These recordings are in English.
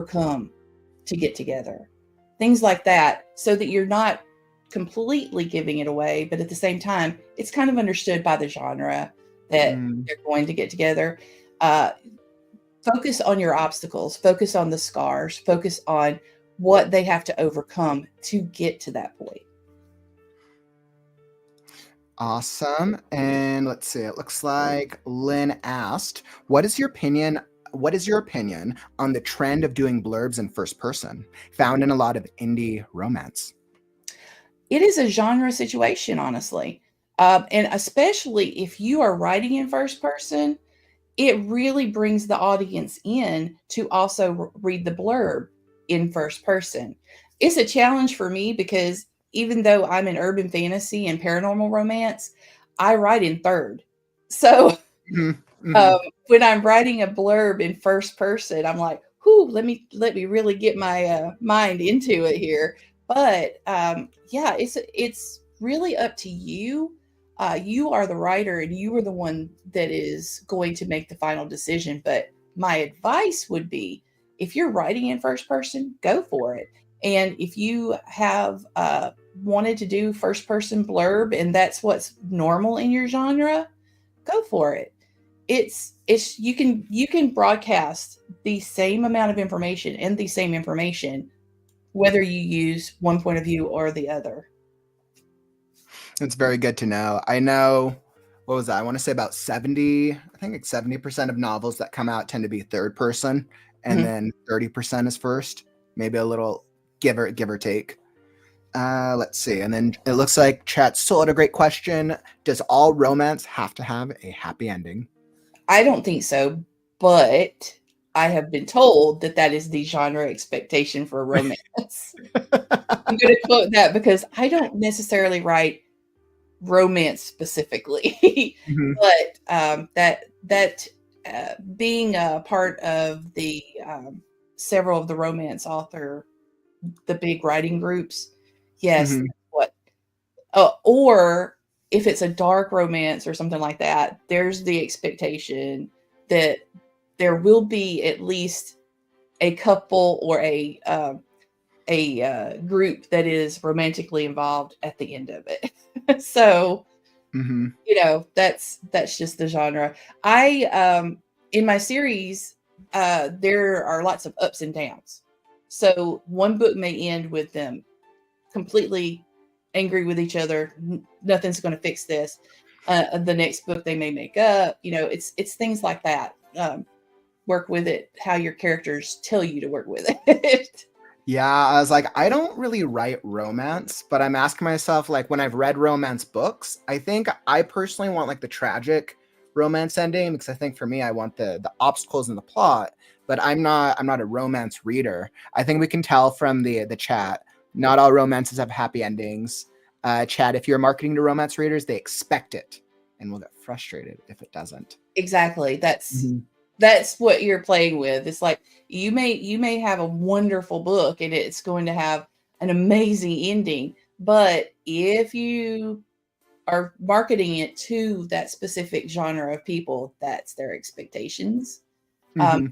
overcome to get together. Things like that, so that you're not completely giving it away, but at the same time, it's kind of understood by the genre that they're going to get together. Uh, Focus on your obstacles, focus on the scars, focus on what they have to overcome to get to that point. Awesome. And let's see, it looks like Lynn asked, what is your opinion on the trend of doing blurbs in first person, found in a lot of indie romance? It is a genre situation, honestly. And especially if you are writing in first person, it really brings the audience in to also read the blurb in first person. It's a challenge for me because even though I'm in urban fantasy and paranormal romance, I write in third. So when I'm writing a blurb in first person, I'm like, "Whoo, let me really get my mind into it here." But yeah, it's really up to you. You are the writer, and you are the one that is going to make the final decision. But my advice would be, if you're writing in first person, go for it. And if you have wanted to do first person blurb, and that's what's normal in your genre, go for it. It's you can broadcast the same amount of information and the same information whether you use one point of view or the other. It's very good to know. I know, what was that? I want to say about 70, I think like 70% of novels that come out tend to be third person, and then 30% is first, maybe a little give or take. Let's see. And then it looks like chat still had a great question. Does all romance have to have a happy ending? I don't think so, but I have been told that that is the genre expectation for romance. I'm going to quote that because I don't necessarily write romance specifically, but that being a part of the several of the romance author, the big writing groups, yes, that's what. Or if it's a dark romance or something like that, there's the expectation that there will be at least a couple or a group that is romantically involved at the end of it. So, that's just the genre. I in my series, there are lots of ups and downs. So one book may end with them completely angry with each other. Nothing's going to fix this. The next book they may make up. It's things like that. Work with it how your characters tell you to work with it. Yeah, I was like, I don't really write romance, but I'm asking myself, like, when I've read romance books, I think I personally want like the tragic romance ending, because I think for me, I want the obstacles in the plot. But I'm not a romance reader. I think we can tell from the chat, not all romances have happy endings. Chat, if you're marketing to romance readers, they expect it and will get frustrated if it doesn't. Exactly. That's what you're playing with. It's like you may have a wonderful book and it's going to have an amazing ending, but if you are marketing it to that specific genre of people, that's their expectations. I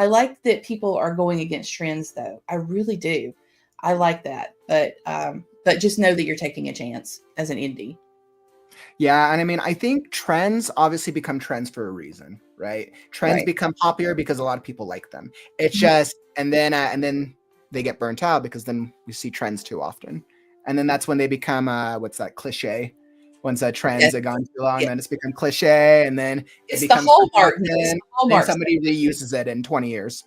like that people are going against trends, though. I really do. I like that, but just know that you're taking a chance as an indie. Yeah, and I mean, I think trends obviously become trends for a reason, right? Trends Right. become popular because a lot of people like them. It's just, and then they get burnt out because then we see trends too often, and then that's when they become what's that cliche? Once trends Yes. have gone too long, Yeah. then it's become cliche, and then It's it the becomes Hallmark. It's forgotten, the then Hallmark. somebody reuses it in 20 years.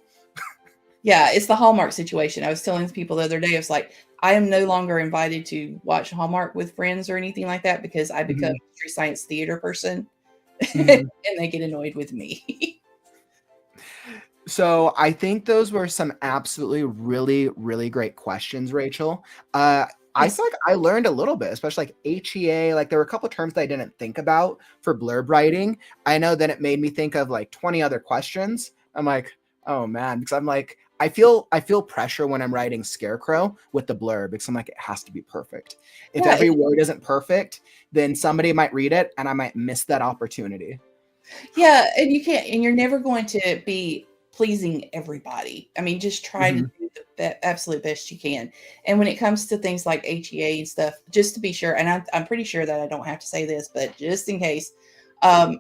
Yeah, it's the Hallmark situation. I was telling people the other day, it's like, I am no longer invited to watch Hallmark with friends or anything like that because I become a Mystery Science Theater person and they get annoyed with me. So I think those were some absolutely really, really great questions, Rachel. I feel like I learned a little bit, especially like HEA. Like there were a couple of terms that I didn't think about for blurb writing. I know that it made me think of like 20 other questions. I'm like, oh man, because I'm like, I feel pressure when I'm writing Scarecrow with the blurb because I'm like, it has to be perfect. If every word isn't perfect, then somebody might read it and I might miss that opportunity. Yeah, and you can't, and you're never going to be pleasing everybody. I mean, just try to Hmm. do the absolute best you can. And when it comes to things like HEA and stuff, just to be sure, and I'm pretty sure that I don't have to say this, but just in case,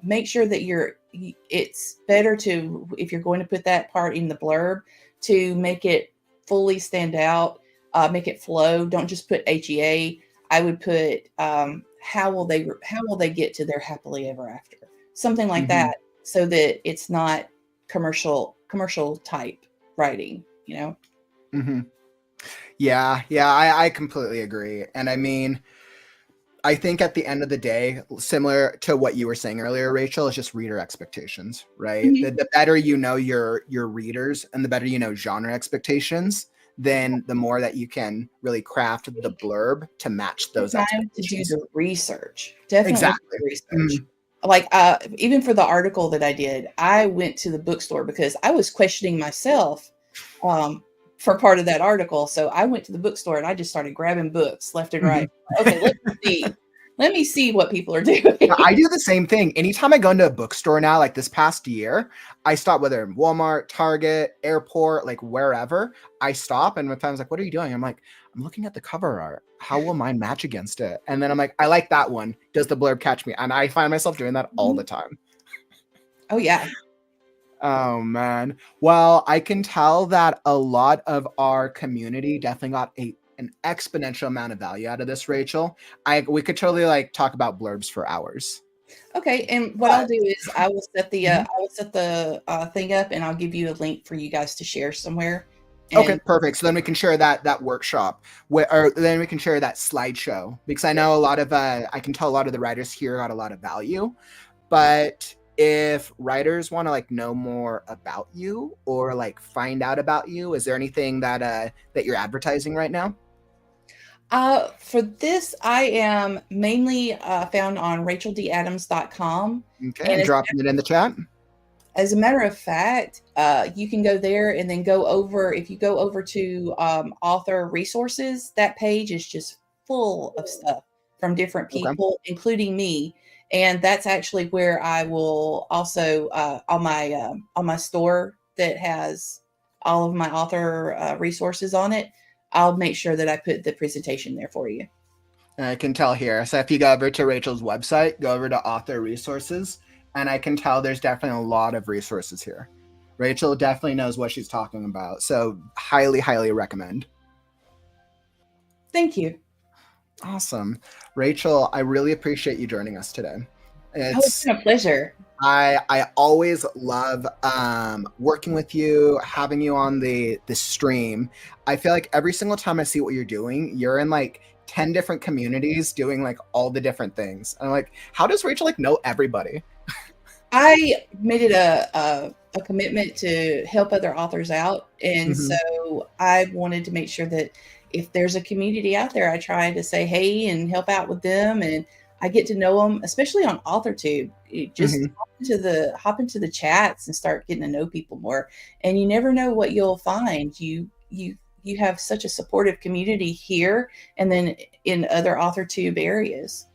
make sure that it's better to, if you're going to put that part in the blurb, to make it fully stand out, make it flow. Don't just put HEA. I would put, how will they get to their happily ever after? Something like Hmm. that, so that it's not commercial type writing, Hmm. Yeah, I completely agree. And I mean, I think at the end of the day, similar to what you were saying earlier, Rachel, is just reader expectations, right? Mhm. The better you know your readers and the better you know genre expectations, then the more that you can really craft the blurb to match Take those time to do expectations. the research. Definitely do Exactly. the research. Mhm. Like, even for the article that I did, I went to the bookstore because I was questioning myself, um, for part of that article. So I went to the bookstore and I just started grabbing books left and right. Mhm. Okay, let me see what people are doing. I do the same thing. Anytime I go into a bookstore now, like this past year, I stop whether in Walmart, Target, airport, like wherever. I stop and my friend's like, "What are you doing?" I'm like, "I'm looking at the cover art. How will mine match against it?" And then I'm like, "I like that one. Does the blurb catch me?" And I find myself doing that all the Mhm. time. Oh yeah. Oh man. Well, I can tell that a lot of our community definitely got an exponential amount of value out of this, Rachel. We could totally like talk about blurbs for hours. Okay, and what I'll But do is I Mhm. will set the thing up, and I'll give you a link for you guys to share somewhere. Okay, And perfect. So then we can share that workshop, or then we can share that slideshow because I know a lot of I can tell a lot of the writers here got a lot of value. But if writers want to like know more about you or like find out about you, is there anything that you're advertising right now? for this, I am mainly found on racheldadams.com. Okay, And I'm dropping it in the chat. as a matter of fact, you can go there and then go over. If you go over to author resources, that page is just full of stuff from different Okay. people, including me. And that's actually where I will also, on my store that has all of my author resources on it. I'll make sure that I put the presentation there for you. I can tell here. So if you go over to Rachel's website, go over to author resources, and I can tell there's definitely a lot of resources here. Rachel definitely knows what she's talking about. So highly, highly recommend. Thank you. Awesome. Rachel, I really appreciate you joining us today. Oh, it's It's been a pleasure. I always love working with you, having you on the stream. I feel like every single time I see what you're doing, you're in like 10 different communities doing like all the different things. And I'm like, how does Rachel like know everybody? I made it a commitment to help other authors out, and Hmm. so I wanted to make sure that if there's a community out there, I try to say hey and help out with them, and I get to know them, especially on AuthorTube. Just Hmm. hop into the chats and start getting to know people more, and you never know what you'll find. You have such a supportive community here, and then in other AuthorTube areas.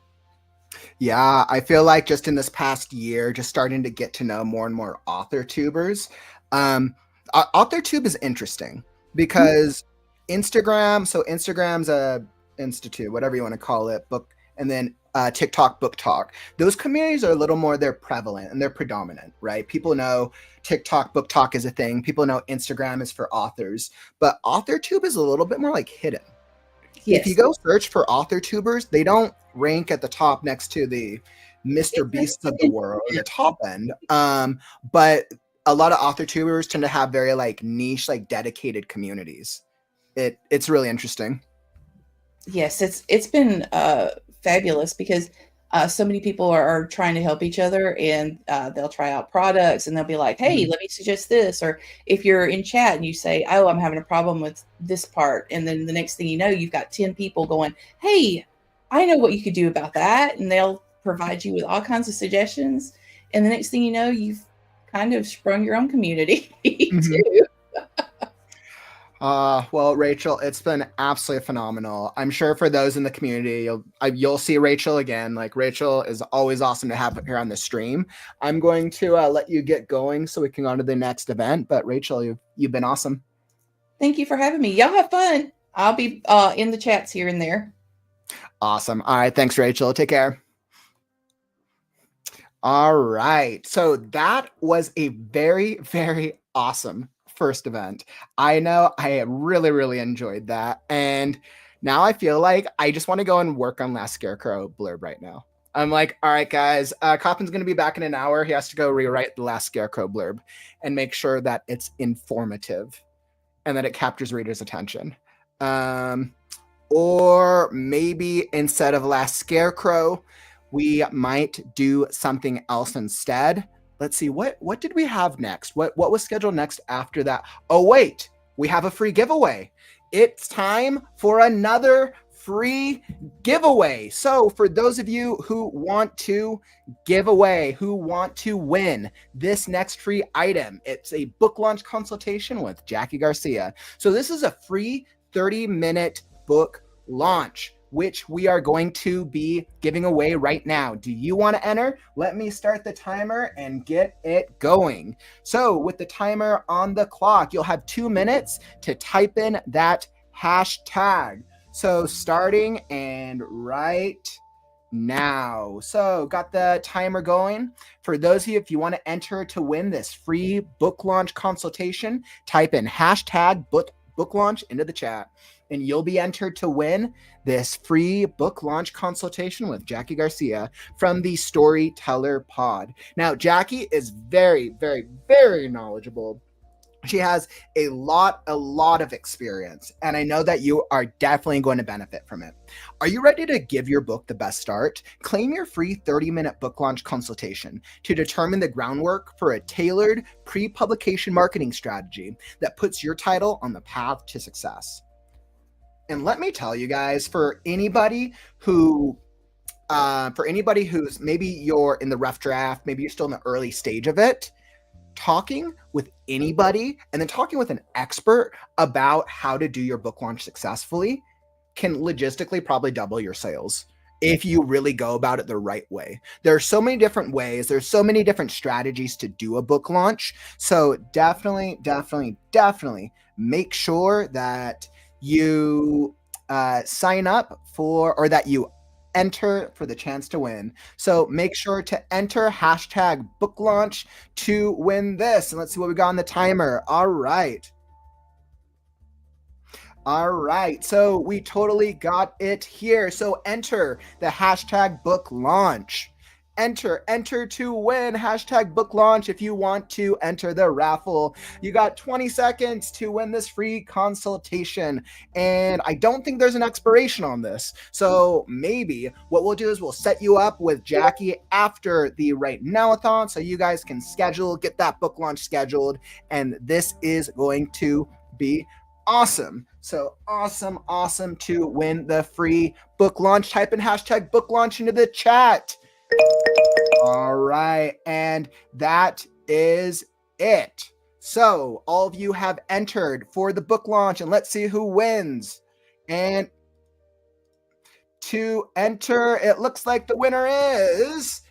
Yeah, I feel like just in this past year, just starting to get to know more and more author tubers. Um, author tube is interesting Mhm. because Instagram's a institute, whatever you want to call it, book, and then TikTok, book talk. Those communities are a little more they're prevalent and they're predominant, right? People know TikTok, book talk is a thing. People know Instagram is for authors, but author tube is a little bit more like hidden. If you Yes. go search for author tubers, they don't rank at the top next to the Mr. It's a Beasts of the hidden world or gem. the top end. But a lot of author tubers tend to have very like niche, like dedicated communities. It's really interesting. Yes, it's been fabulous because so many people are trying to help each other, and they'll try out products and they'll be like, "Hey, Mhm. let me suggest this." Or if you're in chat and you say, "Oh, I'm having a problem with this part," and then the next thing you know, you've got 10 people going, "Hey, I know what you could do about that," and they'll provide you with all kinds of suggestions. And the next thing you know, you've kind of sprung your own community Mhm. too. Well, Rachel, it's been absolutely phenomenal. I'm sure for those in the community, you'll see Rachel again. Like Rachel is always awesome to have here on the stream. I'm going to let you get going so we can go on to the next event. But Rachel, you've been awesome. Thank you for having me. Y'all have fun. I'll be in the chats here and there. Awesome. All right. Thanks, Rachel. Take care. All right. So that was a very, very awesome first event. I know I really, really enjoyed that. And now I feel like I just want to go and work on Last Scarecrow blurb right now. I'm like, all right, guys, Coppin's going to be back in an hour. He has to go rewrite the Last Scarecrow blurb and make sure that it's informative and that it captures readers' attention. Or maybe instead of Last Scarecrow, we might do something else instead. Let's see, what did we have next? What was scheduled next after that? Oh, wait, we have a free giveaway. It's time for another free giveaway. So for those of you who want to give away, who want to win this next free item, it's a book launch consultation with Jackie Garcia. So this is a free 30-minute book launch, which we are going to be giving away right now. Do you want to enter? Let me start the timer and get it going. So with the timer on the clock, you'll have 2 minutes to type in that hashtag. So starting and right now. So got the timer going. For those of you, if you want to enter to win this free book launch consultation, type in hashtag book launch into the chat, and you'll be entered to win this free book launch consultation with Jackie Garcia from the Storyteller Pod. Now, Jackie is very, very, very knowledgeable. She has a lot of experience, and I know that you are definitely going to benefit from it. Are you ready to give your book the best start? Claim your free 30-minute book launch consultation to determine the groundwork for a tailored pre-publication marketing strategy that puts your title on the path to success. And let me tell you guys, for anybody who's maybe you're in the rough draft, maybe you're still in the early stage of it, talking with anybody and then talking with an expert about how to do your book launch successfully can logistically probably double your sales if you really go about it the right way. There are so many different ways. There's so many different strategies to do a book launch. So definitely make sure that you sign up for, or that you enter for the chance to win. So make sure to enter hashtag book launch to win this. And let's see what we got on the timer. All right. So we totally got it here. So enter the hashtag book launch. Enter to win hashtag book launch if you want to enter the raffle. You got 20 seconds to win this free consultation, and I don't think there's an expiration on this. So maybe what we'll do is we'll set you up with Jackie after the WriteNow-A-Thon so you guys can get that book launch scheduled, and this is going to be awesome. So awesome to win the free book launch. Type in hashtag book launch into the chat. All right, and that is it. So all of you have entered for the book launch, and let's see who wins. And to enter, it looks like the winner is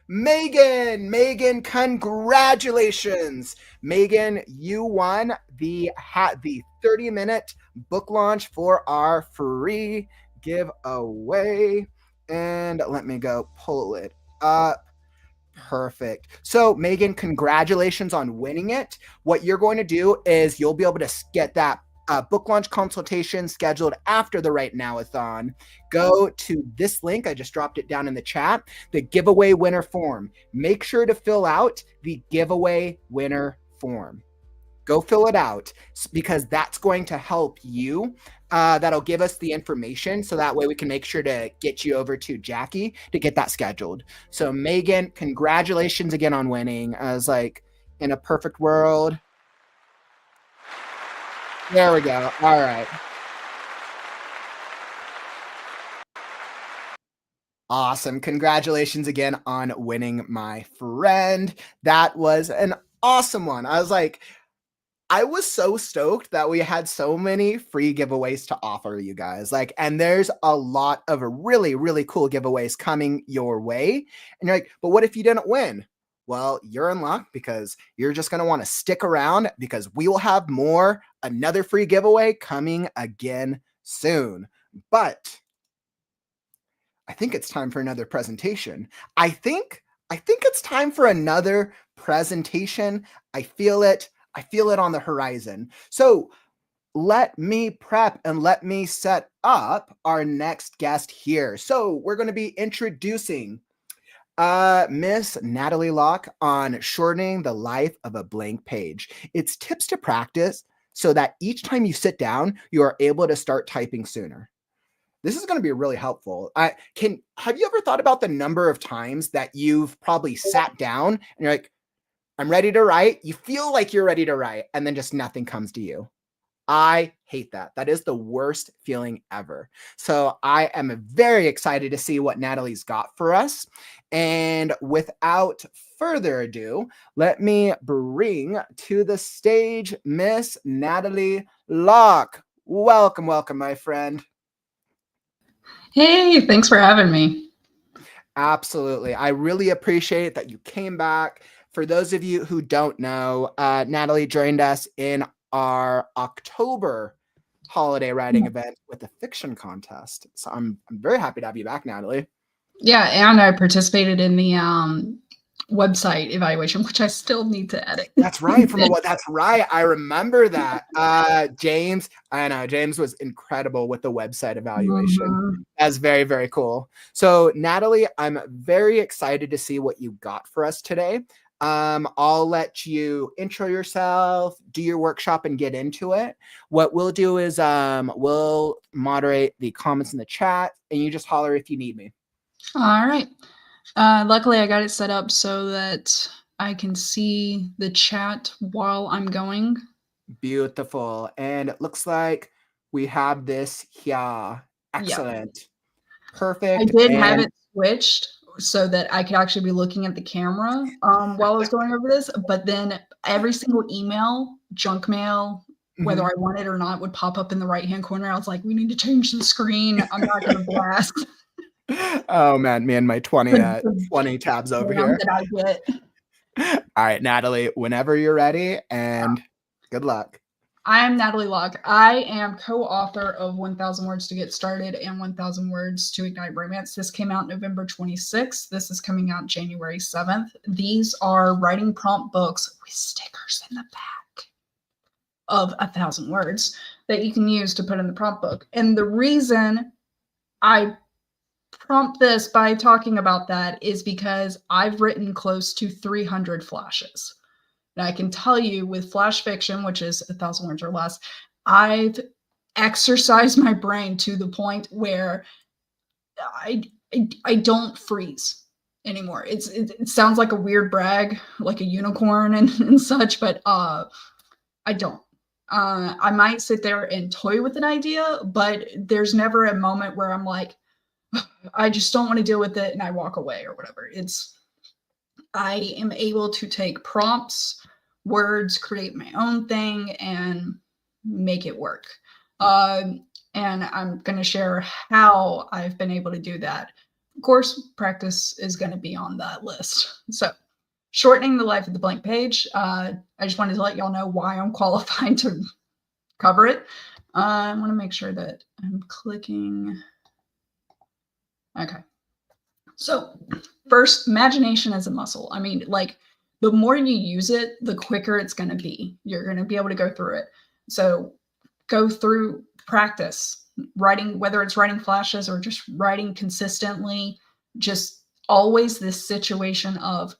Megan. Megan, congratulations. Megan, you won the 30-minute book launch for our free giveaway. And let me go pull it up. Perfect. So Megan, congratulations on winning it. What you're going to do is you'll be able to get that book launch consultation scheduled after the WriteNow-A-Thon. Go to this link. I just dropped it down in the chat, the giveaway winner form. Make sure to fill out the giveaway winner form. Go fill it out, because that's going to help you. That'll give us the information, so that way we can make sure to get you over to Jackie to get that scheduled. So Megan, congratulations again on winning. I was like, in a perfect world. There we go. All right. Awesome. Congratulations again on winning, my friend. That was an awesome one. I was like, I was so stoked that we had so many free giveaways to offer you guys. Like, and there's a lot of really, really cool giveaways coming your way. And you're like, but what if you didn't win? Well, you're in luck because you're just going to want to stick around because we will have another free giveaway coming again soon. But I think it's time for another presentation. I think it's time for another presentation. I feel it. I feel it on the horizon. So let me prep and let me set up our next guest here. So we're going to be introducing Miss Natalie Locke on shortening the life of a blank page. It's tips to practice so that each time you sit down, you are able to start typing sooner. This is going to be really helpful. Have you ever thought about the number of times that you've probably sat down and you're like, I'm ready to write. You feel like you're ready to write, and then just nothing comes to you. I hate that. That is the worst feeling ever. So I am very excited to see what Natalie's got for us. And without further ado, let me bring to the stage Miss Natalie Locke. Welcome, welcome, my friend. Hey, thanks for having me. Absolutely. I really appreciate that you came back. For those of you who don't know, Natalie joined us in our October holiday writing event with the fiction contest. So I'm very happy to have you back, Natalie. Yeah, and I participated in the website evaluation, which I still need to edit. That's right. That's right. I remember that. James was incredible with the website evaluation. Mm-hmm. That's very, very cool. So Natalie, I'm very excited to see what you got for us today. I'll let you intro yourself, do your workshop, and get into it. What we'll do is we'll moderate the comments in the chat, and you just holler if you need me. All right. Luckily, I got it set up so that I can see the chat while I'm going. Beautiful. And it looks like we have this here. Excellent. Yep. Perfect. I did have it switched so that I could actually be looking at the camera while I was going over this. But then every single email, junk mail, whether I want it or not, would pop up in the right-hand corner. I was like, we need to change the screen. I'm not going to blast. Oh, man, me and my 20 tabs over here. That I get. All right, Natalie, whenever you're ready, and good luck. I'm Natalie Locke. I am co-author of 1,000 Words to Get Started and 1,000 Words to Ignite Romance. This came out November 26th. This is coming out January 7th. These are writing prompt books with stickers in the back of 1,000 words that you can use to put in the prompt book. And the reason I prompt this by talking about that is because I've written close to 300 flashes. And I can tell you with flash fiction, which is 1,000 words or less, I've exercised my brain to the point where I don't freeze anymore. It sounds like a weird brag, like a unicorn and such, but I don't. I might sit there and toy with an idea, but there's never a moment where I'm like, I just don't want to deal with it and I walk away or whatever. I am able to take prompts, words, create my own thing, and make it work. And I'm going to share how I've been able to do that. Of course, practice is going to be on that list. So, shortening the life of the blank page. I just wanted to let y'all know why I'm qualified to cover it. I want to make sure that I'm clicking. Okay. So first, imagination is a muscle. I mean, like the more you use it, the quicker it's going to be. You're going to be able to go through it. So go through practice writing, whether it's writing flashes or just writing consistently, just always this situation of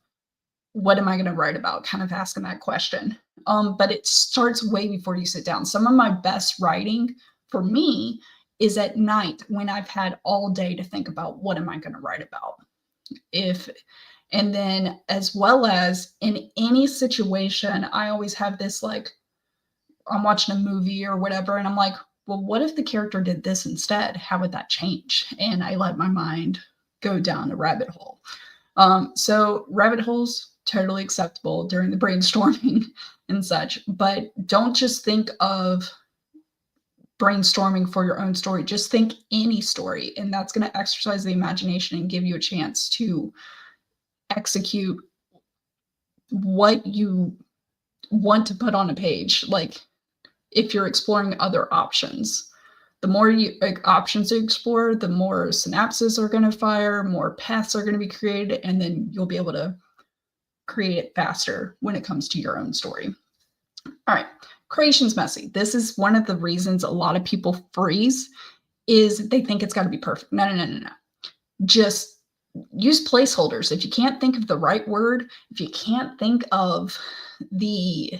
what am I going to write about? Kind of asking that question. But it starts way before you sit down. Some of my best writing for me is at night when I've had all day to think about what am I going to write about. And then as well as in any situation, I always have this, like, I'm watching a movie or whatever, and I'm like, well, what if the character did this instead? How would that change? And I let my mind go down a rabbit hole. So rabbit holes, totally acceptable during the brainstorming. and such. But don't just think of brainstorming for your own story. Just think any story, and that's going to exercise the imagination and give you a chance to execute what you want to put on a page. Like if you're exploring other options, the more options you explore, the more synapses are going to fire, more paths are going to be created, and then you'll be able to create it faster when it comes to your own story. All right, creation's messy. This is one of the reasons a lot of people freeze, is they think it's got to be perfect. No. Just use placeholders. If you can't think of the right word, if you can't think of the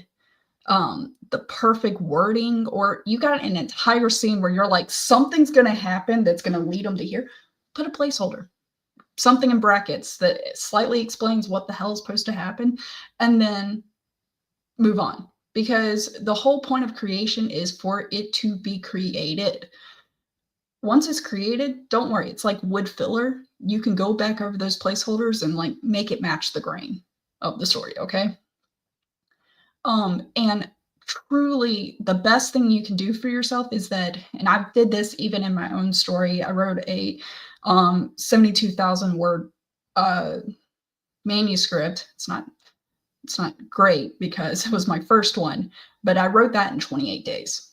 perfect wording, or you got an entire scene where you're like, something's going to happen that's going to lead them to here, put a placeholder, something in brackets that slightly explains what the hell is supposed to happen, and then move on. Because the whole point of creation is for it to be created. Once it's created, don't worry. It's like wood filler. You can go back over those placeholders and like make it match the grain of the story, okay? And truly the best thing you can do for yourself is that, and I did this even in my own story, I wrote a 72,000 word manuscript. It's not great because it was my first one, but I wrote that in 28 days.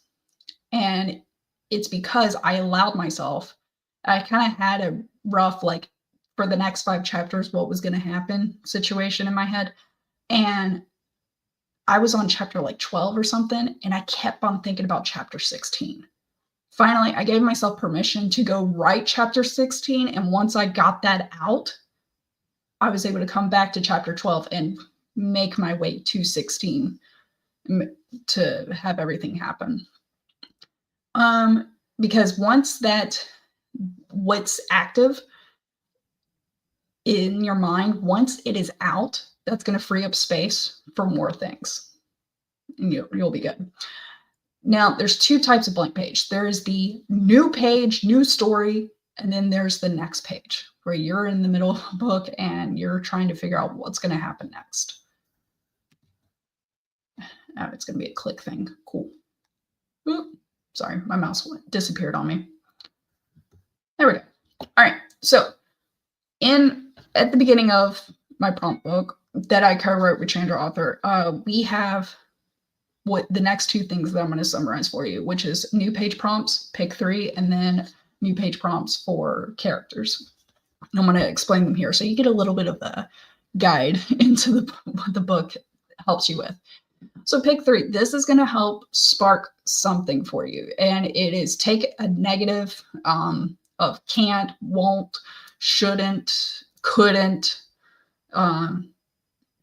And it's because I allowed myself, I kind of had a rough, like for the next 5 chapters, what was going to happen situation in my head. And I was on chapter like 12 or something, and I kept on thinking about chapter 16. Finally, I gave myself permission to go write chapter 16. And once I got that out, I was able to come back to chapter 12 and make my way to 16 to have everything happen. Because once that, what's active in your mind, once it is out, that's going to free up space for more things. And you'll be good. Now, there's 2 types of blank page. There's the new page, new story, and then there's the next page where you're in the middle of a book and you're trying to figure out what's going to happen next. Oh, it's going to be a click thing. Cool. Ooh, sorry, my mouse disappeared on me. There we go. All right. So at the beginning of my prompt book that I co-wrote with Chandra Author, we have what the next 2 things that I'm going to summarize for you, which is new page prompts, pick 3, and then new page prompts for characters. And I'm going to explain them here so you get a little bit of the guide into what the book helps you with. So pick 3. This is going to help spark something for you. And it is take a negative of can't, won't, shouldn't, couldn't,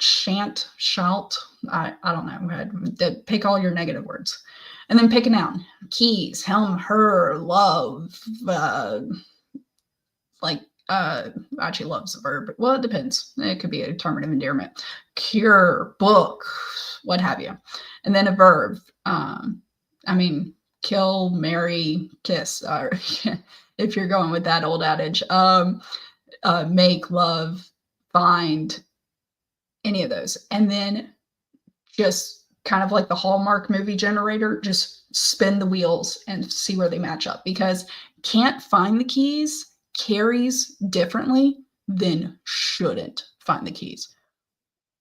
shan't, shalt. I don't know. Pick all your negative words. And then pick a noun. Keys, him, her, love, actually love's a verb. Well, it depends. It could be a term of endearment. Cure, book, what have you. And then a verb. Kill, marry, kiss. If you're going with that old adage. Make, love, find, any of those. And then just kind of like the Hallmark movie generator, just spin the wheels and see where they match up, because can't find the keys carries differently than shouldn't find the keys.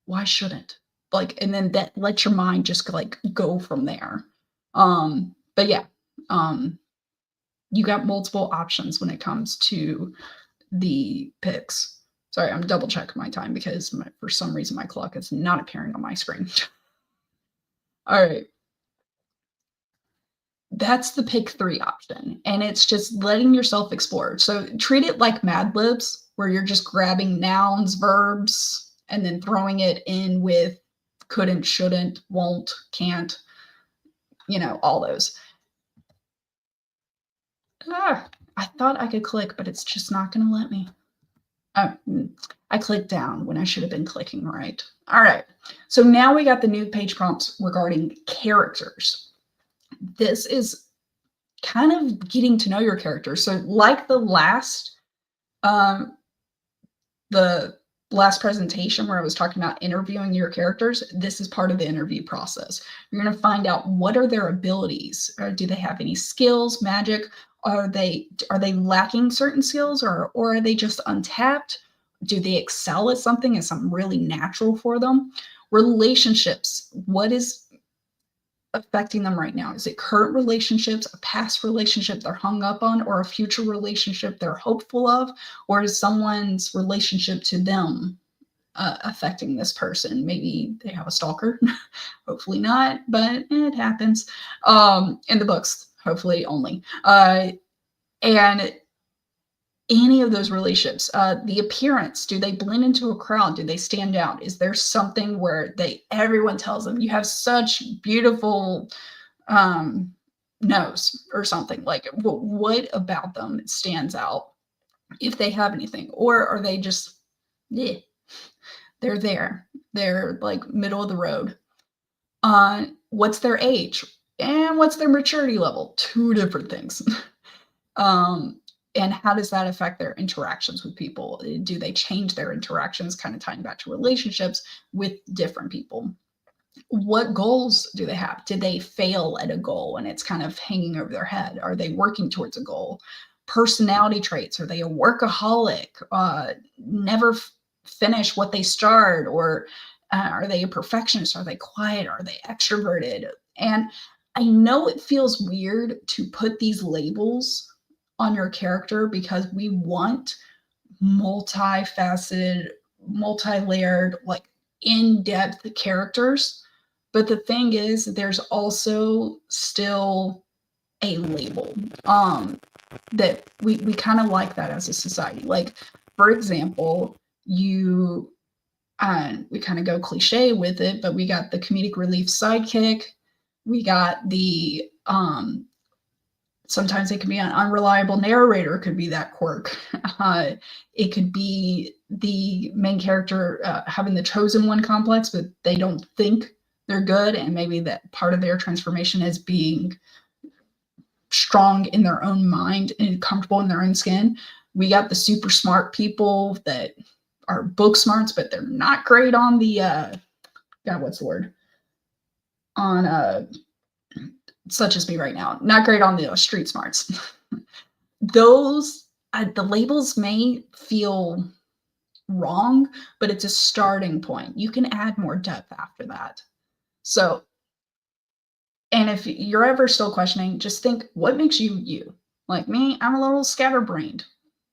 Why shouldn't? And then that lets your mind just go from there. But yeah, you got multiple options when it comes to the picks. Sorry, I'm double checking my time because for some reason my clock is not appearing on my screen. All right. That's the pick 3 option. And it's just letting yourself explore. So treat it like Mad Libs, where you're just grabbing nouns, verbs, and then throwing it in with couldn't, shouldn't, won't, can't, all those. I thought I could click, but it's just not going to let me. I clicked down when I should have been clicking right. All right. So now we got the new page prompts regarding characters. This is kind of getting to know your characters. So like the last, the last presentation where I was talking about interviewing your characters, this is part of the interview process. You're going to find out what are their abilities, or do they have any skills, magic? Are they lacking certain skills, or are they just untapped? Do they excel at something? Is something really natural for them? Relationships. What is affecting them right now? Is it current relationships, a past relationship they're hung up on, or a future relationship they're hopeful of? Or is someone's relationship to them affecting this person? Maybe they have a stalker. Hopefully not, but it happens in the books, hopefully only. And any of those relationships, the appearance, do they blend into a crowd? Do they stand out? Is there something where everyone tells them you have such beautiful nose or something? Like, what about them stands out, if they have anything? Or are they just, yeah, they're like middle of the road? What's their age and what's their maturity level? Two different things. And how does that affect their interactions with people? Do they change their interactions, kind of tying back to relationships with different people? What goals do they have? Did they fail at a goal and it's kind of hanging over their head? Are they working towards a goal? Personality traits. Are they a workaholic? Never finish what they start? Or are they a perfectionist? Are they quiet? Are they extroverted? And I know it feels weird to put these labels on your character because we want multifaceted, multi-layered, like in-depth characters. But the thing is, there's also still a label that we kind of like that as a society. Like, for example, we kind of go cliche with it, but we got the comedic relief sidekick. We got the sometimes it can be an unreliable narrator, could be that quirk. It could be the main character having the chosen one complex, but they don't think they're good. And maybe that part of their transformation is being strong in their own mind and comfortable in their own skin. We got the super smart people that are book smarts, but they're not great on the, God, what's the word? On such as me right now, not great on the street smarts. Those, the labels may feel wrong, but it's a starting point. You can add more depth after that. So, and if you're ever still questioning, just think, what makes you you? Like me, I'm a little scatterbrained.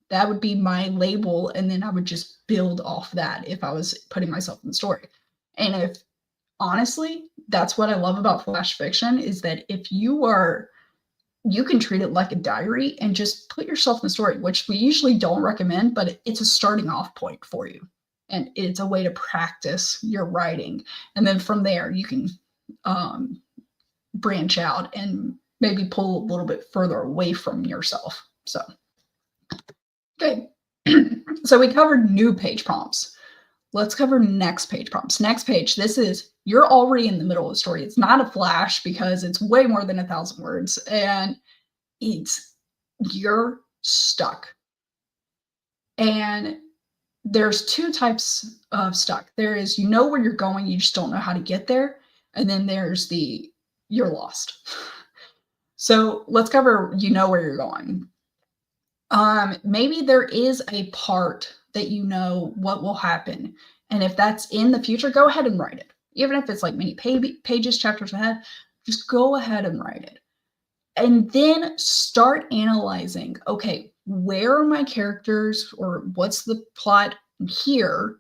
That would be my label, and then I would just build off that if I was putting myself in the story. And if honestly, that's what I love about flash fiction, is that if you can treat it like a diary and just put yourself in the story, which we usually don't recommend, but it's a starting off point for you. And it's a way to practice your writing. And then from there, you can branch out and maybe pull a little bit further away from yourself. So, okay. So we covered new page prompts. Let's cover next page prompts. Next page, this is, you're already in the middle of the story. It's not a flash because it's way more than 1,000 words, and you're stuck. And there's two types of stuck. There is, you know where you're going, you just don't know how to get there. And then there's you're lost. So let's cover, you know where you're going. Maybe there is a part that you know what will happen. And if that's in the future, go ahead and write it. Even if it's like many pages, chapters ahead, just go ahead and write it. And then start analyzing, okay, where are my characters, or what's the plot here?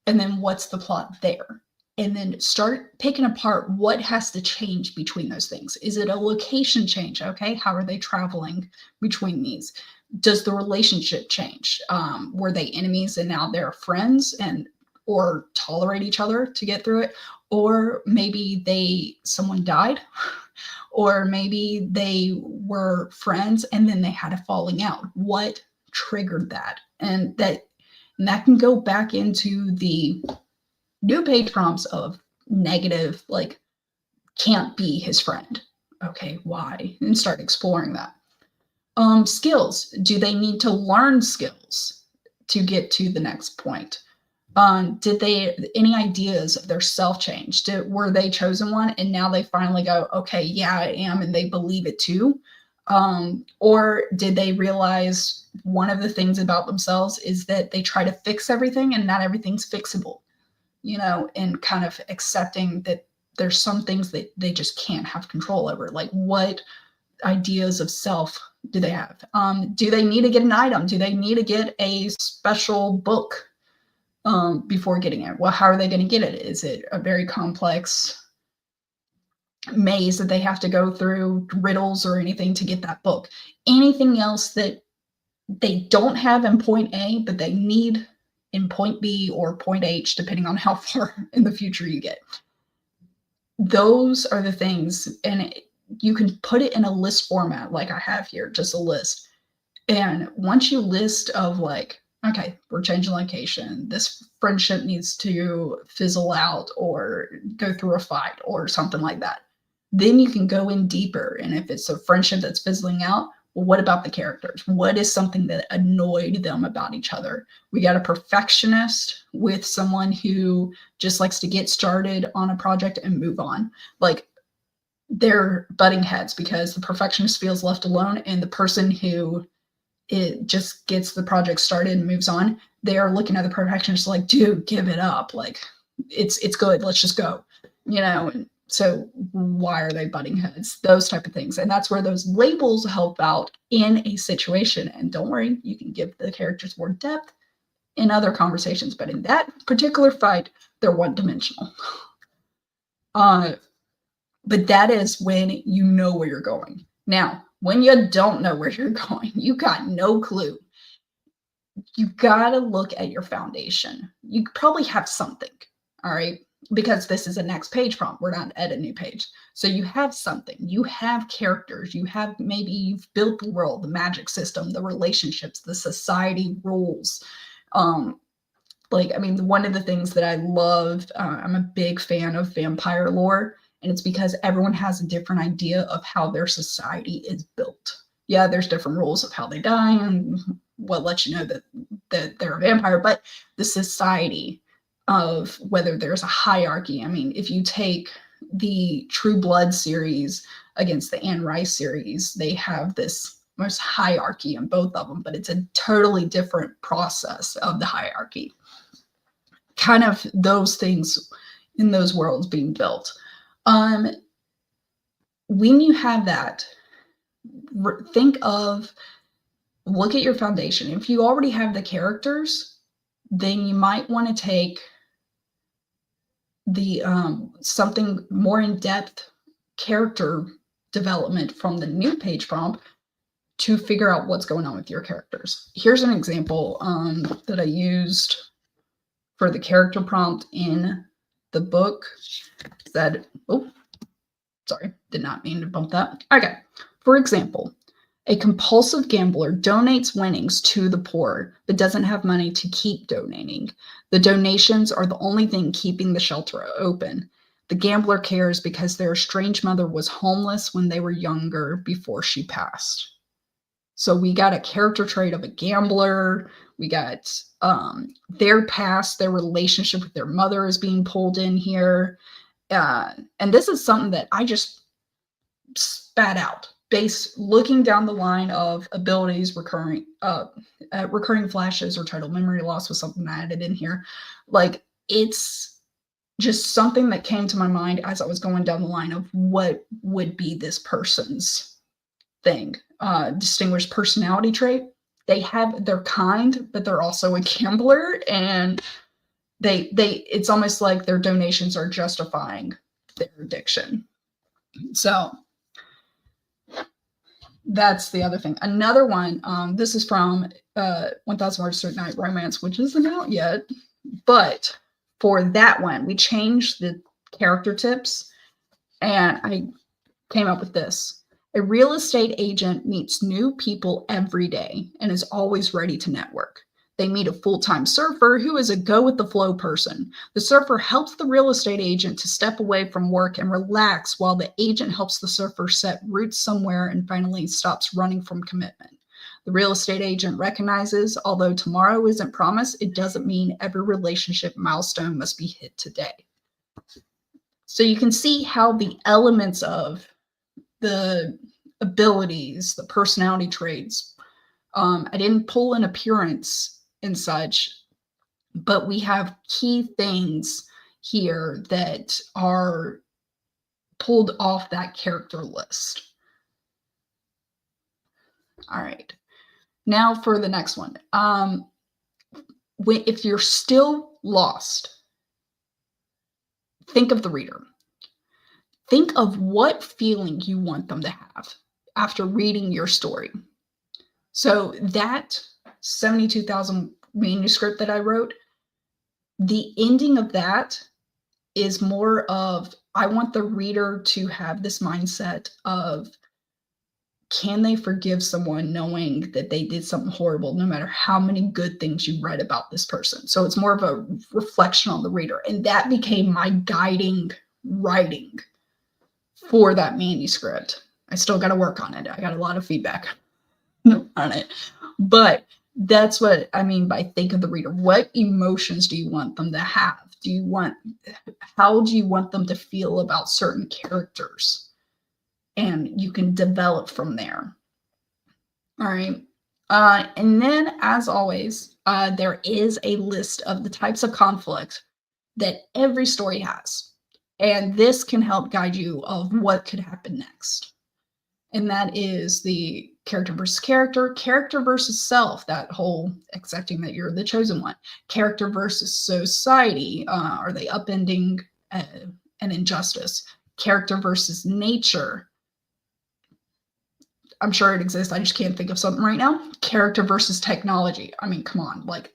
And then what's the plot there? And then start picking apart what has to change between those things. Is it a location change? Okay, how are they traveling between these? Does the relationship change? Were they enemies and now they're friends, or tolerate each other to get through it? Or maybe someone died, or maybe they were friends and then they had a falling out. What triggered that? And that can go back into the new page prompts of negative, like, can't be his friend. Okay, why? And start exploring that. Skills. Do they need to learn skills to get to the next point? Did they, any ideas of their self change? Were they chosen one and now they finally go, okay, yeah, I am, and they believe it too? Or did they realize one of the things about themselves is that they try to fix everything and not everything's fixable, and kind of accepting that there's some things that they just can't have control over. Like, what ideas of self do they have? Do they need to get an item? Do they need to get a special book before getting it? Well, how are they going to get it? Is it a very complex maze that they have to go through, riddles or anything to get that book? Anything else that they don't have in point A, but they need in point B or point H, depending on how far in the future you get. Those are the things, and you can put it in a list format like I have here, just a list. And once you list of like, okay, we're changing location, this friendship needs to fizzle out or go through a fight or something like that, then you can go in deeper. And if it's a friendship that's fizzling out, well, what about the characters? What is something that annoyed them about each other? We got a perfectionist with someone who just likes to get started on a project and move on. Like, they're butting heads because the perfectionist feels left alone, and the person who it just gets the project started and moves on, they are looking at the perfectionist like, dude, give it up. Like, it's good. Let's just go. So why are they butting heads? Those type of things. And that's where those labels help out in a situation. And don't worry, you can give the characters more depth in other conversations. But in that particular fight, they're one-dimensional. But that is when you know where you're going. Now, when you don't know where you're going, you got no clue. You got to look at your foundation. You probably have something, all right? Because this is a next page prompt. We're not at a new page. So you have something. You have characters. Maybe you've built the world, the magic system, the relationships, the society rules. One of the things that I love, I'm a big fan of vampire lore. And it's because everyone has a different idea of how their society is built. Yeah, there's different rules of how they die and what lets you know that they're a vampire, but the society of whether there's a hierarchy. I mean, if you take the True Blood series against the Anne Rice series, they have this most hierarchy in both of them, but it's a totally different process of the hierarchy. Kind of those things in those worlds being built. When you have that, look at your foundation. If you already have the characters, then you might want to take the something more in-depth character development from the new page prompt to figure out what's going on with your characters. Here's an example that I used for the character prompt in the book. Did not mean to bump that. Okay, for example, a compulsive gambler donates winnings to the poor, but doesn't have money to keep donating. The donations are the only thing keeping the shelter open. The gambler cares because their estranged mother was homeless when they were younger before she passed. So we got a character trait of a gambler. We got their past, their relationship with their mother is being pulled in here. And this is something that I just spat out. Looking down the line of abilities, recurring flashes, or total memory loss was something I added in here. Like, it's just something that came to my mind as I was going down the line of what would be this person's thing. Distinguished personality trait. They're kind, but they're also a gambler, and it's almost like their donations are justifying their addiction. So that's the other thing. Another one, this is from 1000 Words to Ignite Romance, which isn't out yet. But for that one, we changed the character tips, and I came up with this. A real estate agent meets new people every day and is always ready to network. They meet a full-time surfer who is a go-with-the-flow person. The surfer helps the real estate agent to step away from work and relax while the agent helps the surfer set roots somewhere and finally stops running from commitment. The real estate agent recognizes, although tomorrow isn't promised, it doesn't mean every relationship milestone must be hit today. So you can see how the elements of the abilities, the personality traits, I didn't pull an appearance and such, but we have key things here that are pulled off that character list. All right. Now for the next one. If you're still lost, think of the reader. Think of what feeling you want them to have after reading your story. So that 72,000 manuscript that I wrote, the ending of that is more of, I want the reader to have this mindset of, can they forgive someone knowing that they did something horrible, no matter how many good things you read about this person? So it's more of a reflection on the reader. And that became my guiding writing for that manuscript. I still got to work on it. I got a lot of feedback on it. But that's what I mean by think of the reader. What emotions do you want them to have? How do you want them to feel about certain characters? And you can develop from there. All right. And then, as always, there is a list of the types of conflict that every story has. And this can help guide you of what could happen next. And that is the character versus character, character versus self, that whole accepting that you're the chosen one, character versus society. Are they upending an injustice? Character versus nature. I'm sure it exists. I just can't think of something right now. Character versus technology. I mean, come on, like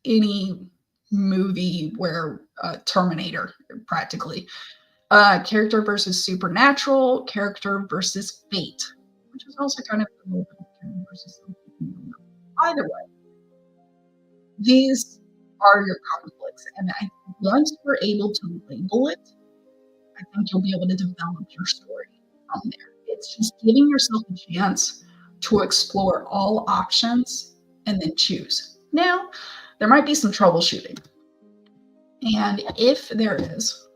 any movie where Terminator, practically. Character versus supernatural, character versus fate, which is also kind of a little bit of character versus something. Either way, these are your conflicts. And once you're able to label it, I think you'll be able to develop your story from there. It's just giving yourself a chance to explore all options and then choose. Now, there might be some troubleshooting. And if there is,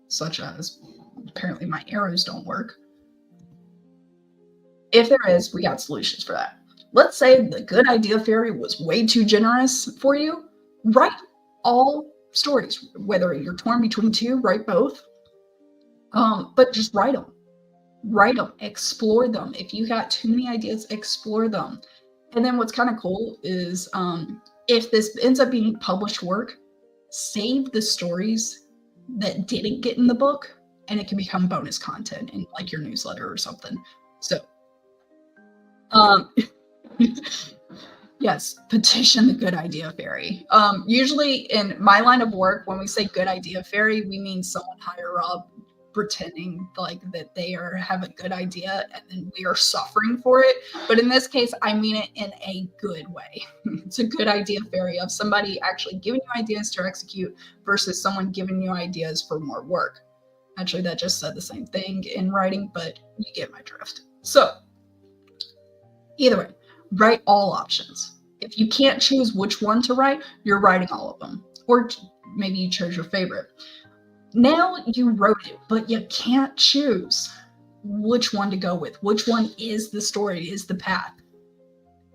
such as apparently my arrows don't work, if there is, we got solutions for that. Let's say the good idea fairy was way too generous for you. Write all stories, whether you're torn between two, write both. But just write them. Write them, explore them. If you got too many ideas, explore them. And then what's kind of cool is if this ends up being published work, save the stories that didn't get in the book, and it can become bonus content in like your newsletter or something. So yes, petition the good idea fairy. Usually in my line of work, when we say good idea fairy, we mean someone higher up pretending like that they have a good idea and then we are suffering for it. But in this case, I mean it in a good way. It's a good idea fairy of somebody actually giving you ideas to execute versus someone giving you ideas for more work. Actually, that just said the same thing in writing, but you get my drift. So either way, write all options. If you can't choose which one to write, you're writing all of them. Or maybe you chose your favorite. Now you wrote it, but you can't choose which one to go with. Which one is the story, is the path.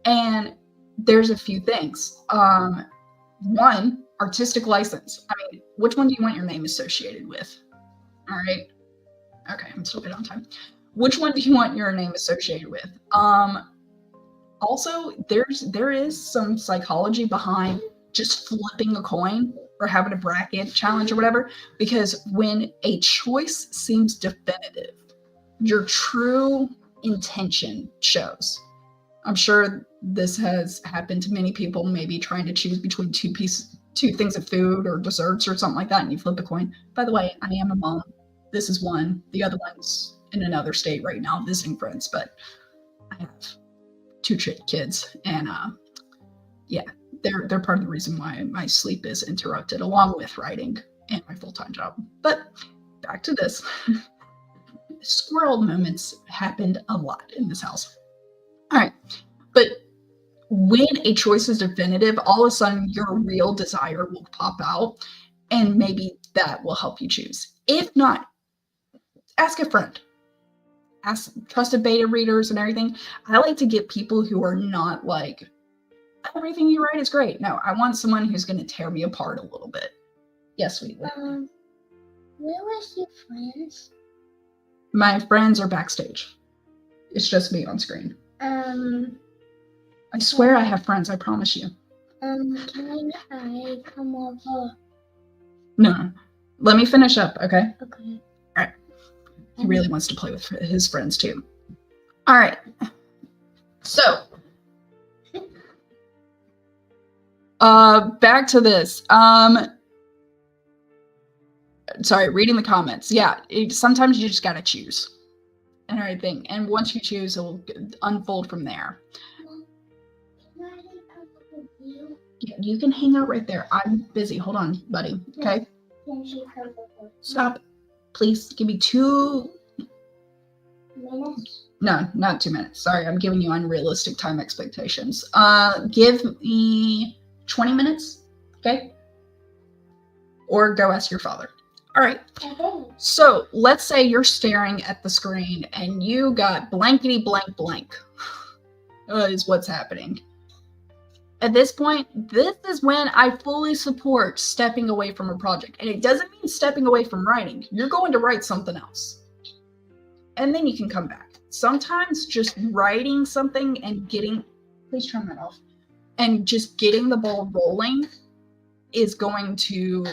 And there's a few things. One, artistic license. I mean, which one do you want your name associated with? All right. Okay, I'm still good on time. Which one do you want your name associated with? Also, there is some psychology behind just flipping a coin or having a bracket challenge or whatever, because when a choice seems definitive, your true intention shows. I'm sure this has happened to many people, maybe trying to choose between two things of food or desserts or something like that, and you flip a coin. By the way, I am a mom. This is one. The other one's in another state right now visiting friends, but I have 2 kids, and yeah, they're part of the reason why my sleep is interrupted, along with writing and my full-time job. But back to this. Squirrel moments happened a lot in this house. All right, but when a choice is definitive, all of a sudden your real desire will pop out, and maybe that will help you choose. If not, ask a friend. Ask trusted beta readers and everything. I like to get people who are not like, everything you write is great. No, I want someone who's going to tear me apart a little bit. Yes, sweetie. Where was your friends? My friends are backstage. It's just me on screen. I swear I have friends, I promise you. Can I come over? No. Let me finish up, okay? Okay. Alright. He really wants to play with his friends too. Alright. So. Back to this. Sorry, reading the comments. Yeah, sometimes you just gotta choose. And everything. And once you choose, it will unfold from there. Can I come with you? You can hang out right there. I'm busy. Hold on, buddy. Okay? Can she come over? Stop. Please give me 2 minutes? No, not 2 minutes. Sorry, I'm giving you unrealistic time expectations. Give me 20 minutes, okay? Or go ask your father. All right. Okay. So let's say you're staring at the screen and you got blankety blank blank is what's happening. At this point, this is when I fully support stepping away from a project. And it doesn't mean stepping away from writing. You're going to write something else. And then you can come back. Sometimes just writing something and please turn that off, and just getting the ball rolling is going to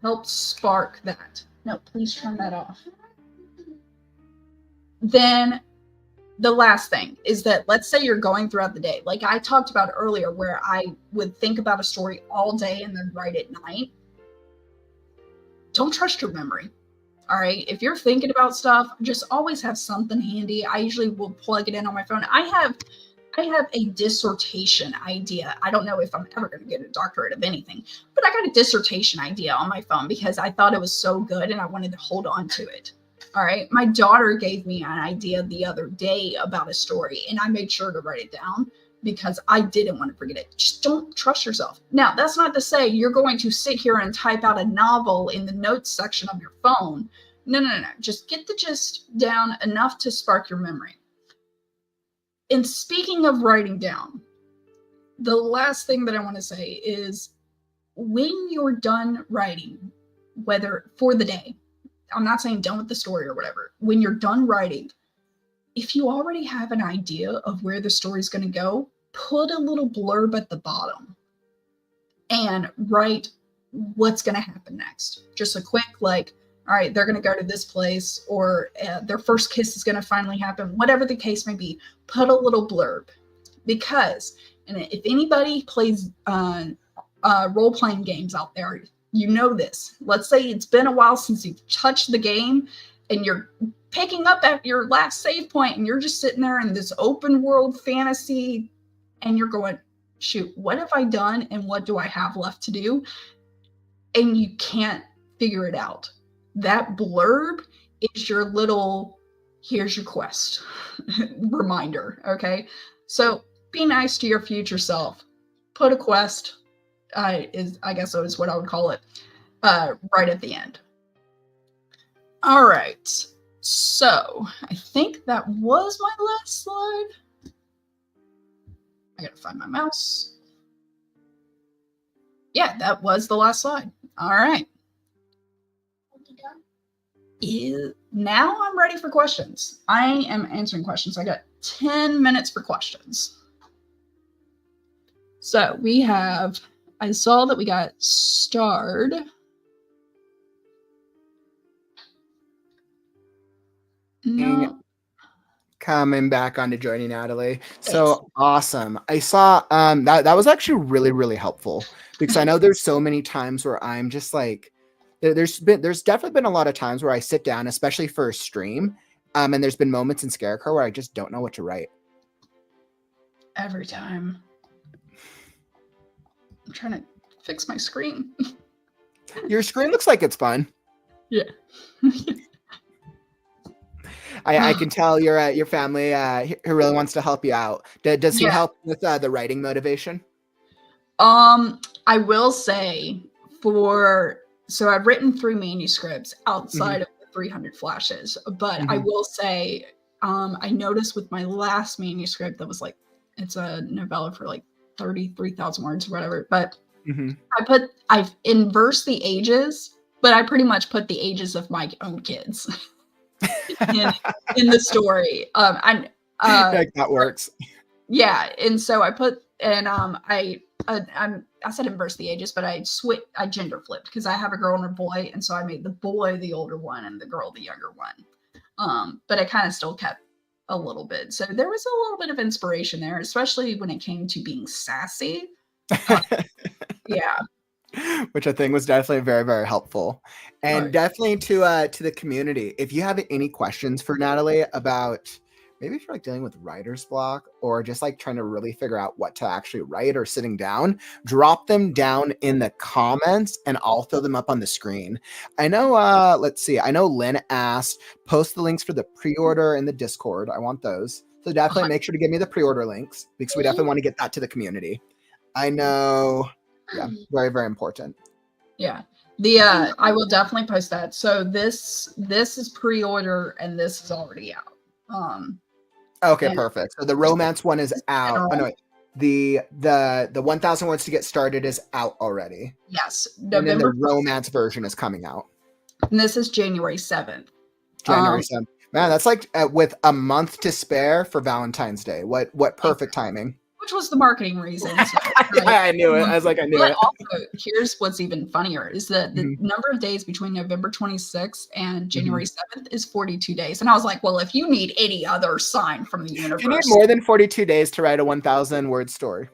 help spark that. No, please turn that off. Then the last thing is that, let's say you're going throughout the day, like I talked about earlier, where I would think about a story all day and then write at night. Don't trust your memory. All right. If you're thinking about stuff, just always have something handy. I usually will plug it in on my phone. I have a dissertation idea. I don't know if I'm ever going to get a doctorate of anything, but I got a dissertation idea on my phone because I thought it was so good and I wanted to hold on to it. All right. My daughter gave me an idea the other day about a story, and I made sure to write it down because I didn't want to forget it. Just don't trust yourself. Now, that's not to say you're going to sit here and type out a novel in the notes section of your phone. No. Just get the gist down enough to spark your memory. And speaking of writing down, the last thing that I want to say is, when you're done writing, whether for the day, I'm not saying done with the story or whatever, when you're done writing, if you already have an idea of where the story's going to go, put a little blurb at the bottom and write what's going to happen next. Just a quick, like, all right, they're going to go to this place, or their first kiss is going to finally happen, whatever the case may be. Put a little blurb, because, and if anybody plays role-playing games out there, you know this. Let's say it's been a while since you've touched the game and you're picking up at your last save point and you're just sitting there in this open world fantasy and you're going, shoot, what have I done and what do I have left to do? And you can't figure it out. That blurb is your little, here's your quest reminder, okay? So be nice to your future self. Put a quest, I guess that is what I would call it, right at the end. All right, so I think that was my last slide. I gotta find my mouse. Yeah, that was the last slide. All right. Now I'm ready for questions. I am answering questions. I got 10 minutes for questions. So we have, I saw that we got starred. No. Coming back onto joining Natalie. So awesome. I saw that was actually really, really helpful, because I know there's so many times where I'm just like, there's definitely been a lot of times where I sit down, especially for a stream, and there's been moments in Scarecrow where I just don't know what to write. Every time. I'm trying to fix my screen. Your screen looks like it's fun. Yeah. I can tell your family he really wants to help you out. Does he Yeah. help with the writing motivation? I will say so I've written 3 manuscripts outside of the 300 flashes, but I will say, I noticed with my last manuscript that was like, it's a novella for like 33,000 words or whatever, but I've inversed the ages, but I pretty much put the ages of my own kids in the story. Like that works. Yeah, and so I put and I said inverse the ages, but I gender flipped because I have a girl and a boy, and so I made the boy the older one and the girl the younger one. But I kind of still kept a little bit. So there was a little bit of inspiration there, especially when it came to being sassy. Yeah. Which I think was definitely very, very helpful. And Right. definitely to the community. If you have any questions for Natalie about maybe if you're like dealing with writer's block or just like trying to really figure out what to actually write or sitting down, drop them down in the comments and I'll throw them up on the screen. I know, let's see. I know Lynn asked, post the links for the pre-order in the Discord. I want those. So definitely make sure to give me the pre-order links because we definitely want to get that to the community. I know. Yeah, very, very important. Yeah. I will definitely post that. So this is pre-order and this is already out. Okay, perfect. So the romance one is out. Oh no, wait. The 1,000 words to get started is out already. Yes, and then the romance version is coming out. And this is January 7th. January 7th. Man, that's like with a month to spare for Valentine's Day. What perfect timing. Which was the marketing reason. So, I knew it. I was like, I knew it. Also, here's what's even funnier is that the number of days between November 26th and January 7th is 42 days. And I was like, well, if you need any other sign from the universe. You need more than 42 days to write a 1,000 word story.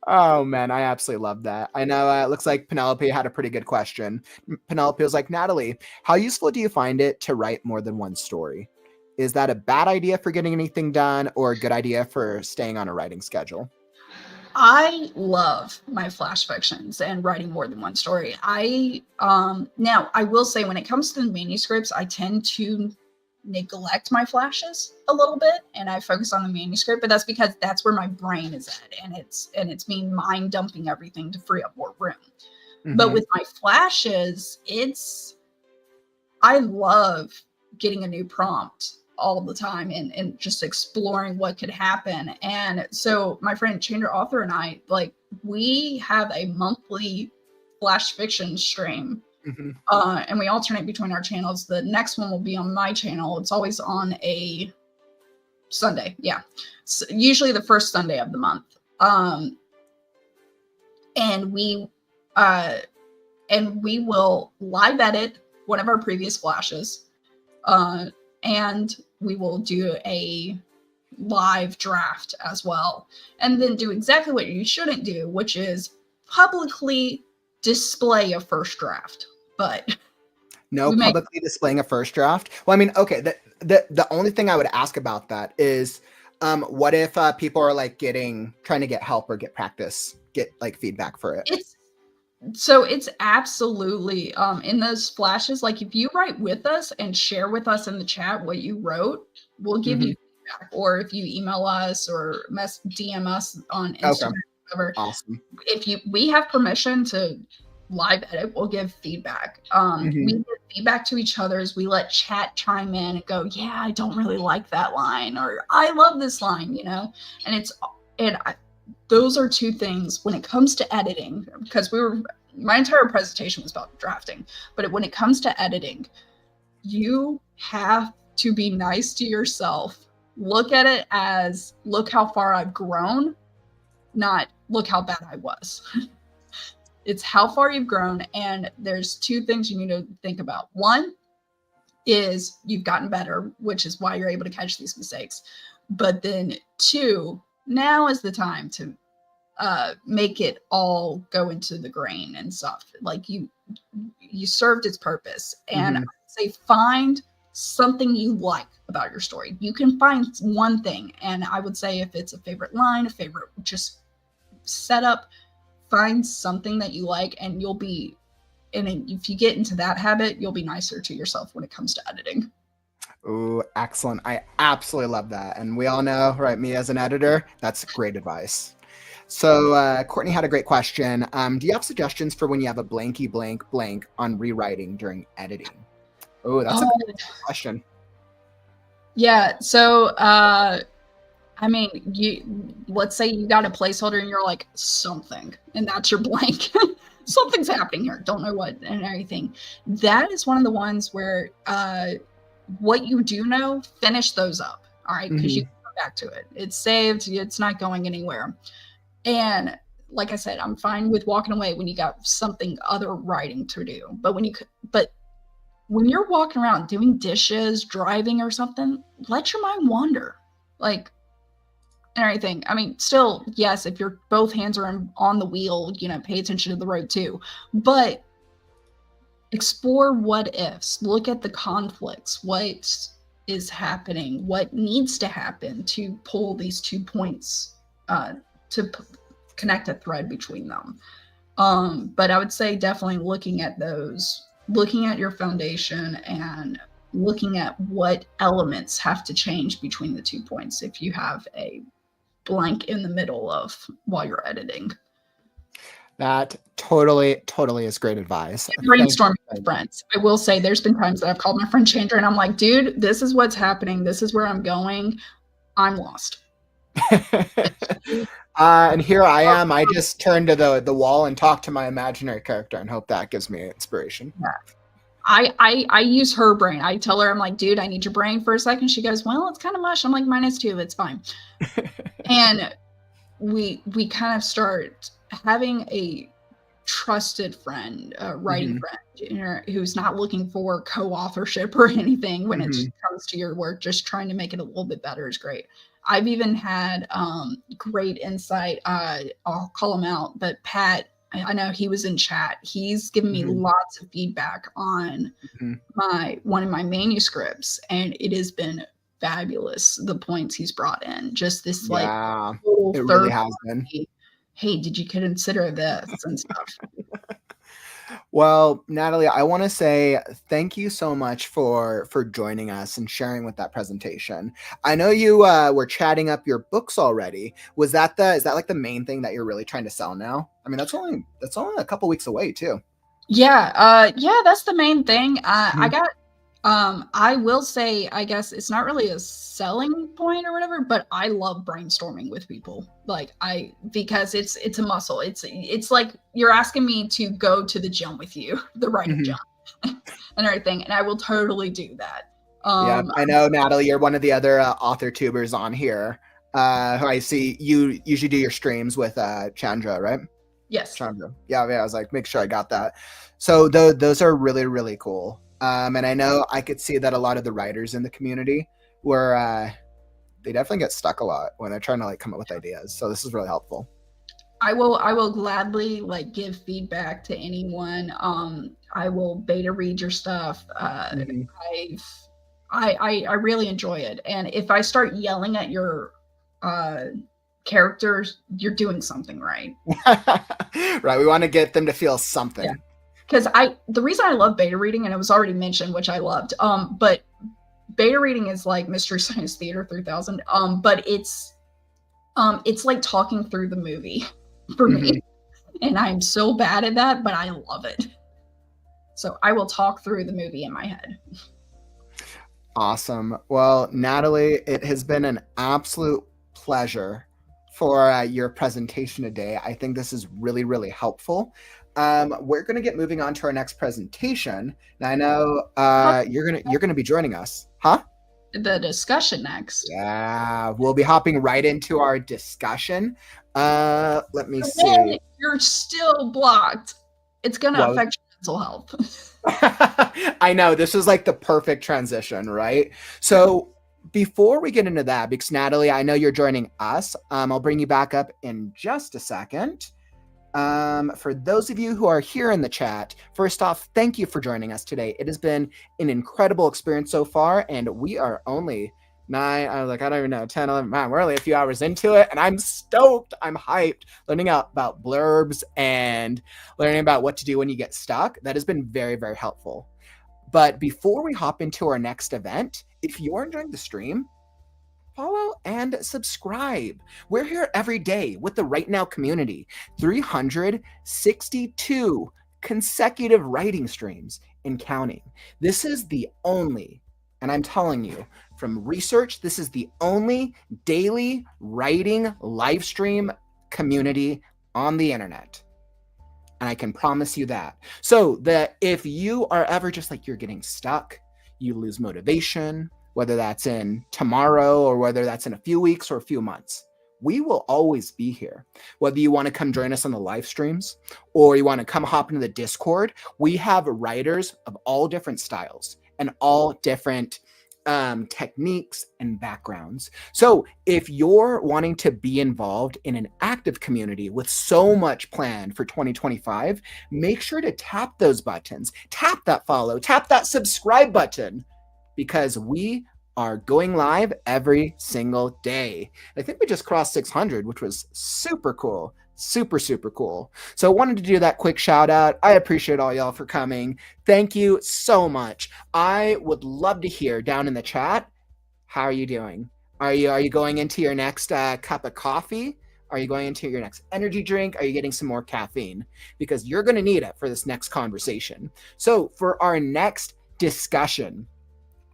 Oh, man, I absolutely love that. I know it looks like Penelope had a pretty good question. Penelope was like, Natalie, how useful do you find it to write more than one story? Is that a bad idea for getting anything done or a good idea for staying on a writing schedule? I love my flash fictions and writing more than one story. Now I will say when it comes to the manuscripts, I tend to neglect my flashes a little bit and I focus on the manuscript, but that's because that's where my brain is at and it's me mind dumping everything to free up more room. But with my flashes, I love getting a new prompt all the time and just exploring what could happen. And so my friend Chandra Author and I, we have a monthly flash fiction stream. And we alternate between our channels. The next one will be on my channel. It's always on a Sunday. Yeah. So usually the first Sunday of the month. And we will live edit one of our previous flashes. And we will do a live draft as well. And then do exactly what you shouldn't do, which is publicly display a first draft. But no publicly displaying a first draft. Well, I mean, okay, the only thing I would ask about that is what if people are like trying to get help or get practice, get like feedback for it? It's absolutely in those flashes, like if you write with us and share with us in the chat what you wrote, we'll give you feedback. Or if you email us or DM us on Instagram, whatever. Awesome. We have permission to live edit, we'll give feedback. We give feedback to each other as we let chat chime in and go, yeah, I don't really like that line, or I love this line, and those are two things when it comes to editing, because my entire presentation was about drafting, but when it comes to editing, you have to be nice to yourself. Look at it as, look how far I've grown, not look how bad I was. It's how far you've grown. And there's two things you need to think about. One is you've gotten better, which is why you're able to catch these mistakes. But then two, now is the time to make it all go into the grain and stuff. Like you served its purpose. And I say find something you like about your story. You can find one thing. And I would say if it's a favorite line, a favorite just setup, find something that you like, and if you get into that habit, you'll be nicer to yourself when it comes to editing. Ooh, excellent. I absolutely love that. And we all know, right, me as an editor, that's great advice. So Courtney had a great question. Do you have suggestions for when you have a blanky blank blank on rewriting during editing? Oh, that's a good question. Yeah. So, I mean, let's say you got a placeholder and you're like something, and that's your blank. Something's happening here. Don't know what and everything. That is one of the ones where what you do know, finish those up. All right, because you can come back to it. It's saved. It's not going anywhere. And like I said, I'm fine with walking away when you got something other writing to do. But when you're walking around doing dishes, driving or something, let your mind wander. Like and everything. I mean, still, yes, if your both hands are on the wheel, pay attention to the road too. But explore what ifs. Look at the conflicts. What is happening? What needs to happen to pull these 2 points connect a thread between them. But I would say definitely looking at those, looking at your foundation and looking at what elements have to change between the 2 points if you have a blank in the middle of while you're editing. That totally is great advice. Brainstorming with friends. I will say there's been times that I've called my friend Chandra and I'm like, dude, this is what's happening. This is where I'm going. I'm lost. And here I am. I just turn to the wall and talk to my imaginary character and hope that gives me inspiration. Yeah. I use her brain. I tell her, I'm like, dude, I need your brain for a second. She goes, well, it's kind of mush. I'm like, -2. It's fine. And we kind of start having a trusted friend, writing friend, who's not looking for co-authorship or anything when it comes to your work. Just trying to make it a little bit better is great. I've even had great insight. I'll call him out, but Pat, I know he was in chat. He's given me lots of feedback on one of my manuscripts, and it has been fabulous. The points he's brought in, just this like it really has been. Hey, did you consider this and stuff? Well, Natalie, I want to say thank you so much for joining us and sharing with that presentation. I know you were chatting up your books already. Is that like the main thing that you're really trying to sell now? I mean, that's only a couple weeks away too. Yeah, that's the main thing. I got I will say, I guess it's not really a selling point or whatever, but I love brainstorming with people. Because it's a muscle. It's like you're asking me to go to the gym with you, the writing gym and everything. And I will totally do that. Yeah, I know, Natalie, you're one of the other author tubers on here. Who I see you usually do your streams with Chandra, right? Yes. Chandra. Yeah, I was like, make sure I got that. So those are really, really cool. And I know I could see that a lot of the writers in the community were, they definitely get stuck a lot when they're trying to come up with ideas. So this is really helpful. I will gladly give feedback to anyone. I will beta read your stuff. I really enjoy it. And if I start yelling at your characters, you're doing something right. Right. We want to get them to feel something. Yeah. Because the reason I love beta reading, and it was already mentioned, which I loved, but beta reading is like Mystery Science Theater 3000, but it's like talking through the movie for me, and I'm so bad at that, but I love it. So I will talk through the movie in my head. Awesome. Well, Natalie, it has been an absolute pleasure for your presentation today. I think this is really, really helpful. We're going to get moving on to our next presentation. Now I know you're going to be joining us, huh? The discussion next. Yeah, we'll be hopping right into our discussion. Let me see. You're still blocked. It's going to affect your mental health. I know, this is like the perfect transition, right? So before we get into that, because Natalie, I know you're joining us. I'll bring you back up in just a second. For those of you who are here in the chat, first off, thank you for joining us today. It has been an incredible experience so far, and we are only 9, I was like, I don't even know, 10, 11, man, we're only a few hours into it, and I'm stoked, I'm hyped, learning about blurbs and learning about what to do when you get stuck. That has been very, very helpful. But before we hop into our next event, if you're enjoying the stream, follow and subscribe. We're here every day with the Right Now community. 362 consecutive writing streams and counting. This is the only, and I'm telling you from research, this is the only daily writing live stream community on the internet. And I can promise you that. So that if you are ever just like you're getting stuck, you lose motivation, whether that's in tomorrow or whether that's in a few weeks or a few months, we will always be here. Whether you want to come join us on the live streams or you want to come hop into the Discord, we have writers of all different styles and all different techniques and backgrounds. So if you're wanting to be involved in an active community with so much planned for 2025, make sure to tap those buttons, tap that follow, tap that subscribe button, because we are going live every single day. I think we just crossed 600, which was super cool. Super, super cool. So I wanted to do that quick shout out. I appreciate all y'all for coming. Thank you so much. I would love to hear down in the chat, how are you doing? Are you going into your next cup of coffee? Are you going into your next energy drink? Are you getting some more caffeine? Because you're going to need it for this next conversation. So for our next discussion,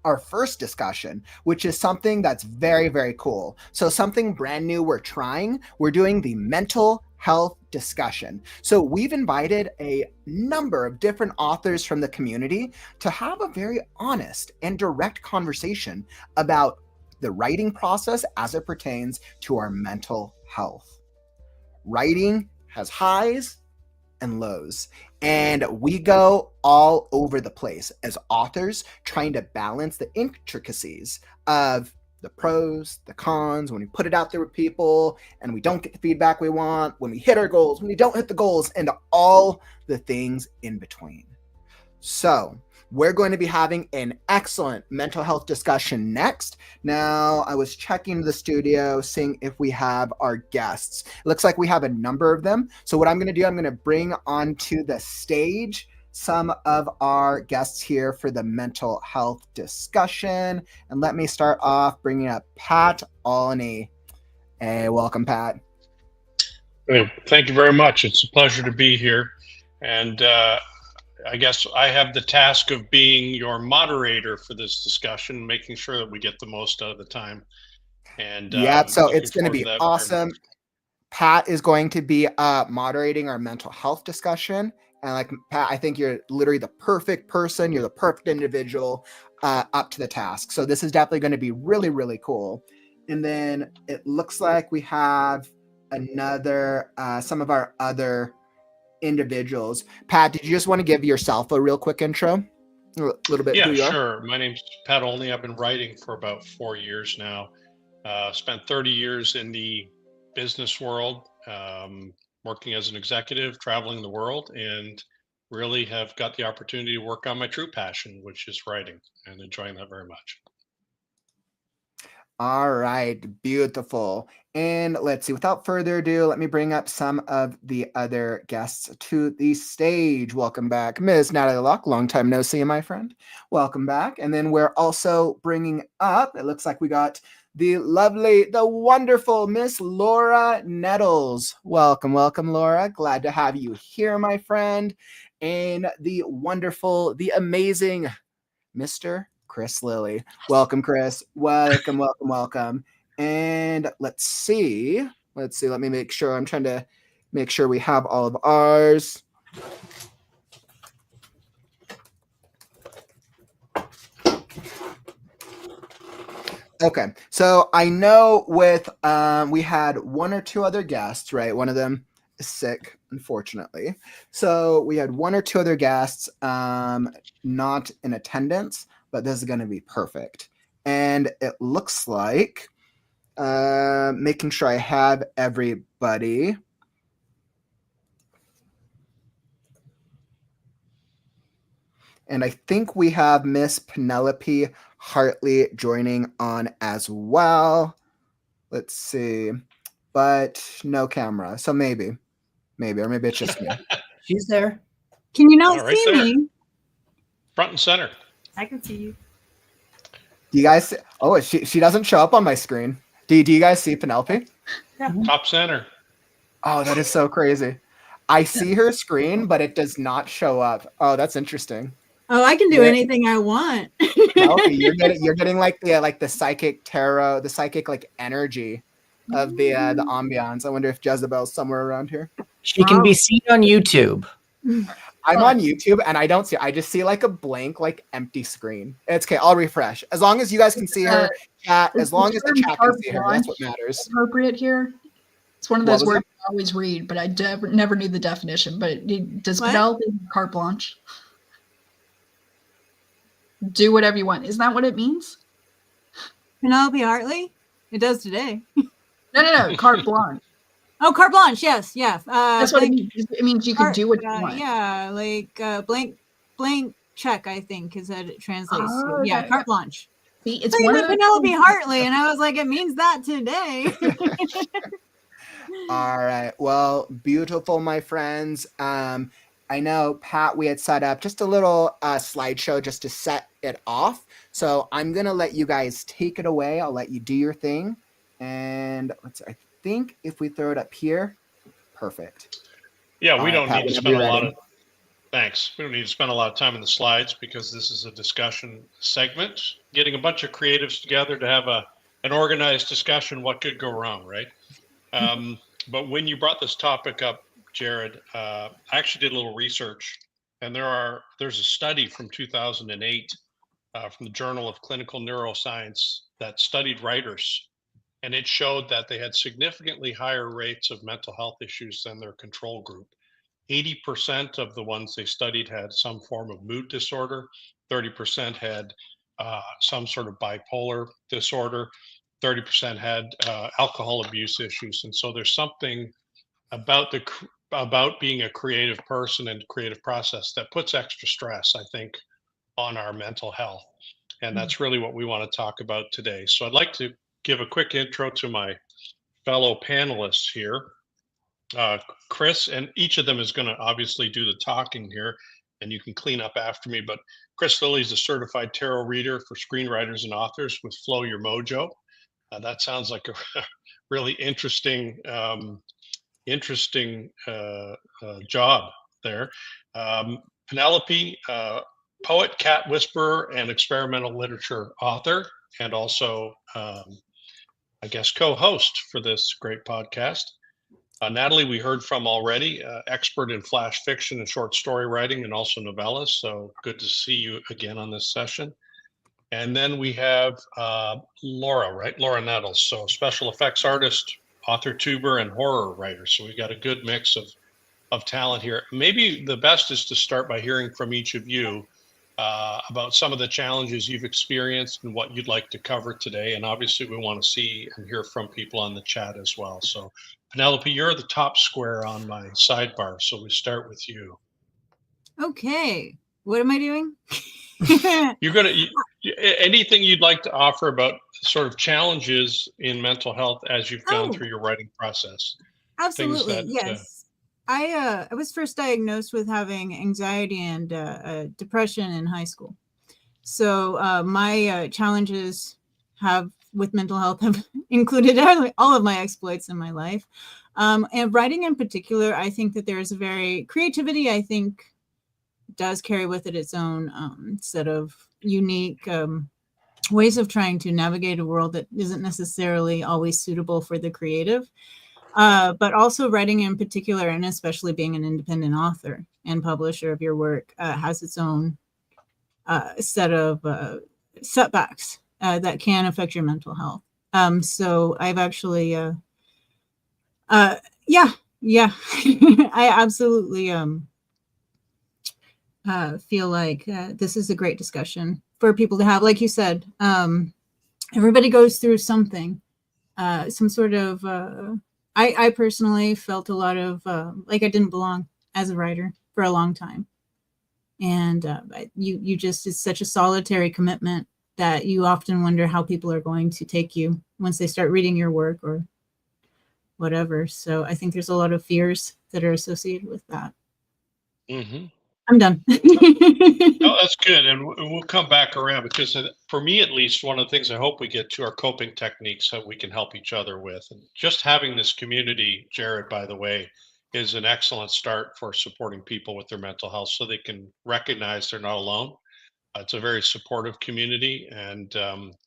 our first discussion, which is something that's very, very cool. So something brand new we're trying. We're doing the mental health discussion. So we've invited a number of different authors from the community to have a very honest and direct conversation about the writing process as it pertains to our mental health. Writing has highs and lows, and we go all over the place as authors trying to balance the intricacies of the pros, the cons, when we put it out there with people and we don't get the feedback we want, when we hit our goals, when we don't hit the goals, and all the things in between. So we're going to be having an excellent mental health discussion next. Now, I was checking the studio, seeing if we have our guests. It looks like we have a number of them. So what I'm going to do, I'm going to bring onto the stage some of our guests here for the mental health discussion. And let me start off bringing up Pat Olney. Hey, welcome, Pat. Hey, thank you very much. It's a pleasure to be here. And I guess I have the task of being your moderator for this discussion, making sure that we get the most out of the time. And yeah, so it's going to be awesome. Pat is going to be moderating our mental health discussion. And like Pat, I think you're literally the perfect person. You're the perfect individual up to the task. So this is definitely going to be really, really cool. And then it looks like we have another, some of our other individuals. Pat, did you just want to give yourself a real quick intro? A little bit. Yeah, who you sure. are? My name's Pat Olney. I've been writing for about 4 years now. Spent 30 years in the business world, working as an executive, traveling the world, and really have got the opportunity to work on my true passion, which is writing, and enjoying that very much. All right, beautiful. And let's see, without further ado, let me bring up some of the other guests to the stage. Welcome back, Ms. Natalie Locke. Long time no see, my friend. Welcome back. And then we're also bringing up, it looks like we got the lovely, the wonderful Miss Laura Nettles. Welcome, welcome, Laura. Glad to have you here, my friend. And the wonderful, the amazing Mr. Chris Lilly. Welcome, Chris. Welcome, welcome, welcome. And let's see. Let me make sure. I'm trying to make sure we have all of ours. Okay, so I know with we had one or two other guests, right? One of them is sick, unfortunately. So we had one or two other guests not in attendance, but this is going to be perfect. And it looks like making sure I have everybody. And I think we have Miss Penelope Hartley joining on as well. Let's see. But no camera. So maybe, or maybe it's just me. She's there. Can you not Right see there. me? Front and center. I can see you. Do you guys see? Oh, she doesn't show up on my screen. Do you guys see Penelope? Top center. Oh, that is so crazy. I see her screen, but it does not show up. Oh, that's interesting. Oh, I can do Yeah. anything I want. Penelope, you're getting like the psychic tarot, the psychic like energy of the ambiance. I wonder if Jezebel's somewhere around here. She can be seen on YouTube. I'm on YouTube and I just see like a blank, like empty screen. It's okay, I'll refresh. As long as you guys can see her chat, as long as the chat can see her, that's what matters. Appropriate here. It's one of those words I always read, but I never knew the definition. But does Penelope carte blanche? Do whatever you want. Isn't that what it means? Penelope Hartley? It does today. No. Carte blanche. Oh, carte blanche. Yes. That's what it means. It means you can do what you want. Yeah, like blank check, I think, is that it translates to. Okay. Yeah, carte blanche. See, it's so one of Penelope Hartley, and I was like, it means that today. All right. Well, beautiful, my friends. I know, Pat, we had set up just a little slideshow just to set it off. So I'm going to let you guys take it away. I'll let you do your thing. And I think if we throw it up here, perfect. Yeah, we don't Pat, need to spend a lot of thanks. We don't need to spend a lot of time in the slides because this is a discussion segment. Getting a bunch of creatives together to have an organized discussion, what could go wrong, right? But when you brought this topic up, Jared, I actually did a little research, and there's a study from 2008 from the Journal of Clinical Neuroscience that studied writers, and it showed that they had significantly higher rates of mental health issues than their control group. 80% of the ones they studied had some form of mood disorder, 30% had some sort of bipolar disorder, 30% had alcohol abuse issues. And so there's something about being a creative person and creative process that puts extra stress, I think, on our mental health. And that's really what we want to talk about today. So I'd like to give a quick intro to my fellow panelists here. Chris, and each of them is going to obviously do the talking here, and you can clean up after me. But Chris Lilly is a certified tarot reader for screenwriters and authors with Flow Your Mojo. That sounds like a really interesting job there. Penelope, poet, cat whisperer, and experimental literature author, and also, I guess, co-host for this great podcast. Natalie, we heard from already, expert in flash fiction and short story writing, and also novellas. So good to see you again on this session. And then we have Laura, right? Laura Nettles. So special effects artist, author, tuber, and horror writer. So we've got a good mix of talent here. Maybe the best is to start by hearing from each of you about some of the challenges you've experienced and what you'd like to cover today. And obviously we want to see and hear from people on the chat as well. So Penelope, you're the top square on my sidebar. So we start with you. Okay. What am I doing? You're going to, anything you'd like to offer about sort of challenges in mental health as you've gone through your writing process? Absolutely. Yes. I was first diagnosed with having anxiety and depression in high school. So my challenges with mental health have included all of my exploits in my life. And writing in particular, I think that there's creativity, I think, does carry with it its own set of unique ways of trying to navigate a world that isn't necessarily always suitable for the creative. But also writing in particular, and especially being an independent author and publisher of your work, has its own set of setbacks that can affect your mental health. So I've actually, I absolutely feel like this is a great discussion for people to have. Like you said, everybody goes through something, some sort of, I personally felt a lot of like I didn't belong as a writer for a long time. And you just, it's such a solitary commitment that you often wonder how people are going to take you once they start reading your work or whatever. So I think there's a lot of fears that are associated with that. Mm-hmm. I'm done. Oh, that's good. And we'll come back around because for me, at least, one of the things I hope we get to are coping techniques that we can help each other with. And just having this community, Jared, by the way, is an excellent start for supporting people with their mental health so they can recognize they're not alone. It's a very supportive community, and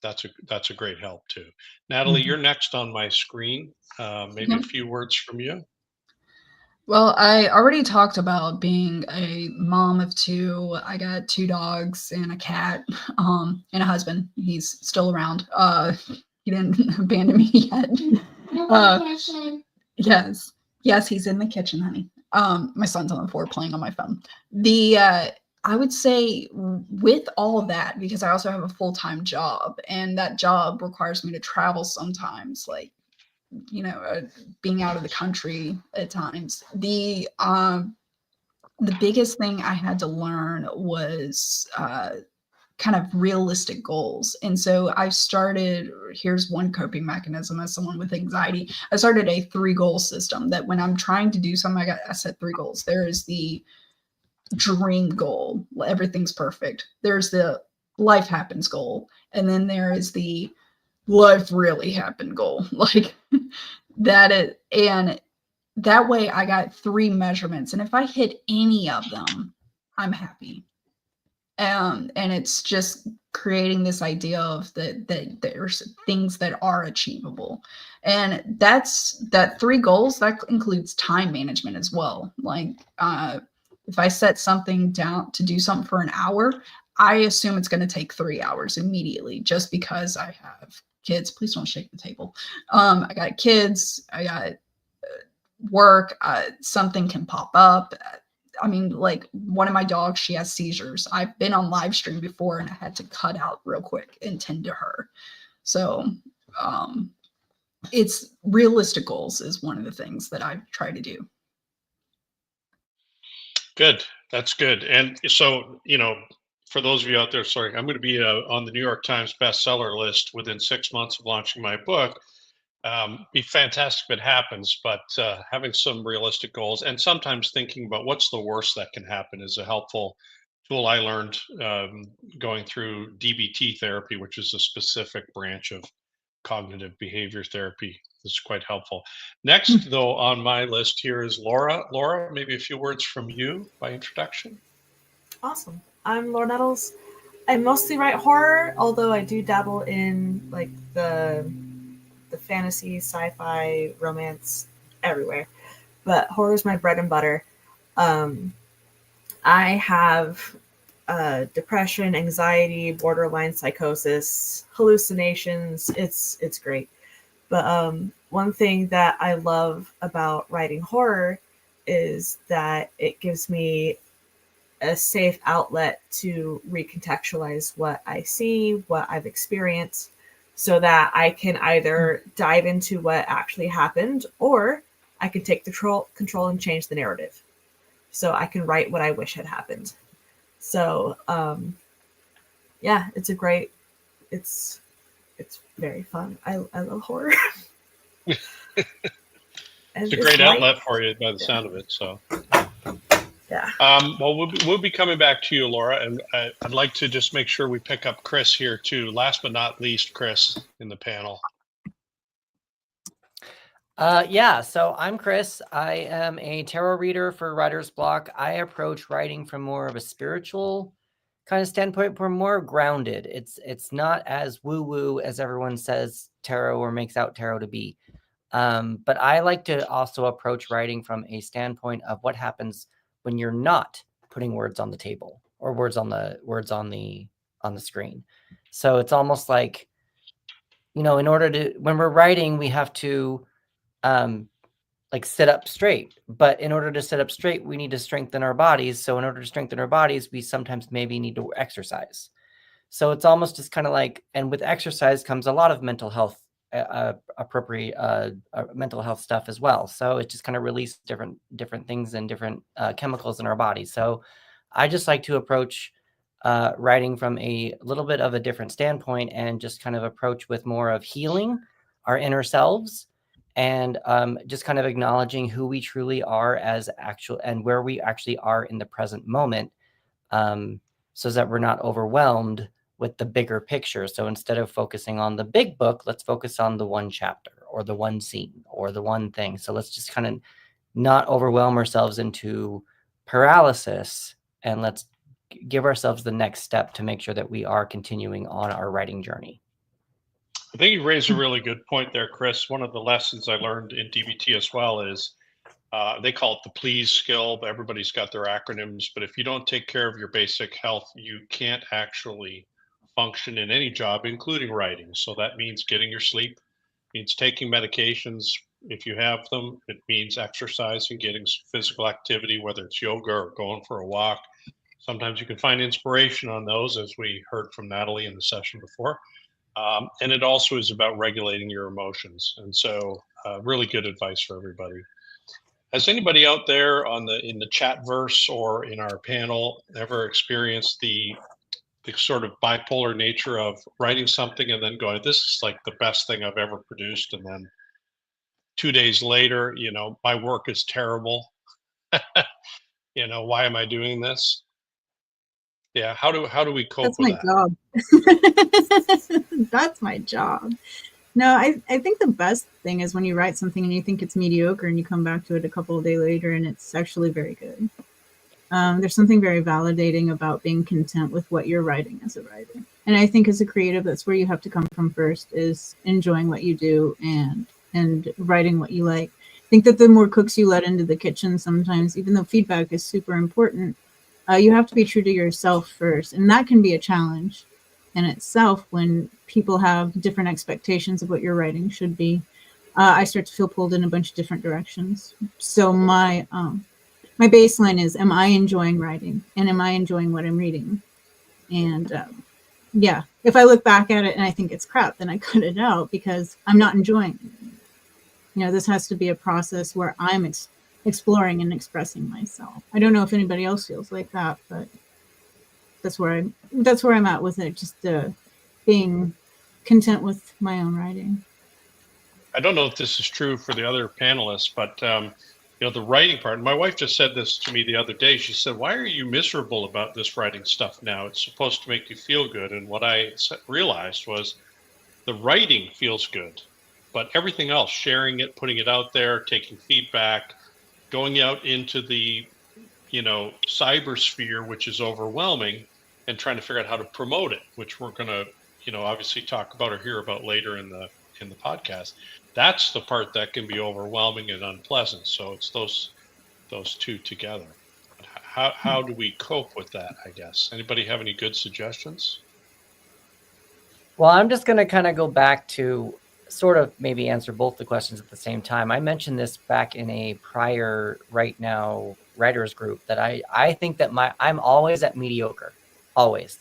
that's a great help too. Natalie, Mhm. you're next on my screen. Maybe Yep. a few words from you. Well, I already talked about being a mom of two. I got 2 dogs and a cat, and a husband. He's still around. He didn't abandon me yet. Yes. Yes, he's in the kitchen, honey. My son's on the floor playing on my phone. I would say with all of that, because I also have a full-time job, and that job requires me to travel sometimes, like, being out of the country at times. The biggest thing I had to learn was kind of realistic goals. And so I started, here's one coping mechanism as someone with anxiety. I started a 3-goal system that when I'm trying to do something, I set 3 goals. There is the dream goal, everything's perfect. There's the life happens goal. And then there is the life really happened goal. Like and that way I got 3 measurements. And if I hit any of them, I'm happy. And it's just creating this idea of that there's things that are achievable, and that 3 goals that includes time management as well. Like if I set something down to do something for an hour, I assume it's going to take 3 hours immediately, just because I have kids. Please don't shake the table. I got kids, I got work, something can pop up. I mean, like one of my dogs, she has seizures. I've been on live stream before and I had to cut out real quick and tend to her. So it's realistic goals is one of the things that I try to do. Good. That's good. And so, for those of you out there, sorry, I'm going to be on the New York Times bestseller list within 6 months of launching my book. Be fantastic if it happens, but having some realistic goals and sometimes thinking about what's the worst that can happen is a helpful tool I learned going through DBT therapy, which is a specific branch of cognitive behavior therapy. This is quite helpful. Next, though, on my list here is Laura. Laura, maybe a few words from you by introduction. Awesome. I'm Laura Nettles. I mostly write horror, although I do dabble in like the fantasy, sci-fi, romance, everywhere. But horror is my bread and butter. I have depression, anxiety, borderline psychosis, hallucinations. It's great. But one thing that I love about writing horror is that it gives me a safe outlet to recontextualize what I see, what I've experienced, so that I can either dive into what actually happened, or I can take control and change the narrative. So I can write what I wish had happened. So yeah, it's very fun. I love horror. It's a great outlet for you by the sound of it. So yeah. Well, we'll be coming back to you, Laura, and I'd like to just make sure we pick up Chris here too. Last but not least, Chris in the panel. Yeah, so I'm Chris. I am a tarot reader for Writer's Block. I approach writing from more of a spiritual kind of standpoint, but more grounded. It's not as woo-woo as everyone says tarot or makes out tarot to be. But I like to also approach writing from a standpoint of what happens when you're not putting words on the table or words on the screen. So it's almost like, in order to, when we're writing, we have to like sit up straight. But in order to sit up straight, we need to strengthen our bodies. So in order to strengthen our bodies, we sometimes maybe need to exercise. So it's almost just kind of like, and with exercise comes a lot of mental health, appropriate mental health stuff as well. So it just kind of releases different things and different chemicals in our body. So I just like to approach writing from a little bit of a different standpoint and just kind of approach with more of healing our inner selves and just kind of acknowledging who we truly are as actual and where we actually are in the present moment, so that we're not overwhelmed with the bigger picture. So instead of focusing on the big book, let's focus on the one chapter or the one scene or the one thing. So let's just kind of not overwhelm ourselves into paralysis, and let's give ourselves the next step to make sure that we are continuing on our writing journey. I think you raised a really good point there, Chris. One of the lessons I learned in DBT as well is they call it the please skill. Everybody's got their acronyms, but if you don't take care of your basic health, you can't actually function in any job, including writing. So that means getting your sleep, means taking medications if you have them. It means exercise and getting physical activity, whether it's yoga or going for a walk. Sometimes you can find inspiration on those, as we heard from Natalie in the session before. And it also is about regulating your emotions. And so really good advice for everybody. Has anybody out there in the chat verse or in our panel ever experienced the sort of bipolar nature of writing something and then going, this is like the best thing I've ever produced, and then 2 days later, my work is terrible. Why am I doing this? Yeah, how do we cope with that? That's my job. That's my job. No, I think the best thing is when you write something and you think it's mediocre and you come back to it a couple of days later and it's actually very good. There's something very validating about being content with what you're writing as a writer. And I think as a creative, that's where you have to come from first, is enjoying what you do and writing what you like. I think that the more cooks you let into the kitchen sometimes, even though feedback is super important, you have to be true to yourself first. And that can be a challenge in itself when people have different expectations of what your writing should be. I start to feel pulled in a bunch of different directions. So my baseline is, am I enjoying writing? And am I enjoying what I'm reading? And yeah, if I look back at it and I think it's crap, then I cut it out because I'm not enjoying it. This has to be a process where I'm exploring and expressing myself. I don't know if anybody else feels like that, but that's where I'm at with it. Just being content with my own writing. I don't know if this is true for the other panelists, but the writing part. My wife just said this to me the other day. She said, "Why are you miserable about this writing stuff now? It's supposed to make you feel good." And what I realized was the writing feels good, but everything else, sharing it, putting it out there, taking feedback, going out into the cybersphere, which is overwhelming, and trying to figure out how to promote it, which we're going to obviously talk about or hear about later in the podcast. That's the part that can be overwhelming and unpleasant. So it's those two together. How do we cope with that, I guess? Anybody have any good suggestions? Well, I'm just going to kind of go back to sort of maybe answer both the questions at the same time. I mentioned this back in a prior Right Now writers group that I think that I'm always at mediocre, always.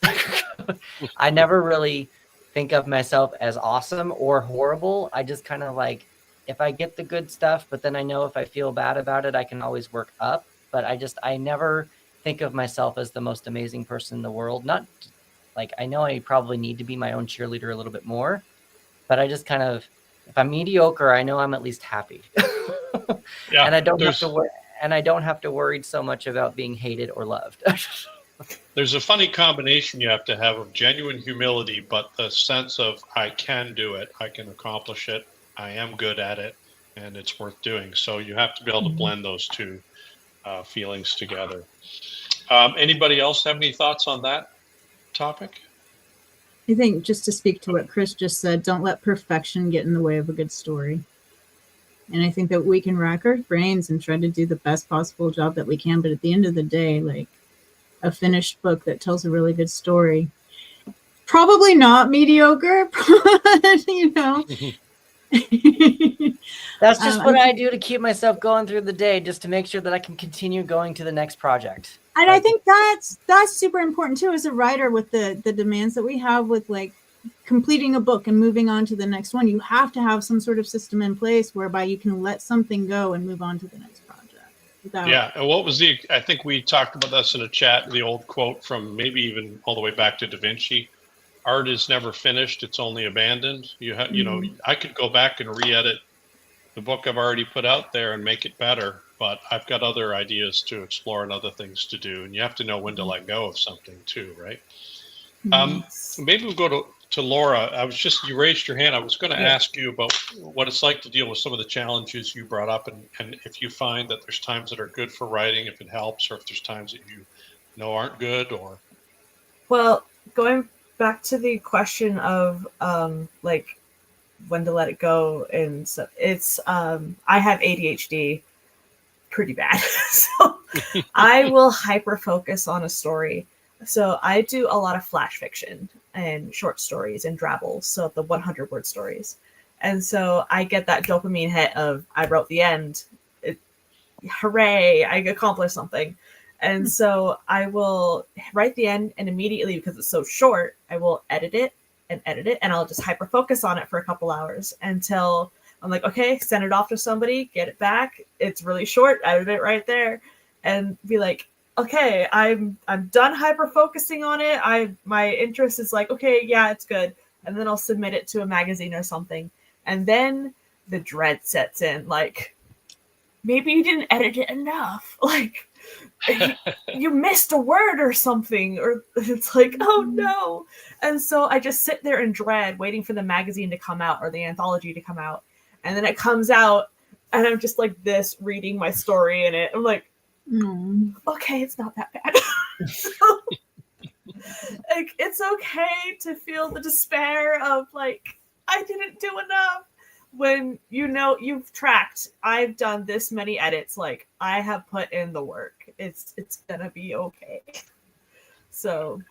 I never really think of myself as awesome or horrible. I just kind of like, if I get the good stuff, but then I know if I feel bad about it, I can always work up. But I never think of myself as the most amazing person in the world. Not like, I know I probably need to be my own cheerleader a little bit more, but I just kind of, if I'm mediocre, I know I'm at least happy. Yeah, and I don't have to worry so much about being hated or loved. There's a funny combination you have to have of genuine humility, but the sense of I can do it, I can accomplish it, I am good at it, and it's worth doing. So you have to be able to blend those two feelings together. Anybody else have any thoughts on that topic? I think, just to speak to what Chris just said, don't let perfection get in the way of a good story. And I think that we can rack our brains and try to do the best possible job that we can. But at the end of the day, like, a finished book that tells a really good story, probably not mediocre, but, That's just what I do to keep myself going through the day, just to make sure that I can continue going to the next project. And I think that's super important too, as a writer, with the demands that we have with like completing a book and moving on to the next one. You have to have some sort of system in place whereby you can let something go and move on to the next project. Yeah, and what was I think we talked about this in a chat, the old quote from maybe even all the way back to Da Vinci: art is never finished, it's only abandoned. I could go back and re-edit the book I've already put out there and make it better, but I've got other ideas to explore and other things to do. And you have to know when to let go of something too, right? Maybe we'll go to Laura. You raised your hand. I was going to ask you about what it's like to deal with some of the challenges you brought up, and if you find that there's times that are good for writing, if it helps, or if there's times that you know aren't good, or. Well, going back to the question of like when to let it go and stuff, it's I have ADHD pretty bad. So I will hyper focus on a story. So I do a lot of flash fiction and short stories and drabbles, so the 100-word stories. And so I get that dopamine hit of I wrote the end. Hooray, I accomplished something. And so I will write the end, and immediately, because it's so short, I will edit it, and I'll just hyper focus on it for a couple hours until I'm like, okay, send it off to somebody, get it back. It's really short, edit it right there, and be like, okay, I'm done hyper focusing on it. My interest is like, okay, yeah, it's good. And then I'll submit it to a magazine or something. And then the dread sets in, like, maybe you didn't edit it enough. Like, you missed a word or something, or it's like, oh no. And so I just sit there in dread, waiting for the magazine to come out or the anthology to come out. And then it comes out, and I'm just like this, reading my story in it. I'm like, okay, it's not that bad. Like, it's okay to feel the despair of like, I didn't do enough. When you know you've tracked, I've done this many edits, like I have put in the work. It's gonna be okay. So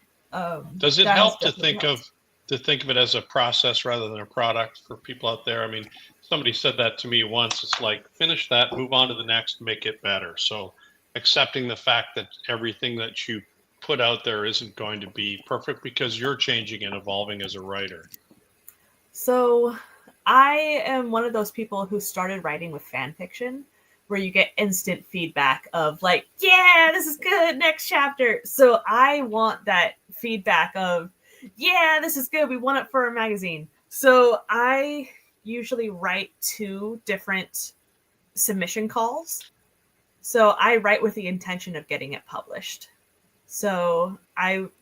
does it help to think of it as a process rather than a product for people out there? I mean, somebody said that to me once. It's like, finish that, move on to the next, make it better. So accepting the fact that everything that you put out there isn't going to be perfect because you're changing and evolving as a writer. So I am one of those people who started writing with fan fiction, where you get instant feedback of like, yeah, this is good, next chapter. So I want that feedback of, yeah, this is good, we want it for a magazine. So I usually write 2 different submission calls. So I write with the intention of getting it published. So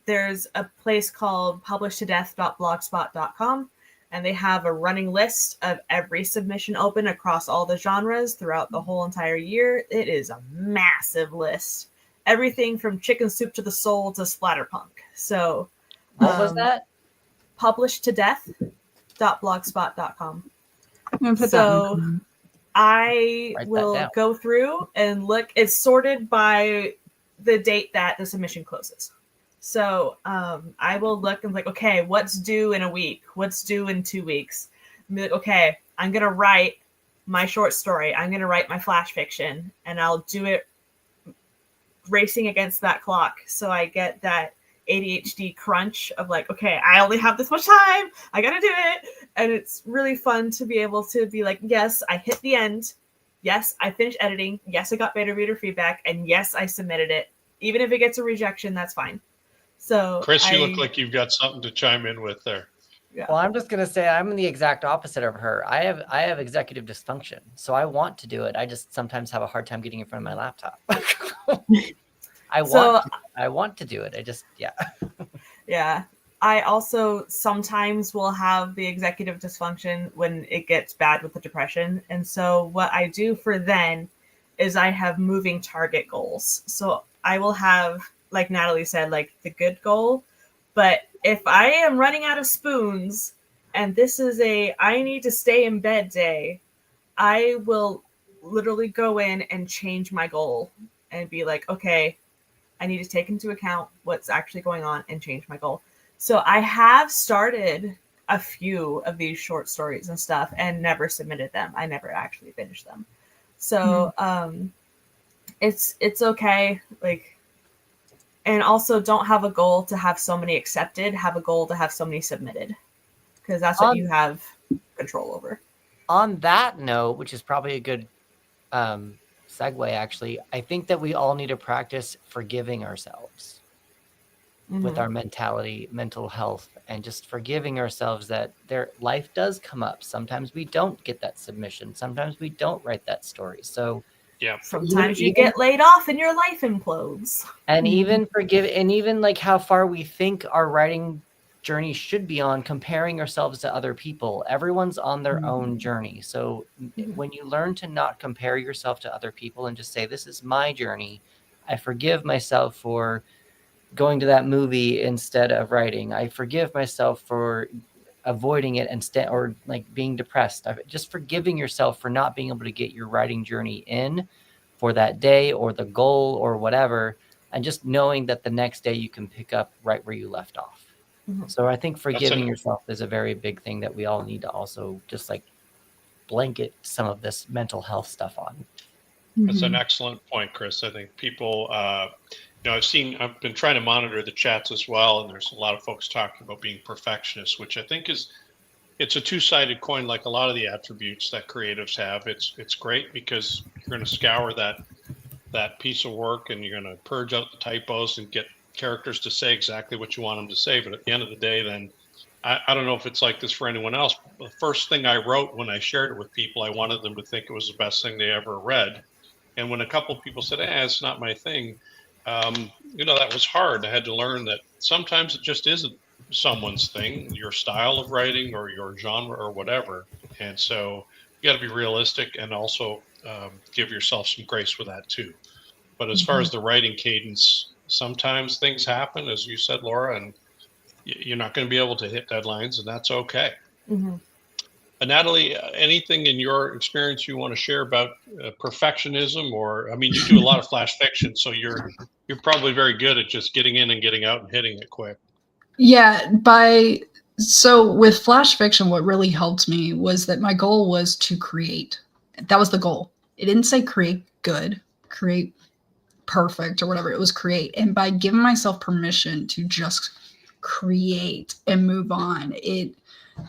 there's a place called publishtodeath.blogspot.com, and they have a running list of every submission open across all the genres throughout the whole entire year. It is a massive list. Everything from Chicken Soup to the Soul to Splatterpunk. So what was that? Publishtodeath.blogspot.com. So I will go through and look. It's sorted by the date that the submission closes. So I will look and like, okay, what's due in a week? What's due in 2 weeks? And be like, okay, I'm going to write my short story. I'm going to write my flash fiction, and I'll do it racing against that clock. So I get that ADHD crunch of like, okay, I only have this much time. I got to do it. And it's really fun to be able to be like, yes, I hit the end. Yes, I finished editing. Yes, I got beta reader feedback. And yes, I submitted it. Even if it gets a rejection, that's fine. So Chris, you look like you've got something to chime in with there. Yeah. Well, I'm just going to say I'm the exact opposite of her. I have executive dysfunction, so I want to do it. I just sometimes have a hard time getting in front of my laptop. I want to do it. I just, yeah. Yeah. I also sometimes will have the executive dysfunction when it gets bad with the depression. And so what I do for then is I have moving target goals. So I will have, like Natalie said, like the good goal. But if I am running out of spoons and this is I need to stay in bed day, I will literally go in and change my goal and be like, okay, I need to take into account what's actually going on and change my goal. So I have started a few of these short stories and stuff and never submitted them. I never actually finished them. So it's okay. Like, and also don't have a goal to have so many accepted, have a goal to have so many submitted, because that's what you have control over. On that note, which is probably a good segue, actually, I think that we all need to practice forgiving ourselves with our mental health, and just forgiving ourselves that life does come up. Sometimes we don't get that submission. Sometimes we don't write that story. So Yeah. Sometimes you get laid off and your life implodes. And even like how far we think our writing journey should be on, comparing ourselves to other people. Everyone's on their own journey. So when you learn to not compare yourself to other people and just say, this is my journey, I forgive myself for going to that movie instead of writing. I forgive myself for avoiding it instead, or like being depressed. Just forgiving yourself for not being able to get your writing journey in for that day or the goal or whatever, and just knowing that the next day you can pick up right where you left off. So I think forgiving yourself is a very big thing that we all need to also just like blanket some of this mental health stuff on. That's an excellent point, Chris. I think people, I've been trying to monitor the chats as well, and there's a lot of folks talking about being perfectionists, which I think it's a two-sided coin, like a lot of the attributes that creatives have. It's great because you're going to scour that piece of work and you're going to purge out the typos and get characters to say exactly what you want them to say. But at the end of the day, then I don't know if it's like this for anyone else. The first thing I wrote when I shared it with people, I wanted them to think it was the best thing they ever read. And when a couple of people said, it's not my thing, that was hard. I had to learn that sometimes it just isn't someone's thing, your style of writing or your genre or whatever. And so you got to be realistic and also give yourself some grace with that too. But as far as the writing cadence, sometimes things happen, as you said, Laura, and you're not going to be able to hit deadlines, and that's okay. Natalie, anything in your experience you want to share about perfectionism? Or, I mean, you do a lot of flash fiction, so you're probably very good at just getting in and getting out and hitting it quick. Yeah, so with flash fiction, what really helped me was that my goal was to create. That was the goal. It didn't say create good, create perfect, or whatever. It was create. And by giving myself permission to just create and move on,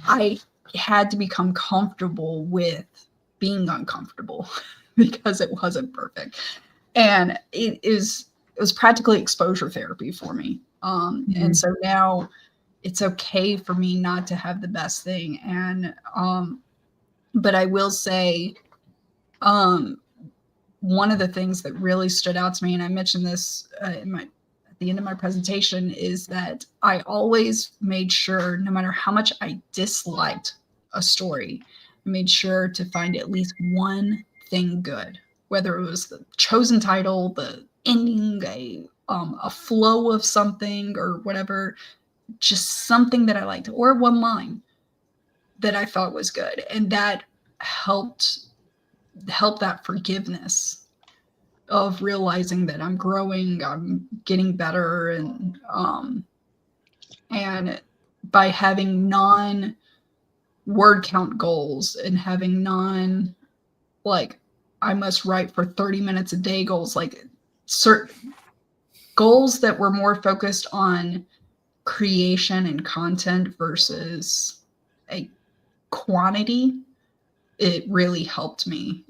I had to become comfortable with being uncomfortable because it wasn't perfect. And it was practically exposure therapy for me. And so now it's okay for me not to have the best thing. And but I will say one of the things that really stood out to me, and I mentioned this at the end of my presentation, is that I always made sure, no matter how much I disliked a story, I made sure to find at least one thing good, whether it was the chosen title, the ending, a flow of something or whatever, just something that I liked, or one line that I thought was good. And that helped that forgiveness of realizing that I'm growing, I'm getting better, and by having non-word count goals and having like I must write for 30 minutes a day goals, like certain goals that were more focused on creation and content versus a quantity, it really helped me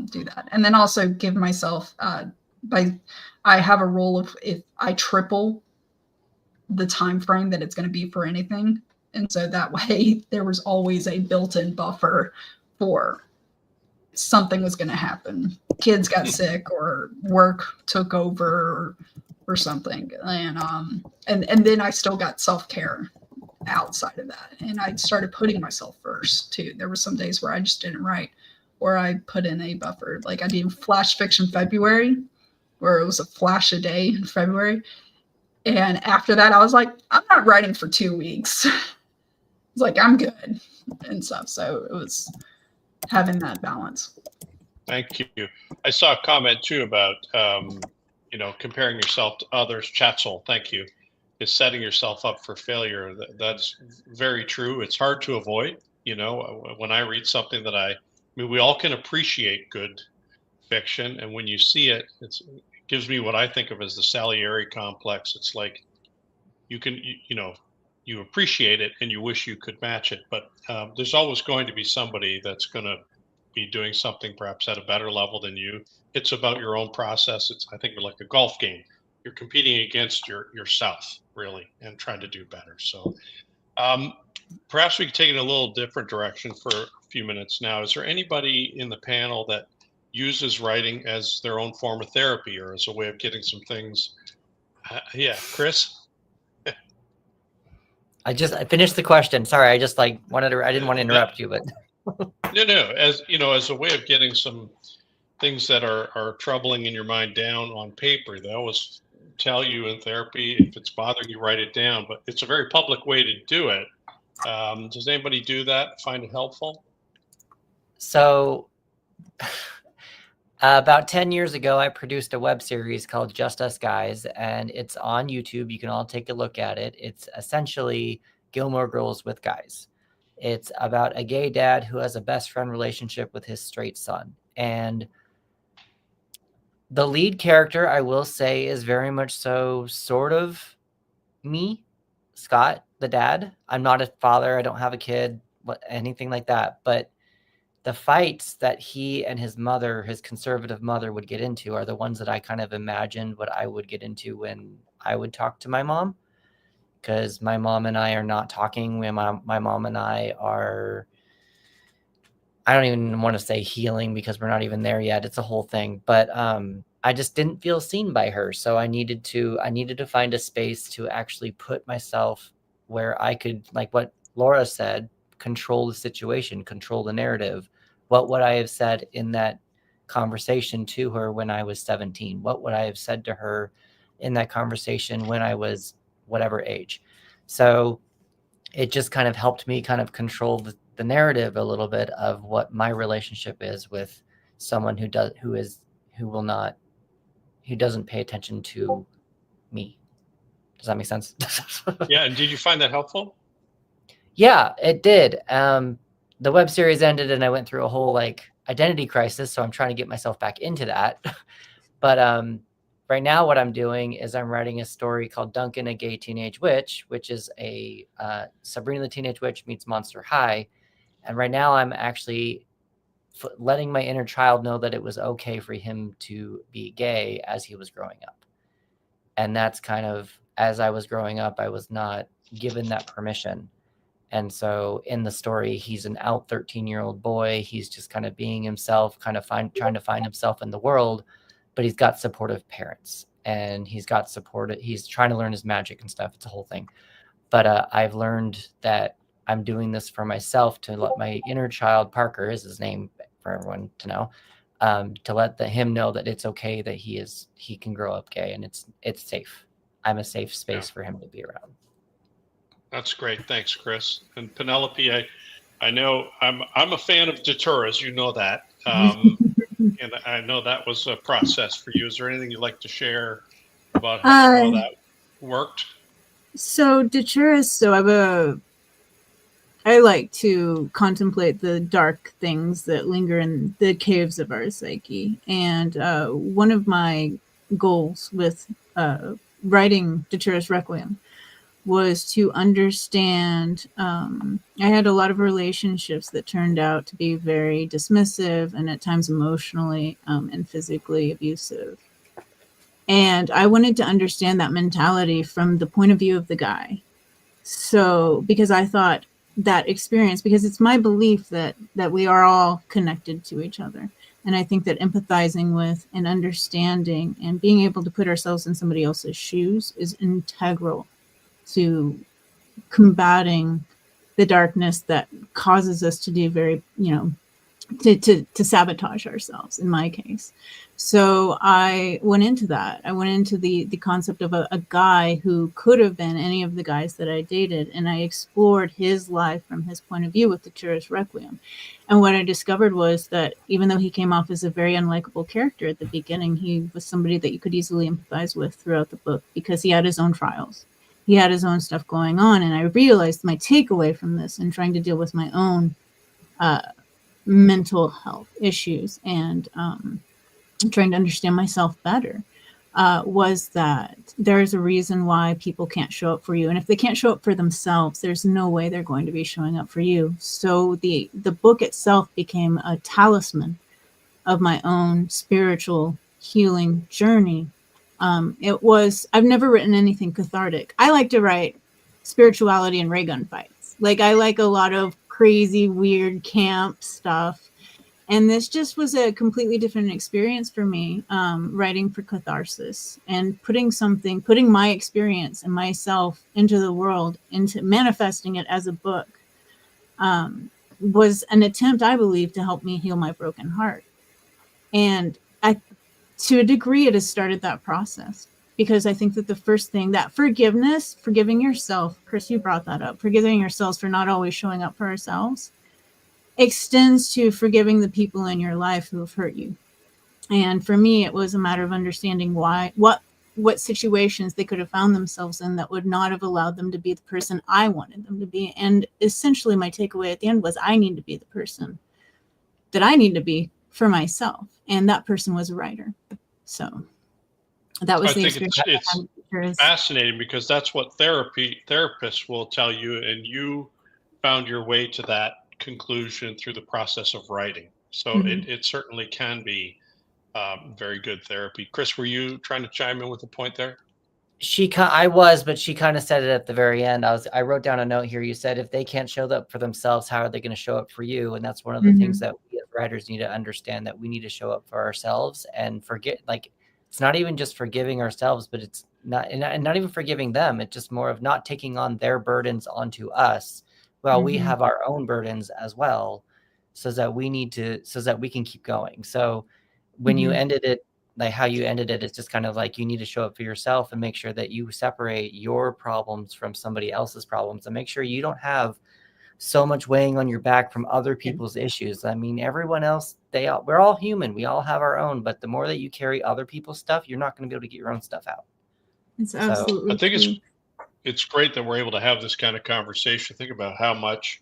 do that. And then also give myself I have a rule of, if I triple the time frame that it's going to be for anything, and so that way there was always a built-in buffer for something was going to happen. Kids got sick or work took over or something, and then I still got self-care outside of that, and I started putting myself first too. There were some days where I just didn't write, or I put in a buffer. Like I did flash fiction February, where it was a flash a day in February, and after that I was like, I'm not writing for 2 weeks. It's like I'm good and stuff. So it was having that balance. Thank you. I saw a comment too about comparing yourself to others. Chatzel, thank you. Is setting yourself up for failure. That's very true. It's hard to avoid. When I read something we all can appreciate good fiction, and when you see it, it gives me what I think of as the Salieri complex. It's like you appreciate it and you wish you could match it, but there's always going to be somebody that's going to be doing something perhaps at a better level than you. It's about your own process. I think like a golf game. You're competing against yourself really and trying to do better. So perhaps we could take it in a little different direction for a few minutes now. Is there anybody in the panel that uses writing as their own form of therapy or as a way of getting some things. Yeah, Chris? I finished the question. Sorry, I just like wanted to. I didn't want to interrupt you, but No. As you know, as a way of getting some things that are troubling in your mind down on paper. They always tell you in therapy, if it's bothering you, write it down. But it's a very public way to do it. Does anybody do that? Find it helpful? So about 10 years ago, I produced a web series called Just Us Guys, and it's on YouTube. You can all take a look at it. It's essentially Gilmore Girls with guys. It's about a gay dad who has a best friend relationship with his straight son. And the lead character, I will say, is very much so sort of me, Scott, the dad. I'm not a father. I don't have a kid, anything like that. But the fights that he and his mother, his conservative mother, would get into are the ones that I kind of imagined what I would get into when I would talk to my mom. Because my mom and I are not talking. My mom and I are, I don't even want to say healing because we're not even there yet. It's a whole thing. But I just didn't feel seen by her. So I needed to find a space to actually put myself where I could, like what Laura said, control the situation, control the narrative. What would I have said in that conversation to her when I was 17? What would I have said to her in that conversation when I was whatever age? So it just kind of helped me kind of control the narrative a little bit of what my relationship is with someone who doesn't pay attention to me. Does that make sense? Yeah. And did you find that helpful? Yeah, it did. The web series ended and I went through a whole like identity crisis. So I'm trying to get myself back into that. But right now what I'm doing is I'm writing a story called Duncan, a Gay Teenage Witch, which is a Sabrina the Teenage Witch meets Monster High. And right now I'm actually letting my inner child know that it was okay for him to be gay as he was growing up. And that's kind of, as I was growing up, I was not given that permission. And so in the story, he's an out 13-year-old boy. He's just kind of being himself, kind of trying to find himself in the world, but he's got supportive parents and he's trying to learn his magic and stuff. It's a whole thing. But I've learned that I'm doing this for myself to let my inner child, Parker is his name for everyone to know, to let him know that it's okay that he can grow up gay and it's safe. I'm a safe space for him to be around. That's great. Thanks, Chris. And Penelope, I know I'm a fan of Datura's, you know that. And I know that was a process for you. Is there anything you'd like to share about how that worked? So Datura's, I like to contemplate the dark things that linger in the caves of our psyche. And one of my goals with writing Datura's Requiem was to understand. I had a lot of relationships that turned out to be very dismissive and at times emotionally and physically abusive. And I wanted to understand that mentality from the point of view of the guy. So, because I thought that experience, because it's my belief that we are all connected to each other. And I think that empathizing with and understanding and being able to put ourselves in somebody else's shoes is integral to combating the darkness that causes us to do very, to sabotage ourselves, in my case. So I went into that. I went into the concept of a guy who could have been any of the guys that I dated. And I explored his life from his point of view with the Datura's Requiem. And what I discovered was that even though he came off as a very unlikable character at the beginning, he was somebody that you could easily empathize with throughout the book because he had his own trials. He had his own stuff going on. And I realized my takeaway from this and trying to deal with my own mental health issues and trying to understand myself better was that there's a reason why people can't show up for you. And if they can't show up for themselves, there's no way they're going to be showing up for you. So the book itself became a talisman of my own spiritual healing journey. I've never written anything cathartic. I like to write spirituality and ray gun fights. Like I like a lot of crazy, weird camp stuff. And this just was a completely different experience for me, writing for catharsis and putting my experience and myself into the world, into manifesting it as a book, was an attempt, I believe, to help me heal my broken heart. And to a degree, it has started that process, because I think that the first thing, that forgiveness, forgiving yourself, Chris, you brought that up, forgiving ourselves for not always showing up for ourselves, extends to forgiving the people in your life who have hurt you. And for me, it was a matter of understanding what situations they could have found themselves in that would not have allowed them to be the person I wanted them to be. And essentially my takeaway at the end was, I need to be the person that I need to be for myself. And that person was a writer. So that was I the think it's fascinating, because that's what therapists will tell you, and you found your way to that conclusion through the process of writing. So Mm-hmm. it certainly can be very good therapy. Chris, were you trying to chime in with a point there? I was, but she kind of said it at the very end. I wrote down a note here. You said, if they can't show up for themselves, how are they going to show up for you? And that's one of the things that we as writers need to understand, that we need to show up for ourselves and forget, like, it's not even just forgiving ourselves, but it's not, and not even forgiving them. It's just more of not taking on their burdens onto us, while we have our own burdens as well, so that we can keep going. So when you ended it, like how you ended it, it's just kind of like, you need to show up for yourself and make sure that you separate your problems from somebody else's problems, and make sure you don't have so much weighing on your back from other people's issues. I mean, everyone else, we're all human. We all have our own, but the more that you carry other people's stuff, you're not going to be able to get your own stuff out. It's absolutely I think true. it's great that we're able to have this kind of conversation. Think about how much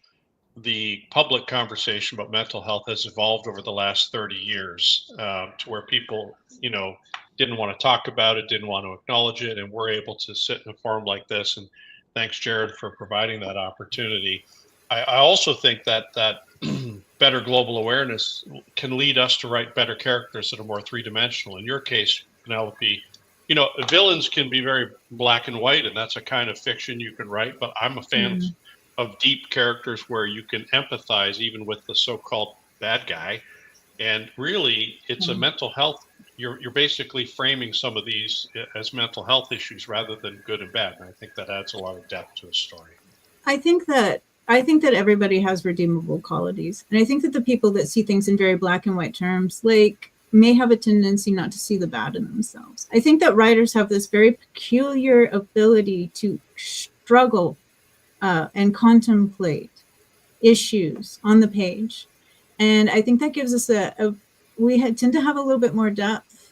the public conversation about mental health has evolved over the last 30 years, to where people, didn't want to talk about it, didn't want to acknowledge it, and we're able to sit in a forum like this. And thanks, Jared, for providing that opportunity. I also think that better global awareness can lead us to write better characters that are more three-dimensional. In your case, Penelope, villains can be very black and white, and that's a kind of fiction you can write. But I'm a fan of deep characters where you can empathize even with the so-called bad guy. And really, it's a mental health. You're basically framing some of these as mental health issues rather than good and bad. And I think that adds a lot of depth to a story. I think that everybody has redeemable qualities. And I think that the people that see things in very black and white terms, like, may have a tendency not to see the bad in themselves. I think that writers have this very peculiar ability to struggle and contemplate issues on the page. And I think that gives us we tend to have a little bit more depth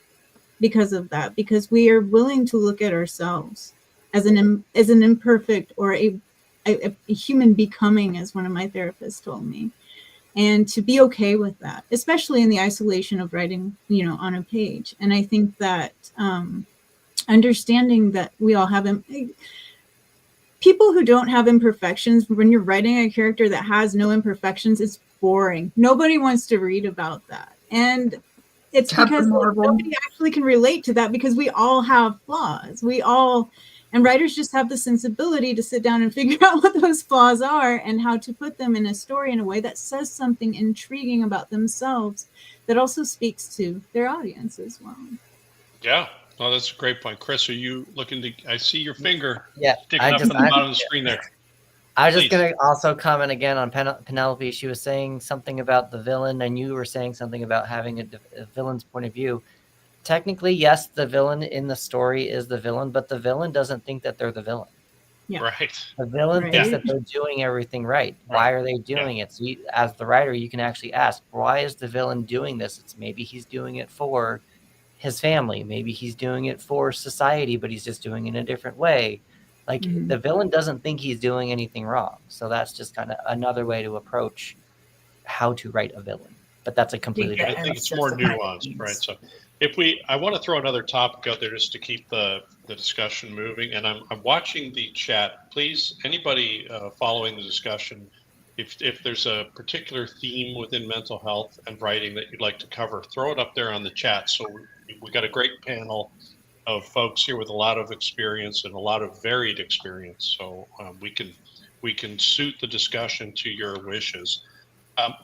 because of that, because we are willing to look at ourselves as an imperfect, or a human becoming, as one of my therapists told me, and to be okay with that, especially in the isolation of writing, on a page. And I think that understanding that we all have people who don't have imperfections, when you're writing a character that has no imperfections, it's boring. Nobody wants to read about that. And it's because nobody actually can relate to that, because we all have flaws. And writers just have the sensibility to sit down and figure out what those flaws are and how to put them in a story in a way that says something intriguing about themselves that also speaks to their audience as well. Yeah. Oh, that's a great point. Chris, are you looking to, I see your finger sticking up at at the bottom of the screen there. I was just going to also comment again on Penelope. She was saying something about the villain, and you were saying something about having a villain's point of view. Technically, yes, the villain in the story is the villain, but the villain doesn't think that they're the villain. Yeah. Right. The villain thinks that they're doing everything right. Why are they doing it? So as the writer, you can actually ask, why is the villain doing this? It's maybe he's doing it for his family. Maybe he's doing it for society, but he's just doing it in a different way. Like, the villain doesn't think he's doing anything wrong. So that's just kind of another way to approach how to write a villain. But that's a completely different. I think it's more nuanced, right? So I want to throw another topic out there just to keep the discussion moving. And I'm watching the chat. Please, anybody following the discussion, if there's a particular theme within mental health and writing that you'd like to cover, throw it up there on the chat. So we got a great panel of folks here with a lot of experience and a lot of varied experience. So we can suit the discussion to your wishes.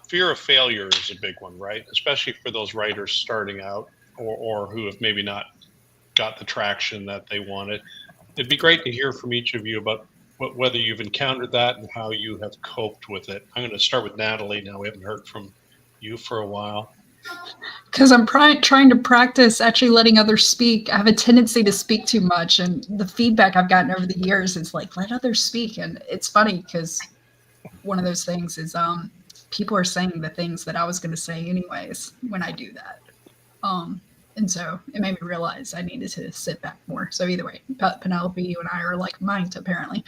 Fear of failure is a big one, right? Especially for those writers starting out or who have maybe not got the traction that they wanted. It'd be great to hear from each of you about whether you've encountered that and how you have coped with it. I'm going to start with Natalie now. We haven't heard from you for a while. Because I'm trying to practice actually letting others speak. I have a tendency to speak too much, and the feedback I've gotten over the years is like, let others speak. And it's funny because one of those things is people are saying the things that I was going to say anyways when I do that. And so it made me realize I needed to sit back more. So either way, Penelope, you and I are like minds apparently.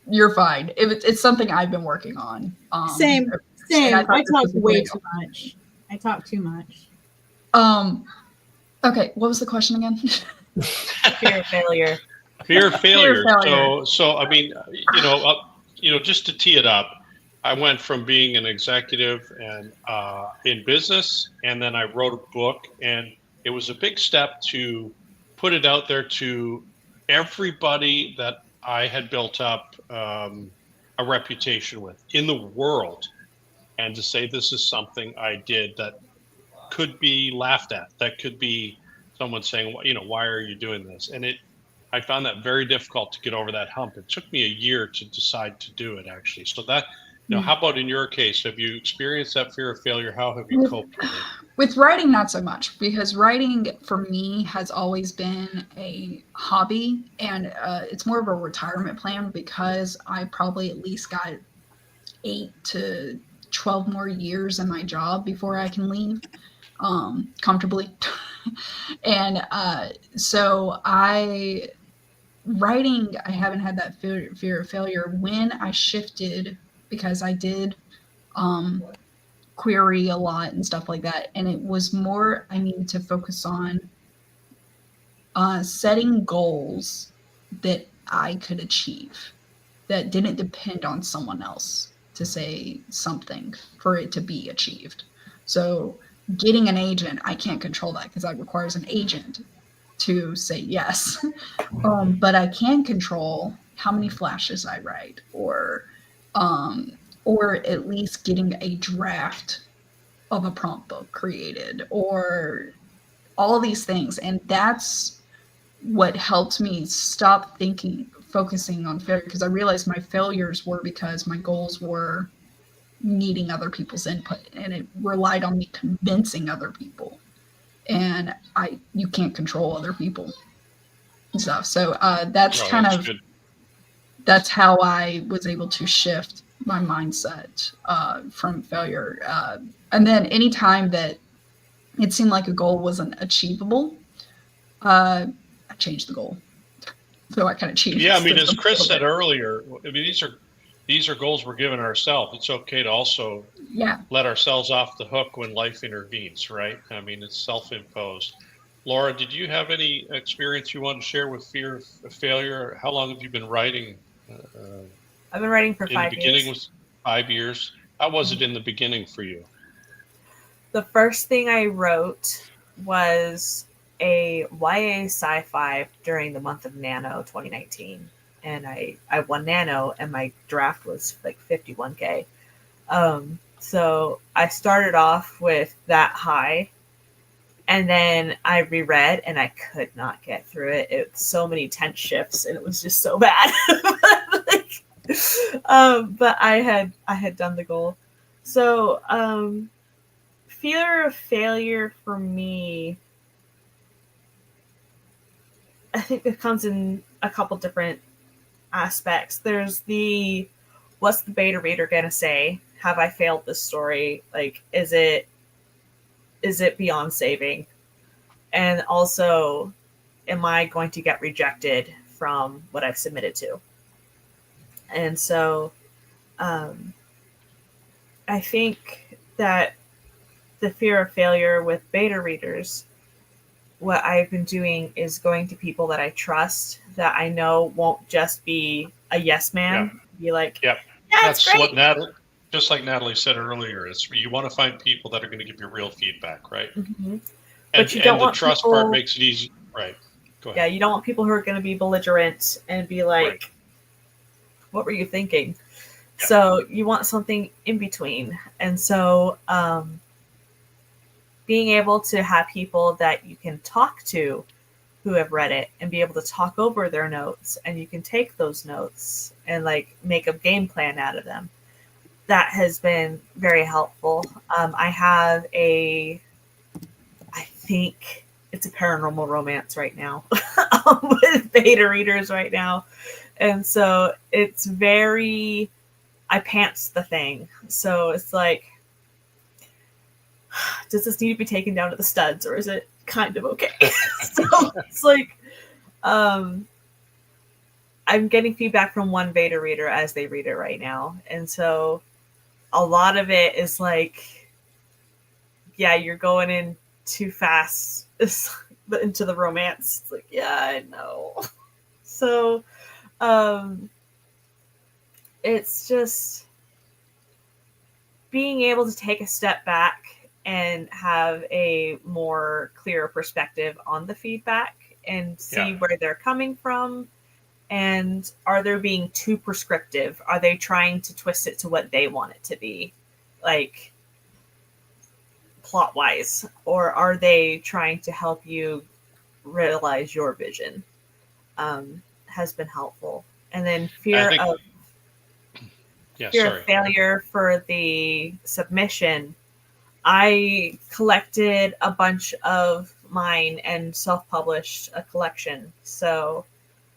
You're fine. It's something I've been working on. Same. I talk way too much. I talk too much. Okay, what was the question again? Fear of failure. Fear of failure. So I mean, just to tee it up, I went from being an executive and in business, and then I wrote a book, and it was a big step to put it out there to everybody that I had built up a reputation with in the world, and to say this is something I did that could be laughed at, that could be someone saying, why are you doing this? And I found that very difficult to get over that hump. It took me a year to decide to do it, actually. So that, how about in your case? Have you experienced that fear of failure? How have you coped with it? With writing, not so much, because writing for me has always been a hobby, and it's more of a retirement plan because I probably at least got 8 to 12 more years in my job before I can leave comfortably. And so writing, I haven't had that fear of failure. When I shifted, because I did query a lot and stuff like that, and it was more I needed to focus on setting goals that I could achieve that didn't depend on someone else to say something for it to be achieved. So getting an agent, I can't control that because that requires an agent to say yes. But I can control how many flashes I write, or at least getting a draft of a prompt book created, or all these things. And that's what helped me stop focusing on failure, because I realized my failures were because my goals were needing other people's input, and it relied on me convincing other people, and you can't control other people and stuff. So that's that's how I was able to shift my mindset from failure. And then anytime that it seemed like a goal wasn't achievable, I changed the goal. So I kind of cheated. Yeah, I mean, as Chris said earlier, I mean, these are goals we're giving ourselves. It's okay to also let ourselves off the hook when life intervenes, right? I mean, it's self-imposed. Laura, did you have any experience you want to share with fear of failure? How long have you been writing? I've been writing for 5 years. In the beginning was 5 years. How was it in the beginning for you? The first thing I wrote was a YA sci-fi during the month of Nano 2019. And I won Nano, and my draft was like 51K. So I started off with that high, and then I reread, and I could not get through it. It's so many tense shifts, and it was just so bad. But I had done the goal. So fear of failure for me, I think it comes in a couple different aspects. There's what's the beta reader gonna say? Have I failed this story? Like, is it beyond saving? And also, am I going to get rejected from what I've submitted to? And so I think that the fear of failure with beta readers, what I've been doing is going to people that I trust, that I know won't just be a yes man. Be like, that's great. What Natalie, just like Natalie said earlier, you want to find people that are going to give you real feedback, right? Mm-hmm. And the trust part makes it easy, right? Go ahead. Yeah, you don't want people who are going to be belligerent and be like, what were you thinking? So you want something in between. And so being able to have people that you can talk to who have read it and be able to talk over their notes, and you can take those notes and like make a game plan out of them, that has been very helpful. I have I think it's a paranormal romance right now with beta readers right now. And so it's very, I pants the thing. So it's like, does this need to be taken down to the studs, or is it kind of okay? So it's like, I'm getting feedback from one beta reader as they read it right now. And so a lot of it is like, yeah, you're going in too fast into the romance. It's like, yeah, I know. So it's just being able to take a step back and have a more clear perspective on the feedback and see where they're coming from. And are they being too prescriptive? Are they trying to twist it to what they want it to be, like plot wise? Or are they trying to help you realize your vision? Has been helpful. And then fear of failure for the submission. I collected a bunch of mine and self-published a collection. So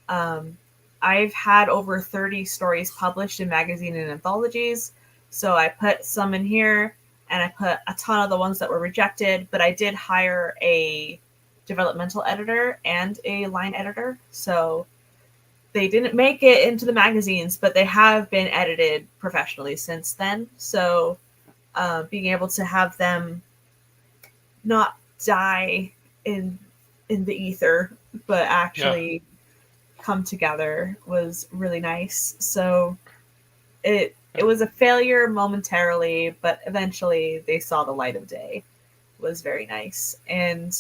I've had over 30 stories published in magazine and anthologies. So I put some in here, and I put a ton of the ones that were rejected, but I did hire a developmental editor and a line editor. So they didn't make it into the magazines, but they have been edited professionally since then. So being able to have them not die in the ether, but actually come together was really nice. So it was a failure momentarily, but eventually they saw the light of day. It was very nice. And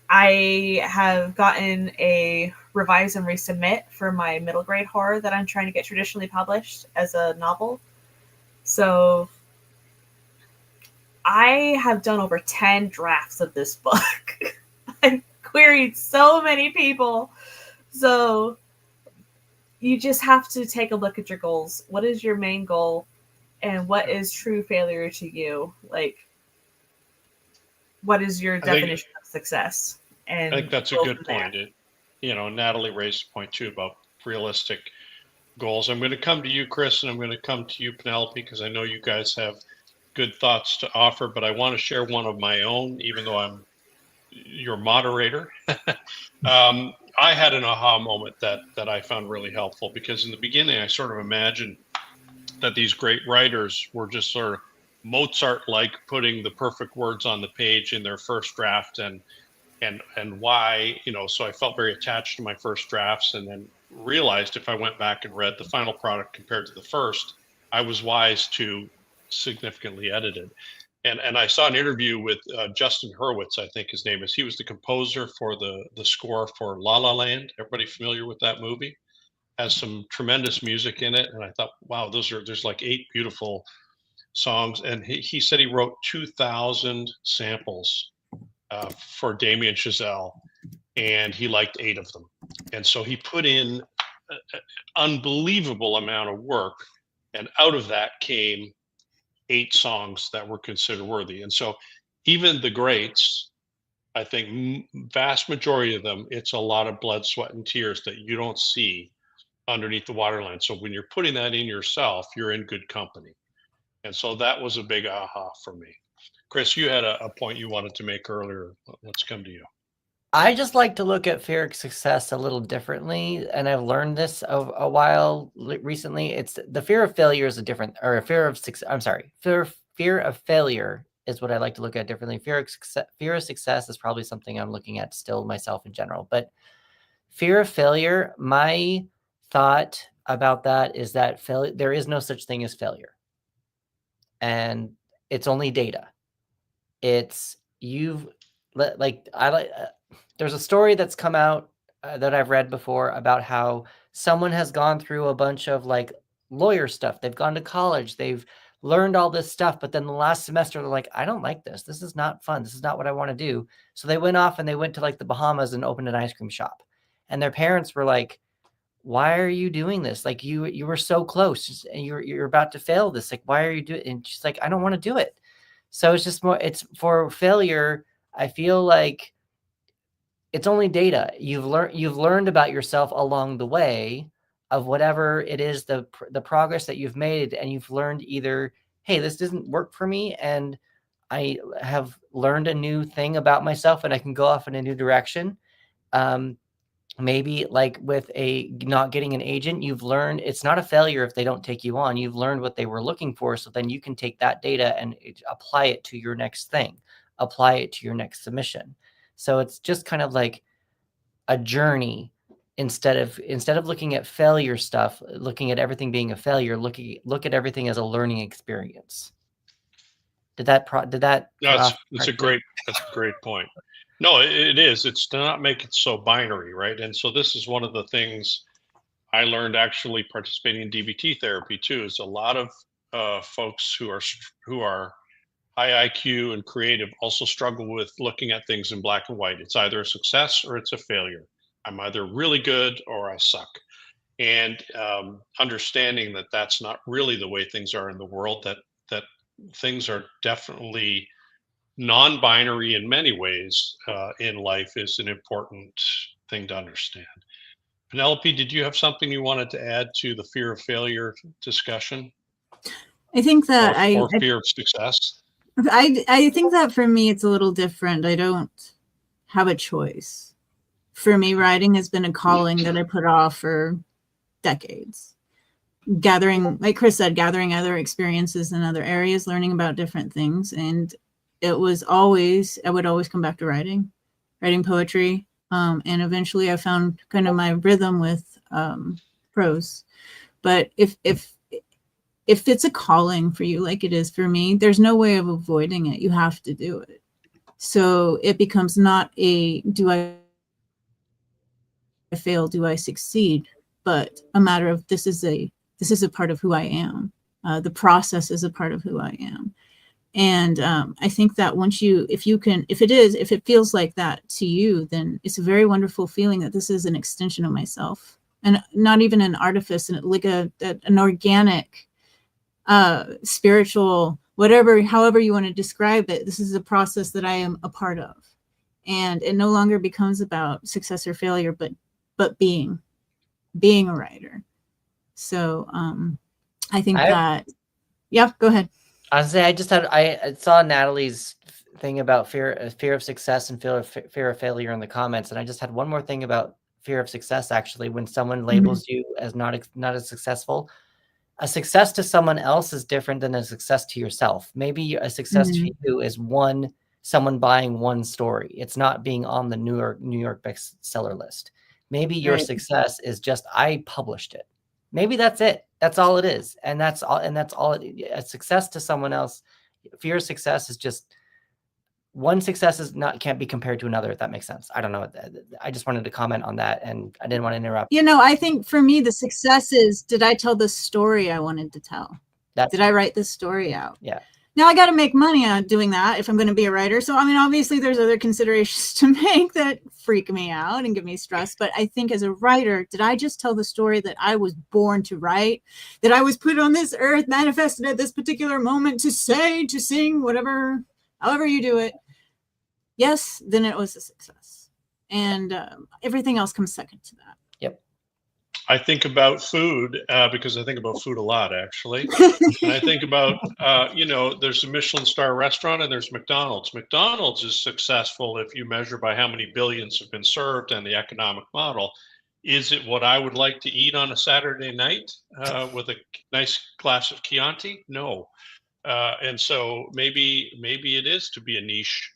I have gotten a revise and resubmit for my middle grade horror that I'm trying to get traditionally published as a novel. So I have done over 10 drafts of this book. I've queried so many people. So you just have to take a look at your goals. What is your main goal? And what is true failure to you? Like, what is your definition of success? And I think that's a good point. Natalie raised a point too about realistic goals. I'm going to come to you, Chris, and I'm going to come to you, Penelope, because I know you guys have good thoughts to offer, but I want to share one of my own, even though I'm your moderator. I had an aha moment that I found really helpful, because in the beginning, I sort of imagined that these great writers were just sort of Mozart-like putting the perfect words on the page in their first draft, and why, so I felt very attached to my first drafts, and then realized if I went back and read the final product compared to the first, I was wise to significantly edit it. And I saw an interview with Justin Hurwitz, I think his name is. He was the composer for the score for La La Land. Everybody familiar with that movie? Has some tremendous music in it. And I thought, wow, there's like 8 beautiful songs. And he said he wrote 2,000 samples for Damien Chazelle, and he liked 8 of them. And so he put in an unbelievable amount of work, and out of that came 8 songs that were considered worthy. And so even the greats, I think vast majority of them, it's a lot of blood, sweat, and tears that you don't see underneath the waterline. So when you're putting that in yourself, you're in good company. And so that was a big aha for me. Chris, you had a point you wanted to make earlier. Let's come to you. I just like to look at fear of success a little differently, and I've learned this a while recently. It's the fear of failure is a different, or a fear of success. I'm sorry, fear of failure is what I like to look at differently. Fear of success is probably something I'm looking at still myself in general, but fear of failure, my thought about that is that there is no such thing as failure, and it's only data. It's there's a story that's come out that I've read before about how someone has gone through a bunch of like lawyer stuff. They've gone to college. They've learned all this stuff. But then the last semester, they're like, I don't like this. This is not fun. This is not what I want to do. So they went off and they went to like the Bahamas and opened an ice cream shop. And their parents were like, why are you doing this? Like you were so close and you're about to fail this. Like, why are you doing it? And she's like, I don't want to do it. So it's just more, it's for failure. I feel like it's only data. You've learned about yourself along the way of whatever it is, the progress that you've made, and you've learned either, hey, this doesn't work for me, and I have learned a new thing about myself and I can go off in a new direction. Maybe like with not getting an agent, you've learned it's not a failure if they don't take you on. You've learned what they were looking for. So then you can take that data and apply it to your next thing, apply it to your next submission. So it's just kind of like a journey instead of looking at failure stuff, looking at everything being a failure, look at everything as a learning experience. Did that that's a great point. No, it is. It's to not make it so binary, right? And so this is one of the things I learned actually participating in DBT therapy too, is a lot of folks who are high IQ and creative also struggle with looking at things in black and white. It's either a success or it's a failure. I'm either really good or I suck. And understanding that that's not really the way things are in the world, that things are definitely non-binary in many ways in life is an important thing to understand. Penelope, did you have something you wanted to add to the fear of failure discussion? I think that or fear of success. I think that for me it's a little different. I don't have a choice. For me, writing has been a calling that I put off for decades. Gathering, like Chris said, gathering other experiences in other areas, learning about different things, and I would always come back to writing poetry, and eventually I found kind of my rhythm with prose. But if it's a calling for you, like it is for me, there's no way of avoiding it. You have to do it. So it becomes not a do I fail, do I succeed, but a matter of this is a part of who I am. The process is a part of who I am. And I think that if it feels like that to you, then it's a very wonderful feeling that this is an extension of myself, and not even an artifice, and like an organic, spiritual, however you want to describe it. This is a process that I am a part of, and it no longer becomes about success or failure, but being a writer. So I think yeah, go ahead. I was say I saw Natalie's thing about fear of success and fear of failure in the comments, and I just had one more thing about fear of success. Actually, when someone labels you as not as successful, a success to someone else is different than a success to yourself. Maybe a success to you is someone buying one story. It's not being on the New York bestseller list. Maybe your success is just I published it. Maybe that's it. That's all it is. And that's all. A success to someone else. Fear of success is just one success can't be compared to another, if that makes sense. I don't know. I just wanted to comment on that, and I didn't want to interrupt. I think for me, the success is, did I tell the story I wanted to tell? Did I write this story out? Yeah. Now I got to make money on doing that if I'm going to be a writer. So, I mean, obviously there's other considerations to make that freak me out and give me stress. But I think as a writer, did I just tell the story that I was born to write, that I was put on this earth, manifested at this particular moment to say, to sing, whatever, however you do it? Yes, then it was a success. And everything else comes second to that. Yep. I think about food because I think about food a lot, actually. And I think about, there's a Michelin star restaurant and there's McDonald's. McDonald's is successful if you measure by how many billions have been served and the economic model. Is it what I would like to eat on a Saturday night with a nice glass of Chianti? No. And so maybe it is to be a niche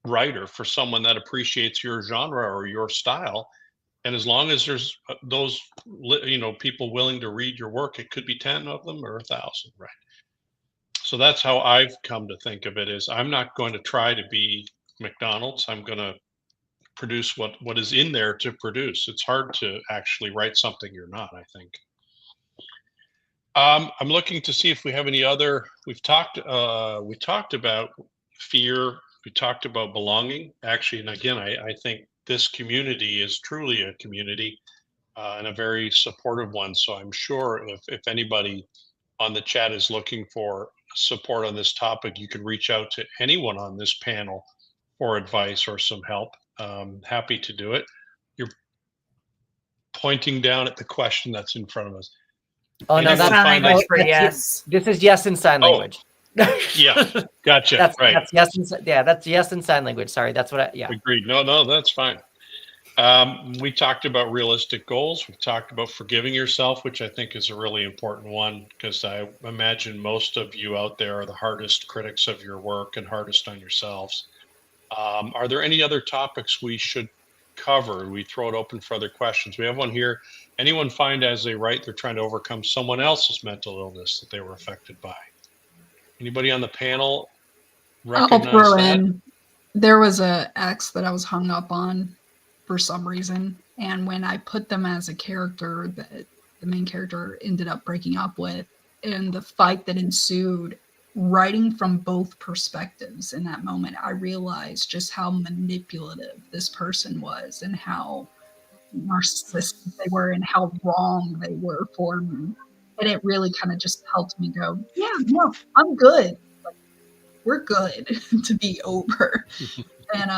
writer for someone that appreciates your genre or your style. And as long as there's those people willing to read your work, it could be 10 of them or 1,000, right? So that's how I've come to think of it, is I'm not going to try to be McDonald's. I'm going to produce what is in there to produce. It's hard to actually write something you're not, I think. I'm looking to see if we have any other. We talked about fear. We talked about belonging. Actually, and again, I think this community is truly a community and a very supportive one. So I'm sure if anybody on the chat is looking for support on this topic, you can reach out to anyone on this panel for advice or some help. Happy to do it. You're pointing down at the question that's in front of us. Oh no, Anyone that's sign find language it- for that's- yes. This is yes in sign Oh, language. Yeah, gotcha. That's Right. that's yes in, that's yes in sign language. Sorry, that's what I yeah. Agreed. No, that's fine. We talked about realistic goals. We talked about forgiving yourself, which I think is a really important one, because I imagine most of you out there are the hardest critics of your work and hardest on yourselves. Are there any other topics we should cover? We throw it open for other questions. We have one here. Anyone find as they write, they're trying to overcome someone else's mental illness that they were affected by? Anybody on the panel I'll recognize throw that? in. There was a ex that I was hung up on for some reason, and when I put them as a character that the main character ended up breaking up with, and the fight that ensued, writing from both perspectives in that moment, I realized just how manipulative this person was and how narcissistic they were and how wrong they were for me. And it really kind of just helped me go, yeah, no, I'm good. Like, we're good to be over. And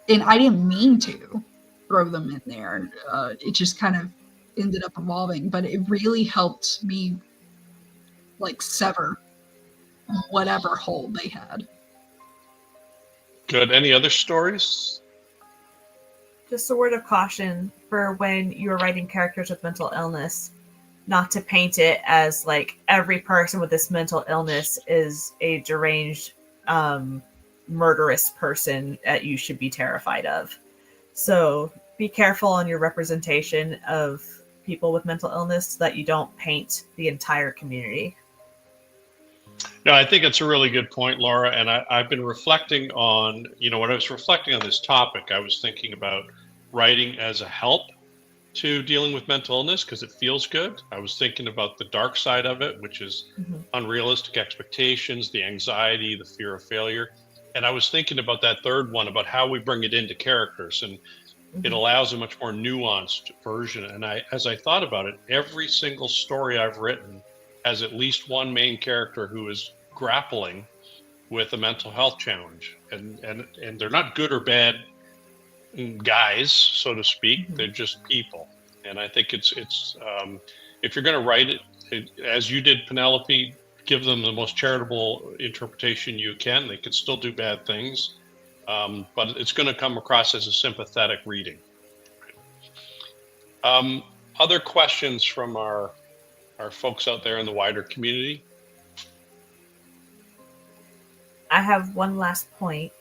and I didn't mean to throw them in there. It just kind of ended up evolving, but it really helped me like sever whatever hold they had. Good. Any other stories? Just a word of caution for when you're writing characters with mental illness, not to paint it as like every person with this mental illness is a deranged, murderous person that you should be terrified of. So be careful on your representation of people with mental illness so that you don't paint the entire community. No, I think it's a really good point, Laura. And I've been reflecting on, when I was reflecting on this topic, I was thinking about writing as a help to dealing with mental illness because it feels good. I was thinking about the dark side of it, which is unrealistic expectations, the anxiety, the fear of failure. And I was thinking about that third one, about how we bring it into characters, and it allows a much more nuanced version. And as I thought about it, every single story I've written has at least one main character who is grappling with a mental health challenge. And they're not good or bad guys, so to speak. They're just people. And I think it's if you're going to write it, as you did, Penelope, give them the most charitable interpretation you can. They could still do bad things, but it's going to come across as a sympathetic reading. Other questions from our folks out there in the wider community? I have one last point.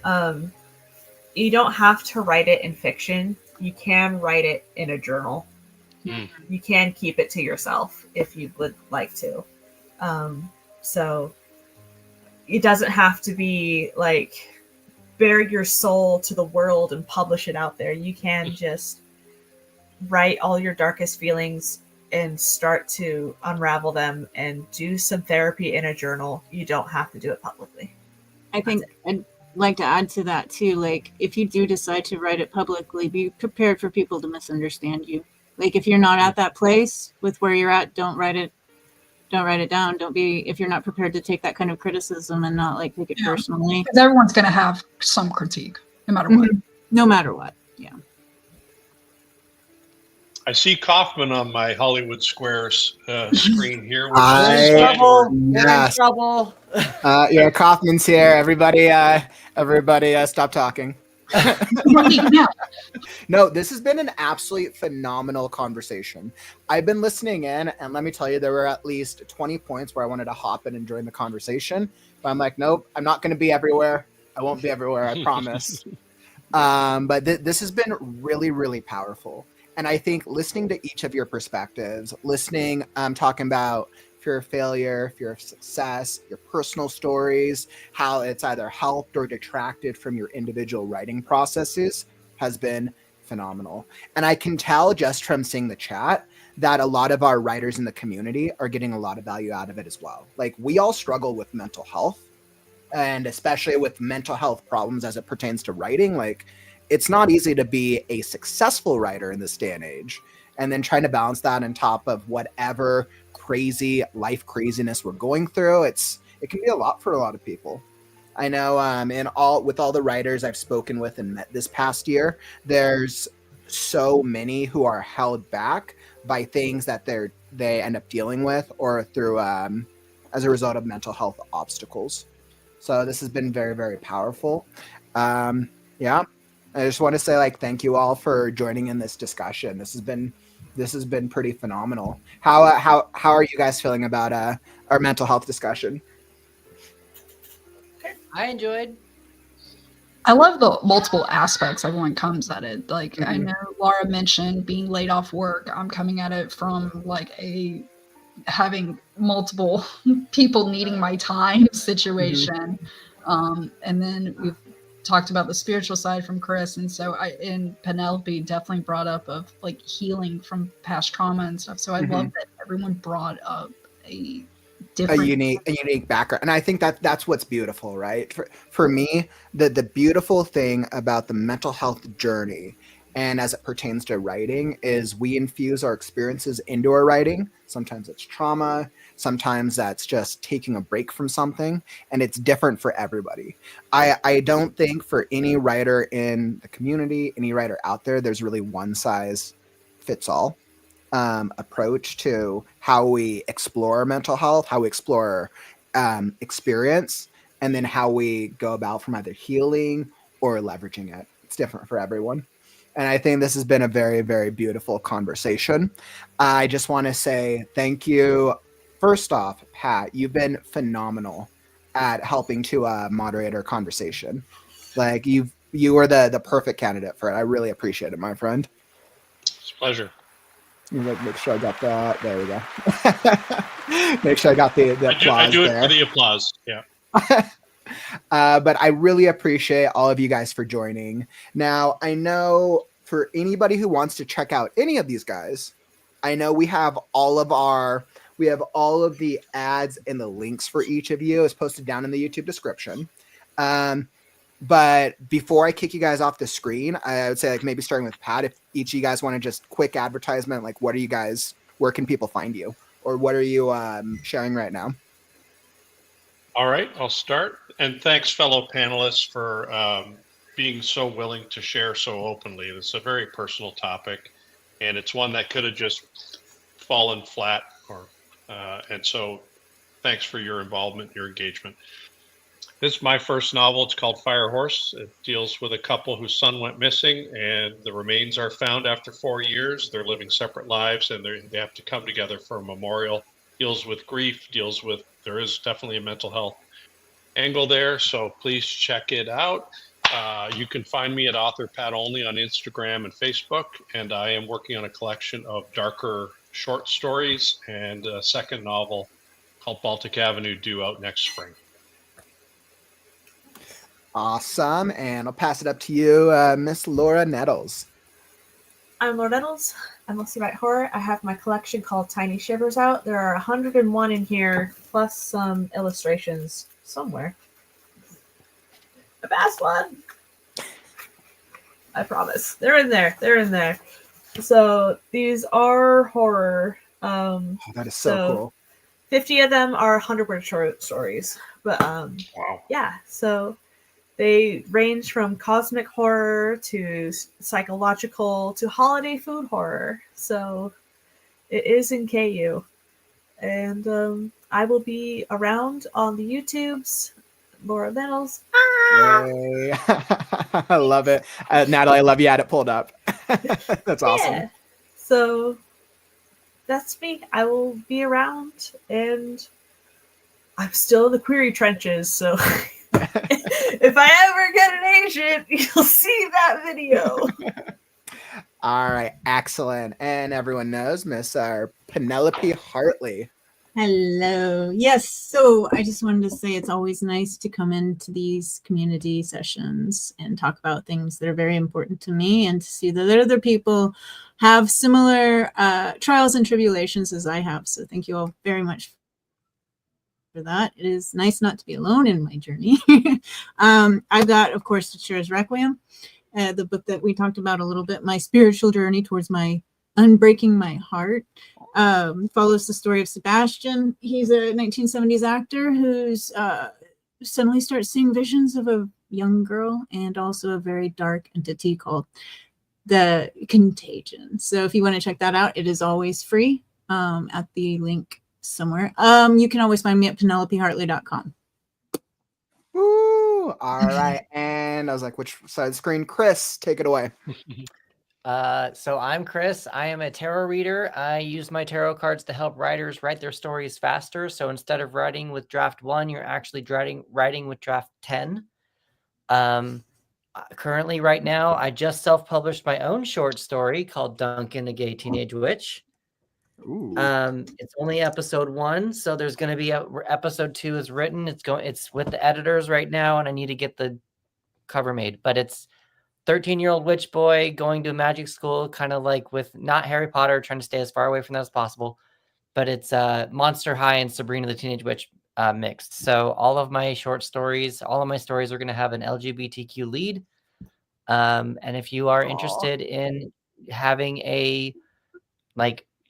You don't have to write it in fiction. You can write it in a journal. You can keep it to yourself if you would like to. So it doesn't have to be like bare your soul to the world and publish it out there. You can just write all your darkest feelings and start to unravel them and do some therapy in a journal. You don't have to do it publicly. I think I'd like to add to that too. Like, if you do decide to write it publicly, be prepared for people to misunderstand you. Like, if you're not at that place with where you're at, don't write it down. Don't be, if you're not prepared to take that kind of criticism and not like take it personally. Because everyone's going to have some critique, no matter what. No matter what. Yeah. I see Kaufman on my Hollywood Squares screen here. Which I- is Trouble. You're in Yes. trouble. Yeah, Kaufman's here. Everybody, stop talking. Right now. No, this has been an absolutely phenomenal conversation. I've been listening in, and let me tell you, there were at least 20 points where I wanted to hop in and join the conversation. But I'm like, nope, I'm not going to be everywhere. I won't be everywhere, I promise. But this has been really, really powerful. And I think listening to each of your perspectives, talking about fear of failure, fear of success, your personal stories, how it's either helped or detracted from your individual writing processes has been phenomenal. And I can tell just from seeing the chat that a lot of our writers in the community are getting a lot of value out of it as well. Like, we all struggle with mental health, and especially with mental health problems as it pertains to writing. Like, it's not easy to be a successful writer in this day and age, and then trying to balance that on top of whatever crazy life craziness we're going through. It can be a lot for a lot of people. I know with all the writers I've spoken with and met this past year, there's so many who are held back by things that they end up dealing with, or through as a result of mental health obstacles. So this has been very, very powerful. Yeah, I just want to say, like, thank you all for joining in this discussion. This has been pretty phenomenal. How are you guys feeling about our mental health discussion? I enjoyed. I love the multiple aspects everyone comes at it. Like, I know Laura mentioned being laid off work. I'm coming at it from like having multiple people needing my time situation. And then we've talked about the spiritual side from Chris. And so and Penelope definitely brought up of like healing from past trauma and stuff. So I love that everyone brought up a unique background, and I think that's what's beautiful, right? For me, the beautiful thing about the mental health journey, and as it pertains to writing, is we infuse our experiences into our writing. Sometimes it's trauma, sometimes that's just taking a break from something, and it's different for everybody. I don't think for any writer in the community, any writer out there, there's really one size fits all approach to how we explore mental health, how we explore experience, and then how we go about from either healing or leveraging it. It's different for everyone. And I think this has been a very, very beautiful conversation. I just want to say thank you. First off, Pat, you've been phenomenal at helping to moderate our conversation. Like, you are the perfect candidate for it. I really appreciate it, my friend. It's a pleasure. Make sure I got that. There we go. Make sure I got the applause. I do it there. for the applause. Yeah. But I really appreciate all of you guys for joining. Now, I know for anybody who wants to check out any of these guys, I know we have all of the ads and the links for each of you is posted down in the YouTube description. But before I kick you guys off the screen, I would say, like, maybe starting with Pat, if each of you guys want to just quick advertisement, like, where can people find you, or what are you sharing right now? All right, I'll start. And thanks, fellow panelists, for being so willing to share so openly. It's a very personal topic, and it's one that could have just fallen flat. And so thanks for your involvement, your engagement. This is my first novel. It's called Fire Horse. It deals with a couple whose son went missing, and the remains are found after 4 years. They're living separate lives, and they have to come together for a memorial. Deals with grief, there is definitely a mental health angle there, so please check it out. You can find me at Author Pat Only on Instagram and Facebook, and I am working on a collection of darker short stories and a second novel called Baltic Avenue due out next spring. Awesome. And I'll pass it up to you, Miss Laura Nettles. I'm Laura Nettles. I mostly write horror. I have my collection called Tiny Shivers out. There are 101 in here, plus some illustrations somewhere. The best one. I promise. They're in there. So these are horror. That is so cool. 50 of them are 100-word short stories. But wow. Yeah, so they range from cosmic horror to psychological to holiday food horror. So it is in KU. And I will be around on the YouTubes. Laura Nettles. Yay. I love it. Natalie, I love you had it pulled up. That's awesome. Yeah. So that's me. I will be around, and I'm still in the query trenches, so if I ever get an agent, you'll see that video. All right, excellent. And everyone knows Miss Penelope Hartley. Hello. Yes. So I just wanted to say it's always nice to come into these community sessions and talk about things that are very important to me, and to see that other people have similar trials and tribulations as I have. So thank you all very much for that. It is nice not to be alone in my journey. I've got, of course, Shira's Requiem, the book that we talked about a little bit, my spiritual journey towards my unbreaking my heart. Follows the story of Sebastian. He's a 1970s actor who's suddenly starts seeing visions of a young girl and also a very dark entity called the Contagion. So if you want to check that out, it is always free at the link somewhere. You can always find me at penelopehartley.com. Woo! All right. And I was like, which side of the screen? Chris, take it away. So I'm Chris. I am a tarot reader. I use my tarot cards to help writers write their stories faster. So instead of writing with draft 1, you're actually writing with draft 10. Currently, right now, I just self-published my own short story called Duncan, the Gay Teenage Witch. Ooh. It's only episode 1, so there's going to be episode 2 is written. It's with the editors right now, and I need to get the cover made. But it's 13-year-old witch boy going to magic school, kind of like with not Harry Potter, trying to stay as far away from that as possible. But it's Monster High and Sabrina the Teenage Witch mixed. So all of my stories are going to have an LGBTQ lead. And if you are interested in having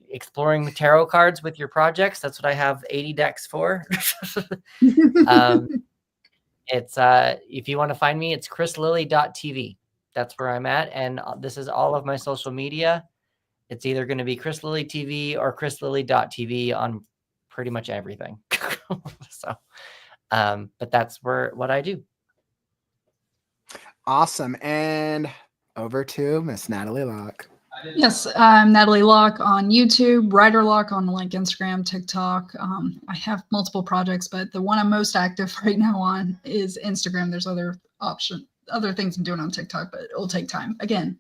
exploring tarot cards with your projects, that's what I have 80 decks for. It's if you want to find me, it's chrislily.tv. That's where I'm at. And this is all of my social media. It's either going to be Chris Lily TV or chrislily.tv on pretty much everything. So, but that's what I do. Awesome. And over to Miss Natalie Locke. Yes, I'm Natalie Locke on YouTube, Writer Locke on Instagram, TikTok. I have multiple projects, but the one I'm most active right now on is Instagram. There's other things I'm doing on TikTok, but it'll take time. Again,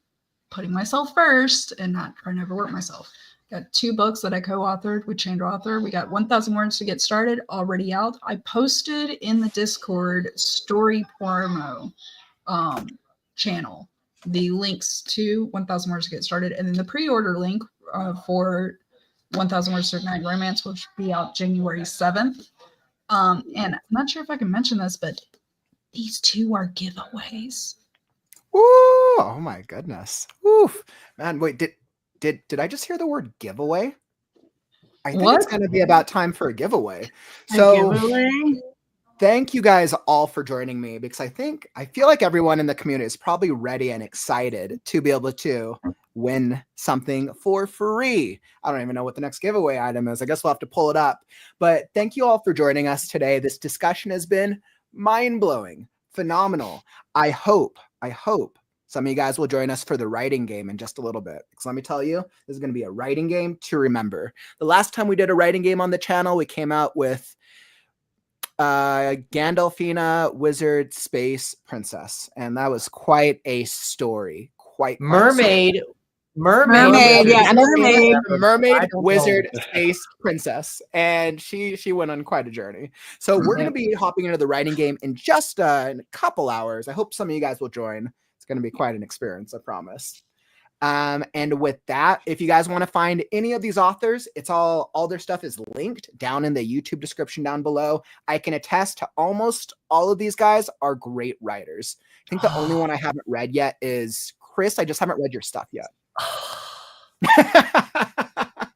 putting myself first and not trying to overwork myself. Got 2 books that I co-authored with Chained Author. We got 1,000 Words to Get Started already out. I posted in the Discord Story Promo channel the links to 1,000 Words to Get Started, and then the pre-order link for 1,000 Words to Ignite Romance, which will be out January 7th. And I'm not sure if I can mention this, but these 2 are giveaways. Woo! Oh my goodness. Oof. Man, wait, did I just hear the word giveaway? I think it's going to be about time for a giveaway. So thank you guys all for joining me, because I feel like everyone in the community is probably ready and excited to be able to win something for free. I don't even know what the next giveaway item is. I guess we'll have to pull it up. But thank you all for joining us today. This discussion has been mind-blowing, phenomenal. I hope some of you guys will join us for the writing game in just a little bit. Because let me tell you, this is going to be a writing game to remember. The last time we did a writing game on the channel, we came out with Gandalfina, Wizard, Space, Princess. And that was quite a story. Mermaid, Wizard, Space, Princess. And she went on quite a journey. So we're going to be hopping into the writing game in just in a couple hours. I hope some of you guys will join. It's going to be quite an experience, I promise. And with that, if you guys want to find any of these authors, it's all their stuff is linked down in the YouTube description down below. I can attest to almost all of these guys are great writers. I think the only one I haven't read yet is Chris. I just haven't read your stuff yet.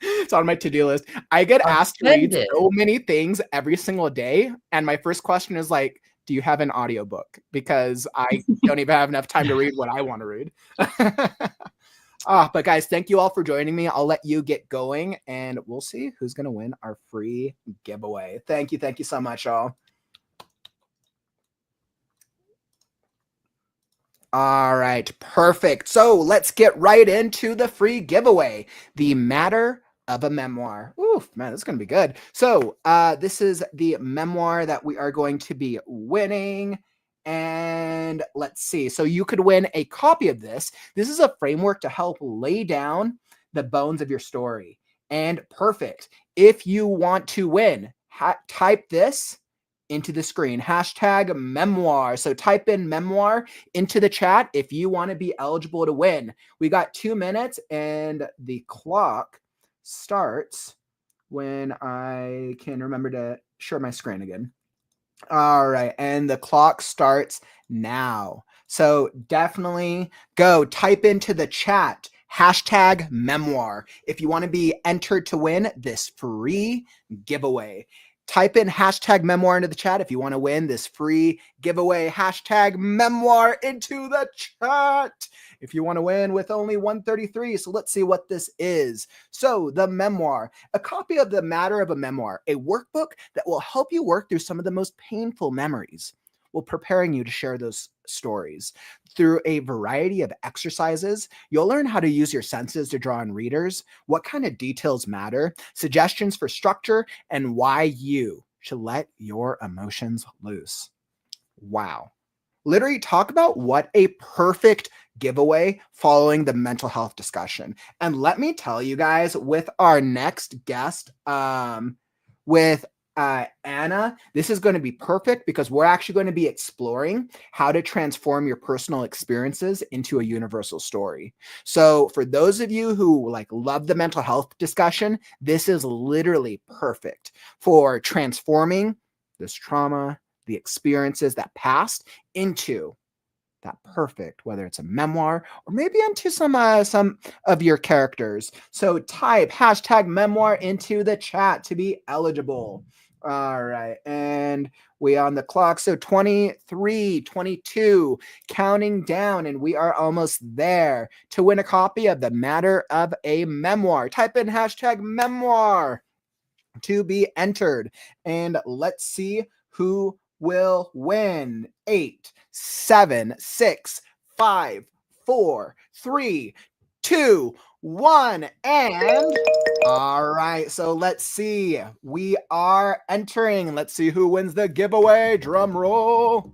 It's on my to-do list. I get asked to read so many things every single day. And my first question is like, do you have an audiobook? Because I don't even have enough time to read what I want to read. But guys, thank you all for joining me. I'll let you get going and we'll see who's going to win our free giveaway. Thank you. Thank you so much, all. All right, perfect. So let's get right into the free giveaway. The Matter of a Memoir. Oof, man, this is going to be good. So this is the memoir that we are going to be winning. And let's see. So you could win a copy of this. This is a framework to help lay down the bones of your story. And perfect. If you want to win, type this into the screen, hashtag memoir. So type in memoir into the chat if you want to be eligible to win. We got 2 minutes and the clock starts when I can remember to share my screen again. All right, and the clock starts now. So definitely go type into the chat hashtag memoir if you want to be entered to win this free giveaway. Type in hashtag memoir into the chat if you want to win this free giveaway. Hashtag memoir into the chat if you want to win with only 133. So let's see what this is. So the memoir, a copy of The Matter of a Memoir, a workbook that will help you work through some of the most painful memories while preparing you to share those stories. Through a variety of exercises, you'll learn how to use your senses to draw on readers, what kind of details matter, suggestions for structure, and why you should let your emotions loose. Wow. Literally talk about what a perfect giveaway following the mental health discussion. And let me tell you guys, with our next guest, with Anna, this is going to be perfect because we're actually going to be exploring how to transform your personal experiences into a universal story. So for those of you who love the mental health discussion, this is literally perfect for transforming this trauma, the experiences that passed into that perfect, whether it's a memoir or maybe into some of your characters. So type hashtag memoir into the chat to be eligible. All right, and we on the clock. So 23, 22, counting down, and we are almost there to win a copy of The Matter of a Memoir. Type in hashtag memoir to be entered, and let's see who will win. 8, 7, 6, 5, 4, 3, 2, 1, and all right, so let's see. We are entering. Let's see who wins the giveaway. Drum roll.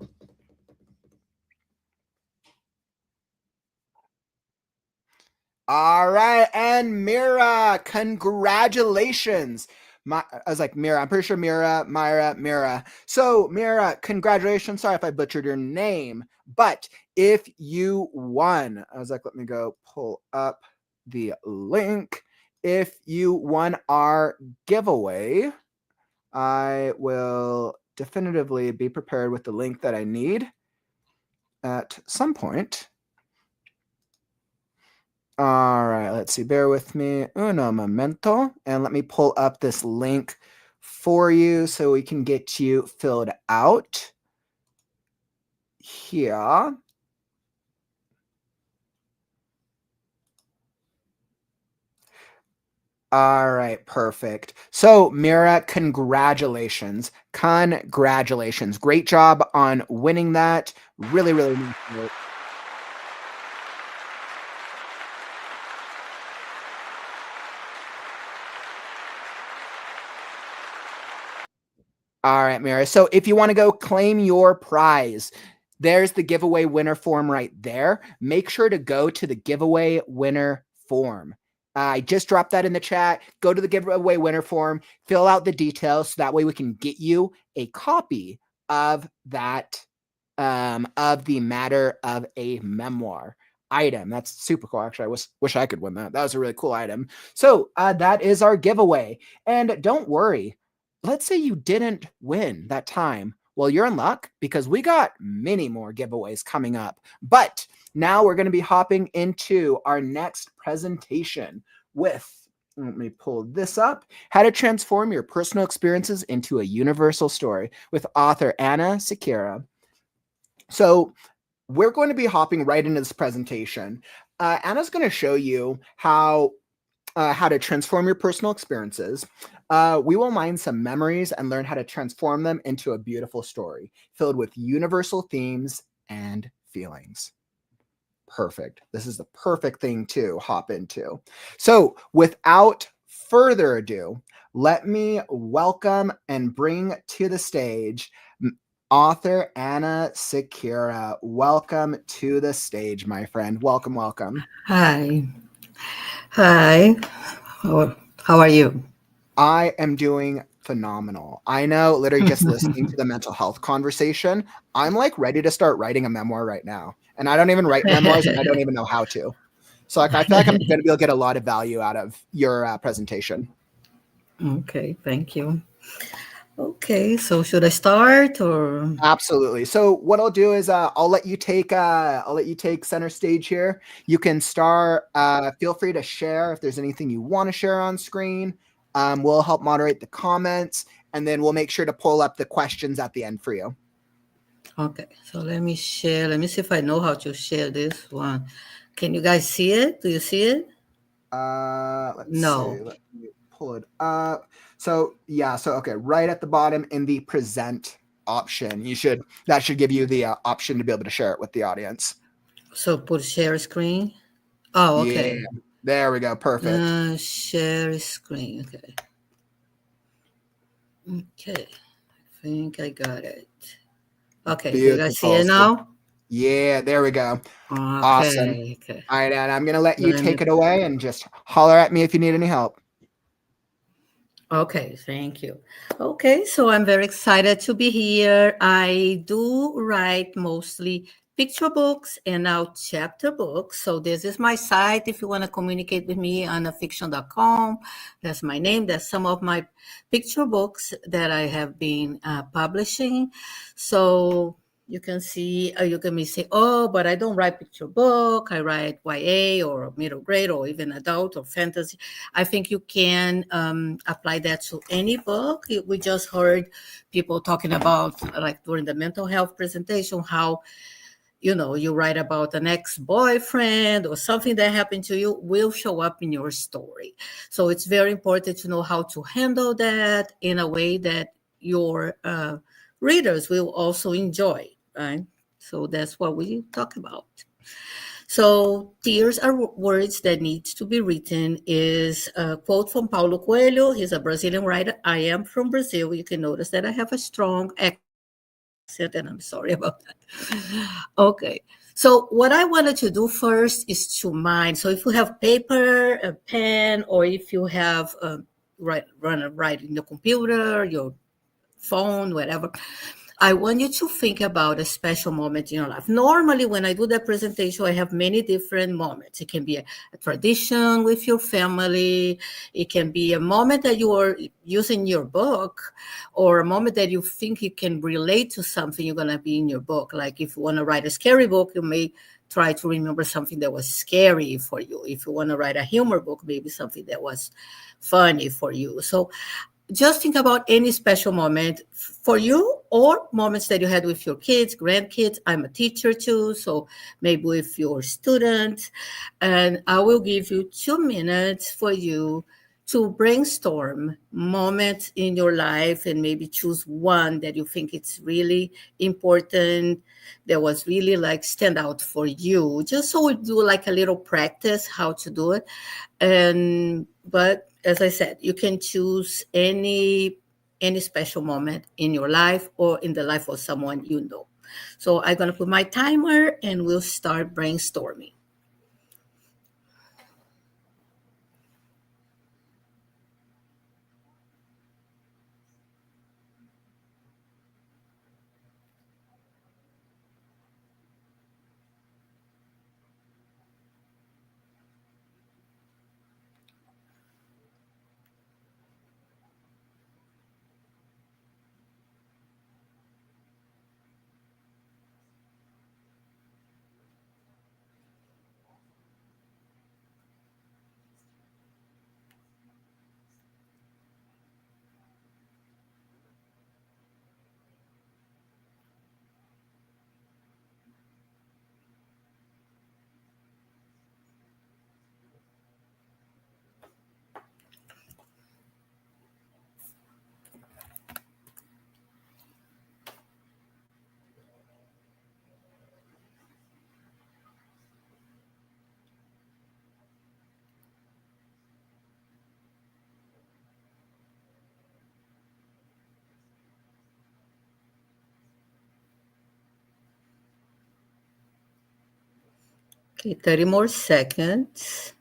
All right, and Mira, congratulations. I was like, Mira, I'm pretty sure Mira. So, Mira, congratulations. Sorry if I butchered your name, but if you won, I was like, let me go pull up the link. If you won our giveaway, I will definitively be prepared with the link that I need at some point. All right, let's see. Bear with me. Uno momento. And let me pull up this link for you so we can get you filled out here. All right, perfect. So, Mira, congratulations. Congratulations. Great job on winning that. Really, really nice work. All right, Mira. So if you want to go claim your prize, there's the giveaway winner form right there. Make sure to go to the giveaway winner form. I just dropped that in the chat. Go to the giveaway winner form, fill out the details so that way we can get you a copy of that, of The Matter of a Memoir item. That's super cool. Actually, I wish I could win that. That was a really cool item. So that is our giveaway. And don't worry. Let's say you didn't win that time. Well, you're in luck because we got many more giveaways coming up. But now we're going to be hopping into our next presentation with, let me pull this up, How to Transform Your Personal Experiences into a Universal Story with author Anna Sekera. So we're going to be hopping right into this presentation. Anna's going to show you how to transform your personal experiences. We will mine some memories and learn how to transform them into a beautiful story filled with universal themes and feelings. Perfect. This is the perfect thing to hop into. So without further ado, let me welcome and bring to the stage author Anna Sekera. Welcome to the stage, my friend. Welcome, welcome. Hi. Hi. Oh, How are you? I am doing phenomenal. I know, literally just listening to the mental health conversation, I'm like ready to start writing a memoir right now. And I don't even write memoirs and I don't even know how to. So like I feel like I'm going to be able to get a lot of value out of your presentation. Okay, thank you. Okay, so should I start or? Absolutely. So what I'll do is I'll let you take center stage here. You can start. Feel free to share if there's anything you want to share on screen. We'll help moderate the comments, and then we'll make sure to pull up the questions at the end for you. Okay, so let me share. Let me see if I know how to share this one. Can you guys see it? Do you see it? Let's No. see. Let me pull it up. So yeah. So okay, right at the bottom in the present option, that should give you the option to be able to share it with the audience. So put share screen. Oh, okay. Yeah. There we go. Perfect. Share screen. Okay. Okay. I think I got it. Okay, do you guys see Beautiful. it now? Yeah, there we go. Awesome. Okay. All right, and I'm going to let you Let take me- it away and just holler at me if you need any help. Okay, thank you. Okay, so I'm very excited to be here. I do write mostly picture books and now chapter books. So this is my site if you want to communicate with me on fiction.com. That's my name. That's some of my picture books that I have been publishing. So you can see, you can say, oh, but I don't write picture book. I write YA or middle grade or even adult or fantasy. I think you can apply that to any book. We just heard people talking about, like during the mental health presentation, how you write about an ex-boyfriend or something that happened to you will show up in your story. So it's very important to know how to handle that in a way that your readers will also enjoy, right? So that's what we talk about. So tears are words that needs to be written is a quote from Paulo Coelho. He's a Brazilian writer. I am from Brazil. You can notice that I have a strong accent, and I'm sorry about that. Okay. So what I wanted to do first is to mind. So if you have paper, a pen, or if you have write in the computer, your phone, whatever, I want you to think about a special moment in your life. Normally, when I do that presentation, I have many different moments. It can be a tradition with your family. It can be a moment that you are using your book, or a moment that you think you can relate to something you're going to be in your book. Like if you want to write a scary book, you may try to remember something that was scary for you. If you want to write a humor book, maybe something that was funny for you. So just think about any special moment for you or moments that you had with your kids, grandkids. I'm a teacher too, so maybe with your students. And I will give you 2 minutes for you to brainstorm moments in your life and maybe choose one that you think it's really important, that was really like stand out for you, just so we do like a little practice how to do it. But as I said, you can choose any special moment in your life or in the life of someone you know. So I'm going to put my timer and we'll start brainstorming. Okay, 30 more seconds.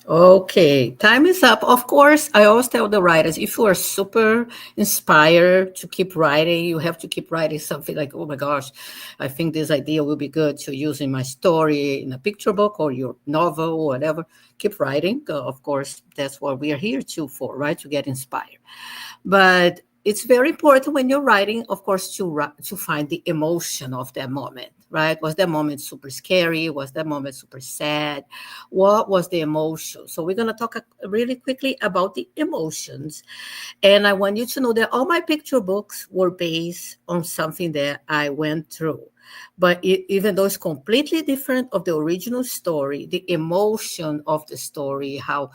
Okay, time is up. Of course, I always tell the writers, if you are super inspired to keep writing, you have to keep writing something like, oh my gosh, I think this idea will be good to use in my story, in a picture book or your novel or whatever. Keep writing. Of course, that's what we are here to for, right? To get inspired. But it's very important when you're writing, of course, to find the emotion of that moment, right? Was that moment super scary? Was that moment super sad? What was the emotion? So we're going to talk really quickly about the emotions. And I want you to know that all my picture books were based on something that I went through. But even though it's completely different of the original story, the emotion of the story, how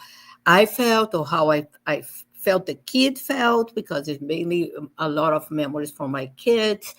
I felt or how I felt the kid felt, because it's mainly a lot of memories from my kids,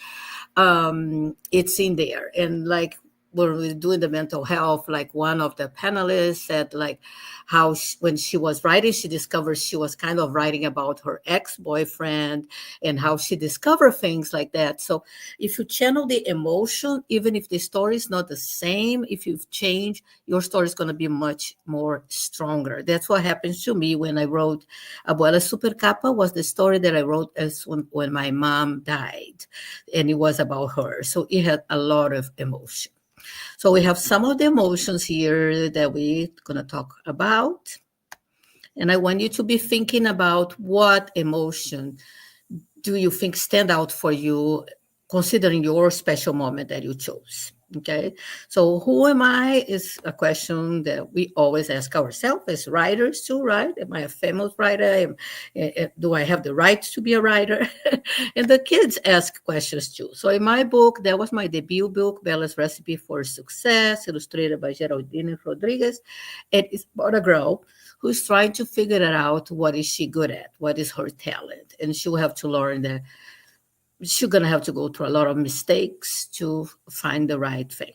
it's in there. And like when we were doing the mental health, like one of the panelists said, like how when she was writing, she discovered she was kind of writing about her ex-boyfriend and how she discovered things like that. So if you channel the emotion, even if the story is not the same, if you've changed, your story is going to be much more stronger. That's what happens to me when I wrote Abuela Super Capa. Was the story that I wrote as when my mom died, and it was about her. So it had a lot of emotion. So we have some of the emotions here that we're going to talk about. And I want you to be thinking about what emotion do you think stand out for you, considering your special moment that you chose. Okay, so who am I is a question that we always ask ourselves as writers too, right? Am I a famous writer? Do I have the right to be a writer? And the kids ask questions too. So in my book, that was my debut book, Bella's Recipe for Success, illustrated by Geraldine Rodriguez. And it's about a girl who's trying to figure it out. What is she good at? What is her talent? And she'll have to learn that she's going to have to go through a lot of mistakes to find the right thing.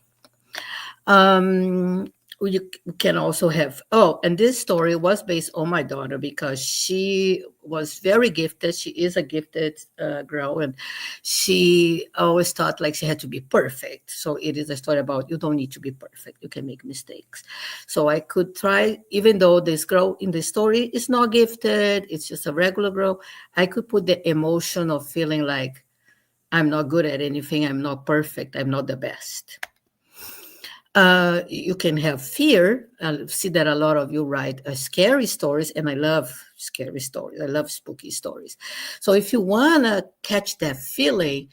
You can also have, oh, and this story was based on my daughter because she was very gifted. She is a gifted girl, and she always thought like she had to be perfect. So it is a story about you don't need to be perfect. You can make mistakes. So I could try, even though this girl in the story is not gifted, it's just a regular girl, I could put the emotion of feeling like I'm not good at anything. I'm not perfect. I'm not the best. You can have fear. I see that a lot of you write scary stories, and I love scary stories. I love spooky stories. So if you want to catch that feeling,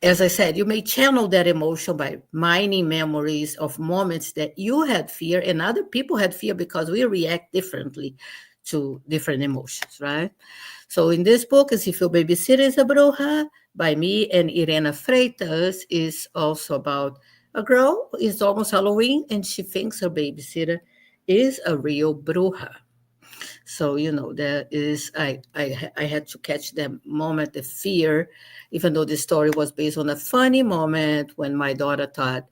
as I said, you may channel that emotion by mining memories of moments that you had fear and other people had fear, because we react differently to different emotions, right? So in this book, As If Your Babysitter is a Bruja, by me and Irena Freitas, is also about a girl. It's almost Halloween, and she thinks her babysitter is a real bruja. So there is I had to catch that moment, the fear, even though the story was based on a funny moment when my daughter thought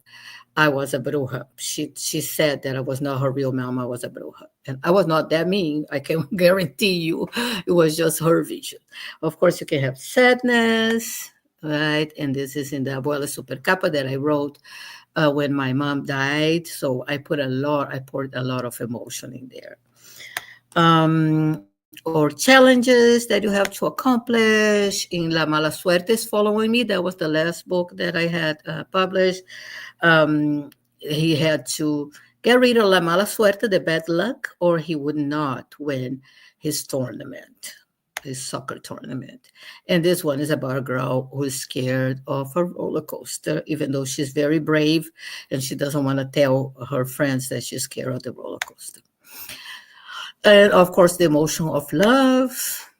I was a bruja. She said that I was not her real mom. I was a bruja, and I was not that mean. I can guarantee you, it was just her vision. Of course, you can have sadness, right? And this is in the Abuela Super Capa that I wrote when my mom died. So I poured a lot of emotion in there. Or challenges that you have to accomplish. In La Mala Suerte is Following Me. That was the last book that I had published. He had to get rid of La Mala Suerte, the bad luck, or he would not win his tournament, his soccer tournament. And this one is about a girl who is scared of a roller coaster, even though she's very brave and she doesn't want to tell her friends that she's scared of the roller coaster. And of course, the emotion of love.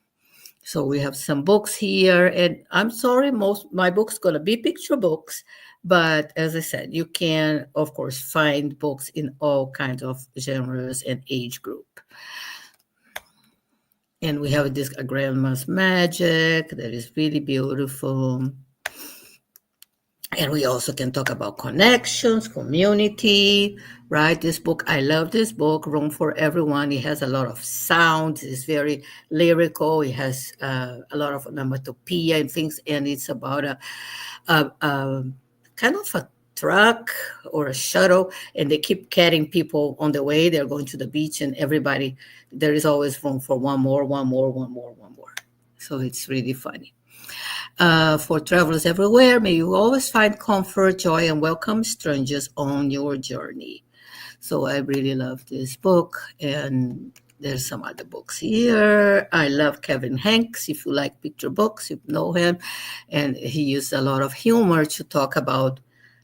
So we have some books here, and I'm sorry, most my books gonna be picture books, but as I said, you can of course find books in all kinds of genres and age group. And we have this A Grandma's Magic that is really beautiful. And we also can talk about connections, community, right? This book, I love this book, Room for Everyone. It has a lot of sounds. It's very lyrical. It has a lot of onomatopoeia and things. And it's about a kind of a truck or a shuttle, and they keep carrying people on the way. They're going to the beach, and everybody, there is always room for one more, one more, one more, one more. So it's really funny. For travelers everywhere, may you always find comfort, joy, and welcome strangers on your journey. So I really love this book, and there's some other books here. I love Kevin Hanks. If you like picture books, you know him, and he used a lot of humor to talk about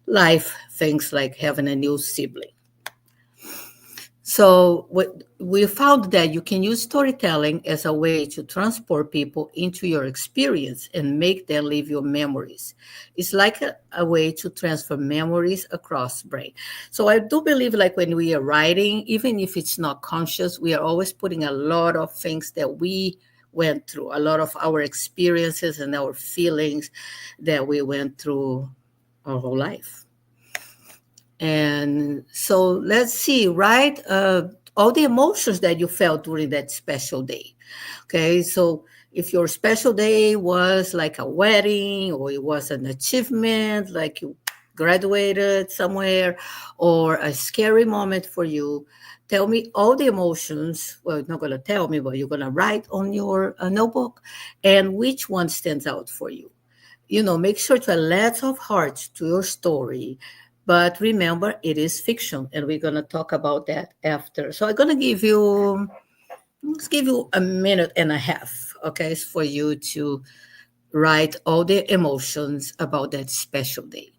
life, things like having a new sibling. So we found that you can use storytelling as a way to transport people into your experience and make them live your memories. It's like a way to transfer memories across brain. So I do believe like when we are writing, even if it's not conscious, we are always putting a lot of things that we went through, a lot of our experiences and our feelings that we went through our whole life. And so let's see, right? All the emotions that you felt during that special day. Okay, so if your special day was like a wedding or it was an achievement, like you graduated somewhere, or a scary moment for you, tell me all the emotions. Well, you're not going to tell me, but you're going to write on your notebook, and which one stands out for you. Make sure to add lots of heart to your story. But remember, it is fiction, and we're going to talk about that after. So I'm going to let's give you a minute and a half, okay, for you to write all the emotions about that special day.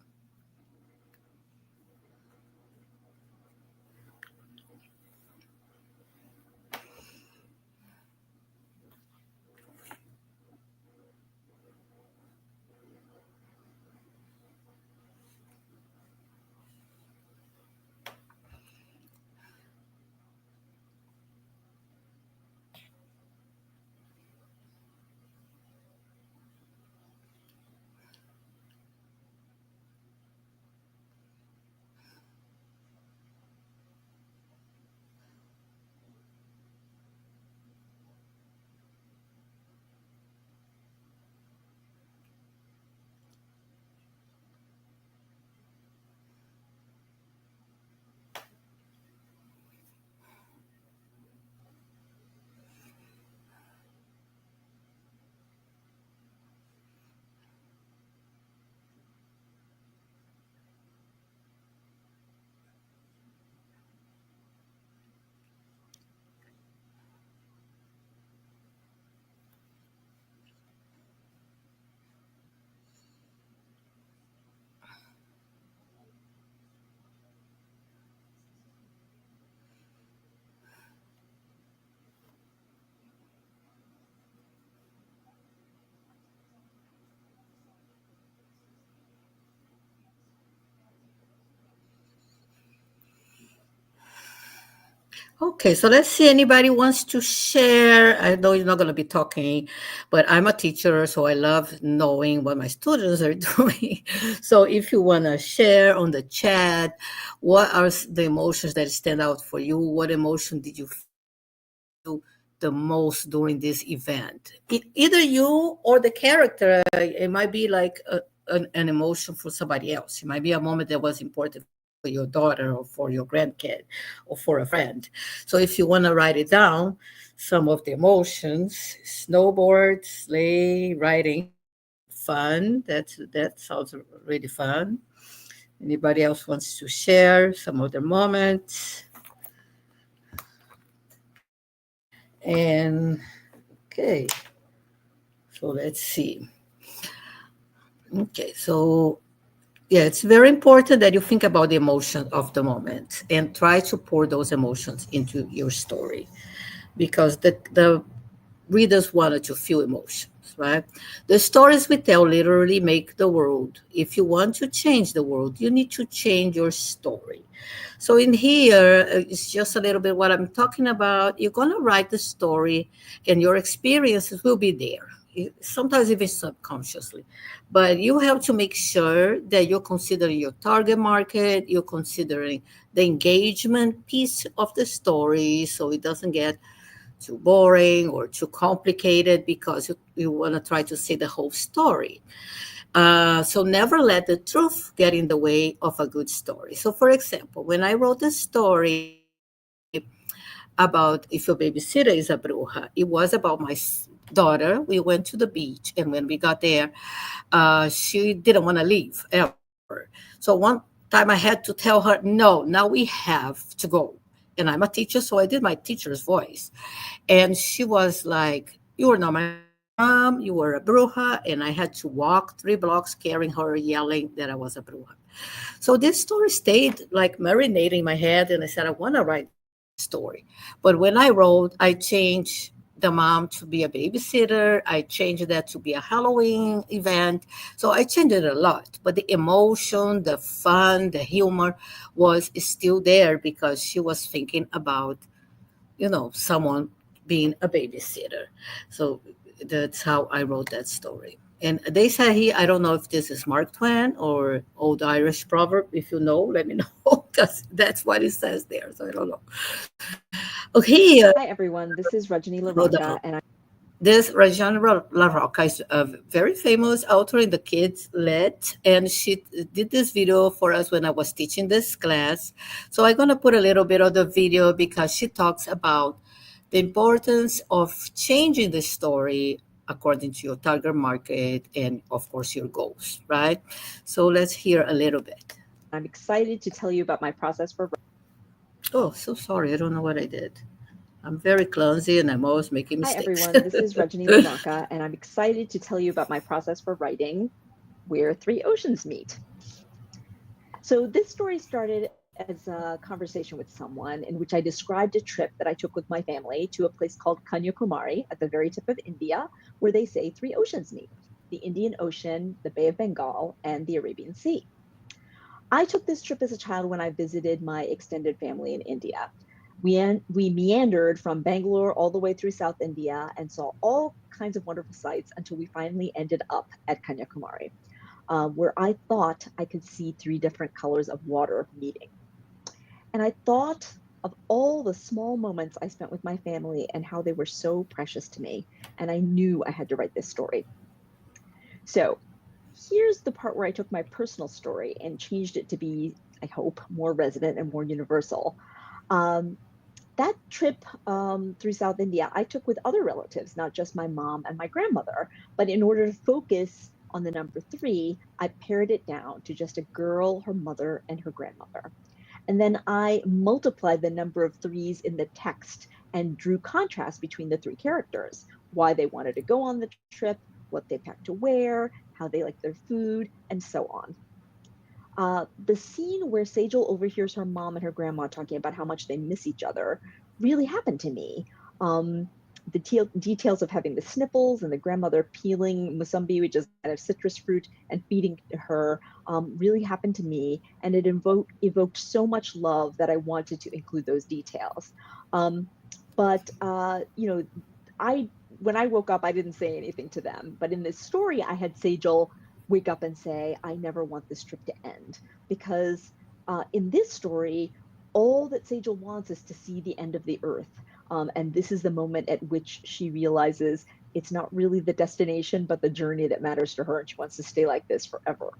Okay, so let's see. Anybody wants to share? I know you're not going to be talking, but I'm a teacher, so I love knowing what my students are doing. So if you want to share on the chat, what are the emotions that stand out for you? What emotion did you feel the most during this event? Either you or the character. It might be like an emotion for somebody else. It might be a moment that was important for your daughter or for your grandkid or for a friend. So if you want to write it down, some of the emotions: snowboard, sleigh, riding, fun. That sounds really fun. Anybody else wants to share some of their moments? And okay, so let's see. Okay, so yeah, it's very important that you think about the emotion of the moment and try to pour those emotions into your story, because the readers wanted to feel emotions, right? The stories we tell literally make the world. If you want to change the world, you need to change your story. So in here, it's just a little bit what I'm talking about. You're going to write the story, and your experiences will be there, sometimes even subconsciously. But you have to make sure that you're considering your target market, you're considering the engagement piece of the story, so it doesn't get too boring or too complicated because you want to try to see the whole story. So never let the truth get in the way of a good story. So, for example, when I wrote the story about if your babysitter is a bruja, it was about my daughter. We went to the beach, and when we got there, she didn't want to leave ever. So one time I had to tell her, no, now we have to go. And I'm a teacher, so I did my teacher's voice. And she was like, "You were not my mom, you were a bruja." And I had to walk 3 blocks carrying her, yelling that I was a bruja. So this story stayed like marinating in my head. And I said, I want to write this story. But when I wrote, I changed the mom to be a babysitter. I changed that to be a Halloween event. So I changed it a lot. But the emotion, the fun, the humor was still there because she was thinking about, someone being a babysitter. So that's how I wrote that story. And they say here, I don't know if this is Mark Twain or old Irish proverb. If you know, let me know, because that's what it says there. So I don't know. Okay, Hi everyone, this is Rajani wrote the LaRocca, book. and This Rajana LaRocca is a very famous author in the Kids Lit, and she did this video for us when I was teaching this class. So I'm gonna put a little bit of the video because she talks about the importance of changing the story according to your target market and of course your goals, right? So let's hear a little bit. I'm excited to tell you about my process for. Oh, so sorry, I don't know what I did. I'm very clumsy and I'm always making Hi mistakes. everyone, this is Rajani LaRocca, and I'm excited to tell you about my process for writing Where Three Oceans Meet. So this story started as a conversation with someone in which I described a trip that I took with my family to a place called Kanyakumari at the very tip of India, where they say three oceans meet: the Indian Ocean, the Bay of Bengal, and the Arabian Sea. I took this trip as a child when I visited my extended family in India. We meandered from Bangalore all the way through South India and saw all kinds of wonderful sights until we finally ended up at Kanyakumari, where I thought I could see three different colors of water meeting. And I thought of all the small moments I spent with my family and how they were so precious to me. And I knew I had to write this story. So here's the part where I took my personal story and changed it to be, I hope, more resonant and more universal. Um, that trip through South India, I took with other relatives, not just my mom and my grandmother. But in order to focus on the number three, I pared it down to just a girl, her mother, and her grandmother. And then I multiplied the number of threes in the text and drew contrast between the three characters, why they wanted to go on the trip, what they packed to wear, how they liked their food, and so on. The scene where Sejal overhears her mom and her grandma talking about how much they miss each other really happened to me. The details of having the sniffles and the grandmother peeling musambi, which is kind of citrus fruit, and feeding her really happened to me. And it evoked so much love that I wanted to include those details. But I when I woke up, I didn't say anything to them. But in this story, I had Sejal wake up and say, I never want this trip to end. Because in this story, all that Sejal wants is to see the end of the earth. And this is the moment at which she realizes it's not really the destination, but the journey that matters to her. And she wants to stay like this forever.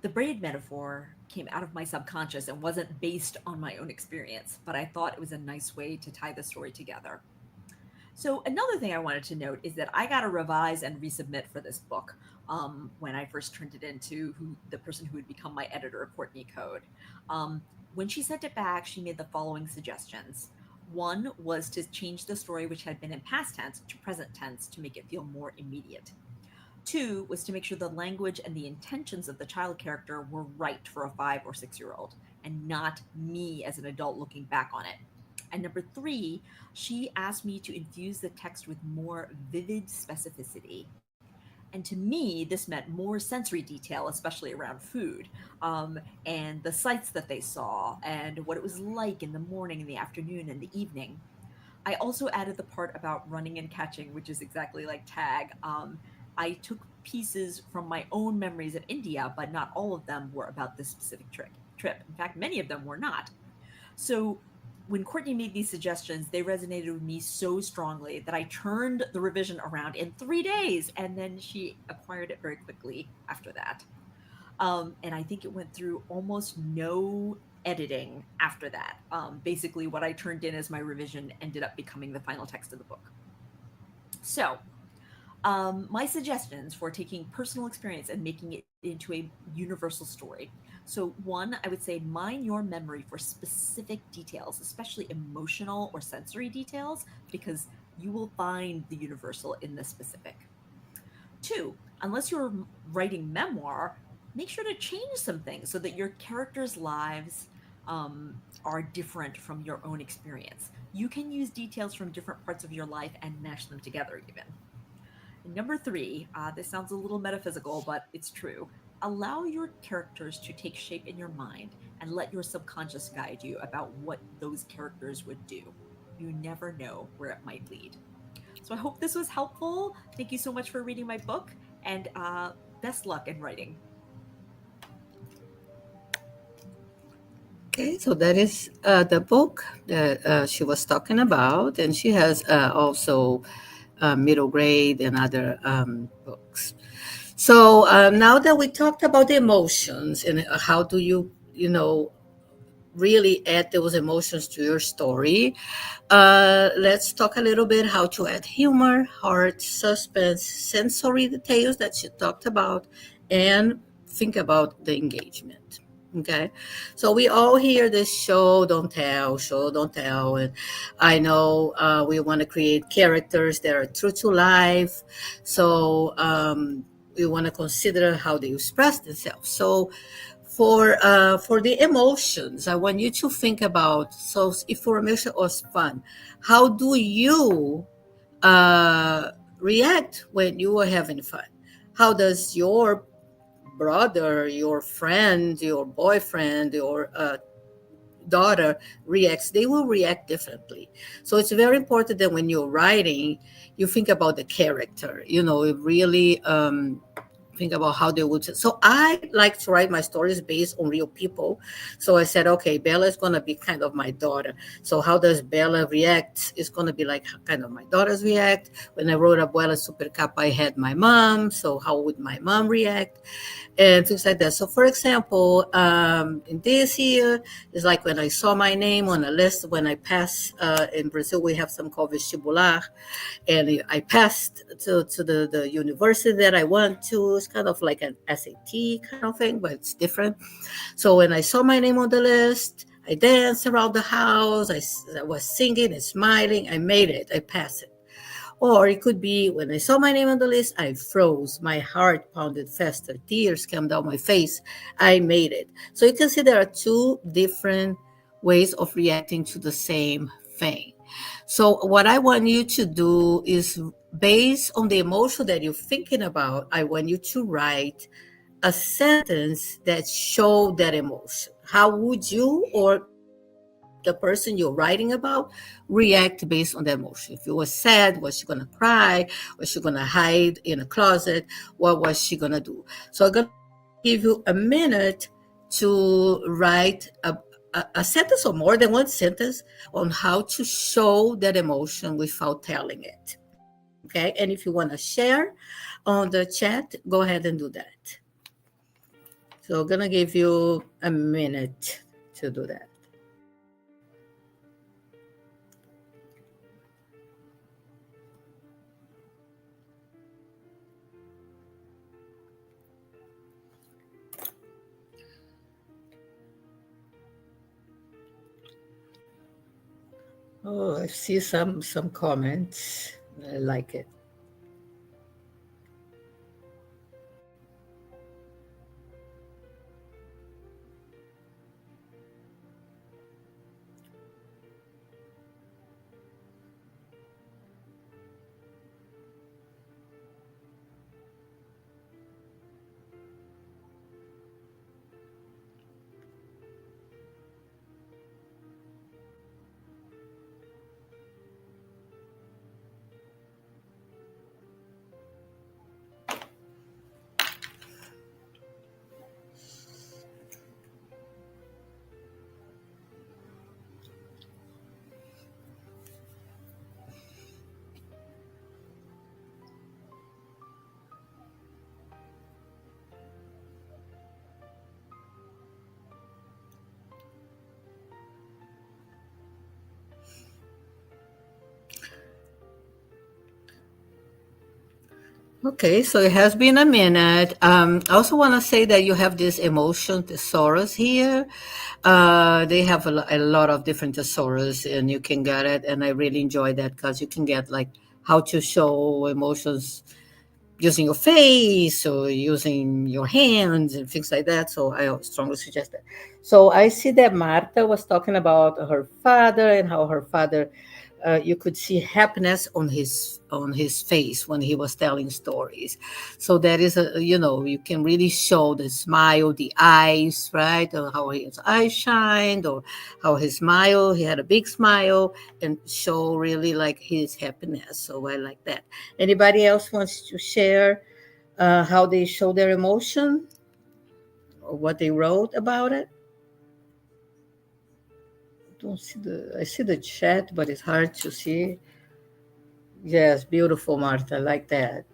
The braid metaphor came out of my subconscious and wasn't based on my own experience, but I thought it was a nice way to tie the story together. So another thing I wanted to note is that I got to revise and resubmit for this book when I first turned it into the person who would become my editor, Courtney Code. When she sent it back, she made the following suggestions. One was to change the story, which had been in past tense, to present tense to make it feel more immediate. Two was to make sure the language and the intentions of the child character were right for a 5 or 6 year old and not me as an adult looking back on it. And number three, she asked me to infuse the text with more vivid specificity. And to me, this meant more sensory detail, especially around food, and the sights that they saw, and what it was like in the morning, in the afternoon, and the evening. I also added the part about running and catching, which is exactly like tag. I took pieces from my own memories of India, but not all of them were about this specific trip. In fact, many of them were not. So when Courtney made these suggestions, they resonated with me so strongly that I turned the revision around in 3 days, and then she acquired it very quickly after that. And I think it went through almost no editing after that. Basically, what I turned in as my revision ended up becoming the final text of the book. So, my suggestions for taking personal experience and making it into a universal story. So, one, I would say mine your memory for specific details, especially emotional or sensory details, because you will find the universal in the specific. Two, unless you're writing memoir, make sure to change some things so that your characters' lives are different from your own experience. You can use details from different parts of your life and mash them together, even. And number three, this sounds a little metaphysical, but it's true. Allow your characters to take shape in your mind and let your subconscious guide you about what those characters would do. You never know where it might lead. So I hope this was helpful. Thank you so much for reading my book, and best luck in writing. Okay, so that is the book that she was talking about, and she has also middle grade and other books. So now that we talked about the emotions and how do you really add those emotions to your story, let's talk a little bit how to add humor, heart, suspense, sensory details that she talked about, and think about the engagement. Okay, so we all hear this show, don't tell. And I know we want to create characters that are true to life. So we want to consider how they express themselves. So for the emotions, I want you to think about, so if for emotion was fun, how do you react when you are having fun? How does your brother, your friend, your boyfriend, your daughter reacts? They will react differently. So it's very important that when you're writing, you think about the character. It really think about how they would. So I like to write my stories based on real people. So I said, okay, Bella is going to be kind of my daughter. So how does Bella react? It's going to be like kind of my daughters react. When I wrote Abuela Super Capa, I had my mom. So how would my mom react? And things like that. So for example, in this here, it's like when I saw my name on a list, when I passed, in Brazil, we have some called vestibular, and I passed to the university that I went to. It's kind of like an SAT kind of thing, but it's different. So when I saw my name on the list, I danced around the house. I was singing and smiling. I made it. I passed it. Or it could be when I saw my name on the list, I froze. My heart pounded faster. Tears came down my face. I made it. So you can see there are two different ways of reacting to the same thing. So what I want you to do is, based on the emotion that you're thinking about, I want you to write a sentence that show that emotion. How would you or the person you're writing about react based on the emotion? If you were sad, was she gonna cry? Was she gonna hide in a closet? What was she gonna do? So I'm gonna give you a minute to write a sentence or more than one sentence on how to show that emotion without telling it. Okay, and if you want to share on the chat, go ahead and do that. So I'm gonna give you a minute to do that. Oh, I see some comments. I like it. Okay, so it has been a minute. I also want to say that you have this emotion thesaurus here. They have a lot of different thesaurus, and you can get it. And I really enjoy that because you can get like how to show emotions using your face or using your hands and things like that. So I strongly suggest that. So I see that Marta was talking about her father and how her father, you could see happiness on his face when he was telling stories. So that is you can really show the smile, the eyes, right? Or how his eyes shined, or how his smile, he had a big smile, and show really like his happiness. So I like that. Anybody else wants to share how they show their emotion or what they wrote about it? Don't see I see the chat, but it's hard to see. Yes, beautiful, Martha, like that.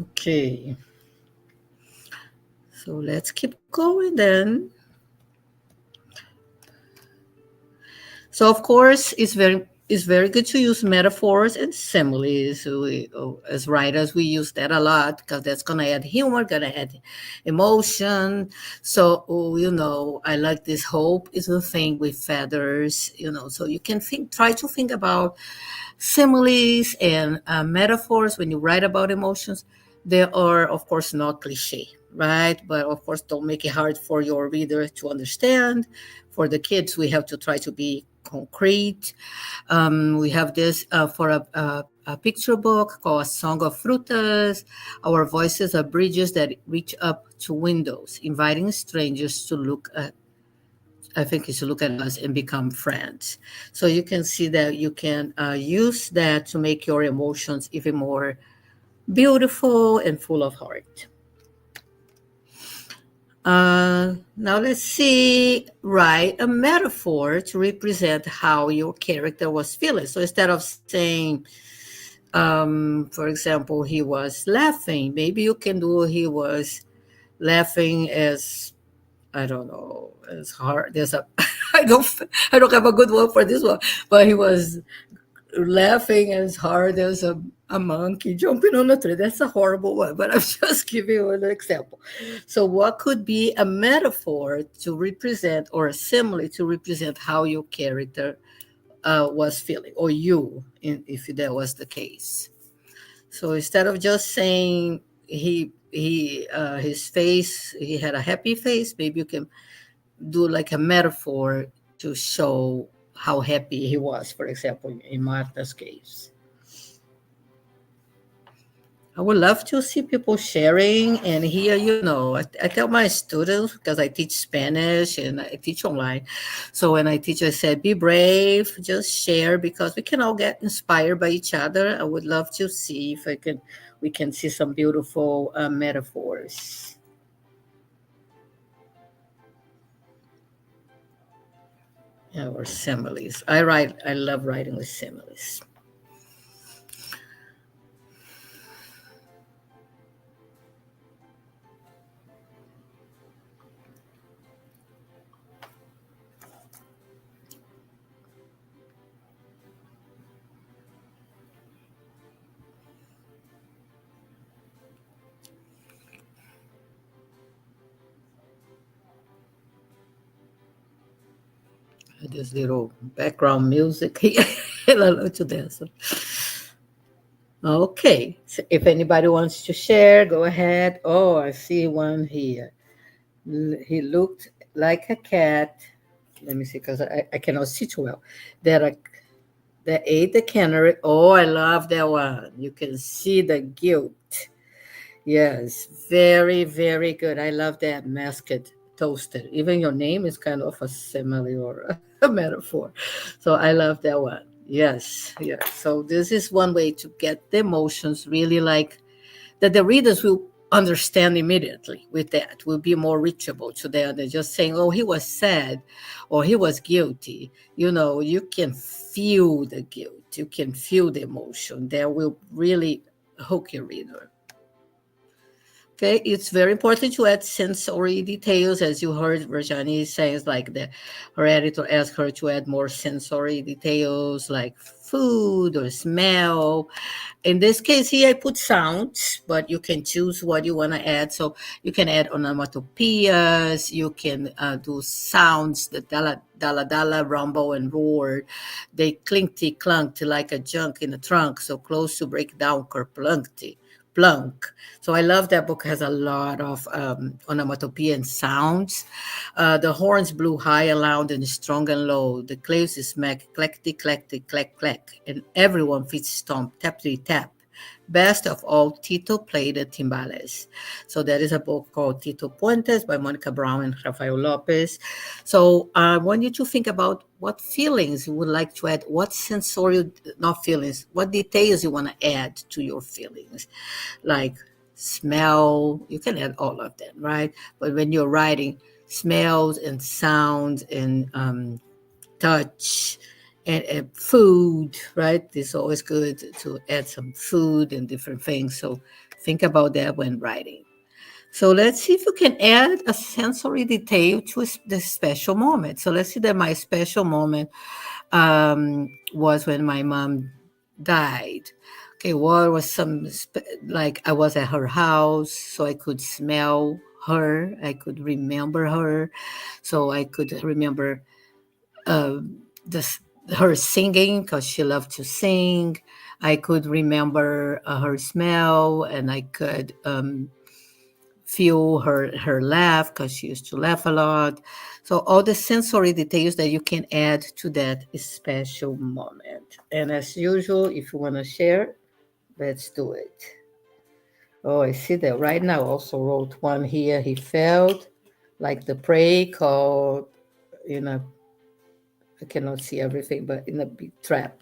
Okay, so let's keep going then. So of course, it's very good to use metaphors and similes. As writers, we use that a lot because that's gonna add humor, gonna add emotion. So I like this. Hope is a thing with feathers. So you can try to think about similes and metaphors when you write about emotions. They are, of course, not cliche, right? But of course, don't make it hard for your reader to understand. For the kids, we have to try to be concrete. We have this for a picture book called A Song of Frutas. Our voices are bridges that reach up to windows, inviting strangers to look at. I think is to look at us and become friends. So you can see that you can use that to make your emotions even more beautiful and full of heart. Now let's see, write a metaphor to represent how your character was feeling. So instead of saying, for example, he was laughing, maybe you can do he was laughing as, I don't know, as hard. There's a I don't I don't have a good word for this one, but he was laughing as hard as a monkey jumping on a tree. That's a horrible one, but I'm just giving you an example. So, what could be a metaphor to represent or a simile to represent how your character was feeling, or you, if that was the case? So, instead of just saying his face, he had a happy face, maybe you can do like a metaphor to show how happy he was, for example, in Martha's case. I would love to see people sharing and here, I tell my students because I teach Spanish and I teach online. So when I teach, I said, be brave, just share because we can all get inspired by each other. I would love to see if we can see some beautiful metaphors. Yeah, or similes. I love writing with similes. This little background music here. I love to dance. Okay, so if anybody wants to share, go ahead. Oh, I see one here. He looked like a cat. Let me see, because I cannot see too well. That ate the canary. Oh, I love that one. You can see the guilt. Yes, very, very good. I love that masked toasted. Even your name is kind of a simile or a metaphor. So I love that one. Yes, yes. So this is one way to get the emotions really like that the readers will understand immediately with that, will be more reachable to them than just saying, oh, he was sad or he was guilty. You can feel the guilt, you can feel the emotion that will really hook your reader. Okay, it's very important to add sensory details, as you heard Rajani saying, like her editor asked her to add more sensory details, like food or smell. In this case here, I put sounds, but you can choose what you want to add. So you can add onomatopoeias, you can do sounds, the dala, dala, dala, rumble and roar. They clinkty, clunked like a junk in a trunk, so close to break down, kerplunkty, plunk. So I love that book has a lot of onomatopoeia and sounds. The horns blew high and loud and strong and low. The claves smack, clackety, clackety, clack, clack. And everyone feet stomp, tappity, tap. Best of all, Tito played the timbales. So there is a book called Tito Puentes by Monica Brown and Rafael Lopez. So I want you to think about what feelings you would like to add, what sensorial, not feelings, what details you want to add to your feelings. Like smell, you can add all of them, right? But when you're writing, smells and sounds and touch and food, right? It's always good to add some food and different things. So think about that when writing. So let's see if you can add a sensory detail to the special moment. So let's see that my special moment was when my mom died. Okay, what was like I was at her house, so I could smell her, I could remember her, so I could remember uh, this, her singing because she loved to sing. I could remember her smell, and I could feel her laugh because she used to laugh a lot. So all the sensory details that you can add to that special moment. And as usual, if you want to share, let's do it. Oh, I see that right now. Also wrote one here. He felt like the prey called, you know, I cannot see everything, but in a big trap.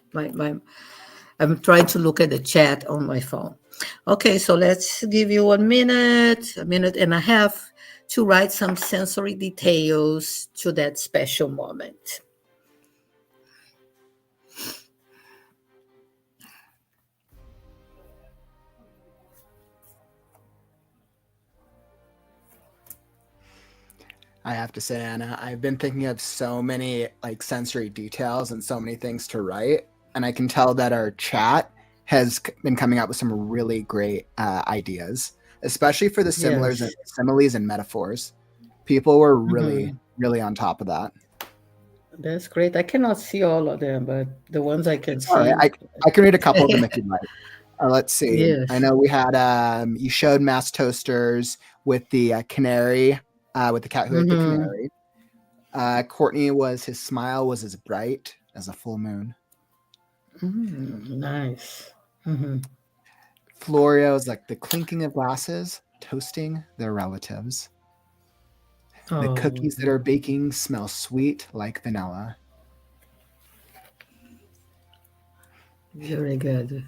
I'm trying to look at the chat on my phone. Okay, so let's give you a minute and a half to write some sensory details to that special moment. I have to say, Anna, I've been thinking of so many like sensory details and so many things to write, and I can tell that our chat has been coming up with some really great ideas, especially for the Yes. similes and metaphors. People were really, Mhm. really on top of that. That's great. I cannot see all of them, but the ones I can It's all right. see. I can read a couple of them if you'd like. Let's see. I Yes. know we had you showed mass toasters with the canary, with the cat who ate the Mm-hmm. canary. Courtney was his smile was as bright as a full moon. Nice. Mm-hmm. Florio's like the clinking of glasses, toasting their relatives. The Oh, cookies that are baking smell sweet like vanilla. very good.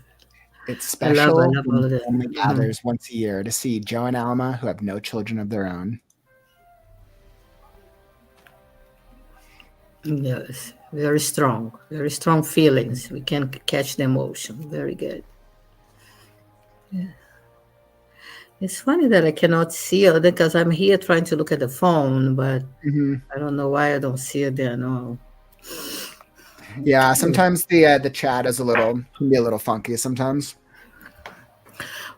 It's I special love when all the of that. family Mhm. gathers once a year to see Joe and Alma, who have no children of their own. Yes, very strong feelings. We can catch the emotion. Very good. Yeah. It's funny that I cannot see it because I'm here trying to look at the phone, but Mm-hmm. I don't know why I don't see it there. No. Yeah, Okay. sometimes the chat is can be a little funky sometimes.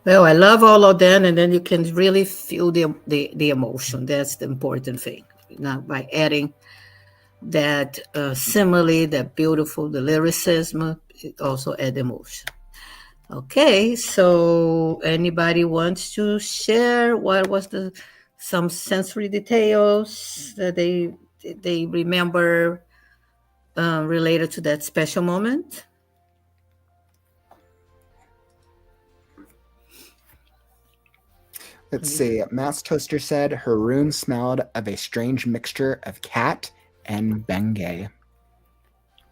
Well, I love all of them, and then you can really feel the emotion. That's the important thing. Now, by adding that simile, that beautiful, the lyricism, it also add emotion. Okay, so anybody wants to share what was some sensory details that they remember related to that special moment? Let's see. Mass Toaster said her room smelled of a strange mixture of cat and Bengay.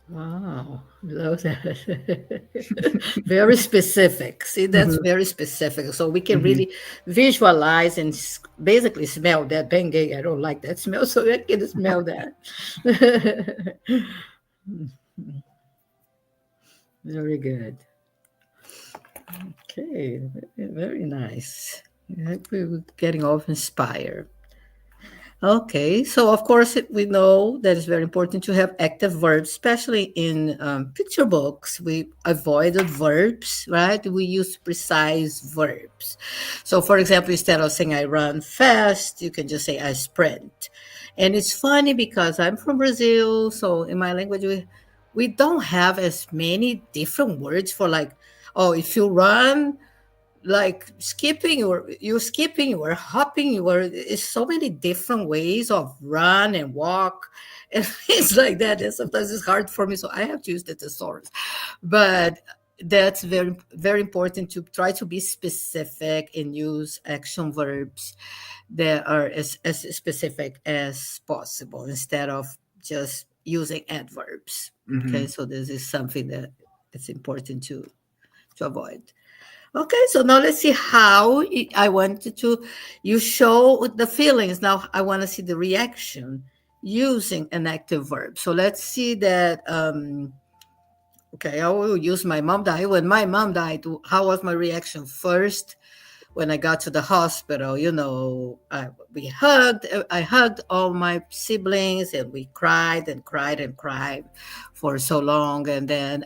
Wow, love that. Very specific. See, that's Mhm. very specific. So we can Mhm. really visualize and basically smell that Bengay. I don't like that smell, so I can smell that. Very good. Okay, very nice. Yeah, we're getting all inspired. Okay, so of course we know that it's very important to have active verbs, especially in picture books. We avoided verbs, right? We use precise verbs. So, for example, instead of saying I run fast, you can just say I sprint. And it's funny because I'm from Brazil, so in my language we don't have as many different words for like, oh, if you run like skipping or hopping it's so many different ways of run and walk and things like that, and sometimes it's hard for me, so I have to use the thesaurus. But that's very very important to try to be specific and use action verbs that are as specific as possible instead of just using adverbs. Okay, so this is something that it's important to avoid. Okay, so now let's see how I wanted to, you show the feelings. Now I want to see the reaction using an active verb. So let's see that. Okay, I will use my mom died. When my mom died, how was my reaction? First, when I got to the hospital, I hugged all my siblings and we cried and cried and cried for so long. And then,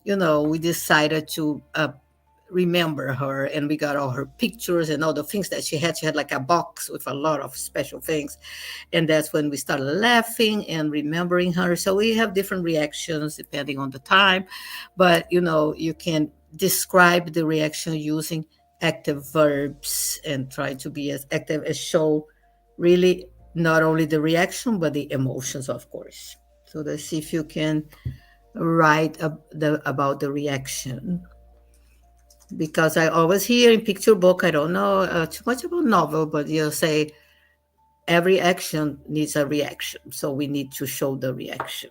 we decided to remember her, and we got all her pictures and all the things that she had. She had like a box with a lot of special things, and that's when we started laughing and remembering her. So we have different reactions depending on the time, but you can describe the reaction using active verbs and try to be as active as show really not only the reaction but the emotions, of course. So let's see if you can write about the reaction, because I always hear in picture book, I don't know too much about novel, but you'll say every action needs a reaction. So we need to show the reaction.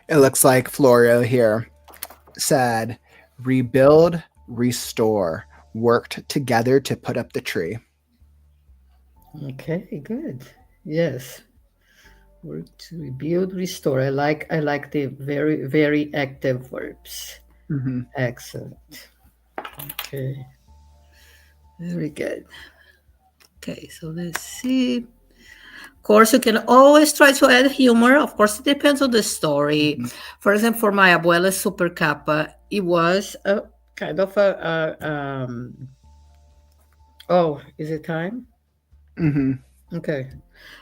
It looks like Florio here said, rebuild, restore, worked together to put up the tree. Okay, good. Yes. Work to rebuild, restore. I like the very, very active verbs. Excellent. Okay. Very good. Okay, so let's see. Of course, you can always try to add humor. Of course, it depends on the story. For example, for my Abuela Super Capa, it was a kind of oh, is it time? Okay.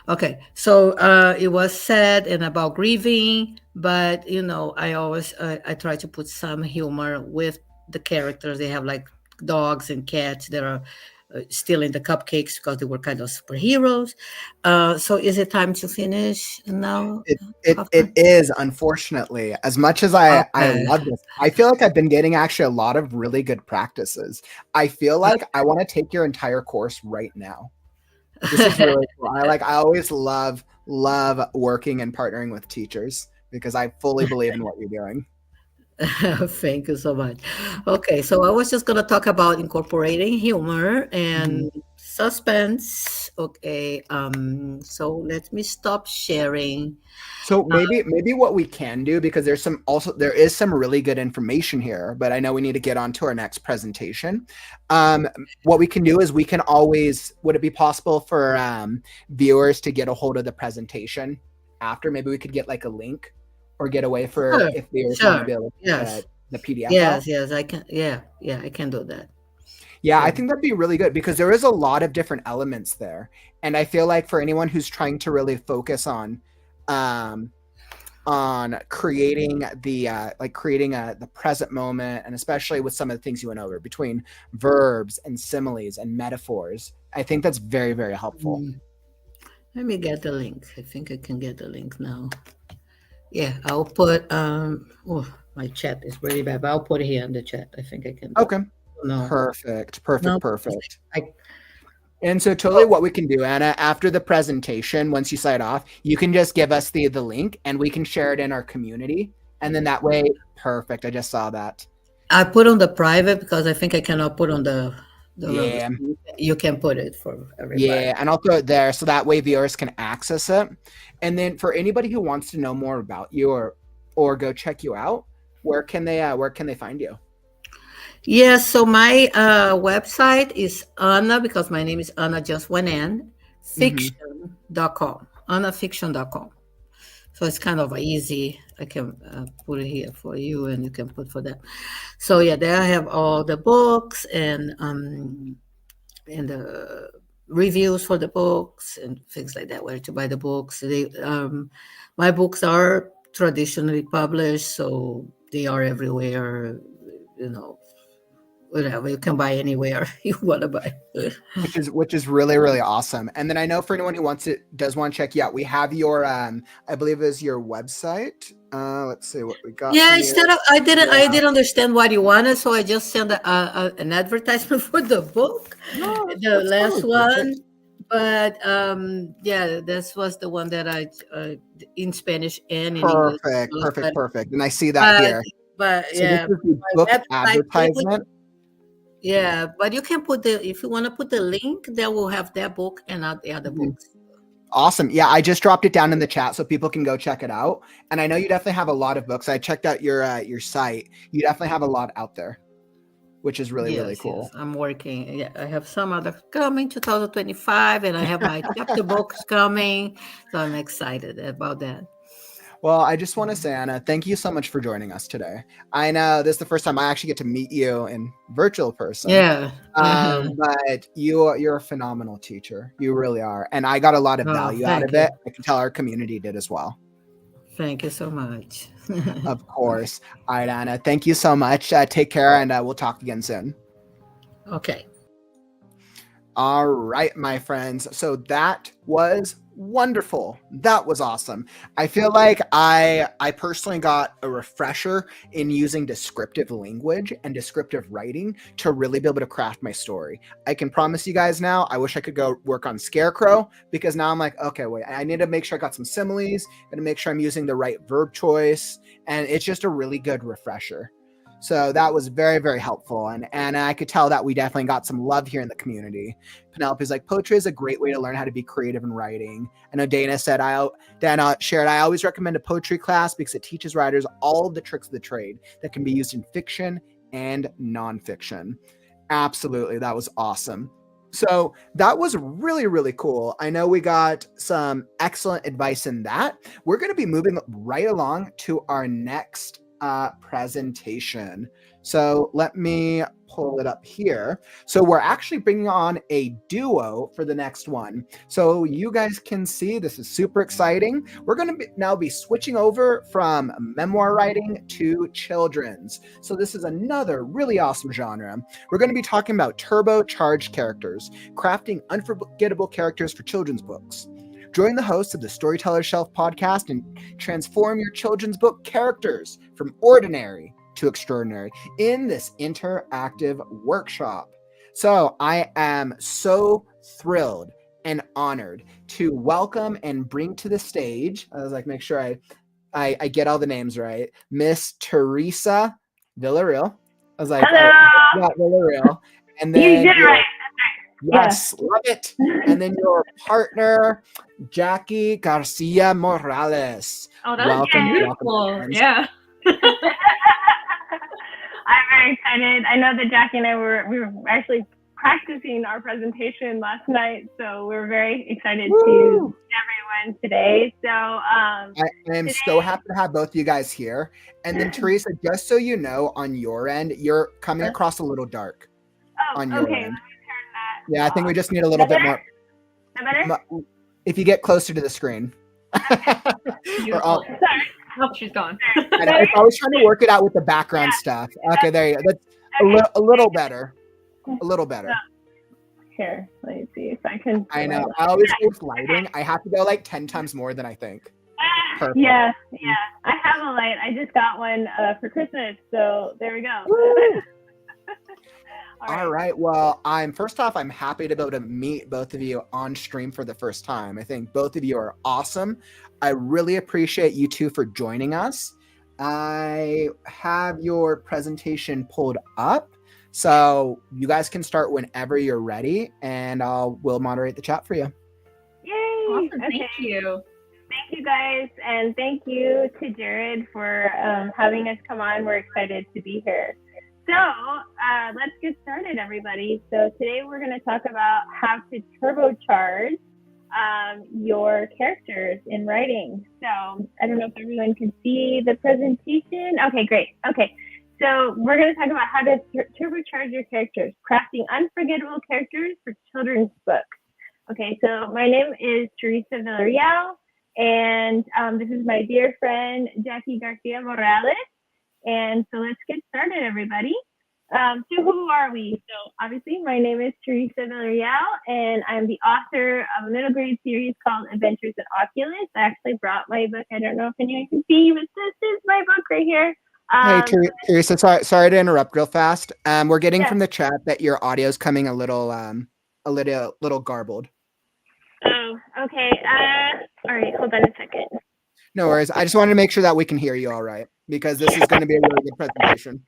Okay. So it was sad and about grieving, but I always I try to put some humor with the characters. They have like dogs and cats that are stealing the cupcakes because they were kind of superheroes. So is it time to finish now? It is, unfortunately. As much as I Okay. love this, I feel like I've been getting actually a lot of really good practices. I feel like I want to take your entire course right now. This is really cool. I always love working and partnering with teachers because I fully believe in what you're doing. Thank you so much. Okay, so I was just going to talk about incorporating humor and suspense. Okay, so let me stop sharing. So maybe what we can do, because there is some really good information here, but I know we need to get on to our next presentation. What we can do is would it be possible for viewers to get a hold of the presentation after? Maybe we could get like a link or get a way for if viewers want to be able to Yes. the PDF out? Yes, I can. Yeah, I can do that. Yeah, I Yeah. think that'd be really good because there is a lot of different elements there. And I feel like for anyone who's trying to really focus um on creating the the present moment, and especially with some of the things you went over between verbs and similes and metaphors, I think that's very, very helpful. Let me get the link. I think I can get the link now. Yeah, I'll put oh, my chat is really bad, but I'll put it here in the chat. I think I can do Okay. it. No. Perfect. No. I And so totally what we can do, Anna, after the presentation, once you sign off, you can just give us the link and we can share it in our community. And then that way, perfect. I just saw that. I put on the private because I think I cannot put on the Yeah. You can put it for everybody. Yeah, and I'll throw it there so that way viewers can access it. And then for anybody who wants to know more about you or go check you out, where can they find you? Yeah, so my website is Anna, because my name is Anna, just one N, fiction.com, annafiction.com. So it's kind of easy. I can put it here for you and you can put for that. So yeah, there I have all the books and the reviews for the books and things like that, where to buy the books. My books are traditionally published, so they are everywhere, whatever, you can buy anywhere you want to buy. Which is really, really awesome. And then I know for anyone who does want to check you out, we have your I believe is your website. Let's see what we got. Yeah, instead of I didn't understand what you wanted, so I just sent an advertisement for the book, the last one. But yeah, this was the one that I in Spanish and in English. Perfect. And I see that here. But so yeah, this is the book advertisement. Yeah, but you can put if you want to put the link, then we'll have that book and not the other books. Awesome. Yeah, I just dropped it down in the chat so people can go check it out. And I know you definitely have a lot of books. I checked out your site. You definitely have a lot out there, which is really, really cool. Yes, I'm working. Yeah, I have some other coming 2025, and I have my chapter books coming. So I'm excited about that. Well, I just want to say, Anna, thank you so much for joining us today. I know this is the first time I actually get to meet you in virtual person. Yeah. But you're a phenomenal teacher. You really are. And I got a lot of value out of it. I can tell our community did as well. Thank you so much. Of course. All right, Anna. Thank you so much. Take care, and we'll talk again soon. Okay. All right, my friends. So that was wonderful. That was awesome. I feel like I personally got a refresher in using descriptive language and descriptive writing to really be able to craft my story. I can promise you guys now, I wish I could go work on Scarecrow, because now I'm like, okay, wait, I need to make sure I got some similes and to make sure I'm using the right verb choice. And it's just a really good refresher. So that was very, very helpful. And I could tell that we definitely got some love here in the community. Penelope's like, poetry is a great way to learn how to be creative in writing. I know Dana said, Dana shared, I always recommend a poetry class because it teaches writers all of the tricks of the trade that can be used in fiction and nonfiction. Absolutely. That was awesome. So that was really, really cool. I know we got some excellent advice in that. We're going to be moving right along to our next presentation. So let me pull it up here. So we're actually bringing on a duo for the next one. So you guys can see this is super exciting. We're going to now be switching over from memoir writing to children's. So this is another really awesome genre. We're going to be talking about turbocharged characters, crafting unforgettable characters for children's books. Join the hosts of the Storyteller Shelf podcast and transform your children's book characters from ordinary to extraordinary in this interactive workshop. So I am so thrilled and honored to welcome and bring to the stage, I was like, make sure I get all the names right, Miss Teresa Villarreal. I was like, hello. Yeah, Villarreal. And then you did it right. Yes, love it. And then your partner, Jackie Garcia Morales. Oh, that's beautiful. Yeah. I'm very excited. I know that Jackie and I we were actually practicing our presentation last night, so we're very excited to see everyone today. So, I am so happy to have both of you guys here. And then Teresa, just so you know, on your end, you're coming across a little dark on your okay, let me end. turn that. Yeah, I think we just need a little bit more. Is that better? If you get closer to the screen. Beautiful. Sorry. Oh, she's gone. I was trying to work it out with the background stuff. Okay, there you go. That's a little better. A little better. Here, let me see if I can. I know. I always go with lighting. I have to go like 10 times more than I think. Perfect. Yeah. I have a light. I just got one for Christmas, so there we go. All right. Well, first off, I'm happy to be able to meet both of you on stream for the first time. I think both of you are awesome. I really appreciate you two for joining us. I have your presentation pulled up, so you guys can start whenever you're ready, and we'll moderate the chat for you. Yay! Awesome. Okay. Thank you. Thank you guys, and thank you to Jared for having us come on. We're excited to be here. So let's get started, everybody. So today we're going to talk about how to turbocharge your characters in writing. So I don't know if everyone can see the presentation. Okay, great. Okay, so we're going to talk about how to turbocharge your characters, crafting unforgettable characters for children's books. Okay, so my name is Teresa Villarreal, and this is my dear friend, Jackie Garcia Morales. And so let's get started, everybody. So who are we? So obviously, my name is Teresa Villarreal, and I'm the author of a middle grade series called Adventures in Oculus. I actually brought my book. I don't know if anyone can see, but this is my book right here. Hey, Teresa, sorry to interrupt real fast. We're getting from the chat that your audio is coming a little garbled. Oh, okay. All right, hold on a second. No worries. I just wanted to make sure that we can hear you all right, because this is going to be a really good presentation.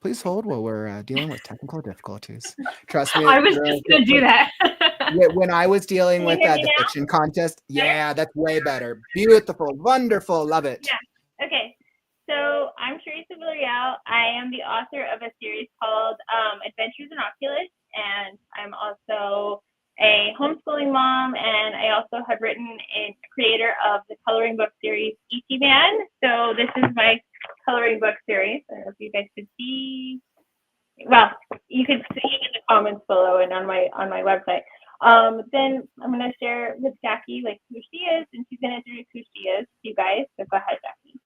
Please hold while we're dealing with technical difficulties. Trust me. I was just going to do that. When I was dealing with the fiction contest, yeah, that's way better. Beautiful, wonderful, love it. Yeah. Okay. So I'm Teresa Villarreal. I am the author of a series called Adventures in Oculus, and I'm also a homeschooling mom, and I also have written and creator of the coloring book series E.T. Man. So this is my coloring book series. I don't know if you guys could see. Well, you can see in the comments below and on my website. Then I'm going to share with Jackie who she is, and she's going to introduce who she is to you guys. So go ahead, Jackie.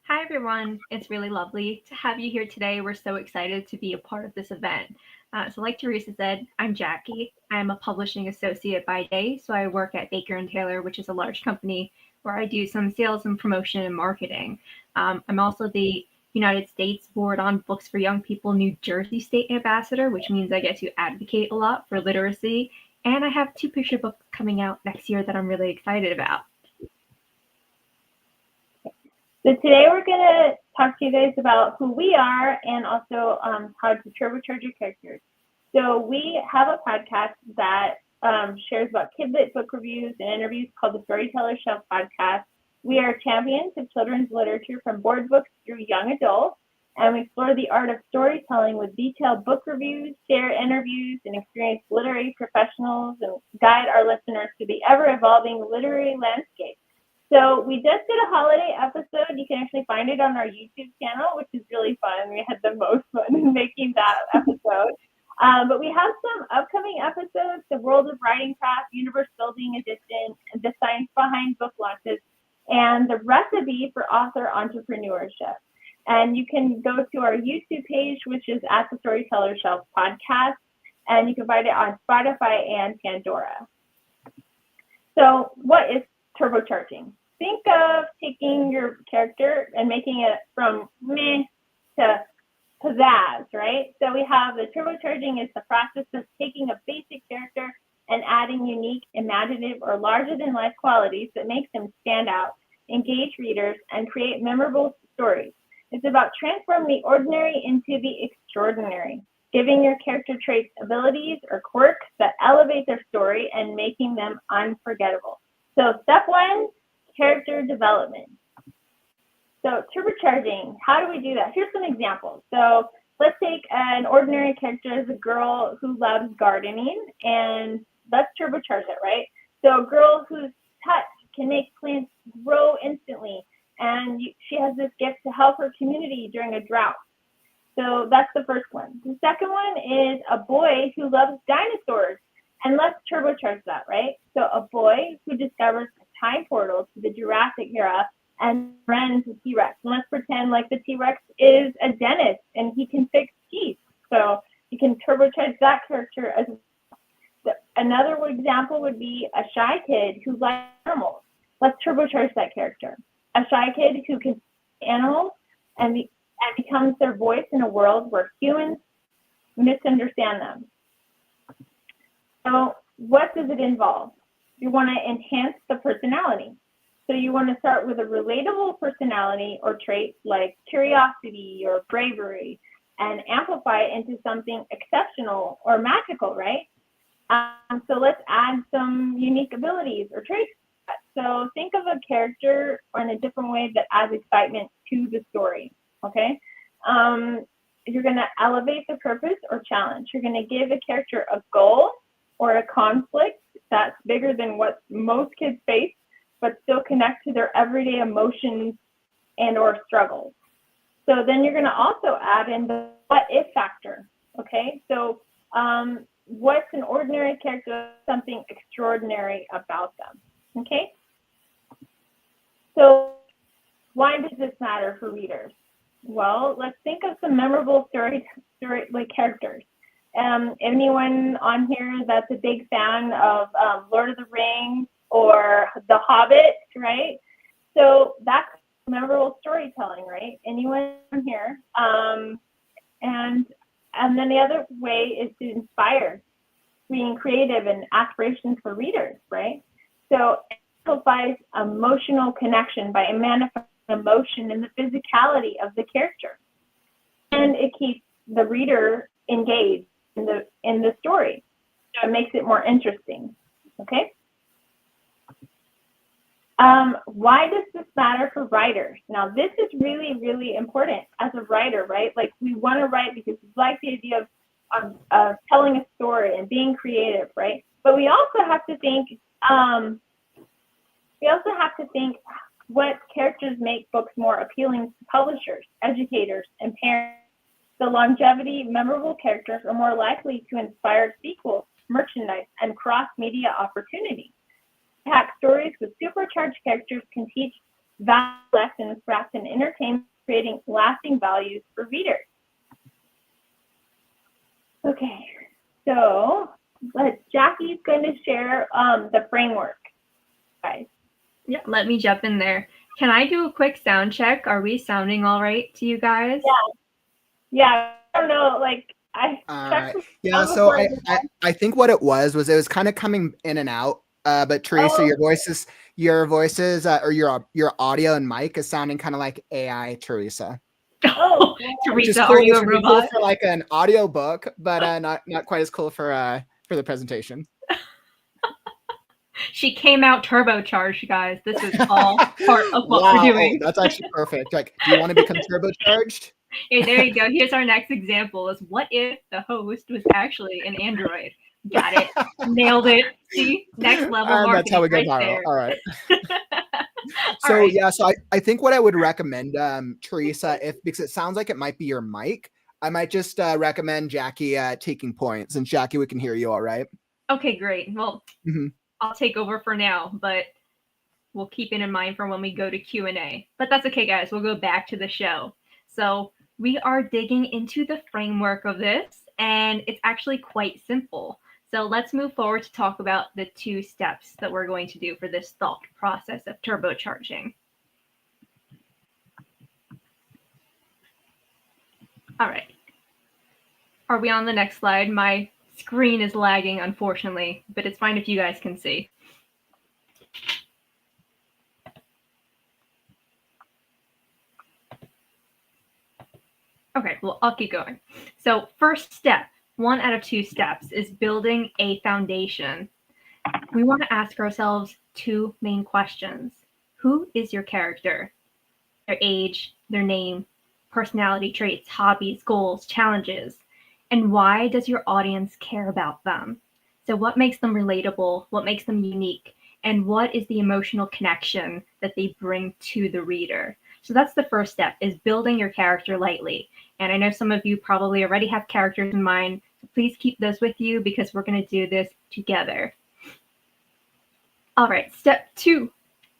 Hi, everyone. It's really lovely to have you here today. We're so excited to be a part of this event. So like Teresa said, I'm Jackie. I'm a publishing associate by day, so I work at Baker & Taylor, which is a large company where I do some sales and promotion and marketing. I'm also the United States Board on Books for Young People New Jersey State Ambassador, which means I get to advocate a lot for literacy. And I have 2 picture books coming out next year that I'm really excited about. So today we're going to talk to you guys about who we are and also how to turbocharge your characters. So we have a podcast that shares about kidlit book reviews and interviews called the Storyteller Shelf Podcast. We are champions of children's literature from board books through young adults, and we explore the art of storytelling with detailed book reviews, share interviews, and experience literary professionals and guide our listeners to the ever-evolving literary landscape. So we just did a holiday episode. You can actually find it on our YouTube channel, which is really fun. We had the most fun in making that episode. But we have some upcoming episodes: the World of Writing Craft, Universe Building Edition, the Science Behind Book Launches, and the Recipe for Author Entrepreneurship. And you can go to our YouTube page, which is at the Storyteller Shelf Podcast, and you can find it on Spotify and Pandora. So what is turbocharging? Think of taking your character and making it from meh to pizzazz, right? So we have the turbocharging is the process of taking a basic character and adding unique, imaginative, or larger-than-life qualities that makes them stand out, engage readers, and create memorable stories. It's about transforming the ordinary into the extraordinary, giving your character traits, abilities, or quirks that elevate their story and making them unforgettable. So step 1, character development. So turbocharging, how do we do that? Here's some examples. So let's take an ordinary character as a girl who loves gardening, and let's turbocharge it, right? So a girl whose touch can make plants grow instantly, and she has this gift to help her community during a drought. So that's the first one. The second one is a boy who loves dinosaurs, and let's turbocharge that, right? So a boy who discovers a time portal to the Jurassic era and friends with T-Rex. And let's pretend like the T-Rex is a dentist and he can fix teeth. So you can turbocharge that character as well. Another example would be a shy kid who likes animals. Let's turbocharge that character. A shy kid who can see animals and becomes their voice in a world where humans misunderstand them. So what does it involve? You want to enhance the personality. So you want to start with a relatable personality or trait like curiosity or bravery and amplify it into something exceptional or magical, right? So let's add some unique abilities or traits. So think of a character in a different way that adds excitement to the story, okay? You're going to elevate the purpose or challenge. You're going to give a character a goal or a conflict that's bigger than what most kids face, but still connect to their everyday emotions and or struggles. So then you're going to also add in the what if factor, okay? So what's an ordinary character, something extraordinary about them, okay? So why does this matter for readers? Well, let's think of some memorable story like characters. Anyone on here that's a big fan of Lord of the Rings or The Hobbit, right? So that's memorable storytelling, right? Anyone here? And then the other way is to inspire, being creative and aspirations for readers, right? So it amplifies emotional connection by manifesting emotion and the physicality of the character, and it keeps the reader engaged in the story. So it makes it more interesting. Okay. Why does this matter for writers? Now, this is really, really important as a writer, right? Like we want to write because we like the idea of telling a story and being creative, right? But we also have to think. What characters make books more appealing to publishers, educators, and parents. The longevity, memorable characters are more likely to inspire sequels, merchandise, and cross-media opportunities. Hack stories with supercharged characters can teach valuable lessons wrapped in entertainment, creating lasting values for readers. Okay, so Jackie's going to share the framework, guys. Yeah, let me jump in there. Can I do a quick sound check? Are we sounding all right to you guys? Yeah. I don't know, like yeah. So I think what it was kind of coming in and out. But Teresa, your voices, or your audio and mic is sounding kind of like AI Teresa. Oh, Teresa, cool. are you a robot? robot? Cool for like an audio book, but not quite as cool for the presentation. She came out turbocharged, guys. This is all part of what we're doing. Oh, that's actually perfect. Like, do you want to become turbocharged? Hey, there you go. Here's our next example is what if the host was actually an android? Got it. Nailed it. See? Next level marketing. That's how we go right viral. there. All right. So I think what I would recommend, Teresa, because it sounds like it might be your mic, I might just recommend Jackie taking points. And Jackie, we can hear you all right. Okay, great. Well, I'll take over for now, but we'll keep it in mind for when we go to Q&A. But that's okay, guys. We'll go back to the show. So we are digging into the framework of this, and it's actually quite simple. So let's move forward to talk about the 2 steps that we're going to do for this thought process of turbocharging. All right. Are we on the next slide? My screen is lagging, unfortunately, but it's fine if you guys can see. Okay, well, I'll keep going. So first step, 1 out of 2 steps, is building a foundation. We want to ask ourselves 2 main questions. Who is your character? Their age, their name, personality traits, hobbies, goals, challenges, and why does your audience care about them? So what makes them relatable? What makes them unique? And what is the emotional connection that they bring to the reader? So that's the first step, is building your character lightly. And I know some of you probably already have characters in mind, so please keep those with you because we're going to do this together. All right, step 2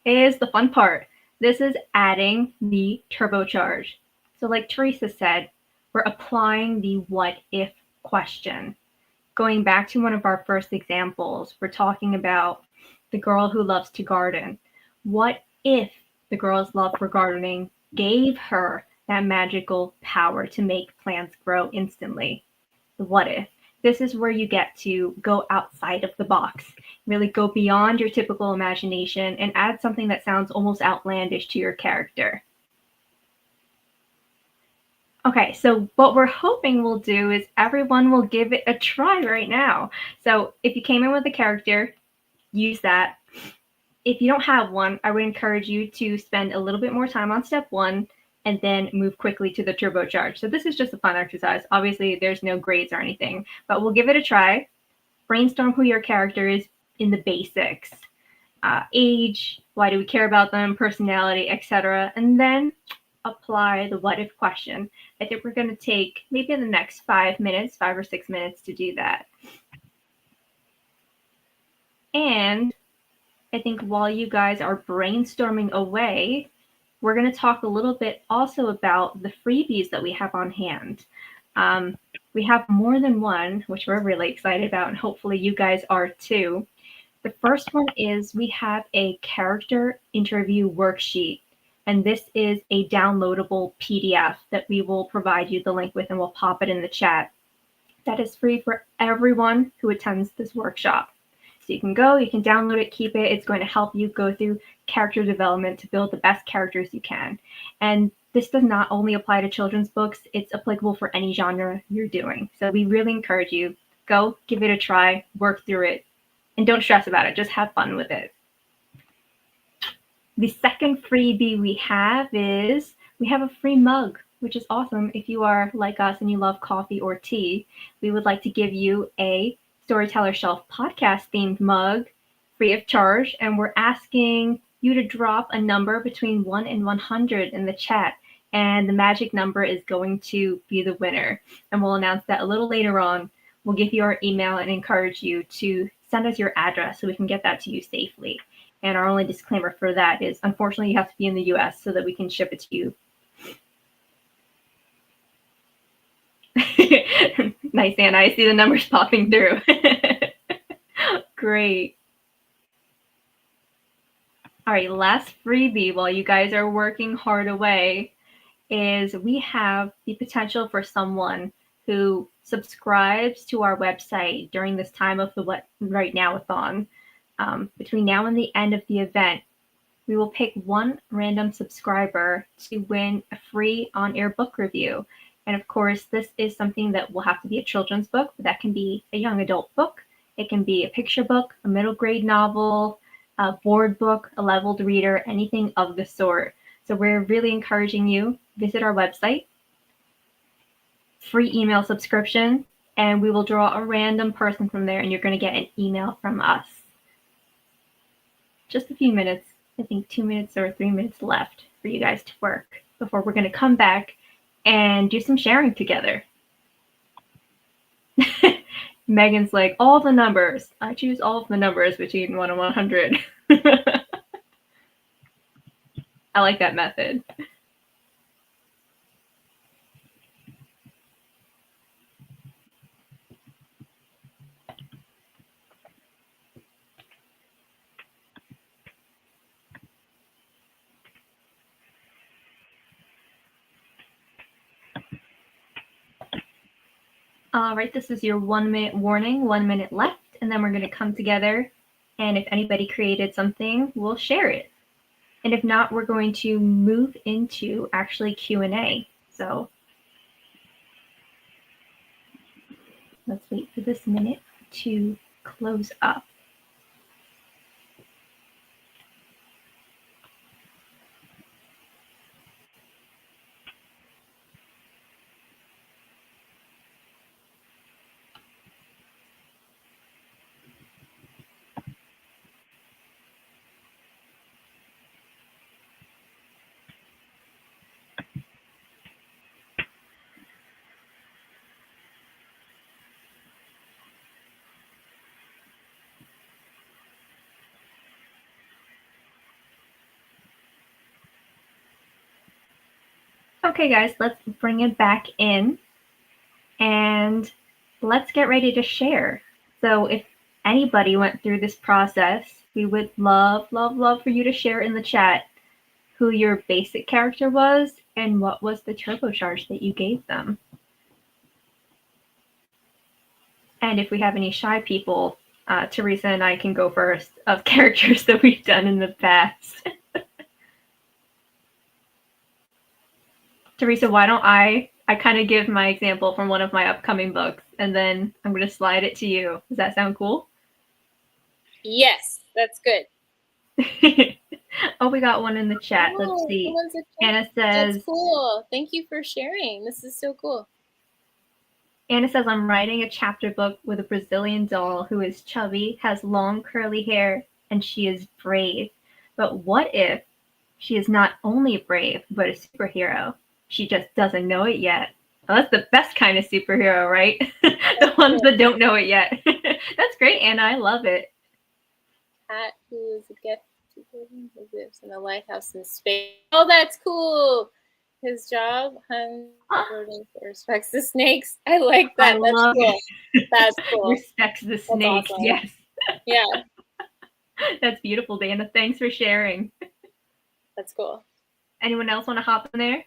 is the fun part. This is adding the turbocharge. So like Teresa said, we're applying the what if question. Going back to one of our first examples, we're talking about the girl who loves to garden. What if the girl's love for gardening gave her that magical power to make plants grow instantly? The what if. This is where you get to go outside of the box, really go beyond your typical imagination and add something that sounds almost outlandish to your character. Okay, so what we're hoping we'll do is everyone will give it a try right now. So if you came in with a character, use that. If you don't have one, I would encourage you to spend a little bit more time on step 1 and then move quickly to the turbocharge. So this is just a fun exercise. Obviously, there's no grades or anything, but we'll give it a try. Brainstorm who your character is in the basics. Age, why do we care about them, personality, etc. And then apply the what if question. I think we're going to take maybe the next 5 minutes, 5 or 6 minutes to do that. And I think while you guys are brainstorming away, we're going to talk a little bit also about the freebies that we have on hand. We have more than one, which we're really excited about, and hopefully you guys are too. The first one is we have a character interview worksheet, and this is a downloadable PDF that we will provide you the link with, and we'll pop it in the chat. That is free for everyone who attends this workshop. So you can go, you can download it, keep it. It's going to help you go through character development to build the best characters you can. And this does not only apply to children's books, it's applicable for any genre you're doing. So we really encourage you, go, give it a try, work through it, and don't stress about it, just have fun with it. The second freebie we have is we have a free mug, which is awesome. If you are like us and you love coffee or tea, we would like to give you a Storyteller Shelf podcast themed mug free of charge. And we're asking you to drop a number between 1 and 100 in the chat. And the magic number is going to be the winner. And we'll announce that a little later on. We'll give you our email and encourage you to send us your address so we can get that to you safely. And our only disclaimer for that is, unfortunately, you have to be in the US so that we can ship it to you. Nice, Anna. I see the numbers popping through. Great. All right, last freebie while you guys are working hard away is we have the potential for someone who subscribes to our website during this time of the WriteNow-A-Thon. Between now and the end of the event, we will pick one random subscriber to win a free on-air book review. And of course, this is something that will have to be a children's book, but that can be a young adult book. It can be a picture book, a middle grade novel, a board book, a leveled reader, anything of the sort. So we're really encouraging you, visit our website, free email subscription, and we will draw a random person from there, and you're going to get an email from us. Just a few minutes, I think 2 minutes or 3 minutes left for you guys to work before we're going to come back and do some sharing together. Megan's like, all the numbers. I choose all of the numbers between 1 and 100. I like that method. All right, this is your 1 minute warning, 1 minute left, and then we're going to come together, and if anybody created something, we'll share it. And if not, we're going to move into actually Q&A. So let's wait for this minute to close up. Okay, guys, let's bring it back in and let's get ready to share. So if anybody went through this process, we would love, love, love for you to share in the chat who your basic character was and what was the turbocharge that you gave them. And if we have any shy people, Teresa and I can go first of characters that we've done in the past. Teresa, why don't I kind of give my example from one of my upcoming books, and then I'm going to slide it to you. Does that sound cool? Yes, that's good. Oh, we got one in the chat. Let's see. Anna says, that's cool. Thank you for sharing. This is so cool. Anna says, I'm writing a chapter book with a Brazilian doll who is chubby, has long curly hair, and she is brave. But what if she is not only brave, but a superhero? She just doesn't know it yet. Well, that's the best kind of superhero, right? The ones that don't know it yet. That's great, Anna. I love it. Cat who is a gift to children who lives in a lighthouse in space. Oh, that's cool. His job, respects the snakes. I like that. That's cool. That's cool. Respects the snakes. Awesome. Yes. Yeah. That's beautiful, Dana. Thanks for sharing. That's cool. Anyone else want to hop in there?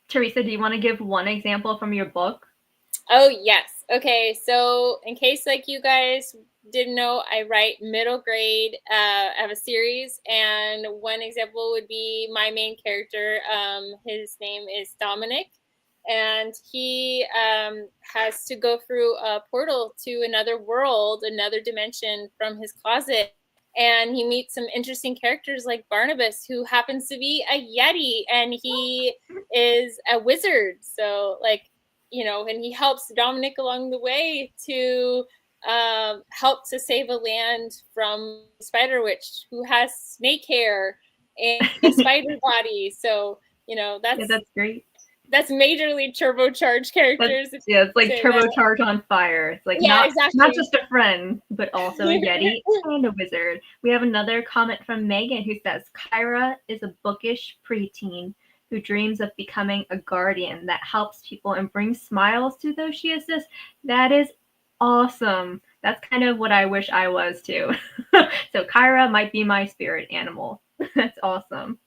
Teresa, do you want to give one example from your book? Oh, yes. Okay. So in case like you guys didn't know, I write middle grade. I have a series, and one example would be my main character. His name is Dominic, and he has to go through a portal to another world, another dimension from his closet. And he meets some interesting characters like Barnabas, who happens to be a Yeti, and he is a wizard. So like, you know, and he helps Dominic along the way to help to save a land from Spider Witch, who has snake hair and a spider body. So, you know, that's great. That's majorly turbocharged characters. It's like turbocharged on fire. It's like not just a friend, but also a Yeti and a wizard. We have another comment from Megan who says, Kyra is a bookish preteen who dreams of becoming a guardian that helps people and brings smiles to those she assists. That is awesome. That's kind of what I wish I was too. So Kyra might be my spirit animal. That's awesome.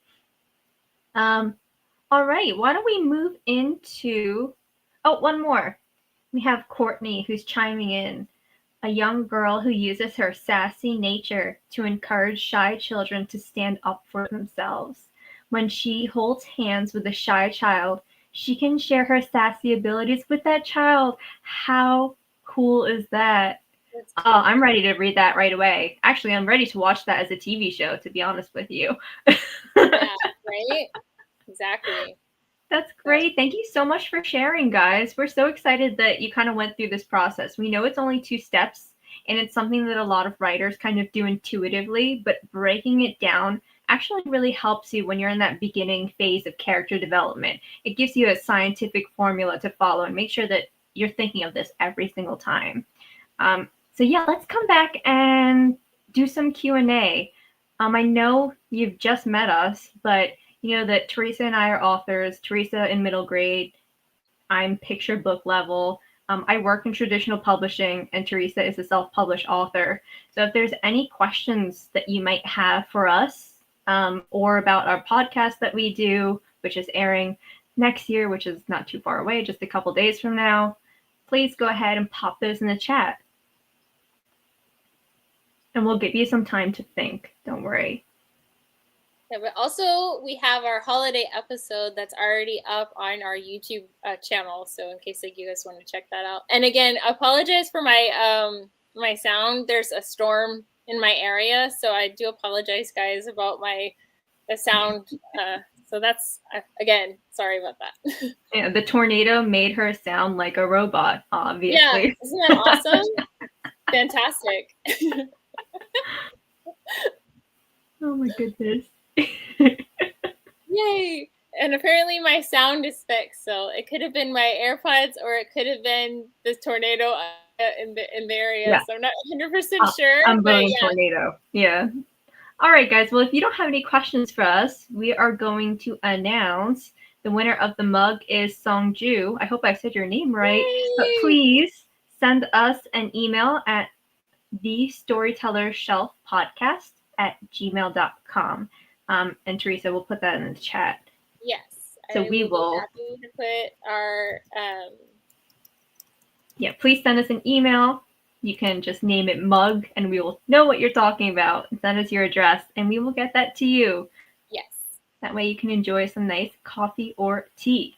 All right, why don't we move into, one more. We have Courtney who's chiming in, a young girl who uses her sassy nature to encourage shy children to stand up for themselves. When she holds hands with a shy child, she can share her sassy abilities with that child. How cool is that? Oh, I'm ready to read that right away. Actually, I'm ready to watch that as a TV show, to be honest with you. Yeah, right? Exactly. That's great. Thank you so much for sharing, guys. We're so excited that you kind of went through this process. We know it's only 2 steps, and it's something that a lot of writers kind of do intuitively, but breaking it down actually really helps you when you're in that beginning phase of character development. It gives you a scientific formula to follow and make sure that you're thinking of this every single time. So yeah, let's come back and do some Q&A. I know you've just met us, but you know that Teresa and I are authors. Teresa in middle grade. I'm picture book level. I work in traditional publishing, and Teresa is a self-published author. So if there's any questions that you might have for us or about our podcast that we do, which is airing next year, which is not too far away, just a couple days from now, please go ahead and pop those in the chat. And we'll give you some time to think. Don't worry. Yeah, but also we have our holiday episode that's already up on our YouTube channel. So in case like you guys want to check that out. And again, apologize for my my sound. There's a storm in my area, so I do apologize, guys, about the sound. So that's again, sorry about that. Yeah, the tornado made her sound like a robot, obviously. Yeah, isn't that awesome? Fantastic. Oh my goodness. Yay! And apparently my sound is fixed, so it could have been my AirPods or it could have been this tornado in the area. Yeah. So I'm not 100% sure. I'm voting tornado. Yeah. All right, guys. Well, if you don't have any questions for us, we are going to announce the winner of the mug is Songju. I hope I said your name right. But please send us an email at thestorytellershelfpodcast@gmail.com. And Teresa, we'll put that in the chat. Yes. So we will. Be happy to put our. Yeah, please send us an email. You can just name it mug, and we will know what you're talking about. Send us your address, and we will get that to you. Yes. That way you can enjoy some nice coffee or tea.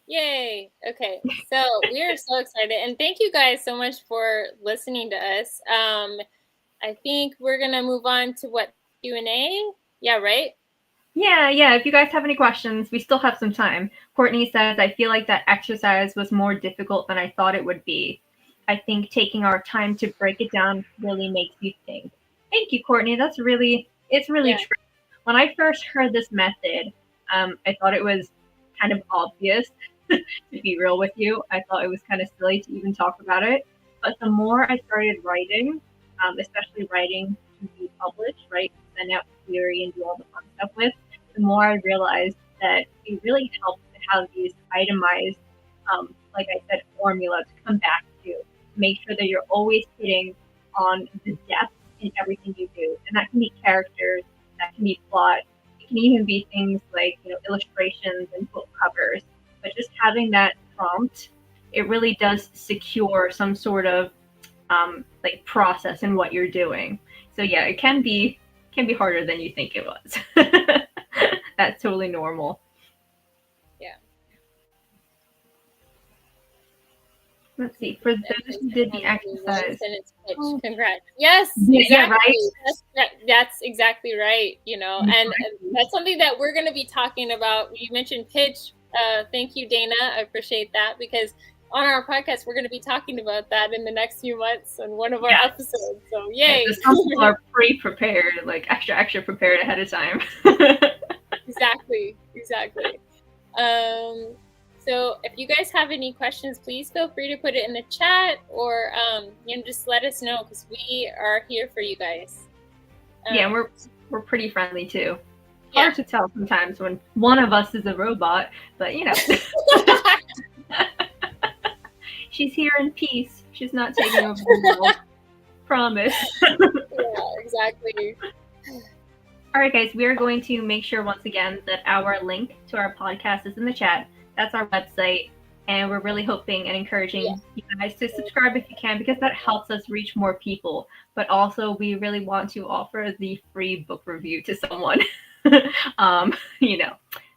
Yay. Okay. So we are so excited. And thank you guys so much for listening to us. I think we're going to move on to what, Q&A? Yeah, right? Yeah. If you guys have any questions, we still have some time. Courtney says, I feel like that exercise was more difficult than I thought it would be. I think taking our time to break it down really makes you think. Thank you, Courtney. It's really true. When I first heard this method, I thought it was kind of obvious, to be real with you. I thought it was kind of silly to even talk about it. But the more I started writing, especially writing to be published, right, send out theory and do all the fun stuff with, the more I realized that it really helps to have these itemized, like I said, formula to come back to. Make sure that you're always hitting on the depth in everything you do. And that can be characters, that can be plot, it can even be things like, illustrations and book covers. But just having that prompt, it really does secure some sort of like process in what you're doing. So yeah, it can be harder than you think it was. That's totally normal. Yeah. Let's see. For those who did the exercise. Oh. Congrats. Yes. Yeah, exactly. Right. That's exactly right. And that's something that we're going to be talking about. You mentioned pitch. Thank you, Dana. I appreciate that, because on our podcast, we're going to be talking about that in the next few months on one of our episodes. So yay. Yeah, some people are pre-prepared, like extra prepared ahead of time. Exactly. So if you guys have any questions, please feel free to put it in the chat, or just let us know, because we are here for you guys. Yeah, we're pretty friendly too. Hard to tell sometimes when one of us is a robot, but she's here in peace. She's not taking over the world. Promise. Yeah, exactly. All right, guys, we are going to make sure once again that our link to our podcast is in the chat. That's our website, and we're really hoping and encouraging you guys to subscribe if you can, because that helps us reach more people. But also, we really want to offer the free book review to someone. A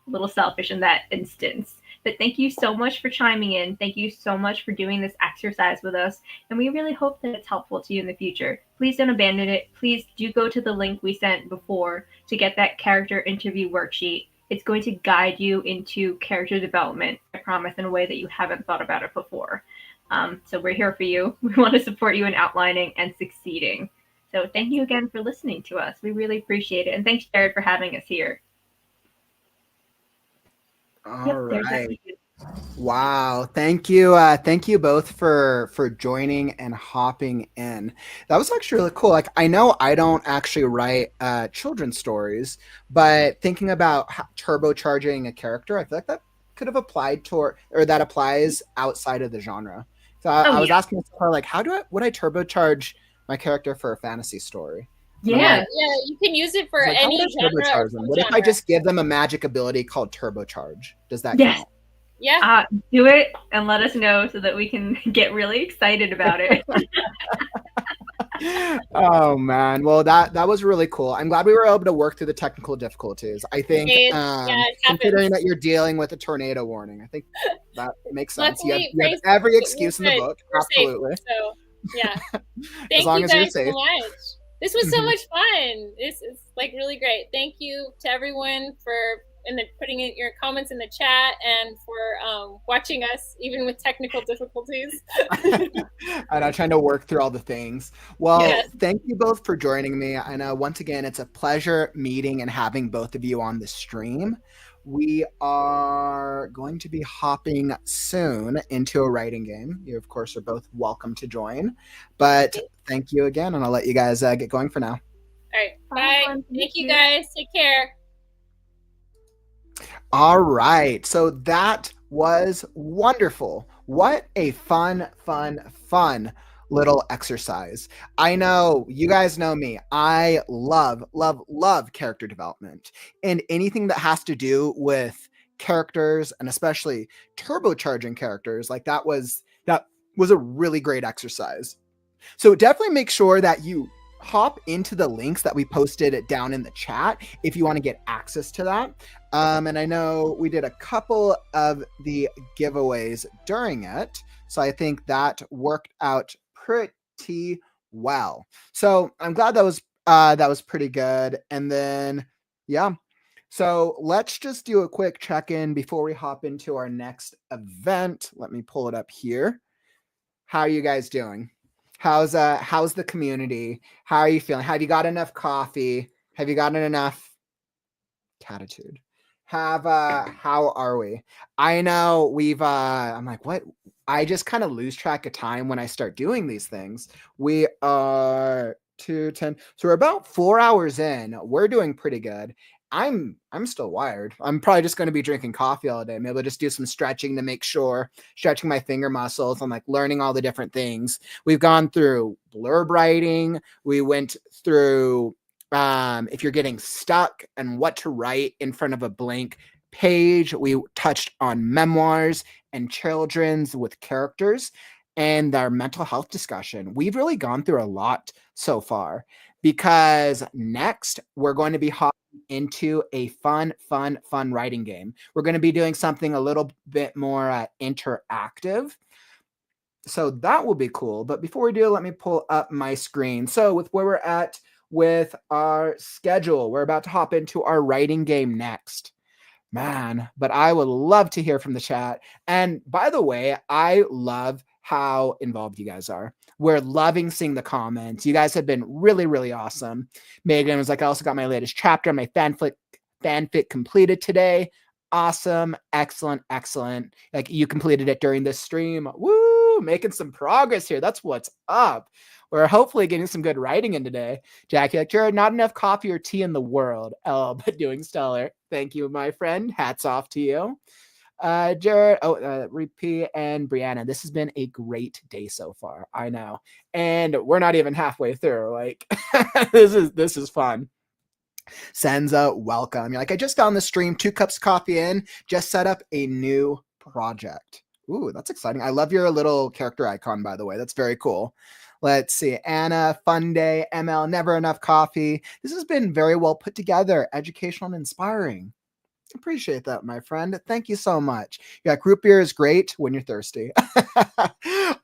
little selfish in that instance. But thank you so much for chiming in. Thank you so much for doing this exercise with us. And we really hope that it's helpful to you in the future. Please don't abandon it. Please do go to the link we sent before to get that character interview worksheet. It's going to guide you into character development, I promise, in a way that you haven't thought about it before. So we're here for you. We want to support you in outlining and succeeding. So thank you again for listening to us. We really appreciate it. And thanks, Jared, for having us here. All right. Wow. Thank you. Thank you both for joining and hopping in. That was actually really cool. Like, I know I don't actually write children's stories, but thinking about turbocharging a character, I feel like that could have applied or that applies outside of the genre. So I was asking myself, like, would I turbocharge my character for a fantasy story? Yeah, you can use it for any genre. What if I just give them a magic ability called turbocharge? Does that count? Yeah. Do it and let us know so that we can get really excited about it. Oh man, well that was really cool. I'm glad we were able to work through the technical difficulties. I think considering that you're dealing with a tornado warning, I think that makes sense. You have every excuse in the book. Absolutely. So yeah. Thank you guys so much. This was so much fun. This is like really great. Thank you to everyone for putting in your comments in the chat and for watching us even with technical difficulties. And I'm trying to work through all the things. Well, thank you both for joining me. And once again, it's a pleasure meeting and having both of you on the stream. We are going to be hopping soon into a writing game. You, of course, are both welcome to join. But thank you again, and I'll let you guys get going for now. All right. Bye. Thank you guys. Take care. All right. So that was wonderful. What a fun little exercise. I know you guys know me. I love character development, and anything that has to do with characters, and especially turbocharging characters, like that was a really great exercise. So definitely make sure that you hop into the links that we posted down in the chat if you want to get access to that. And I know we did a couple of the giveaways during it, so I think that worked out pretty well. So I'm glad that was pretty good. And then yeah, so let's just do a quick check-in before we hop into our next event. Let me pull it up here. How are you guys doing? How's the community? How are you feeling? Have you got enough coffee? Have you gotten enough catitude? How are we? I know we've I'm like, what? I just kind of lose track of time when I start doing these things. We are 2:10. So we're about 4 hours in. We're doing pretty good. I'm still wired. I'm probably just going to be drinking coffee all day. Maybe I'll just do some stretching to make sure, stretching my finger muscles. I'm like learning all the different things. We've gone through blurb writing. We went through if you're getting stuck and what to write in front of a blank page. We touched on memoirs and children's with characters and our mental health discussion. We've really gone through a lot so far, because next we're going to be hopping into a fun writing game. We're going to be doing something a little bit more interactive. So that will be cool. But before we do, let me pull up my screen. So with where we're at with our schedule, we're about to hop into our writing game next. Man, but I would love to hear from the chat. And by the way, I love how involved you guys are. We're loving seeing the comments. You guys have been really awesome. Megan was like, I also got my latest chapter on my fanfic completed today. Awesome. Excellent. Like, you completed it during this stream. Woo! Making some progress here. That's what's up. We're hopefully getting some good writing in today. Jackie, like, Jared, not enough coffee or tea in the world. Oh, but doing stellar. Thank you, my friend. Hats off to you. Jared, Repeat, and Brianna, this has been a great day so far. I know. And we're not even halfway through. Like, this is fun. Senza, welcome. You're like, I just got on the stream, 2 cups of coffee in, just set up a new project. Ooh, that's exciting. I love your little character icon, by the way. That's very cool. Let's see. Anna, fun day. ML, never enough coffee. This has been very well put together, educational and inspiring. Appreciate that, my friend. Thank you so much. Yeah, root beer is great when you're thirsty.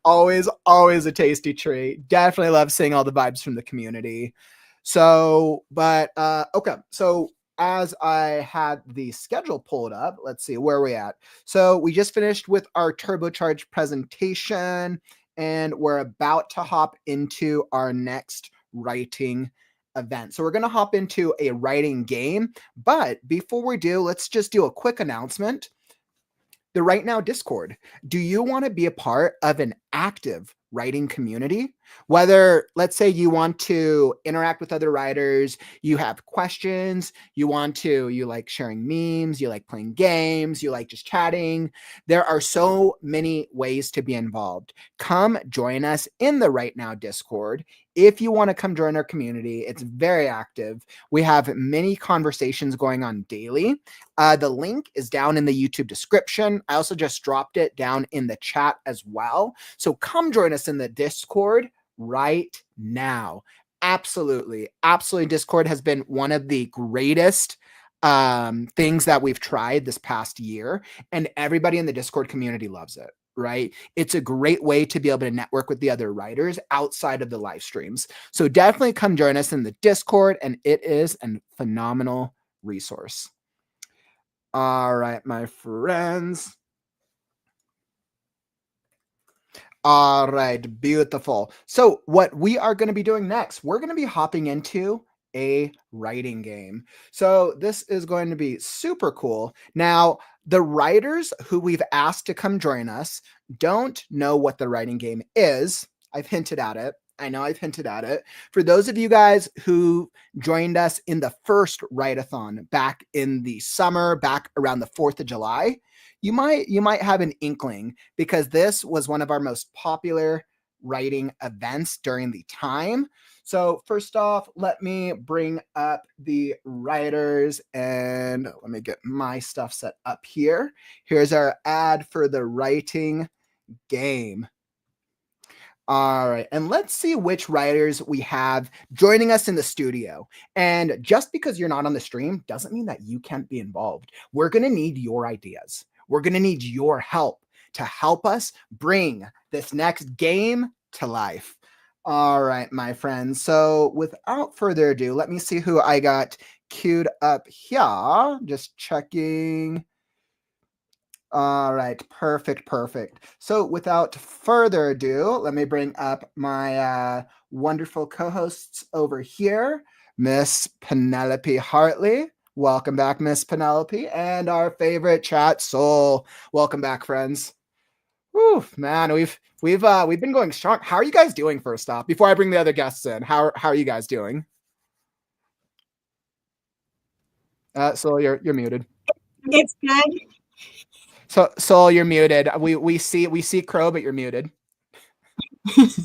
always a tasty treat. Definitely love seeing all the vibes from the community. So, but okay. So as I had the schedule pulled up, let's see where we at. So we just finished with our turbocharged presentation, and we're about to hop into our next writing event. So we're going to hop into a writing game. But before we do, let's just do a quick announcement. The Right Now Discord. Do you want to be a part of an active writing community? Whether, let's say, you want to interact with other writers, you have questions, you like sharing memes, you like playing games, you like just chatting. There are so many ways to be involved. Come join us in the Right Now Discord. If you want to come join our community, it's very active. We have many conversations going on daily. The link is down in the YouTube description. I also just dropped it down in the chat as well. So come join us in the Discord right now. Absolutely. Discord has been one of the greatest things that we've tried this past year, and everybody in the Discord community loves it. Right? It's a great way to be able to network with the other writers outside of the live streams. So definitely come join us in the Discord, and it is a phenomenal resource. All right, my friends. All right, beautiful. So what we are going to be doing next, we're going to be hopping into a writing game. So this is going to be super cool. Now, the writers who we've asked to come join us don't know what the writing game is. I've hinted at it. I know I've hinted at it. For those of you guys who joined us in the first Write-A-Thon back in the summer, back around the 4th of July, you might have an inkling, because this was one of our most popular writing events during the time. So first off, let me bring up the writers and let me get my stuff set up here. Here's our ad for the writing game. All right, and let's see which writers we have joining us in the studio. And just because you're not on the stream doesn't mean that you can't be involved. We're going to need your ideas. We're going to need your help to help us bring this next game to life. All right, my friends. So without further ado, let me see who I got queued up here. Just checking. All right, perfect. So without further ado, let me bring up my wonderful co-hosts over here, Miss Penelope Hartley. Welcome back, Miss Penelope, and our favorite chat soul. Welcome back, friends. Whew, man, we've been going strong. How are you guys doing? First off, before I bring the other guests in, how are you guys doing? So you're muted. It's good. So you're muted. We see Crow, but you're muted.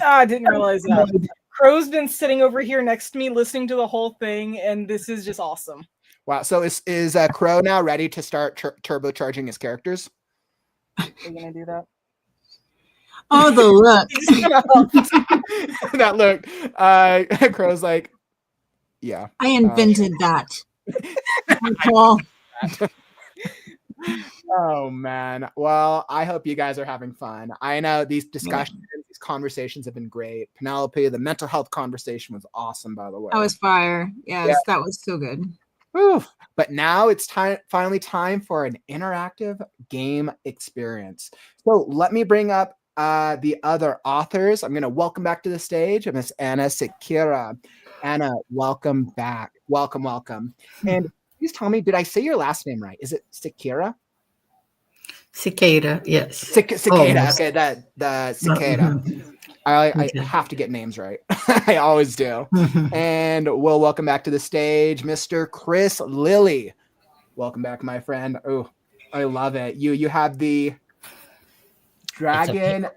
I didn't realize that. Crow's been sitting over here next to me listening to the whole thing, and this is just awesome. Wow. So is Crow now ready to start turbocharging his characters? Are you gonna do that? Oh, the look. That look. Crow's like, yeah. I invented that. Paul. Oh man. Well, I hope you guys are having fun. I know these discussions, these conversations have been great. Penelope, the mental health conversation was awesome, by the way. That was fire. Yes, yeah. That was so good. Whew. But now it's finally time for an interactive game experience. So let me bring up the other authors. I'm going to welcome back to the stage Miss Anna Sekira. Anna, welcome back. Welcome. And please tell me, did I say your last name right? Is it Sekira? Cicada, yes. Cicada. Okay, the cicada. I have to get names right. I always do. And we'll welcome back to the stage Mr. Chris Lilly. Welcome back, my friend. Oh, I love it. You have the dragon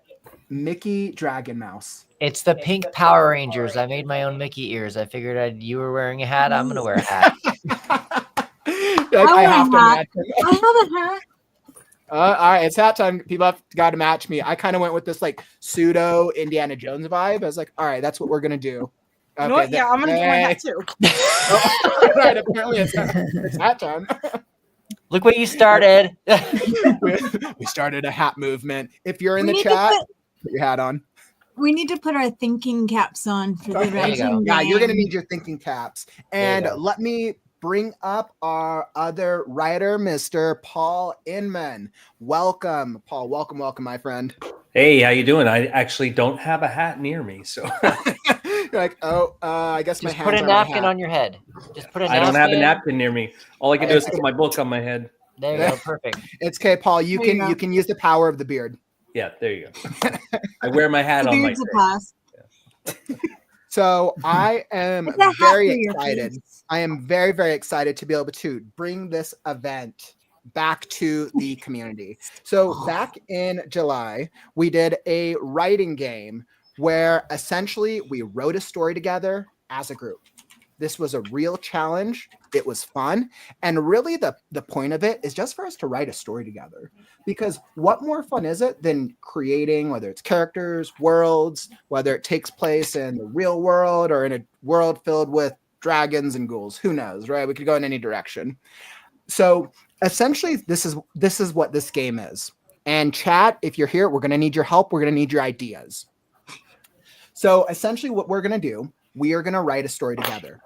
Mickey Dragon Mouse. It's the pink Power Rangers. I made my own Mickey ears. I figured you were wearing a hat. I'm gonna wear a hat. I have to match it. I have a hat. All right, it's hat time. People have got to match me. I kind of went with this like pseudo Indiana Jones vibe. I was like, all right, that's what we're gonna do. Okay, you know what? Yeah, I'm gonna do my hat too. All right, apparently it's hat time. Look what you started. we started a hat movement. If you're in the chat, put your hat on. We need to put our thinking caps on for the writing game. Yeah, you're gonna need your thinking caps. And let me bring up our other writer, Mr. Paul Inman. Welcome, Paul. Welcome, my friend. Hey, how you doing? I actually don't have a hat near me, so you're like, I guess just my hands put a napkin on your head. Just put a napkin. I don't have a napkin near me. All I can do is put my book on my head. There you go, perfect. It's okay, Paul. You can use the power of the beard. Yeah, there you go. I wear my hat on my face. So I am very excited. I am very, very excited to be able to bring this event back to the community. So back in July, we did a writing game where essentially we wrote a story together as a group. This was a real challenge. It was fun. And really the point of it is just for us to write a story together. Because what more fun is it than creating, whether it's characters, worlds, whether it takes place in the real world or in a world filled with dragons and ghouls, who knows, right? We could go in any direction. So essentially this is what this game is. And chat, if you're here, we're going to need your help. We're going to need your ideas. So essentially what we're going to do, we are going to write a story together.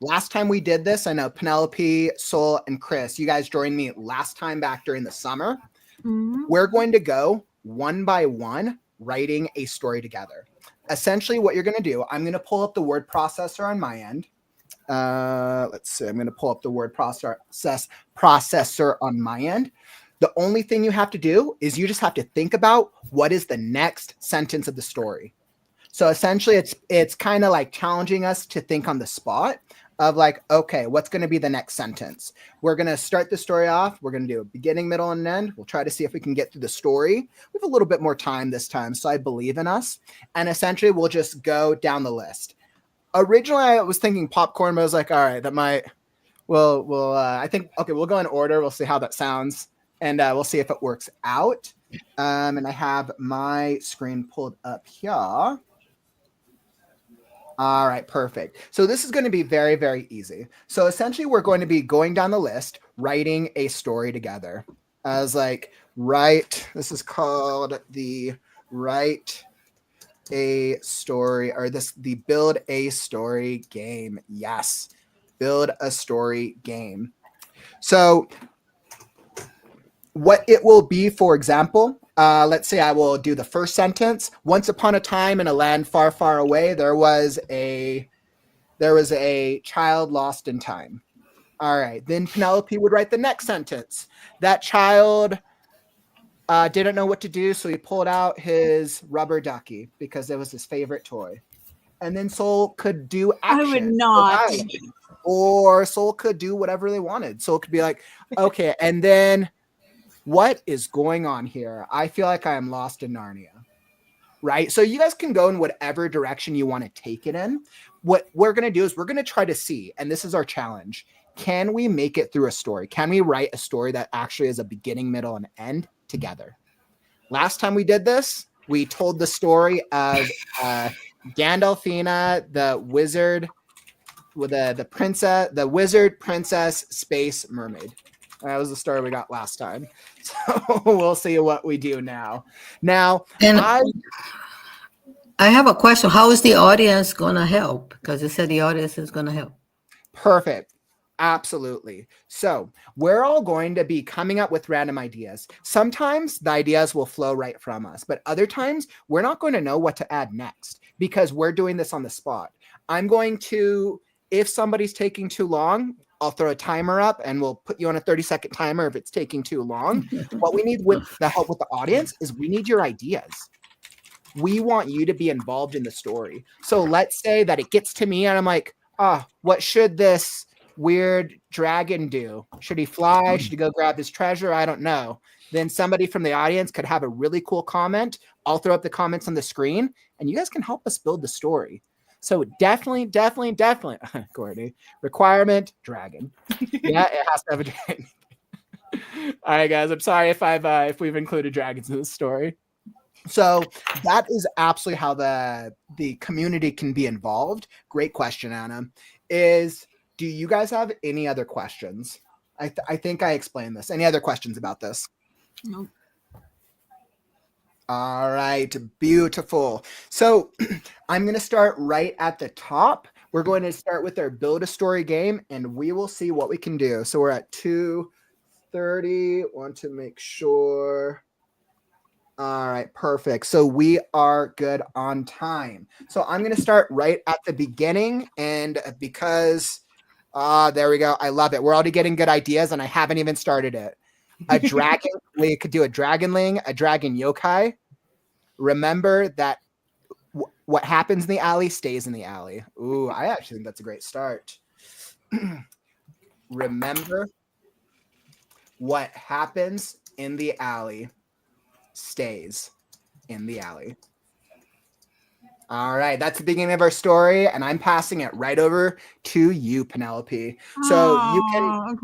Last time we did this, I know Penelope, Sol, and Chris, you guys joined me last time back during the summer. Mm-hmm. We're going to go one by one writing a story together. Essentially what you're going to do, I'm going to pull up the word processor on my end. Let's see, I'm going to pull up the word processor on my end. The only thing you have to do is you just have to think about what is the next sentence of the story. So essentially it's kind of like challenging us to think on the spot of like, okay, what's going to be the next sentence? We're going to start the story off. We're going to do a beginning, middle, and end. We'll try to see if we can get through the story. We have a little bit more time this time, so I believe in us. And essentially we'll just go down the list. Originally I was thinking popcorn, but I was like, all right, that might, I think, okay, we'll go in order. We'll see how that sounds. And we'll see if it works out. And I have my screen pulled up here. All right, perfect. So this is going to be very, very easy. So essentially we're going to be going down the list, writing a story together. As like, this is called the Write a Story, or the Build a Story game. Yes, Build a Story game. So what it will be, for example, let's say I will do the first sentence. Once upon a time in a land far, far away, there was a child lost in time. All right. Then Penelope would write the next sentence. That child didn't know what to do, so he pulled out his rubber ducky because it was his favorite toy. And then Soul could do action. I would not. Or Soul could do whatever they wanted. Soul could be like, okay, and then what is going on here? I feel like I am lost in Narnia. Right? So you guys can go in whatever direction you want to take it in. What we're going to do is we're going to try to see, and this is our challenge. Can we make it through a story? Can we write a story that actually is a beginning, middle, and end together? Last time we did this, we told the story of Gandalfina, the wizard, with the princess, the wizard, princess, space, mermaid. That was the story we got last time. So we'll see what we do now. Now, and I have a question. How is the audience going to help? Because you said the audience is going to help. Perfect. Absolutely. So we're all going to be coming up with random ideas. Sometimes the ideas will flow right from us, but other times we're not going to know what to add next because we're doing this on the spot. I'm going to, if somebody's taking too long, I'll throw a timer up and we'll put you on a 30-second timer if it's taking too long. What we need with the help with the audience is we need your ideas. We want you to be involved in the story. So let's say that it gets to me and I'm like, what should this weird dragon do? Should he fly? Should he go grab his treasure? I don't know. Then somebody from the audience could have a really cool comment. I'll throw up the comments on the screen and you guys can help us build the story. So definitely, Courtney, requirement, dragon. Yeah, it has to have a dragon. All right, guys, I'm sorry if we've included dragons in this story. So that is absolutely how the community can be involved. Great question, Anna. Do you guys have any other questions? I think I explained this. Any other questions about this? Nope. All right, beautiful. So I'm going to start right at the top. We're going to start with our build a story game and we will see what we can do. So we're at 2:30. Want to make sure. All right, perfect. So we are good on time. So I'm going to start right at the beginning. And because, there we go. I love it. We're already getting good ideas and I haven't even started it. A dragon, we could do a dragonling, a dragon yokai. Remember that what happens in the alley stays in the alley. Ooh, I actually think that's a great start. Remember what happens in the alley stays in the alley. All right, that's the beginning of our story, and I'm passing it right over to you, Penelope. So you can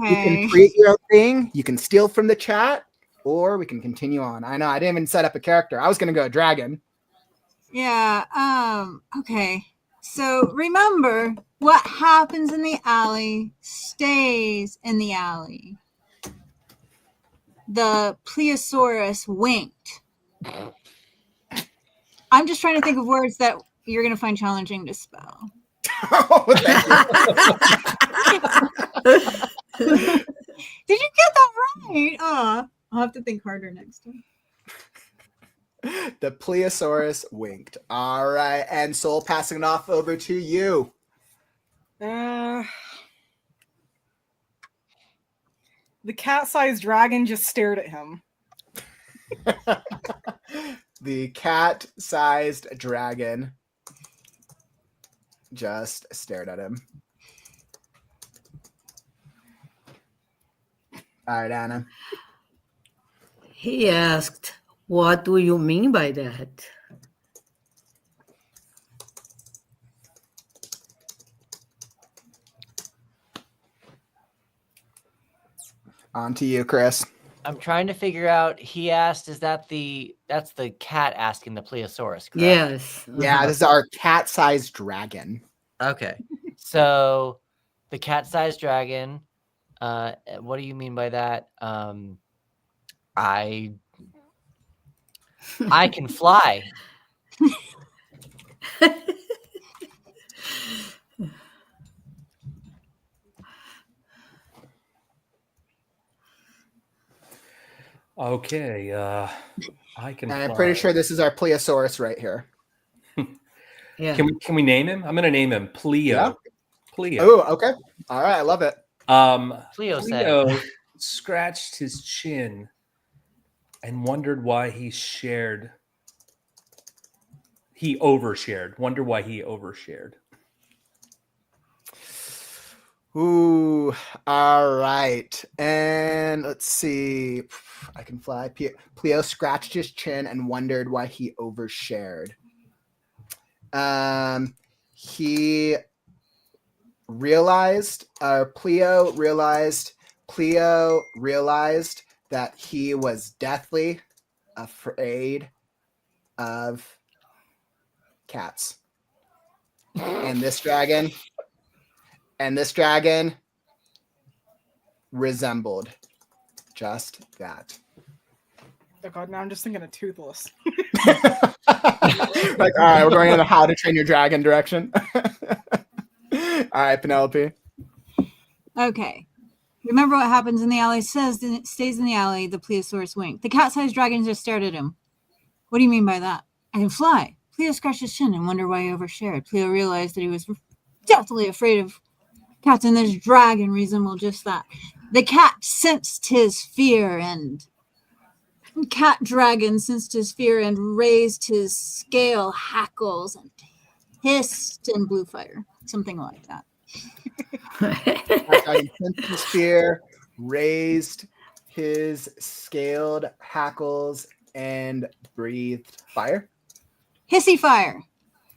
create your own thing, you can steal from the chat, or we can continue on. I know I didn't even set up a character. I was gonna go dragon. Yeah, okay. So remember, what happens in the alley stays in the alley. The plesiosaurus winked. I'm just trying to think of words that you're going to find challenging to spell. Did you get that right? I'll have to think harder next time. The plesiosaurus winked. All right, and Soul, passing it off over to you. The cat-sized dragon just stared at him. The cat-sized dragon just stared at him. All right, Anna. He asked, "What do you mean by that?" On to you, Chris. I'm trying to figure out. He asked, that's the cat asking the plesiosaurus, correct? Yes. Yeah, this is our cat-sized dragon. Okay. So the cat-sized dragon, what do you mean by that? I can fly. Okay, I can. And I'm fly. pretty sure this is our plesiosaurus right here. Yeah. Can we name him? I'm gonna name him Pleo. Yeah. Pleo. Oh, okay. All right, I love it. Pleo scratched his chin and wondered why he overshared. Wonder why he overshared. Ooh, all right. And let's see. I can fly. Pleo scratched his chin and wondered why he overshared. He realized, Pleo realized that he was deathly afraid of cats. And this dragon resembled just that. Oh god, now I'm just thinking of Toothless. Like, all right, we're going in the How to Train Your Dragon direction. All right, Penelope. Okay. Remember what happens in the alley says, then it stays in the alley, the plesiosaurus winked. The cat-sized dragon just stared at him. What do you mean by that? I can fly. Pleo scratched his chin and wondered why he overshared. Pleo realized that he was deathly afraid of cats, and this dragon resembled just that. The cat sensed his fear, and cat dragon sensed his fear and raised his scale hackles and hissed and blew fire. Something like that. Cat dragon sensed his fear, raised his scaled hackles, and breathed fire. Hissy fire.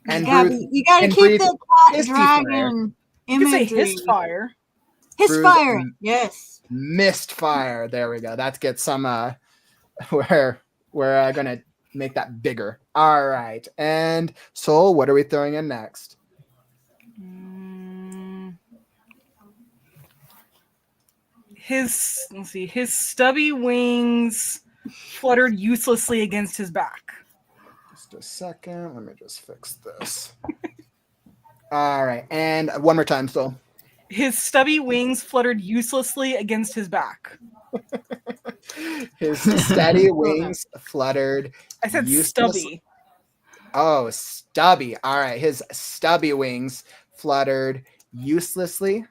And you gotta keep the cat dragon You can say imagery. hissed fire. Hiss fire. Yes. Mist fire. There we go. That gets some we're gonna make that bigger. All right. And Soul, what are we throwing in next? His stubby wings fluttered uselessly against his back. Just a second. Let me just fix this. All right. And one more time, Soul. His stubby wings fluttered uselessly against his back. His steady wings fluttered. I said stubby. Oh, stubby. All right. His stubby wings fluttered uselessly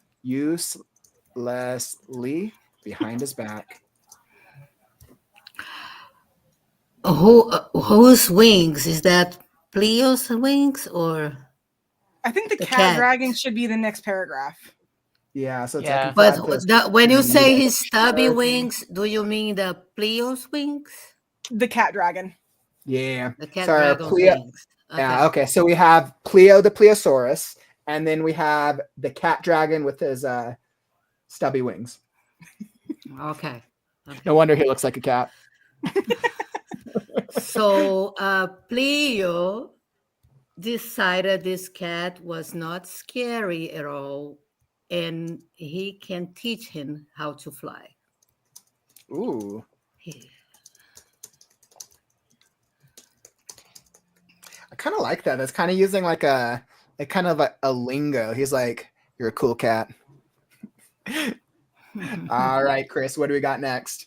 behind his back. Whose wings? Is that Pleo's wings or? I think the cat cat. dragon should be the next paragraph. Yeah, so it's Yeah. like But when you say his stubby wings, do you mean the Pleo's wings? The cat dragon. Yeah. The cat So our dragon's Pleo. wings. Yeah, okay. So we have Pleo the Plesiosaurus, and then we have the cat dragon with his stubby wings. Okay. No wonder he looks like a cat. So Pleo decided this cat was not scary at all, and he can teach him how to fly. Ooh. I kind of like that. It's kind of using like a lingo. He's like, "You're a cool cat." All right, Chris, what do we got next?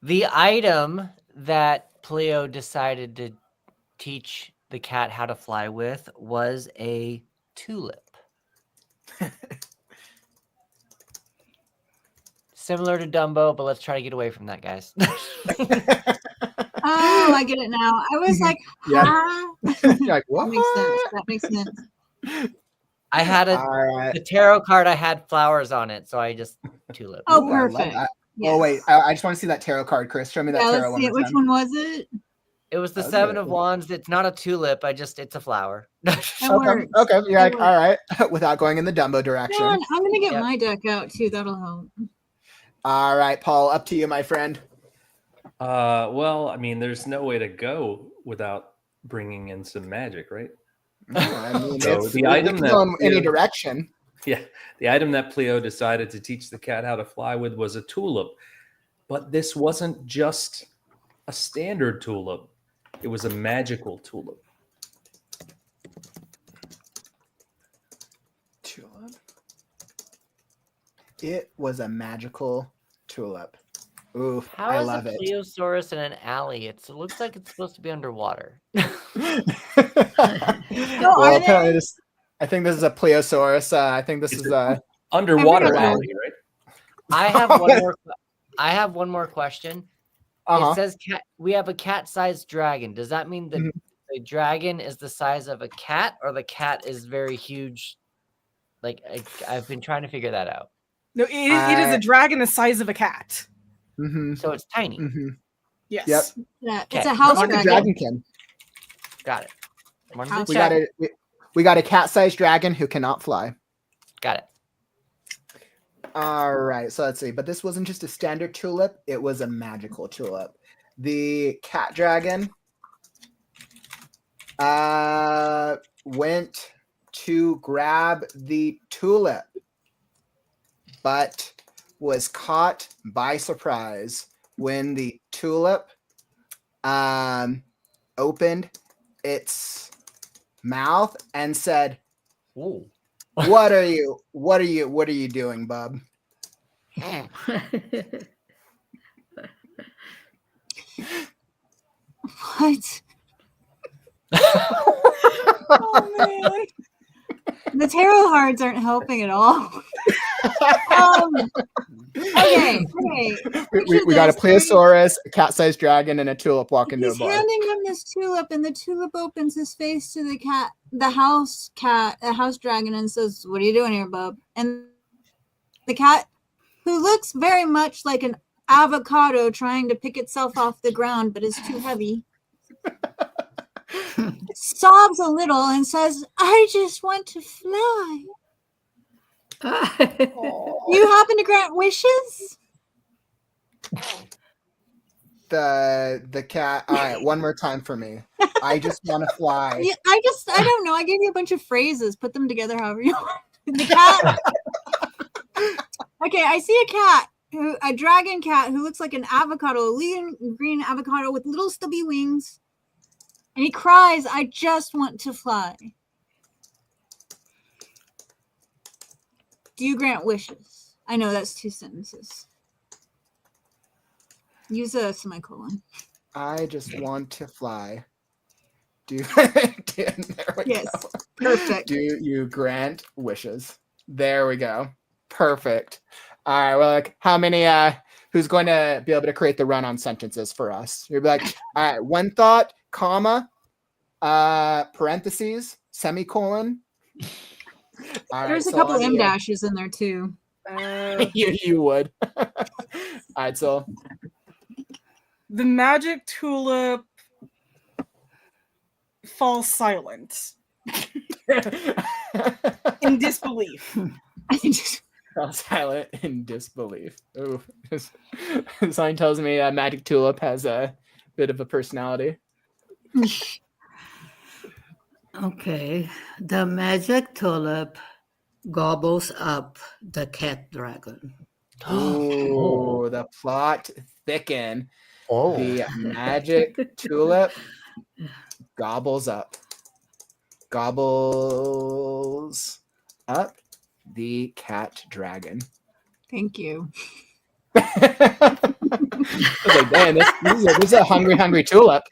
The item that Pleo decided to teach the cat how to fly with was a tulip. Similar to Dumbo, but let's try to get away from that, guys. Oh, I get it now. I was like, Yeah. huh? You're like, That makes sense. That makes sense. I had the tarot card. I had flowers on it, so I just tulip. Oh, Ooh, I love perfect. that. Yes. Oh wait, I just want to see that tarot card, Chris. Show me that Yeah, tarot let's one see more it. Which time. one was it? It was the Okay. 7 of Wands. It's not a tulip. It's a flower. Works. Okay, you're like, It all right, without going in the Dumbo direction. Man, I'm gonna get my deck out too. That'll help. All right, Paul, up to you, my friend. Well, I mean, there's no way to go without bringing in some magic, right? No, I mean, So we can go in any direction. Yeah, the item that Pleo decided to teach the cat how to fly with was a tulip. But this wasn't just a standard tulip. It was a magical tulip. Tulip. It was a magical tulip. Ooh, How I is love a it. plesiosaurus in an alley? It looks like it's supposed to be underwater. Well, apparently this. I think this is a plesiosaurus. I think this is a underwater alley, right? I have one more. I have one more question. Uh-huh. It says cat. We have a cat-sized dragon. Does that mean that the dragon is the size of a cat, or the cat is very huge? Like I've been trying to figure that out. No, it is a dragon the size of a cat. So it's tiny. Yes. Yep. Yeah, Okay. it's a house Like a dragon. dragonkin. Got it. We got a we got a cat-sized dragon who cannot fly. Got it. All right, so let's see. But this wasn't just a standard tulip; it was a magical tulip. The cat dragon went to grab the tulip, but was caught by surprise when the tulip opened its mouth and said, "Whoa. What are you doing, bub?" What? Oh man. The tarot cards aren't helping at all. Okay. We got a plesiosaurus, a cat-sized dragon, and a tulip walk into a He's bar. handing him this tulip, and the tulip opens his face to the house dragon, and says, "What are you doing here, bub?" And the cat, who looks very much like an avocado trying to pick itself off the ground, but is too heavy, sobs a little and says, "I just want to fly." You happen to grant wishes? The cat. All right, one more time for me. I just want to fly. Yeah, I don't know. I gave you a bunch of phrases. Put them together however you want. The cat. Okay, I see a dragon cat who looks like an avocado, a lean green avocado with little stubby wings. And he cries, "I just want to fly." Do you grant wishes? I know that's 2 sentences. Use a semicolon. I just want to fly. Yes, perfect. Do you grant wishes? There we go. Perfect. All right. Well, like, how many? Who's going to be able to create the run-on sentences for us? You'll be like, all right, one thought, comma, parentheses, semicolon. All There's right, a couple so M dashes in there too. you would. All right, so the magic tulip falls silent in disbelief. Fell silent in disbelief. Ooh. Sign tells me Magic Tulip has a bit of a personality. Okay. The magic tulip gobbles up the cat dragon. Ooh, the plot thicken. The magic tulip gobbles up the cat dragon. Thank you. I was like, "Damn, this is a hungry tulip."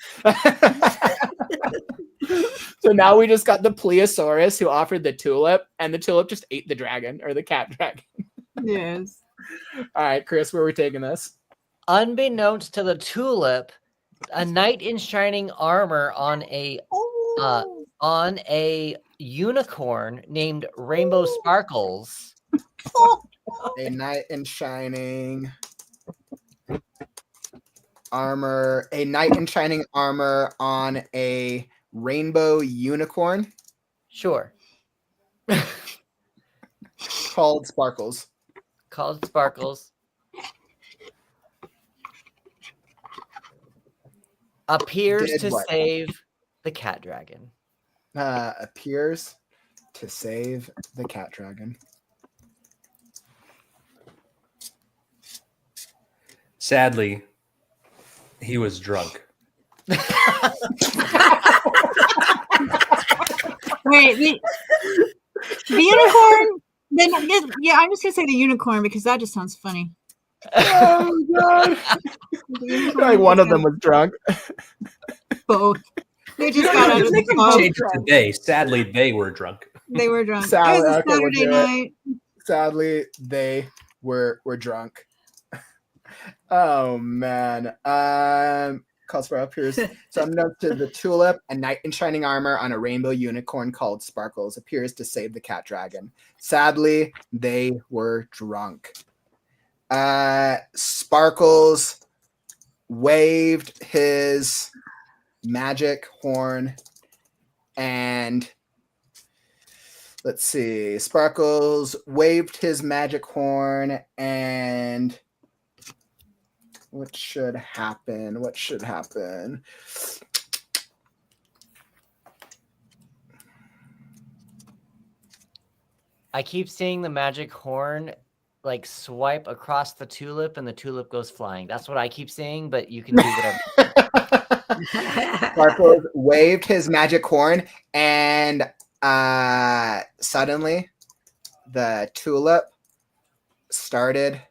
So now we just got the plesiosaurus who offered the tulip, and the tulip just ate the dragon or the cat dragon. Yes. All right, Chris, where are we taking this? Unbeknownst to the tulip, A knight in shining armor on a unicorn named Rainbow Sparkles. A knight in shining armor. A knight in shining armor on a rainbow unicorn. Sure. Called Sparkles. Called Sparkles. Appears Did to what? save the cat dragon. Appears to save the cat dragon. Sadly, he was drunk. Wait, the unicorn. Then yeah, I'm just gonna say the unicorn because that just sounds funny. Oh god! Like one of them was drunk. Both. They just got out of the club. Change it to they. Sadly, they were drunk. They were drunk. Sadly, It was a okay, we'll Saturday do it. night. Sadly, they were drunk. Oh man. Calls for appears. Some notes to the tulip. A knight in shining armor on a rainbow unicorn called Sparkles appears to save the cat dragon. Sadly, they were drunk. Sparkles waved his magic horn and let's see. Sparkles waved his magic horn and what should happen? What should happen? I keep seeing the magic horn like swipe across the tulip and the tulip goes flying. That's what I keep seeing, but you can do whatever. Sparkles waved his magic horn and suddenly the tulip started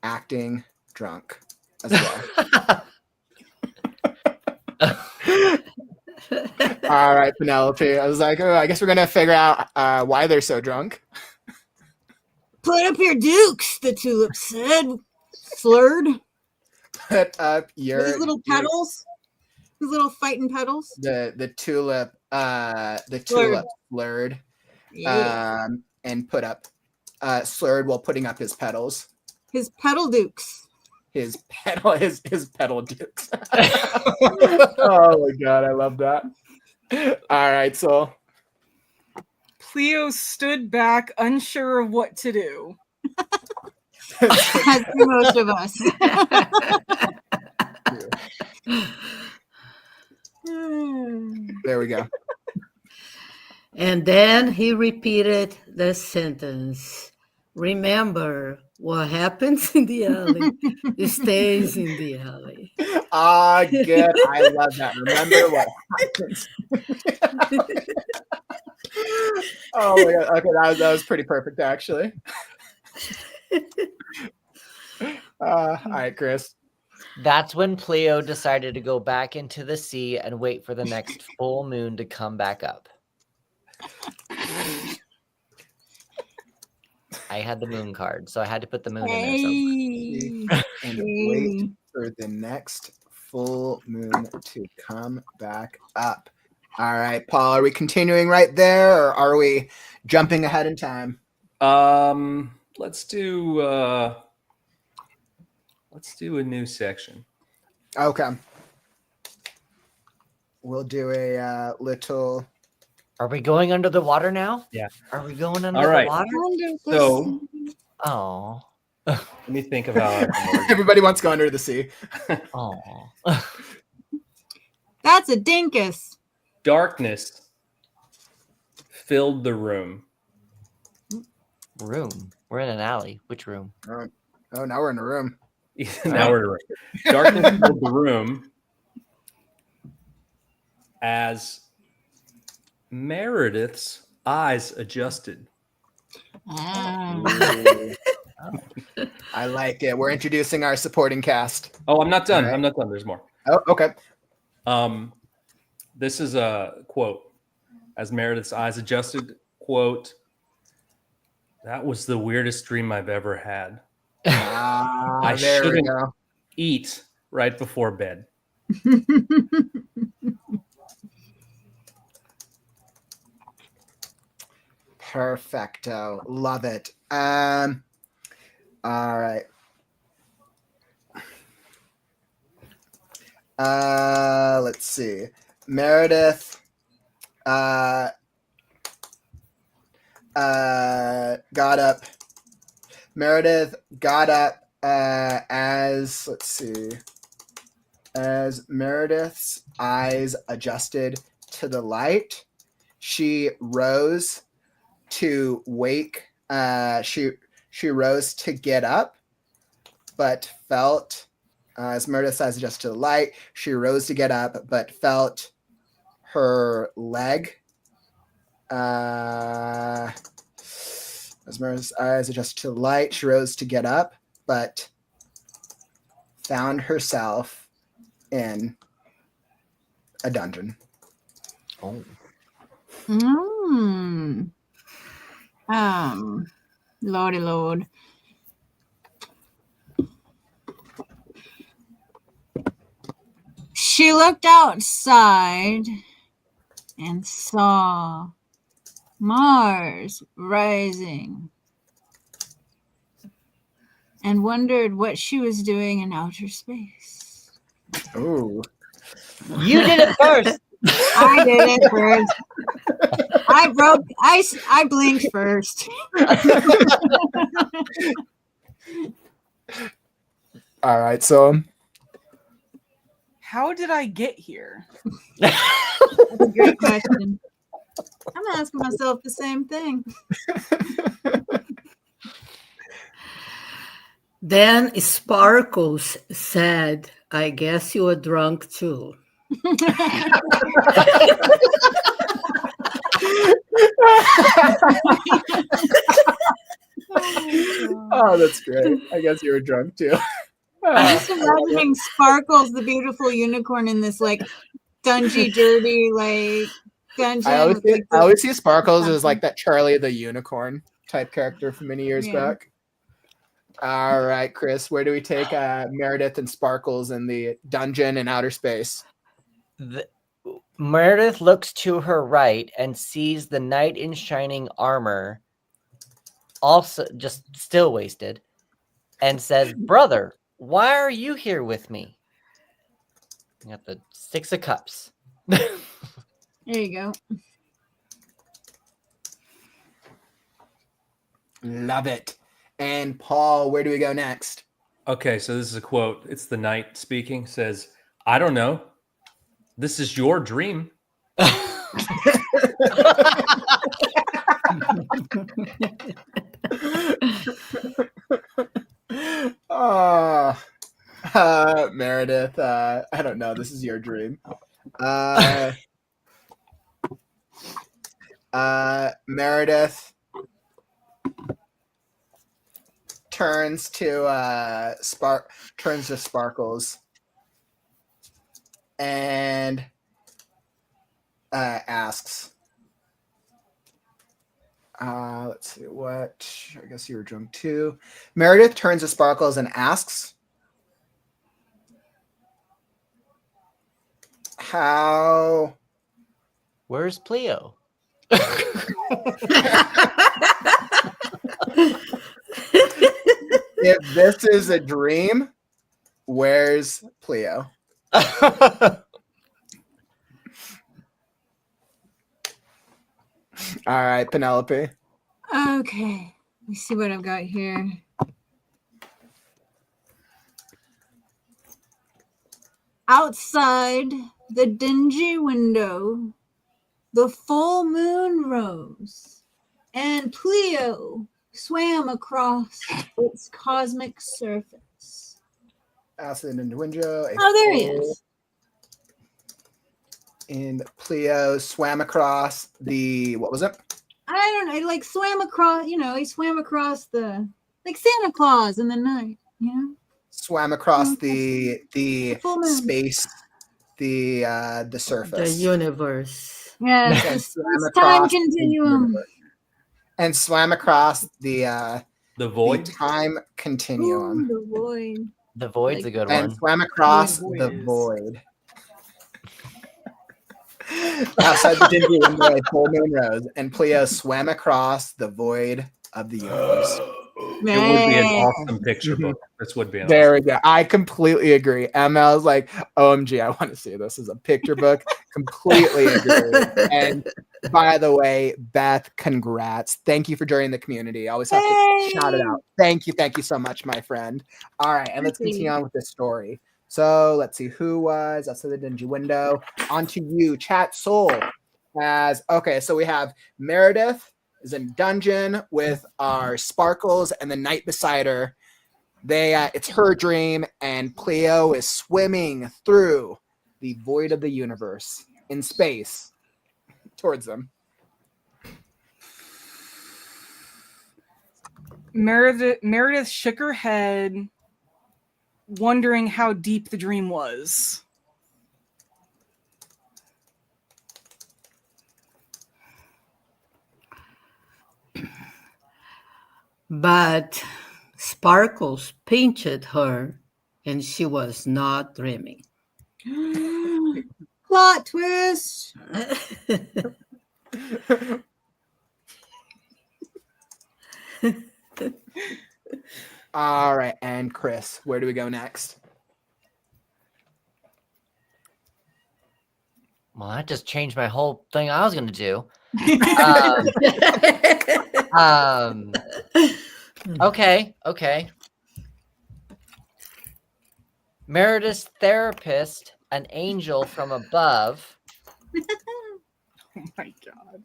acting drunk as well. All right, Penelope. I was like, oh, I guess we're gonna figure out why they're so drunk. Put up your dukes, the tulip said, slurred. Put up your His little petals. His little fighting petals. The tulip slurred Yeah. and put up slurred while putting up his petals. His petal dukes. His pedal dukes. Oh my god, I love that. All right, so Cleo stood back, unsure of what to do. As do most of us. There we go. And then he repeated the sentence. Remember, what happens in the alley stays in the alley. Ah, good. I love that. Remember what happens. Oh my god. Okay, that was pretty perfect, actually. All right, Chris. That's when Pleo decided to go back into the sea and wait for the next full moon to come back up. I had the moon card, so I had to put the moon in there somewhere. And wait for the next full moon to come back up. All right, Paul, are we continuing right there or are we jumping ahead in time? Let's do a new section. Okay. We'll do a little. Are we going under the water now? Yeah. Are we going under All right. the water? So, oh. Let me think about Everybody wants to go under the sea. Oh. That's a dinkus. Darkness filled the room. Room. We're in an alley. Which room? Oh, now we're in a room. Now we're in a room. Darkness filled the room as Meredith's eyes adjusted. I like it. We're introducing our supporting cast. Oh, I'm not done. All right. I'm not done. There's more. Oh, okay. This is a quote. As Meredith's eyes adjusted, quote, "That was the weirdest dream I've ever had. I there we shouldn't go. eat right before bed. Perfecto. Love it. All right. Let's see. Meredith got up. Meredith got up as, let's see, as Meredith's eyes adjusted to the light, she rose to wake. She rose to get up, but felt, as Meredith's eyes adjusted to the light, she rose to get up, but felt her leg. As Meredith's eyes adjusted to the light, she rose to get up, but found herself in a dungeon. Oh. Lordy Lord. She looked outside and saw Mars rising and wondered what she was doing in outer space. Oh. You did it first. I did it first. I blinked first. All right, so How did I get here? That's a great question. I'm asking myself the same thing. Then Sparkles said, I guess you were drunk too. Oh, that's great. I guess you were drunk too. I'm just imagining Sparkles, the beautiful unicorn, in this like dungy, dirty, like dungeon. I with, always see Sparkles as like that Charlie the Unicorn type character from many years back. All right, Chris, where do we take Meredith and Sparkles in the dungeon in outer space? Meredith looks to her right and sees the knight in shining armor, also just still wasted, and says, "Brother, why are you here with me?" You got the Six of Cups. There you go. Love it. And Paul, where do we go next? Okay, so this is a quote. It's the knight speaking. Says, "I don't know. This is your dream." Meredith, I don't know. This is your dream. Meredith turns to Sparkles and asks, let's see, what? I guess you were drunk too. Meredith turns to Sparkles and asks, how? Where's Pleo? If this is a dream, where's Pleo? All right, Penelope. Okay, let's see what I've got here. Outside the dingy window, the full moon rose, and Pleo swam across its cosmic surface. Acid and window. Oh, there he is. And Pleo swam across the, what was it? I don't know, like swam across, he swam across the, like Santa Claus in the night, Swam across the space, the surface. The universe. Yes, the time continuum. And swam across the void? The time continuum. Ooh, the void. The void's a good one. And swam across the void. Outside the dingy window, a full moon rose, and Cleo swam across the void of the universe. It would be an awesome picture book. This would be an There awesome. we go. I completely agree. ML is like, OMG, I want to see this as a picture book. Completely agree. And by the way, Beth, congrats. Thank you for joining the community. I always have to shout it out. Thank you so much, my friend. All right, and let's continue on with this story. So let's see who was outside the dingy window. On to you, Chat Soul. So we have Meredith is in dungeon with our Sparkles and the knight beside her. It's her dream, and Cleo is swimming through the void of the universe in space towards them. Meredith shook her head, wondering how deep the dream was. But Sparkles pinched her, and she was not dreaming. Plot twist. All right, and Chris, where do we go next? Well, that just changed my whole thing I was going to do. Okay. Meredith's therapist, an angel from above. Oh my God.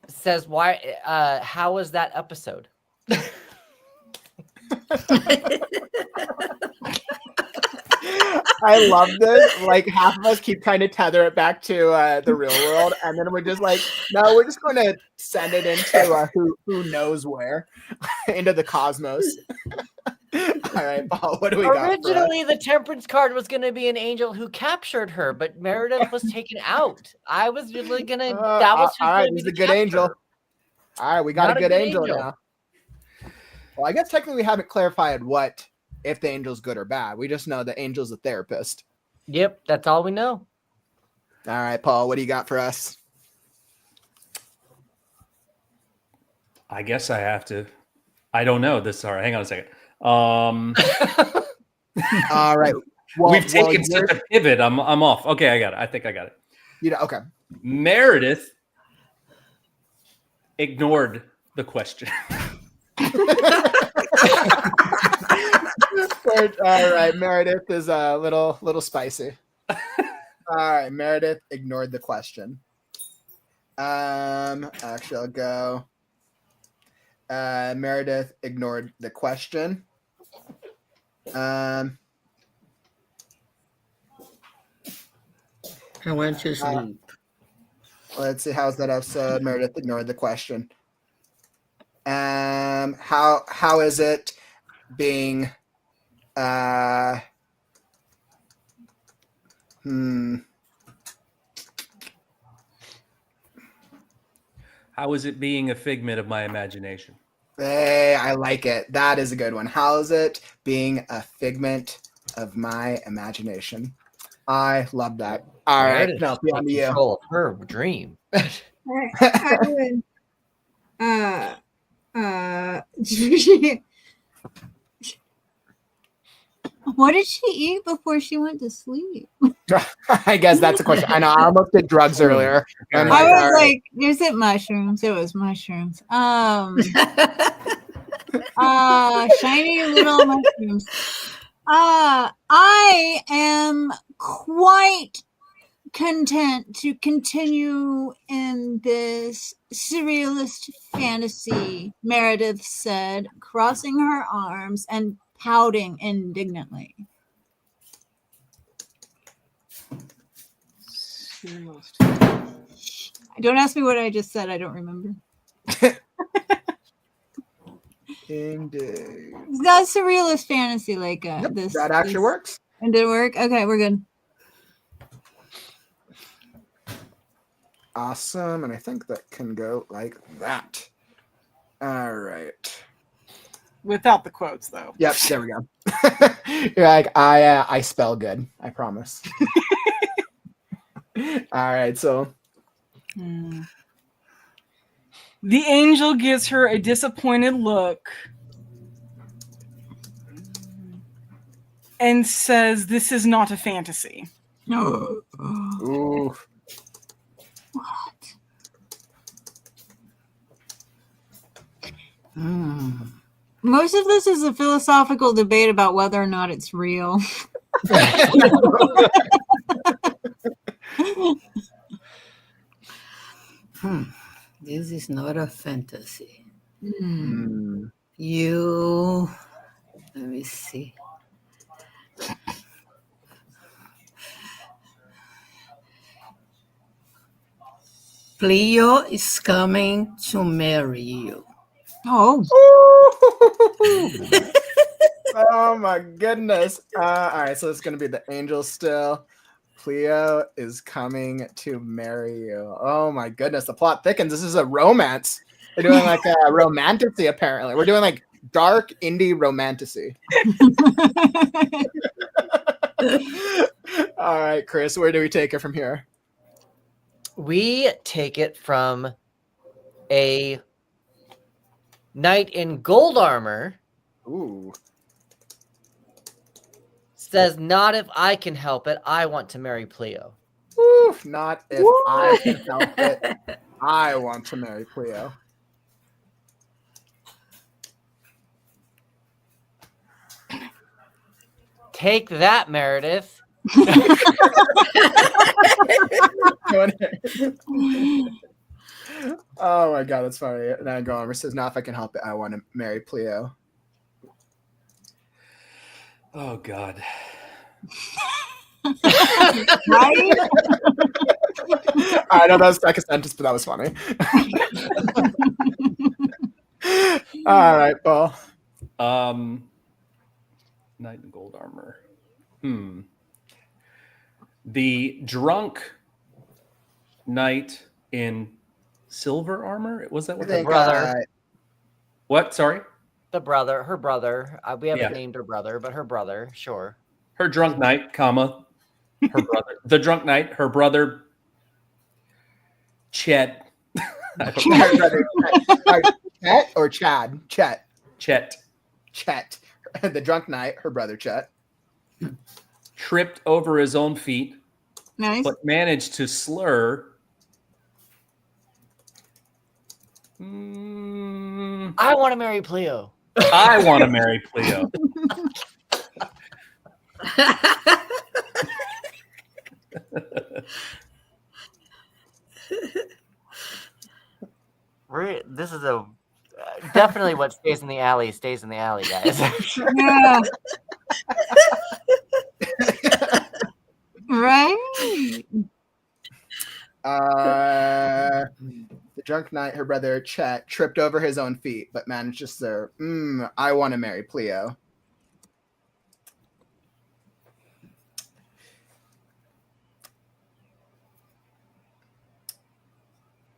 Says, why? How was that episode? I love this. Like, half of us keep trying to tether it back to the real world, and then we're just like, no, we're just going to send it into who knows where, into the cosmos. All right, Paul, what do we got? Originally, the Temperance card was going to be an angel who captured her, but Meredith was taken out. I was really going to. That was all right. He's a good angel. All right, we got a good angel now. Well, I guess technically we haven't clarified if the angel's good or bad. We just know the angel's a therapist. Yep, that's all we know. All right, Paul, what do you got for us? I guess I have to. I don't know this. All right, hang on a second. All right. We've taken such a pivot. I'm off. Okay, I got it. I think I got it. Okay. Meredith ignored the question. All right, Meredith is a little spicy. All right, Meredith ignored the question. Actually, I'll go. Meredith ignored the question. I went to sleep. Let's see, how's that episode? Meredith ignored the question. How is it being how is it being a figment of my imagination? Hey, I like it. That is a good one. How is it being a figment of my imagination? I love that. All right, no, on to you. Control of her dream. What did she eat before she went to sleep? I guess that's a question. I know I almost did drugs earlier. I was like, is it mushrooms? It was mushrooms. Shiny little mushrooms. I am quite content to continue in this surrealist fantasy, Meredith said, crossing her arms and pouting indignantly. Don't ask me what I just said. I don't remember. Indeed. That's surrealist fantasy, like this. That actually works. And did it work? Okay, we're good. Awesome, and I think that can go like that. All right. Without the quotes, though. Yep, there we go. You're like, I spell good. I promise. All right, so. The angel gives her a disappointed look and says, "This is not a fantasy." Ooh. Most of this is a philosophical debate about whether or not it's real. This is not a fantasy. Mm. You, let me see. Cleo is coming to marry you. Oh. Oh my goodness. All right, so it's going to be the angel still. Cleo is coming to marry you. Oh my goodness, the plot thickens. This is a romance. We're doing like a romantasy, apparently. We're doing like dark indie romantasy. All right, Chris, where do we take it from here? We take it from a knight in gold armor. Ooh. Says, "Not if I can help it. I want to marry Cleo." Ooh, not if I can help it. I want to marry Cleo. Take that, Meredith. Oh my god, that's funny. And then Gomer says, "Not if I can help it. I want to marry Cleo." Oh god. Right? I know that was like a sentence, but that was funny. All right, Paul. Knight in gold armor. The drunk knight in silver armor. Was that what the brother? What? Sorry. The brother, her brother. We haven't Yeah. named her brother, but her brother, sure. Her drunk knight, comma, her brother. The drunk knight, her brother, Chet. Her brother, Chet or Chad? Chet. Chet. Chet. The drunk knight, her brother Chet. Tripped over his own feet. Nice. But managed to slur. I want to marry Cleo. I want to marry Cleo. This is a definitely what stays in the alley, guys. Yeah. Right. The drunk knight, her brother Chet, tripped over his own feet, but managed to slur, I want to marry Cleo.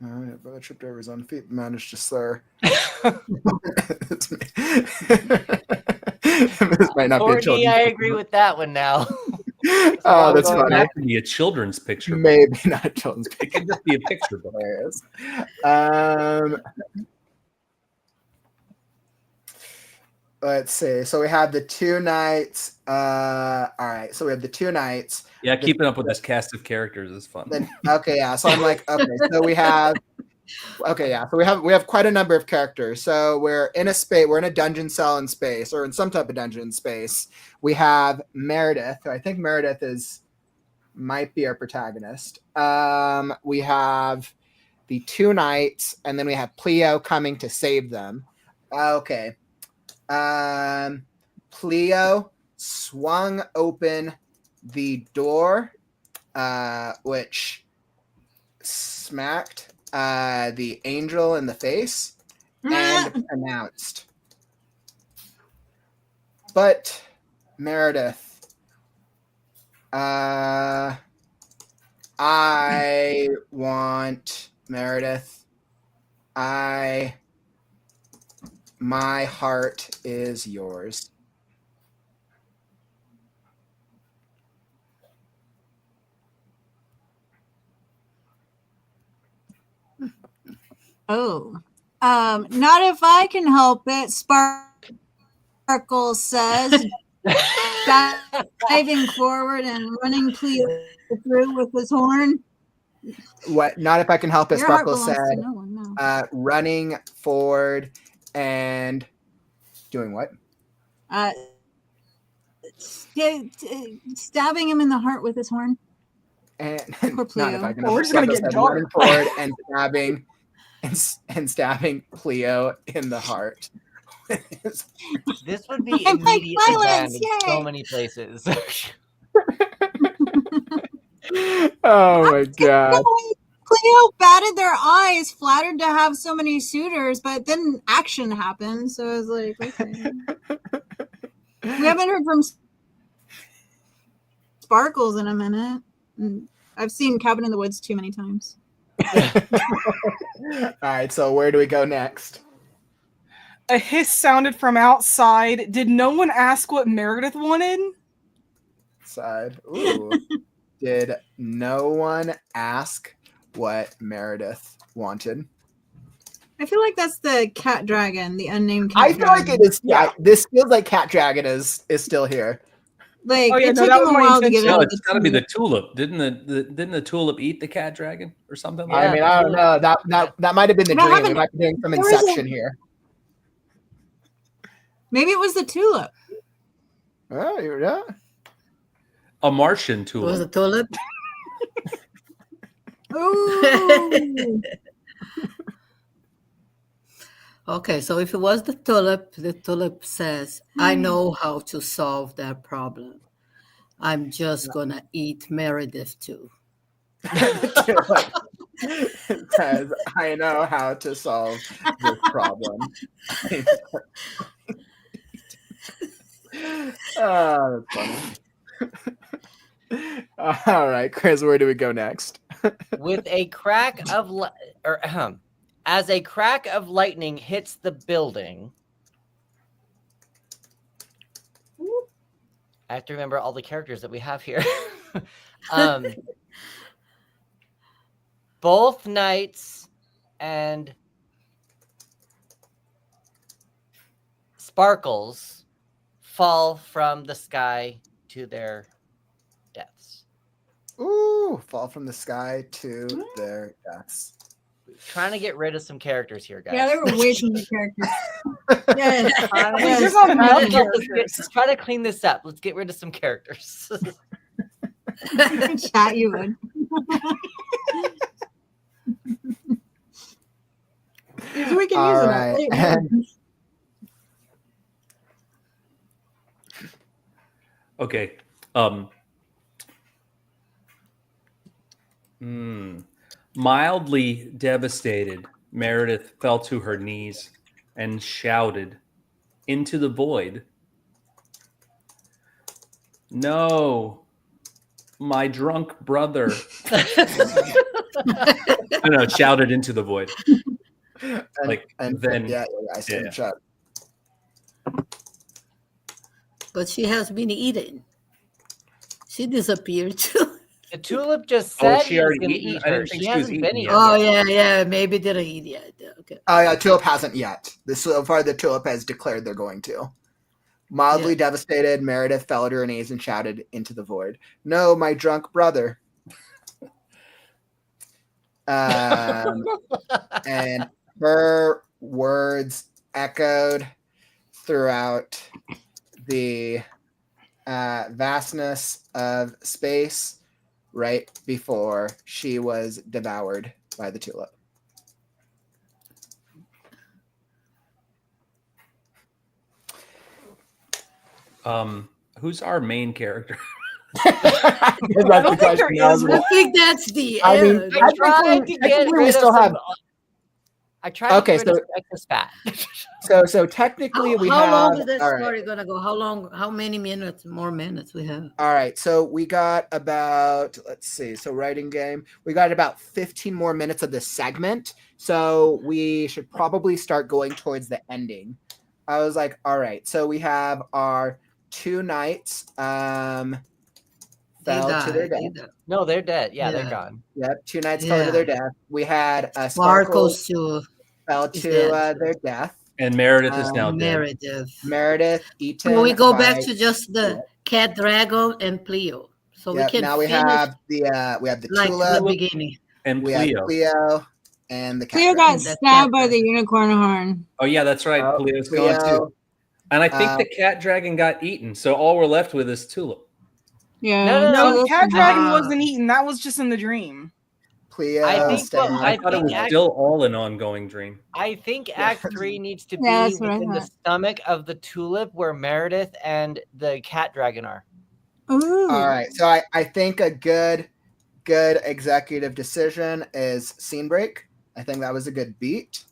All right, brother tripped over his own feet, but managed to slur. It's me. This might not be a children's I agree with that one now. Oh, that's funny. That could be a children's picture. Maybe not a children's It picture. could just be a picture book. Hilarious. Let's see. So we have the two knights. All right. So we have the two knights. Yeah, keeping up with this cast of characters is fun. Okay, yeah. So I'm like, okay. So we have. Okay, yeah. So we have quite a number of characters. So we're in a space. We're in a dungeon cell in space, or in some type of dungeon in space. We have Meredith. Who I think Meredith might be our protagonist. We have the two knights, and then we have Cleo coming to save them. Okay. Cleo swung open the door, which smacked the angel in the face and announced, "But Meredith, I want Meredith. I My heart is yours. Oh, not if I can help it. Sparkle says, diving forward and running Cleo through with his horn. What? Not if I can help it. Your heart Sparkle belongs said, to no one now. running forward and doing what? Stabbing him in the heart with his horn. And Poor not if I Cleo. can Well, help we're it. just gonna Sparkle get said, dark. running forward and stabbing Cleo in the heart. This would be I like immediately banned violence, in so yay! many places. Oh my god. Cleo batted their eyes, flattered to have so many suitors, but then action happened. So I was like, okay. We haven't heard from Sparkles in a minute. And I've seen Cabin in the Woods too many times. All right, so where do we go next? A hiss sounded from outside. Did no one ask what Meredith wanted? Side. Ooh. Did no one ask what Meredith wanted? I feel like that's the cat dragon, the unnamed cat I feel dragon. like it is. Yeah, this feels like Cat Dragon is still here. Like, Oh, yeah, it no, took that him was a my while to get intention. out No, of it's the got to be the tulip. tulip. Didn't the tulip eat the cat dragon or something? Yeah, I mean, I don't know. That might have been the No, I dream. We haven't- might be doing some there was a- Inception here. Maybe it was the tulip. Oh, yeah. A Martian It was a tulip. tulip. Ooh. Okay, so if it was the tulip says, I know how to solve that problem. I'm just gonna eat Meredith too. Says, I know how to solve this problem. Oh, that's funny. All right, Chris, where do we go next? With a crack of as a crack of lightning hits the building. I have to remember all the characters that we have here. Both knights and Sparkles fall from the sky to their deaths. Ooh, fall from the sky to their deaths. Trying to get rid of some characters here, guys. Yeah, there were way too many characters. Yeah, There's not enough Let's characters. try to clean this up. Let's get rid of some characters. Chat, you would. So we can All use right. it. Later. Okay. Mildly devastated, Meredith fell to her knees and shouted into the void, "No, my drunk brother." No, shouted into the void. Then I said yeah. shut. But she has been eaten. She disappeared too. The tulip just Oh, said she he was already going to eaten? eat I her. didn't think She she was hasn't been eaten eaten Oh yet. yeah, maybe didn't eat yet. Okay. Oh yeah, tulip hasn't yet. So far, the tulip has declared they're going to. Mildly devastated, Meredith fell to her knees and shouted into the void, "No, my drunk brother." And her words echoed throughout the vastness of space right before she was devoured by the tulip. Who's our main character? I think that's the I mean, end. I tried to get rid of some. I tried to get rid of some excess fat. So technically we how have. long is that all right. story gonna go? How long? How many minutes? More minutes we have? All right, so we got about, let's see, so writing game, we got about 15 more minutes of this segment, so we should probably start going towards the ending I was like, all right. So we have our 2 knights fell to their death. No, they're dead. Yeah, they're Yeah. gone. Yep, 2 knights fell to Yeah. their death. We had Sparkles Sparkles too. fell is to dead. their death. And Meredith is now dead. Meredith. Meredith eaten. So we go by, back to just the cat dragon and Pleo. So we Yep. can Now we finish have the like tulip, the beginning. And we have Pleo. Cleo, and the cat Cleo dragon. got stabbed by the unicorn horn. Oh yeah, that's right. Oh, Pleo's Pleo, gone too. And I think the cat dragon got eaten, so all we're left with is Tulip. Yeah. No, the cat dragon Ah. wasn't eaten. That was just in the dream. Cleo, I think stabbed I thought it was Act- still all an ongoing dream. I think Act 3 needs to be Yeah, that's what I within the thought. stomach of the tulip where Meredith and the cat dragon are. Ooh. All right, so I think a good executive decision is scene break. I think that was a good beat,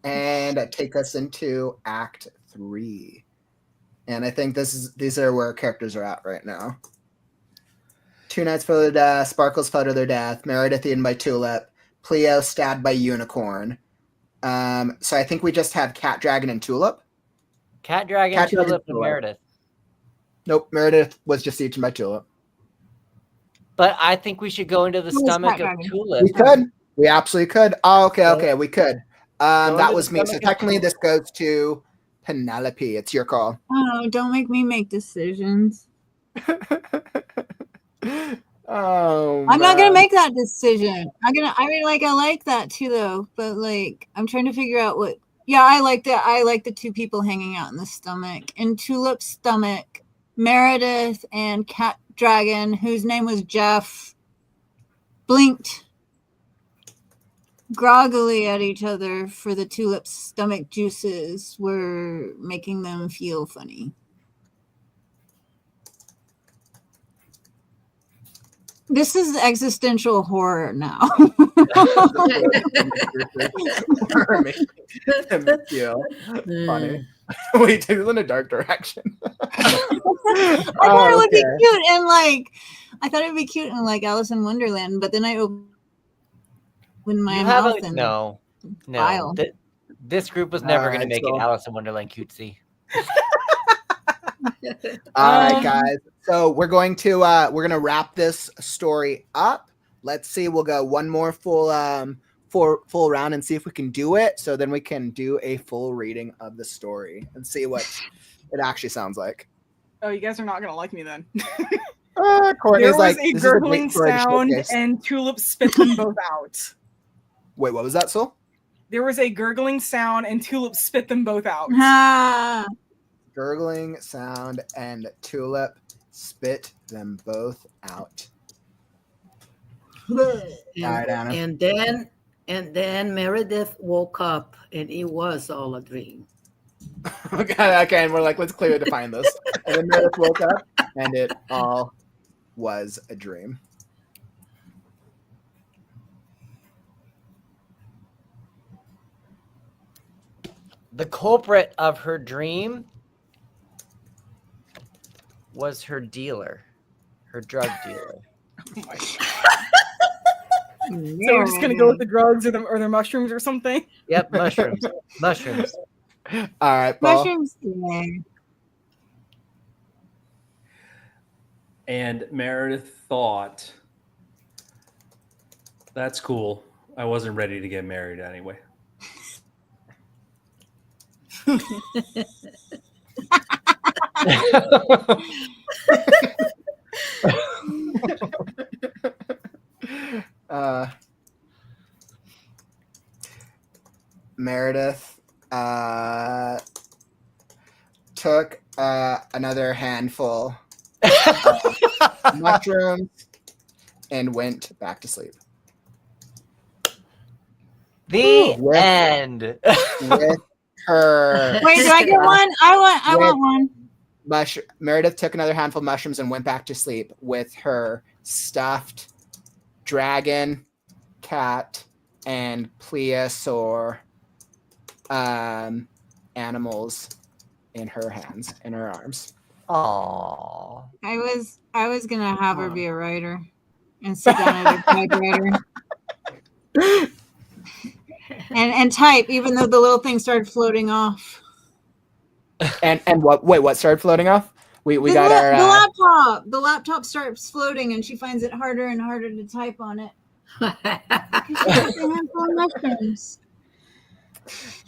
and take us into Act 3. And I think these are where characters are at right now. 2 knights fell to their death. Sparkles fell to their death. Meredith eaten by Tulip. Pleo stabbed by Unicorn. So I think we just have Cat Dragon and Tulip. Cat dragon, Cat dragon, tulip, and Tulip. Meredith. Nope, Meredith was just eaten by Tulip. But I think we should go into the Who was stomach cat of dragon? tulip. We could. We absolutely could. Oh, okay, we could. Go That into was the me. So stomach of technically, Tulip. this goes to Penelope. It's your call. Oh, don't make me make decisions. Oh, I'm not gonna man. make that decision. I like that too though, but like I'm trying to figure out what. Yeah, I like that. I like the 2 people hanging out in the stomach. In Tulip's stomach, Meredith and Cat Dragon, whose name was Jeff, blinked groggily at each other for the Tulip's stomach juices were making them feel funny. This is existential horror now. Feel funny. We took it in a dark direction. I thought it would be cute and like I thought it would be cute in like Alice in Wonderland, but then I opened my You mouth haven't. and No. Vile. This group was never going to Alright, make so- it Alice in Wonderland cutesy. All right, guys. So we're gonna wrap this story up. Let's see. We'll go one more full round and see if we can do it. So then we can do a full reading of the story and see what it actually sounds like. Oh, you guys are not gonna like me then. Courtney's There was like, a this is a great gurgling story to sound, showcase. and Tulip spit them both out. Wait, what was that, Soul? There was a gurgling sound, and Tulip spit them both out. Ah. Gurgling sound and Tulip spit them both out. All right, Anna. And then Meredith woke up and it was all a dream. Okay, and we're like, let's clearly define this. And then Meredith woke up and it all was a dream. The culprit of her dream was her dealer, her drug dealer. Oh my So we're just gonna go with the drugs or the mushrooms or something. Yep, mushrooms. Mushrooms. All right, Paul. Mushrooms. Yeah. And Meredith thought, that's cool. I wasn't ready to get married anyway. Meredith took another handful of mushrooms and went back to sleep. The With- end. With her. Wait, do I get one? I want one. Meredith took another handful of mushrooms and went back to sleep with her stuffed dragon, cat, and plesiosaur animals in her hands, in her arms. Aww. I was gonna have her be a writer and sit down at a typewriter and type, even though the little thing started floating off. And what? Wait, what started floating off? We the, got our the laptop. The laptop starts floating, and she finds it harder and harder to type on it. Because she took a handful of mushrooms.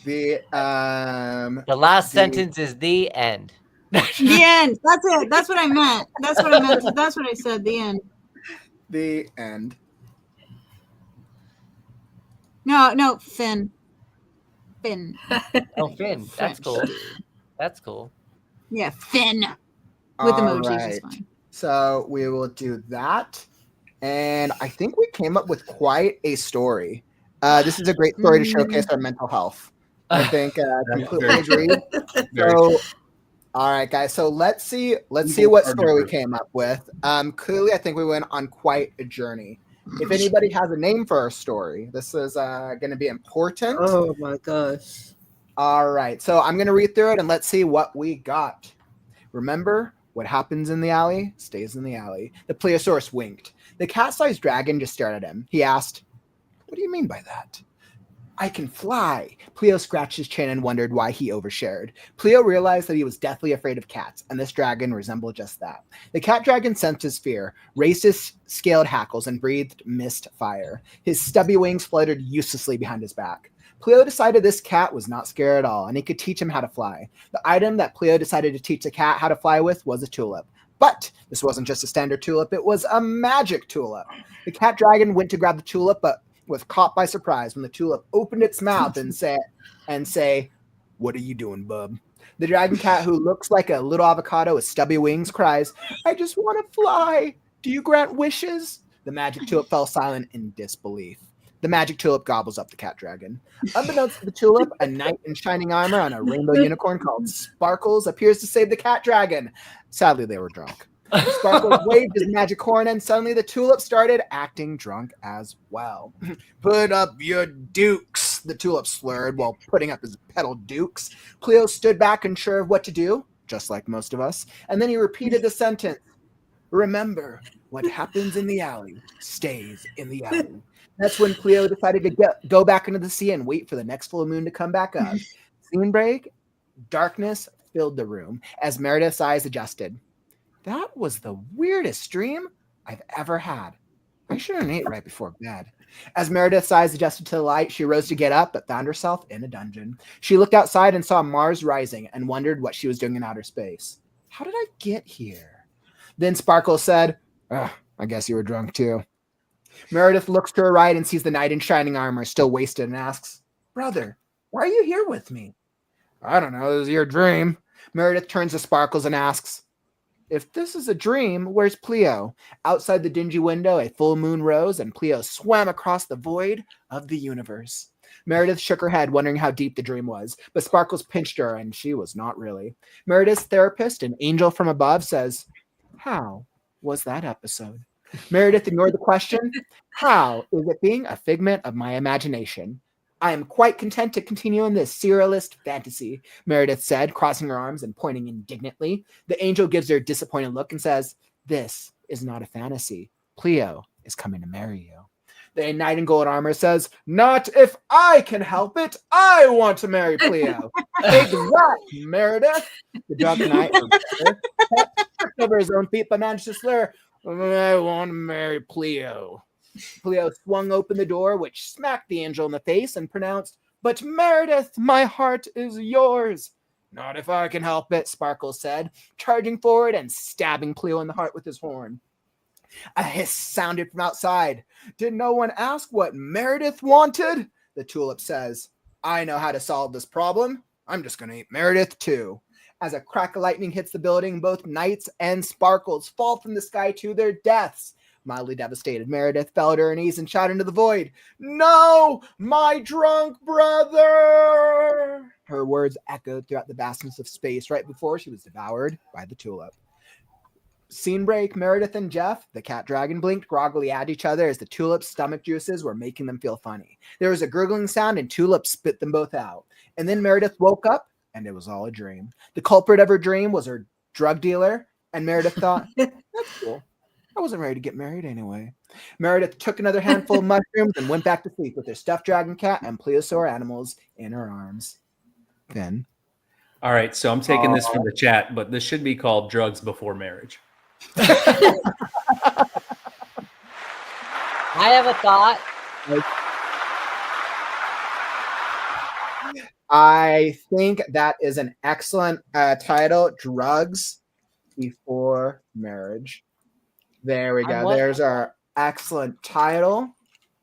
the last sentence is the end. The end. That's it. That's what I meant. That's what I meant. That's what I said. The end. The end. No, Finn. Finn. Oh, Finn. That's cool. That's cool. Yeah, Finn. With All emojis right. is fine. So we will do that. And I think we came up with quite a story. This is a great story to showcase our mental health. I think completely agree. So, all right, guys. So let's see what story we came up with. Clearly, I think we went on quite a journey. If anybody has a name for our story, this is going to be important. Oh my gosh. All right. So I'm going to read through it and let's see what we got. Remember, what happens in the alley stays in the alley. The Plesiosaurus winked. The cat-sized dragon just stared at him. He asked, "What do you mean by that?" "I can fly." Pleo scratched his chin and wondered why he overshared. Pleo realized that he was deathly afraid of cats, and this dragon resembled just that. The cat dragon sensed his fear, raised his scaled hackles, and breathed mist fire. His stubby wings fluttered uselessly behind his back. Pleo decided this cat was not scared at all, and he could teach him how to fly. The item that Pleo decided to teach the cat how to fly with was a tulip. But this wasn't just a standard tulip, it was a magic tulip. The cat dragon went to grab the tulip, but was caught by surprise when the tulip opened its mouth and say, "What are you doing, bub?" The dragon cat, who looks like a little avocado with stubby wings, cries, "I just want to fly. Do you grant wishes?" The magic tulip fell silent in disbelief. The magic tulip gobbles up the cat dragon. Unbeknownst to the tulip, a knight in shining armor on a rainbow unicorn called Sparkles appears to save the cat dragon. Sadly, they were drunk. Sparkles waved his magic horn, and suddenly the tulip started acting drunk as well. "Put up your dukes," the tulip slurred while putting up his petal dukes. Pleo stood back unsure of what to do, just like most of us, and then he repeated the sentence, "Remember, what happens in the alley stays in the alley." That's when Pleo decided to go back into the sea and wait for the next full moon to come back up. Scene break. Darkness filled the room as Meredith's eyes adjusted. "That was the weirdest dream I've ever had. I should have ate right before bed." As Meredith's eyes adjusted to the light, she rose to get up, but found herself in a dungeon. She looked outside and saw Mars rising and wondered what she was doing in outer space. "How did I get here?" Then Sparkle said, "I guess you were drunk too." Meredith looks to her right and sees the knight in shining armor, still wasted, and asks, "Brother, why are you here with me?" "I don't know, this is your dream." Meredith turns to Sparkles and asks, "If this is a dream, where's Pleo?" Outside the dingy window, a full moon rose, and Pleo swam across the void of the universe. Meredith shook her head, wondering how deep the dream was, but Sparkles pinched her, and she was not really. Meredith's therapist, an angel from above, says, "How was that episode?" Meredith ignored the question. "How is it being a figment of my imagination? I am quite content to continue in this serialist fantasy," Meredith said, crossing her arms and pointing indignantly. The angel gives her a disappointed look and says, "This is not a fantasy. Pleo is coming to marry you." The knight in gold armor says, "Not if I can help it. I want to marry Pleo." "Take that, Meredith." The drunk knight tripped over his own feet but managed to slur, "I want to marry Pleo." Pleo swung open the door, which smacked the angel in the face, and pronounced, "But Meredith, my heart is yours." "Not if I can help it," Sparkles said, charging forward and stabbing Pleo in the heart with his horn. A hiss sounded from outside. "Did no one ask what Meredith wanted?" The tulip says, "I know how to solve this problem. I'm just going to eat Meredith too." As a crack of lightning hits the building, both knights and Sparkles fall from the sky to their deaths. Mildly devastated, Meredith fell to her knees and shouted into the void, "No, my drunk brother!" Her words echoed throughout the vastness of space right before she was devoured by the tulip. Scene break. Meredith and Jeff, the cat dragon, blinked groggily at each other as the tulip's stomach juices were making them feel funny. There was a gurgling sound and Tulip spit them both out. And then Meredith woke up and it was all a dream. The culprit of her dream was her drug dealer, and Meredith thought, "That's cool. I wasn't ready to get married anyway." Meredith took another handful of mushrooms and went back to sleep with her stuffed dragon cat and plesiosaur animals in her arms. Then All right, so I'm taking this from the chat, but this should be called Drugs Before Marriage. I have a thought. I think that is an excellent title, Drugs Before Marriage. There we go. There's our excellent title.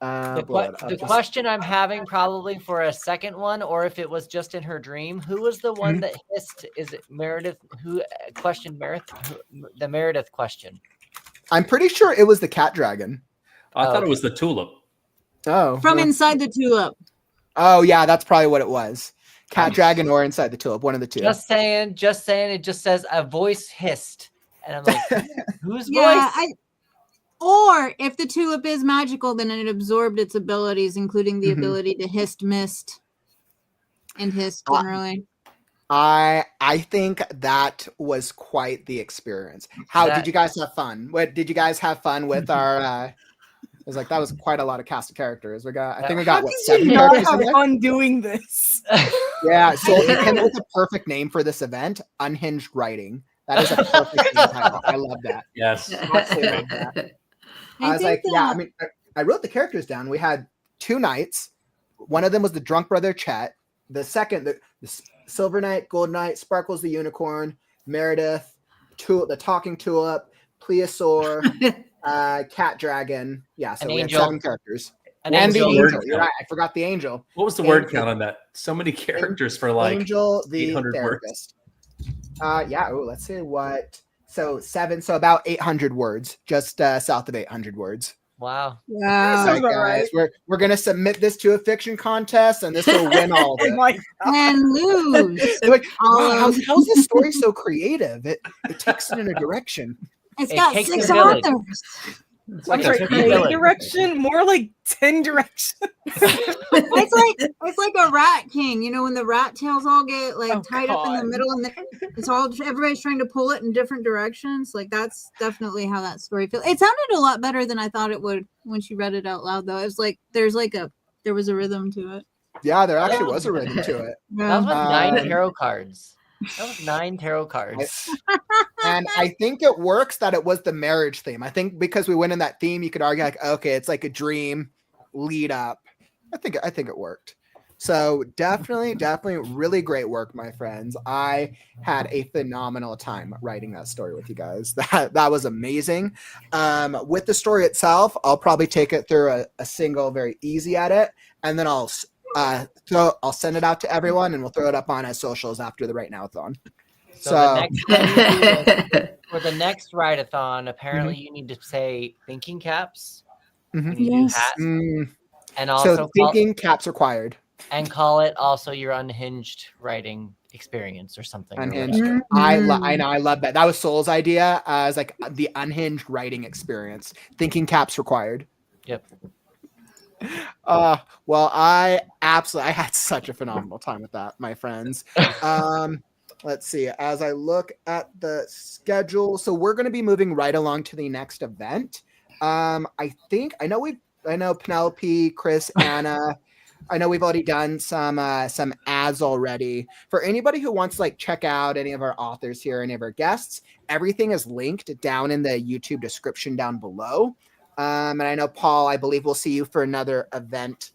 The question I'm having probably for a second one, or if it was just in her dream, who was the one that hissed? Is it Meredith? Who questioned Meredith? The Meredith question. I'm pretty sure it was the cat dragon. I thought it was the tulip. Oh, From inside the tulip. Oh yeah, that's probably what it was. Cat dragon or inside the tulip, one of the two. Just saying. It just says a voice hissed, and I'm like, whose Yeah, voice? or if the tulip is magical, then it absorbed its abilities, including the ability to hist mist and hist generally. I think that was quite the experience. Did you guys have fun? What did you guys have fun with our? It was like that was quite a lot of cast of characters. I think we got 7 characters. Have fun doing this. Yeah, so it came up with a perfect name for this event: Unhinged Writing. That is a perfect name title. I love that. Yes, absolutely love that. I was like, yeah. I mean, I wrote the characters down. We had 2 knights. One of them was the drunk brother Chet. The second, the Silver Knight, Gold Knight, Sparkles the Unicorn, Meredith, the Talking Tulip, Plesiosaur, Cat Dragon. Yeah, so we had 7 characters. And the angel. angel. You're right. I forgot the angel. What was the word count on that? So many characters for like Angel the 800 therapist. Yeah. Oh, let's see what. So 7. So about 800 words, just south of 800 words. Wow. Wow. All right, guys, we're gonna submit this to a fiction contest, and this will win all of it. And lose. They're like, wow, how's this story so creative? It takes it in a direction. It's got takes 6 a village. authors. It's like Like a direction, more like 10 directions. It's like a rat king, you know, when the rat tails all get tied up in the middle, and then it's all everybody's trying to pull it in different directions. Like that's definitely how that story feels. It sounded a lot better than I thought it would when she read it out loud, though. It was like there was a rhythm to it. Yeah, there actually was a rhythm to it. That was 9 tarot cards. That was 9 tarot cards. And I think it works that it was the marriage theme. I think because we went in that theme, you could argue like, okay, it's like a dream lead up. I think it worked. So definitely really great work, my friends. I had a phenomenal time writing that story with you guys. That was amazing. With the story itself, I'll probably take it through a single, very easy edit, and then I'll send it out to everyone, and we'll throw it up on our socials after the WriteNow-A-Thon. So for the next write-a-thon, apparently you need to say thinking caps. Yes. And also so thinking caps required. And call it also your unhinged writing experience or something. Unhinged. I know. I love that. That was Soul's idea. As like the unhinged writing experience. Thinking caps required. Yep. Well, I had such a phenomenal time with that, my friends. Let's see. As I look at the schedule, so we're going to be moving right along to the next event. I know Penelope, Chris, Anna. I know we've already done some ads already. For anybody who wants to like check out any of our authors here, any of our guests, everything is linked down in the YouTube description down below. And I know, Paul, I believe we'll see you for another event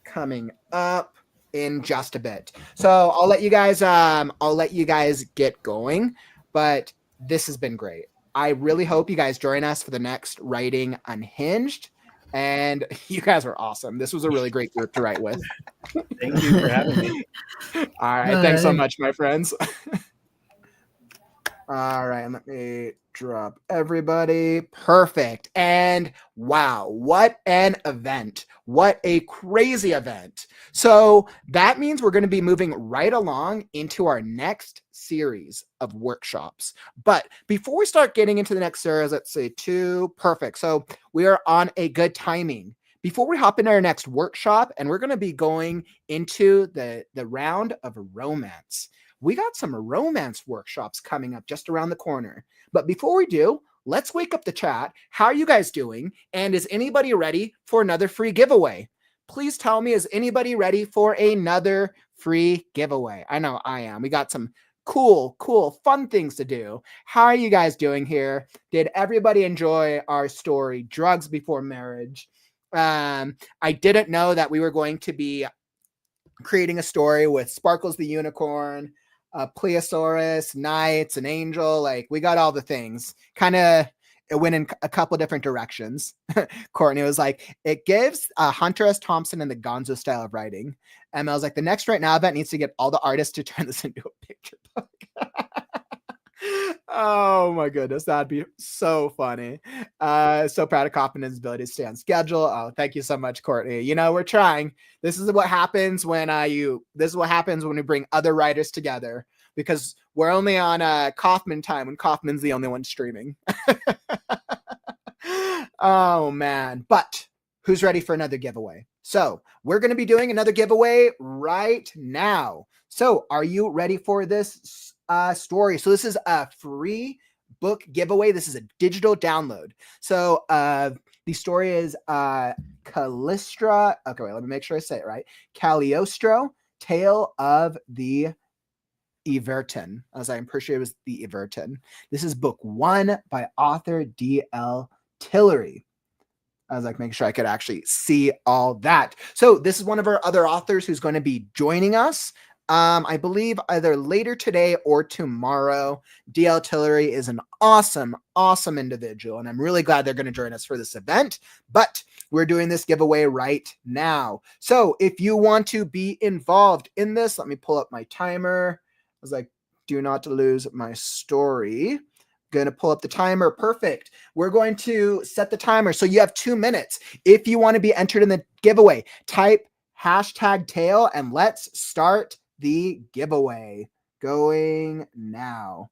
coming up in just a bit. So I'll let you guys get going, but this has been great. I really hope you guys join us for the next Writing Unhinged, and you guys are awesome. This was a really great group to write with. Thank you for having me. All right. Thanks so much, my friends. All right, let me drop everybody. Perfect. And wow, what an event. What a crazy event. So that means we're going to be moving right along into our next series of workshops. But before we start getting into the next series, let's say 2. Perfect. So we are on a good timing. Before we hop into our next workshop, and we're going to be going into the round of romance. We got some romance workshops coming up just around the corner. But before we do, let's wake up the chat. How are you guys doing? And is anybody ready for another free giveaway? Please tell me, is anybody ready for another free giveaway? I know I am. We got some cool, fun things to do. How are you guys doing here? Did everybody enjoy our story, Drugs Before Marriage? I didn't know that we were going to be creating a story with Sparkles the Unicorn, Plesiosaurus, Knights, an Angel. Like, we got all the things. Kind of, it went in a couple different directions. Courtney was like, it gives Hunter S. Thompson and the Gonzo style of writing. And I was like, the next Right Now event needs to get all the artists to turn this into a picture book. Oh my goodness, that'd be so funny. So proud of Kaufman's ability to stay on schedule. Oh, thank you so much, Courtney. You know, we're trying. This is what happens when we bring other writers together, because we're only on Kaufman time when Kaufman's the only one streaming. Oh man, but who's ready for another giveaway? So we're going to be doing another giveaway right now. So are you ready for this story? So this is a free book giveaway. This is a digital download. So the story is Callistra. Okay, wait, let me make sure I say it right. Cagliostro, Tale of the Everton. I'm pretty sure it was the Everton. This is book 1 by author D.L. Tillery. I was like, making sure I could actually see all that. So this is one of our other authors who's going to be joining us. I believe either later today or tomorrow. D.L. Tillery is an awesome individual, and I'm really glad they're going to join us for this event. But we're doing this giveaway right now. So if you want to be involved in this, let me pull up my timer. I was like, do not lose my story. Going to pull up the timer. Perfect. We're going to set the timer. So you have 2 minutes. If you want to be entered in the giveaway, type #tail and let's start the giveaway. Going now.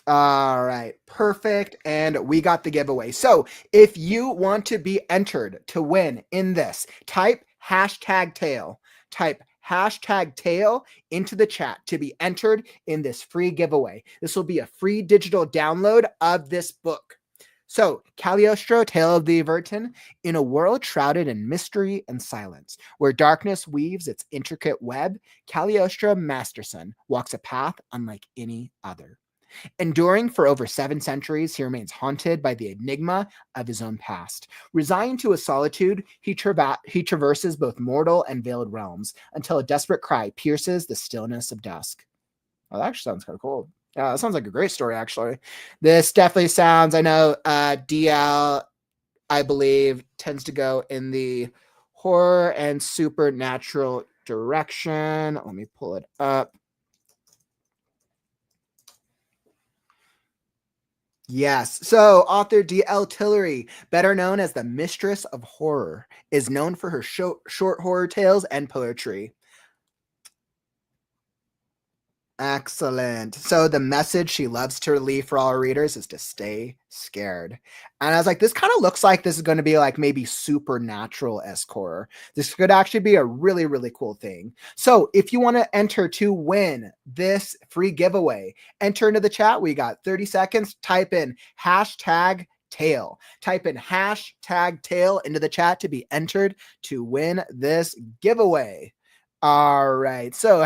All right, perfect. And we got the giveaway. So if you want to be entered to win in this, type #tail. Type #tail into the chat to be entered in this free giveaway. This will be a free digital download of this book. So, Cagliostro, Tale of the Everton, in a world shrouded in mystery and silence, where darkness weaves its intricate web, Cagliostro Masterson walks a path unlike any other. Enduring for over 7 centuries, he remains haunted by the enigma of his own past. Resigned to his solitude, he traverses both mortal and veiled realms until a desperate cry pierces the stillness of dusk. Oh, that actually sounds kind of cool. That sounds like a great story, actually. This definitely sounds, I know DL, I believe, tends to go in the horror and supernatural direction. Let me pull it up. Yes. So author D.L. Tillery, better known as the Mistress of Horror, is known for her short horror tales and poetry. Excellent. So the message she loves to leave for all her readers is to stay scared. And I was like, this kind of looks like this is going to be like maybe supernatural-esque horror. This could actually be a really, really cool thing. So if you want to enter to win this free giveaway, enter into the chat. We got 30 seconds. Type in #tail. Type in #tail into the chat to be entered to win this giveaway. All right, so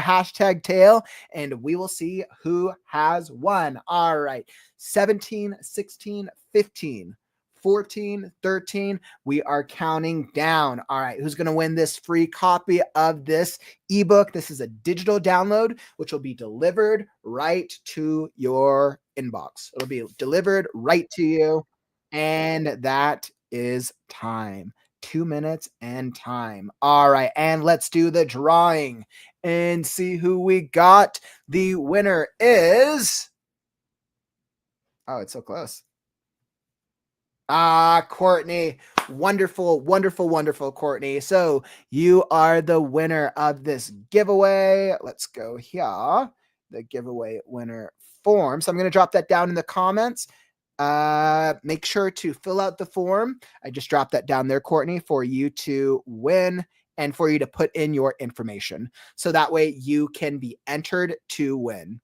#tail, and we will see who has won. All right, 17, 16, 15, 14, 13. We are counting down. All right, who's going to win this free copy of this ebook? This is a digital download, which will be delivered right to your inbox. It'll be delivered right to you, and that is time. 2 minutes and time. All right, and let's do the drawing and see who we got. The winner is... Oh, it's so close. Courtney. Wonderful, wonderful, wonderful, Courtney. So you are the winner of this giveaway. Let's go here. The giveaway winner form. So I'm going to drop that down in the comments. Make sure to fill out the form. I just dropped that down there, Courtney, for you to win and for you to put in your information. So that way you can be entered to win.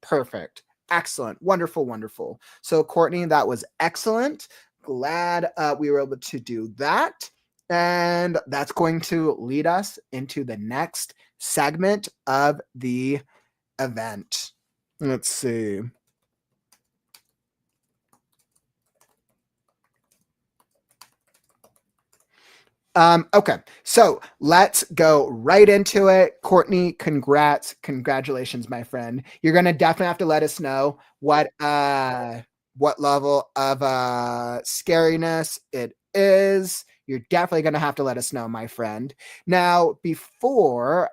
Perfect. Excellent. Wonderful, wonderful. So Courtney, that was excellent. Glad we were able to do that. And that's going to lead us into the next segment of the event. Let's see. Okay, so let's go right into it. Courtney, congratulations, my friend. You're gonna definitely have to let us know what level of scariness it is. You're definitely gonna have to let us know, my friend. Now, before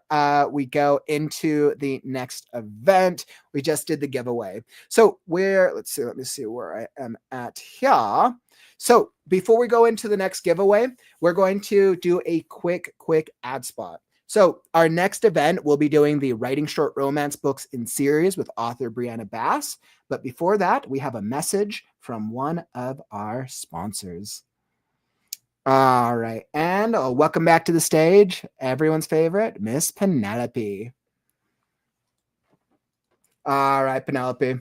we go into the next event, we just did the giveaway. So let me see where I am at here. So before we go into the next giveaway, we're going to do a quick ad spot. So our next event, we'll be doing the Writing Short Romance Books in Series with author Brianna Bass. But before that, we have a message from one of our sponsors. All right. And welcome back to the stage, everyone's favorite, Miss Penelope. All right, Penelope.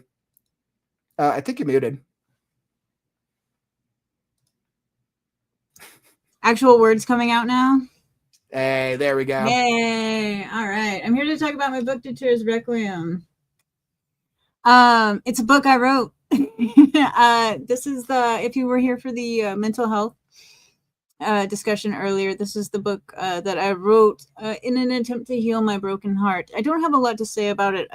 I think you're muted. Actual words coming out now. Hey, there we go. Yay! All right, I'm here to talk about my book, Deter's Requiem. It's a book I wrote. This is if you were here for the mental health discussion earlier, this is the book that I wrote in an attempt to heal my broken heart. I don't have a lot to say about it.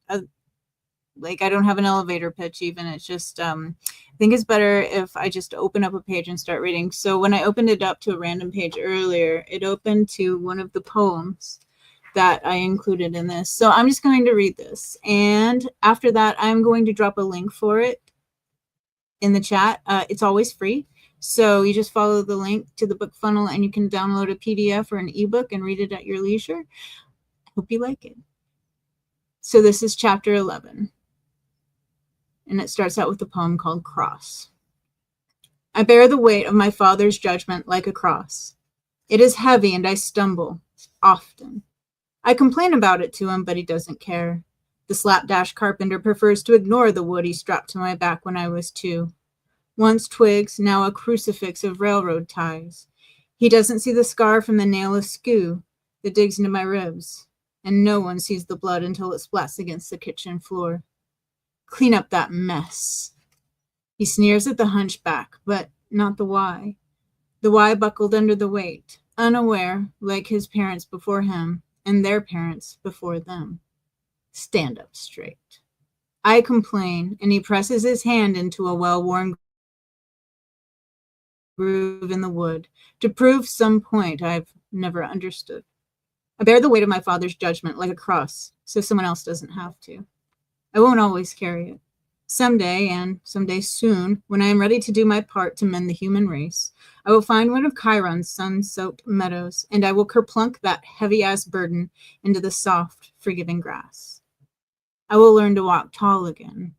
I don't have an elevator pitch even. It's just, I think it's better if I just open up a page and start reading. So when I opened it up to a random page earlier, it opened to one of the poems that I included in this. So I'm just going to read this. And after that, I'm going to drop a link for it in the chat. It's always free. So you just follow the link to the book funnel and you can download a PDF or an ebook and read it at your leisure. Hope you like it. So this is chapter 11. And it starts out with a poem called Cross. I bear the weight of my father's judgment like a cross. It is heavy and I stumble, often. I complain about it to him, but he doesn't care. The slapdash carpenter prefers to ignore the wood he strapped to my back when I was 2. Once twigs, now a crucifix of railroad ties. He doesn't see the scar from the nail askew that digs into my ribs, and no one sees the blood until it splats against the kitchen floor. Clean up that mess. He sneers at the hunchback, but not the why. The why buckled under the weight, unaware, like his parents before him and their parents before them. Stand up straight. I complain, and he presses his hand into a well-worn groove in the wood to prove some point I've never understood. I bear the weight of my father's judgment like a cross, so someone else doesn't have to. I won't always carry it. Someday, and someday soon, when I am ready to do my part to mend the human race, I will find one of Chiron's sun-soaked meadows, and I will kerplunk that heavy-ass burden into the soft, forgiving grass. I will learn to walk tall again.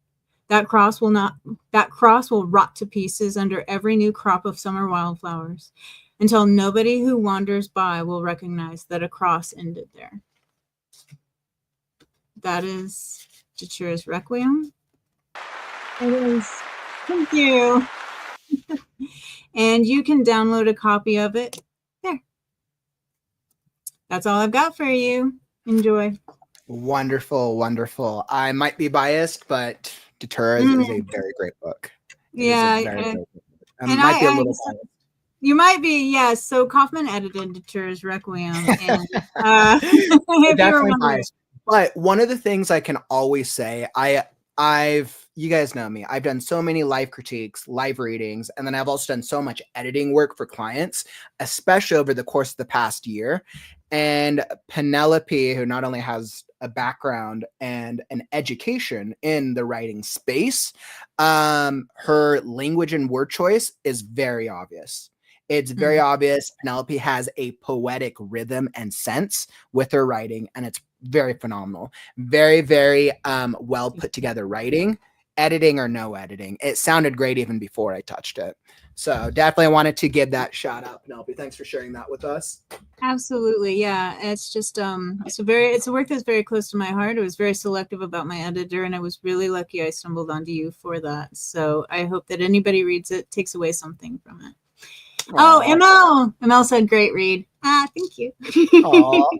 That cross will rot to pieces under every new crop of summer wildflowers, until nobody who wanders by will recognize that a cross ended there. That is Deter's Requiem. It is. Thank you. And you can download a copy of it there. That's all I've got for you. Enjoy. Wonderful, wonderful. I might be biased, but Deter's is a very great book. Yeah, might be a little biased. You might be, yes. So Kaufman edited Deter's Requiem, and definitely biased. But one of the things I can always say, you guys know me. I've done so many live critiques, live readings, and then I've also done so much editing work for clients, especially over the course of the past year. And Penelope, who not only has a background and an education in the writing space, her language and word choice is very obvious. It's very obvious. Penelope has a poetic rhythm and sense with her writing, and it's very phenomenal. Very, very well put together writing, editing or no editing. It sounded great even before I touched it. So definitely wanted to give that shout out, Penelope. Thanks for sharing that with us. Absolutely. Yeah. It's just, it's a work that's very close to my heart. I was very selective about my editor, and I was really lucky I stumbled onto you for that. So I hope that anybody reads it, takes away something from it. Oh, ML said great read. Thank you. Aw.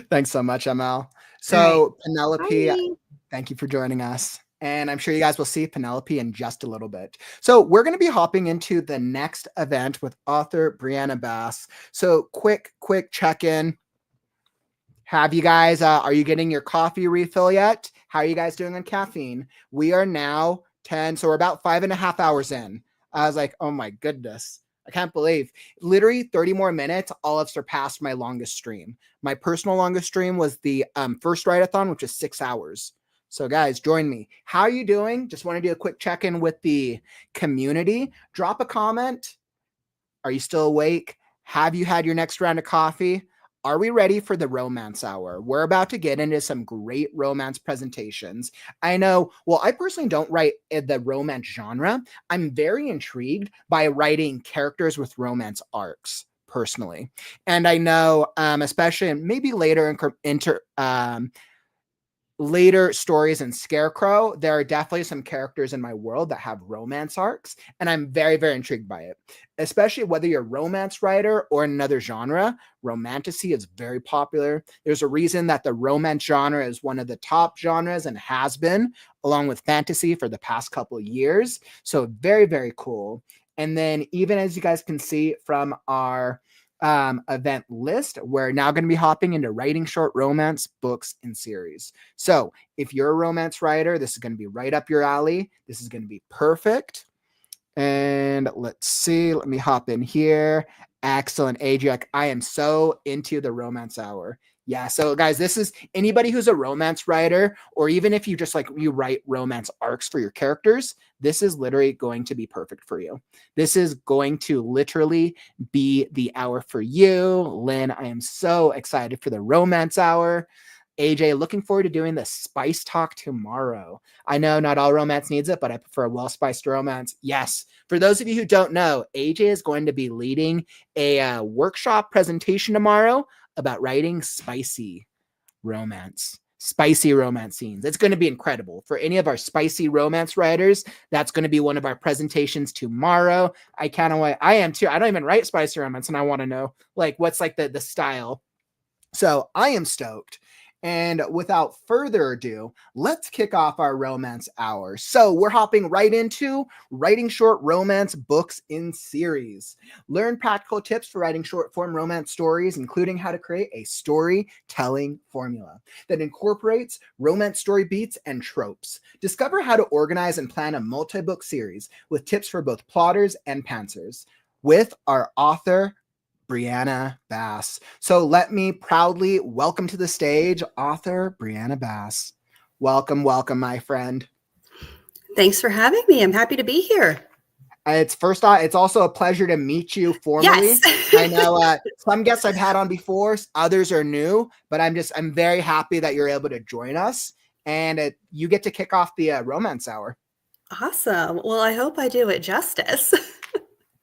Thanks so much, ML. So right. Penelope, Bye. thank you for joining us. And I'm sure you guys will see Penelope in just a little bit. So we're going to be hopping into the next event with author Brianna Bass. So quick check-in. Have you guys, are you getting your coffee refill yet? How are you guys doing on caffeine? We are now 10, so we're about 5.5 hours in. I was like, oh my goodness. I can't believe. Literally 30 more minutes, I'll have surpassed my longest stream. My personal longest stream was the first Write-A-Thon, which is 6 hours. So guys, join me. How are you doing? Just want to do a quick check-in with the community. Drop a comment. Are you still awake? Have you had your next round of coffee? Are we ready for the romance hour? We're about to get into some great romance presentations. I know, well, I personally don't write the romance genre. I'm very intrigued by writing characters with romance arcs personally. And I know, especially maybe later later stories in Scarecrow, there are definitely some characters in my world that have romance arcs, and I'm very, very intrigued by it. Especially whether you're a romance writer or another genre, romantasy is very popular. There's a reason that the romance genre is one of the top genres and has been, along with fantasy for the past couple of years. So very, very cool. And then even as you guys can see from our event list, we're now going to be hopping into writing short romance books and series. So if you're a romance writer, this is going to be right up your alley. This is going to be perfect. And let's see, let me hop in here. Excellent, Adriak. I am so into the romance hour. Yeah, so guys, this is anybody who's a romance writer, or even if you just like you write romance arcs for your characters, this is literally going to be perfect for you. This is going to literally be the hour for you. Lynn, I am so excited for the romance hour. AJ, looking forward to doing the spice talk tomorrow. I know not all romance needs it, but I prefer a well-spiced romance. Yes. For those of you who don't know, AJ is going to be leading a workshop presentation tomorrow about writing spicy romance scenes. It's going to be incredible. For any of our spicy romance writers, that's going to be one of our presentations tomorrow. I can't wait. I am too. I don't even write spicy romance, and I want to know like what's like the style. So I am stoked. And without further ado, let's kick off our romance hour. So we're hopping right into writing short romance books in series. Learn practical tips for writing short form romance stories, including how to create a storytelling formula that incorporates romance story beats and tropes. Discover how to organize and plan a multi-book series with tips for both plotters and pantsers with our author, Brianna Bass. So let me proudly welcome to the stage author Brianna Bass. Welcome, my friend. Thanks for having me. I'm happy to be here. It's also a pleasure to meet you formally. Yes. I know some guests I've had on before, others are new, but I'm very happy that you're able to join us, and you get to kick off the romance hour. Awesome. Well, I hope I do it justice.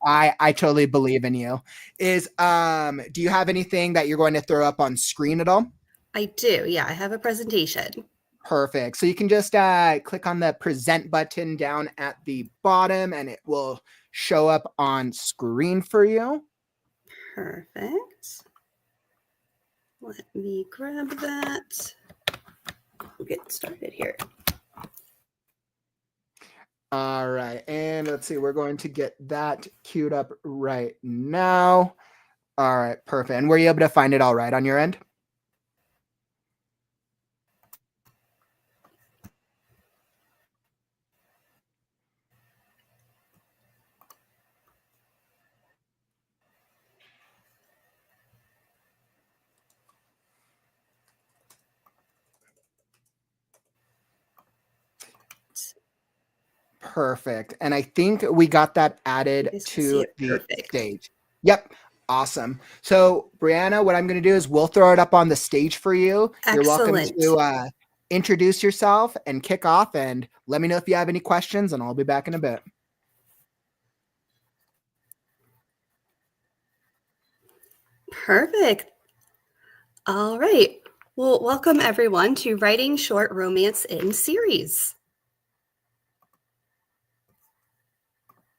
I totally believe in you. Do you have anything that you're going to throw up on screen at all? I do. Yeah, I have a presentation. Perfect. So you can just click on the present button down at the bottom and it will show up on screen for you. Perfect. Let me grab that. We'll get started here. All right, and let's see, we're going to get that queued up right now. All right, perfect. And were you able to find it all right on your end? Perfect. And I think we got that added to the stage. Yep. Awesome. So Brianna, what I'm going to do is we'll throw it up on the stage for you. Excellent. You're welcome to introduce yourself and kick off, and let me know if you have any questions, and I'll be back in a bit. Perfect. All right. Well, welcome everyone to Writing Short Romance in Series.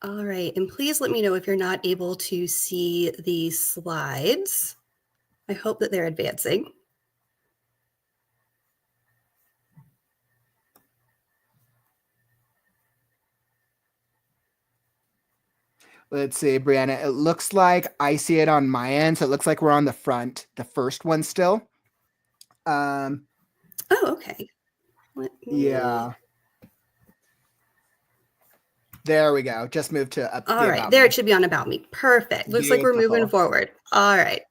All right, and please let me know if you're not able to see the slides. I hope that they're advancing. Let's see, Brianna. It looks like I see it on my end, so it looks like we're on the front, the first one still. Oh, okay. Yeah. There we go. Just moved to up. All right, there it should be on About Me. Perfect. Looks like we're moving Beautiful. forward. All right.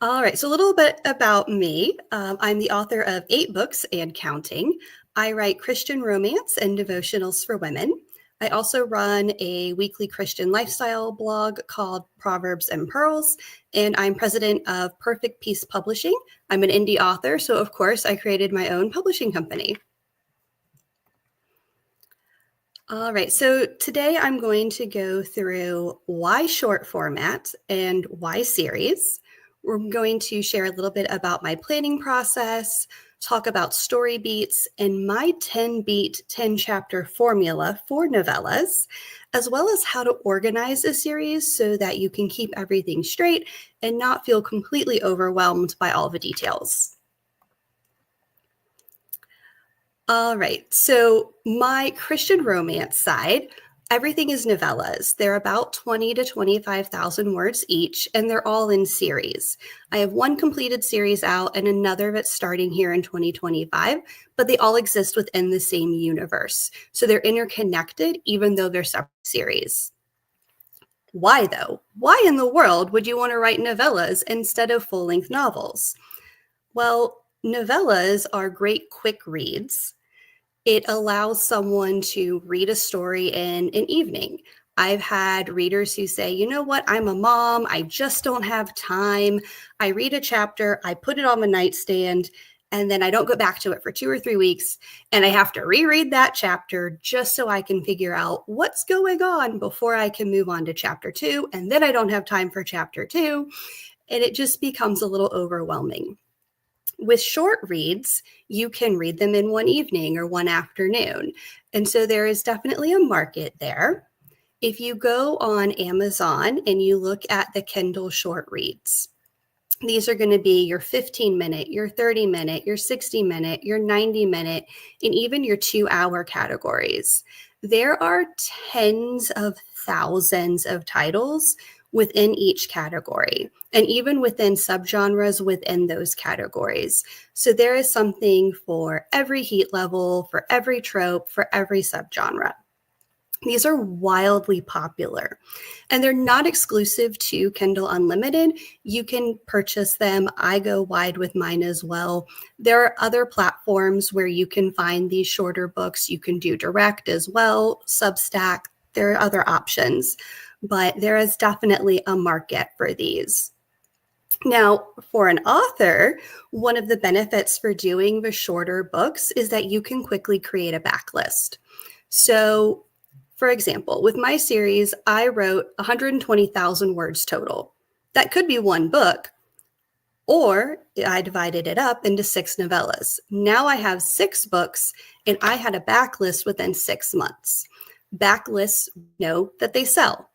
All right, so a little bit about me. I'm the author of 8 books and counting. I write Christian romance and devotionals for women. I also run a weekly Christian lifestyle blog called Proverbs and Pearls, and I'm president of Perfect Peace Publishing. I'm an indie author, so of course I created my own publishing company. All right, so today I'm going to go through why short format and why series. We're going to share a little bit about my planning process, talk about story beats, and my 10-beat, 10-chapter formula for novellas, as well as how to organize a series so that you can keep everything straight and not feel completely overwhelmed by all the details. All right, so my Christian romance side, everything is novellas. They're about 20 to 25,000 words each, and they're all in series. I have one completed series out and another that's starting here in 2025, but they all exist within the same universe. So they're interconnected, even though they're separate series. Why though? Why in the world would you want to write novellas instead of full-length novels? Well, novellas are great quick reads. It allows someone to read a story in an evening. I've had readers who say, you know what, I'm a mom, I just don't have time. I read a chapter, I put it on the nightstand, and then I don't go back to it for 2 or 3 weeks, and I have to reread that chapter just so I can figure out what's going on before I can move on to chapter 2, and then I don't have time for chapter 2, and it just becomes a little overwhelming. With short reads, you can read them in one evening or one afternoon. And so there is definitely a market there. If you go on Amazon and you look at the Kindle short reads, these are going to be your 15-minute, your 30-minute, your 60-minute, your 90-minute, and even your 2-hour categories. There are tens of thousands of titles within each category, and even within subgenres within those categories. So there is something for every heat level, for every trope, for every subgenre. These are wildly popular, and they're not exclusive to Kindle Unlimited. You can purchase them. I go wide with mine as well. There are other platforms where you can find these shorter books. You can do direct as well, Substack. There are other options, but there is definitely a market for these. Now, for an author, one of the benefits for doing the shorter books is that you can quickly create a backlist. So, for example, with my series, I wrote 120,000 words total. That could be one book, or I divided it up into 6 novellas. Now I have 6 books, and I had a backlist within 6 months. Backlists know that they sell.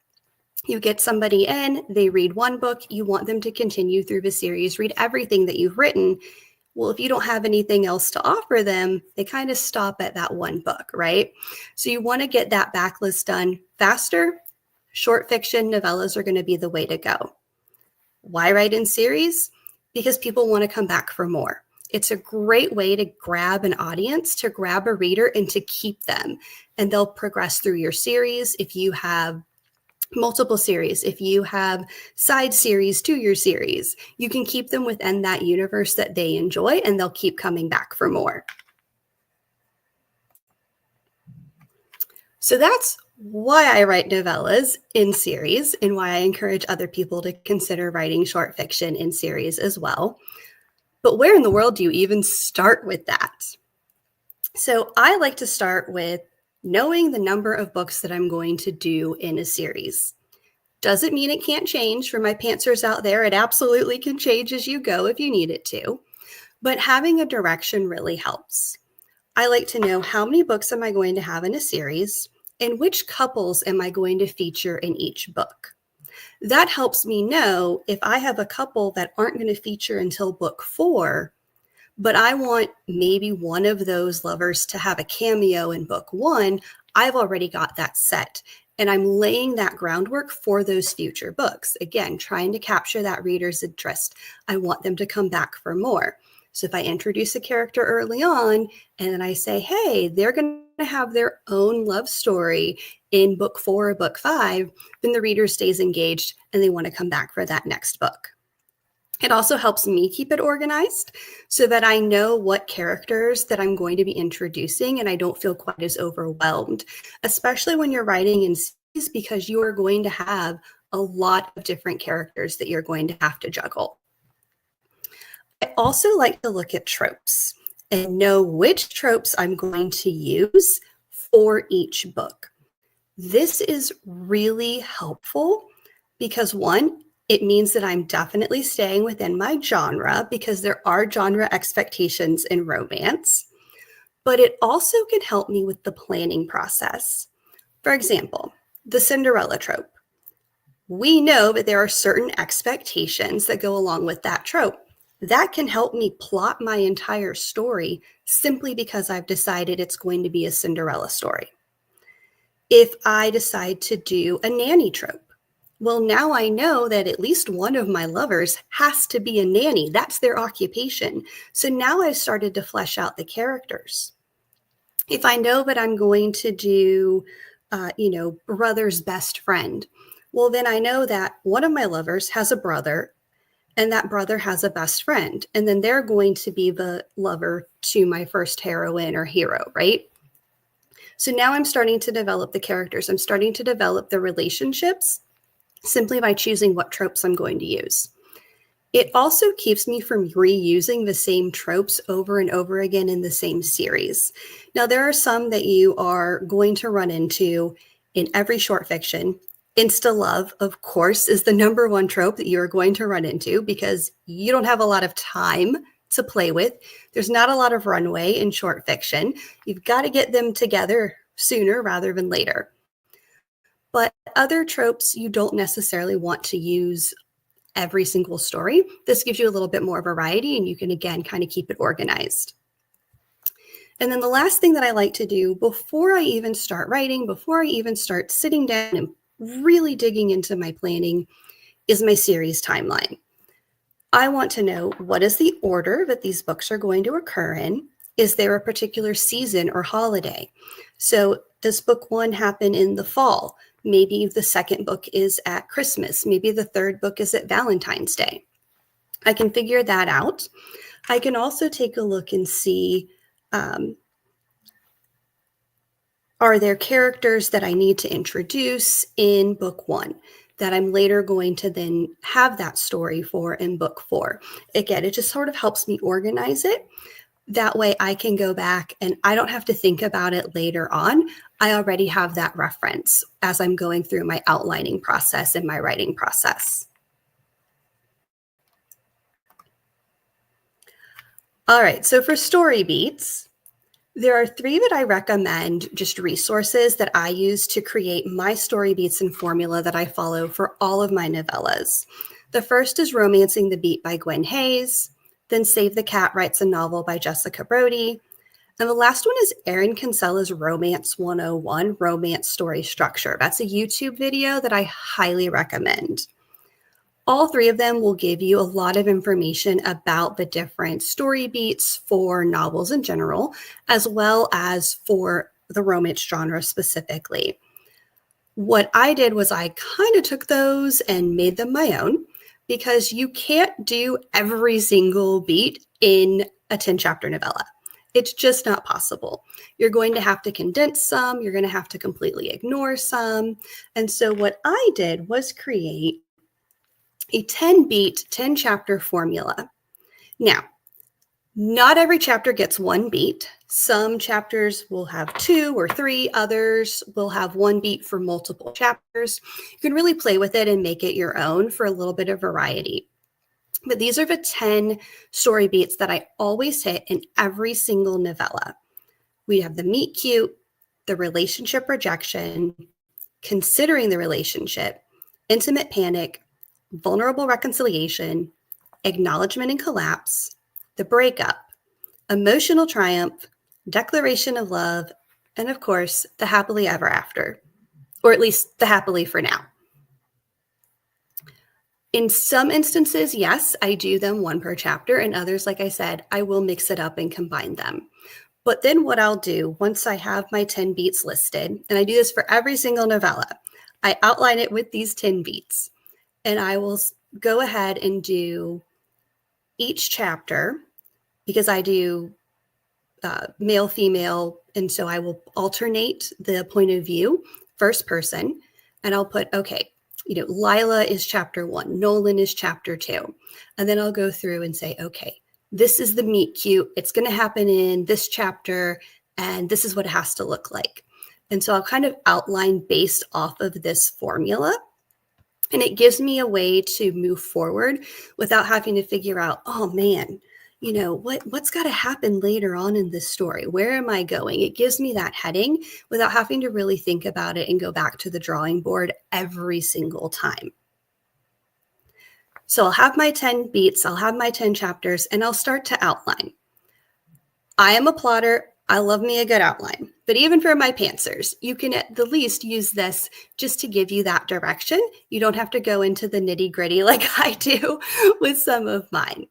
You get somebody in, they read one book, you want them to continue through the series, read everything that you've written. Well, if you don't have anything else to offer them, they kind of stop at that one book, right? So you want to get that backlist done faster. Short fiction novellas are going to be the way to go. Why write in series? Because people want to come back for more. It's a great way to grab an audience, to grab a reader, and to keep them. And they'll progress through your series. If you have multiple series, if you have side series to your series, you can keep them within that universe that they enjoy, and they'll keep coming back for more. So that's why I write novellas in series and why I encourage other people to consider writing short fiction in series as well. But where in the world do you even start with that? So I like to start with knowing the number of books that I'm going to do in a series. Doesn't mean it can't change. For my pantsers out there, it absolutely can change as you go if you need it to. But having a direction really helps. I like to know how many books am I going to have in a series, and which couples am I going to feature in each book. That helps me know if I have a couple that aren't going to feature until book 4, but I want maybe one of those lovers to have a cameo in book 1, I've already got that set. And I'm laying that groundwork for those future books. Again, trying to capture that reader's interest. I want them to come back for more. So if I introduce a character early on and then I say, hey, they're going to have their own love story in book 4 or book 5, then the reader stays engaged and they want to come back for that next book. It also helps me keep it organized so that I know what characters that I'm going to be introducing and I don't feel quite as overwhelmed, especially when you're writing in series, because you are going to have a lot of different characters that you're going to have to juggle. I also like to look at tropes and know which tropes I'm going to use for each book. This is really helpful because, one, it means that I'm definitely staying within my genre because there are genre expectations in romance, but it also can help me with the planning process. For example, the Cinderella trope. We know that there are certain expectations that go along with that trope. That can help me plot my entire story simply because I've decided it's going to be a Cinderella story. If I decide to do a nanny trope, well, now I know that at least one of my lovers has to be a nanny. That's their occupation. So now I've started to flesh out the characters. If I know that I'm going to do, brother's best friend, well, then I know that one of my lovers has a brother and that brother has a best friend. And then they're going to be the lover to my first heroine or hero, right? So now I'm starting to develop the characters. I'm starting to develop the relationships simply by choosing what tropes I'm going to use. It also keeps me from reusing the same tropes over and over again in the same series. Now, there are some that you are going to run into in every short fiction. Insta-love, of course, is the number one trope that you're going to run into because you don't have a lot of time to play with. There's not a lot of runway in short fiction. You've got to get them together sooner rather than later. But other tropes you don't necessarily want to use every single story. This gives you a little bit more variety and you can, again, kind of keep it organized. And then the last thing that I like to do before I even start writing, before I even start sitting down and really digging into my planning, is my series timeline. I want to know what is the order that these books are going to occur in. Is there a particular season or holiday? So does book 1 happen in the fall? Maybe the second book is at Christmas. Maybe the third book is at Valentine's Day. I can figure that out. I can also take a look and see, are there characters that I need to introduce in book 1 that I'm later going to then have that story for in book 4? Again, it just sort of helps me organize it. That way I can go back and I don't have to think about it later on. I already have that reference as I'm going through my outlining process and my writing process. All right, so for story beats, there are 3 that I recommend, just resources that I use to create my story beats and formula that I follow for all of my novellas. The first is Romancing the Beat by Gwen Hayes. Then Save the Cat Writes a Novel by Jessica Brody. And the last one is Erin Kinsella's Romance 101, Romance Story Structure. That's a YouTube video that I highly recommend. All 3 of them will give you a lot of information about the different story beats for novels in general, as well as for the romance genre specifically. What I did was I kind of took those and made them my own, because you can't do every single beat in a 10-chapter novella. It's just not possible. You're going to have to condense some. You're going to have to completely ignore some. And so what I did was create a 10-beat, 10-chapter formula. Now, not every chapter gets 1 beat. Some chapters will have 2 or 3. Others will have 1 beat for multiple chapters. You can really play with it and make it your own for a little bit of variety. But these are the 10 story beats that I always hit in every single novella. We have the meet cute, the relationship rejection, considering the relationship, intimate panic, vulnerable reconciliation, acknowledgement and collapse, the breakup, emotional triumph, declaration of love, and of course, the happily ever after, or at least the happily for now. In some instances, yes, I do them one per chapter. In others, like I said, I will mix it up and combine them. But then what I'll do, once I have my 10 beats listed, and I do this for every single novella, I outline it with these 10 beats. And I will go ahead and do each chapter, because I do male, female, and so I will alternate the point of view, first person, and I'll put, okay, Lila is chapter 1, Nolan is chapter 2. And then I'll go through and say, okay, this is the meet cute. It's going to happen in this chapter, and this is what it has to look like. And so I'll kind of outline based off of this formula. And it gives me a way to move forward without having to figure out, oh man, what's got to happen later on in this story? Where am I going? It gives me that heading without having to really think about it and go back to the drawing board every single time. So I'll have my 10 beats, I'll have my 10 chapters, and I'll start to outline. I am a plotter. I love me a good outline. But even for my pantsers, you can at the least use this just to give you that direction. You don't have to go into the nitty-gritty like I do with some of mine.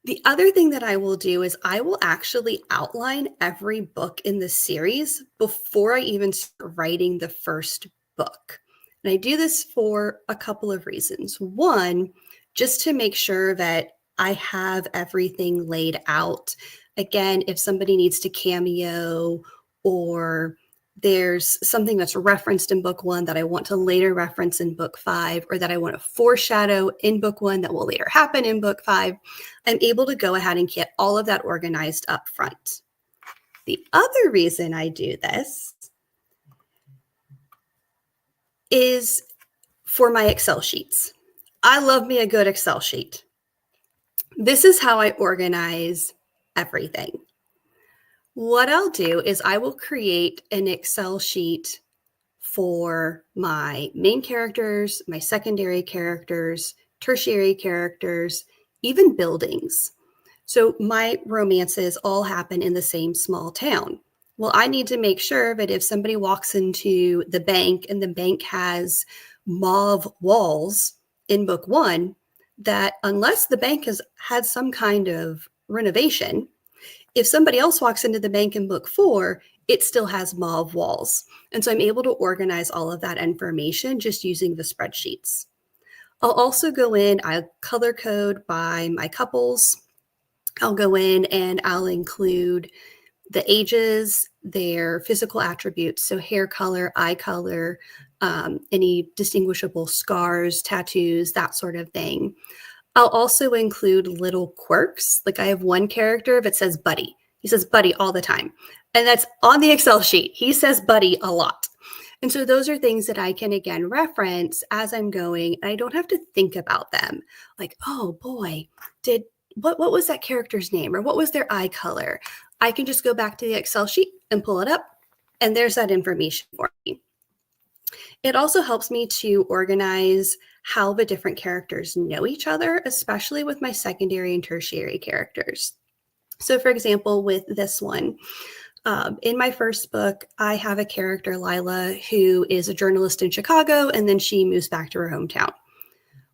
The other thing that I will do is I will actually outline every book in the series before I even start writing the first book. And I do this for a couple of reasons. One, just to make sure that I have everything laid out. Again, if somebody needs to cameo or there's something that's referenced in book 1 that I want to later reference in book 5, or that I want to foreshadow in book 1 that will later happen in book 5, I'm able to go ahead and get all of that organized up front. The other reason I do this is for my Excel sheets. I love me a good Excel sheet. This is how I organize everything. What I'll do is I will create an Excel sheet for my main characters, my secondary characters, tertiary characters, even buildings. So my romances all happen in the same small town. Well, I need to make sure that if somebody walks into the bank and the bank has mauve walls in book 1, that unless the bank has had some kind of renovation, if somebody else walks into the bank in book 4, it still has mauve walls. And so I'm able to organize all of that information just using the spreadsheets. I'll also go in, I'll color code by my couples. I'll go in and I'll include the ages, their physical attributes, so hair color, eye color, any distinguishable scars, tattoos, that sort of thing. I'll also include little quirks. Like I have one character that says buddy. He says buddy all the time. And that's on the Excel sheet. He says buddy a lot. And so those are things that I can, again, reference as I'm going. I don't have to think about them. Like, oh boy, what was that character's name? Or what was their eye color? I can just go back to the Excel sheet and pull it up. And there's that information for me. It also helps me to organize how the different characters know each other, especially with my secondary and tertiary characters. So for example, with this one, in my first book, I have a character, Lila, who is a journalist in Chicago, and then she moves back to her hometown.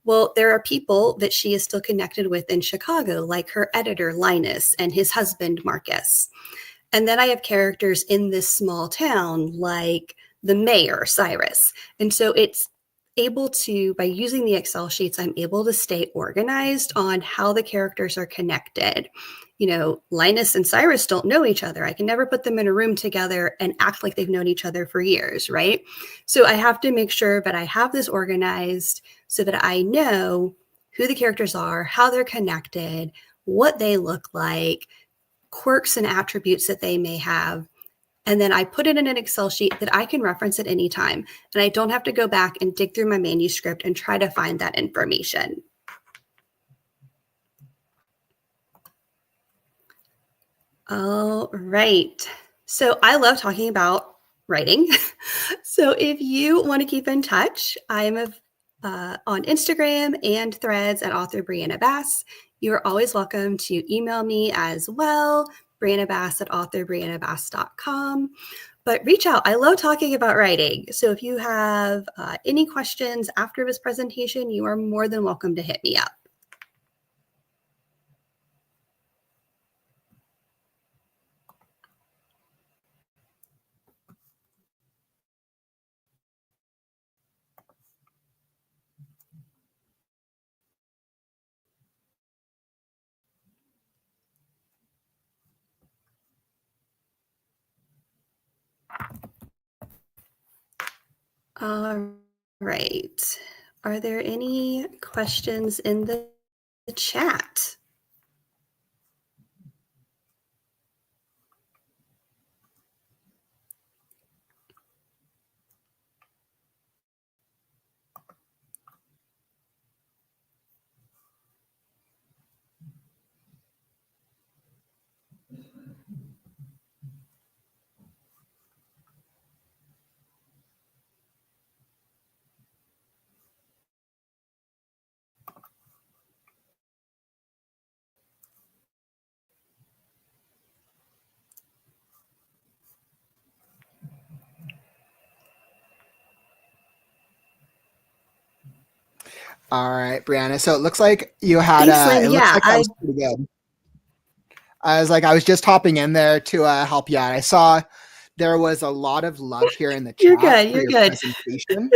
Well, there are people that she is still connected with in Chicago, like her editor, Linus, and his husband, Marcus. And then I have characters in this small town, like the mayor, Cyrus. And so it's able to, by using the Excel sheets, I'm able to stay organized on how the characters are connected. Linus and Cyrus don't know each other. I can never put them in a room together and act like they've known each other for years, right? So I have to make sure that I have this organized so that I know who the characters are, how they're connected, what they look like, quirks and attributes that they may have. And then I put it in an Excel sheet that I can reference at any time. And I don't have to go back and dig through my manuscript and try to find that information. All right. So I love talking about writing. So if you want to keep in touch, I'm on Instagram and Threads at author Brianna Bass. You're always welcome to email me as well, briannabass at authorbriannabass.com. But reach out. I love talking about writing. So if you have any questions after this presentation, you are more than welcome to hit me up. All right. Are there any questions in the chat? All right, Brianna. So it looks like you had Thanks, Lynn. it looks Yeah, like that was pretty good. I was just hopping in there to help you out. I saw there was a lot of love here in the chat You're good. for You're your good. presentation.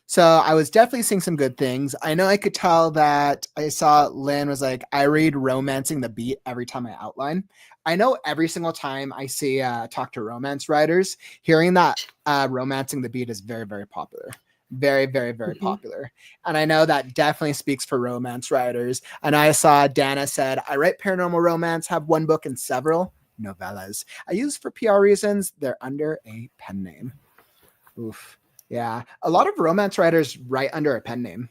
So I was definitely seeing some good things. I know I could tell that I saw Lynn was like, I read Romancing the Beat every time I outline. I know every single time I see talk to romance writers, hearing that Romancing the Beat is very, very popular. Very, very, very popular. And I know that definitely speaks for romance writers. And I saw Dana said, I write paranormal romance, have one book and several novellas. I use for PR reasons. They're under a pen name. Oof. Yeah. A lot of romance writers write under a pen name.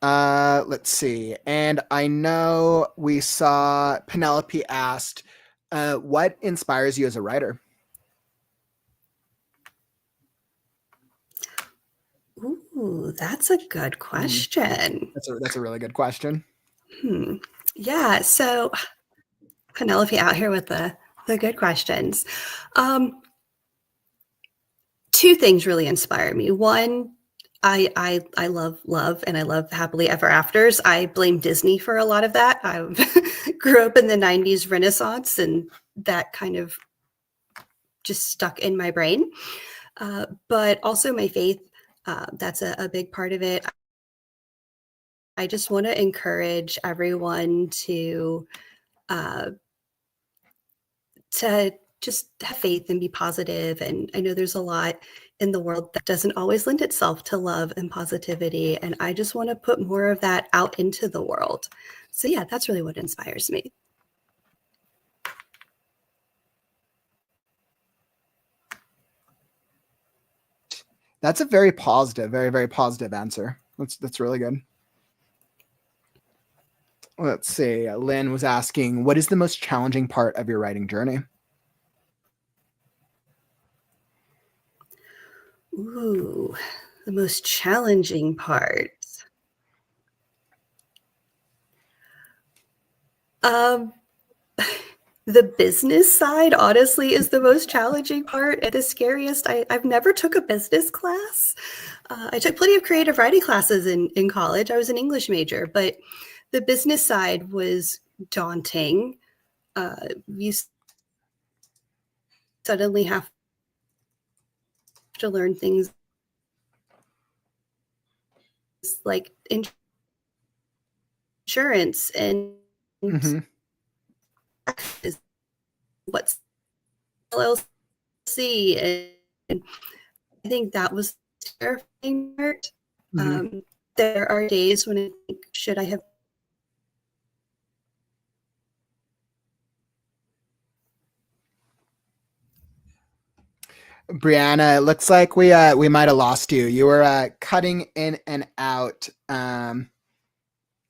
Let's see. And I know we saw Penelope asked, what inspires you as a writer? Ooh, that's a good question. That's a really good question. Yeah. So Penelope out here with the good questions. Two things really inspire me. One, I love and I love happily ever afters. I blame Disney for a lot of that. I grew up in the 90s Renaissance, and that kind of just stuck in my brain. But also my faith, that's a big part of it. I just want to encourage everyone to just have faith and be positive. And I know there's a lot in the world that doesn't always lend itself to love and positivity. And I just want to put more of that out into the world. So yeah, that's really what inspires me. That's a very positive, very, very positive answer. That's really good. Let's see. Lynn was asking, what is the most challenging part of your writing journey? Ooh, the most challenging part. The business side, honestly, is the most challenging part and the scariest. I've never took a business class. I took plenty of creative writing classes in college. I was an English major, but the business side was daunting. You suddenly have to learn things like insurance and what's LLC, and I think that was the terrifying part. There are days when I think, should I have Brianna, it looks like we might have lost you. You were cutting in and out.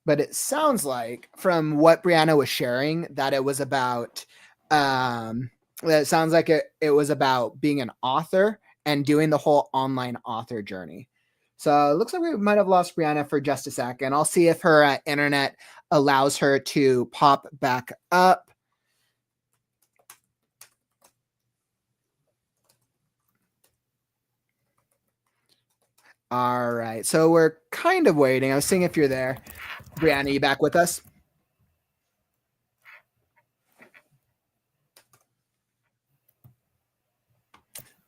But it sounds like from what Brianna was sharing that it was about it sounds like it was about being an author and doing the whole online author journey. So it looks like we might have lost Brianna for just a second. I'll see if her internet allows her to pop back up. All right. So we're kind of waiting. I was seeing if you're there. Brianna, you back with us?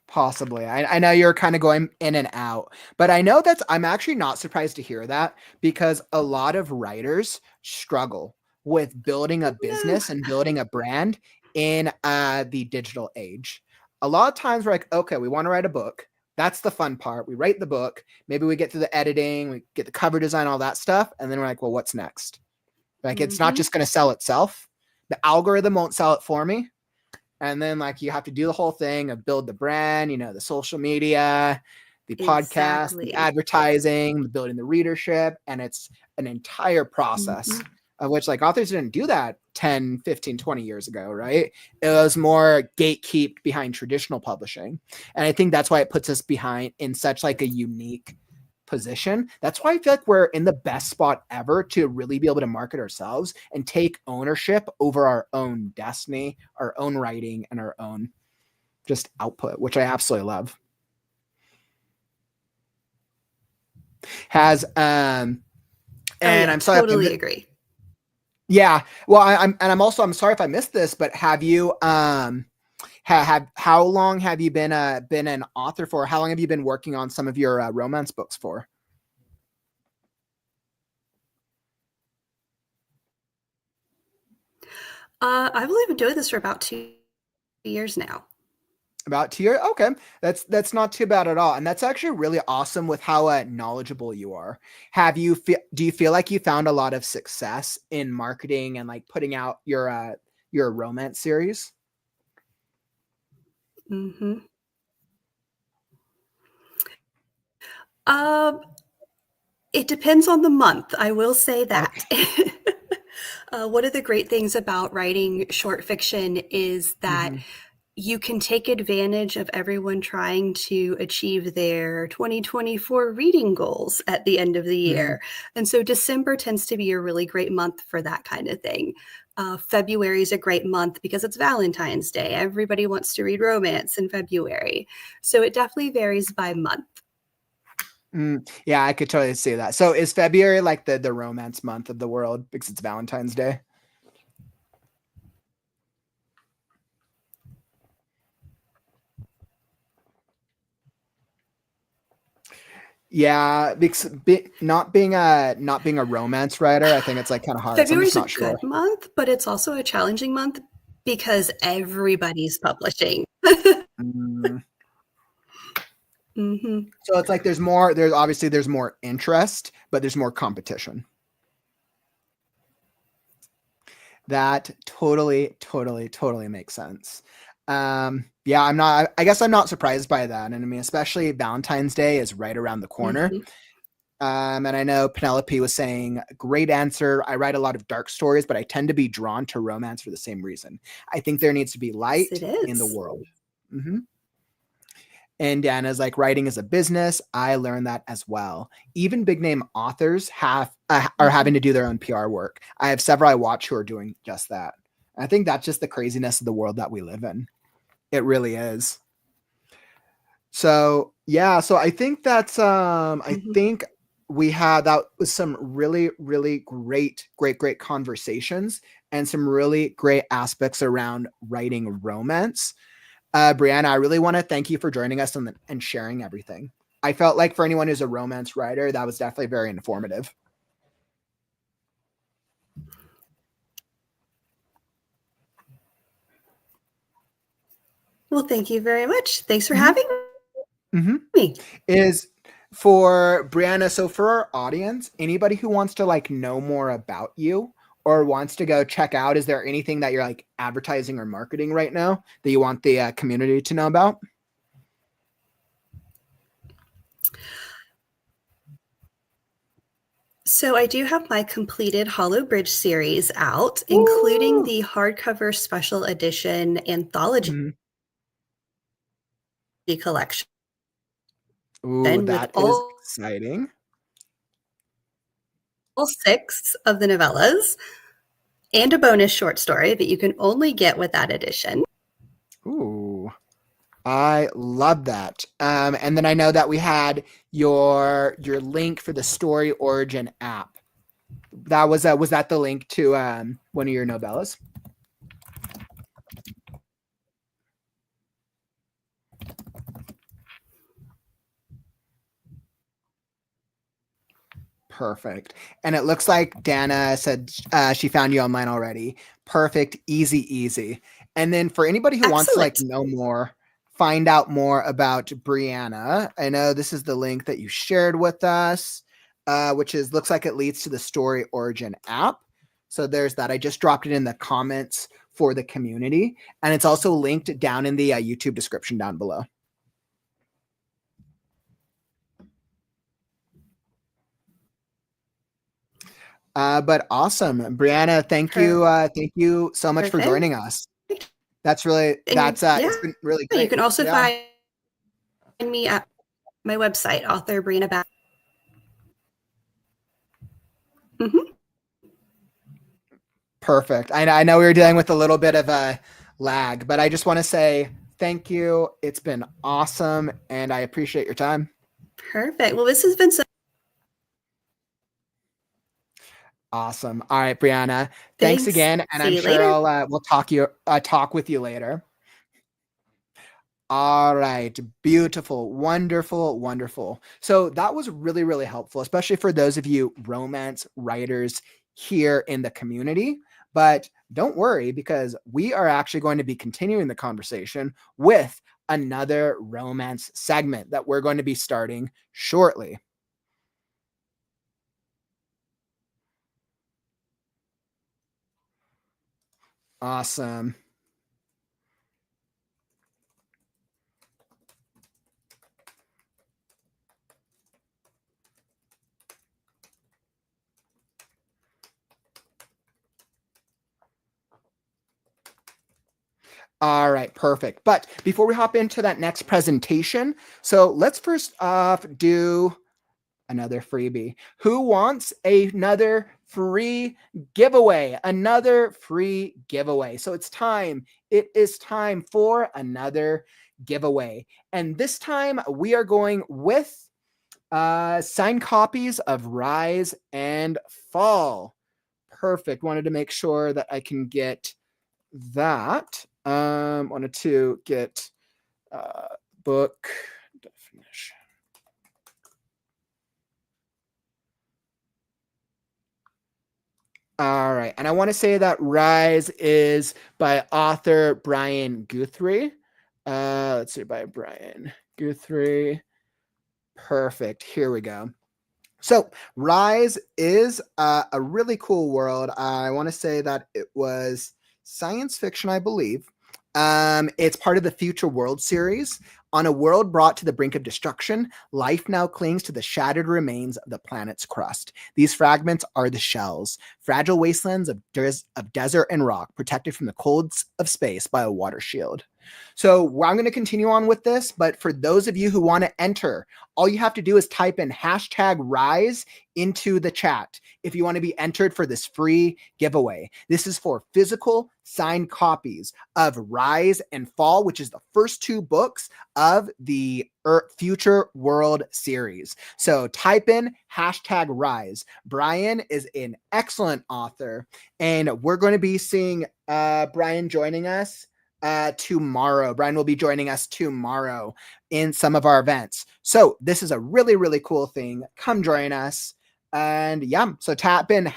Possibly. I know you're kind of going in and out, but I know I'm actually not surprised to hear that because a lot of writers struggle with building a business and building a brand in the digital age. A lot of times we're like, okay, we want to write a book. That's the fun part. We write the book. Maybe we get through the editing, we get the cover design, all that stuff. And then we're like, well, what's next? Like, it's not just going to sell itself. The algorithm won't sell it for me. And then like you have to do the whole thing of build the brand, the social media, the podcast, the advertising, the building the readership. And it's an entire process of which like authors didn't do that 10, 15, 20 years ago, right? It was more gatekept behind traditional publishing. And I think that's why it puts us behind in such like a unique position. That's why I feel like we're in the best spot ever to really be able to market ourselves and take ownership over our own destiny, our own writing, and our own just output, which I absolutely love. I'm sorry. Totally agree. Yeah. Well, I'm sorry if I missed this, but have you how long have you been an author for? How long have you been working on some of your romance books for? I've only been doing this for about 2 years now. About 2 years? Okay. That's not too bad at all. And that's actually really awesome with how knowledgeable you are. Do you feel like you found a lot of success in marketing and like putting out your romance series? Mm-hmm. It depends on the month. I will say that. Okay. One of the great things about writing short fiction is that you can take advantage of everyone trying to achieve their 2024 reading goals at the end of the year. And so December tends to be a really great month for that kind of thing. February is a great month because it's Valentine's Day. Everybody wants to read romance in February. So it definitely varies by month. Yeah, I could totally see that. So is February like the romance month of the world because it's Valentine's Day? Yeah, because not being a romance writer, I think it's like kind of hard. February's so I'm just not a good month, but it's also a challenging month because everybody's publishing. So it's like there's more interest, but there's more competition. That totally makes sense. Yeah, I guess I'm not surprised by that. And I mean, especially Valentine's Day is right around the corner. And I know Penelope was saying, great answer. I write a lot of dark stories, but I tend to be drawn to romance for the same reason. I think there needs to be light in the world. And Dana's like, writing is a business. I learned that as well. Even big name authors are having to do their own PR work. I have several I watch who are doing just that. I think that's just the craziness of the world that we live in. It really is. So yeah, so I think that's I think we had that was some really great conversations and some really great aspects around writing romance. Brianna, I really want to thank you for joining us and sharing everything. I felt like for anyone who's a romance writer, that was definitely very informative. Well, thank you very much. Thanks for having me. Is for Brianna, so for our audience, anybody who wants to like know more about you or wants to go check out, is there anything that you're like advertising or marketing right now that you want the community to know about? So I do have my completed Hollow Bridge series out, including the hardcover special edition anthology collection. Ooh, With that is exciting. all 6 of the novellas and a bonus short story that you can only get with that edition. Ooh, I love that. And then I know that we had your link for the Story Origin app. That was that the link to one of your novellas? Perfect. And it looks like Dana said she found you online already. Perfect. Easy. And then for anybody who wants to know more, find out more about Brianna, I know this is the link that you shared with us, which looks like it leads to the Story Origin app. So there's that. I just dropped it in the comments for the community. And it's also linked down in the YouTube description down below. But awesome, Brianna. Thank you so much for joining us. It's been really great. You can also find me at my website, author Brianna Bass. Perfect. I know we were dealing with a little bit of a lag, but I just want to say thank you. It's been awesome, and I appreciate your time. Perfect. Well, this has been so awesome. All right, Brianna. Thanks again, and I'm sure we'll talk with you later. All right. Beautiful. Wonderful. So that was really, really helpful, especially for those of you romance writers here in the community. But don't worry, because we are actually going to be continuing the conversation with another romance segment that we're going to be starting shortly. Awesome. All right, perfect. But before we hop into that next presentation, so let's first off do another freebie. Who wants another free giveaway? Another free giveaway. So it's time. It is time for another giveaway. And this time we are going with signed copies of Rise and Fall. Perfect. Wanted to make sure that I can get that. Wanted to get book definition. All right. And I want to say that Rise is by author Brian Guthrie. Let's see, by Brian Guthrie. Perfect. Here we go. So Rise is a really cool world. I want to say that it was science fiction, I believe. It's part of the Future World series. On a world brought to the brink of destruction, life now clings to the shattered remains of the planet's crust. These fragments are the shells, fragile wastelands of desert and rock, protected from the colds of space by a water shield. So I'm going to continue on with this, but for those of you who want to enter, all you have to do is type in #Rise into the chat if you want to be entered for this free giveaway. This is for physical signed copies of Rise and Fall, which is the first 2 books of the Future World series. So type in #Rise. Brian is an excellent author, and we're going to be seeing Brian joining us tomorrow. Brian will be joining us tomorrow in some of our events. So this is a really, really cool thing. Come join us. And yeah, so tap in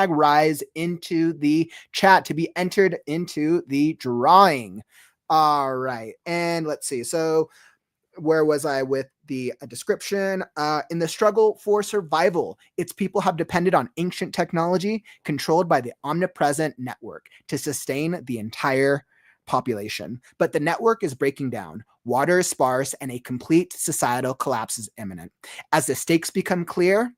#Rise into the chat to be entered into the drawing. All right. And let's see. So where was I with the description? In the struggle for survival, its people have depended on ancient technology controlled by the omnipresent network to sustain the entire population. But the network is breaking down. Water is sparse, and a complete societal collapse is imminent. As the stakes become clear,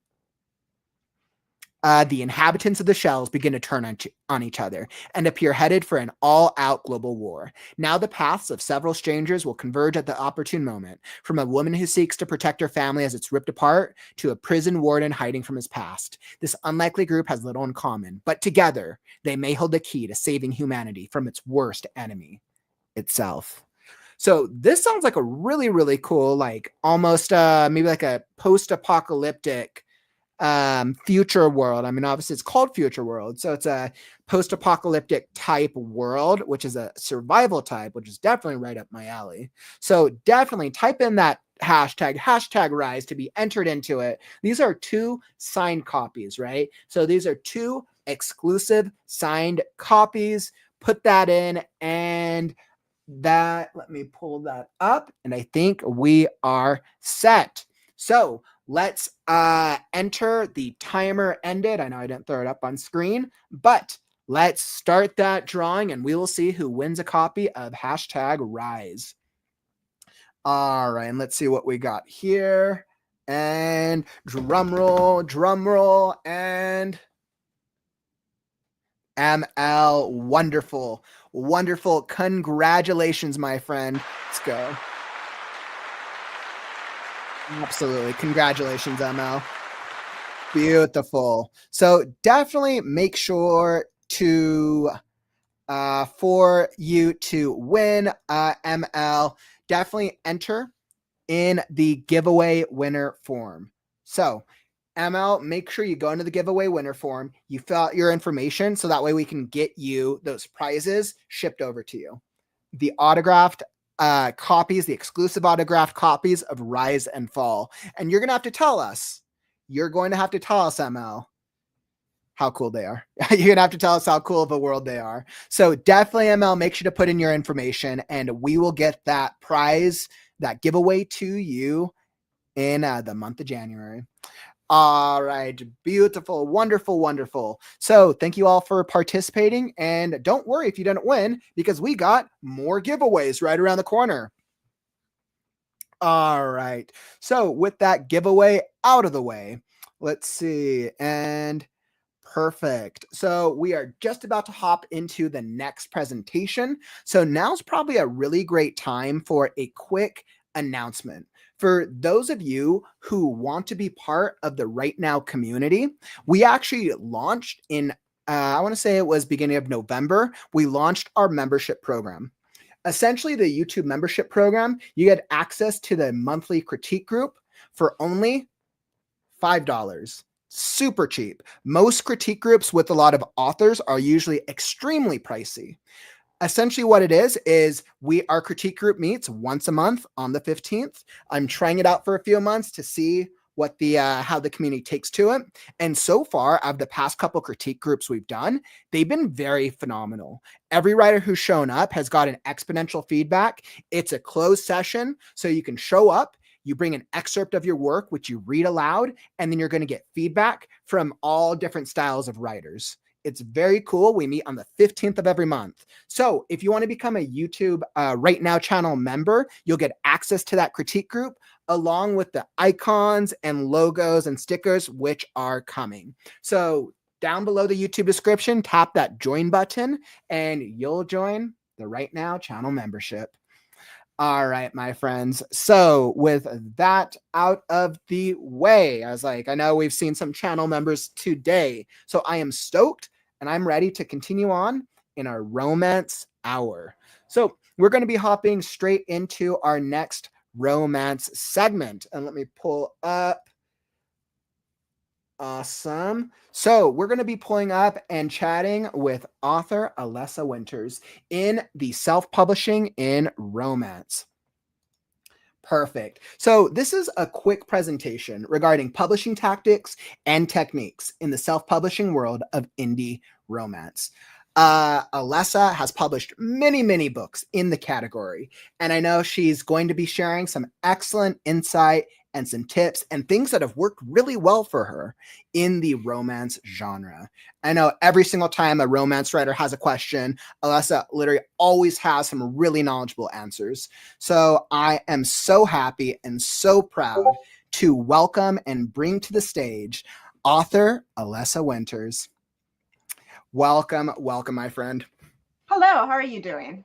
the inhabitants of the shells begin to turn on each other and appear headed for an all-out global war. Now the paths of several strangers will converge at the opportune moment, from a woman who seeks to protect her family as it's ripped apart to a prison warden hiding from his past. This unlikely group has little in common, but together they may hold the key to saving humanity from its worst enemy, itself. So this sounds like a really, really cool, like almost maybe like a post-apocalyptic future world. I mean, obviously it's called Future World, so it's a post-apocalyptic type world, which is a survival type, which is definitely right up my alley. So definitely type in that hashtag rise to be entered into it. These are 2 signed copies, right? So these are 2 exclusive signed copies. Put that in, and that, let me pull that up, and I think we are set. So let's enter. The timer ended. I know I didn't throw it up on screen, but let's start that drawing and we will see who wins a copy of hashtag rise. All right, and let's see what we got here. And drum roll, and ML, wonderful. Congratulations, my friend. Let's go. Absolutely. Congratulations, ML. Beautiful. So definitely make sure to for you to win, ML, definitely enter in the giveaway winner form. So ML, make sure you go into the giveaway winner form, you fill out your information so that way we can get you those prizes shipped over to you. The autographed copies, the exclusive autographed copies of Rise and Fall. And you're going to have to tell us, ML, how cool they are. You're going to have to tell us how cool of a world they are. So definitely, ML, make sure to put in your information and we will get that prize, that giveaway to you in the month of January. All right. Beautiful. Wonderful. So thank you all for participating. And don't worry if you didn't win, because we got more giveaways right around the corner. All right. So with that giveaway out of the way, let's see. And perfect. So we are just about to hop into the next presentation. So now's probably a really great time for a quick announcement. For those of you who want to be part of the Right Now community, we actually launched in, I want to say it was beginning of November, we launched our membership program. Essentially, the YouTube membership program, you get access to the monthly critique group for only $5. Super cheap. Most critique groups with a lot of authors are usually extremely pricey. Essentially what it is our critique group meets once a month on the 15th. I'm trying it out for a few months to see what the how the community takes to it. And so far, of the past couple critique groups we've done, they've been very phenomenal. Every writer who's shown up has gotten exponential feedback. It's a closed session, so you can show up, you bring an excerpt of your work, which you read aloud, and then you're going to get feedback from all different styles of writers. It's very cool. We meet on the 15th of every month. So if you want to become a YouTube Right Now channel member, you'll get access to that critique group along with the icons and logos and stickers, which are coming. So down below the YouTube description, tap that join button and you'll join the Right Now channel membership. All right, my friends. So with that out of the way, I was like, I know we've seen some channel members today, so I am stoked and I'm ready to continue on in our romance hour. So we're going to be hopping straight into our next romance segment. And let me pull up. Awesome. So we're going to be pulling up and chatting with author Alessa Winters in the Self-Publishing in Romance. Perfect. So this is a quick presentation regarding publishing tactics and techniques in the self-publishing world of indie romance. Alessa has published many books in the category, and I know she's going to be sharing some excellent insight and some tips and things that have worked really well for her in the romance genre. I know every single time a romance writer has a question, Alessa literally always has some really knowledgeable answers. So I am so happy and so proud to welcome and bring to the stage author Alessa Winters. Welcome, my friend. Hello, how are you doing?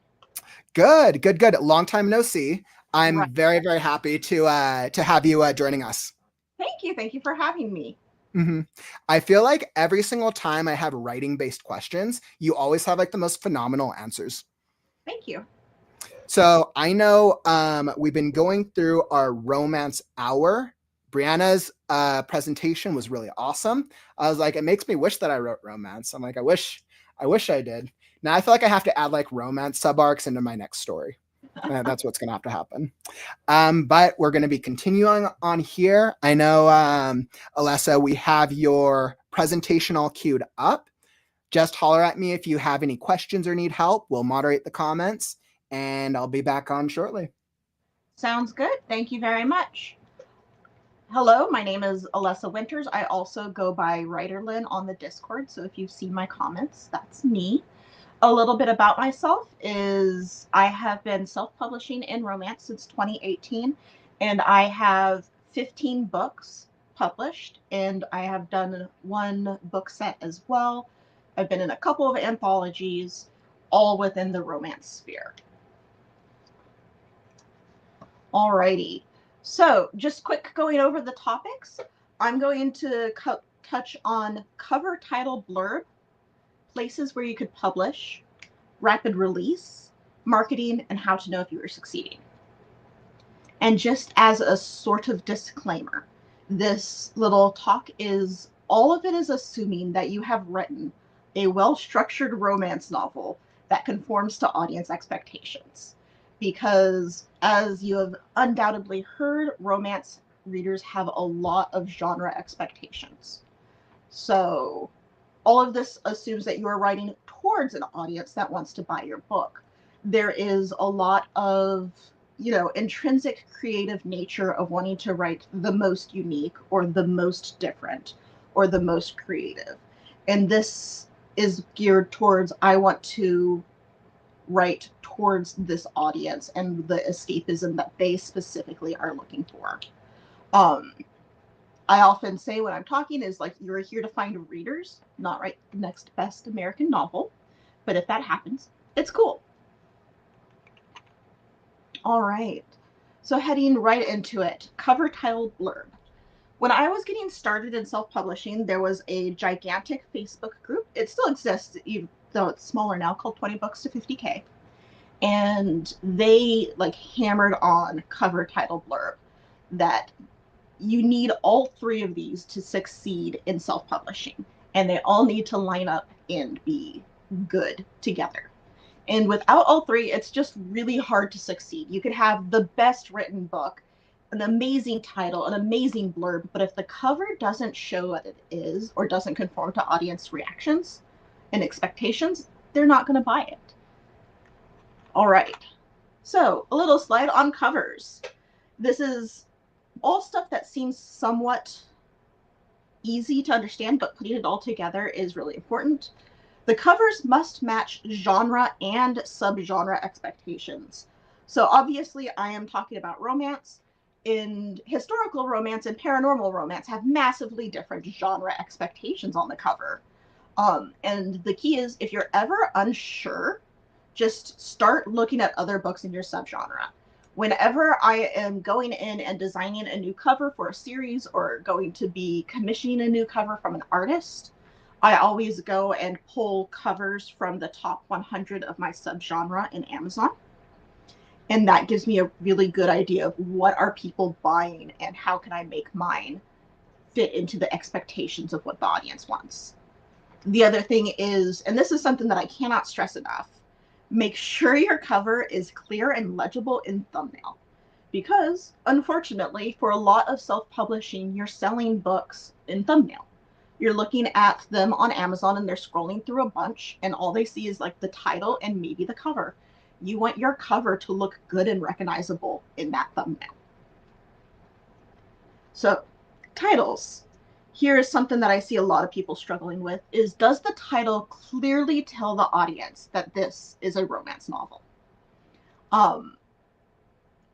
Good. Long time no see. I'm very, very happy to have you joining us. Thank you for having me. Mm-hmm. I feel like every single time I have writing-based questions, you always have like the most phenomenal answers. Thank you. So I know we've been going through our romance hour. Brianna's presentation was really awesome. I was like, it makes me wish that I wrote romance. I'm like, I wish I did. Now I feel like I have to add like romance sub-arcs into my next story. That's what's going to have to happen. But we're going to be continuing on here. I know, Alessa, we have your presentation all queued up. Just holler at me if you have any questions or need help. We'll moderate the comments, and I'll be back on shortly. Sounds good. Thank you very much. Hello, my name is Alessa Winters. I also go by Writerlyn on the Discord, so if you see my comments, that's me. A little bit about myself is I have been self-publishing in romance since 2018, and I have 15 books published, and I have done one book set as well. I've been in a couple of anthologies, all within the romance sphere. Alrighty, so just quick going over the topics. I'm going to touch on cover, title, blurb, places where you could publish, rapid release, marketing, and how to know if you are succeeding. And just as a sort of disclaimer, this little talk is, all of it is assuming that you have written a well-structured romance novel that conforms to audience expectations. Because as you have undoubtedly heard, romance readers have a lot of genre expectations. So all of this assumes that you are writing towards an audience that wants to buy your book. There is a lot of, intrinsic creative nature of wanting to write the most unique or the most different or the most creative. And this is geared towards, I want to write towards this audience and the escapism that they specifically are looking for. I often say when I'm talking is like, you're here to find readers, not write the next best American novel. But if that happens, it's cool. All right. So heading right into it, cover, title, blurb. When I was getting started in self-publishing, there was a gigantic Facebook group. It still exists, even though it's smaller now, called 20 Books to 50K. And they hammered on cover, title, blurb, that you need all three of these to succeed in self-publishing, and they all need to line up and be good together. And without all three, it's just really hard to succeed. You could have the best written book, an amazing title, an amazing blurb, but if the cover doesn't show what it is or doesn't conform to audience reactions and expectations, they're not going to buy it. All right. So a little slide on covers. This is all stuff that seems somewhat easy to understand, but putting it all together is really important. The covers must match genre and subgenre expectations. So obviously I am talking about romance. In historical romance and paranormal romance have massively different genre expectations on the cover. And the key is, if you're ever unsure, just start looking at other books in your subgenre. Whenever I am going in and designing a new cover for a series or going to be commissioning a new cover from an artist, I always go and pull covers from the top 100 of my subgenre in Amazon. And that gives me a really good idea of what are people buying and how can I make mine fit into the expectations of what the audience wants. The other thing is, and this is something that I cannot stress enough, make sure your cover is clear and legible in thumbnail. Because, unfortunately, for a lot of self-publishing, you're selling books in thumbnail. You're looking at them on Amazon and they're scrolling through a bunch and all they see is the title and maybe the cover. You want your cover to look good and recognizable in that thumbnail. So, titles. Here is something that I see a lot of people struggling with is, does the title clearly tell the audience that this is a romance novel?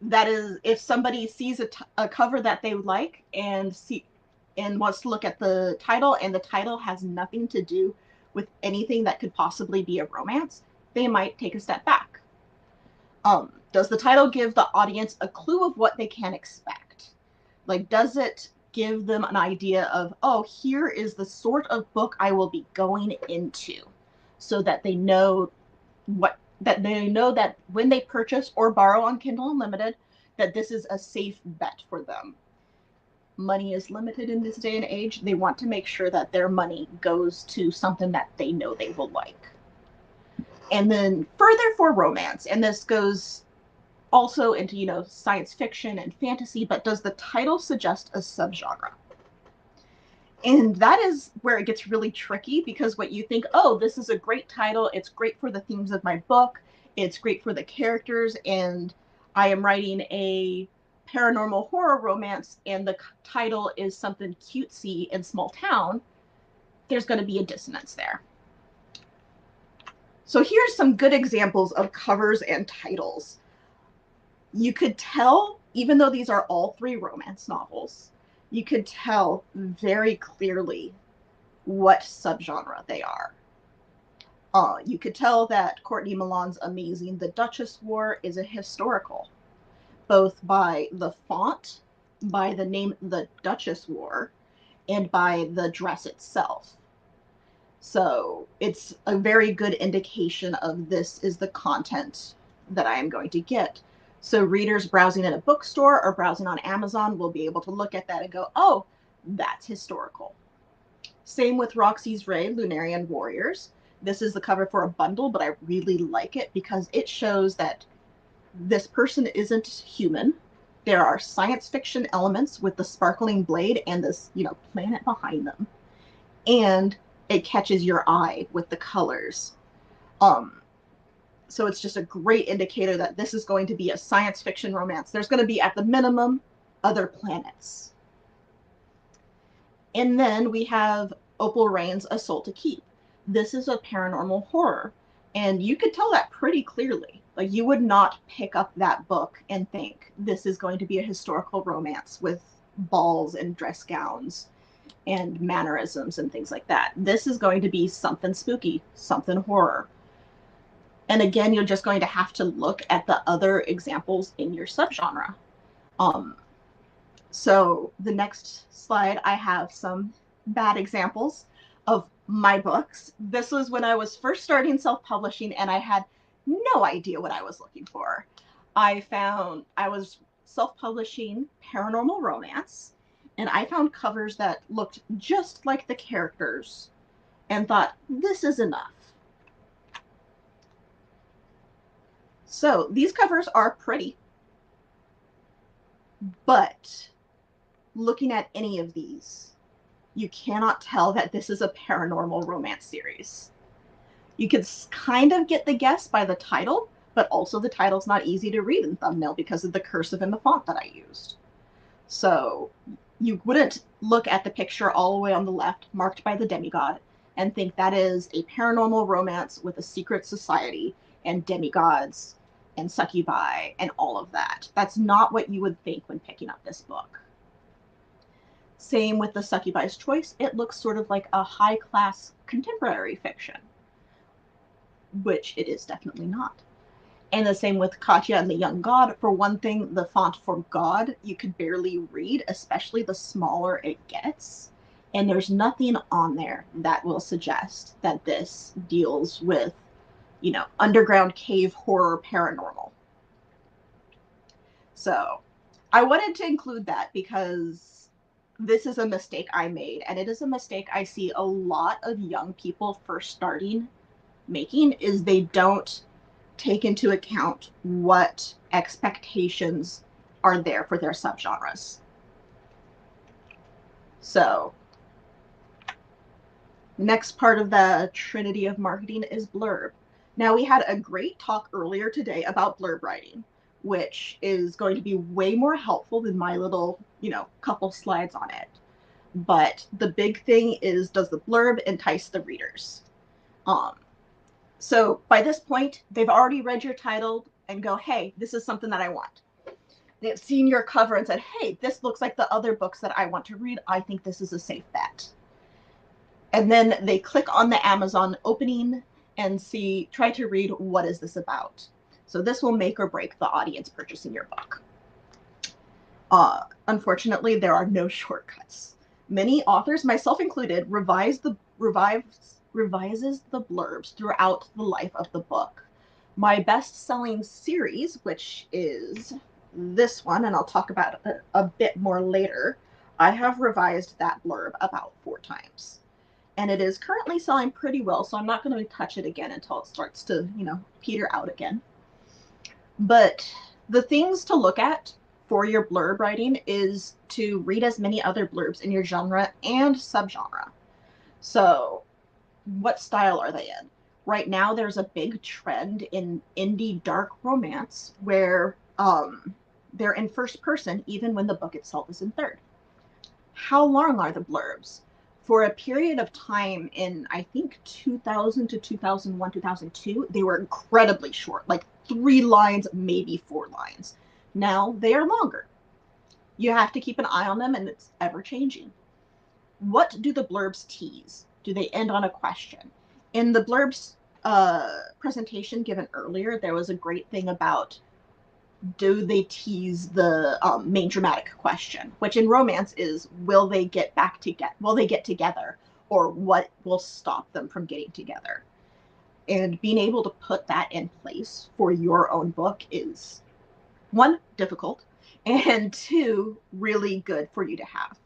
That is, if somebody sees a cover that they like and wants to look at the title, and the title has nothing to do with anything that could possibly be a romance, they might take a step back. Does the title give the audience a clue of what they can expect? Like, does it give them an idea of, oh, here is the sort of book I will be going into, so that they know that when they purchase or borrow on Kindle Unlimited, that this is a safe bet for them. Money is limited in this day and age. They want to make sure that their money goes to something that they know they will like. And then further for romance, and this goes also into, science fiction and fantasy, but does the title suggest a subgenre? And that is where it gets really tricky, because what you think, oh, this is a great title, it's great for the themes of my book, it's great for the characters, and I am writing a paranormal horror romance, and the title is something cutesy and small town, there's going to be a dissonance there. So here's some good examples of covers and titles. You could tell, even though these are all 3 romance novels, you could tell very clearly what subgenre they are. You could tell that Courtney Milan's amazing The Duchess War is a historical, both by the font, by the name The Duchess War, and by the dress itself. So it's a very good indication of, this is the content that I am going to get. So readers browsing in a bookstore or browsing on Amazon will be able to look at that and go, oh, that's historical. Same with Roxy's Ray, Lunarian Warriors. This is the cover for a bundle, but I really like it because it shows that this person isn't human. There are science fiction elements with the sparkling blade and this, planet behind them. And it catches your eye with the colors. So it's just a great indicator that this is going to be a science fiction romance. There's going to be, at the minimum, other planets. And then we have Opal Rain's A Soul to Keep. This is a paranormal horror, and you could tell that pretty clearly. Like, you would not pick up that book and think this is going to be a historical romance with balls and dress gowns and mannerisms and things like that. This is going to be something spooky, something horror. And again, you're just going to have to look at the other examples in your subgenre. So the next slide, I have some bad examples of my books. This was when I was first starting self-publishing, and I had no idea what I was looking for. I was self-publishing paranormal romance, and I found covers that looked just like the characters and thought, this is enough. So these covers are pretty, but looking at any of these, you cannot tell that this is a paranormal romance series. You could kind of get the guess by the title, but also the title's not easy to read in thumbnail because of the cursive and the font that I used. So you wouldn't look at the picture all the way on the left, marked by the demigod, and think that is a paranormal romance with a secret society and demigods and succubi and all of that. That's not what you would think when picking up this book. Same with the Succubi's Choice. It looks sort of like a high-class contemporary fiction, which it is definitely not. And the same with Katya and the Young God. For one thing, the font for God, you could barely read, especially the smaller it gets. And there's nothing on there that will suggest that this deals with, underground cave horror paranormal. So I wanted to include that because this is a mistake I made, and it is a mistake I see a lot of young people first starting making, is they don't take into account what expectations are there for their subgenres. So next part of the trinity of marketing is blurb. Now, we had a great talk earlier today about blurb writing. which is going to be way more helpful than my little, couple slides on it. But the big thing is, does the blurb entice the readers? So by this point, they've already read your title and go, hey, this is something that I want. They've seen your cover and said, hey, this looks like the other books that I want to read. I think this is a safe bet. And then they click on the Amazon opening and try to read, what is this about? So this will make or break the audience purchasing your book. Unfortunately, there are no shortcuts. Many authors, myself included, revises the blurbs throughout the life of the book. My best-selling series, which is this one, and I'll talk about it a bit more later, I have revised that blurb about 4 times. And it is currently selling pretty well, so I'm not going to touch it again until it starts to, peter out again. But the things to look at for your blurb writing is to read as many other blurbs in your genre and subgenre. So what style are they in? Right now, there's a big trend in indie dark romance where they're in first person even when the book itself is in third. How long are the blurbs? For a period of time in, I think, 2000 to 2001, 2002, they were incredibly short, like 3 lines, maybe 4 lines. Now they are longer. You have to keep an eye on them, and it's ever changing. What do the blurbs tease? Do they end on a question? In the blurbs presentation given earlier, there was a great thing about, do they tease the main dramatic question, which in romance is, will they get together, or what will stop them from getting together? And being able to put that in place for your own book is, 1, difficult, and 2, really good for you to have.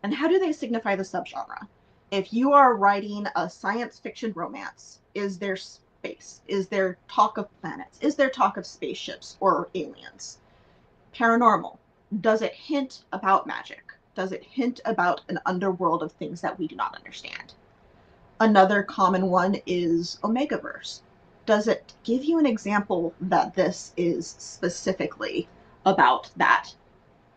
And how do they signify the subgenre? If you are writing a science fiction romance, is there space? Is there talk of planets? Is there talk of spaceships or aliens? Paranormal. Does it hint about magic? Does it hint about an underworld of things that we do not understand? Another common one is Omegaverse. Does it give you an example that this is specifically about that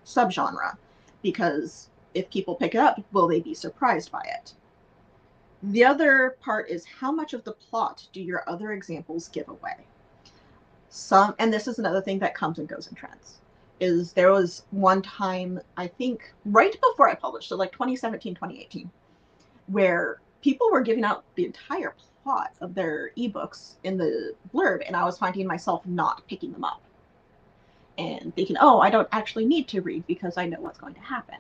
subgenre? Because if people pick it up, will they be surprised by it? The other part is, how much of the plot do your other examples give away? And this is another thing that comes and goes in trends, is there was one time, I think, right before I published, so like 2017, 2018, where people were giving out the entire plot of their ebooks in the blurb, and I was finding myself not picking them up and thinking, oh, I don't actually need to read because I know what's going to happen.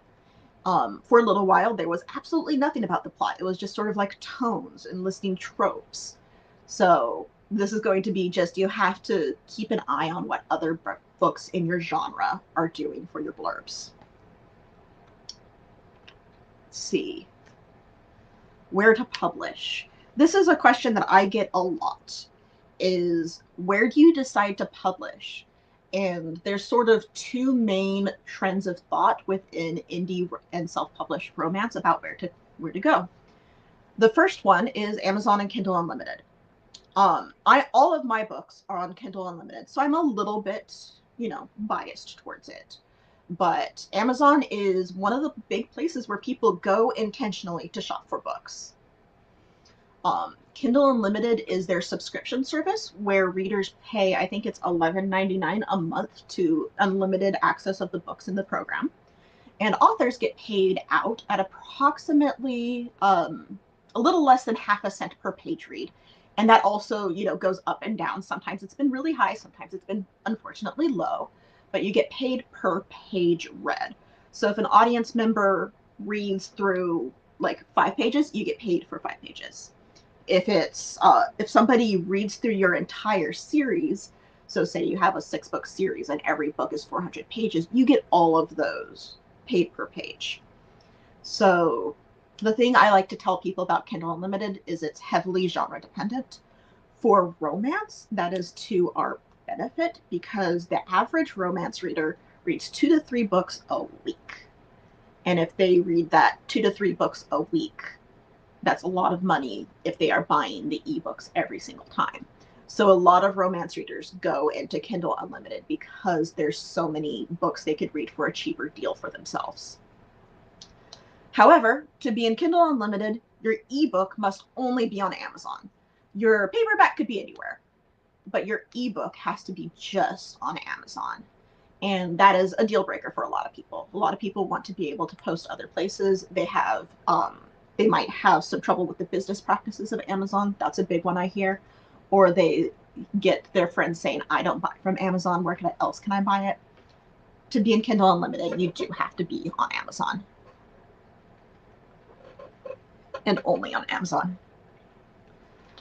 For a little while, there was absolutely nothing about the plot. It was just sort of like tones and listing tropes. So this is going to be just, you have to keep an eye on what other books in your genre are doing for your blurbs. Let's see. Where to publish? This is a question that I get a lot, is where do you decide to publish? And there's sort of 2 main trends of thought within indie and self-published romance about where to go. The first one is Amazon and Kindle Unlimited. All of my books are on Kindle Unlimited, so I'm a little bit, biased towards it. But Amazon is one of the big places where people go intentionally to shop for books. Kindle Unlimited is their subscription service where readers pay, I think it's $11.99 a month to unlimited access of the books in the program. And authors get paid out at approximately a little less than half a cent per page read. And that also, goes up and down. Sometimes it's been really high, sometimes it's been unfortunately low, but you get paid per page read. So if an audience member reads through like 5 pages, you get paid for 5 pages. If somebody reads through your entire series, so say you have a 6-book series and every book is 400 pages, you get all of those paid per page. So the thing I like to tell people about Kindle Unlimited is it's heavily genre dependent. For romance, that is to our benefit because the average romance reader reads 2 to 3 books a week. And if they read that 2 to 3 books a week, that's a lot of money if they are buying the ebooks every single time. So a lot of romance readers go into Kindle Unlimited because there's so many books they could read for a cheaper deal for themselves. However, to be in Kindle Unlimited, your ebook must only be on Amazon. Your paperback could be anywhere, but your ebook has to be just on Amazon. And that is a deal breaker for a lot of people. A lot of people want to be able to post other places. They might have some trouble with the business practices of Amazon. That's a big one I hear. Or they get their friends saying, I don't buy from Amazon. Where else can I buy it? To be in Kindle Unlimited, you do have to be on Amazon. And only on Amazon.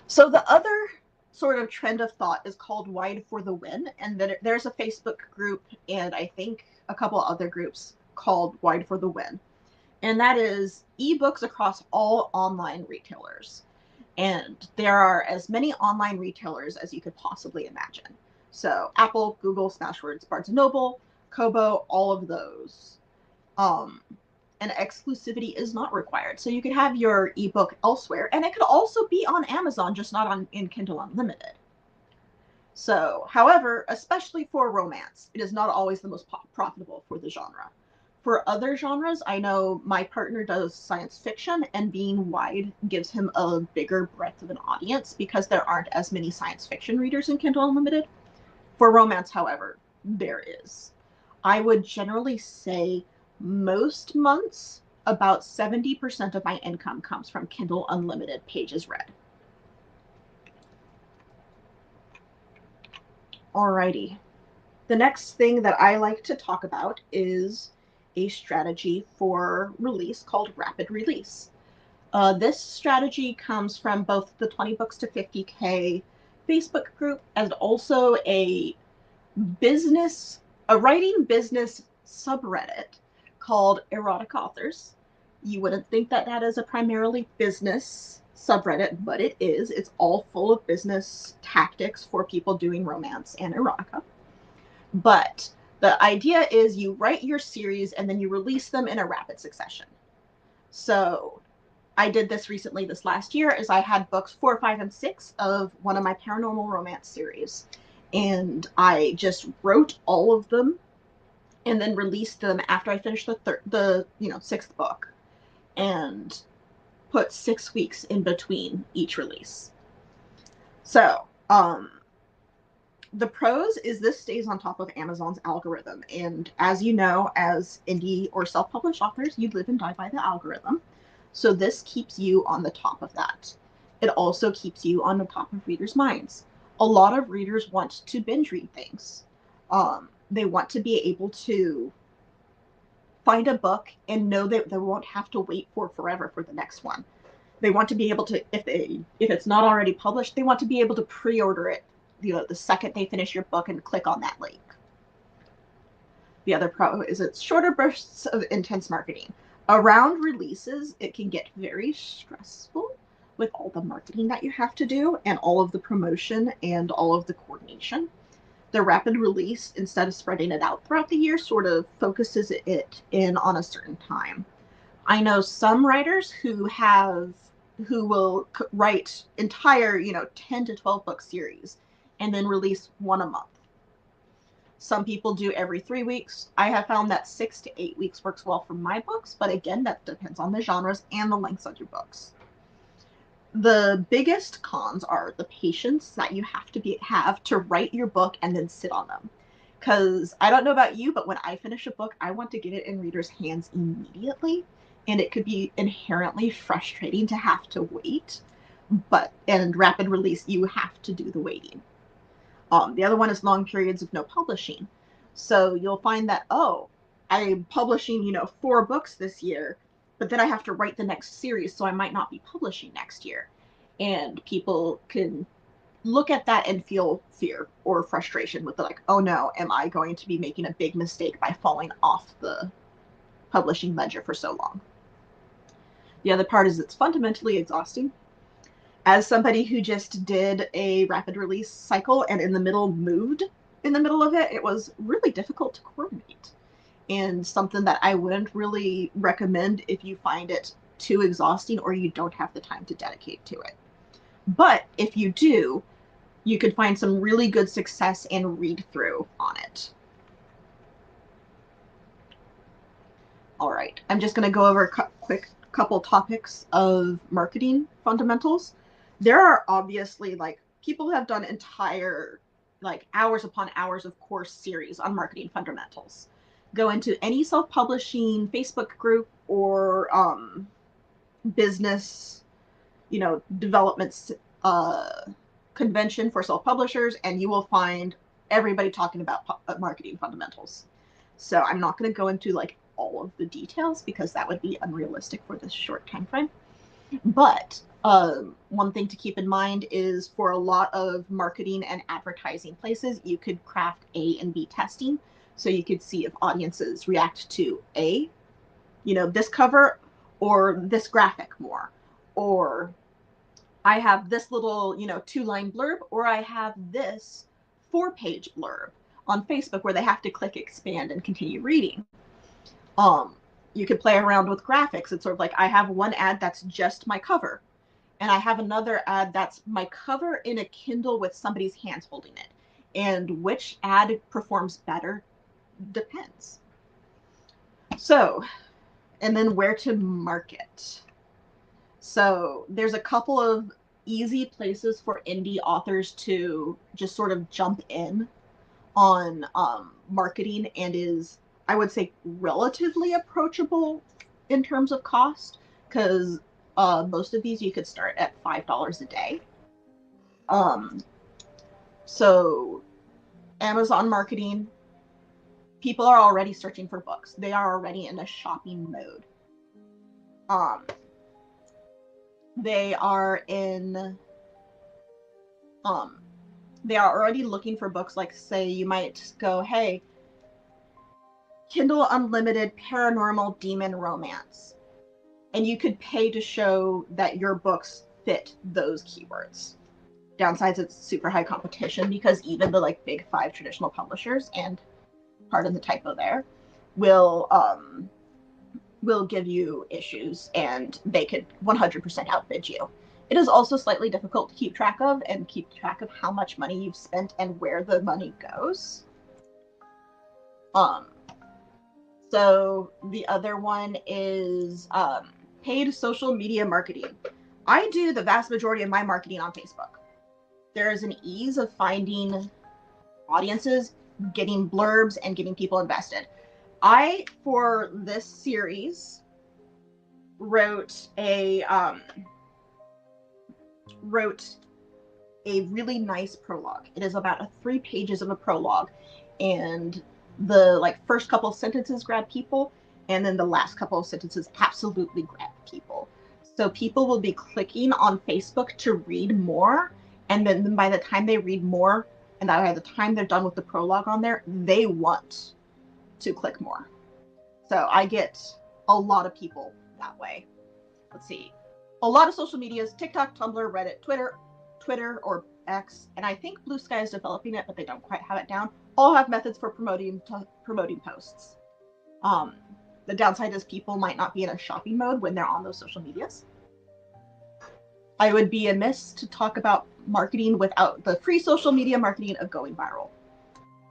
So the other sort of trend of thought is called Wide for the Win. And then there's a Facebook group and I think a couple other groups called Wide for the Win. And that is ebooks across all online retailers. And there are as many online retailers as you could possibly imagine. So Apple, Google, Smashwords, Barnes & Noble, Kobo, all of those. And exclusivity is not required. So you could have your ebook elsewhere, and it could also be on Amazon, just not in Kindle Unlimited. So, however, especially for romance, it is not always the most profitable for the genre. For other genres, I know my partner does science fiction, and being wide gives him a bigger breadth of an audience because there aren't as many science fiction readers in Kindle Unlimited. For romance, however, there is. I would generally say most months, about 70% of my income comes from Kindle Unlimited pages read. Alrighty. The next thing that I like to talk about is a strategy for release called rapid release. This strategy comes from both the 20 books to 50K Facebook group and also a writing business subreddit called Erotic Authors. You wouldn't think that that is a primarily business subreddit, but it is. It's all full of business tactics for people doing romance and erotica. But the idea is you write your series and then you release them in a rapid succession. So I did this recently this last year is I had books 4, 5, and 6 of one of my paranormal romance series. And I just wrote all of them and then released them after I finished the 6th book and put 6 weeks in between each release. So, the pros is this stays on top of Amazon's algorithm. And as you know, as indie or self-published authors, you live and die by the algorithm. So this keeps you on the top of that. It also keeps you on the top of readers' minds. A lot of readers want to binge read things. They want to be able to find a book and know that they won't have to wait forever for the next one. They want to be able to, if it's not already published, they want to be able to pre-order it, the second they finish your book and click on that link. The other pro is it's shorter bursts of intense marketing. Around releases, it can get very stressful with all the marketing that you have to do and all of the promotion and all of the coordination. The rapid release, instead of spreading it out throughout the year, sort of focuses it in on a certain time. I know some writers who will write entire, 10 to 12 book series and then release one a month. Some people do every 3 weeks. I have found that 6 to 8 weeks works well for my books, but again, that depends on the genres and the lengths of your books. The biggest cons are the patience that you have to write your book and then sit on them. Because I don't know about you, but when I finish a book, I want to get it in readers' hands immediately. And it could be inherently frustrating to have to wait. And rapid release, you have to do the waiting. The other one is long periods of no publishing. So you'll find that, I'm publishing, 4 books this year, but then I have to write the next series, so I might not be publishing next year. And people can look at that and feel fear or frustration with oh no, am I going to be making a big mistake by falling off the publishing ledger for so long? The other part is it's fundamentally exhausting. As somebody who just did a rapid release cycle and moved in the middle of it, it was really difficult to coordinate. And something that I wouldn't really recommend if you find it too exhausting or you don't have the time to dedicate to it. But if you do, you could find some really good success and read through on it. All right, I'm just going to go over a quick couple topics of marketing fundamentals. There are obviously, like, people have done entire, like, hours upon hours of course series on marketing fundamentals. Go into any self-publishing Facebook group or business, you know, development convention for self-publishers, and you will find everybody talking about marketing fundamentals. So I'm not going to go into like all of the details because that would be unrealistic for this short time frame. But one thing to keep in mind is for a lot of marketing and advertising places, you could craft A and B testing. So you could see if audiences react to A, you know, this cover or this graphic more, or I have this little, you know, 2-line blurb, or I have this 4-page blurb on Facebook where they have to click expand and continue reading. You could play around with graphics. It's sort of like I have one ad that's just my cover, and I have another ad that's my cover in a Kindle with somebody's hands holding it. And which ad performs better depends. So, and then where to market. So there's a couple of easy places for indie authors to just sort of jump in on marketing, and is, I would say, relatively approachable in terms of cost, because most of these you could start at $5 a day. So Amazon marketing, people are already searching for books. They are already in a shopping mode. They are already looking for books. Like, say you might go, hey, Kindle Unlimited paranormal demon romance, and you could pay to show that your books fit those keywords. Downsides, it's super high competition because even the like big 5 traditional publishers, and pardon the typo there, will give you issues, and they could 100% outbid you. It is also slightly difficult to keep track of how much money you've spent and where the money goes. So the other one is paid social media marketing. I do the vast majority of my marketing on Facebook. There is an ease of finding audiences, getting blurbs, and getting people invested. I, for this series, wrote a really nice prologue. It is about 3 pages of a prologue, and the like first couple of sentences grab people, and then the last couple of sentences absolutely grab people. So people will be clicking on Facebook to read more, and then by the time they read more, and by the time they're done with the prologue on there, they want to click more. So I get a lot of people that way. Let's see. A lot of social medias, TikTok, Tumblr, Reddit, Twitter or X, and I think Blue Sky is developing it, but they don't quite have it down, all have methods for promoting posts. The downside is people might not be in a shopping mode when they're on those social medias. I would be amiss to talk about marketing without the free social media marketing of going viral.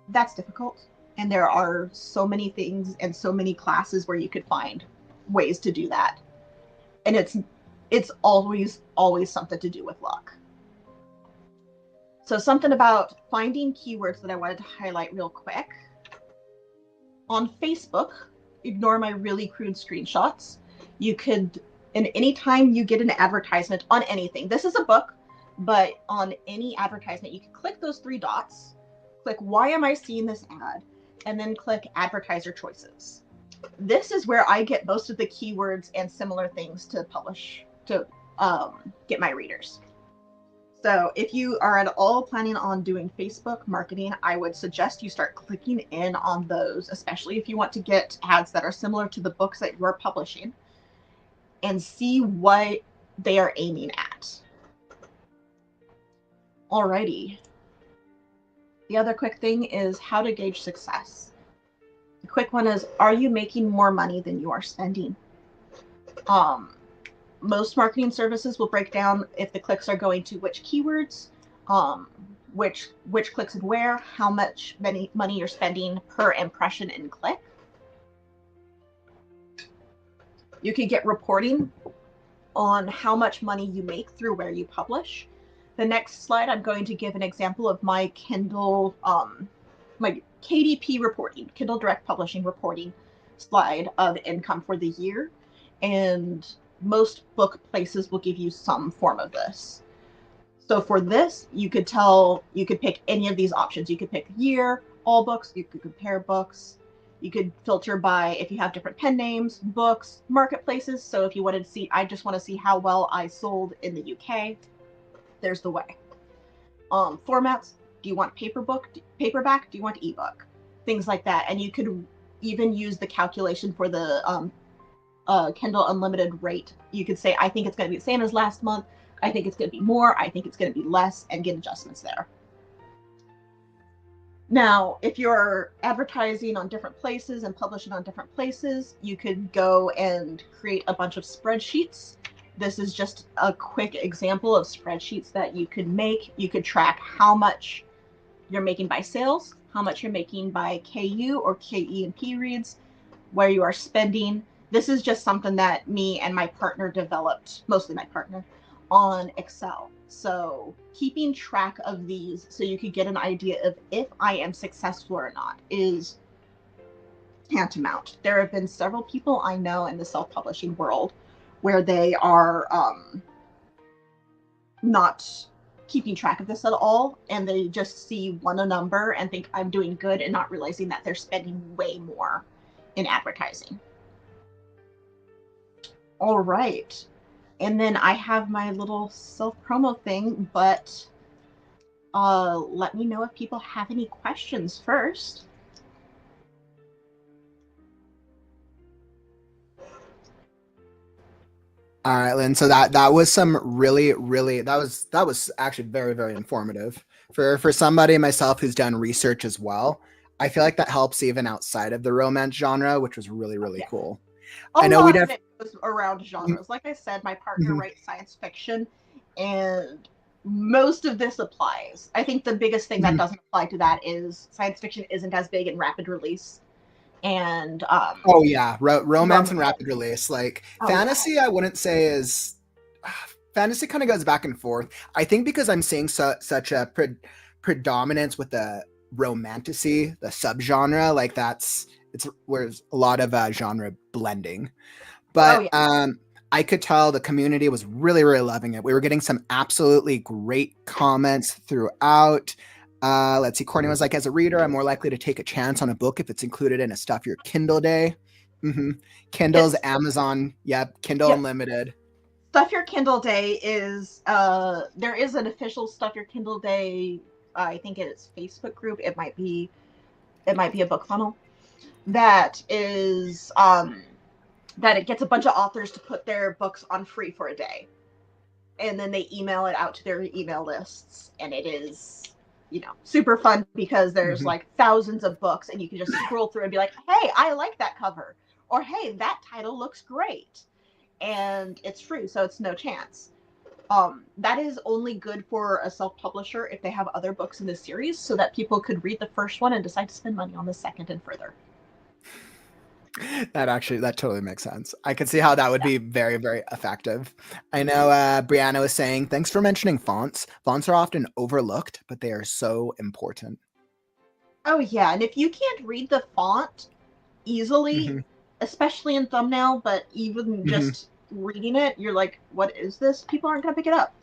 That's difficult, and there are so many things and so many classes where you could find ways to do that. And it's always something to do with luck. So something about finding keywords that I wanted to highlight real quick. On Facebook, ignore my really crude screenshots. You could, and anytime you get an advertisement on anything, this is a book, but on any advertisement, you can click those 3 dots, click why am I seeing this ad, and then click advertiser choices. This is where I get most of the keywords and similar things to publish, to get my readers. So if you are at all planning on doing Facebook marketing, I would suggest you start clicking in on those, especially if you want to get ads that are similar to the books that you're publishing, and see what they are aiming at. Alrighty. The other quick thing is how to gauge success. The quick one is, are you making more money than you are spending? Most marketing services will break down if the clicks are going to which keywords, which clicks and where, how much money you're spending per impression and click. You can get reporting on how much money you make through where you publish. The next slide, I'm going to give an example of my Kindle, my KDP reporting, Kindle Direct Publishing reporting slide of income for the year. And most book places will give you some form of this. So for this, you could pick any of these options. You could pick year, all books, you could compare books. You could filter by if you have different pen names, books, marketplaces. So if you wanted to see, I just want to see how well I sold in the UK, there's the way. Formats, do you want paperback? Do you want ebook? Things like that. And you could even use the calculation for the Kindle Unlimited rate. You could say, I think it's going to be the same as last month. I think it's going to be more. I think it's going to be less, and get adjustments there. Now, if you're advertising on different places and publishing on different places, you could go and create a bunch of spreadsheets. This is just a quick example of spreadsheets that you could make. You could track how much you're making by sales, how much you're making by KU or KE&P reads, where you are spending. This is just something that me and my partner developed, mostly my partner, on Excel. So keeping track of these so you could get an idea of if I am successful or not is tantamount. There have been several people I know in the self-publishing world where they are not keeping track of this at all, and they just see a number and think I'm doing good, and not realizing that they're spending way more in advertising. All right. And then I have my little self-promo thing, but let me know if people have any questions first. All right, Lynn. So that was some really that was actually very, very informative for somebody myself who's done research as well. I feel like that helps even outside of the romance genre, which was really cool. A lot of it goes around genres. Like I said, my partner writes science fiction, and most of this applies. I think the biggest thing that doesn't apply to that is science fiction isn't as big in rapid release. And oh yeah, romance and rapid release. Like fantasy, yeah. I wouldn't say is fantasy kind of goes back and forth. I think because I'm seeing such a predominance with the romantasy, the subgenre, like it's where's a lot of genre blending. But I could tell the community was really loving it. We were getting some absolutely great comments throughout. Let's see. Courtney was like, as a reader, I'm more likely to take a chance on a book if it's included in a Stuff Your Kindle Day. Kindle's Amazon. Yep. Kindle Unlimited. Stuff Your Kindle Day is, there is an official Stuff Your Kindle Day. I think it's Facebook group. It might be a book funnel that is, that it gets a bunch of authors to put their books on free for a day. And then they email it out to their email lists. And it is, super fun because there's like thousands of books, and you can just scroll through and be like, hey, I like that cover. Or, hey, that title looks great. And it's free, so it's no chance. That is only good for a self-publisher if they have other books in the series, so that people could read the first one and decide to spend money on the second and further. That totally makes sense. I can see how that would be very, very effective. I know Brianna was saying, thanks for mentioning fonts. Fonts are often overlooked, but they are so important. Oh yeah, and if you can't read the font easily, especially in thumbnail, but even just reading it, you're like, what is this? People aren't gonna pick it up.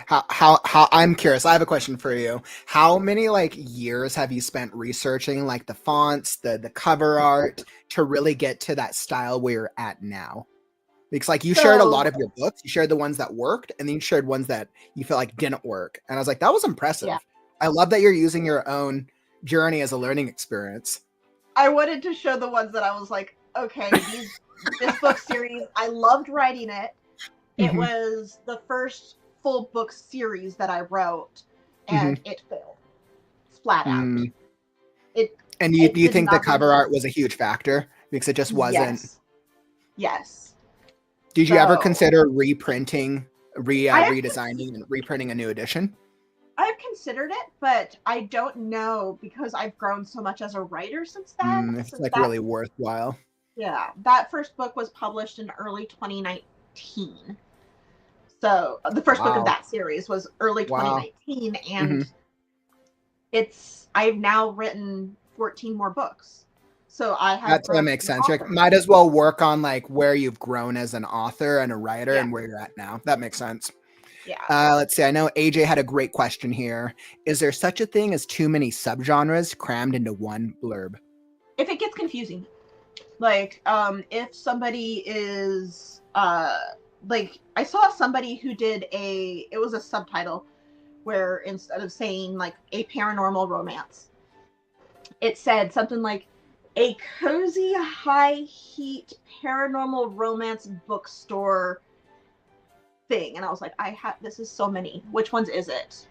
How I'm curious. I have a question for you. How many years have you spent researching the fonts, the cover art to really get to that style where you're at now? Because you shared a lot of your books. You shared the ones that worked, and then you shared ones that you felt like didn't work. And I was like, that was impressive. Yeah. I love that you're using your own journey as a learning experience. I wanted to show the ones that I was like, okay, this book series, I loved writing it. It was the first full book series that I wrote, and it failed flat out. And do you think the cover art was a huge factor because it just wasn't? Yes. Did you ever consider reprinting, redesigning, and reprinting a new edition? I've considered it, but I don't know because I've grown so much as a writer since then. If it's like really worthwhile. Yeah, that first book was published in early 2019. So the first book of Wow. that series was early Wow. 2019, and I've now written 14 more books. So I have That grown makes as an sense. author. Might as well work on like where you've grown as an author and a writer Yeah. and where you're at now. That makes sense. Yeah. Let's see. I know AJ had a great question here. Is there such a thing as too many subgenres crammed into one blurb? If it gets confusing, like if somebody is like I saw somebody who did it was a subtitle where instead of saying like a paranormal romance, it said something like a cozy high heat paranormal romance bookstore thing, and I was like, this is so many. Which ones is it?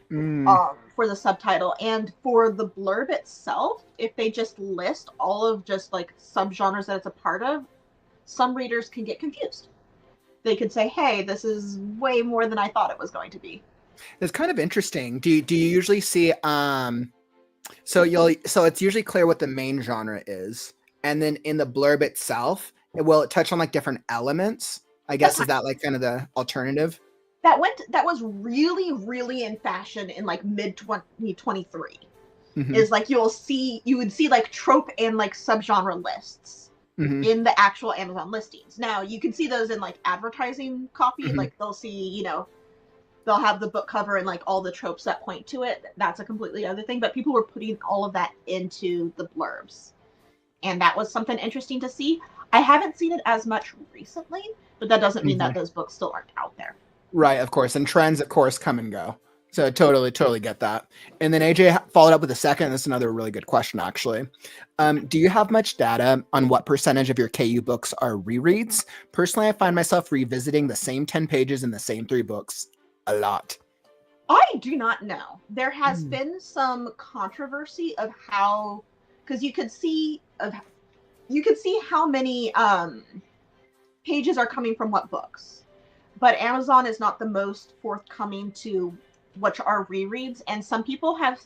For the subtitle, and for the blurb itself, if they just list all of just like subgenres that it's a part of, some readers can get confused. They could say, hey, this is way more than I thought it was going to be. It's kind of interesting. Do you usually see so it's usually clear what the main genre is, and then in the blurb itself will it touch on like different elements, I guess. Is that like kind of the alternative? That was really, really in fashion in like mid 2023. Is like you would see like trope and like subgenre lists in the actual Amazon listings. Now you can see those in like advertising copy, like they'll see, they'll have the book cover and like all the tropes that point to it. That's a completely other thing, but people were putting all of that into the blurbs. And that was something interesting to see. I haven't seen it as much recently, but that doesn't mean that those books still aren't out there. Right, of course. And trends, of course, come and go. So totally get that. And then AJ followed up with a second. This is another really good question, actually. Do you have much data on what percentage of your KU books are rereads? Personally, I find myself revisiting the same 10 pages in the same 3 books a lot. I do not know. There has been some controversy of how, because you could see how many pages are coming from what books. But Amazon is not the most forthcoming to what are rereads, and some people have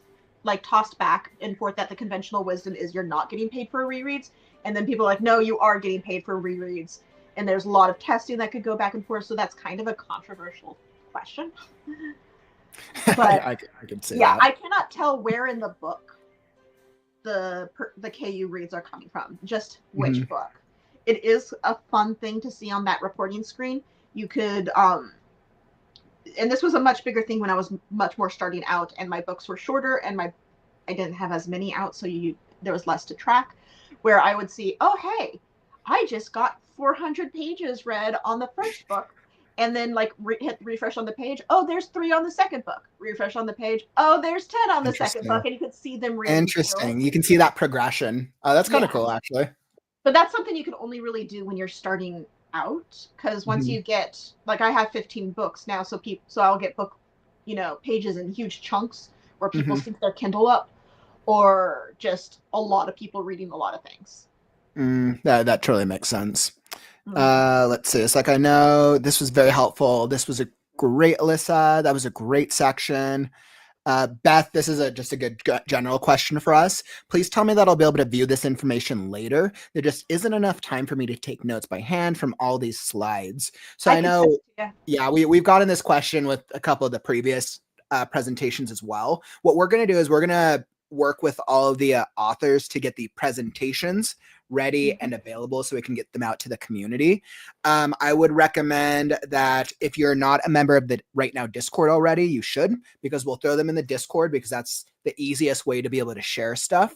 like tossed back and forth that the conventional wisdom is you're not getting paid for rereads, and then people are like, no, you are getting paid for rereads, and there's a lot of testing that could go back and forth, so that's kind of a controversial question. But I could say yeah, that. I cannot tell where in the book the KU reads are coming from, just which book. It is a fun thing to see on that reporting screen. You could and this was a much bigger thing when I was much more starting out and my books were shorter and I didn't have as many out, so there was less to track, where I would see, oh hey, I just got 400 pages read on the first book, and then like hit refresh on the page, oh there's 3 on the second book, refresh on the page, oh there's 10 on the second book, and you could see them reading. Interesting. You can see that progression. That's kind of cool, actually. But that's something you can only really do when you're starting out, because once you get, like, I have 15 books now, so I'll get book pages in huge chunks where people sync their Kindle up, or just a lot of people reading a lot of things. That totally makes sense. Let's see. It's like, I know this was very helpful. This was a great, Alyssa. That was a great section. Beth, this is just a good general question for us. Please tell me that I'll be able to view this information later. There just isn't enough time for me to take notes by hand from all these slides. So I know, we've gotten this question with a couple of the previous presentations as well. What we're going to do is we're going to work with all of the authors to get the presentations ready and available so we can get them out to the community. I would recommend that if you're not a member of the Right Now Discord already, you should, because we'll throw them in the Discord because that's the easiest way to be able to share stuff.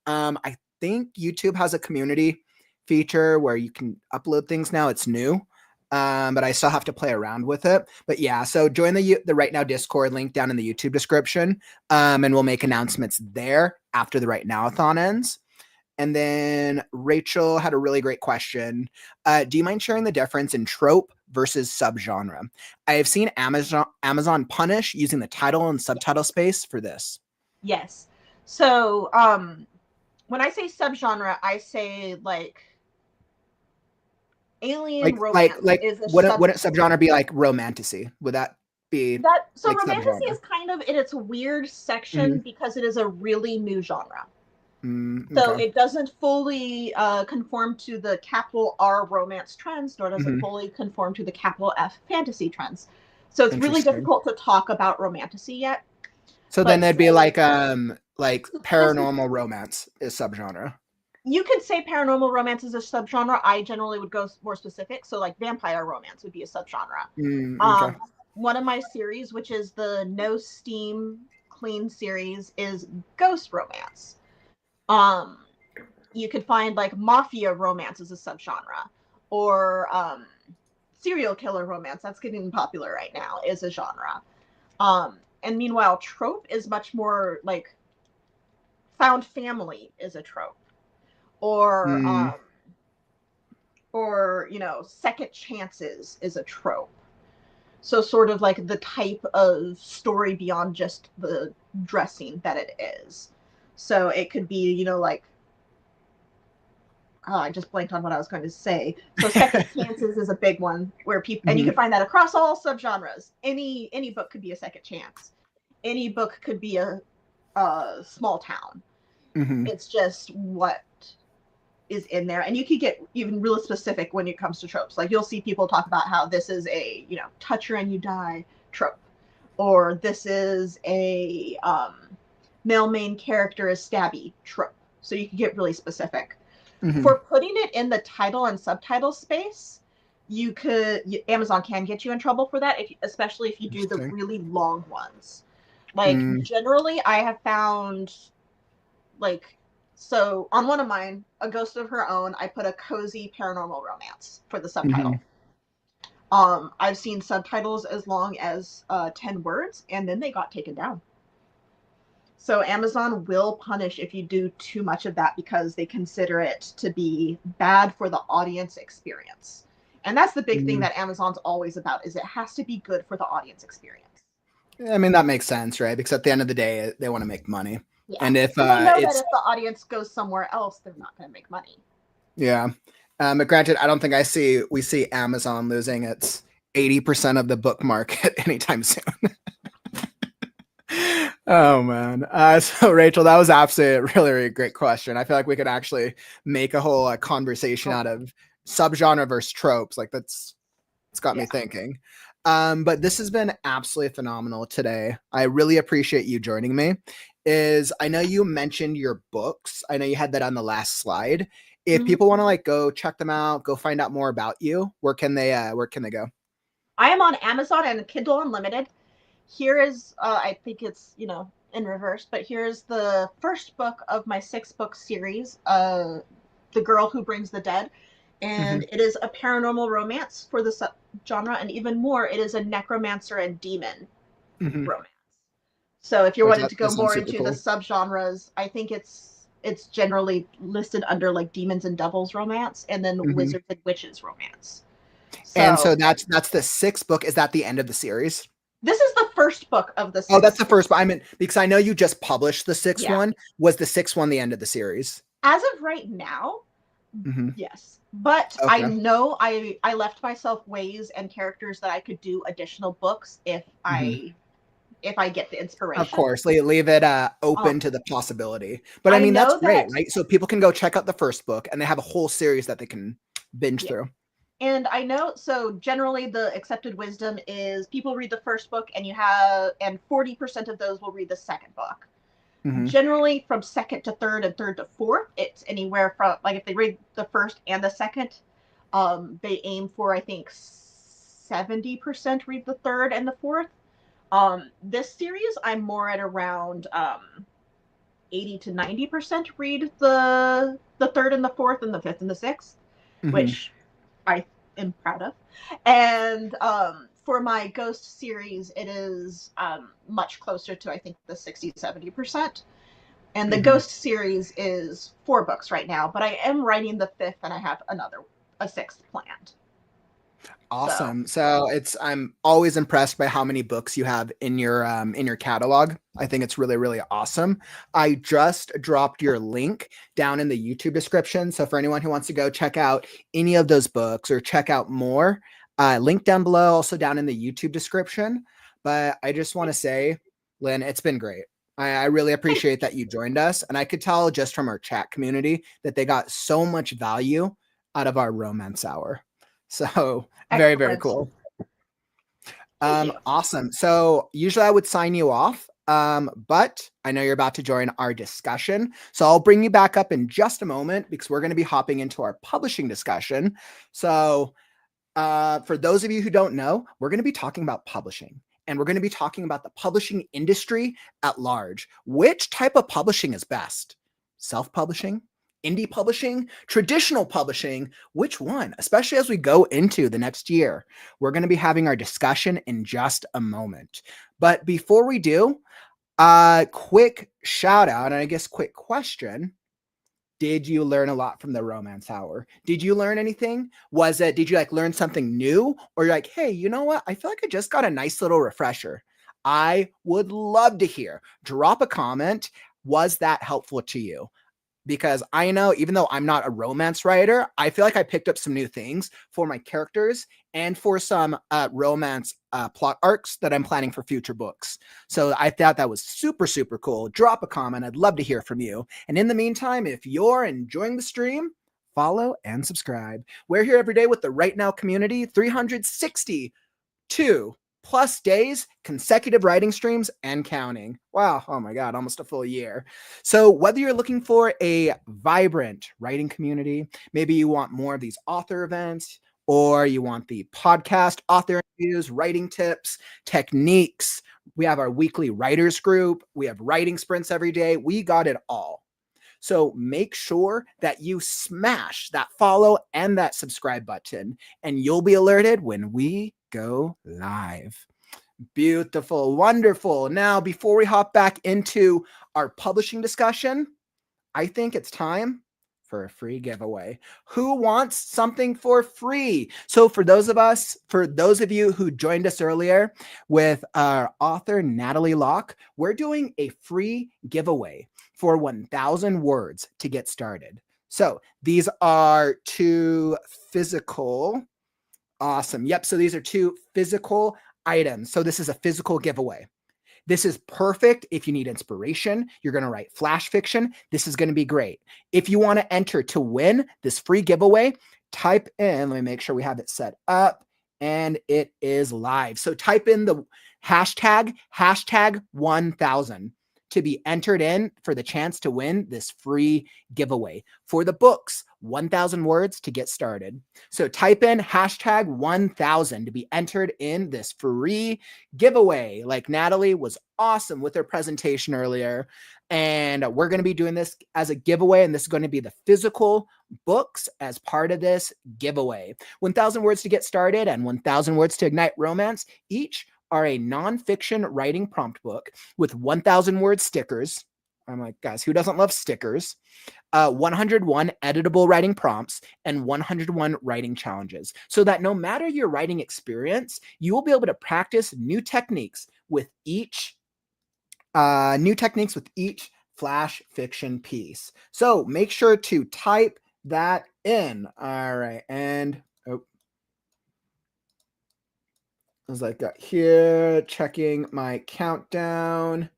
I think YouTube has a community feature where you can upload things now. It's new. But I still have to play around with it. But yeah, so join the Right Now Discord, link down in the YouTube description, and we'll make announcements there after the Right Now-A-Thon ends. And then Rachel had a really great question. Do you mind sharing the difference in trope versus subgenre? I have seen Amazon punish using the title and subtitle space for this. Yes. So when I say subgenre, I say like alien romance like is a wouldn't subgenre be like romantasy? Would that be that. So like romantasy subgenre? is kind of in its weird section because it is a really new genre. So Okay. it doesn't fully conform to the capital R romance trends, nor does it fully conform to the capital F fantasy trends. So it's really Interesting. difficult to talk about romantasy yet. So But then there'd be say- like paranormal romance is subgenre. You could say paranormal romance is a subgenre. I generally would go more specific. So like vampire romance would be a subgenre. Okay. One of my series, which is the No Steam Clean series, is ghost romance. You could find like mafia romance as a subgenre, or serial killer romance. That's getting popular right now, is a genre. And meanwhile, trope is much more like found family is a trope, or you know, second chances is a trope. So sort of like the type of story beyond just the dressing that it is. So it could be, you know, like I just blanked on what I was going to say. So second chances is a big one where people, and you can find that across all subgenres. Any book could be a second chance. Any book could be a small town. It's just what is in there, and you could get even really specific when it comes to tropes. Like you'll see people talk about how this is a, you know, touch her and you die trope, or this is a male main character is stabby trope. So you can get really specific. For putting it in the title and subtitle space, Amazon can get you in trouble for that, especially if you do the really long ones. Like generally, I have found, like, so on one of mine, A Ghost of Her Own, I put a cozy paranormal romance for the subtitle. I've seen subtitles as long as 10 words, and then they got taken down. So Amazon will punish if you do too much of that because they consider it to be bad for the audience experience. And that's the big thing that Amazon's always about, is it has to be good for the audience experience. I mean, that makes sense, right? Because at the end of the day, they want to make money. Yeah. And if they know it's that if the audience goes somewhere else, they're not going to make money. yeah. But granted, I don't think we see Amazon losing its 80% of the book market anytime soon. Oh man. So Rachel, that was absolutely a really, really great question. I feel like we could actually make a whole conversation out of subgenre versus tropes. Like it's got me thinking. But this has been absolutely phenomenal today. I really appreciate you joining me. I know you mentioned your books. I know you had that on the last slide. If people want to like go check them out, go find out more about you, where can they go? I am on Amazon and Kindle Unlimited. Here is, I think it's, you know, in reverse, but here's the first book of my 6-book series, The Girl Who Brings the Dead. And it is a paranormal romance for the genre, and even more, it is a necromancer and demon romance. So if you're wanting to go more into the subgenres, I think it's generally listed under like demons and devils romance, and then wizards and witches romance. And so that's the 6th book. Is that the end of the series? This is the first book of the 6th. Oh, that's the first book. I mean, because I know you just published the 6th one. Was the 6th one the end of the series? As of right now, yes. But I know I left myself ways and characters that I could do additional books if I get the inspiration. Of course, leave it open to the possibility. But I mean, that's great, right? So people can go check out the first book, and they have a whole series that they can binge through. And I know, so generally the accepted wisdom is people read the first book, and 40% of those will read the second book. Generally, from second to third and third to fourth, it's anywhere from, like, if they read the first and the second, they aim for, I think, 70% read the third and the fourth. This series, I'm more at around 80 to 90% read the third and the fourth and the fifth and the sixth, which I am proud of. And for my Ghost series, it is much closer to, I think, the 60-70%. And the Ghost series is 4 books right now, but I am writing the 5th, and I have a 6th planned. Awesome. So I'm always impressed by how many books you have in your catalog. I think it's really, really awesome. I just dropped your link down in the YouTube description. So for anyone who wants to go check out any of those books or check out more, link down below, also down in the YouTube description. But I just want to say, Lynn, it's been great. I really appreciate that you joined us. And I could tell just from our chat community that they got so much value out of our romance hour. So very, very Excellent. cool. Thank you. Awesome. So usually I would sign you off, but I know you're about to join our discussion. So I'll bring you back up in just a moment because we're going to be hopping into our publishing discussion. So for those of you who don't know, we're going to be talking about publishing. And we're going to be talking about the publishing industry at large. Which type of publishing is best? Self-publishing? Indie publishing? Traditional publishing? Which one? Especially as we go into the next year. We're going to be having our discussion in just a moment. But before we do, quick shout out, and I guess quick question. Did you learn a lot from the romance hour? Did you learn anything? Did you learn something new? Or you're like, hey, you know what? I feel like I just got a nice little refresher. I would love to hear. Drop a comment. Was that helpful to you? Because I know, even though I'm not a romance writer, I feel like I picked up some new things for my characters and for some romance plot arcs that I'm planning for future books. So I thought that was super, super cool. Drop a comment. I'd love to hear from you. And in the meantime, if you're enjoying the stream, follow and subscribe. We're here every day with the Right Now community, 362 plus days, consecutive writing streams, and counting. Wow. Oh my God, almost a full year. So whether you're looking for a vibrant writing community, maybe you want more of these author events, or you want the podcast author interviews, writing tips, techniques. We have our weekly writers group. We have writing sprints every day. We got it all. So make sure that you smash that follow and that subscribe button, and you'll be alerted when we go live. Beautiful, wonderful. Now, before we hop back into our publishing discussion, I think it's time for a free giveaway. Who wants something for free? So for those of you who joined us earlier with our author, Natalie Locke, we're doing a free giveaway for 1,000 words to get started. So these are two physical. Awesome. Yep. So these are two physical items. So this is a physical giveaway. This is perfect if you need inspiration. You're going to write flash fiction. This is going to be great. If you want to enter to win this free giveaway, type in, let me make sure we have it set up, and it is live. So type in the hashtag 1000 to be entered in for the chance to win this free giveaway for the books, 1,000 words to get started. So type in hashtag 1000 to be entered in this free giveaway. Like Natalie was awesome with her presentation earlier. And we're going to be doing this as a giveaway. And this is going to be the physical books as part of this giveaway. 1,000 words to get started and 1,000 words to ignite romance. Each are a nonfiction writing prompt book with 1,000 word stickers. I'm like, guys, who doesn't love stickers? 101 editable writing prompts and 101 writing challenges, so that no matter your writing experience, you will be able to practice new techniques with each flash fiction piece. So make sure to type that in. All right, and as I got here, checking my countdown.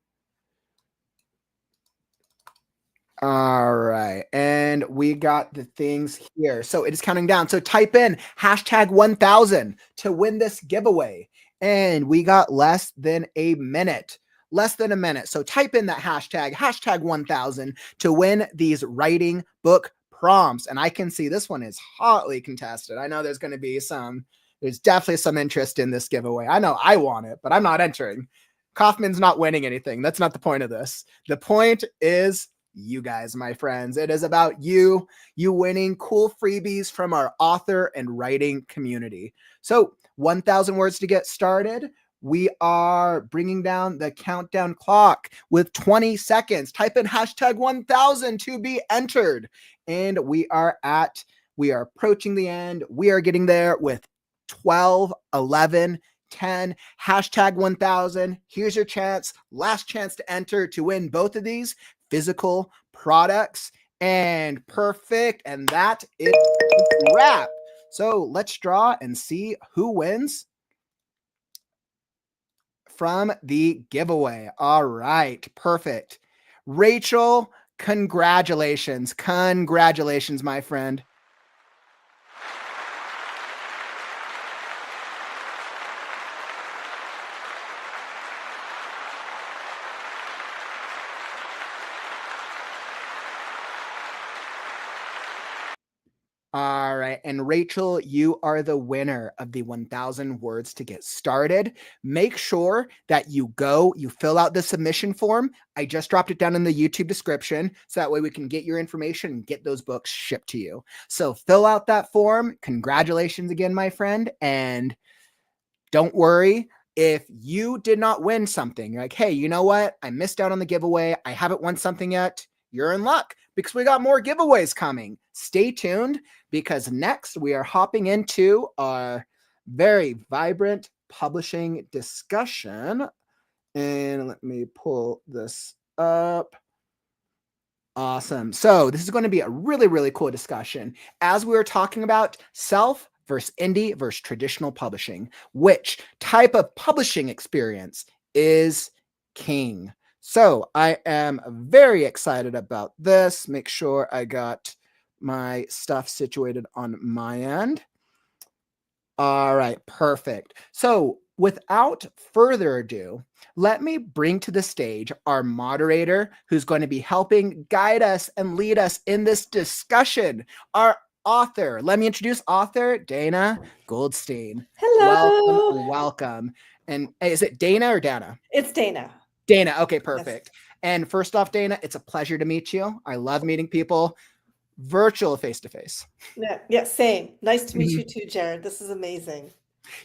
All right, and we got the things here. So it is counting down. So type in hashtag 1000 to win this giveaway. And we got less than a minute. So type in that hashtag 1000 to win these writing book prompts. And I can see this one is hotly contested. I know there's definitely some interest in this giveaway. I know I want it, but I'm not entering. Kaufman's not winning anything. That's not the point of this. The point is you guys, my friends. It is about you winning cool freebies from our author and writing community. So 1,000 words to get started. We are bringing down the countdown clock with 20 seconds. Type in hashtag 1000 to be entered. And we are approaching the end. We are getting there with 12, 11, 10, hashtag 1000. Here's your chance. Last chance to enter to win both of these physical products. And perfect. And that is a wrap. So let's draw and see who wins from the giveaway. All right, perfect. Rachel, congratulations. Congratulations, my friend. All right. And Rachel, you are the winner of the 1,000 words to get started. Make sure that you fill out the submission form. I just dropped it down in the YouTube description so that way we can get your information and get those books shipped to you. So fill out that form. Congratulations again, my friend. And don't worry if you did not win something. You're like, hey, you know what? I missed out on the giveaway. I haven't won something yet. You're in luck because we got more giveaways coming. Stay tuned because next we are hopping into our very vibrant publishing discussion. And let me pull this up. Awesome. So this is going to be a really, really cool discussion as we were talking about self versus indie versus traditional publishing. Which type of publishing experience is king? So I am very excited about this. Make sure I got my stuff situated on my end. All right, perfect. So without further ado, let me bring to the stage our moderator who's going to be helping guide us and lead us in this discussion, our author. Let me introduce author Dana Goldstein. Hello. Welcome. And is it Dana or Dana? It's Dana. Dana. Okay, perfect. Yes. And first off, Dana, it's a pleasure to meet you. I love meeting people virtual face-to-face. Yeah, same. Nice to meet you too, Jared. This is amazing.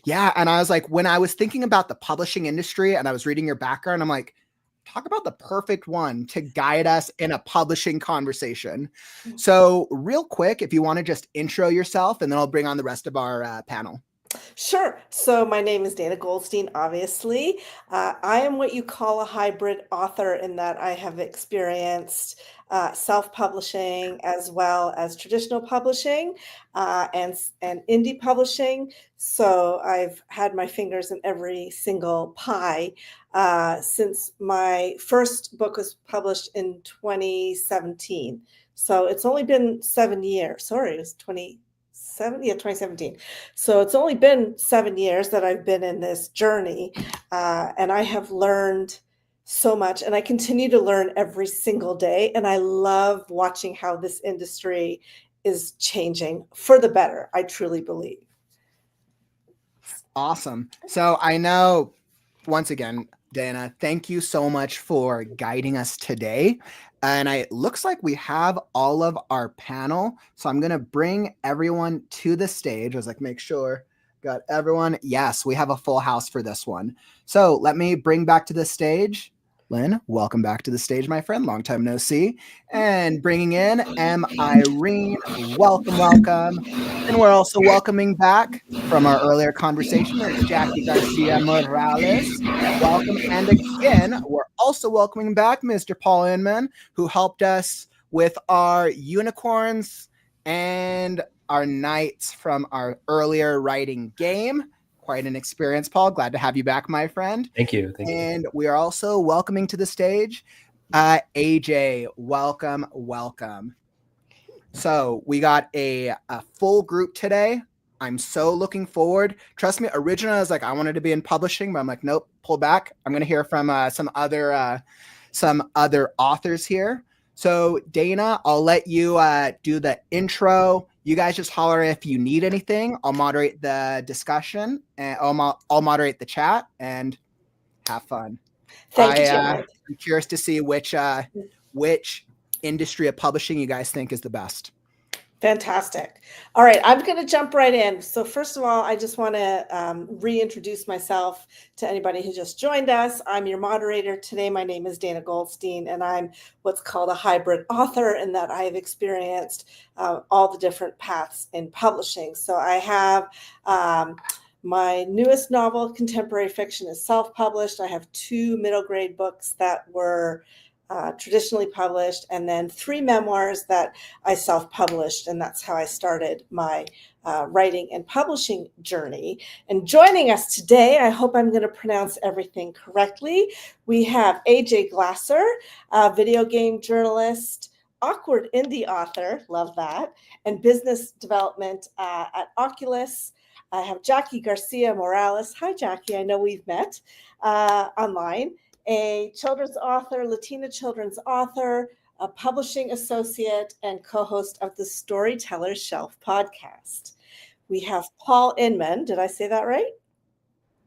Yeah. And I was like, when I was thinking about the publishing industry and I was reading your background, I'm like, talk about the perfect one to guide us in a publishing conversation. So real quick, if you want to just intro yourself and then I'll bring on the rest of our panel. Sure. So my name is Dana Goldstein, obviously. I am what you call a hybrid author in that I have experienced self-publishing as well as traditional publishing and indie publishing. So I've had my fingers in every single pie since my first book was published in 2017. So it's only been 7 years. Sorry, it was 2017. So it's only been 7 years that I've been in this journey, and I have learned so much, and I continue to learn every single day. And I love watching how this industry is changing for the better. I truly believe. Awesome. So I know, once again, Dana, thank you so much for guiding us today. And it looks like we have all of our panel. So I'm going to bring everyone to the stage. I was like, make sure got everyone. Yes, we have a full house for this one. So let me bring back to the stage. Lynn, welcome back to the stage, my friend. Long time no see. And bringing in M. Irene. Welcome, welcome. And we're also welcoming back from our earlier conversation, Ms. Jackie Garcia Morales. Welcome. And again, we're also welcoming back Mr. Paul Inman, who helped us with our unicorns and our knights from our earlier writing game. Quite an experience, Paul. Glad to have you back, my friend. Thank you. And we are also welcoming to the stage AJ. Welcome, welcome. So we got a full group today. I'm so looking forward. Trust me, originally I was like, I wanted to be in publishing, but I'm like, nope, pull back. I'm going to hear from some other authors here. So Dana, I'll let you do the intro. You guys just holler if you need anything. I'll moderate the discussion and I'll moderate the chat and have fun. Thank you, Jared. I'm curious to see which industry of publishing you guys think is the best. Fantastic. All right, I'm going to jump right in. So first of all, I just want to reintroduce myself to anybody who just joined us. I'm your moderator today. My name is Dana Goldstein, and I'm what's called a hybrid author in that I have experienced all the different paths in publishing. So I have my newest novel, contemporary fiction, is self-published. I have 2 middle grade books that were traditionally published, and then 3 memoirs that I self-published, and that's how I started my writing and publishing journey. And joining us today, I hope I'm going to pronounce everything correctly, we have AJ Glasser, a video game journalist, awkward indie author, love that, and business development at Oculus. I have Jackie Garcia Morales. Hi, Jackie. I know we've met online. A children's author, Latina children's author, a publishing associate, and co-host of the Storyteller Shelf podcast. We have Paul Inman. Did I say that right?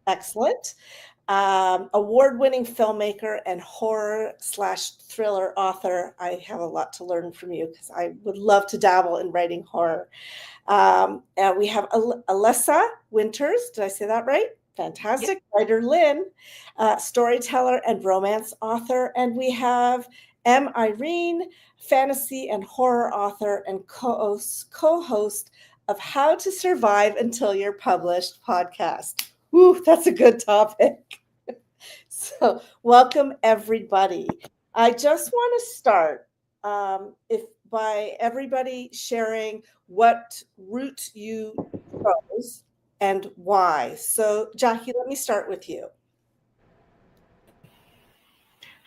Excellent. Award-winning filmmaker and horror/thriller author. I have a lot to learn from you because I would love to dabble in writing horror. And we have Alessa Winters. Did I say that right? Fantastic. Yep. Writer Lynn, storyteller and romance author. And we have M. Irene, fantasy and horror author and co-host of How to Survive Until You're Published podcast. Ooh, that's a good topic. So welcome, everybody. I just want to start by everybody sharing what route you chose and why. So Jackie, let me start with you.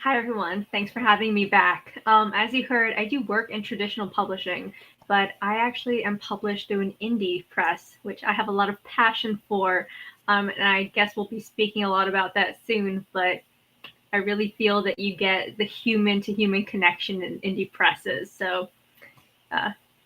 Hi, everyone. Thanks for having me back. As you heard, I do work in traditional publishing, but I actually am published through an indie press, which I have a lot of passion for. And I guess we'll be speaking a lot about that soon, but I really feel that you get the human-to-human connection in indie presses. So,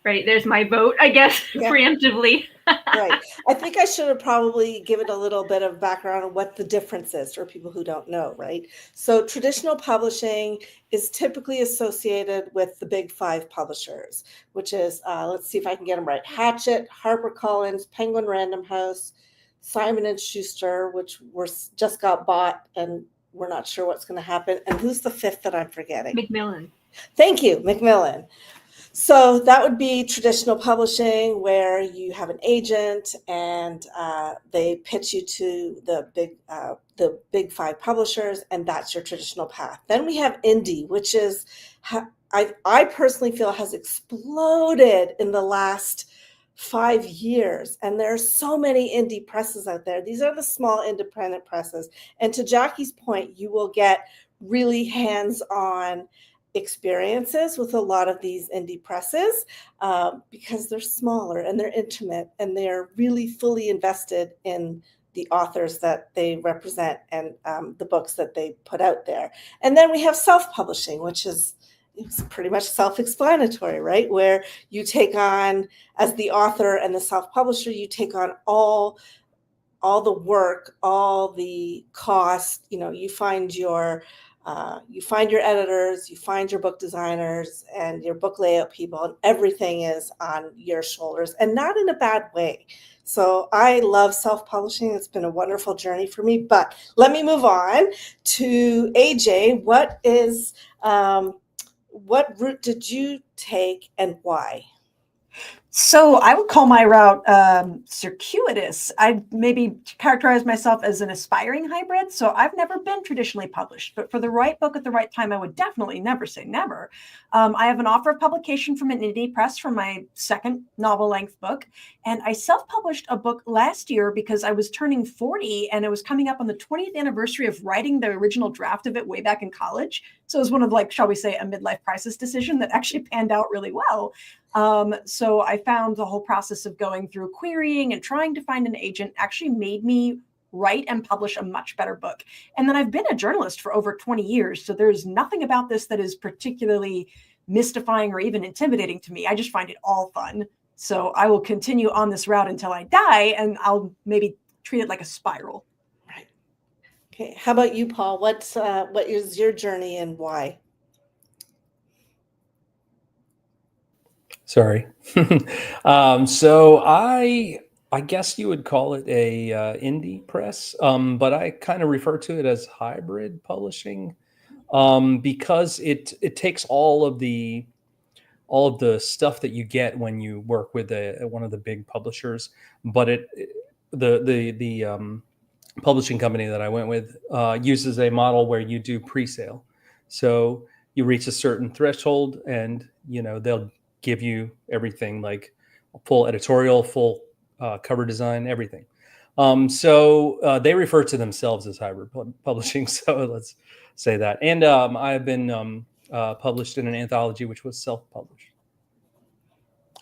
right, there's my vote, I guess, yeah. Preemptively. Right. I think I should have probably given a little bit of background on what the difference is for people who don't know, right? So traditional publishing is typically associated with the big 5 publishers, which is, let's see if I can get them right, Hachette, HarperCollins, Penguin Random House, Simon & Schuster, which just got bought, and we're not sure what's going to happen. And who's the 5th that I'm forgetting? Macmillan. Thank you, Macmillan. So that would be traditional publishing, where you have an agent and they pitch you to the big 5 publishers, and that's your traditional path. Then we have indie, which is I personally feel has exploded in the last 5 years, and there are so many indie presses out there. These are the small independent presses, and to Jackie's point, you will get really hands-on experiences with a lot of these indie presses because they're smaller and they're intimate and they're really fully invested in the authors that they represent and the books that they put out there. And then we have self-publishing, which is it's pretty much self-explanatory, right? Where you take on, as the author and the self-publisher, you take on all the work, all the cost. You find your editors, you find your book designers and your book layout people, and everything is on your shoulders, and not in a bad way. So I love self-publishing. It's been a wonderful journey for me. But let me move on to AJ. What route did you take and why? So I would call my route circuitous. I'd maybe characterize myself as an aspiring hybrid. So I've never been traditionally published, but for the right book at the right time, I would definitely never say never. I have an offer of publication from an indie press for my second novel-length book. And I self-published a book last year because I was turning 40 and it was coming up on the 20th anniversary of writing the original draft of it way back in college. So it was one of, like, shall we say, a midlife crisis decision that actually panned out really well. So I found the whole process of going through querying and trying to find an agent actually made me write and publish a much better book. And then I've been a journalist for over 20 years. So there's nothing about this that is particularly mystifying or even intimidating to me. I just find it all fun. So I will continue on this route until I die, and I'll maybe treat it like a spiral. Right. Okay. How about you, Paul? What is your journey and why? Sorry. So I guess you would call it a indie press, but I kind of refer to it as hybrid publishing because it takes all of the stuff that you get when you work with one of the big publishers, but the publishing company that I went with uses a model where you do pre-sale. So you reach a certain threshold, and they'll give you everything, like full editorial, full cover design, everything. So they refer to themselves as hybrid publishing. So let's say that. And I've been published in an anthology which was self-published.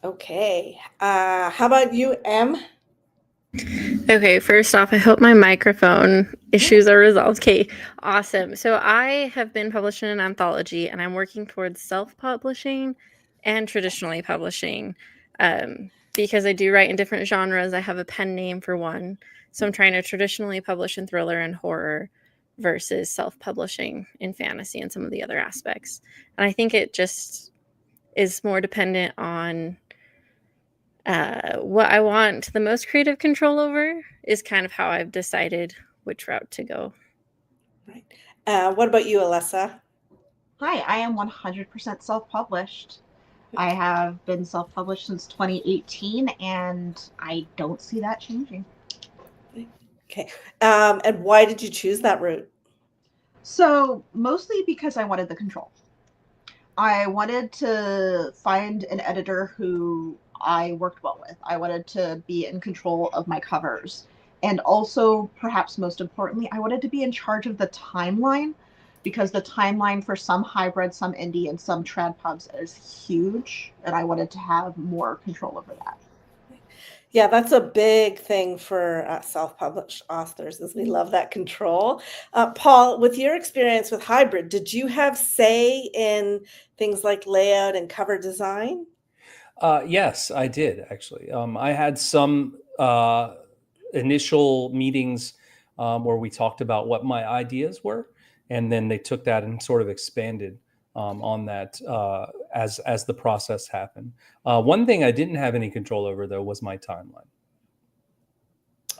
Okay. How about you, Em? Okay, first off, I hope my microphone issues are resolved. Okay, awesome. So I have been published in an anthology, and I'm working towards self-publishing and traditionally publishing. Because I do write in different genres. I have a pen name for one. So I'm trying to traditionally publish in thriller and horror versus self-publishing in fantasy and some of the other aspects. And I think it just is more dependent on what I want the most creative control over is kind of how I've decided which route to go. Right. What about you, Alessa? Hi, I am 100% self-published. I have been self-published since 2018, and I don't see that changing. Okay. And why did you choose that route? So mostly because I wanted the control. I wanted to find an editor who I worked well with. I wanted to be in control of my covers. And also, perhaps most importantly, I wanted to be in charge of the timeline, because the timeline for some hybrid, some indie, and some trad pubs is huge, and I wanted to have more control over that. Yeah, that's a big thing for self-published authors, is we love that control. Paul, with your experience with hybrid, did you have say in things like layout and cover design? Yes, I did, actually. I had some initial meetings where we talked about what my ideas were, and then they took that and sort of expanded on that as the process happened. One thing I didn't have any control over, though, was my timeline.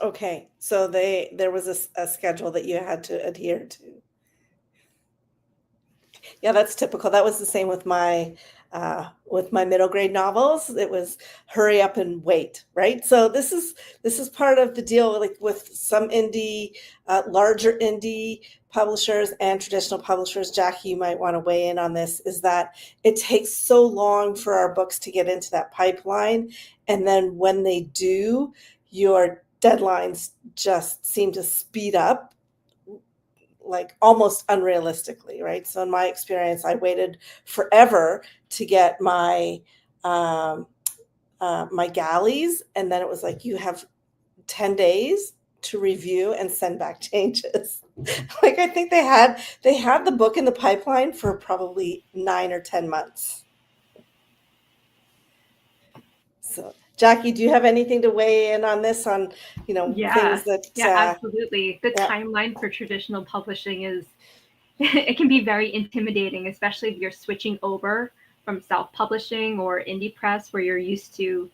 Okay, so there was a schedule that you had to adhere to. Yeah, that's typical. That was the same with my middle grade novels. It was hurry up and wait, right? So this is part of the deal, like with some indie, larger indie publishers and traditional publishers. Jackie, you might want to weigh in on this, is that it takes so long for our books to get into that pipeline. And then when they do, your deadlines just seem to speed up, like almost unrealistically, right? So in my experience, I waited forever to get my my galleys, and then it was like, you have 10 days to review and send back changes. Like, I think they had the book in the pipeline for probably 9 or 10 months. So Jackie, do you have anything to weigh in on this, on things that absolutely. The timeline for traditional publishing is it can be very intimidating, especially if you're switching over from self-publishing or indie press, where you're used to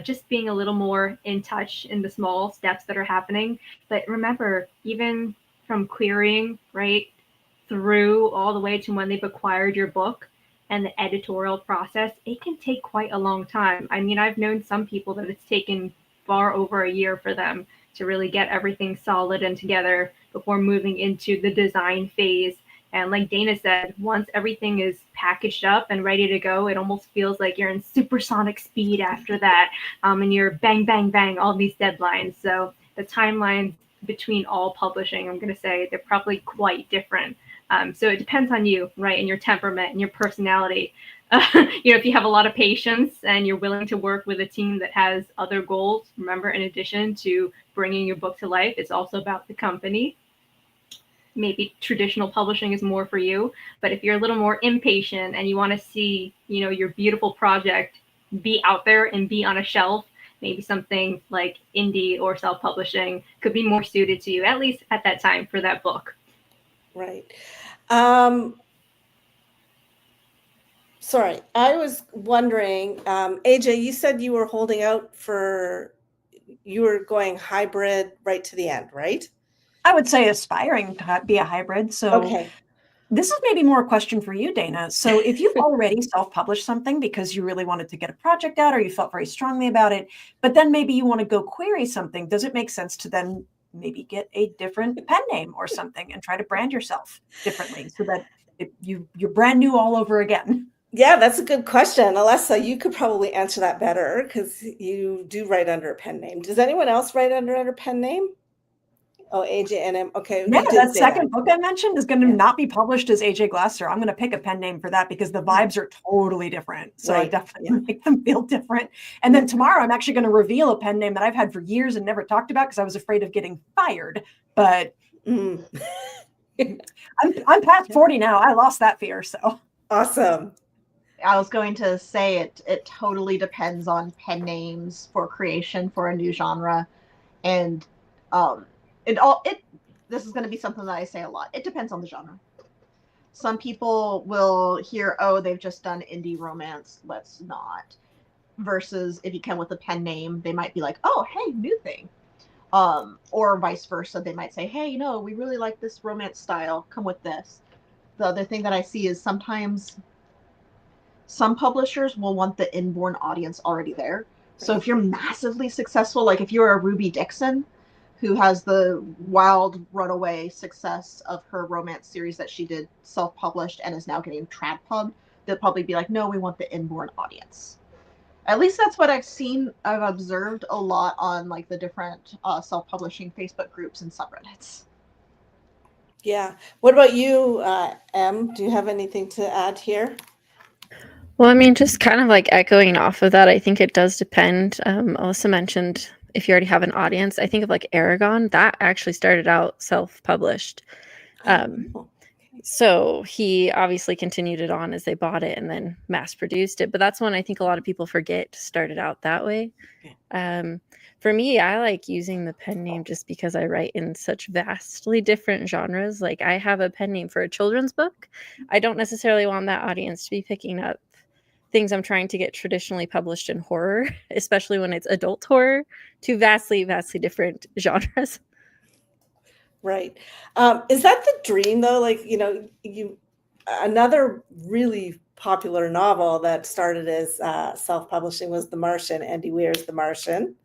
just being a little more in touch in the small steps that are happening. But remember, even from querying right through all the way to when they've acquired your book and the editorial process, it can take quite a long time. I mean, I've known some people that it's taken far over a year for them to really get everything solid and together before moving into the design phase. And like Dana said, once everything is packaged up and ready to go, it almost feels like you're in supersonic speed after that. And you're bang, bang, bang, all these deadlines. So the timelines between all publishing, I'm going to say they're probably quite different. So it depends on you, right, and your temperament and your personality. If you have a lot of patience and you're willing to work with a team that has other goals, remember, in addition to bringing your book to life, it's also about the company. Maybe traditional publishing is more for you, but if you're a little more impatient and you want to see, your beautiful project be out there and be on a shelf, maybe something like indie or self-publishing could be more suited to you, at least at that time, for that book. Right. Sorry, I was wondering, AJ, you said you were holding out you were going hybrid right to the end, right? I would say aspiring to be a hybrid. So okay. This is maybe more a question for you, Dana. So if you've already self-published something because you really wanted to get a project out or you felt very strongly about it, but then maybe you want to go query something, does it make sense to then maybe get a different pen name or something and try to brand yourself differently so that you're brand new all over again? Yeah, that's a good question. Alessa, you could probably answer that better because you do write under a pen name. Does anyone else write under a pen name? Oh, AJNM. Okay, Yeah, you did that say second book I mentioned is going to not be published as AJ Glasser. I'm going to pick a pen name for that because the vibes are totally different. So I Right. definitely make them feel different. And then tomorrow I'm actually going to reveal a pen name that I've had for years and never talked about because I was afraid of getting fired. But I'm past 40 now. I lost that fear. So awesome. I was going to say it totally depends on pen names for creation for a new genre. And this is going to be something that I say a lot. It depends on the genre. Some people will hear, oh, they've just done indie romance, let's not. Versus if you come with a pen name, they might be like, oh, hey, new thing. Or vice versa. They might say, hey, you know, we really like this romance style. Come with this. The other thing that I see is sometimes some publishers will want the inborn audience already there. So if you're massively successful, like if you're a Ruby Dixon, who has the wild runaway success of her romance series that she did self-published and is now getting trad pub, they'll probably be like, no, we want the inborn audience. At least that's what I've seen. I've observed a lot on like the different self-publishing Facebook groups and subreddits. Yeah. What about you, Em? Do you have anything to add here? Well, I mean, just kind of like echoing off of that, I think it does depend. Alyssa mentioned if you already have an audience. I think of like Aragon, that actually started out self-published. So he obviously continued it on as they bought it and then mass produced it. But that's one I think a lot of people forget started out that way. For me, I like using the pen name just because I write in such vastly different genres. Like I have a pen name for a children's book. I don't necessarily want that audience to be picking up things I'm trying to get traditionally published in horror, especially when it's adult horror, two vastly, vastly different genres. Right. Is that the dream though? Like, you know, another really popular novel that started as self-publishing was The Martian, Andy Weir's The Martian.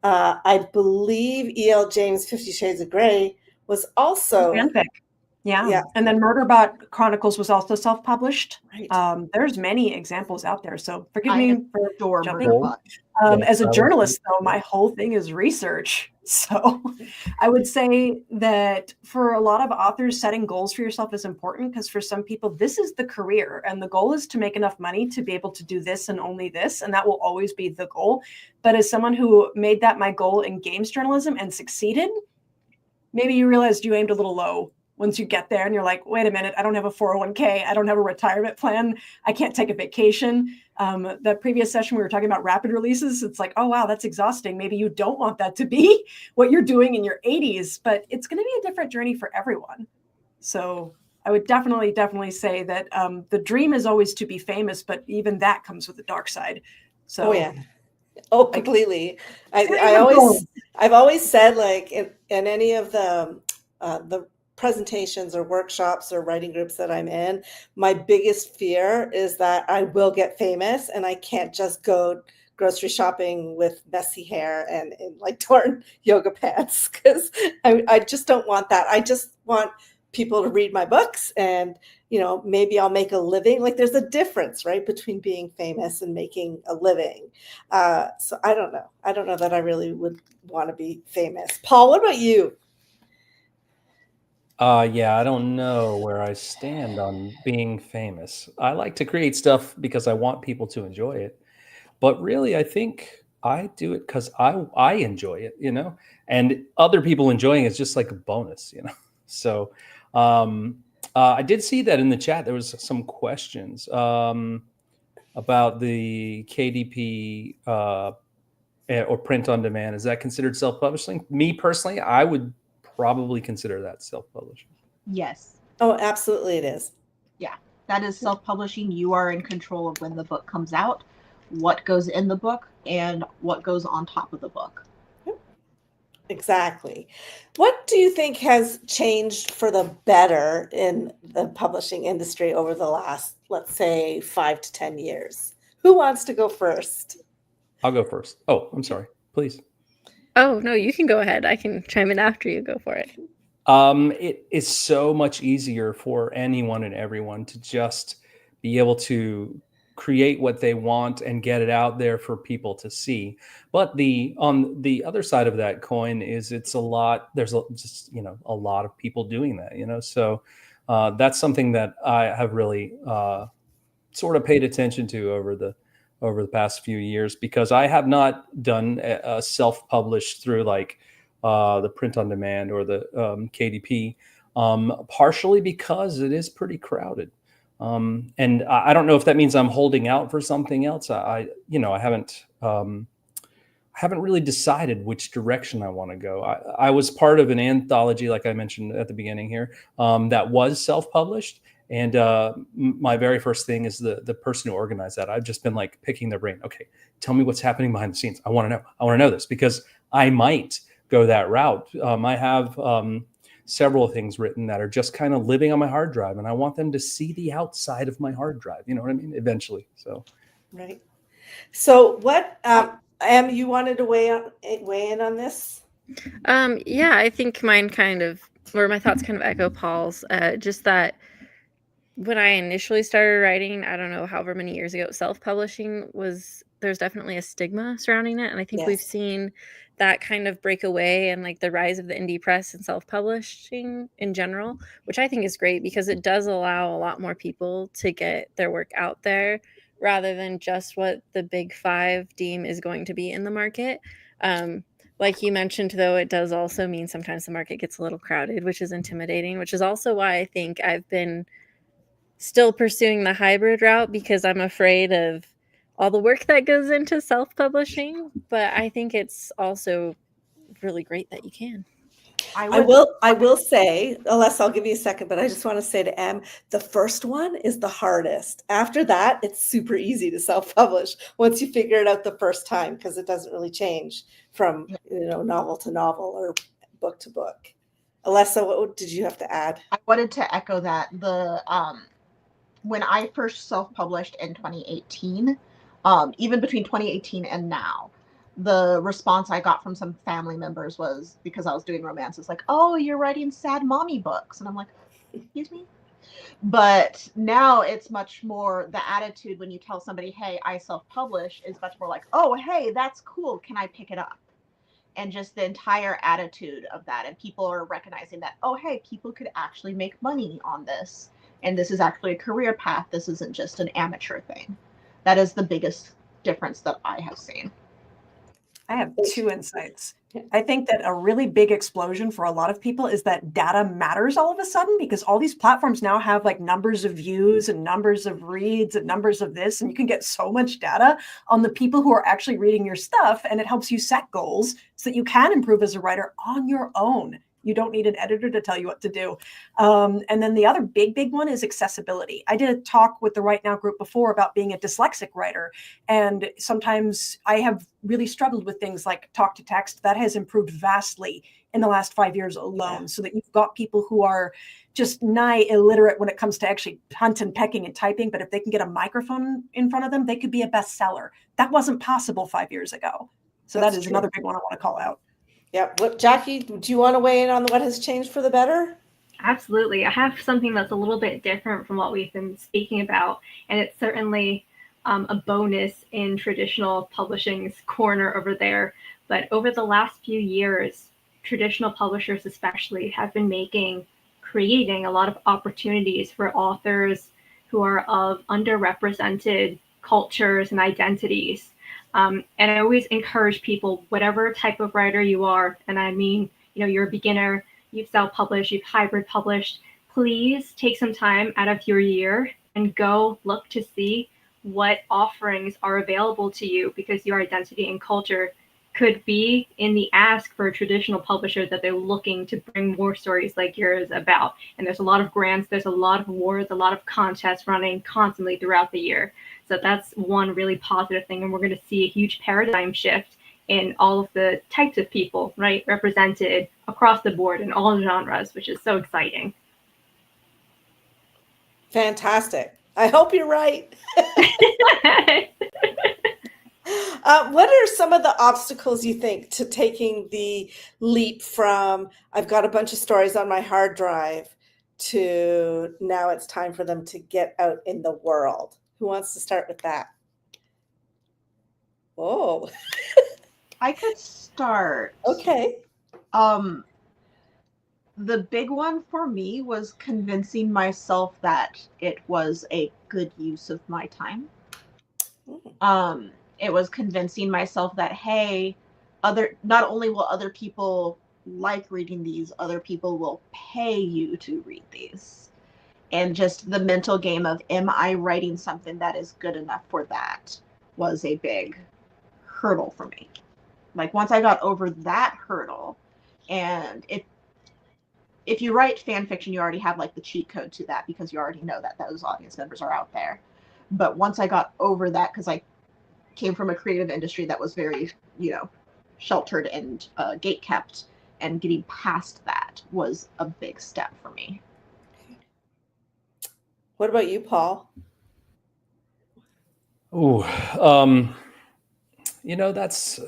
I believe E.L. James' 50 Shades of Grey was also fanfic. Yeah. And then Murderbot Chronicles was also self-published. Right. There's many examples out there. So forgive me for jumping. Murderbot. As a journalist, though, my whole thing is research. So I would say that for a lot of authors, setting goals for yourself is important because for some people, this is the career. And the goal is to make enough money to be able to do this and only this. And that will always be the goal. But as someone who made that my goal in games journalism and succeeded, maybe you realized you aimed a little low. Once you get there and you're like, wait a minute, I don't have a 401k. I don't have a retirement plan. I can't take a vacation. The previous session, we were talking about rapid releases. It's like, oh, wow, that's exhausting. Maybe you don't want that to be what you're doing in your 80s, but it's going to be a different journey for everyone. So I would definitely say that the dream is always to be famous, but even that comes with a dark side. So, oh, yeah. Oh, completely. I've always said, like in any of the presentations or workshops or writing groups that I'm in, my biggest fear is that I will get famous and I can't just go grocery shopping with messy hair and in like torn yoga pants because I just don't want that. I just want people to read my books and, you know, maybe I'll make a living. Like there's a difference, right, between being famous and making a living. So I don't know. I don't know that I really would want to be famous. Paul, what about you? Yeah, I don't know where I stand on being famous. I like to create stuff because I want people to enjoy it. But really, I think I do it because I enjoy it, you know, and other people enjoying it's just like a bonus, you know. So I did see that in the chat. There was some questions about the KDP or print on demand. Is that considered self-publishing? Me personally, I would probably consider that self-publishing. Yes. Oh, absolutely it is. Yeah, that is self-publishing. You are in control of when the book comes out, what goes in the book, and what goes on top of the book. Exactly. What do you think has changed for the better in the publishing industry over the last, let's say, 5 to 10 years? Who wants to go first? I'll go first. Oh, I'm sorry. Please. Oh, no, you can go ahead. I can chime in after you. Go for it. It is so much easier for anyone and everyone to just be able to create what they want and get it out there for people to see. But the on the other side of that coin is it's a lot. There's just a lot of people doing that. So that's something that I have really sort of paid attention to over the past few years, because I have not done a self-published through like the print on demand or the KDP, partially because it is pretty crowded. And I don't know if that means I'm holding out for something else. I haven't really decided which direction I want to go. I was part of an anthology, like I mentioned at the beginning here, that was self-published. And my very first thing is the person who organized that. I've just been like picking their brain. Okay, tell me what's happening behind the scenes. I want to know. I want to know this, because I might go that route. I have several things written that are just kind of living on my hard drive, and I want them to see the outside of my hard drive. You know what I mean? Eventually. So. Right. So what, Em, you wanted to weigh in on this? Yeah, I think my thoughts kind of echo Paul's. Just that when I initially started writing, I don't know, however many years ago, self-publishing there's definitely a stigma surrounding it. And I think we've seen that kind of break away, and like the rise of the indie press and self-publishing in general, which I think is great, because it does allow a lot more people to get their work out there rather than just what the big five deem is going to be in the market. Like you mentioned, though, it does also mean sometimes the market gets a little crowded, which is intimidating, which is also why I think I've been still pursuing the hybrid route, because I'm afraid of all the work that goes into self-publishing. But I think it's also really great that you can. I will say, Alessa, I'll give you a second, but I just want to say to Em, the first one is the hardest. After that, it's super easy to self-publish once you figure it out the first time, because it doesn't really change from novel to novel or book to book. Alessa, what did you have to add? I wanted to echo that. When I first self-published in 2018, even between 2018 and now, the response I got from some family members was, because I was doing romances, like, "Oh, you're writing sad mommy books," and I'm like, "Excuse me." But now it's much more the attitude when you tell somebody, "Hey, I self-publish," is much more like, "Oh, hey, that's cool. Can I pick it up?" And just the entire attitude of that, and people are recognizing that, oh, hey, people could actually make money on this, and this is actually a career path. This isn't just an amateur thing. That is the biggest difference that I have seen. I have two insights. I think that a really big explosion for a lot of people is that data matters all of a sudden, because all these platforms now have like numbers of views and numbers of reads and numbers of this, and you can get so much data on the people who are actually reading your stuff, and it helps you set goals so that you can improve as a writer on your own. You don't need an editor to tell you what to do. And then the other big one is accessibility. I did a talk with the Write Now group before about being a dyslexic writer. And sometimes I have really struggled with things like talk to text. That has improved vastly in the last 5 years alone, so that you've got people who are just nigh illiterate when it comes to actually hunt and pecking and typing. But if they can get a microphone in front of them, they could be a bestseller. That wasn't possible 5 years ago. So that is another big one I want to call out. Yeah. Jackie, do you want to weigh in on what has changed for the better? Absolutely. I have something that's a little bit different from what we've been speaking about, and it's certainly a bonus in traditional publishing's corner over there. But over the last few years, traditional publishers especially have been creating a lot of opportunities for authors who are of underrepresented cultures and identities. And I always encourage people, whatever type of writer you are, and I mean, you're a beginner, you've self-published, you've hybrid published, please take some time out of your year and go look to see what offerings are available to you, because your identity and culture could be in the ask for a traditional publisher that they're looking to bring more stories like yours about. And there's a lot of grants, there's a lot of awards, a lot of contests running constantly throughout the year. So that's one really positive thing. And we're going to see a huge paradigm shift in all of the types of people, right, represented across the board in all genres, which is so exciting. Fantastic. I hope you're right. What are some of the obstacles you think to taking the leap from I've got a bunch of stories on my hard drive to now it's time for them to get out in the world? Who wants to start with that? Oh, I could start. okay. The big one for me was convincing myself that it was a good use of my time. It was convincing myself that, hey, not only will other people like reading these, other people will pay you to read these. And just the mental game of, am I writing something that is good enough for that, was a big hurdle for me. Like, once I got over that hurdle, and if you write fan fiction, you already have like the cheat code to that because you already know that those audience members are out there. But once I got over that, because I came from a creative industry that was very, sheltered and gate kept, and getting past that was a big step for me. What about you, Paul? Oh, that's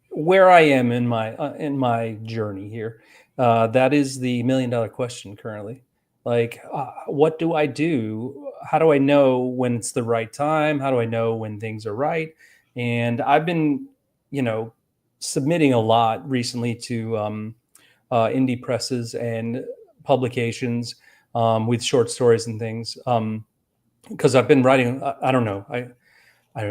where I am in my journey here. That is the $1 million question currently. Like, what do I do? How do I know when it's the right time? How do I know when things are right? And I've been, submitting a lot recently to indie presses and publications with short stories and things. Because I've been writing, I don't know,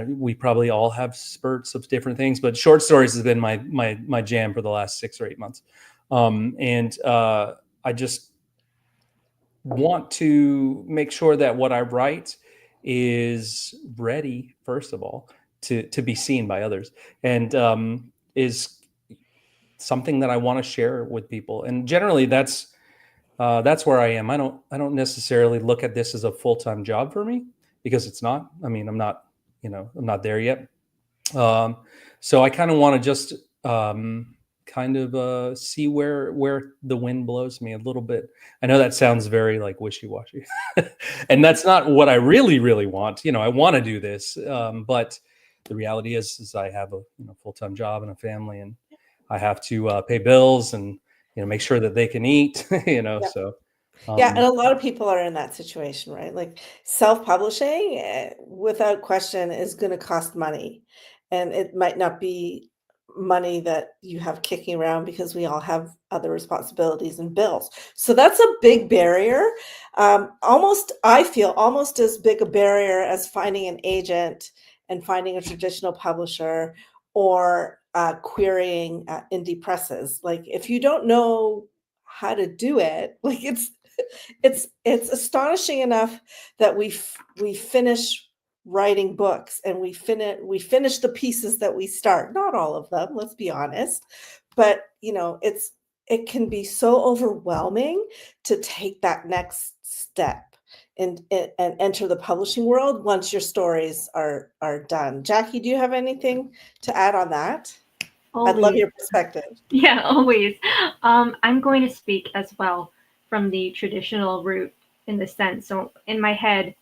we probably all have spurts of different things, but short stories has been my jam for the last 6 or 8 months. I just want to make sure that what I write is ready, first of all, to be seen by others, and is something that I want to share with people. And generally that's where I am. I don't necessarily look at this as a full-time job for me, because it's not. I mean, I'm not there yet. So I kind of want to just see where the wind blows me a little bit. I know that sounds very like wishy-washy, and that's not what I really want. I want to do this, but the reality is I have a full-time job and a family, and I have to pay bills and make sure that they can eat. Yeah. So. Yeah, and a lot of people are in that situation, right? Like, self-publishing, without question, is going to cost money, and it might not be money that you have kicking around because we all have other responsibilities and bills. So that's a big barrier. I feel almost as big a barrier as finding an agent and finding a traditional publisher, or querying indie presses. Like, if you don't know how to do it, like, it's astonishing enough that we finish writing books, and we finish the pieces that we start. Not all of them, let's be honest, but it can be so overwhelming to take that next step and enter the publishing world once your stories are done. Jackie, do you have anything to add on that? Always. I'd love your perspective. Yeah, always. I'm going to speak as well from the traditional route in the sense. So in my head,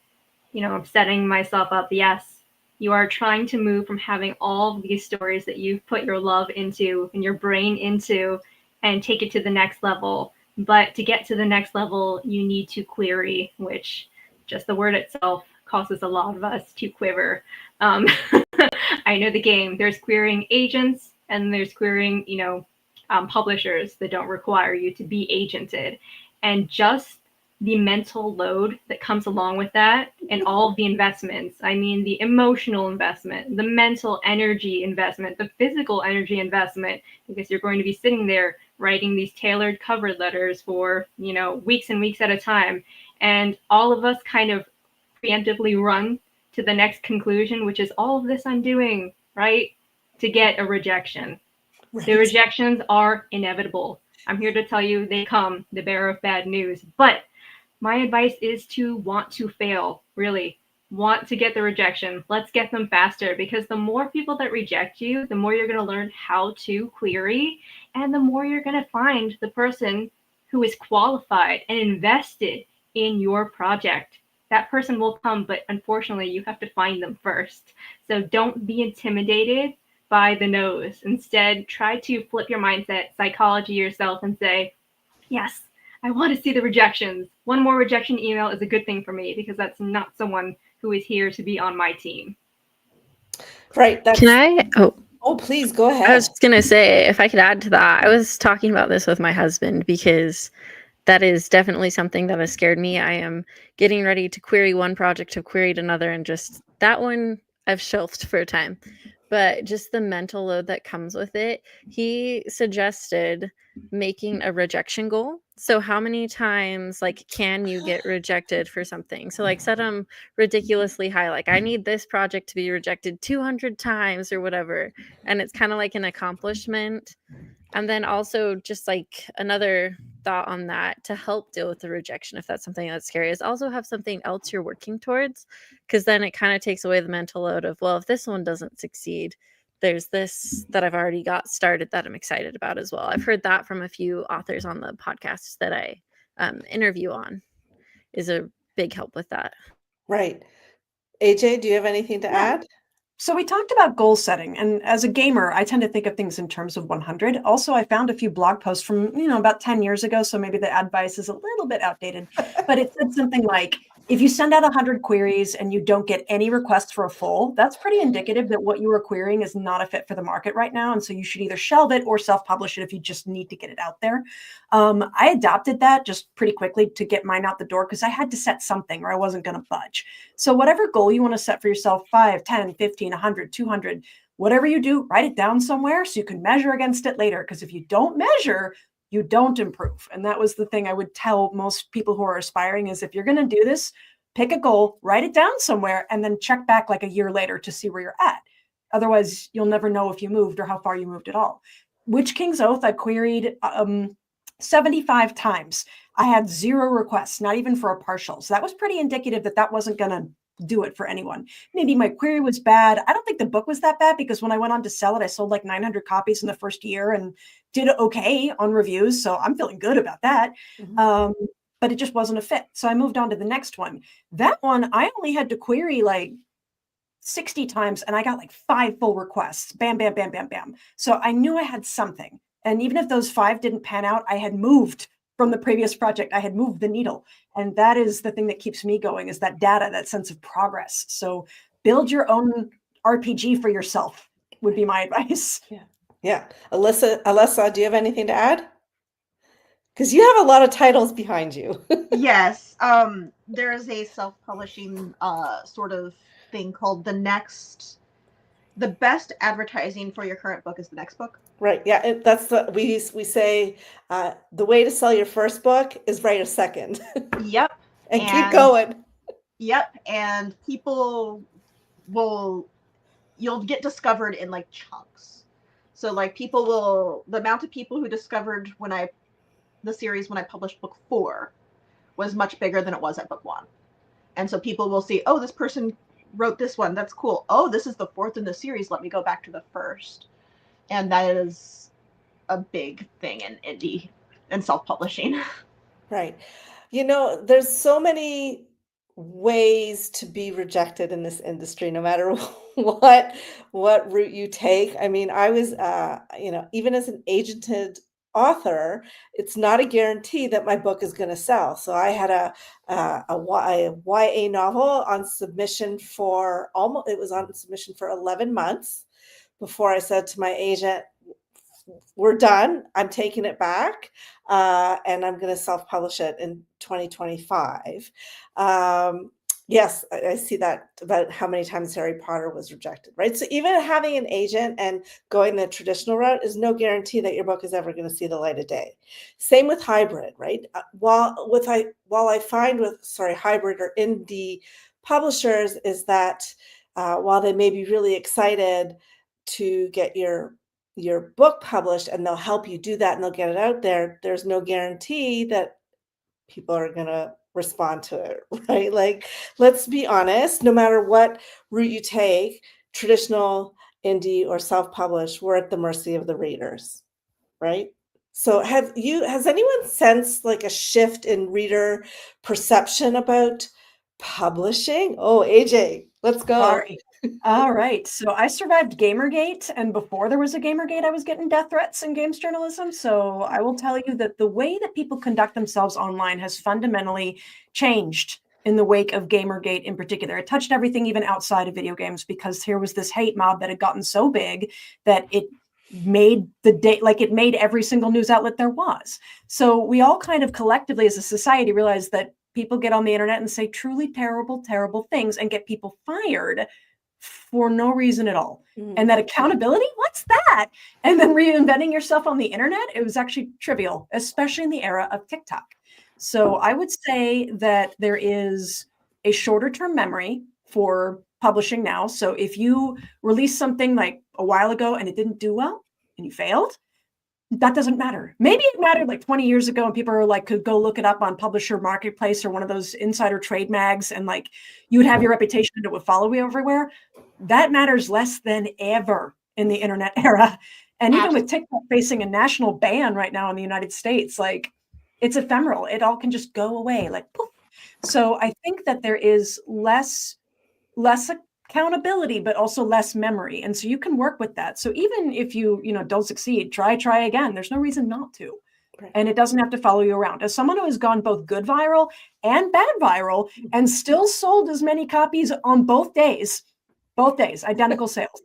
I'm setting myself up. Yes, you are trying to move from having all of these stories that you've put your love into and your brain into, and take it to the next level. But to get to the next level, you need to query, which just the word itself causes a lot of us to quiver. I know the game. There's querying agents, and there's querying, publishers that don't require you to be agented. And just the mental load that comes along with that, and all of the investments. I mean, the emotional investment, the mental energy investment, the physical energy investment, because you're going to be sitting there writing these tailored cover letters for, weeks and weeks at a time. And all of us kind of preemptively run to the next conclusion, which is all of this I'm doing, right, to get a rejection. Right. The rejections are inevitable. I'm here to tell you they come, the bearer of bad news. But my advice is to want to fail, really. Want to get the rejection. Let's get them faster, because the more people that reject you, the more you're going to learn how to query, and the more you're going to find the person who is qualified and invested in your project. that person will come, but unfortunately, you have to find them first. So don't be intimidated by the no's. Instead, try to flip your mindset, psychology yourself, and say, yes, I want to see the rejections. One more rejection email is a good thing for me because that's not someone who is here to be on my team. Right. That's, Can I? Oh, please go I ahead. was just going to say, if I could add to that, I was talking about this with my husband because that is definitely something that has scared me. I am getting ready to query one project, to queried another, and just that one I've shelved for a time. But just the mental load that comes with it, he suggested making a rejection goal. So how many times like can you get rejected for something? So like set them ridiculously high. Like I need this project to be rejected 200 times or whatever. And it's kind of like an accomplishment. And then also just like another thought on that to help deal with the rejection, if that's something that's scary, is also have something else you're working towards, because then it kind of takes away the mental load of, well, if this one doesn't succeed, there's this that I've already got started that I'm excited about as well. I've heard that from a few authors on the podcasts that I interview on, is a big help with that. Right. AJ, do you have anything to add? So we talked about goal setting, and as a gamer, I tend to think of things in terms of 100. Also, I found a few blog posts from, about 10 years ago, so maybe the advice is a little bit outdated, but it said something like, if you send out 100 queries and you don't get any requests for a full, that's pretty indicative that what you are querying is not a fit for the market right now, and so you should either shelve it or self-publish it if you just need to get it out there. I adopted that just pretty quickly to get mine out the door because I had to set something or I wasn't going to budge. So whatever goal you want to set for yourself, 5, 10, 15, 100, 200, whatever you do, write it down somewhere so you can measure against it later. Because if you don't measure, you don't improve. And that was the thing I would tell most people who are aspiring is if you're going to do this, pick a goal, write it down somewhere, and then check back like a year later to see where you're at. Otherwise, you'll never know if you moved or how far you moved at all. Witch King's Oath, I queried 75 times. I had 0 requests, not even for a partial. So that was pretty indicative that that wasn't going to do it for anyone. Maybe my query was bad. I don't think the book was that bad because when I went on to sell it, I sold like 900 copies in the first year and did okay on reviews. So I'm feeling good about that. But it just wasn't a fit. So I moved on to the next one. That one, I only had to query like 60 times and I got like 5 full requests. Bam, bam, bam, bam, bam. So I knew I had something. And even if those 5 didn't pan out, I had moved from the previous project. I had moved the needle. And that is the thing that keeps me going is that data, that sense of progress. So build your own RPG for yourself would be my advice. Yeah. Alyssa, do you have anything to add? Because you have a lot of titles behind you. Yes. There is a self-publishing sort of thing called the best advertising for your current book is the next book. Right. Yeah. That's we say the way to sell your first book is write a second. Yep. and keep going. Yep. And people you'll get discovered in like chunks. So like the amount of people who discovered the series when I published book 4 was much bigger than it was at book 1. And so people will see, oh, this person wrote this one. That's cool. Oh, this is the 4th in the series. Let me go back to the 1st. And that is a big thing in indie and self-publishing. Right. There's so many ways to be rejected in this industry, no matter what route you take. I mean, I was, even as an agented author, it's not a guarantee that my book is going to sell. So I had a YA novel on submission for 11 months before I said to my agent, we're done. I'm taking it back, and I'm going to self-publish it in 2025. Yes, I see that about how many times Harry Potter was rejected, right? So even having an agent and going the traditional route is no guarantee that your book is ever going to see the light of day. Same with hybrid, right? While I find with hybrid or indie publishers is that while they may be really excited to get your book published and they'll help you do that and they'll get it out there, there's no guarantee that people are going to respond to it, right? Like, let's be honest, no matter what route you take, traditional, indie, or self-published, we're at the mercy of the readers, right? So has anyone sensed like a shift in reader perception about publishing. Oh, AJ, let's go. All right. So I survived Gamergate, and before there was a Gamergate, I was getting death threats in games journalism. So I will tell you that the way that people conduct themselves online has fundamentally changed in the wake of Gamergate in particular. It touched everything even outside of video games, because here was this hate mob that had gotten so big that it made the day, like it made every single news outlet there was. So we all kind of collectively as a society realized that people get on the internet and say truly terrible, terrible things and get people fired for no reason at all. And that accountability, what's that? And then reinventing yourself on the internet, it was actually trivial, especially in the era of TikTok. So I would say that there is a shorter term memory for publishing now. So if you release something like a while ago and it didn't do well and you failed, that doesn't matter. Maybe it mattered like 20 years ago and people are like, could go look it up on Publisher Marketplace or one of those insider trade mags, and like you would have your reputation and it would follow you everywhere. That matters less than ever in the internet era. And even with TikTok facing a national ban right now in the United States, like it's ephemeral. It all can just go away like poof. So I think that there is less accountability, but also less memory. And so you can work with that. So even if you don't succeed, try again. There's no reason not to. Right. And it doesn't have to follow you around. As someone who has gone both good viral and bad viral and still sold as many copies on both days, identical sales.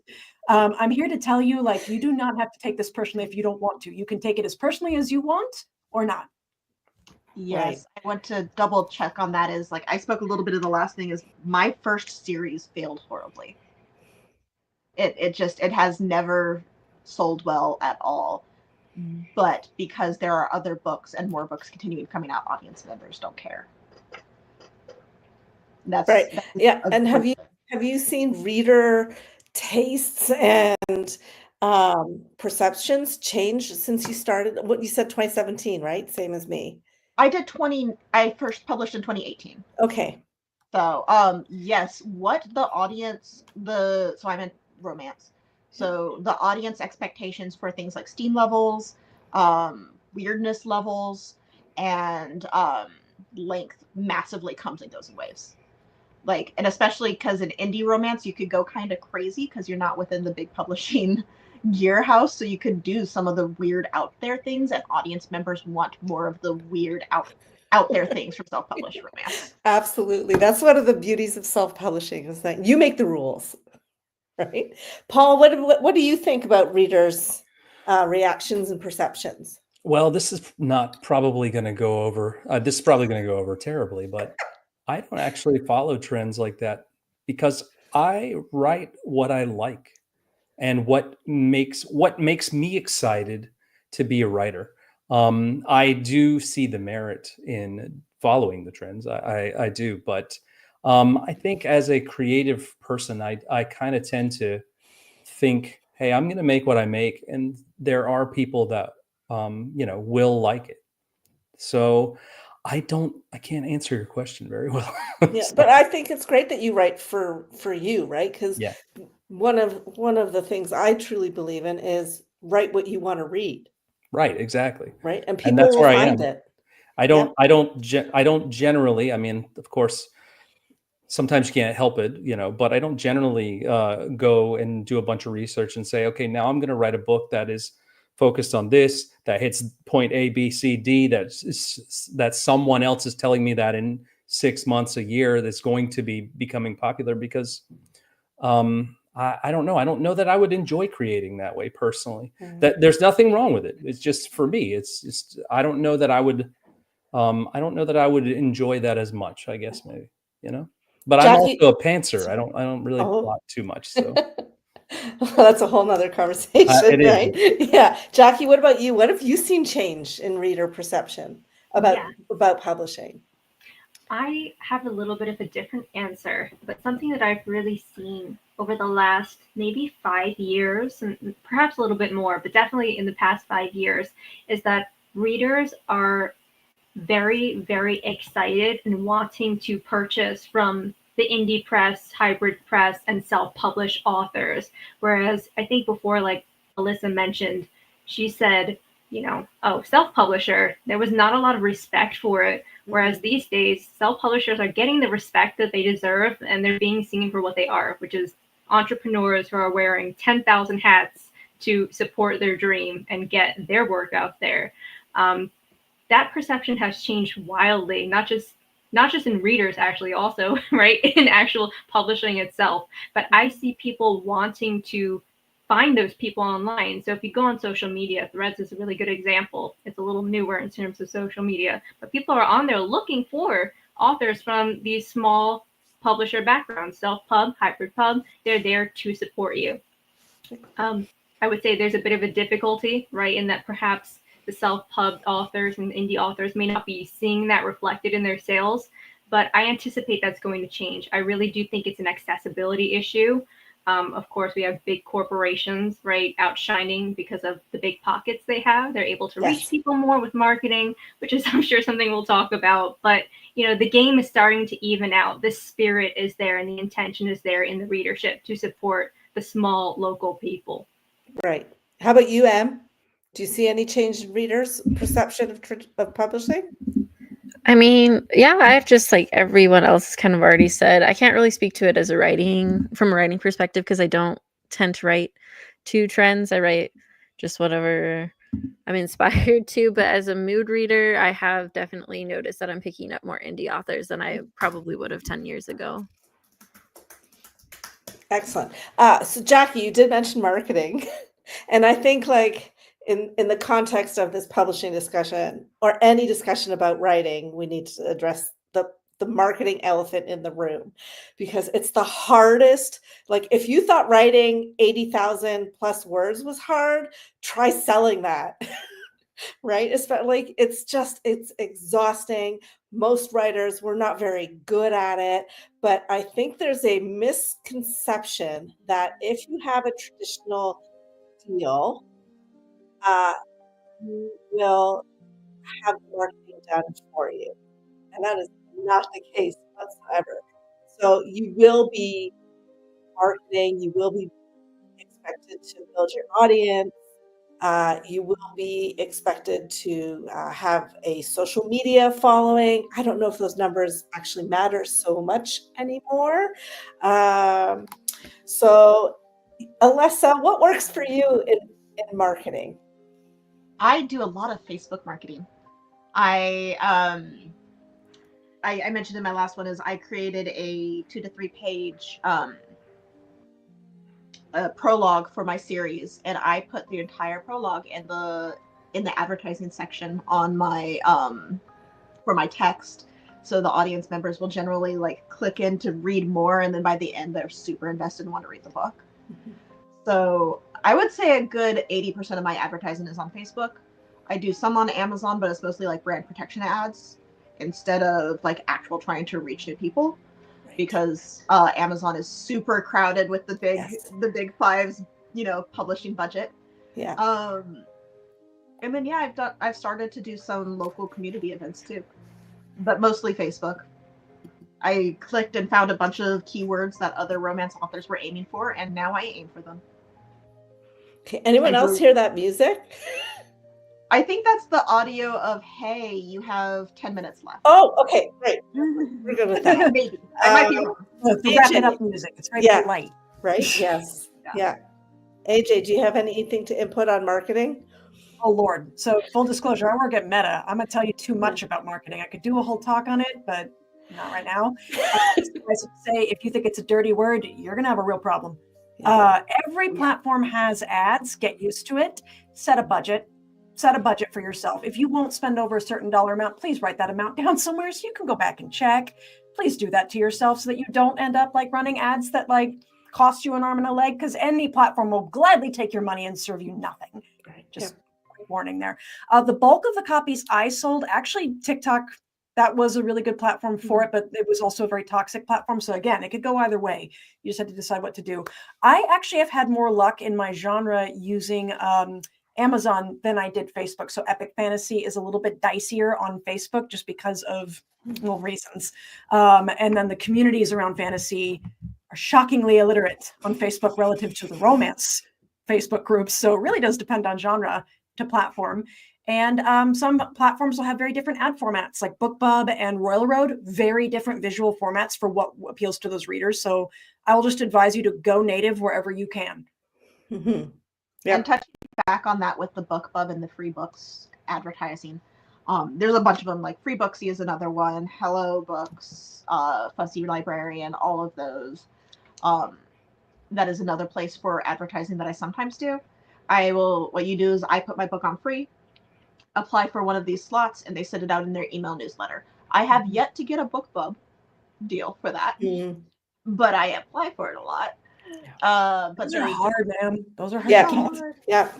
I'm here to tell you, like, you do not have to take this personally if you don't want to. You can take it as personally as you want or not. Yes, Right. I want to double check on that. Is like I spoke a little bit of the last thing is my first series failed horribly. It has never sold well at all. But because there are other books and more books continuing coming out, audience members don't care. That's right. Yeah. And have you seen reader tastes and perceptions change since you started? What you said 2017, right? Same as me. I first published in 2018. Okay. So, yes, what the audience, so I'm in romance. So the audience expectations for things like steam levels, weirdness levels, and length massively comes and goes in waves. Like, and especially because in indie romance, you could go kind of crazy because you're not within the big publishing gear house. So you could do some of the weird out there things, and audience members want more of the weird out there things from self-published romance. Absolutely. That's one of the beauties of self-publishing is that you make the rules, right? Paul, what do you think about readers' reactions and perceptions? Well, this is not probably going to go over. This is probably going to go over terribly, but I don't actually follow trends like that because I write what I like and what makes me excited to be a writer. I do see the merit in following the trends. I do, but I think as a creative person, I kind of tend to think, hey, I'm going to make what I make, and there are people that will like it. So I can't answer your question very well. Yeah, but I think it's great that you write for you, right? Because yeah, one of the things I truly believe in is write what you want to read. right, exactly. Right, and And people that's will where I find am. it. I don't generally. I mean, of course, sometimes you can't help it, but I don't generally go and do a bunch of research and say, okay, now I'm going to write a book that is focused on this, that hits point A, B, C, D, that someone else is telling me that in 6 months, a year, that's going to be becoming popular, because I don't know. I don't know that I would enjoy creating that way personally. That there's nothing wrong with it. It's just, for me, it's just, I don't know that I would enjoy that as much, I guess, maybe, but Jackie, I'm also a pantser. I don't really plot too much. So well, that's a whole nother conversation, right? Yeah. Jackie, what about you? What have you seen change in reader perception about publishing? I have a little bit of a different answer, but something that I've really seen over the last maybe 5 years, and perhaps a little bit more, but definitely in the past 5 years, is that readers are very, very excited and wanting to purchase from the indie press, hybrid press, and self-published authors. Whereas I think before, like Alyssa mentioned, she said, self-publisher, there was not a lot of respect for it. Whereas these days, self-publishers are getting the respect that they deserve, and they're being seen for what they are, which is entrepreneurs who are wearing 10,000 hats to support their dream and get their work out there. That perception has changed wildly, not just in readers, actually, also, right, in actual publishing itself. But I see people wanting to find those people online. So if you go on social media, Threads is a really good example. It's a little newer in terms of social media, but people are on there looking for authors from these small publisher backgrounds, self-pub, hybrid pub. They're there to support you. I would say there's a bit of a difficulty, right, in that perhaps the self-pubbed authors and indie authors may not be seeing that reflected in their sales, but I anticipate that's going to change. I really do think it's an accessibility issue. Of course, we have big corporations, right, outshining because of the big pockets they have. They're able to reach people more with marketing, which is, I'm sure, something we'll talk about. But, the game is starting to even out. The spirit is there and the intention is there in the readership to support the small local people. Right. How about you, Em? Do you see any change in readers' perception of publishing? I mean, yeah, I've just like everyone else kind of already said, I can't really speak to it as from a writing perspective because I don't tend to write to trends. I write just whatever I'm inspired to. But as a mood reader, I have definitely noticed that I'm picking up more indie authors than I probably would have 10 years ago. Excellent. So Jackie, you did mention marketing. And I think in the context of this publishing discussion or any discussion about writing, we need to address the marketing elephant in the room, because it's the hardest. Like, if you thought writing 80,000 plus words was hard, try selling that. Right? It's exhausting. Most writers, we're not very good at it, but I think there's a misconception that if you have a traditional deal, you will have the marketing done for you. And that is not the case whatsoever. So you will be marketing, you will be expected to build your audience, you will be expected to have a social media following. I don't know if those numbers actually matter so much anymore. So Alessa, what works for you in marketing? I do a lot of Facebook marketing. I mentioned in my last one is I created a 2 to 3 page a prologue for my series, and I put the entire prologue in the advertising section on my for my text, so the audience members will generally click in to read more, and then by the end they're super invested and want to read the book. So I would say a good 80% of my advertising is on Facebook. I do some on Amazon, but it's mostly brand protection ads instead of actual trying to reach new people, because Amazon is super crowded with the big fives, publishing budget. Yeah. And then I've started to do some local community events too, but mostly Facebook. I clicked and found a bunch of keywords that other romance authors were aiming for, and now I aim for them. Okay. Anyone else hear that music? I think that's the audio of, hey, you have 10 minutes left. Oh, okay, great. We're good with that. Maybe. I might be wrong. The wrapping up music. It's very light. Right? Yes. Yeah. AJ, do you have anything to input on marketing? Oh, Lord. So full disclosure, I work at Meta. I'm going to tell you too much about marketing. I could do a whole talk on it, but not right now. I would say if you think it's a dirty word, you're going to have a real problem. Every platform has ads. Get used to it. Set a budget. Set a budget for yourself. If you won't spend over a certain dollar amount, please write that amount down somewhere so you can go back and check. Please do that to yourself so that you don't end up running ads that cost you an arm and a leg, because any platform will gladly take your money and serve you nothing. Just warning there. The bulk of the copies I sold, actually TikTok, that was a really good platform for it, but it was also a very toxic platform. So again, it could go either way. You just had to decide what to do. I actually have had more luck in my genre using Amazon than I did Facebook. So epic fantasy is a little bit dicier on Facebook just because of reasons. And then the communities around fantasy are shockingly illiterate on Facebook relative to the romance Facebook groups. So it really does depend on genre. to platform. And some platforms will have very different ad formats, like BookBub and Royal Road, very different visual formats for what appeals to those readers. So I will just advise you to go native wherever you can. Mm-hmm. And touching back on that with the BookBub and the free books advertising, there's a bunch of them, like Free Booksy is another one, Hello Books, Fussy Librarian, all of those. That is another place for advertising that I sometimes do. What you do is I put my book on free, apply for one of these slots, and they send it out in their email newsletter. I have yet to get a BookBub deal for that, but I apply for it a lot. But those are hard, man. Those are hard. Yeah. to get. Hard. Yeah.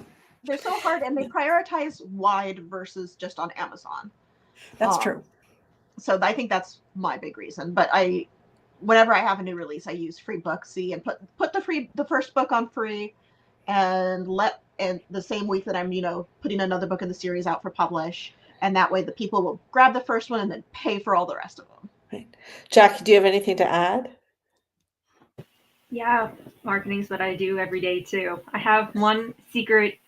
They're so hard, and they prioritize wide versus just on Amazon. That's true. So I think that's my big reason. But whenever I have a new release, I use Free Booksy and put the first book on free, and the same week that I'm putting another book in the series out for publish, and that way the people will grab the first one and then pay for all the rest of them. Right. Jackie, do you have anything to add? Yeah, marketing's what I do every day too. I have one secret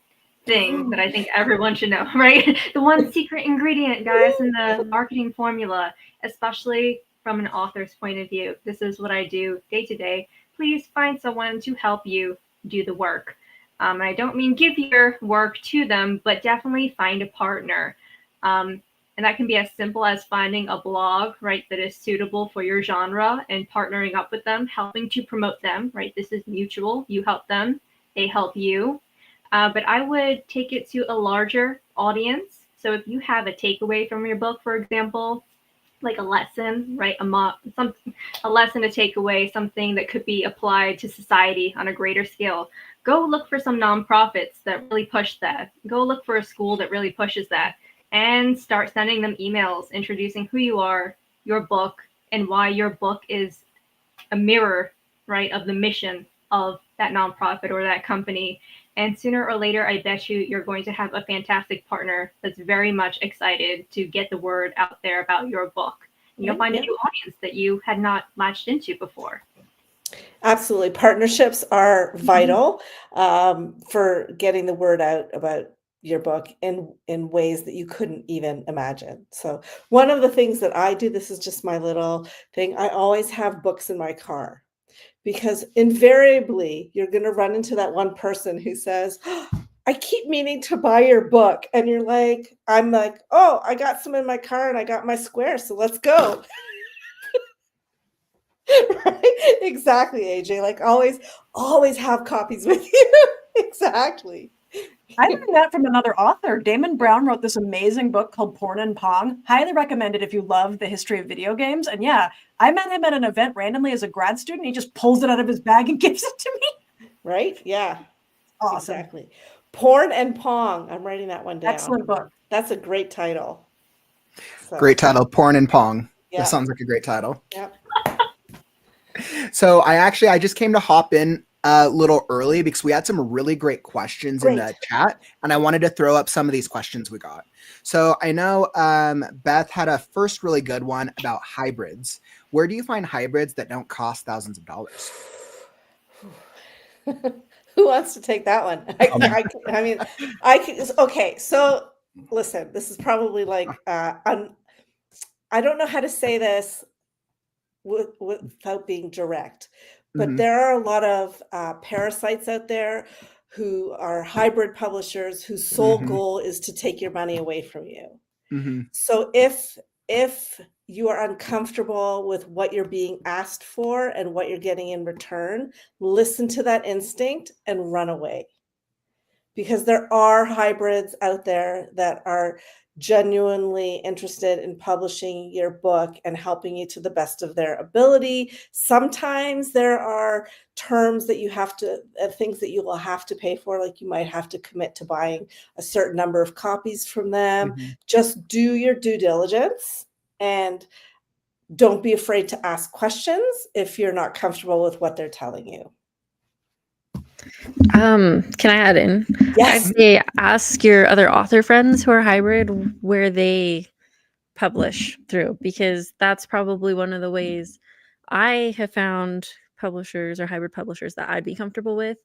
thing that I think everyone should know, right? The one secret ingredient, guys, in the marketing formula, especially from an author's point of view. This is what I do day to day. Please find someone to help you do the work. And I don't mean give your work to them, but definitely find a partner. And that can be as simple as finding a blog, right, that is suitable for your genre and partnering up with them, helping to promote them, right? This is mutual. You help them, they help you. But I would take it to a larger audience. So if you have a takeaway from your book, for example, like a lesson, right? A lesson to take away, something that could be applied to society on a greater scale. Go look for some nonprofits that really push that. Go look for a school that really pushes that, and start sending them emails introducing who you are, your book, and why your book is a mirror, right, of the mission of that nonprofit or that company. And sooner or later, I bet you're going to have a fantastic partner that's very much excited to get the word out there about your book. And you'll find a new audience that you had not latched into before. Absolutely. Partnerships are vital for getting the word out about your book in ways that you couldn't even imagine. So one of the things that I do, this is just my little thing, I always have books in my car, because invariably you're going to run into that one person who says, I keep meaning to buy your book. And I'm like, oh, I got some in my car and I got my square, so let's go. Right? Exactly, AJ. Like always have copies with you. Exactly. I learned that from another author. Damon Brown wrote this amazing book called Porn and Pong. Highly recommended if you love the history of video games. And yeah, I met him at an event randomly as a grad student. He just pulls it out of his bag and gives it to me. Right? Yeah. Awesome. Exactly. Porn and Pong. I'm writing that one down. Excellent book. That's a great title. So, Great title, Porn and Pong. Yeah. That sounds like a great title. Yep. So I just came to hop in a little early because we had some really great questions in the chat, and I wanted to throw up some of these questions we got. So I know Beth had a first really good one about hybrids. Where do you find hybrids that don't cost thousands of dollars? Who wants to take that one? Okay. So listen, this is probably like, I don't know how to say this without being direct, but there are a lot of parasites out there who are hybrid publishers whose sole goal is to take your money away from you. So if you are uncomfortable with what you're being asked for and what you're getting in return, listen to that instinct and run away. Because there are hybrids out there that are genuinely interested in publishing your book and helping you to the best of their ability. Sometimes there are terms that you have to, things that you will have to pay for, like you might have to commit to buying a certain number of copies from them. Just do your due diligence and don't be afraid to ask questions if you're not comfortable with what they're telling you. Can I add in? Yes. I'd say ask your other author friends who are hybrid where they publish through, because that's probably one of the ways I have found publishers or hybrid publishers that I'd be comfortable with.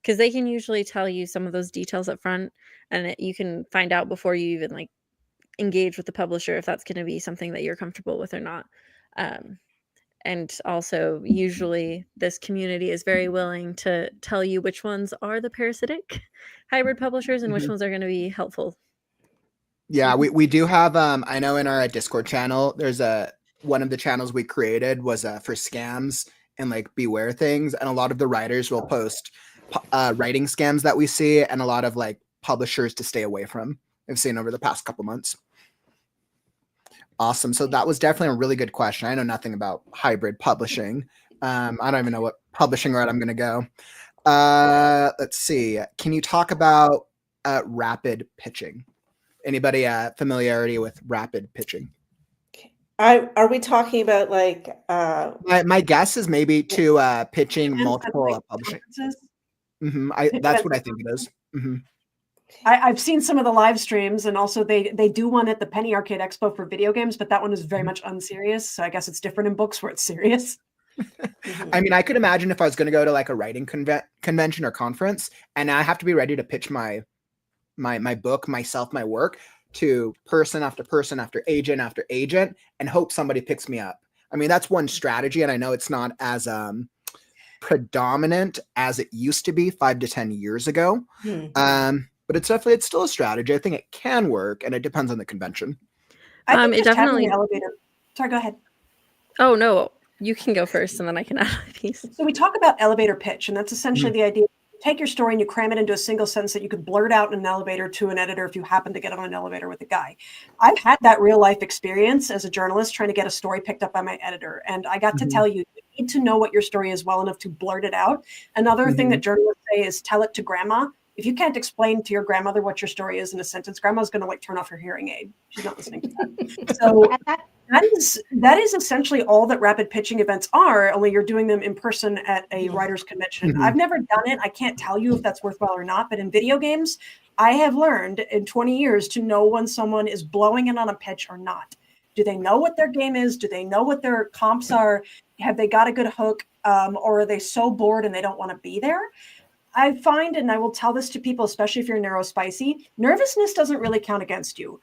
because they can usually tell you some of those details up front, and you can find out before you even like engage with the publisher if that's going to be something that you're comfortable with or not. And also, usually, this community is very willing to tell you which ones are the parasitic hybrid publishers and which ones are going to be helpful. Yeah, we do have I know in our Discord channel there's one of the channels we created was for scams and like beware things, and a lot of the writers will post writing scams that we see and a lot of like publishers to stay away from. I've seen over the past couple months. Awesome. So that was definitely a really good question. I know nothing about hybrid publishing. I don't even know what publishing route I'm going to go. Let's see. Can you talk about rapid pitching? Anybody familiarity with rapid pitching? Are we talking about like my guess is maybe to pitching multiple publishing. That's what I think it is. I've seen some of the live streams, and also they do one at the Penny Arcade Expo for video games, but that one is very much unserious. So I guess it's different in books where it's serious. I mean, I could imagine if I was going to go to like a writing convention or conference, and I have to be ready to pitch my book, myself, my work to person after agent, and hope somebody picks me up. I mean, that's one strategy, and I know it's not as predominant as it used to be 5 to 10 years ago. But it's still a strategy. I think it can work, and it depends on the convention. I think it definitely. Elevator. Sorry, go ahead. Oh no, you can go first, and then I can add a piece. So we talk about elevator pitch, and that's essentially the idea. You take your story and you cram it into a single sentence that you could blurt out in an elevator to an editor if you happen to get on an elevator with a guy. I've had that real life experience as a journalist trying to get a story picked up by my editor, and I got to tell you need to know what your story is well enough to blurt it out. Another thing that journalists say is tell it to grandma. If you can't explain to your grandmother what your story is in a sentence, grandma's going to like turn off her hearing aid. She's not listening to that. So that is essentially all that rapid pitching events are, only you're doing them in person at a writer's convention. I've never done it. I can't tell you if that's worthwhile or not, but in video games, I have learned in 20 years to know when someone is blowing it on a pitch or not. Do they know what their game is? Do they know what their comps are? Have they got a good hook? Or are they so bored and they don't want to be there? I find, and I will tell this to people, especially if you're neurospicy, nervousness doesn't really count against you.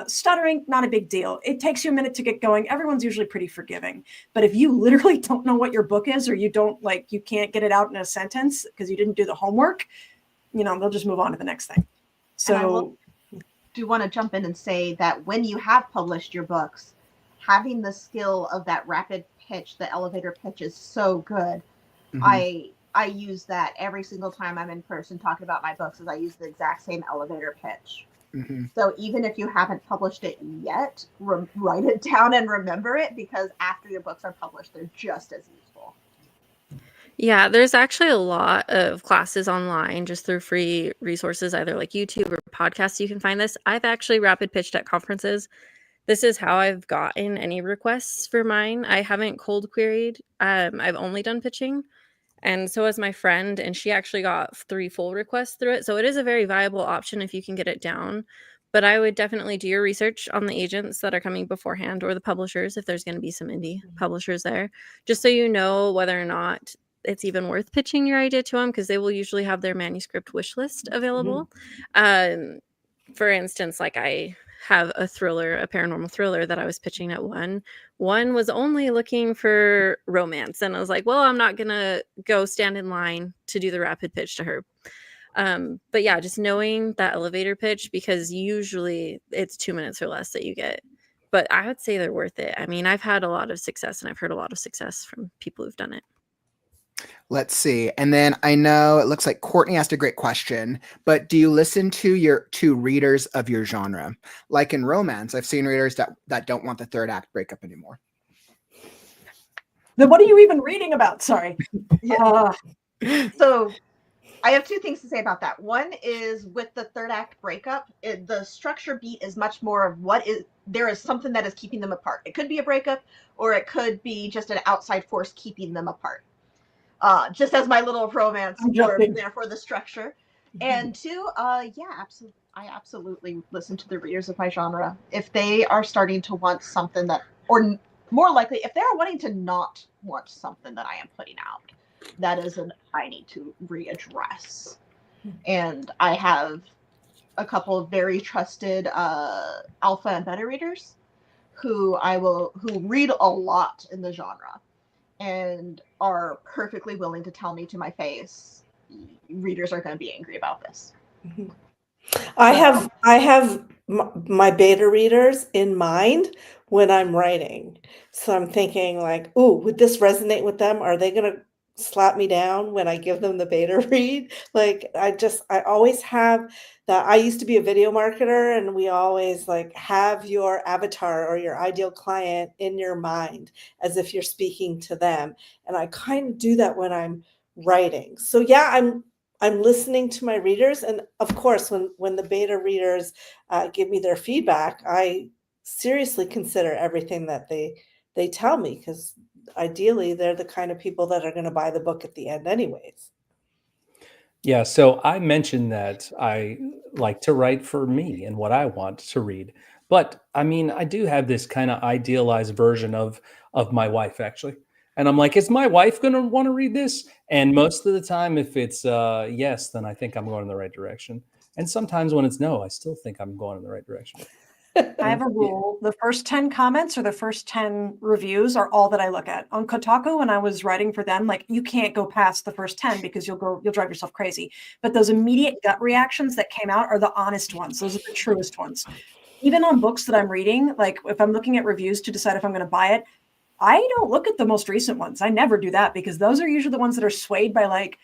Stuttering, not a big deal. It takes you a minute to get going. Everyone's usually pretty forgiving. But if you literally don't know what your book is, or you can't get it out in a sentence because you didn't do the homework, they'll just move on to the next thing. So I do want to jump in and say that when you have published your books, having the skill of that rapid pitch, the elevator pitch, is so good. I use that every single time I'm in person talking about my books. I use the exact same elevator pitch. So even if you haven't published it yet, write it down and remember it, because after your books are published, they're just as useful. Yeah, there's actually a lot of classes online just through free resources, either like YouTube or podcasts. You can find this. I've actually rapid pitched at conferences. This is how I've gotten any requests for mine. I haven't cold queried. I've only done pitching. And so has my friend, and she actually got 3 full requests through it. So it is a very viable option if you can get it down. But I would definitely do your research on the agents that are coming beforehand, or the publishers, if there's going to be some indie publishers there, just so you know whether or not it's even worth pitching your idea to them, because they will usually have their manuscript wish list available. For instance, like I have a paranormal thriller that I was pitching at one was only looking for romance, and I was like, well, I'm not gonna go stand in line to do the rapid pitch to her. But yeah, just knowing that elevator pitch, because usually it's 2 minutes or less that you get, but I would say they're worth it. I mean, I've had a lot of success, and I've heard a lot of success from people who've done it. Let's see. And then I know it looks like Courtney asked a great question, but do you listen to readers of your genre? Like in romance, I've seen readers that don't want the third act breakup anymore. Then what are you even reading about? Sorry. So I have 2 things to say about that. One is with the third act breakup, the structure beat is much more of there is something that is keeping them apart. It could be a breakup, or it could be just an outside force keeping them apart. Just as my little romance there for the structure. And 2, I absolutely listen to the readers of my genre. If they are starting to want something that, or more likely, if they're wanting to not want something that I am putting out, that is an I need to readdress. And I have a couple of very trusted alpha and beta readers who read a lot in the genre and are perfectly willing to tell me to my face, readers are going to be angry about this. I have my beta readers in mind when I'm writing. So I'm thinking like, "Ooh, would this resonate with them? Are they gonna slap me down when I give them the beta read?" Like, I always have that. I used to be a video marketer, and we always like have your avatar or your ideal client in your mind as if you're speaking to them. And I kind of do that when I'm writing. So yeah, I'm listening to my readers, and of course, when the beta readers give me their feedback, I seriously consider everything that they tell me, because ideally, they're the kind of people that are going to buy the book at the end, anyways. Yeah, so I mentioned that I like to write for me and what I want to read. But I mean, I do have this kind of idealized version of my wife actually. And I'm like, is my wife going to want to read this? And most of the time if it's yes, then I think I'm going in the right direction. And sometimes when it's no, I still think I'm going in the right direction. I have a rule. The first 10 comments or the first 10 reviews are all that I look at. On Kotaku, when I was writing for them, like you can't go past the first 10 because you'll drive yourself crazy. But those immediate gut reactions that came out are the honest ones. Those are the truest ones. Even on books that I'm reading, like if I'm looking at reviews to decide if I'm going to buy it, I don't look at the most recent ones. I never do that because those are usually the ones that are swayed by like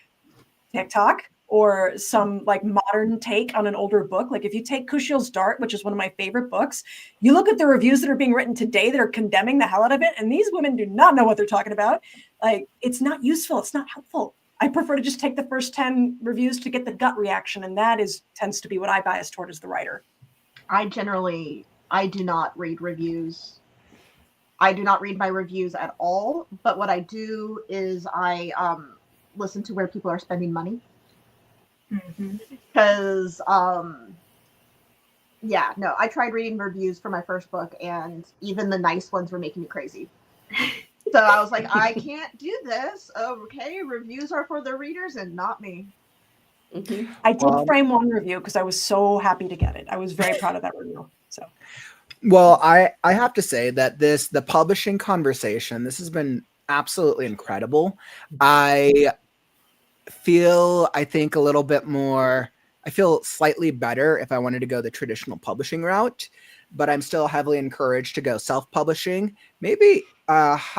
TikTok or some like modern take on an older book. Like if you take Kushiel's Dart, which is one of my favorite books, you look at the reviews that are being written today that are condemning the hell out of it, and these women do not know what they're talking about. Like it's not useful. It's not helpful. I prefer to just take the first 10 reviews to get the gut reaction, and that tends to be what I bias toward as the writer. I do not read reviews. I do not read my reviews at all, but what I do is I listen to where people are spending money. Because yeah, no, I tried reading reviews for my first book, and even the nice ones were making me crazy. So I was like, I can't do this. Okay, reviews are for the readers and not me. I did frame one review because I was so happy to get it. I was very proud of that review. So Well, I have to say that the publishing conversation, this has been absolutely incredible. I think a little bit more, I feel slightly better if I wanted to go the traditional publishing route, but I'm still heavily encouraged to go self-publishing, maybe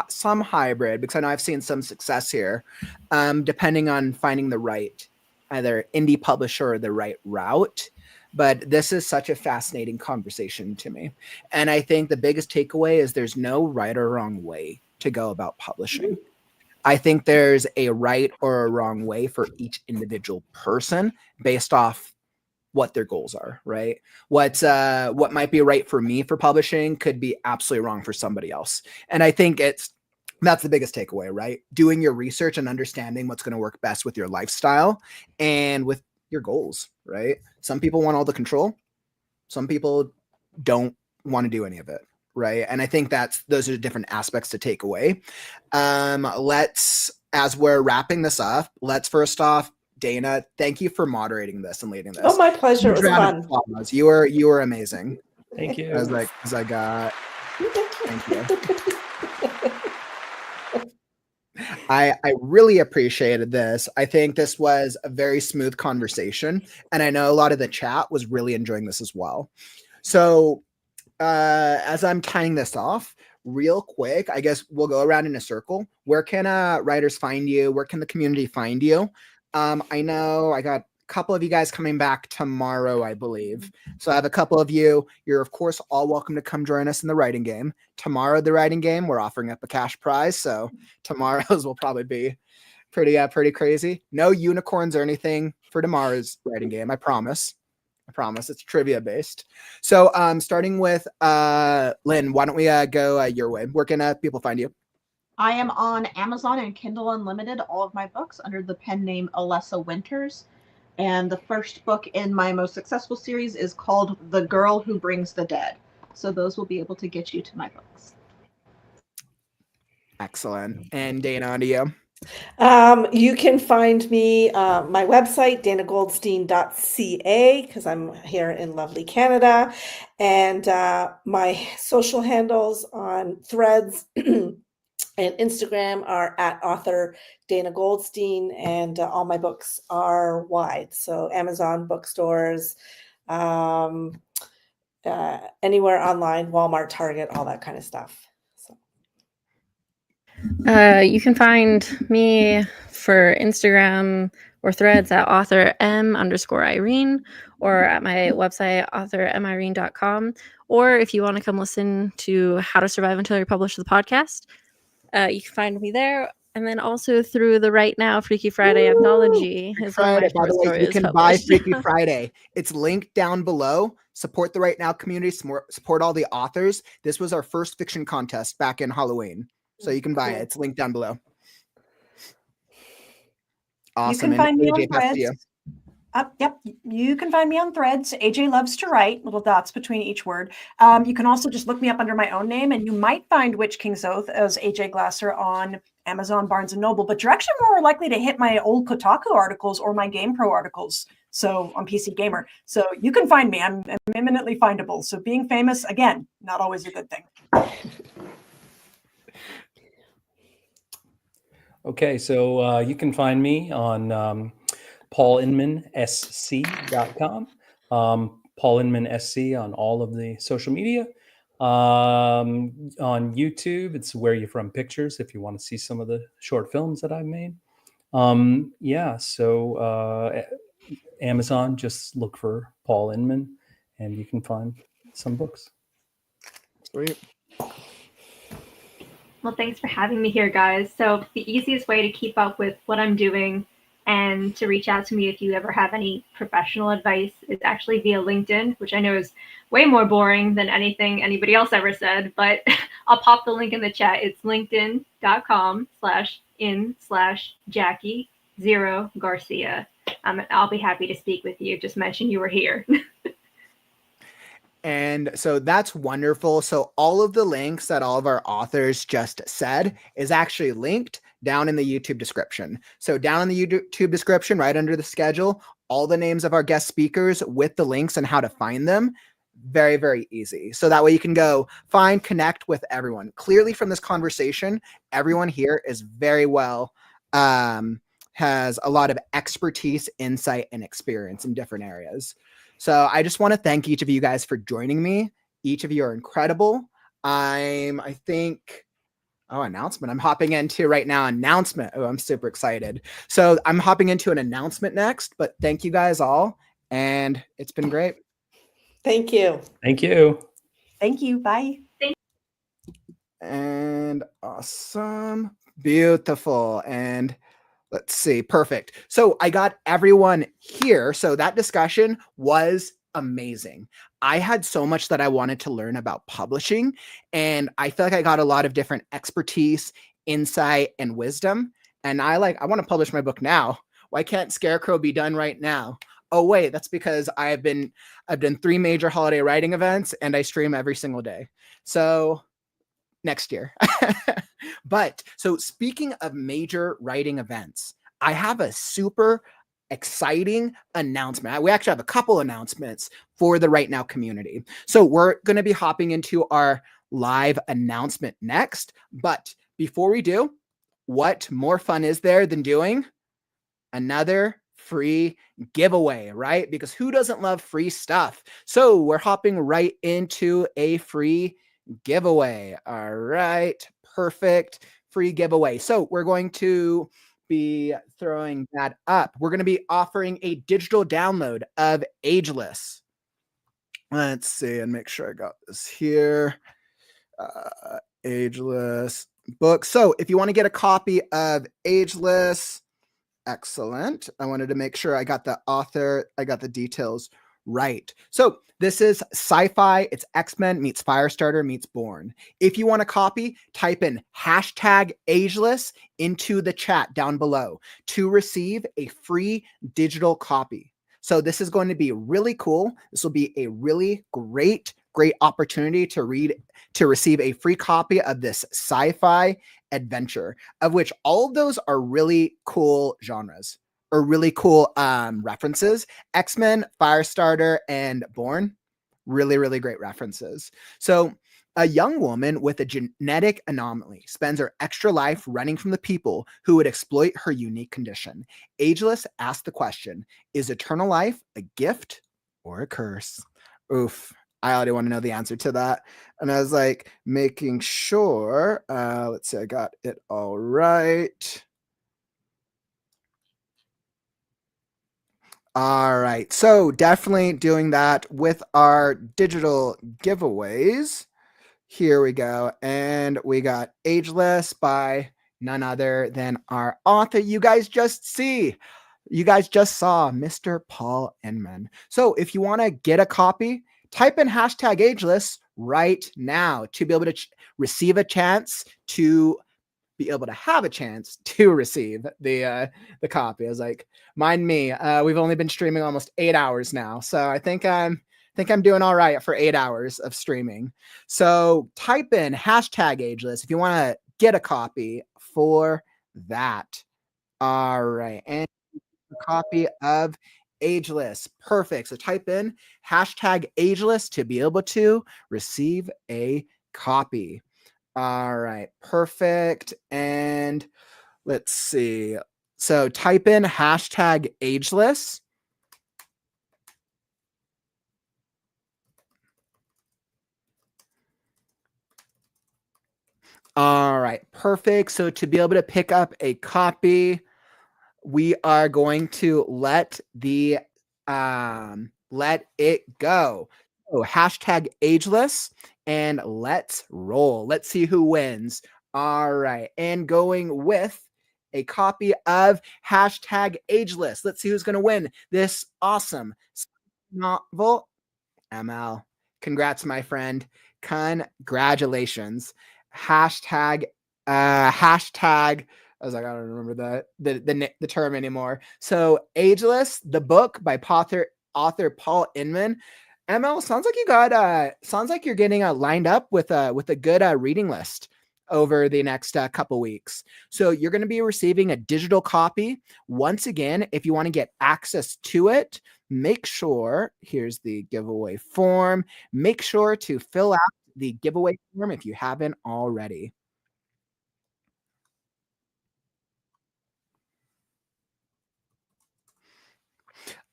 some hybrid, because I know I've seen some success here, depending on finding the right either indie publisher or the right route. But this is such a fascinating conversation to me. And I think the biggest takeaway is there's no right or wrong way to go about publishing. I think there's a right or a wrong way for each individual person based off what their goals are, right? What might be right for me for publishing could be absolutely wrong for somebody else. And I think that's the biggest takeaway, right? Doing your research and understanding what's going to work best with your lifestyle and with your goals, right? Some people want all the control. Some people don't want to do any of it, right? And I think those are different aspects to take away. As we're wrapping this up, let's first off, Dana, thank you for moderating this and leading this. Oh, my pleasure. It was fun. You were amazing. Thank you. Thank you. I really appreciated this. I think this was a very smooth conversation, and I know a lot of the chat was really enjoying this as well. So as I'm tying this off real quick, I guess we'll go around in a circle. Where can writers find you? Where can the community find you? I know I got a couple of you guys coming back tomorrow, I believe. So I have a couple of you. You're, of course, all welcome to come join us in the writing game. Tomorrow, the writing game, we're offering up a cash prize. So tomorrow's will probably be pretty crazy. No unicorns or anything for tomorrow's writing game. I promise. It's trivia based. So starting with Lynn, why don't we go your way? Where can people find you? I am on Amazon and Kindle Unlimited, all of my books under the pen name Alessa Winters. And the first book in my most successful series is called The Girl Who Brings the Dead. So those will be able to get you to my books. Excellent. And Dana, on to you. You can find me my website, danagoldstein.ca, because I'm here in lovely Canada, and my social handles on Threads and Instagram are at author Dana Goldstein, and all my books are wide, so Amazon bookstores, anywhere online, Walmart, Target, all that kind of stuff. You can find me for Instagram or Threads at author m_Irene, or at my website authormirene.com. Or if you want to come listen to How to Survive Until You Publish the podcast, you can find me there. And then also through the Right Now Freaky Friday anthology is one of my Friday, by short the way, you stories can buy published. Freaky Friday. It's linked down below. Support the Right Now community. Support all the authors. This was our first fiction contest back in Halloween, so you can buy it. It's linked down below. Awesome. You can find me on AJ, pass to you. Threads. Yep, you can find me on Threads. AJ loves to write, little dots between each word. You can also just look me up under my own name, and you might find Witch King's Oath as AJ Glasser on Amazon, Barnes & Noble, but you're actually more likely to hit my old Kotaku articles or my GamePro articles, so on PC Gamer. So you can find me. I'm eminently findable. So being famous, again, not always a good thing. Okay, so you can find me on paulinmansc.com, Paul Inman SC on all of the social media. On YouTube, it's Where You From Pictures if you want to see some of the short films that I've made. Yeah, so Amazon, just look for Paul Inman and you can find some books. Sweet. Well, thanks for having me here, guys. So the easiest way to keep up with what I'm doing and to reach out to me if you ever have any professional advice is actually via LinkedIn, which I know is way more boring than anything anybody else ever said, but I'll pop the link in the chat. It's linkedin.com/in/Jackie0Garcia. I'll be happy to speak with you. Just mention you were here. And so that's wonderful. So all of the links that all of our authors just said is actually linked down in the YouTube description. So down in the YouTube description, right under the schedule, all the names of our guest speakers with the links and how to find them. Very, very easy. So that way you can go find, connect with everyone. Clearly from this conversation, everyone here is very well, has a lot of expertise, insight, and experience in different areas. So I just want to thank each of you guys for joining me. Each of you are incredible. I'm hopping into right now announcement. Oh, I'm super excited. So I'm hopping into an announcement next, but thank you guys all. And it's been great. Thank you. Thank you. Thank you. Bye. And awesome. Beautiful. And let's see. Perfect. So I got everyone here. So that discussion was amazing. I had so much that I wanted to learn about publishing, and I feel like I got a lot of different expertise, insight, and wisdom. And I want to publish my book now. Why can't Scarecrow be done right now? Oh, wait, that's because I've done 3 major holiday writing events and I stream every single day. So next year. But so speaking of major writing events, I have a super exciting announcement. We actually have a couple announcements for the Right Now community. So we're going to be hopping into our live announcement next. But before we do, what more fun is there than doing another free giveaway, right? Because who doesn't love free stuff? So we're hopping right into a free giveaway. All right, perfect. Free giveaway. So we're going to be throwing that up. We're going to be offering a digital download of Ageless. Let's see and make sure I got this here. Ageless book. So if you want to get a copy of Ageless, excellent. I wanted to make sure I got the author, I got the details right. So this is sci-fi. It's X-Men meets Firestarter meets Bourne. If you want a copy, type in #Ageless into the chat down below to receive a free digital copy. So this is going to be really cool. This will be a really great great opportunity to receive a free copy of this sci-fi adventure, of which all of those are really cool genres or really cool references. X-Men, Firestarter, and Bourne, really, really great references. So a young woman with a genetic anomaly spends her extra life running from the people who would exploit her unique condition. Ageless asks the question, is eternal life a gift or a curse? Oof. I already want to know the answer to that. And I was like, making sure. Let's see, I got it all right. All right. So definitely doing that with our digital giveaways. Here we go. And we got Ageless by none other than our author. You guys just saw Mr. Paul Inman. So if you want to get a copy, type in hashtag Ageless right now to be able to receive a chance to be able to have a chance to receive the copy. I was like, mind me, we've only been streaming almost 8 hours now, so I think I'm doing all right for 8 hours of streaming. So type in hashtag Ageless if you want to get a copy for that. All right, and a copy of Ageless. Perfect. So type in hashtag Ageless to be able to receive a copy. All right, perfect. And let's see. So type in hashtag Ageless. All right, perfect. So to be able to pick up a copy, we are going to let it go. So hashtag Ageless and let's roll. Let's see who wins. All right, and going with a copy of hashtag Ageless. Let's see who's going to win this awesome novel. ML, congrats, my friend. Congratulations. Hashtag. I was like, I don't remember the term anymore. So, Ageless, the book by author Paul Inman. ML, sounds like you're getting lined up with a good reading list over the next couple weeks. So you're going to be receiving a digital copy. Once again, if you want to get access to it, make sure, here's the giveaway form. Make sure to fill out the giveaway form if you haven't already.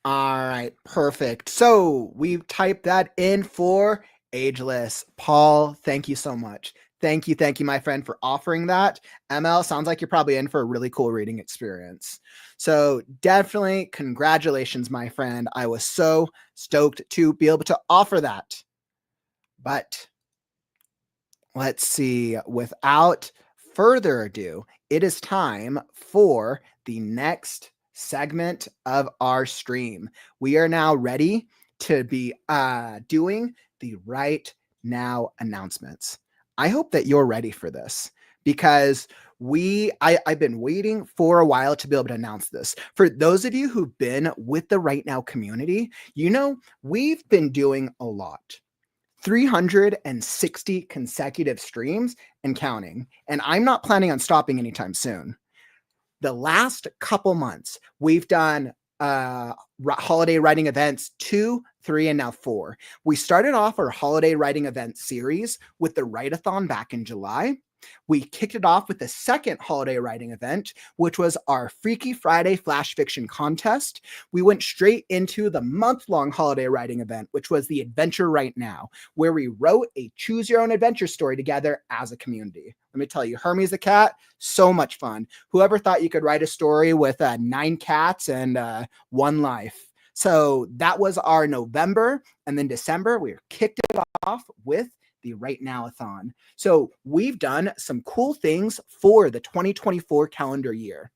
All right, perfect. So we've typed that in for Ageless. Paul, thank you so much. Thank you, my friend, for offering that. ML, sounds like you're probably in for a really cool reading experience. So definitely congratulations, my friend. I was so stoked to be able to offer that. But let's see, without further ado, it is time for the next segment of our stream. We are now ready to be doing the Right Now announcements. I hope that you're ready for this because I've been waiting for a while to be able to announce this. For those of you who've been with the Right Now community, you know, we've been doing a lot. 360 consecutive streams and counting. And I'm not planning on stopping anytime soon. The last couple months, we've done holiday writing events 2, 3, and now 4. We started off our holiday writing event series with the Write-A-Thon back in July. We kicked it off with the second holiday writing event, which was our Freaky Friday Flash Fiction Contest. We went straight into the month-long holiday writing event, which was the Adventure Right Now, where we wrote a choose your own adventure story together as a community. Let me tell you, Hermes the cat, so much fun. Whoever thought you could write a story with 9 cats and 1 life? So that was our November, and then December, we kicked it off with the WriteNow-A-Thon. So we've done some cool things for the 2024 calendar year.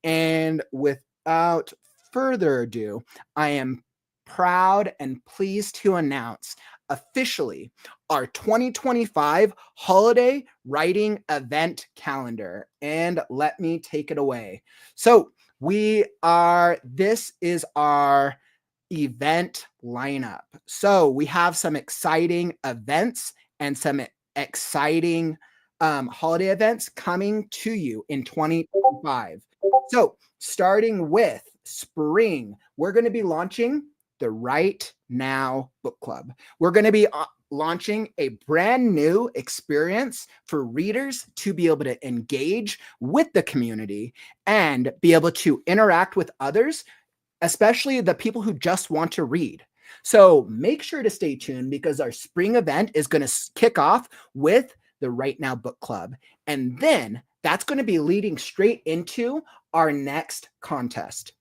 And without further ado, I am proud and pleased to announce officially our 2025 holiday writing event calendar. And let me take it away. So this is our event lineup. So we have some exciting events and some exciting holiday events coming to you in 2025. So starting with spring, we're going to be launching the Right Now Book Club. We're going to be launching a brand new experience for readers to be able to engage with the community and be able to interact with others, especially the people who just want to read. So make sure to stay tuned because our spring event is going to kick off with the Right Now Book Club. And then that's going to be leading straight into our next contest.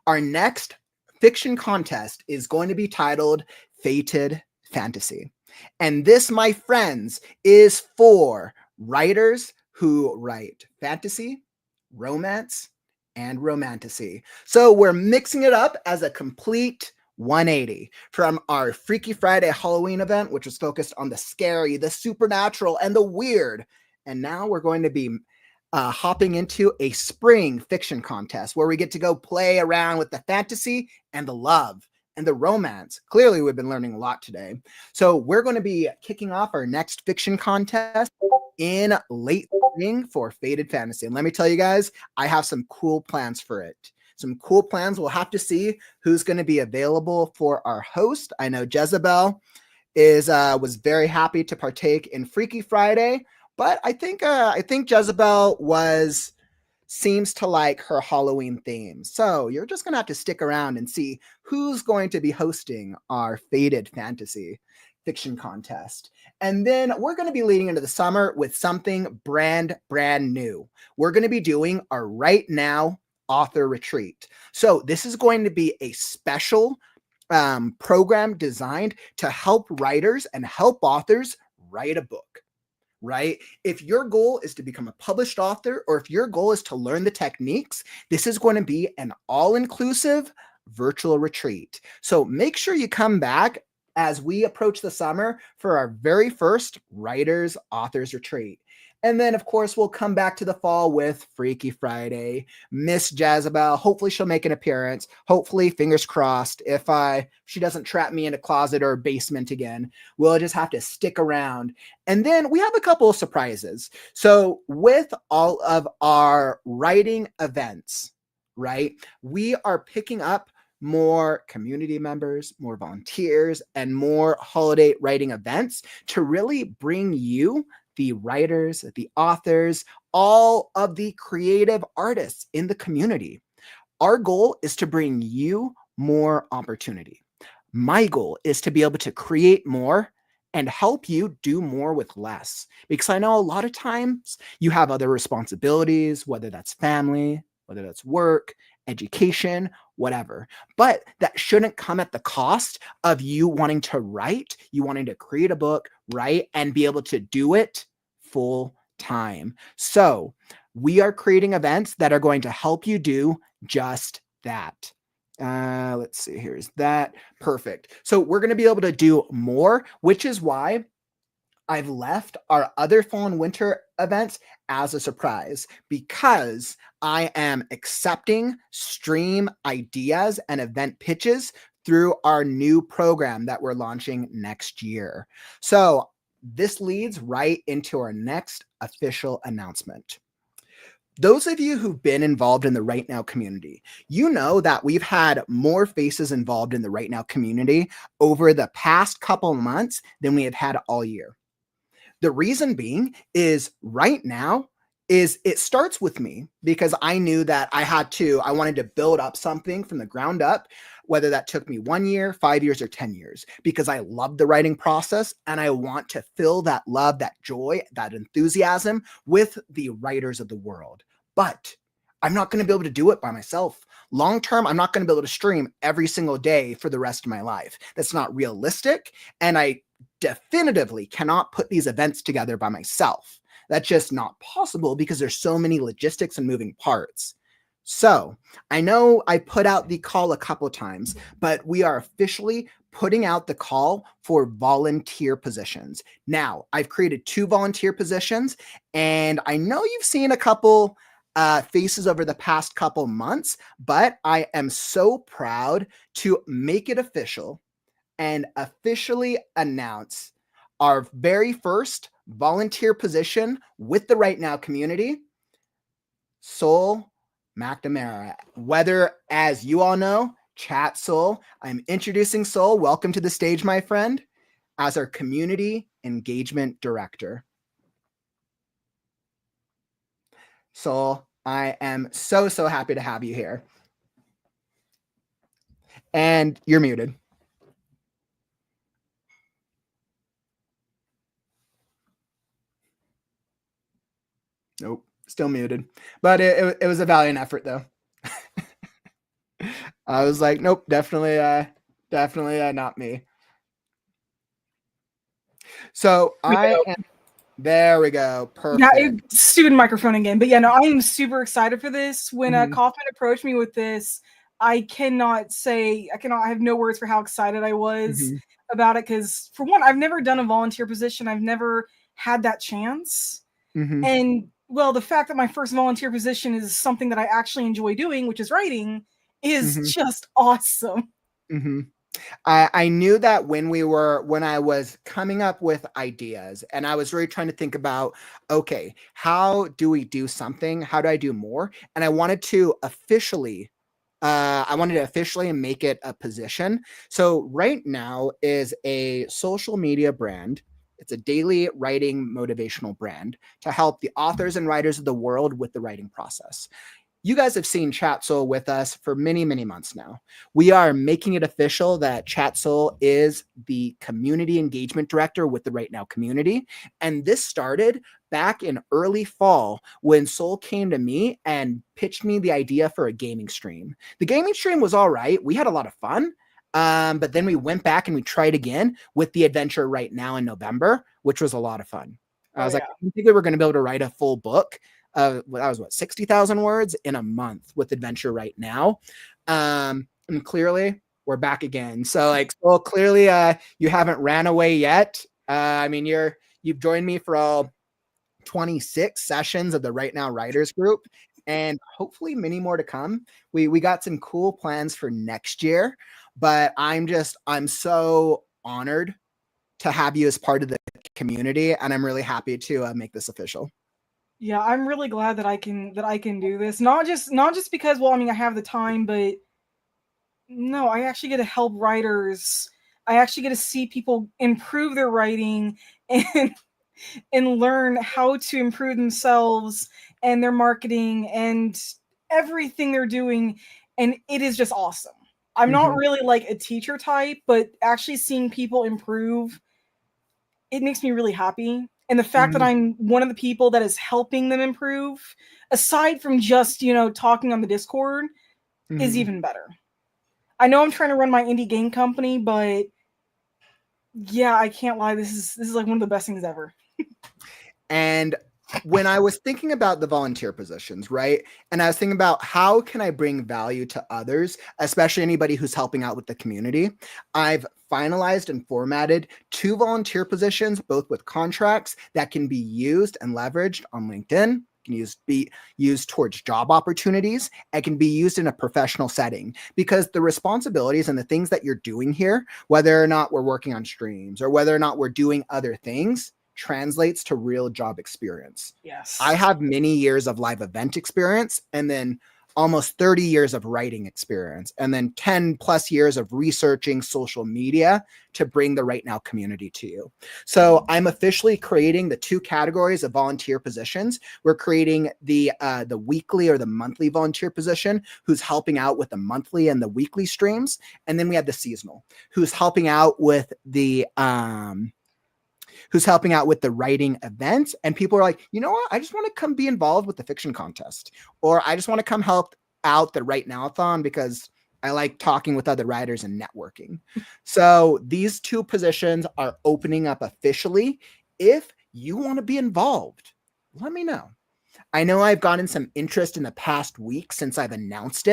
Our next fiction contest is going to be titled Fated Fantasy. And this, my friends, is for writers who write fantasy, romance, and romantasy. So we're mixing it up as a complete 180 from our Freaky Friday Halloween event, which was focused on the scary, the supernatural, and the weird. And now we're going to be hopping into a spring fiction contest where we get to go play around with the fantasy and the love and the romance. Clearly, we've been learning a lot today. So we're going to be kicking off our next fiction contest in late spring for Fated Fantasy. And let me tell you guys, I have some cool plans for it. Some cool plans. We'll have to see who's going to be available for our host. I know Jezebel was very happy to partake in Freaky Friday, but I think Jezebel seems to like her Halloween theme. So you're just going to have to stick around and see who's going to be hosting our Fated Fantasy fiction contest. And then we're going to be leading into the summer with something brand new. We're going to be doing our Right Now Author Retreat. So this is going to be a special program designed to help writers and help authors write a book. Right? If your goal is to become a published author, or if your goal is to learn the techniques, this is going to be an all-inclusive virtual retreat. So make sure you come back as we approach the summer for our very first Writers Authors Retreat. And then, of course, we'll come back to the fall with Freaky Friday. Miss Jezebel, hopefully she'll make an appearance. Hopefully, fingers crossed, if she doesn't trap me in a closet or a basement again, we'll just have to stick around. And then we have a couple of surprises. So with all of our writing events, right, we are picking up more community members, more volunteers, and more holiday writing events to really bring you, the writers, the authors, all of the creative artists in the community. Our goal is to bring you more opportunity. My goal is to be able to create more and help you do more with less. Because I know a lot of times you have other responsibilities, whether that's family, whether that's work, education, whatever. But that shouldn't come at the cost of you wanting to write, you wanting to create a book, write, and be able to do it full time. So we are creating events that are going to help you do just that. Let's see, here's that. Perfect. So we're going to be able to do more, which is why I've left our other fall and winter events as a surprise, because I am accepting stream ideas and event pitches through our new program that we're launching next year. So this leads right into our next official announcement. Those of you who've been involved in the Right Now community, you know that we've had more faces involved in the Right Now community over the past couple of months than we have had all year. The reason being is right now it starts with me, because I knew that I wanted to build up something from the ground up, whether that took me 1 year, 5 years, or 10 years, because I love the writing process and I want to fill that love, that joy, that enthusiasm with the writers of the world. But I'm not going to be able to do it by myself. Long term, I'm not going to be able to stream every single day for the rest of my life. That's not realistic. And I definitively cannot put these events together by myself. That's just not possible because there's so many logistics and moving parts. So I know I put out the call a couple times, but we are officially putting out the call for volunteer positions. Now, I've created 2 volunteer positions, and I know you've seen a couple faces over the past couple months, but I am so proud to make it official and officially announce our very first volunteer position with the Right Now community, Soul McNamara. Whether, as you all know, Chat Soul, I'm introducing Soul. Welcome to the stage, my friend, as our community engagement director. Soul, I am so happy to have you here. And you're muted. Nope, still muted. But it was a valiant effort, though. I was like, nope, definitely not me. So there we go. Perfect. Yeah, stupid microphone again. But yeah, no, I am super excited for this. When Kaufman approached me with this, I have no words for how excited I was about it. Because for one, I've never done a volunteer position. I've never had that chance. And well, the fact that my first volunteer position is something that I actually enjoy doing, which is writing, is just awesome. I knew that when I was coming up with ideas, and I was really trying to think about, okay, how do we do something? How do I do more? And I wanted to officially make it a position. So Right Now is a social media brand. It's a daily writing motivational brand to help the authors and writers of the world with the writing process. You guys have seen Chat Soul with us for many, many months now. We are making it official that Chat Soul is the community engagement director with the Right Now community. And this started back in early fall when Soul came to me and pitched me the idea for a gaming stream. The gaming stream was all right. We had a lot of fun. But then we went back and we tried again with the adventure Right Now in November, which was a lot of fun. I was like, I didn't think we were going to be able to write a full book. That was 60,000 words in a month with Adventure Right Now. And clearly we're back again. So well, clearly you haven't ran away yet. I mean, you've joined me for all 26 sessions of the Right Now Writers Group, and hopefully many more to come. We got some cool plans for next year, but I'm so honored to have you as part of the community, and I'm really happy to make this official. Yeah, I'm really glad that I can do this. Not just because, well, I mean, I have the time, but no, I actually get to help writers. I actually get to see people improve their writing and learn how to improve themselves and their marketing and everything they're doing, and it is just awesome. I'm not really like a teacher type, but actually seeing people improve, it makes me really happy. And the fact that I'm one of the people that is helping them improve, aside from just, talking on the Discord, is even better. I know I'm trying to run my indie game company, but yeah, I can't lie. This is like one of the best things ever. And when I was thinking about the volunteer positions, right? And I was thinking about how can I bring value to others, especially anybody who's helping out with the community, I've finalized and formatted 2 volunteer positions, both with contracts that can be used and leveraged on LinkedIn, can be used towards job opportunities, and can be used in a professional setting, because the responsibilities and the things that you're doing here, whether or not we're working on streams or whether or not we're doing other things, translates to real job experience. Yes. I have many years of live event experience, and then almost 30 years of writing experience, and then 10 plus years of researching social media to bring the Right Now community to you. So I'm officially creating the 2 categories of volunteer positions. We're creating the weekly or the monthly volunteer position, who's helping out with the monthly and the weekly streams. And then we have the seasonal, who's helping out with the writing events. And people are like, you know what? I just want to come be involved with the fiction contest, or I just want to come help out the WriteNow-A-Thon because I like talking with other writers and networking. So these 2 positions are opening up officially. If you want to be involved, let me know. I know I've gotten some interest in the past week since we've announced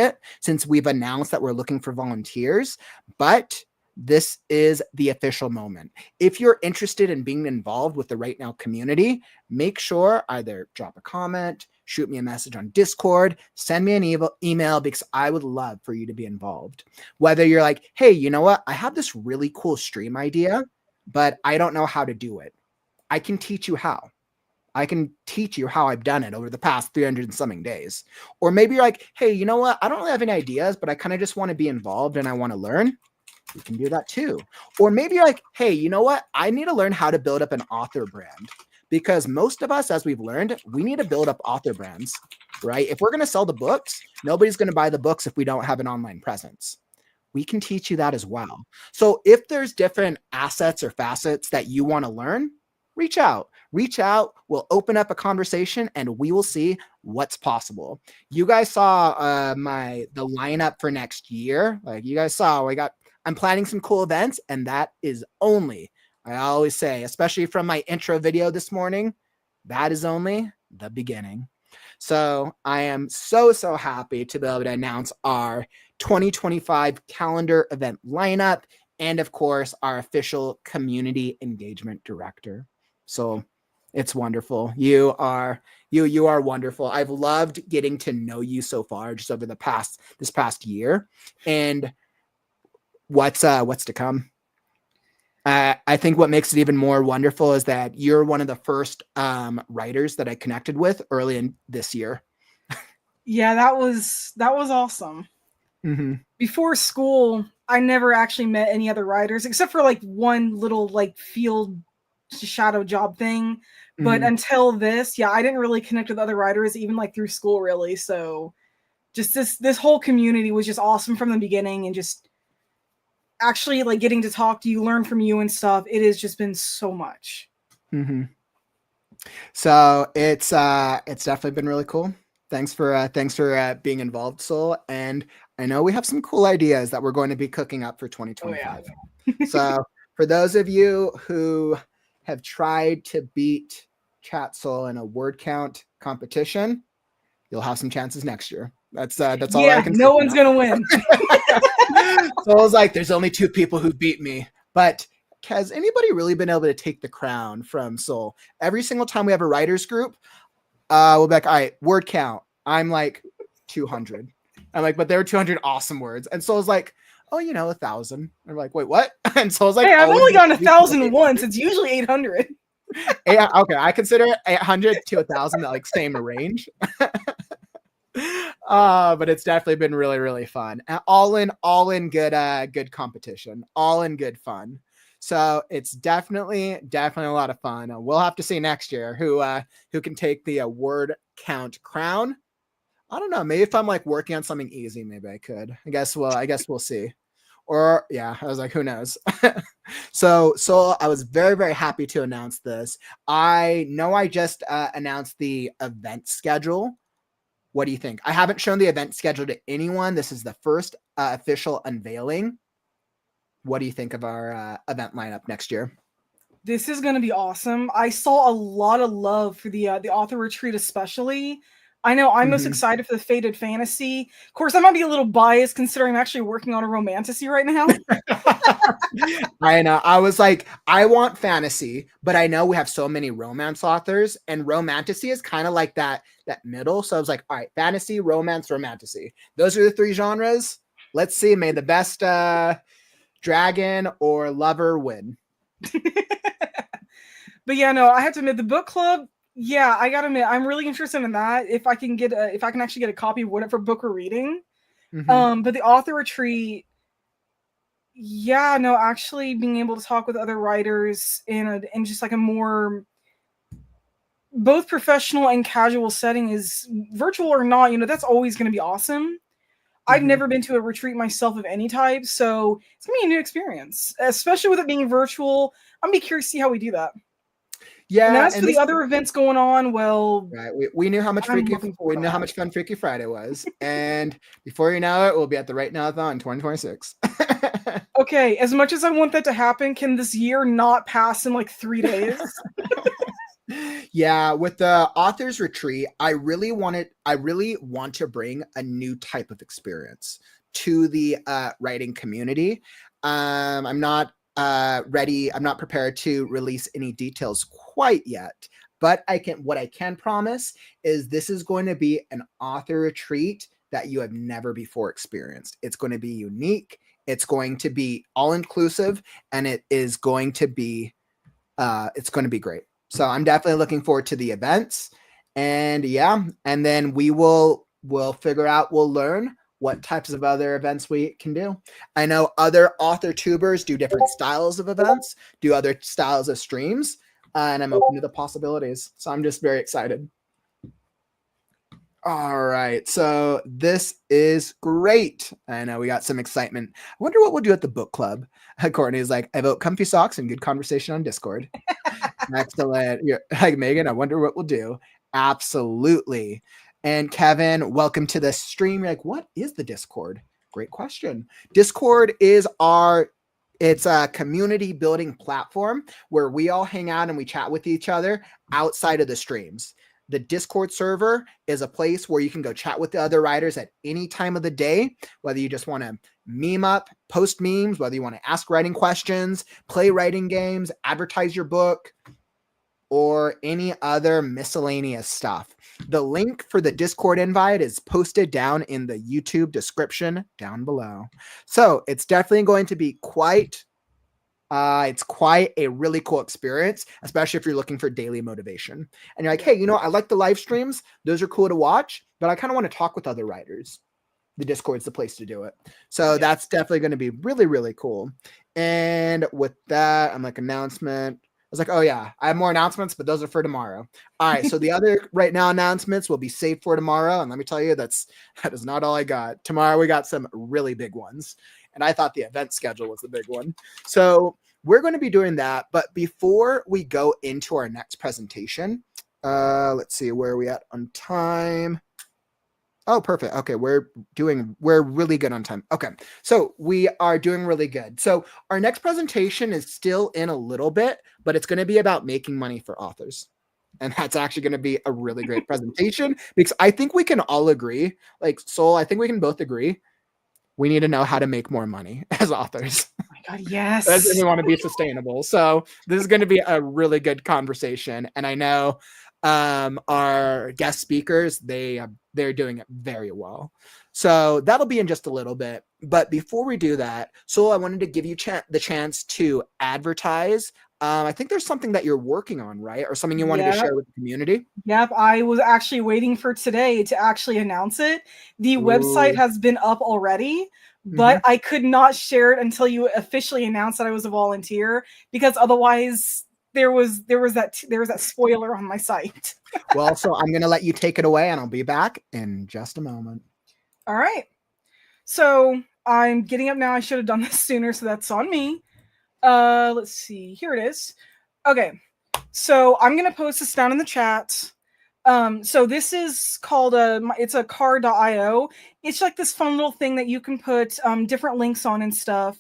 that we're looking for volunteers, but this is the official moment. If you're interested in being involved with the Right Now community, make sure either drop a comment, shoot me a message on Discord, send me an email, because I would love for you to be involved. Whether you're like, hey, you know what? I have this really cool stream idea, but I don't know how to do it. I can teach you how. I can teach you how I've done it over the past 300 and something days. Or maybe you're like, hey, you know what? I don't really have any ideas, but I kind of just want to be involved and I want to learn. You can do that too. Or maybe you're like, hey, you know what? I need to learn how to build up an author brand, because most of us, as we've learned, we need to build up author brands, right? If we're going to sell the books, nobody's going to buy the books if we don't have an online presence. We can teach you that as well. So if there's different assets or facets that you want to learn, reach out. We'll open up a conversation and we will see what's possible. You guys saw the lineup for next year. Like you guys saw, I'm planning some cool events, and that is only, I always say, especially from my intro video this morning, that is only the beginning. So I am so happy to be able to announce our 2025 calendar event lineup, and of course our official community engagement director. So it's wonderful. You are wonderful. I've loved getting to know you so far just over this past year, and what's to come. I think what makes it even more wonderful is that you're one of the first writers that I connected with early in this year. Yeah, that was awesome. Mm-hmm. Before school, I never actually met any other writers except for like one little like field shadow job thing. But until this, yeah, I didn't really connect with other writers even like through school really. So just this whole community was just awesome from the beginning, and just actually like getting to talk to you, learn from you and stuff. It has just been so much. Mm-hmm. So it's definitely been really cool. Thanks for being involved, Soul. And I know we have some cool ideas that we're going to be cooking up for 2025. Oh, yeah. So for those of you who have tried to beat Chat Soul in a word count competition, you'll have some chances next year. That's all I can say. No one's gonna win. So I was like, there's only 2 people who beat me. But has anybody really been able to take the crown from Soul? Every single time we have a writers group, we'll be like, all right, word count. I'm like 200. I'm like, but there were 200 awesome words. And Soul's like, oh, 1,000. I'm like, wait, what? And Soul's like, hey, I've only gotten 1,000 once. It's It's usually 800. Yeah, okay, I consider 800 to 1,000 like same range. But it's definitely been really, really fun. All in good competition, all in good fun. So it's definitely a lot of fun. We'll have to see next year who can take the word count crown. I don't know. Maybe if I'm like working on something easy, maybe I could. I guess we'll see. Or yeah, I was like, who knows? So I was very, very happy to announce this. I know I just announced the event schedule. What do you think? I haven't shown the event schedule to anyone. This is the first official unveiling. What do you think of our event lineup next year? This is going to be awesome. I saw a lot of love for the author retreat, especially. I know I'm most excited for the Fated Fantasy. Of course, I might be a little biased considering I'm actually working on a romantasy right now. I know. I was like, I want fantasy, but I know we have so many romance authors, and romantasy is kind of like that middle. So I was like, all right, fantasy, romance, romantasy. Those are the 3 genres. Let's see. May the best dragon or lover win. But yeah, no, I have to admit, the book club, yeah, I gotta admit, I'm really interested in that. If I can actually get a copy of whatever book we're reading. But the author retreat, yeah, no, actually being able to talk with other writers in just like a more both professional and casual setting, is virtual or not, that's always going to be awesome. I've never been to a retreat myself of any type, so it's gonna be a new experience, especially with it being virtual. I'm gonna be curious to see how we do that. Yeah. And as for the other events going on, well, right, we knew how much fun Freaky Friday was, and before you know it, we'll be at the WriteNow-A-Thon 2026. Okay, as much as I want that to happen, can this year not pass in like 3 days? Yeah, with the authors retreat, I really want to bring a new type of experience to the writing community. I'm not ready. I'm not prepared to release any details quite yet. But what I can promise is this is going to be an author retreat that you have never before experienced. It's going to be unique. It's going to be all inclusive, and it is going to be it's going to be great. So I'm definitely looking forward to the events, and yeah, and then we'll learn what types of other events we can do. I know other author tubers do different styles of events, do other styles of streams, and I'm open to the possibilities. So I'm just very excited. All right, so this is great. I know we got some excitement. I wonder what we'll do at the book club. Courtney's like, I vote comfy socks and good conversation on Discord. Excellent. You're like, Megan, I wonder what we'll do. Absolutely. And Kevin, welcome to the stream. You're like, what is the Discord? Great question. Discord is it's a community building platform where we all hang out and we chat with each other outside of the streams. The Discord server is a place where you can go chat with the other writers at any time of the day, whether you just want to meme up, post memes, whether you want to ask writing questions, play writing games, advertise your book, or any other miscellaneous stuff. The link for the Discord invite is posted down in the YouTube description down below. So it's definitely going to be quite a really cool experience, especially if you're looking for daily motivation. And you're like, hey, I like the live streams. Those are cool to watch, but I kind of want to talk with other writers. The Discord's the place to do it. So that's definitely going to be really, really cool. And with that, I'm like, announcement. I was like, oh yeah, I have more announcements, but those are for tomorrow. All right. So the other right now announcements will be saved for tomorrow. And let me tell you, that is not all I got. Tomorrow we got some really big ones. And I thought the event schedule was the big one. So we're going to be doing that. But before we go into our next presentation, let's see, where are we at on time? Oh, perfect. Okay, we're really good on time. Okay, so we are doing really good. So our next presentation is still in a little bit, but it's going to be about making money for authors. And that's actually going to be a really great presentation because I think we can all agree, like Sol, I think we can both agree we need to know how to make more money as authors. Oh my God, yes. And we want to be sustainable. So this is going to be a really good conversation. And I know our guest speakers, they're doing it very well. So that'll be in just a little bit. But before we do that, Sol, I wanted to give you the chance to advertise. I think there's something that you're working on, right? Or something you wanted to share with the community? Yep, I was actually waiting for today to actually announce it. The website has been up already, but I could not share it until you officially announced that I was a volunteer, because otherwise there was that spoiler on my site. Well, so I'm going to let you take it away and I'll be back in just a moment. All right. So I'm getting up now. I should have done this sooner, so that's on me. Let's see. Here it is. Okay. So I'm going to post this down in the chat. So this is called it's a car.io. It's like this fun little thing that you can put different links on and stuff.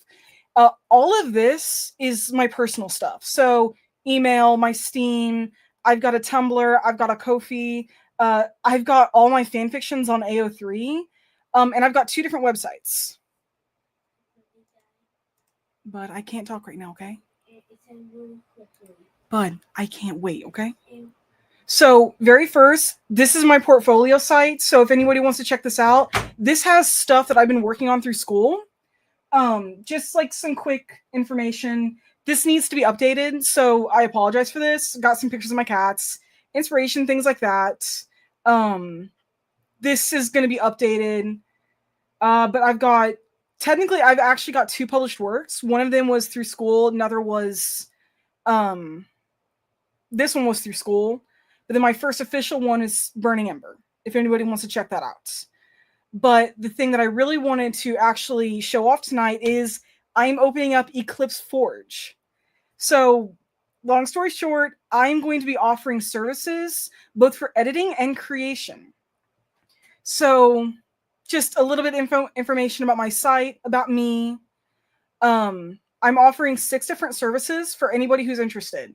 All of this is my personal stuff. So email, my Steam, I've got a Tumblr, I've got a Ko-fi, I've got all my fan fictions on AO3, and I've got 2 different websites. But I can't talk right now, okay? Bud, I can't wait, okay? So very first, this is my portfolio site. So if anybody wants to check this out, this has stuff that I've been working on through school. Just like some quick information. This needs to be updated, so I apologize for this. Got some pictures of my cats, inspiration, things like that. This is going to be updated. But I've actually got 2 published works. One of them was through school. Another was, this one was through school. But then my first official one is Burning Ember, if anybody wants to check that out. But the thing that I really wanted to actually show off tonight is I'm opening up Eclipse Forge. So long story short, I'm going to be offering services both for editing and creation. So just a little bit information about my site, about me. I'm offering 6 different services for anybody who's interested.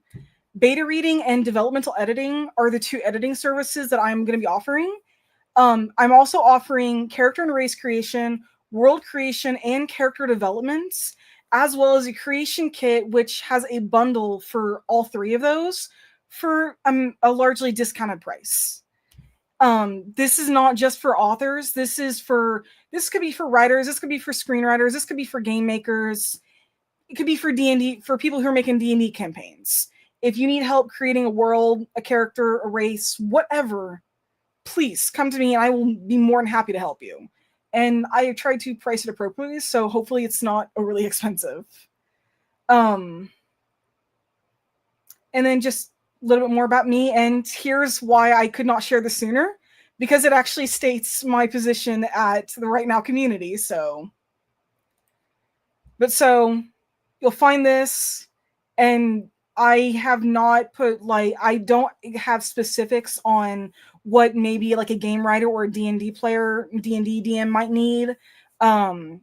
Beta reading and developmental editing are the 2 editing services that I'm going to be offering. I'm also offering character and race creation, world creation, and character developments, as well as a creation kit, which has a bundle for all 3 of those for a largely discounted price. This is not just for authors. This could be for writers. This could be for screenwriters. This could be for game makers. It could be for D&D, for people who are making D&D campaigns. If you need help creating a world, a character, a race, whatever, please come to me and I will be more than happy to help you. And I try to price it appropriately, so hopefully it's not overly expensive. And then just a little bit more about me, and here's why I could not share this sooner, because it actually states my position at the Right Now community. So you'll find this, and I have not put, like, I don't have specifics on what maybe like a game writer or a D&D player, D&D DM might need,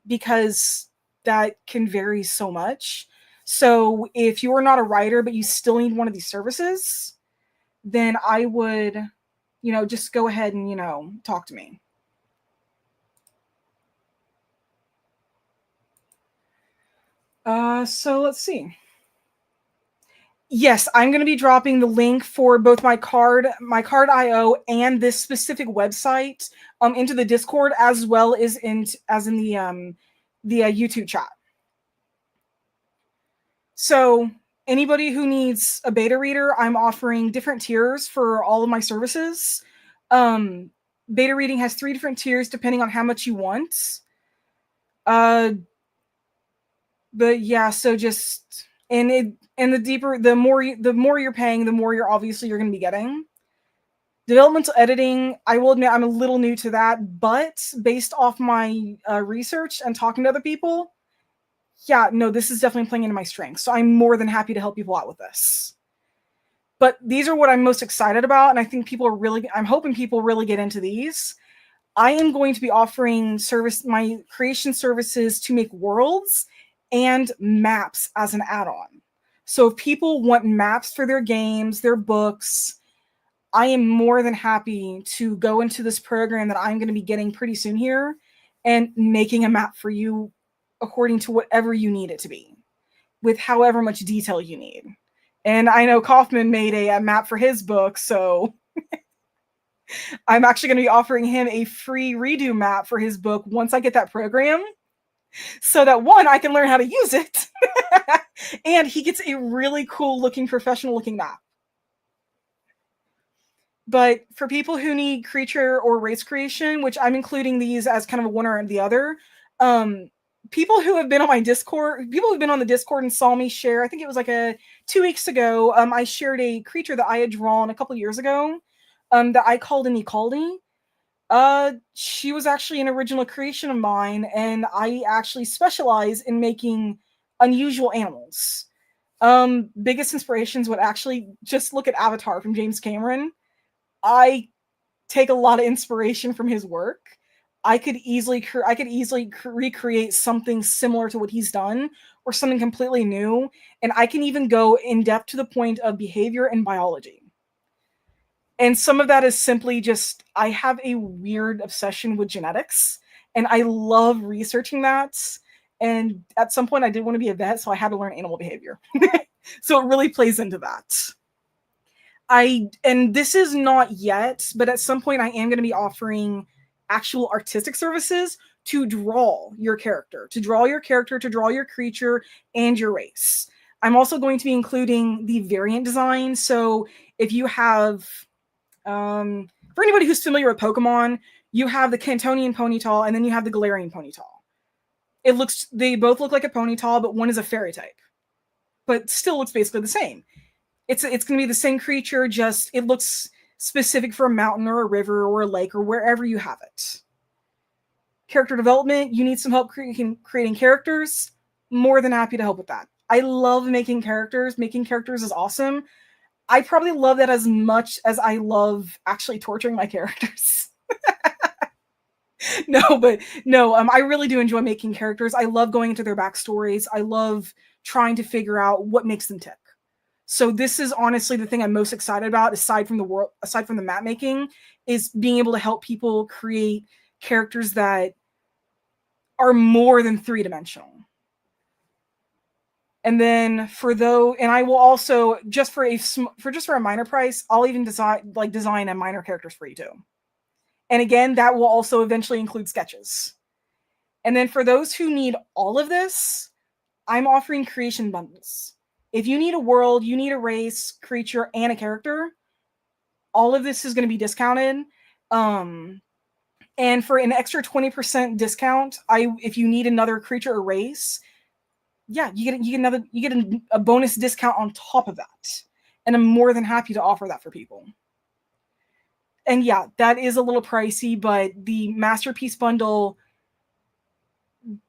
because that can vary so much. So if you are not a writer but you still need one of these services, then I would, just go ahead and, talk to me. So let's see. Yes, I'm going to be dropping the link for both my card.io and this specific website into the Discord, as well as in the YouTube chat. So anybody who needs a beta reader, I'm offering different tiers for all of my services. Beta reading has 3 different tiers depending on how much you want. But yeah, so just the more you're paying, the more you're going to be getting. Developmental editing, I will admit I'm a little new to that, but based off my research and talking to other people, yeah, no, this is definitely playing into my strengths. So I'm more than happy to help people out with this. But these are what I'm most excited about, and I think I'm hoping people really get into these. I am going to be offering my creation services to make worlds and maps as an add-on. So if people want maps for their games, their books, I am more than happy to go into this program that I'm going to be getting pretty soon here and making a map for you according to whatever you need it to be, with however much detail you need. And I know Kaufman made a map for his book, so I'm actually going to be offering him a free redo map for his book once I get that program, so that one, I can learn how to use it, and he gets a really cool looking, professional looking map. But for people who need creature or race creation, which I'm including these as kind of one or the other, people who have been on my Discord, people who've been on the Discord and saw me share, I think it was like 2 weeks ago, I shared a creature that I had drawn a couple years ago, that I called an Ikaldi. She was actually an original creation of mine, and I actually specialize in making unusual animals. Biggest inspirations would actually just look at Avatar from James Cameron. I take a lot of inspiration from his work. I could easily recreate something similar to what he's done, or something completely new, and I can even go in depth to the point of behavior and biology. And some of that is simply just, I have a weird obsession with genetics, and I love researching that. And at some point I did want to be a vet, so I had to learn animal behavior. So it really plays into that. And this is not yet, but at some point I am going to be offering actual artistic services to draw your character, to draw your creature and your race. I'm also going to be including the variant design. So if you have, for anybody who's familiar with Pokemon, you have the Cantonian Ponyta and then you have the Galarian Ponyta. They both look like a Ponyta, but one is a fairy type, but still looks basically the same. It's going to be the same creature, just it looks specific for a mountain or a river or a lake or wherever you have it. Character development, you need some help creating characters, more than happy to help with that. I love making characters. Making characters is awesome. I probably love that as much as I love actually torturing my characters. I really do enjoy making characters. I love going into their backstories. I love trying to figure out what makes them tick. So this is honestly the thing I'm most excited about, aside from the map making, is being able to help people create characters that are more than 3-dimensional. And then and I will also just for a minor price, I'll even design a minor characters for you too. And again, that will also eventually include sketches. And then for those who need all of this, I'm offering creation bundles. If you need a world, you need a race, creature, and a character, all of this is going to be discounted. And for an extra 20% discount, if you need another creature or race, yeah, you get a bonus discount on top of that. And I'm more than happy to offer that for people. And yeah, that is a little pricey, but the Masterpiece bundle,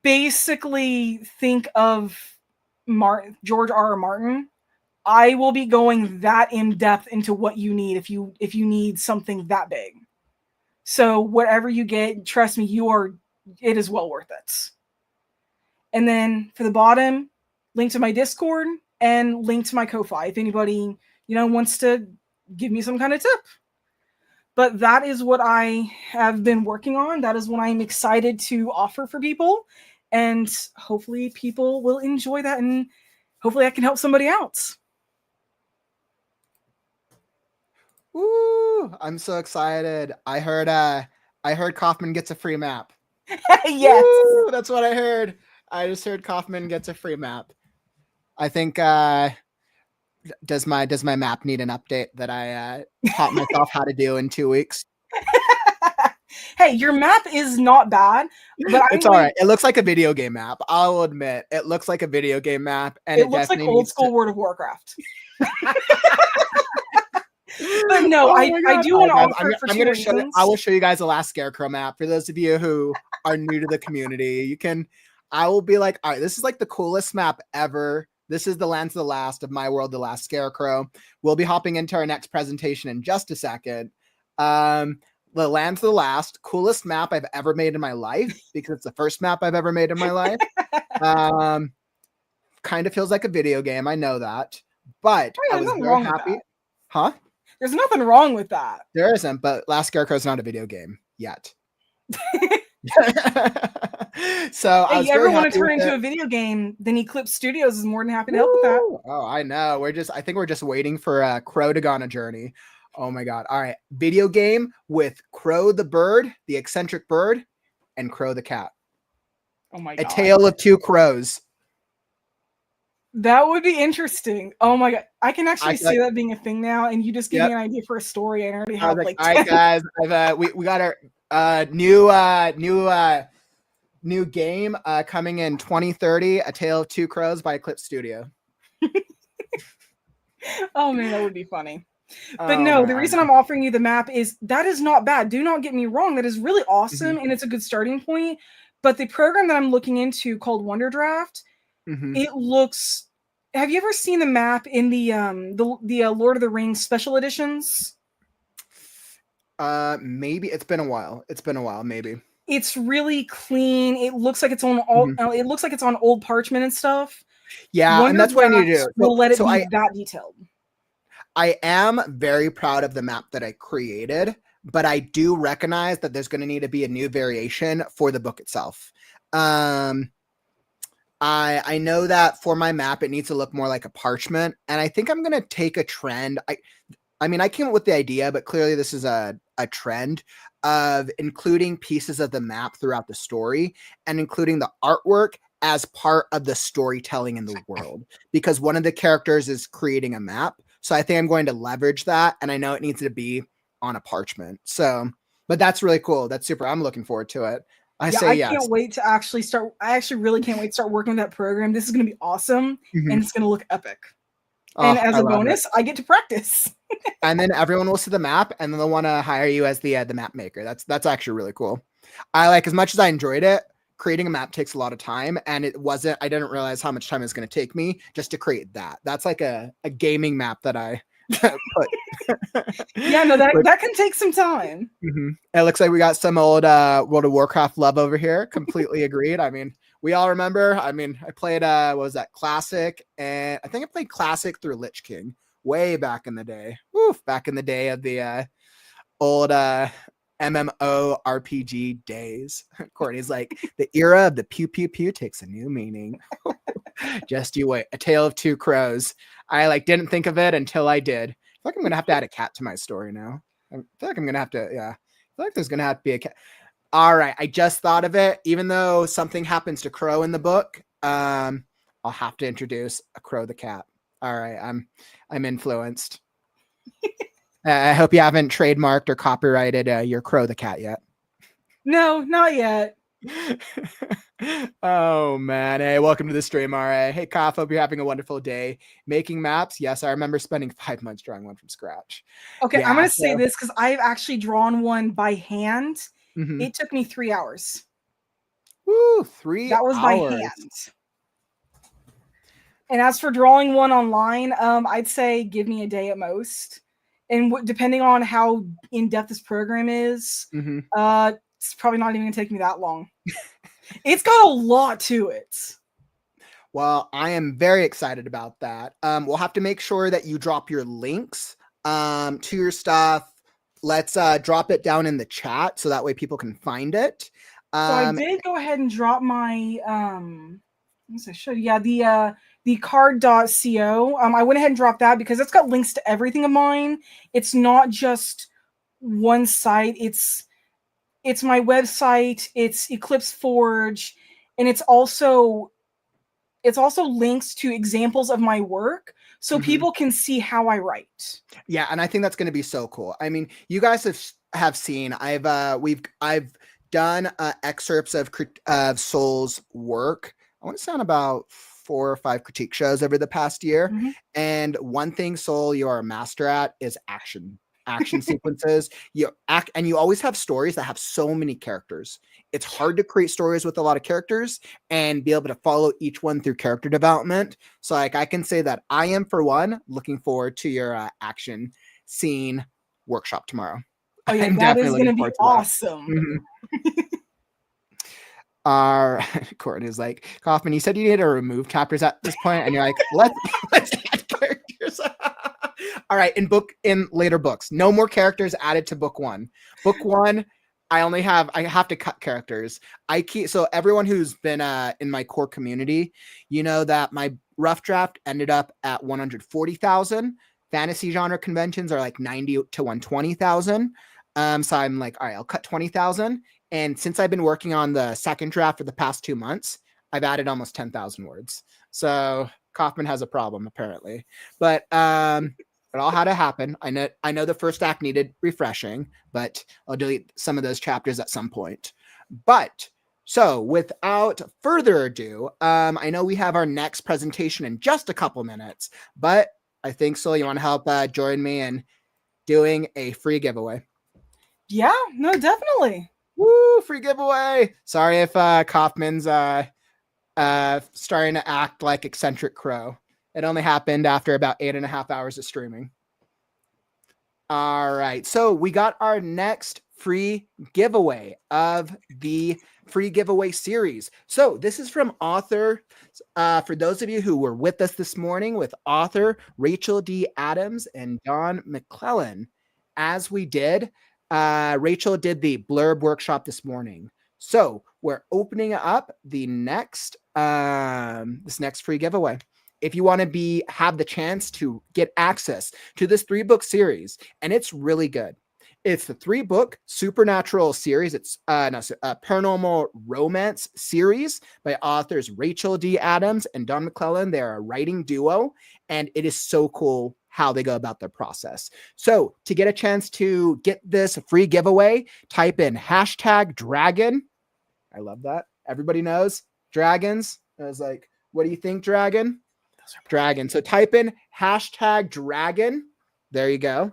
basically think of George R.R. Martin. I will be going that in depth into what you need if you need something that big. So whatever you get, trust me, it is well worth it. And then for the bottom, link to my Discord and link to my Ko-Fi if anybody, wants to give me some kind of tip. But that is what I have been working on. That is what I'm excited to offer for people. And hopefully people will enjoy that, and hopefully I can help somebody out. Woo! I'm so excited. I heard Kaufman gets a free map. Yes. Woo! That's what I heard. I just heard Kaufman gets a free map. I think does my map need an update that I taught myself how to do in 2 weeks? Hey, your map is not bad, but it's all right. It looks like a video game map. I'll admit, it looks like a video game map, and it looks like old school World of Warcraft. But no, I do want to offer it for two reasons. I will show you guys the last Scarecrow map for those of you who are new to the community. I will be like, all right, this is like the coolest map ever. This is the Lands of the Last of My World, the Last Scarecrow. We'll be hopping into our next presentation in just a second. The Lands of the Last, coolest map I've ever made in my life, because it's the first map I've ever made in my life. Kind of feels like a video game. I know that. But I was very happy. Huh? There's nothing wrong with that. There isn't, but Last Scarecrow is not a video game yet. So hey, you ever want to turn into a video game, then Eclipse Studios is more than happy to help with that. Oh, I know. I think we're just waiting for Crow to go on a journey. Oh my god. All right. Video game with Crow the bird, the eccentric bird, and Crow the cat. Oh my god. A tale of two crows. That would be interesting. Oh my god. I can actually see that being a thing now, and you just gave me an idea for a story. I already have like all right, guys. We got our new game coming in 2030, A Tale of Two Crows by Eclipse Studio. Oh man, that would be funny. But no, the reason I'm offering you the map is that is not bad. Do not get me wrong. That is really awesome, and it's a good starting point. But the program that I'm looking into called Wonder Draft, it looks. Have you ever seen the map in the Lord of the Rings special editions? Maybe it's been a while. Maybe. It's really clean. It looks like it's on it looks like it's on old parchment and stuff. Yeah, Wonder and that's what I need to do. We'll let it be that detailed. I am very proud of the map that I created, but I do recognize that there's going to need to be a new variation for the book itself. I know that for my map, it needs to look more like a parchment, and I think I'm going to take a trend. I mean, I came up with the idea, but clearly this is a trend of including pieces of the map throughout the story and including the artwork as part of the storytelling in the world, because one of the characters is creating a map. So I think I'm going to leverage that, and I know it needs to be on a parchment. So, but that's really cool. That's super. I'm looking forward to it. I can't wait to actually start. I actually really can't wait to start working with that program. This is going to be awesome, and it's going to look epic. And as a bonus, I get to practice. And then everyone will see the map, and then they'll want to hire you as the map maker. That's actually really cool. I like, as much as I enjoyed it, creating a map takes a lot of time, and I didn't realize how much time it's going to take me just to create that. That's like a gaming map that I put. Yeah, no, that can take some time. It looks like we got some old World of Warcraft love over here. Completely agreed. I mean, we all remember. I mean, I played what was that, Classic, and I think I played Classic through Lich King way back in the day. Back in the day of the old MMO RPG days. Courtney's like, the era of the pew pew pew takes a new meaning. Just you wait. A Tale of Two Crows. I like didn't think of it until I did. I feel like I'm gonna have to add a cat to my story now. I feel like I'm gonna have to, yeah. I feel like there's gonna have to be a cat. All right, I just thought of it. Even though something happens to Crow in the book, I'll have to introduce a Crow the cat. All right, I'm influenced. I hope you haven't trademarked or copyrighted your Crow the cat yet. No, not yet. Oh man. Hey, welcome to the stream. All right. Hey, Koff, hope you're having a wonderful day. Making maps. Yes, I remember spending 5 months drawing one from scratch. Okay, Yeah, I'm gonna say this because I've actually drawn one by hand. Mhm. It took me 3 hours. Woo, 3 That was by hours. hand. And as for drawing one online, I'd say give me a day at most. And depending on how in depth this program is, Mhm. it's probably not even gonna take me that long. It's got a lot to it. Well, I am very excited about that. We'll have to make sure that you drop your links to your stuff. Let's drop it down in the chat so that way people can find it. So I did go ahead and drop my I should, yeah, the card.co. I went ahead and dropped that because it's got links to everything of mine. It's not just one site. It's my website, it's Eclipse Forge, and it's also links to examples of my work so people can see how I write. Yeah, and I think that's going to be so cool. I mean, you guys have seen I've done excerpts of Soul's work. I want to say on about 4 or 5 critique shows over the past year. And one thing, Soul, you are a master at is action sequences. You act, and you always have stories that have so many characters. It's hard to create stories with a lot of characters and be able to follow each one through character development. So like I can say that I am, for one, looking forward to your action scene workshop tomorrow. Oh yeah, I'm that is definitely going to looking be forward to that. awesome. Courtney's like, Kaufman, you said you need to remove chapters at this point, and you're like, let's add characters. All right, in later books, no more characters added to book 1. Book 1, I have to cut characters. So everyone who's been in my core community, you know that my rough draft ended up at 140,000. Fantasy genre conventions are like 90 to 120,000. So I'm like, all right, I'll cut 20,000. And since I've been working on the second draft for the past 2 months, I've added almost 10,000 words. So Kaufman has a problem apparently, but it all had to happen. I know the first act needed refreshing, but I'll delete some of those chapters at some point. But so without further ado, I know we have our next presentation in just a couple minutes, but I think, Sol, you want to help join me in doing a free giveaway? Yeah, no, definitely. Woo, free giveaway. Sorry if Kaufman's starting to act like eccentric Crow. It only happened after about 8.5 hours of streaming. All right, so we got our next free giveaway of the free giveaway series. So this is from author, for those of you who were with us this morning, with author Rachel D. Adams and Don McClellan. As we did, Rachel did the blurb workshop this morning. So we're opening up the next this next free giveaway. If you want to have the chance to get access to this 3-book series, and it's really good. It's the 3-book supernatural series. It's a paranormal romance series by authors Rachel D. Adams and Don McClellan. They're a writing duo, and it is so cool how they go about their process. So to get a chance to get this free giveaway, type in #dragon. I love that. Everybody knows dragons. I was like, what do you think, dragon? Dragon. So type in #dragon. There you go.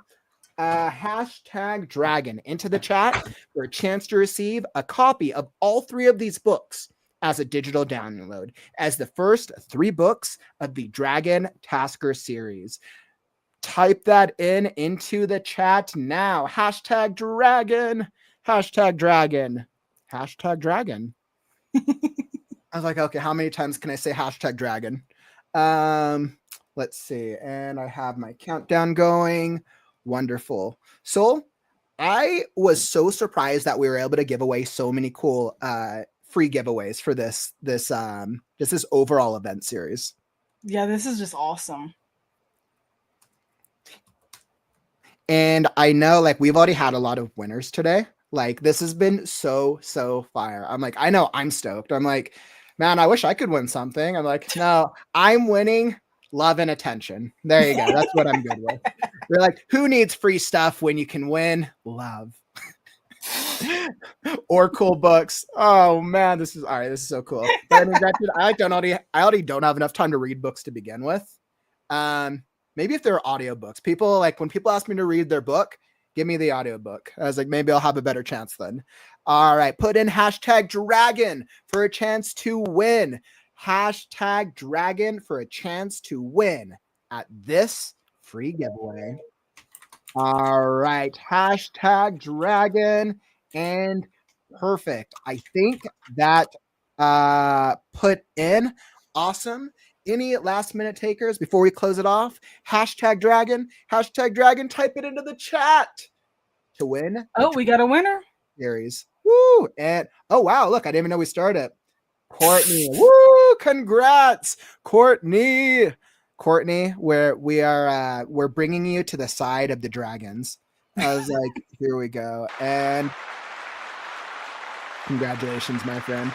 #dragon into the chat for a chance to receive a copy of all 3 of these books as a digital download, as the first 3 books of the Dragon Tasker series. Type that into the chat now. #dragon. #dragon. #dragon. I was like, okay, how many times can I say #dragon? Let's see. And I have my countdown going. Wonderful. So I was so surprised that we were able to give away so many cool free giveaways for this overall event series. Yeah, this is just awesome. And I know like we've already had a lot of winners today. Like this has been so fire. I'm like, I know I'm stoked. I'm like, man, I wish I could win something. I'm like, no, I'm winning love and attention. There you go. That's what I'm good with. They're like, who needs free stuff when you can win love? Or cool books. Oh man, this is all right. This is so cool. But I mean, granted, I already don't have enough time to read books to begin with. Maybe if there are audiobooks, people like when people ask me to read their book, give me the audiobook. I was like, maybe I'll have a better chance then. All right, put in #dragon for a chance to win. #dragon for a chance to win at this free giveaway. All right, #dragon and perfect. I think that put in awesome. Any last minute takers before we close it off? #dragon, type it into the chat to win. Oh, we got a winner. Series. Woo! And oh wow, look, I didn't even know we started. Courtney. Woo! Congrats, Courtney. Courtney, where we are we're bringing you to the side of the dragons. I was like, here we go. And congratulations, my friend.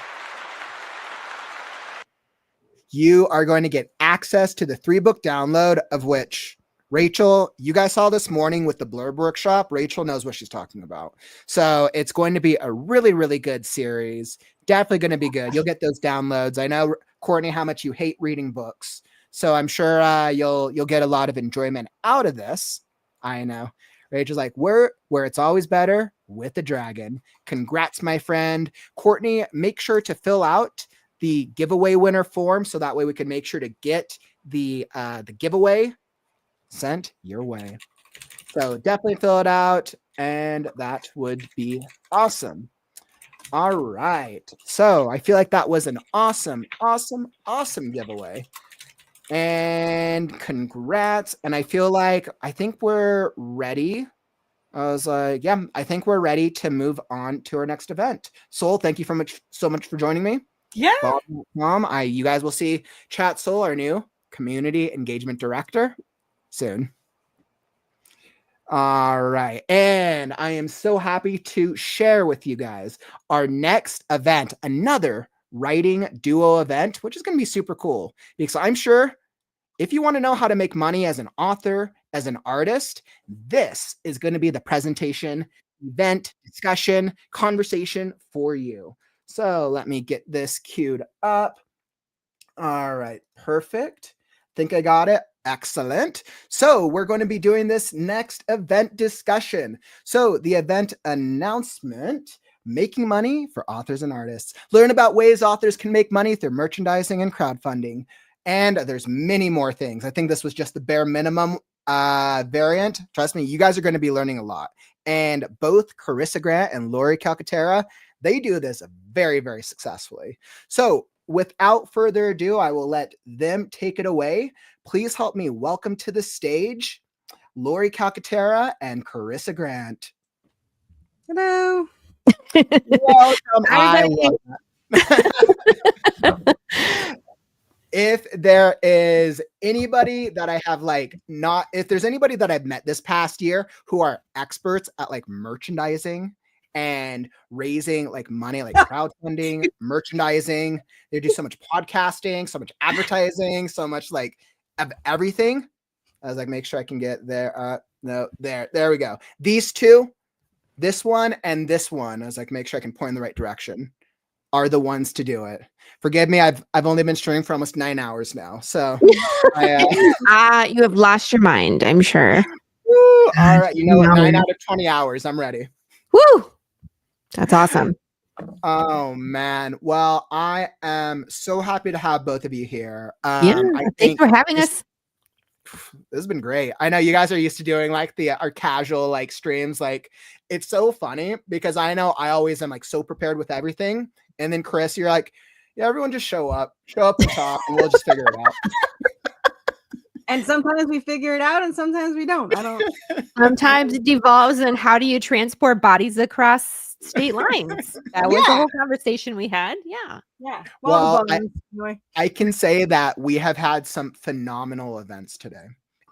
You are going to get access to the 3-book download, of which Rachel, you guys saw this morning with the blurb workshop. Rachel knows what she's talking about. So it's going to be a really, really good series. Definitely going to be good. You'll get those downloads. I know, Courtney, how much you hate reading books. So I'm sure you'll get a lot of enjoyment out of this. I know. Rachel's like, where it's always better with the dragon. Congrats, my friend. Courtney, make sure to fill out the giveaway winner form so that way we can make sure to get the giveaway sent your way. So definitely fill it out, and that would be awesome. All right. So I feel like that was an awesome giveaway. And congrats. And I think we're ready. I was like, yeah, I think we're ready to move on to our next event. Soul, thank you so much for joining me. Yeah. Mom, you guys will see Chat Soul, our new community engagement director, soon. All right. And I am so happy to share with you guys our next event, another writing duo event, which is going to be super cool because I'm sure if you want to know how to make money as an author, as an artist, this is going to be the presentation, event, discussion, conversation for you. So let me get this queued up. All right, perfect. Think I got it. Excellent. So we're going to be doing this next event discussion. So the event announcement, making money for authors and artists. Learn about ways authors can make money through merchandising and crowdfunding. And there's many more things. I think this was just the bare minimum variant. Trust me, you guys are going to be learning a lot. And both Carissa Grant and Lori Calcaterra, they do this very, very successfully. So without further ado, I will let them take it away. Please help me welcome to the stage Lori Calcaterra and Carissa Grant. Hello. Welcome. I love that. If there is anybody that I have if there's anybody that I've met this past year who are experts at merchandising and raising money, crowdfunding, merchandising, they do so much podcasting, so much advertising, so much of everything. I was like, make sure I can get there. No, there we go. These two, this one and this one. I was like, make sure I can point in the right direction. Are the ones to do it. Forgive me, I've only been streaming for almost 9 hours now. So you have lost your mind, I'm sure. Woo, all right, you know what? 9 out of 20 hours. I'm ready. Woo! That's awesome. Oh man. Well, I am so happy to have both of you here. Thanks for having us. This has been great. I know you guys are used to doing our casual streams. It's so funny because I know I always am so prepared with everything. And then Chris, you're like, yeah, everyone just show up and talk and we'll just figure it out. And sometimes we figure it out and sometimes we don't. Sometimes it devolves in how do you transport bodies across state lines. That was the whole conversation we had. Yeah. Yeah. Well, Anyway. I can say that we have had some phenomenal events today.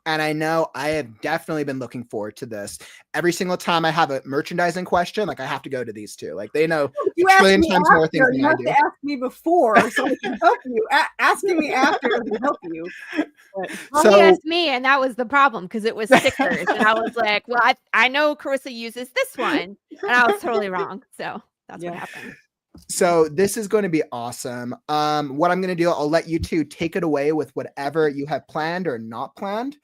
And I know I have definitely been looking forward to this. Every single time I have a merchandising question, like I have to go to these two. Like they know You a asked trillion me times after. more things than You I have do. to ask me before so I can help you. Asking me after doesn't help you. But, Well, he asked me, and that was the problem because it was stickers, and I was like, "Well, I know Carissa uses this one," and I was totally wrong. So that's what happened. So this is going to be awesome. What I'm going to do, I'll let you two take it away with whatever you have planned or not planned.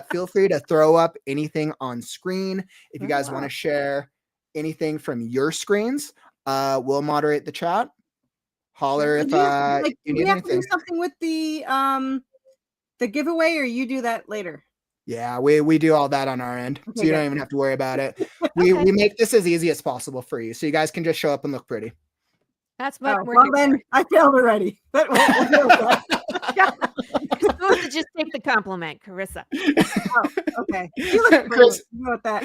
Feel free to throw up anything on screen. If you guys want to share anything from your screens, we'll moderate the chat. Holler if you we need have to do anything. something with the giveaway, or you do that later. Yeah, we do all that on our end, so you don't even have to worry about it. We make this as easy as possible for you, so you guys can just show up and look pretty. That's much more. Well, then I failed already. We'll deal with that. You're supposed to just take the compliment, Carissa. Oh, okay. You look great. Chris- You know what that?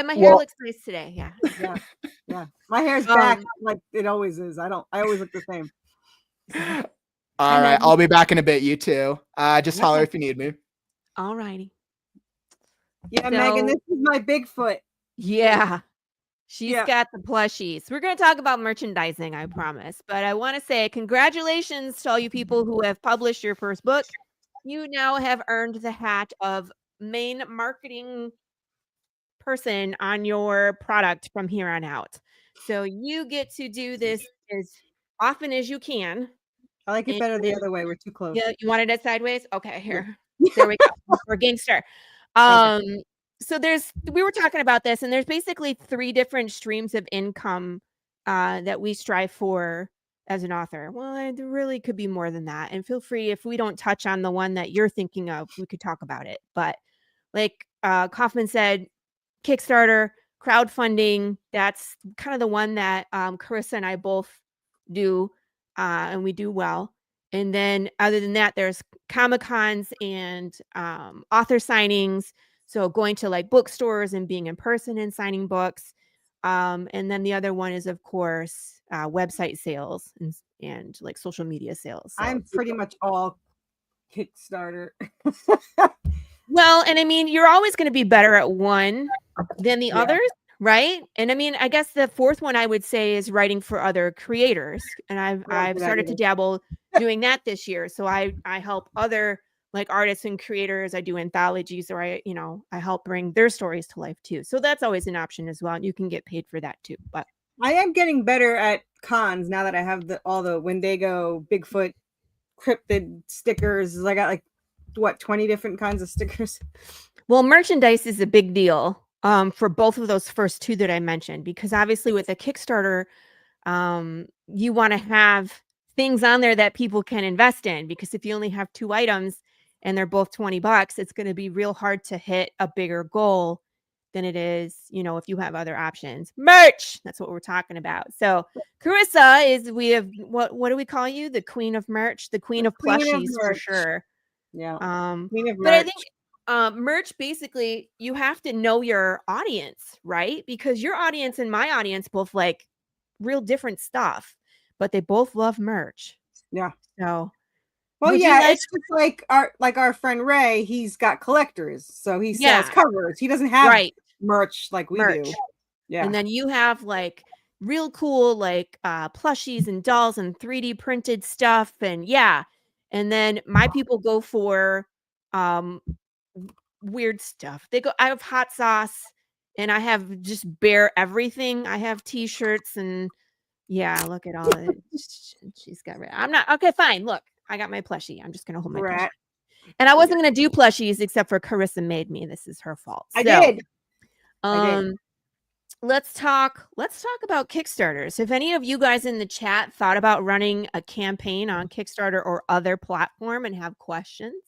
My hair looks nice today. Yeah. Yeah. My hair's back like it always is. I always look the same. All right, I'll be back in a bit. You too. Just holler if you need me. All righty. Yeah, Megan, this is my Bigfoot. Yeah. She's got the plushies. We're going to talk about merchandising, I promise. But I want to say congratulations to all you people who have published your first book. You now have earned the hat of main marketing person on your product from here on out. So you get to do this as often as you can. I like it better the other way. We're too close. Yeah, you wanted it sideways? Okay, here. There we go. We're gangster. So we were talking about this, and there's basically 3 different streams of income that we strive for as an author. Well, it really could be more than that. And feel free, if we don't touch on the one that you're thinking of, we could talk about it. But like Kaufman said, Kickstarter, crowdfunding, that's kind of the one that Carissa and I both do, and we do well. And then other than that, there's Comic-Cons and author signings. So going to like bookstores and being in person and signing books. And then the other one is, of course, website sales and like social media sales. So I'm pretty much all Kickstarter. Well, and I mean, you're always going to be better at one than the others, right? And I mean, I guess the fourth one I would say is writing for other creators. And I've started to dabble doing that this year. So I help other like artists and creators. I do anthologies, or I help bring their stories to life too. So that's always an option as well. And you can get paid for that too. But I am getting better at cons now that I have all the Wendigo, Bigfoot, cryptid stickers. I got like 20 different kinds of stickers. Well, merchandise is a big deal for both of those first 2 that I mentioned, because obviously with a Kickstarter, you want to have things on there that people can invest in, because if you only have 2 items and they're both $20, it's going to be real hard to hit a bigger goal than it is, if you have other options. Merch, that's what we're talking about. So Carissa we have, what do we call you? The queen of merch, the queen of plushies for sure. Yeah. But I think merch, basically, you have to know your audience, right? Because your audience and my audience both like real different stuff, but they both love merch. Yeah. So, well, yeah, it's just like our friend Ray. He's got collectors, so he sells covers. He doesn't have merch like we do. Yeah. And then you have like real cool like plushies and dolls and 3D printed stuff, and and then my people go for weird stuff. I have hot sauce, and I have just bare everything. I have t-shirts, and look at all it. She's got I'm not okay, fine. Look, I got my plushie. I'm just gonna hold my plushie. And I wasn't gonna do plushies except for Carissa made me. This is her fault. I did. Let's talk about Kickstarters. If any of you guys in the chat thought about running a campaign on Kickstarter or other platform and have questions,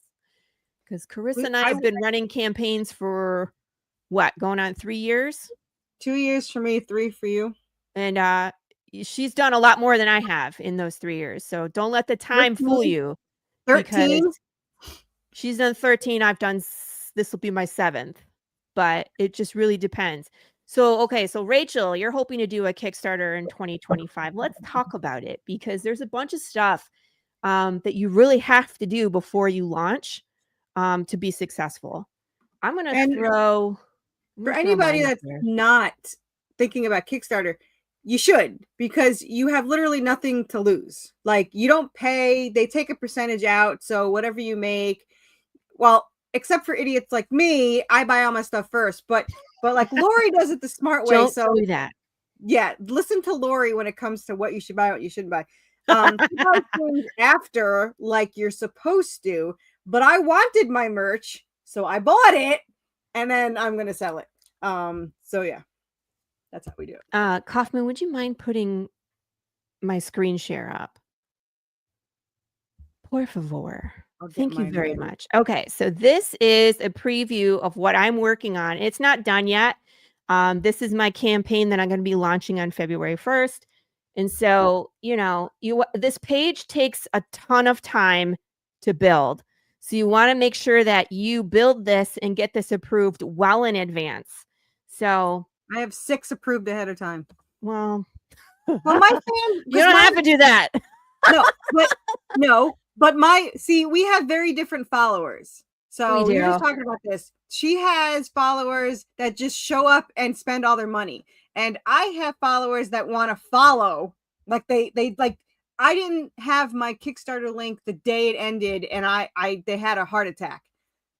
because Carissa and I have been running campaigns for going on 3 years? 2 years for me, 3 for you. And she's done a lot more than I have in those 3 years. So don't let the time fool you. 13. She's done 13. I've done, this will be my 7th, but it just really depends. So, okay, so Rachel, you're hoping to do a Kickstarter in 2025. Let's talk about it because there's a bunch of stuff that you really have to do before you launch to be successful. I'm going to throw for anybody that's not thinking about Kickstarter, you should, because you have literally nothing to lose. Like, you don't pay, they take a percentage out. So whatever you make, well, except for idiots like me, I buy all my stuff first, but like Lori does it the smart way. Don't So do that. Yeah, listen to Lori when it comes to what you should buy, what you shouldn't buy. She buys things after, like you're supposed to, but I wanted my merch, so I bought it, and then I'm gonna sell it. So yeah, that's how we do it. Kaufman, would you mind putting my screen share up? Por favor. Thank you very much. Okay, so this is a preview of what I'm working on. It's not done yet. This is my campaign that I'm going to be launching on February 1st. And so, this page takes a ton of time to build. So you want to make sure that you build this and get this approved well in advance. So I have 6 approved ahead of time. Well, my fan, you don't have to do that. But we have very different followers. So we were just talking about this. She has followers that just show up and spend all their money. And I have followers that want to follow. Like they I didn't have my Kickstarter link the day it ended, and they had a heart attack.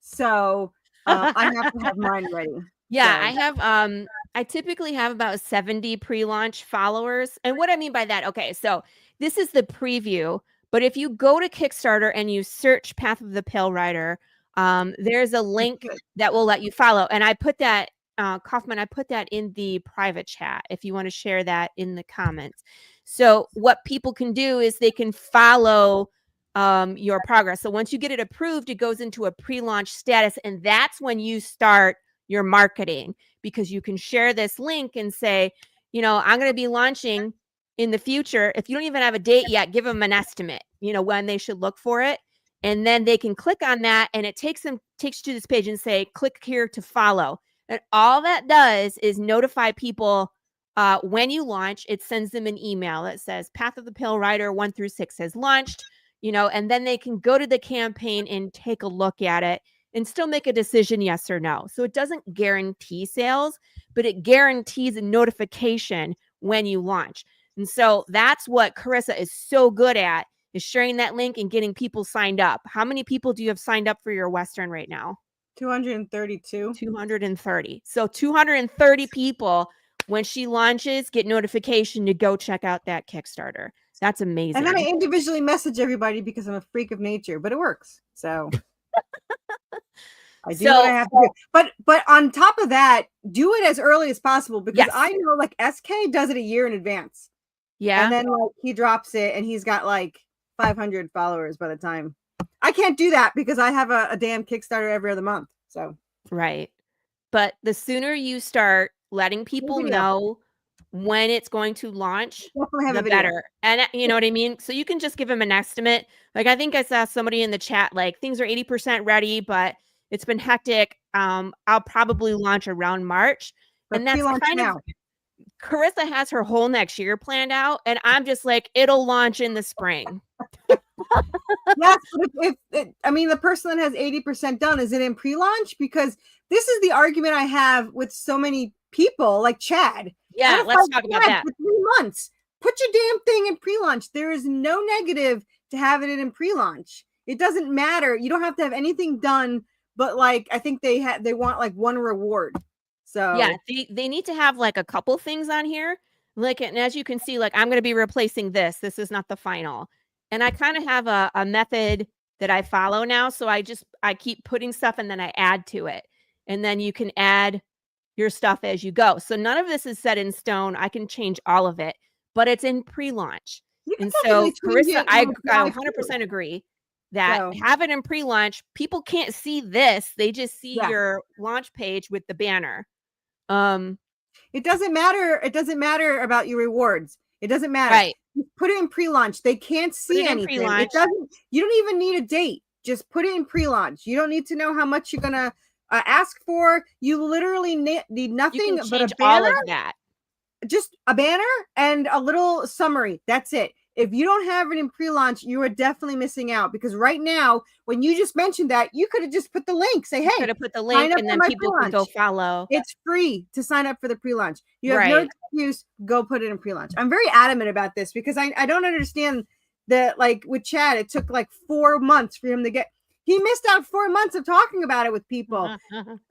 So I have to have mine ready. Yeah, so. I have I typically have about 70 pre-launch followers. And what I mean by that, okay, so this is the preview, but if you go to Kickstarter and you search Path of the Pale Rider, there's a link that will let you follow. And I put that, Kaufman, I put that in the private chat if you want to share that in the comments. So what people can do is they can follow your progress. So once you get it approved, it goes into a pre-launch status, and that's when you start your marketing, because you can share this link and say, I'm going to be launching in the future. If you don't even have a date yet, give them an estimate, when they should look for it. And then they can click on that, and it takes you to this page and say, click here to follow. And all that does is notify people when you launch. It sends them an email that says Path of the Pale Rider 1 through 6 has launched, and then they can go to the campaign and take a look at it and still make a decision, yes or no. So it doesn't guarantee sales, but it guarantees a notification when you launch. And so that's what Carissa is so good at, is sharing that link and getting people signed up. How many people do you have signed up for your Western right now? 232. 230. So 230 people, when she launches, get notification to go check out that Kickstarter. That's amazing. And then I individually message everybody because I'm a freak of nature, but it works. So I do what I have to do. But on top of that, do it as early as possible, because I know like SK does it a year in advance. Yeah. And then he drops it and he's got like 500 followers by the time. I can't do that because I have a damn Kickstarter every other month. So right. But the sooner you start letting people know when it's going to launch, the better. And you know what I mean? So you can just give them an estimate. Like, I think I saw somebody in the chat, like, things are 80% ready, but it's been hectic. I'll probably launch around March. And that's kind of, Carissa has her whole next year planned out, and I'm just like, it'll launch in the spring. Yes, but the person that has 80% done, is it in pre-launch? Because this is the argument I have with so many people, like Chad. Yeah, let's talk about that. For 3 months, put your damn thing in pre-launch. There is no negative to having it in pre-launch. It doesn't matter. You don't have to have anything done, but like, I think they want like one reward. So yeah, they need to have like a couple things on here. Like, and as you can see, like, I'm going to be replacing this. This is not the final. And I kind of have a method that I follow now. So I keep putting stuff and then I add to it. And then you can add your stuff as you go. So none of this is set in stone. I can change all of it, but it's in pre-launch. And so Carissa, I 100% agree that have it in pre-launch. People can't see this. They just see your launch page with the banner. It doesn't matter. It doesn't matter about your rewards. It doesn't matter. Right. Put it in pre-launch. They can't see anything. You don't even need a date. Just put it in pre-launch. You don't need to know how much you're gonna ask for. You literally need nothing but a change all banner. of that. Just a banner and a little summary. That's it. If you don't have it in pre-launch, you are definitely missing out, because right now, when you just mentioned that, you could have just put the link. Say, hey, could have put the sign link, up and for then my people can go pre-launch. follow. It's free to sign up for the pre-launch. You have no Right. excuse. Go put it in pre-launch. I'm very adamant about this because I don't understand that. Like with Chad, it took like 4 months for him to get. He missed out 4 months of talking about it with people.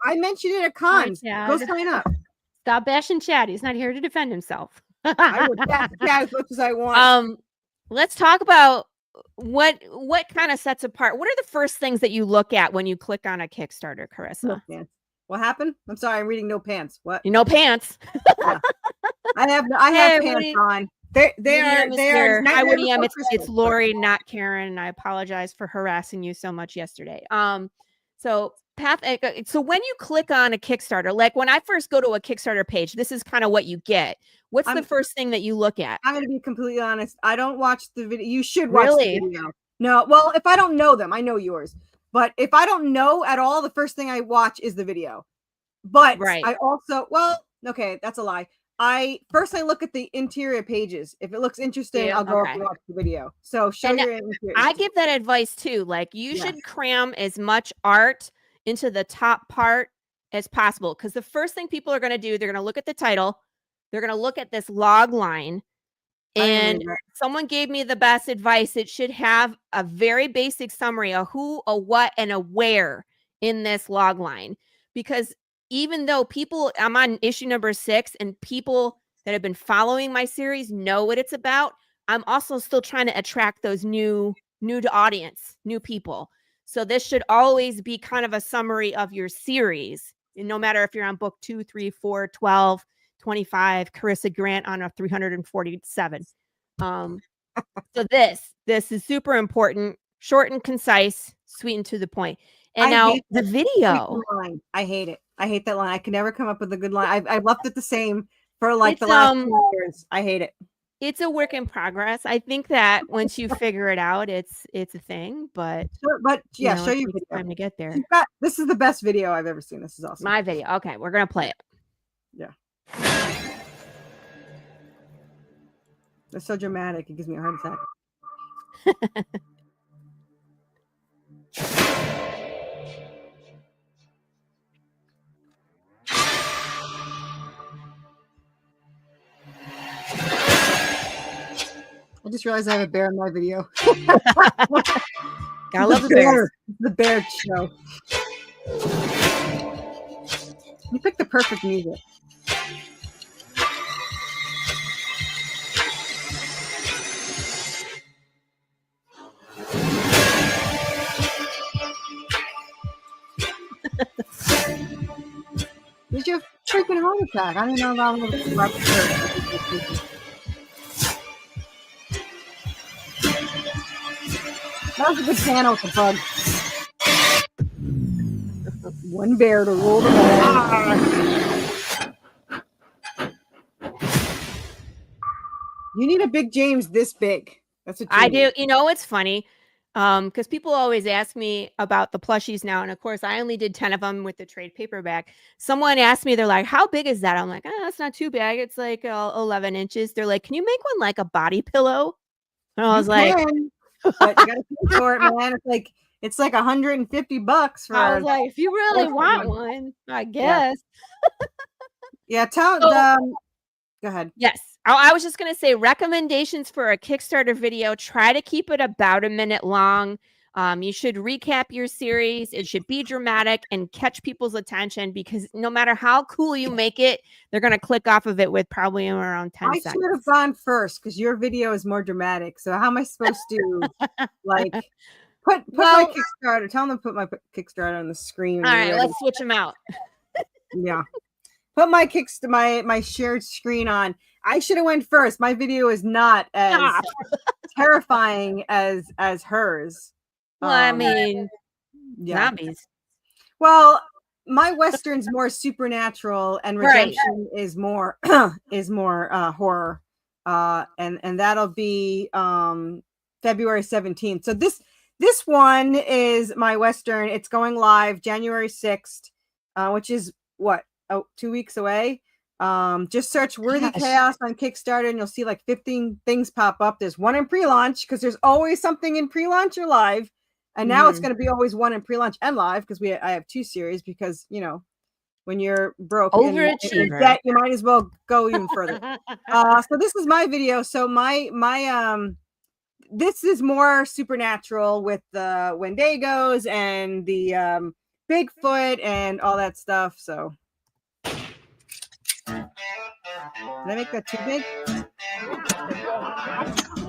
I mentioned it at cons. Go Chad. sign up. Stop bashing Chad. He's not here to defend himself. I will chat as much as I want. Let's talk about what kind of sets apart. What are the first things that you look at when you click on a Kickstarter, Carissa? No pants. What happened? I'm sorry, I'm reading no pants. What? No pants. Yeah. I have pants on. They are Hi, William. It's Lori, not Karen, and I apologize for harassing you so much yesterday. So so when you click on a Kickstarter, like when I first go to a Kickstarter page, this is kind of what you get. What's the first thing that you look at? I'm going to be completely honest. I don't watch the video. You should watch Really? the video. No, well, if I don't know them, I know yours. But if I don't know at all, the first thing I watch is the video. But I also, okay, that's a lie. I look at the interior pages. If it looks interesting, I'll go up and watch the video. So show your interior. I give that advice too. Like you should cram as much art into the top part as possible, because the first thing people are going to do, they're going to look at the title, they're going to look at this log line, and someone gave me the best advice. It should have a very basic summary of who, a what, and a where in this log line, because even though I'm on issue number 6 and people that have been following my series know what it's about, I'm also still trying to attract those new to audience, new people. So this should always be kind of a summary of your series. And no matter if you're on book 2, 3, 4, 12, 25, Carissa Grant on a 347. So this is super important, short and concise, sweet and to the point. And now the video. I hate it. I hate that line. I can never come up with a good line. I've left it the same for like the last 2 years. I hate it. It's a work in progress. I think that once you figure it out, it's a thing. But yeah, show you video. Time to get there. This is the best video I've ever seen. This is awesome. My video. Okay, we're gonna play it. Yeah. It's so dramatic. It gives me a heart attack. I just realized I have a bear in my video. I love the bear. The bear show. You picked the perfect music. Did you have a freaking heart attack? I didn't know about it. That was a good panel with the bug. One bear to rule them all. You need a big James this big. That's what I do. You know, it's funny because people always ask me about the plushies now. And of course, I only did 10 of them with the trade paperback. Someone asked me, they're like, how big is that? I'm like, that's not too big. It's like 11 inches. They're like, can you make one like a body pillow? And I was like, but you gotta pay for it, man. It's like $150 for. I was like, if you really want one, I guess. Yeah, go ahead. Yes. I was just going to say recommendations for a Kickstarter video. Try to keep it about a minute long. You should recap your series. It should be dramatic and catch people's attention, because no matter how cool you make it, they're going to click off of it with probably around 10 seconds. I should have gone first because your video is more dramatic. So how am I supposed to like put my Kickstarter? Tell them to put my Kickstarter on the screen. All right, let's switch them out. Yeah. Put my my shared screen on. I should have went first. My video is not as terrifying as hers. Well, I mean, zombies. Well, my Western's more supernatural, and redemption is more horror. And that'll be February 17th. So this one is my Western. It's going live January 6th. which is what 2 weeks away. Just search Worthy Gosh. Chaos on Kickstarter and you'll see like 15 things pop up. There's one in pre-launch because there's always something in pre-launch or live. And now it's going to be always one in pre-launch and live because I have 2 series because, you know, when you're broke and in debt, you might as well go even further. So this is my video. So my this is more supernatural with the Wendigos and the Bigfoot and all that stuff. So did I make that too big?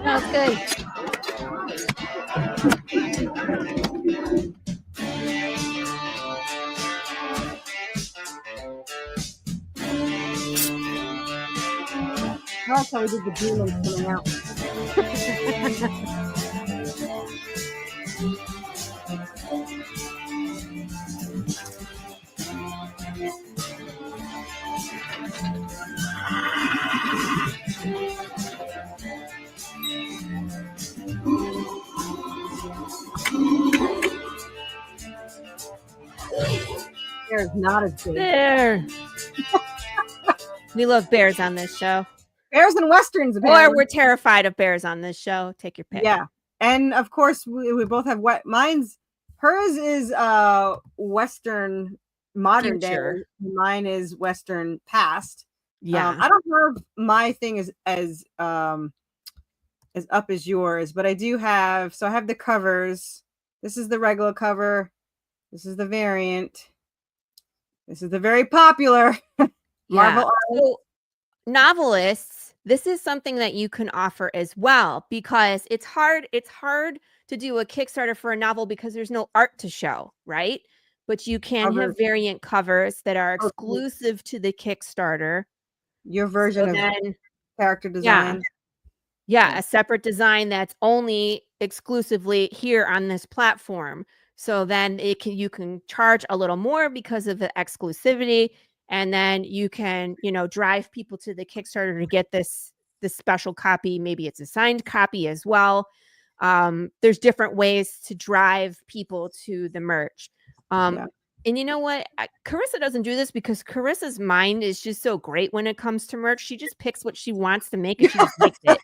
No, it's good. That's how we did the demons coming out. There's not as big. There. We love bears on this show. Bears and westerns, or apparently. we're terrified of bears on this show. Take your pick. Yeah, and of course we both have hers is western modern Future. day. Mine is western past. Yeah. I don't have my thing as up as yours, but I do have. So I have the covers. This is the regular cover. This is the variant. This is the very popular Marvel. So novelists, this is something that you can offer as well because it's hard to do a Kickstarter for a novel because there's no art to show, right? But you can have variant covers that are exclusive to the Kickstarter. Your version of character design. Yeah, a separate design that's only exclusively here on this platform. So then you can charge a little more because of the exclusivity, and then you can, drive people to the Kickstarter to get this special copy. Maybe it's a signed copy as well. There's different ways to drive people to the merch. And you know what? Carissa doesn't do this because Carissa's mind is just so great when it comes to merch. She just picks what she wants to make and she just makes it.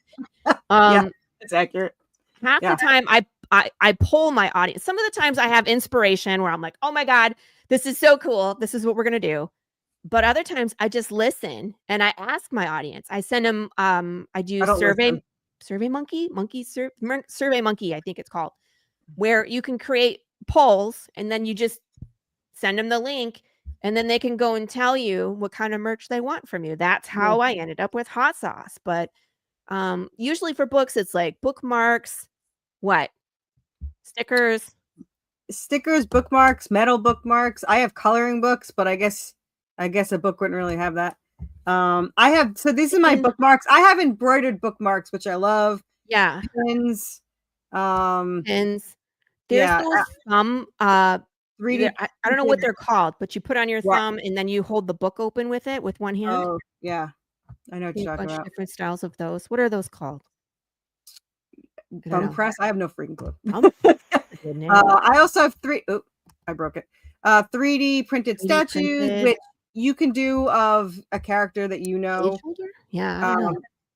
Yeah, it's accurate. Half the time I poll my audience. Some of the times I have inspiration where I'm like, oh my God, this is so cool. This is what we're going to do. But other times I just listen and I ask my audience. I send them, I do Survey Monkey, I think it's called, where you can create polls and then you just send them the link and then they can go and tell you what kind of merch they want from you. That's how I ended up with hot sauce. But usually for books, it's like bookmarks, stickers, bookmarks, metal bookmarks. I have coloring books, but I guess a book wouldn't really have that. These are my bookmarks. I have embroidered bookmarks, which I love. Yeah. Pins. Pins. There's some 3D. I don't know what they're called, but you put on your thumb and then you hold the book open with it with one hand. Oh, yeah. I know what you're talking about. Different styles of those. What are those called? Thumb press? I have no freaking clue. I also have I broke it. 3D printed statues, which you can do of a character that you know. Page holder? Yeah.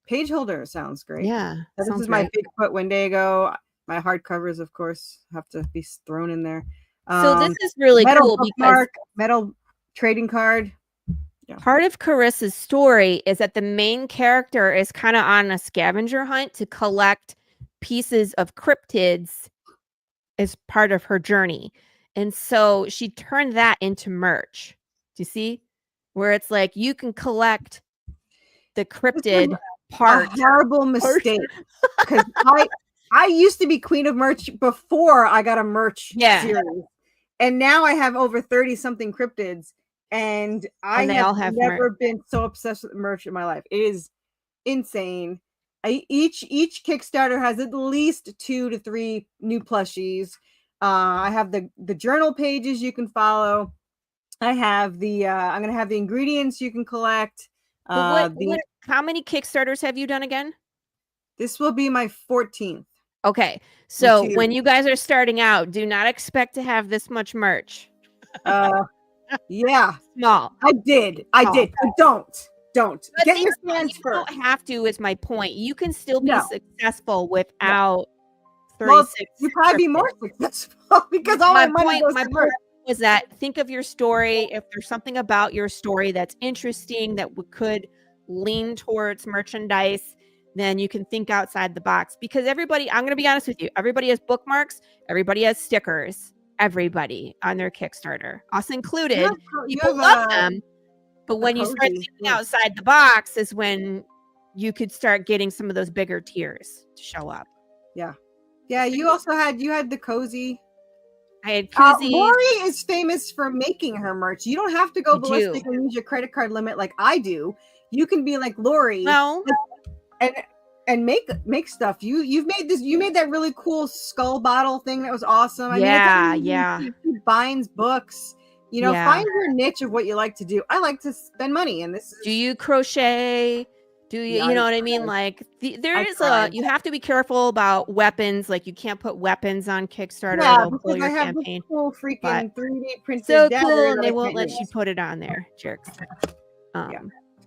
Page holder sounds great. Yeah. This is my Bigfoot Wendigo. My hardcovers, of course, have to be thrown in there. So this is really cool because metal trading card. Yeah. Part of Carissa's story is that the main character is kind of on a scavenger hunt to collect pieces of cryptids as part of her journey. And so she turned that into merch. Do you see? Where it's like you can collect the cryptid part. A horrible mistake. Because I used to be queen of merch before I got a merch series. And now I have over 30 something cryptids. And I have never been so obsessed with merch in my life. It is insane. Each Kickstarter has at least 2 to 3 new plushies. I have the journal pages you can follow. I have I'm gonna have the ingredients you can collect. How many Kickstarters have you done again? This will be my 14th. Okay, so when you guys are starting out, do not expect to have this much merch. Yeah. Small. I did. But don't. But Get your stands you first. don't have to is my point. You can still be No. successful without Well, 36 you'd probably be more successful because all my money goes to merch. Was that think of your story. If there's something about your story that's interesting that could lean towards merchandise, then you can think outside the box. Because everybody, I'm going to be honest with you, everybody has bookmarks, everybody has stickers, everybody on their Kickstarter, us included. People love them. But when you start thinking outside the box is when you could start getting some of those bigger tiers to show up. Yeah. Yeah, you also had the cozy. I had koozies. Lori is famous for making her merch. You don't have to go ballistic and use your credit card limit like I do. You can be like Lori, and make stuff. You made that really cool skull bottle thing that was awesome. I mean, it binds books. You know, find your niche of what you like to do. I like to spend money, and this is. Do you crochet? Do you, you know what I mean? Like you have to be careful about weapons. Like you can't put weapons on Kickstarter. Yeah, they'll pull your I have campaign. This cool freaking 3D printed so dagger cool, and that they I won't can't let use. you put it on there, jerks.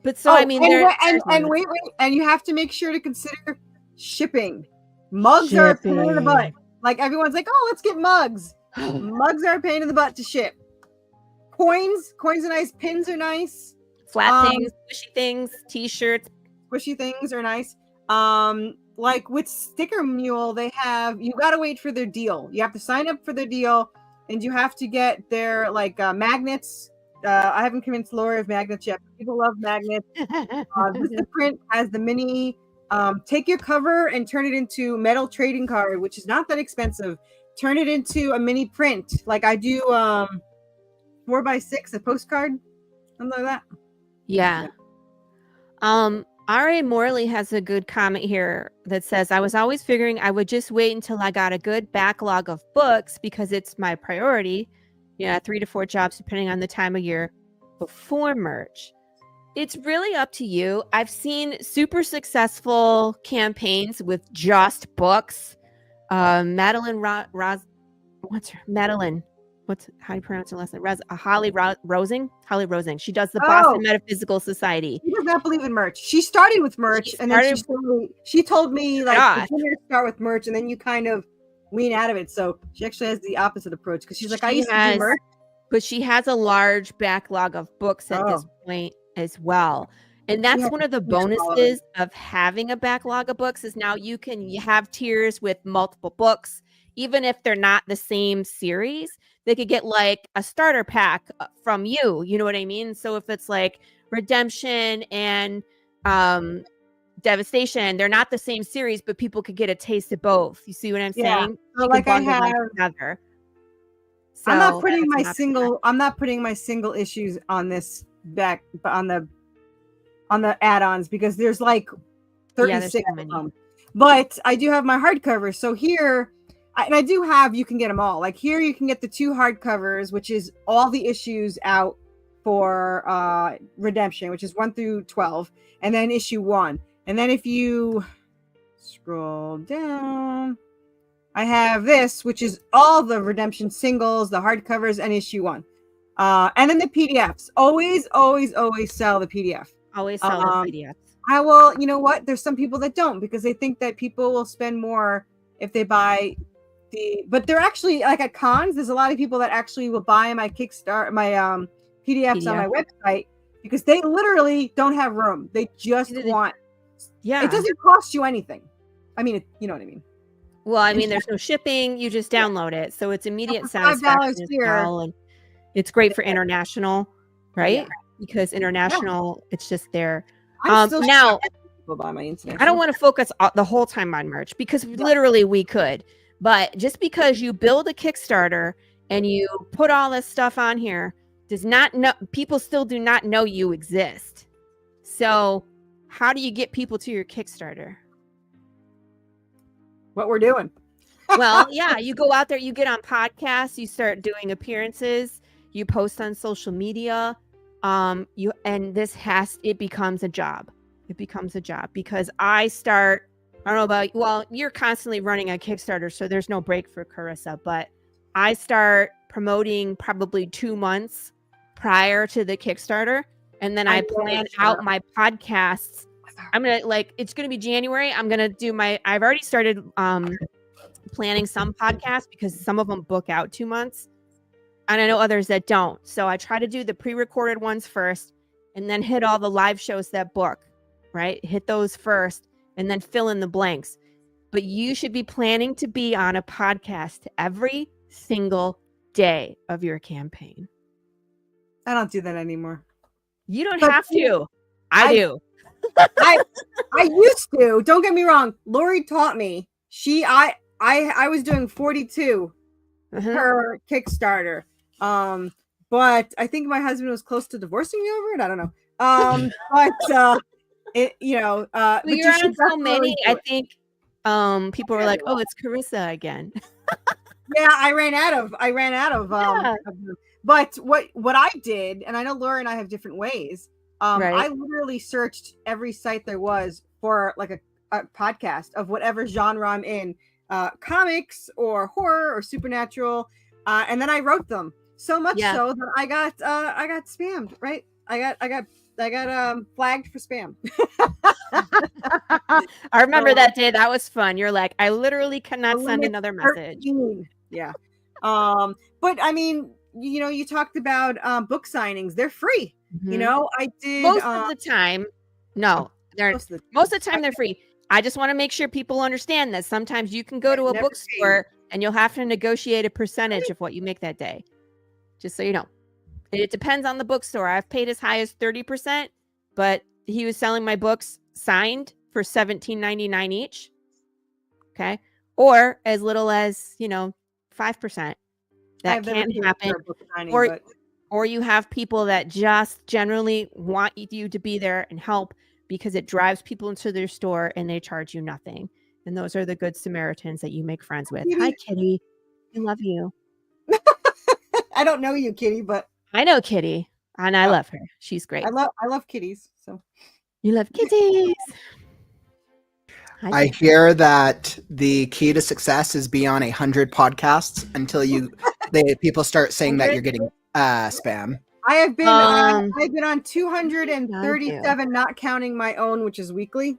But so I mean, wait, and you have to make sure to consider shipping. Mugs are a pain in the butt. Like everyone's like, oh, let's get mugs. Mugs are a pain in the butt to ship. Coins are nice. Pins are nice. Flat things, squishy things, t-shirts. Squishy things are nice. Like with Sticker Mule, you gotta wait for their deal. You have to sign up for their deal, and you have to get their magnets. I haven't convinced Lori of magnets yet. People love magnets. This print has the mini. Take your cover and turn it into metal trading card, which is not that expensive. Turn it into a mini print, like I do. 4x6, a postcard, something like that. Yeah. R.A. Morley has a good comment here that says, I was always figuring I would just wait until I got a good backlog of books because it's my priority. 3 to 4 jobs, depending on the time of year, before merch. It's really up to you. I've seen super successful campaigns with just books. Madeline how do you pronounce her last name? Holly Rosing. She does the Boston Metaphysical Society. She does not believe in merch. She started with merch, and then she told me like beginners start with merch, and then you kind of wean out of it. So she actually has the opposite approach because she's like, I used to do merch, but she has a large backlog of books at this point as well. And that's one of the bonuses of having a backlog of books is now you have tiers with multiple books. Even if they're not the same series, they could get like a starter pack from you. You know what I mean? So if it's like Redemption and Devastation, they're not the same series, but people could get a taste of both. You see what I'm saying? So like I have together. So I'm not putting my single issues on this back on the add-ons because there's like 36 of them. But I do have my hardcovers. So here, and I do have, you can get them all. Like here, you can get the 2 hardcovers, which is all the issues out for Redemption, which is 1 through 12, and then issue 1. And then if you scroll down, I have this, which is all the Redemption singles, the hardcovers, and issue 1. And then the PDFs. Always sell the PDF. Always sell the PDFs. I will, you know what? There's some people that don't because they think that people will spend more if they buy but they're actually like at cons. There's a lot of people that actually will buy my PDFs on my website because they literally don't have room. They just want. Yeah, it doesn't cost you anything. I mean, you know what I mean. Well, I mean, there's no shipping. You just download it, so it's immediate satisfaction as well, and it's great for international, right? Yeah. Because international, it's just there. Now, I don't want to focus the whole time on merch because literally we could. But just because you build a Kickstarter and you put all this stuff on here does not know people still do not know you exist. So how do you get people to your Kickstarter? What we're doing. Well, yeah, you go out there, you get on podcasts, you start doing appearances, you post on social media, it becomes a job. It becomes a job because I don't know about, well, you're constantly running a Kickstarter, so there's no break for Carissa, but I start promoting probably 2 months prior to the Kickstarter, and then I plan out my podcasts. I'm gonna it's gonna be January. I'm gonna do I've already started planning some podcasts because some of them book out 2 months, and I know others that don't. So I try to do the pre-recorded ones first, and then hit all the live shows that book. Right, hit those first, and then fill in the blanks. But you should be planning to be on a podcast every single day of your campaign. I don't do that anymore. You don't have to. I do. I used to. Don't get me wrong. Lori taught me. I was doing 42 per Kickstarter. But I think my husband was close to divorcing me over it. I don't know. But it, but you're on so many. I think people were like, "Oh, it's Carissa again." Yeah, I ran out of but what I did, and I know Laura and I have different ways. I literally searched every site there was for like a podcast of whatever genre I'm in, comics or horror or supernatural, and then I wrote them so much so that I got spammed. Right, I got flagged for spam. I remember that day. That was fun. You're like, I literally cannot send another message. 13. Yeah. But I mean, you talked about book signings. They're free. I did most of the time. No, they're most of the time they're free. I just want to make sure people understand that sometimes you can go to a bookstore and you'll have to negotiate a percentage of what you make that day. Just so you know. It depends on the bookstore. I've paid as high as 30%, but he was selling my books signed for $17.99 each. Okay. Or as little as, 5%. That can happen. Or you have people that just generally want you to be there and help because it drives people into their store and they charge you nothing. And those are the good Samaritans that you make friends with. Hi, Kitty. I love you. I don't know you, Kitty, but I know Kitty, and I love her. She's great. I love kitties. So you love kitties. I hear that the key to success is be on 100 podcasts until people start saying that you're getting spam. I have been I've been on 237, not counting my own, which is weekly.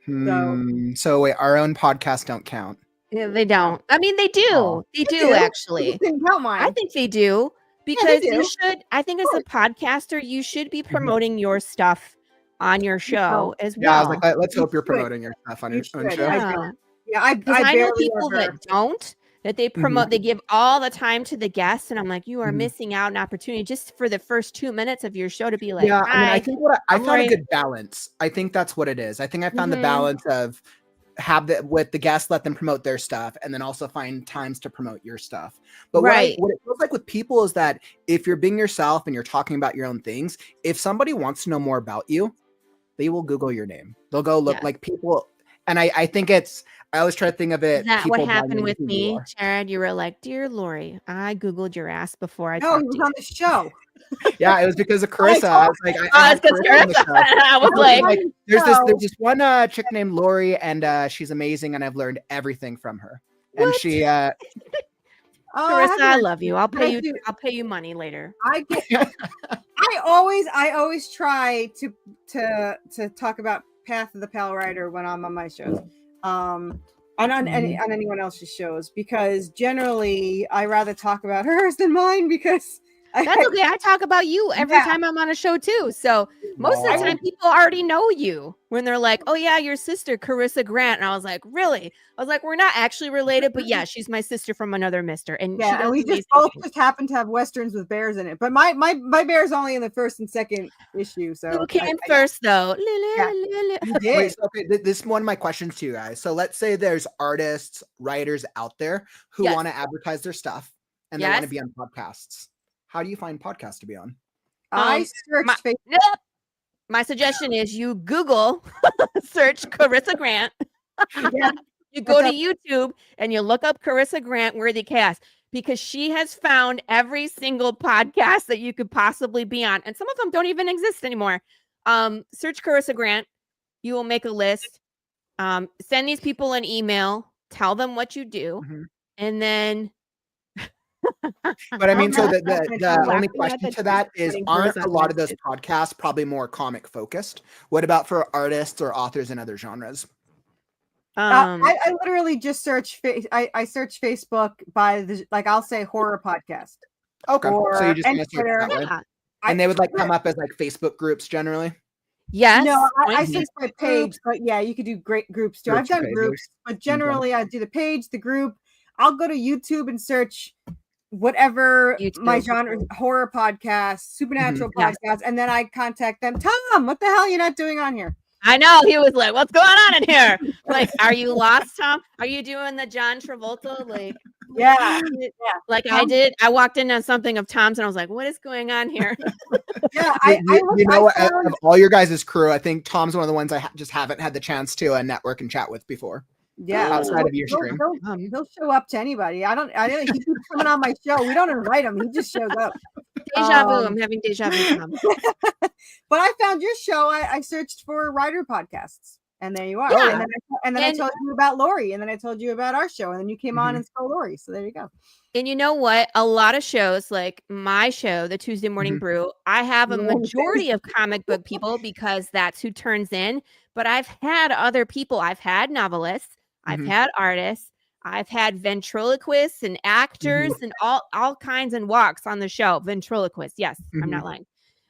So wait, our own podcasts don't count. Yeah, they don't. I mean, they do. They do actually. Didn't count mine. I think they do because you should. I think as a podcaster, you should be promoting your stuff on your show as well. Yeah, I was like, let's hope you're promoting your stuff on your own show. I know people that don't. That they promote, they give all the time to the guests, and I'm like, you are missing out an opportunity just for the first 2 minutes of your show to be like, yeah. Hi, I mean, I think I found a good balance. I think that's what it is. I think I found the balance of with the guests, let them promote their stuff, and then also find times to promote your stuff. But what it feels like with people is that if you're being yourself and you're talking about your own things, if somebody wants to know more about you, they will Google your name. They'll go look like people. And I think I always try to think of it. Is that what happened with me, Jared? You were like, dear Lori, I Googled your ass before I talked to you. No, he was on the show. Yeah, it was because of Carissa. I was like, I was like, there's this one chick named Lori, and she's amazing, and I've learned everything from her. And What? she Carissa, I love you. I'll pay you money later. I always try to talk about Path of the Pale Rider when I'm on my shows. And on anyone else's shows, because generally I rather talk about hers than mine, because that's okay. I talk about you every time I'm on a show too. So most of the time people already know you when they're like, oh yeah, your sister, Carissa Grant. And I was like, really? I was like, we're not actually related, but yeah, she's my sister from another mister. And and we just both just happen to have Westerns with bears in it. But my bear's only in the first and second issue. So who came first though? Wait, so, okay, this is one of my questions to you guys. So let's say there's artists, writers out there who want to advertise their stuff and they want to be on podcasts. How do you find podcasts to be on? I searched Facebook. My suggestion is you Google search Carissa Grant. You go to YouTube and you look up Carissa Grant Worthy Cast, because she has found every single podcast that you could possibly be on. And some of them don't even exist anymore. Search Carissa Grant. You will make a list. Send these people an email. Tell them what you do. And then But I mean, so the only Laughing at question the to that is, getting aren't hers a lot on of those podcasts probably more comic focused? What about for artists or authors in other genres? I literally just search. I search Facebook by the, like, I'll say horror podcast. Okay, so you just and kind of search Twitter. that way, and they would like come up as like Facebook groups generally. Yes. No, I Mhm. search my page, but yeah, you could do great groups too. I've Groups or done pages. groups, but generally I do the page, the group. I'll go to YouTube and search whatever my YouTube. genre, horror podcast, supernatural Yes. podcast, and then I contact them. Tom, what the hell are you not doing on here? I know, he was like, "What's going on in here?" Like, "Are you lost, Tom? Are you doing the John Travolta?" Like, yeah. Like I did. I walked in on something of Tom's and I was like, "What is going on here?" Yeah, you know, of all your guys' crew, I think Tom's one of the ones I just haven't had the chance to network and chat with before. Yeah, outside of your stream. He'll show up to anybody. I don't. He keeps coming on my show. We don't invite him. He just shows up. Deja vu. I'm having deja vu, Tom. But I found your show. I searched for writer podcasts, and there you are. Yeah. And then I told you about Lori, and then I told you about our show, and then you came on and saw Lori. So there you go. And you know what? A lot of shows, like my show, the Tuesday Morning Brew, I have a majority of comic book people because that's who turns in. But I've had other people. I've had novelists. I've had artists. I've had ventriloquists and actors and all kinds and walks on the show. Ventriloquists. Yes, I'm not lying.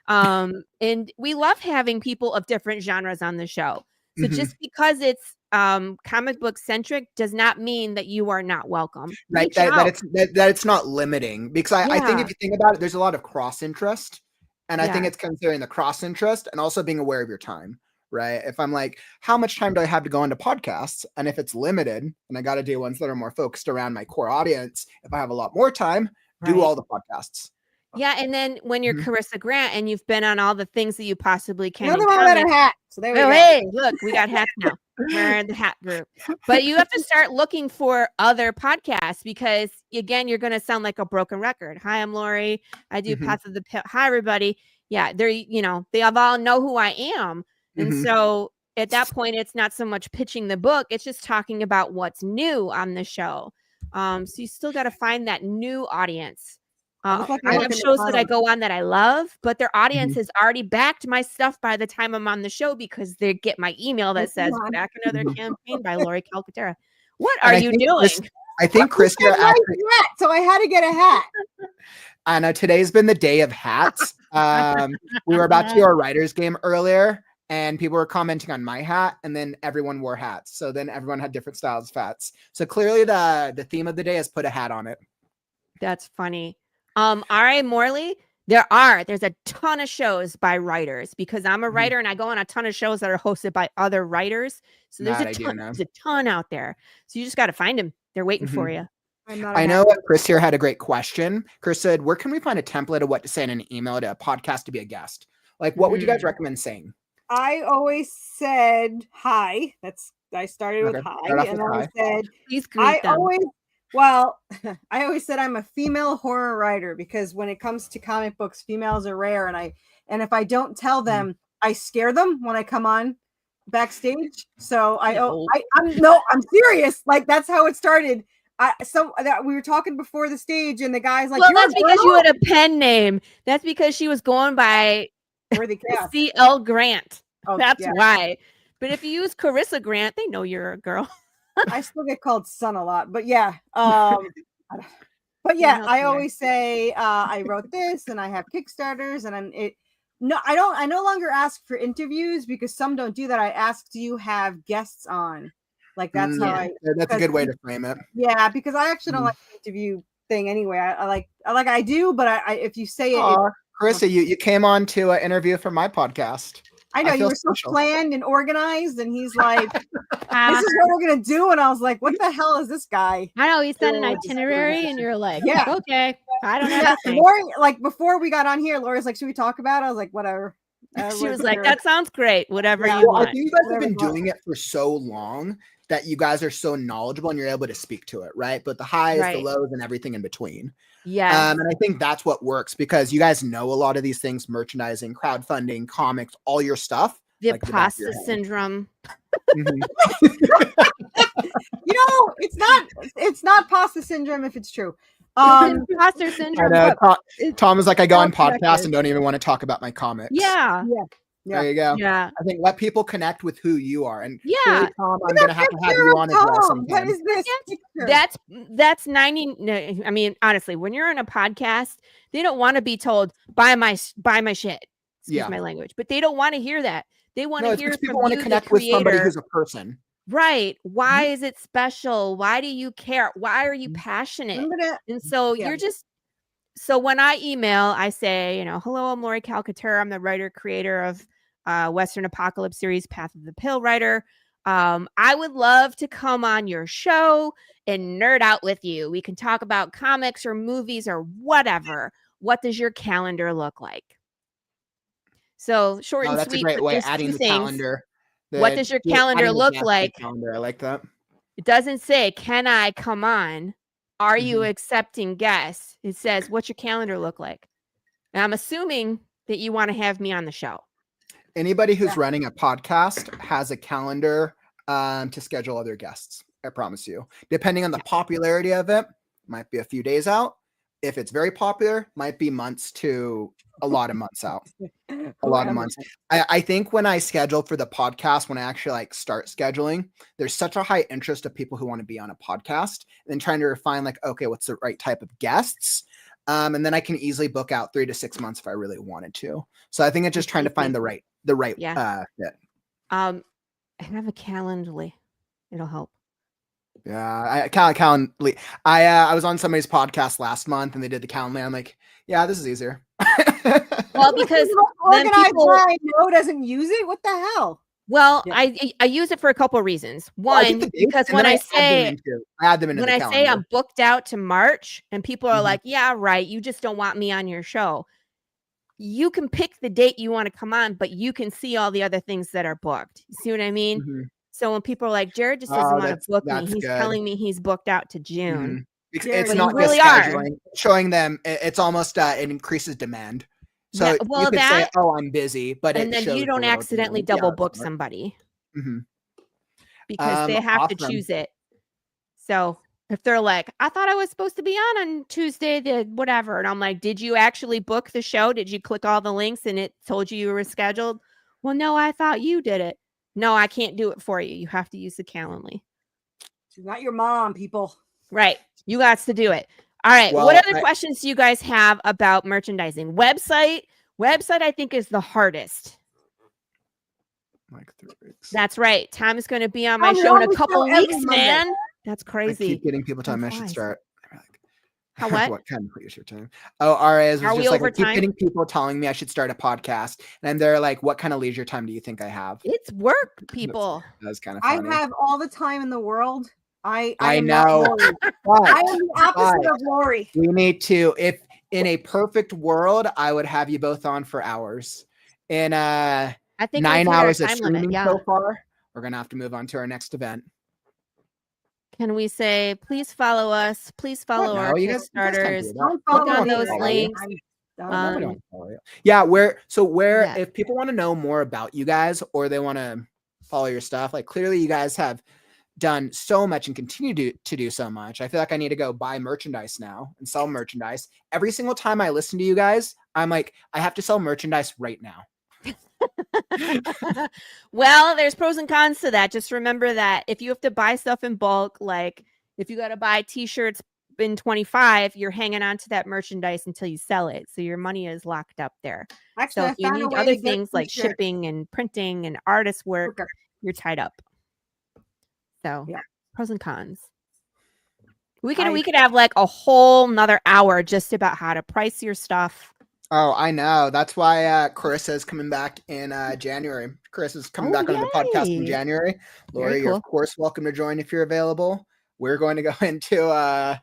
And we love having people of different genres on the show. So just because it's comic book centric does not mean that you are not welcome. Right. Reach That out. it's not limiting, because I think if you think about it, there's a lot of cross interest. And I think Yeah. it's considering the cross interest and also being aware of your time. Right. If I'm like, how much time do I have to go into podcasts? And if it's limited and I got to do ones that are more focused around my core audience, if I have a lot more time, do Right. all the podcasts. Yeah, and then when you're Carissa Grant and you've been on all the things that you possibly can. Another one without a comics- hat. So there we Oh, go. hey, look, we got hats now. We're in the hat group. But you have to start looking for other podcasts because, again, you're going to sound like a broken record. Hi, I'm Lori. I do Path of the Pit. Hi, everybody. Yeah, they all know who I am. And so at that point, it's not so much pitching the book. It's just talking about what's new on the show. So you still got to find that new audience. Looks like I you're have working shows hard that I on go on that I love, but their audience has already backed my stuff by the time I'm on the show because they get my email that says back another campaign by Lori Calcaterra. What And are I you think doing? I think Chris, you're Nice actually, hat, so I had to get a hat. I know today's been the day of hats. We were about to do our writers game earlier, and people were commenting on my hat, and then everyone wore hats. So then everyone had different styles of hats. So clearly the theme of the day is put a hat on it. That's funny. R.A. Morley, there's a ton of shows by writers because I'm a writer and I go on a ton of shows that are hosted by other writers. So there's a ton out there. So you just got to find them. They're waiting for you. I know Chris here had a great question. Chris said, where can we find a template of what to say in an email to a podcast to be a guest? Like, what would you guys recommend saying? I always said hi. I started with Okay. hi, Start off and with I hi. said please greet them. I always said I'm a female horror writer because when it comes to comic books, females are rare, and if I don't tell them, I scare them when I come on backstage. So I'm serious. Like that's how it started. We were talking before the stage, and the guy's like, well, "You're that's a because girl?" you had a pen name. That's because she was going by C.L. Grant. Oh, that's yeah. why. But if you use Carissa Grant, they know you're a girl. I still get called son a lot, but yeah. But yeah, I always say I wrote this and I have Kickstarters and I no longer ask for interviews because some don't do that. I ask, do you have guests on? Like that's how that's a good way to frame it. Yeah, because I actually don't like the interview thing anyway. I do, but I if you say it, Carissa, you came on to an interview for my podcast. I know you were so planned and organized, and he's like, "This is what we're gonna do," and I was like, "What the hell is this guy?" I know he sent an itinerary, and you're like, "Yeah, okay, I don't know." Lori, like before we got on here, Lori's like, "Should we talk about it?" I was like, "Whatever." She was like, "That sounds great. Whatever you want." I think you guys have been doing it for so long that you guys are so knowledgeable and you're able to speak to it, right? But the highs, the lows, and everything in between. Yeah. And I think that's what works because you guys know a lot of these things: merchandising, crowdfunding, comics, all your stuff. The like the back of pasta your head. syndrome. It's not pasta syndrome if it's true. Imposter syndrome. I know, but Tom is like, I go on podcasts self-connected. and don't even want to talk about my comics. Yeah. There you go. Yeah. I think let people connect with who you are. And Yeah. clearly, Tom, I'm gonna have to have you on as well sometime. What is this? That's 90. No, I mean, honestly, when you're on a podcast, they don't want to be told buy my shit. Excuse my language, but they don't want to hear that. They want to hear people from want you, to connect the with somebody creator. who's a person. Right. Why is it special? Why do you care? Why are you passionate? And so you're just, so when I email, I say, you know, hello, I'm Lori Calcaterra. I'm the writer creator of Western Apocalypse series, Path of the Pill Writer. I would love to come on your show and nerd out with you. We can talk about comics or movies or whatever. What does your calendar look like? So short and that's sweet. a great but way. there's Adding two the things. calendar. What does your calendar look like? Calendar. I like that. It doesn't say, can I come on? Are you accepting guests? It says, what's your calendar look like? And I'm assuming that you want to have me on the show. Anybody who's running a podcast has a calendar to schedule other guests. I promise you. Depending on the popularity of it, might be a few days out. If it's very popular, might be months to a lot of months out. A lot of months. I think when I schedule for the podcast, when I actually like start scheduling, there's such a high interest of people who want to be on a podcast, and then trying to refine like, okay, what's the right type of guests? And then I can easily book out 3 to 6 months if I really wanted to. So I think it's just trying to find the right fit. I have a Calendly. It'll help. Yeah, Calendly. I was on somebody's podcast last month and they did the Calendly. I'm like, yeah, this is easier. Well, because then organized people, I know doesn't use it. What the hell? well, I use it for a couple of reasons. One, because when I say add them into when the I calendar. say I'm booked out to March and people are like, yeah, right, you just don't want me on your show. You can pick the date you want to come on, but you can see all the other things that are booked. You see what I mean? So when people are like, Jared just doesn't want to book me, he's telling me he's booked out to June. It's But not you really just are. scheduling, showing them. It's almost it increases demand. So Yeah, well, you could say, that- "Oh, I'm busy," but and then you don't accidentally double book somebody because they have to choose it. So if they're like, I thought I was supposed to be on Tuesday, the whatever, and I'm like, did you actually book the show? Did you click all the links and it told you were scheduled? Well, no, I thought you did it. No, I can't do it for you. You have to use the Calendly. She's not your mom, people. Right. You got to do it. All right. Well, what other questions do you guys have about merchandising? Website, I think, is the hardest. Like 3 weeks. That's right. Tom is going to be on my show in a couple weeks, man. That's I crazy. keep getting people telling me I should flies. start. How what? What kind of use your time? Oh, RAs was Are we just like I over keep time? getting people telling me I should start a podcast, and they're like, "What kind of leisure time do you think I have?" It's work, people. That's kind of I funny. have all the time in the world. I am know. not Lori. I am the opposite of Lori. We need to. If in a perfect world, I would have you both on for hours. In I think 9 we've hit our hours of time limit, streaming yeah. so far, we're gonna have to move on to our next event. Can we say, please follow us? Please follow our you guys can't do Kickstarters. that. Click on Nobody those wants to follow you. links. Nobody wants to follow you. Yeah, if people want to know more about you guys or they want to follow your stuff, like clearly you guys have done so much and continue to do so much. I feel like I need to go buy merchandise now and sell merchandise. Every single time I listen to you guys, I'm like, I have to sell merchandise right now. Well, there's pros and cons to that. Just remember that if you have to buy stuff in bulk, like if you got to buy t-shirts in 25, you're hanging on to that merchandise until you sell it. So your money is locked up there. Actually, so I if you found a need way other to get things like t-shirts. shipping and printing and artist work, you're tied up. So pros and cons. We could have like a whole nother hour just about how to price your stuff. Oh, I know. That's why Carissa is coming back in January. Chris is coming back onto the podcast in January. Lori, you're of course welcome to join if you're available. We're going to go into a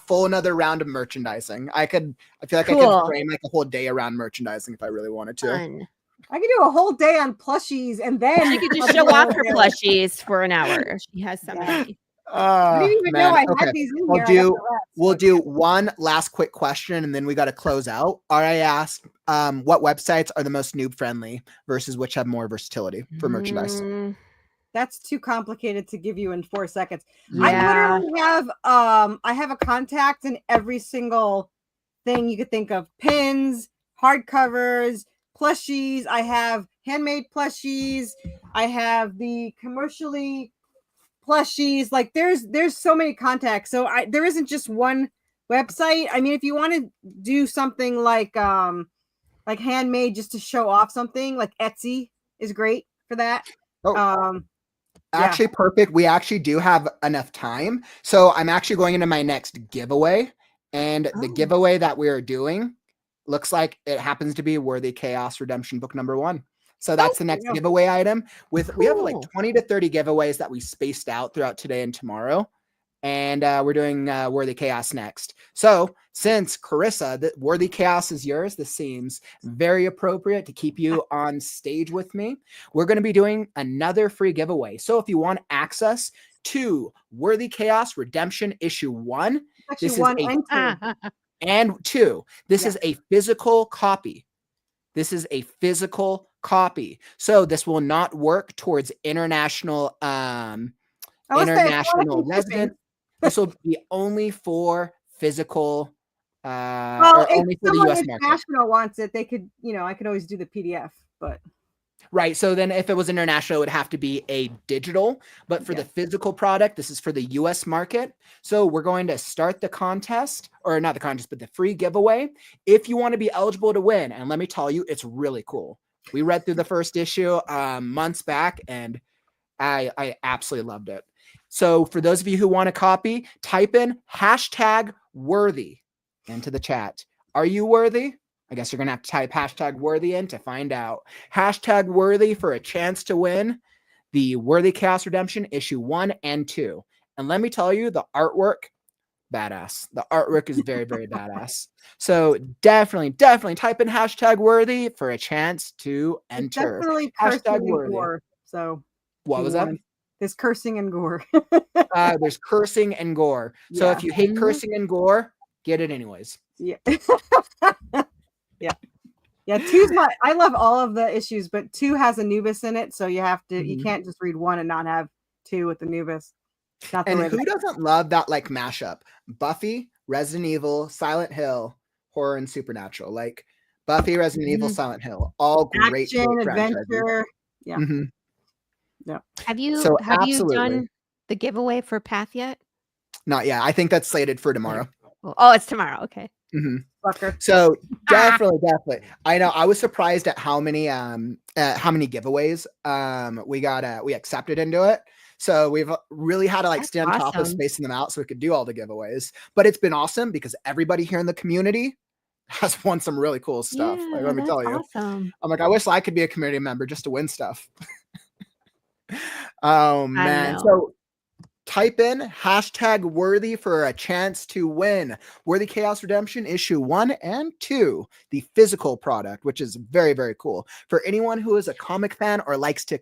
full another round of merchandising. I feel like I could frame like a whole day around merchandising if I really wanted to. Fun. I could do a whole day on plushies and then She could just show off her plushies for an hour. She has so many. I didn't even know I had these in here. We'll do one last quick question and then we got to close out. I asked what websites are the most noob friendly versus which have more versatility for merchandise? That's too complicated to give you in 4 seconds. Yeah. I literally have I have a contact in every single thing you could think of. Pins, hardcovers, plushies. I have handmade plushies. I have the commercially plushies. Like there's so many contacts. So there isn't just one website. I mean, if you want to do something like handmade just to show off something, like Etsy is great for that. Actually, perfect. We actually do have enough time. So I'm actually going into my next giveaway. And the giveaway that we are doing looks like it happens to be Worthy Chaos Redemption book number 1. So that's the next giveaway item. We have like 20 to 30 giveaways that we spaced out throughout today and tomorrow. And we're doing Worthy Chaos next. So since Carissa, the Worthy Chaos is yours, this seems very appropriate to keep you on stage with me. We're going to be doing another free giveaway. So if you want access to Worthy Chaos Redemption issue 1, this is 1 and 2. This is a physical copy. This is a physical copy. So this will not work towards international resident. This will be only for physical, well, or only for the U.S. market. International wants it, they could, I could always do the PDF, but. Right. So then if it was international, it would have to be a digital, but for the physical product, this is for the U.S. market. So we're going to start the contest, or not the contest, but the free giveaway. If you want to be eligible to win, and let me tell you, it's really cool. We read through the first issue months back, and I absolutely loved it. So for those of you who want a copy, type in #worthy into the chat. Are you worthy? I guess you're going to have to type #worthy in to find out. #worthy for a chance to win the Worthy Chaos Redemption issue 1 and 2. And let me tell you, the artwork, badass. The artwork is very, very badass. So definitely type in #worthy for a chance to enter. It's definitely cursing and gore. So what was that? There's cursing and gore. There's cursing and gore. So if you hate cursing and gore, get it anyways. Yeah. Yeah, 2's I love all of the issues, but 2 has Anubis in it, so you have to you can't just read 1 and not have 2 with Anubis. And who doesn't love that like mashup? Buffy, Resident Evil, Silent Hill, horror and supernatural. Like Buffy, Resident Evil, Silent Hill, all great adventure. Yeah. Yeah. Have you done the giveaway for Path yet? Not yet. I think that's slated for tomorrow. Oh, it's tomorrow. Okay. So definitely. I know. I was surprised at how many giveaways we accepted into it. So we've really had to stay on top of spacing them out so we could do all the giveaways. But it's been awesome because everybody here in the community has won some really cool stuff. Yeah, let me tell you. Awesome. I'm like, I wish I could be a community member just to win stuff. Oh man. So type in #worthy for a chance to win Worthy Chaos Redemption issue 1 and 2, the physical product, which is very, very cool. For anyone who is a comic fan or likes to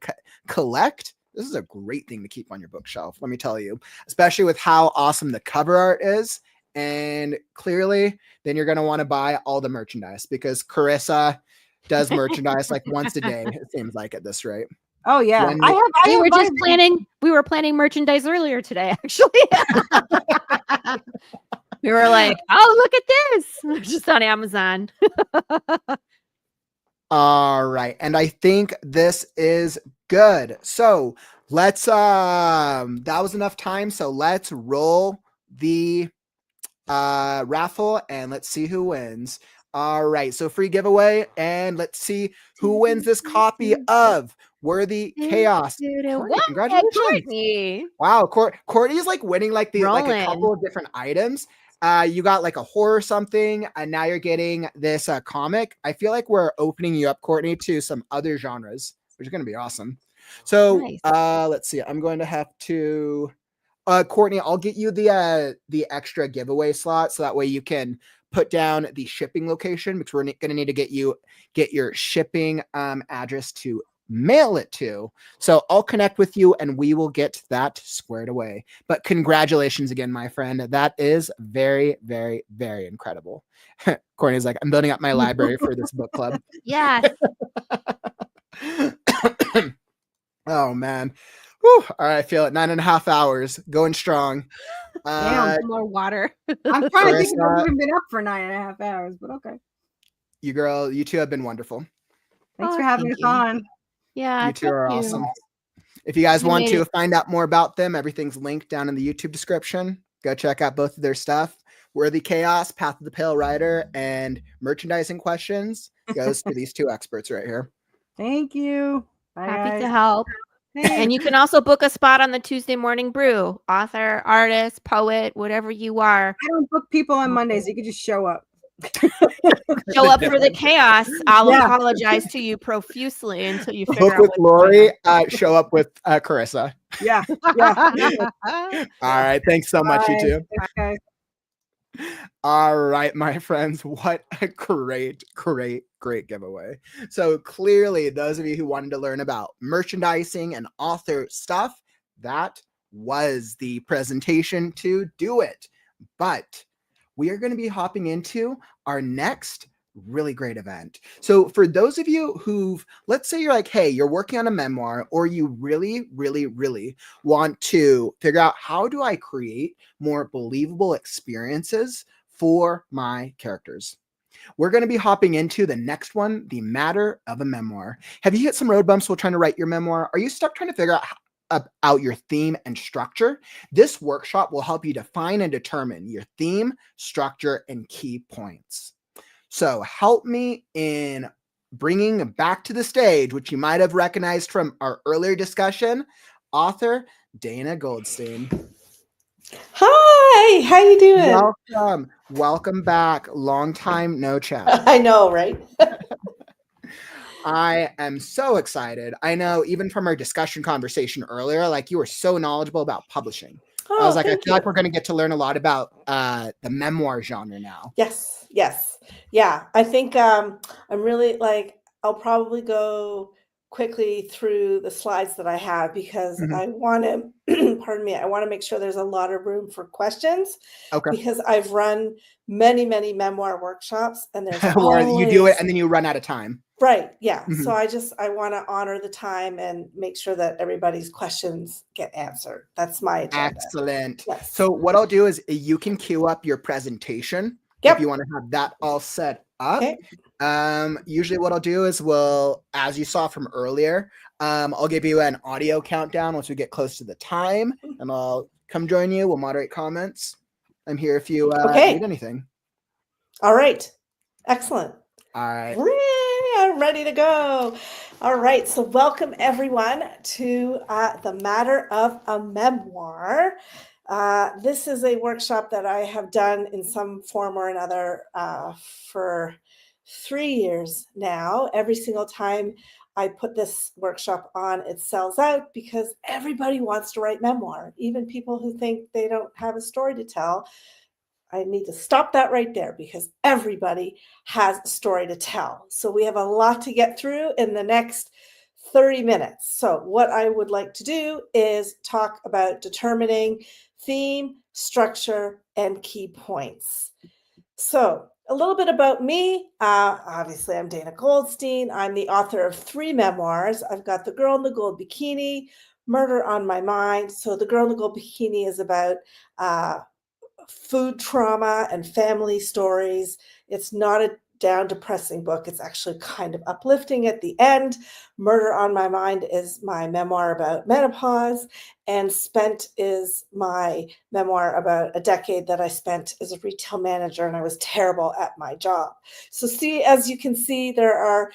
collect, this is a great thing to keep on your bookshelf. Let me tell you, especially with how awesome the cover art is. And clearly, then you're going to want to buy all the merchandise because Carissa does merchandise like once a day. It seems like at this rate. Oh yeah, We were planning merchandise earlier today. Actually, we were like, "Oh, look at this!" Just on Amazon. All right, and I think this is good. So let's. That was enough time. So let's roll the raffle and let's see who wins. All right, so free giveaway, and let's see who wins this copy of Worthy Chaos. Courtney, congratulations! Courtney. Wow, Courtney's like winning like a couple of different items. You got like a horror something, and now you're getting this comic. I feel like we're opening you up, Courtney, to some other genres, which is going to be awesome. So Nice. Let's see. I'm going to have to. Courtney, I'll get you the extra giveaway slot so that way you can put down the shipping location because we're going to need to get your shipping address to mail it to. So I'll connect with you and we will get that squared away. But congratulations again, my friend. That is very, very, very incredible. Courtney's like, I'm building up my library for this book club. Yes. Oh man. Whew, all right, I feel it. 9.5 hours, going strong. Damn. More water. I'm trying to think if I've Carissa, even been up for 9.5 hours, but okay. you two have been wonderful. Thanks for having us on. Yeah, You two are thank you. awesome. If you guys You want made to it. find out more about them, everything's linked down in the YouTube description. Go check out both of their stuff. Worthy Chaos, Path of the Pale Rider, and Merchandising Questions goes to these two experts right here. Thank you. Bye, Happy guys. to help. And you can also book a spot on the Tuesday Morning Brew. Author, artist, poet, whatever you are. I don't book people on Mondays. You can just show up. Show up for the chaos. I'll Yeah. apologize to you profusely until you figure Book out with what's going Lori, show up with Carissa. Yeah. Yeah. All right. Thanks so much, you two. Thanks, guys. All right, my friends, what a great giveaway. So clearly, those of you who wanted to learn about merchandising and author stuff, that was the presentation to do it. But we are going to be hopping into our next really great event. So for those of you who've, let's say you're like, hey, you're working on a memoir, or you really want to figure out, how do I create more believable experiences for my characters? We're going to be hopping into the next one, the matter of a memoir. Have you hit some road bumps while trying to write your memoir? Are you stuck trying to figure out your theme and structure? This workshop will help you define and determine your theme, structure, and key points. So help me in bringing back to the stage, which you might have recognized from our earlier discussion, author Dana Goldstein. Hi, how you doing? Welcome back. Long time no chat. I know, right? I am so excited. I know even from our discussion conversation earlier, like, you were so knowledgeable about publishing. I was like, I feel like we're going to get to learn a lot about the memoir genre now. Yes. Yeah, I think I'm really, like, I'll probably go quickly through the slides that I have, because I want to, pardon me, I want to make sure there's a lot of room for questions. Okay. Because I've run many memoir workshops, and there's Where always... you do it and then you run out of time. Right. Yeah. So I want to honor the time and make sure that everybody's questions get answered. That's my agenda. Excellent. Yes. So what I'll do is you can queue up your presentation if you want to have that all set up. Okay. Usually what I'll do is as you saw from earlier, I'll give you an audio countdown once we get close to the time, and I'll come join you. We'll moderate comments. I'm here if you need anything. All right. Excellent. All right. I'm ready to go. All right. So welcome everyone to the matter of a memoir. This is a workshop that I have done in some form or another for 3 years now. Every single time I put this workshop on, it sells out, because everybody wants to write memoir, even people who think they don't have a story to tell. I need to stop that right there, because everybody has a story to tell. So we have a lot to get through in the next 30 minutes. So what I would like to do is talk about determining theme, structure, and key points. So a little bit about me. Obviously, I'm Dana Goldstein. I'm the author of 3 memoirs. I've got The Girl in the Gold Bikini, Murder on My Mind. So The Girl in the Gold Bikini is about food trauma and family stories. It's not a down depressing book. It's actually kind of uplifting at the end. Murder on My Mind is my memoir about menopause, and Spent is my memoir about a decade that I spent as a retail manager, and I was terrible at my job. So as you can see, there are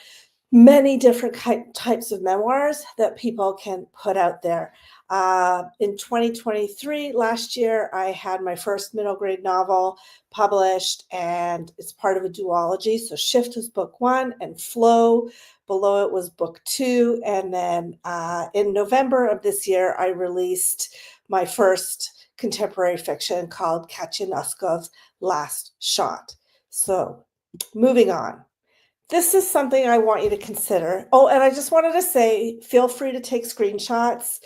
many different types of memoirs that people can put out there. In 2023, last year, I had my first middle grade novel published, and it's part of a duology. So Shift was book 1, and Flow below it was book 2. And then in November of this year, I released my first contemporary fiction called Katya Nuskov's Last Shot. So moving on. This is something I want you to consider. Oh, and I just wanted to say, feel free to take screenshots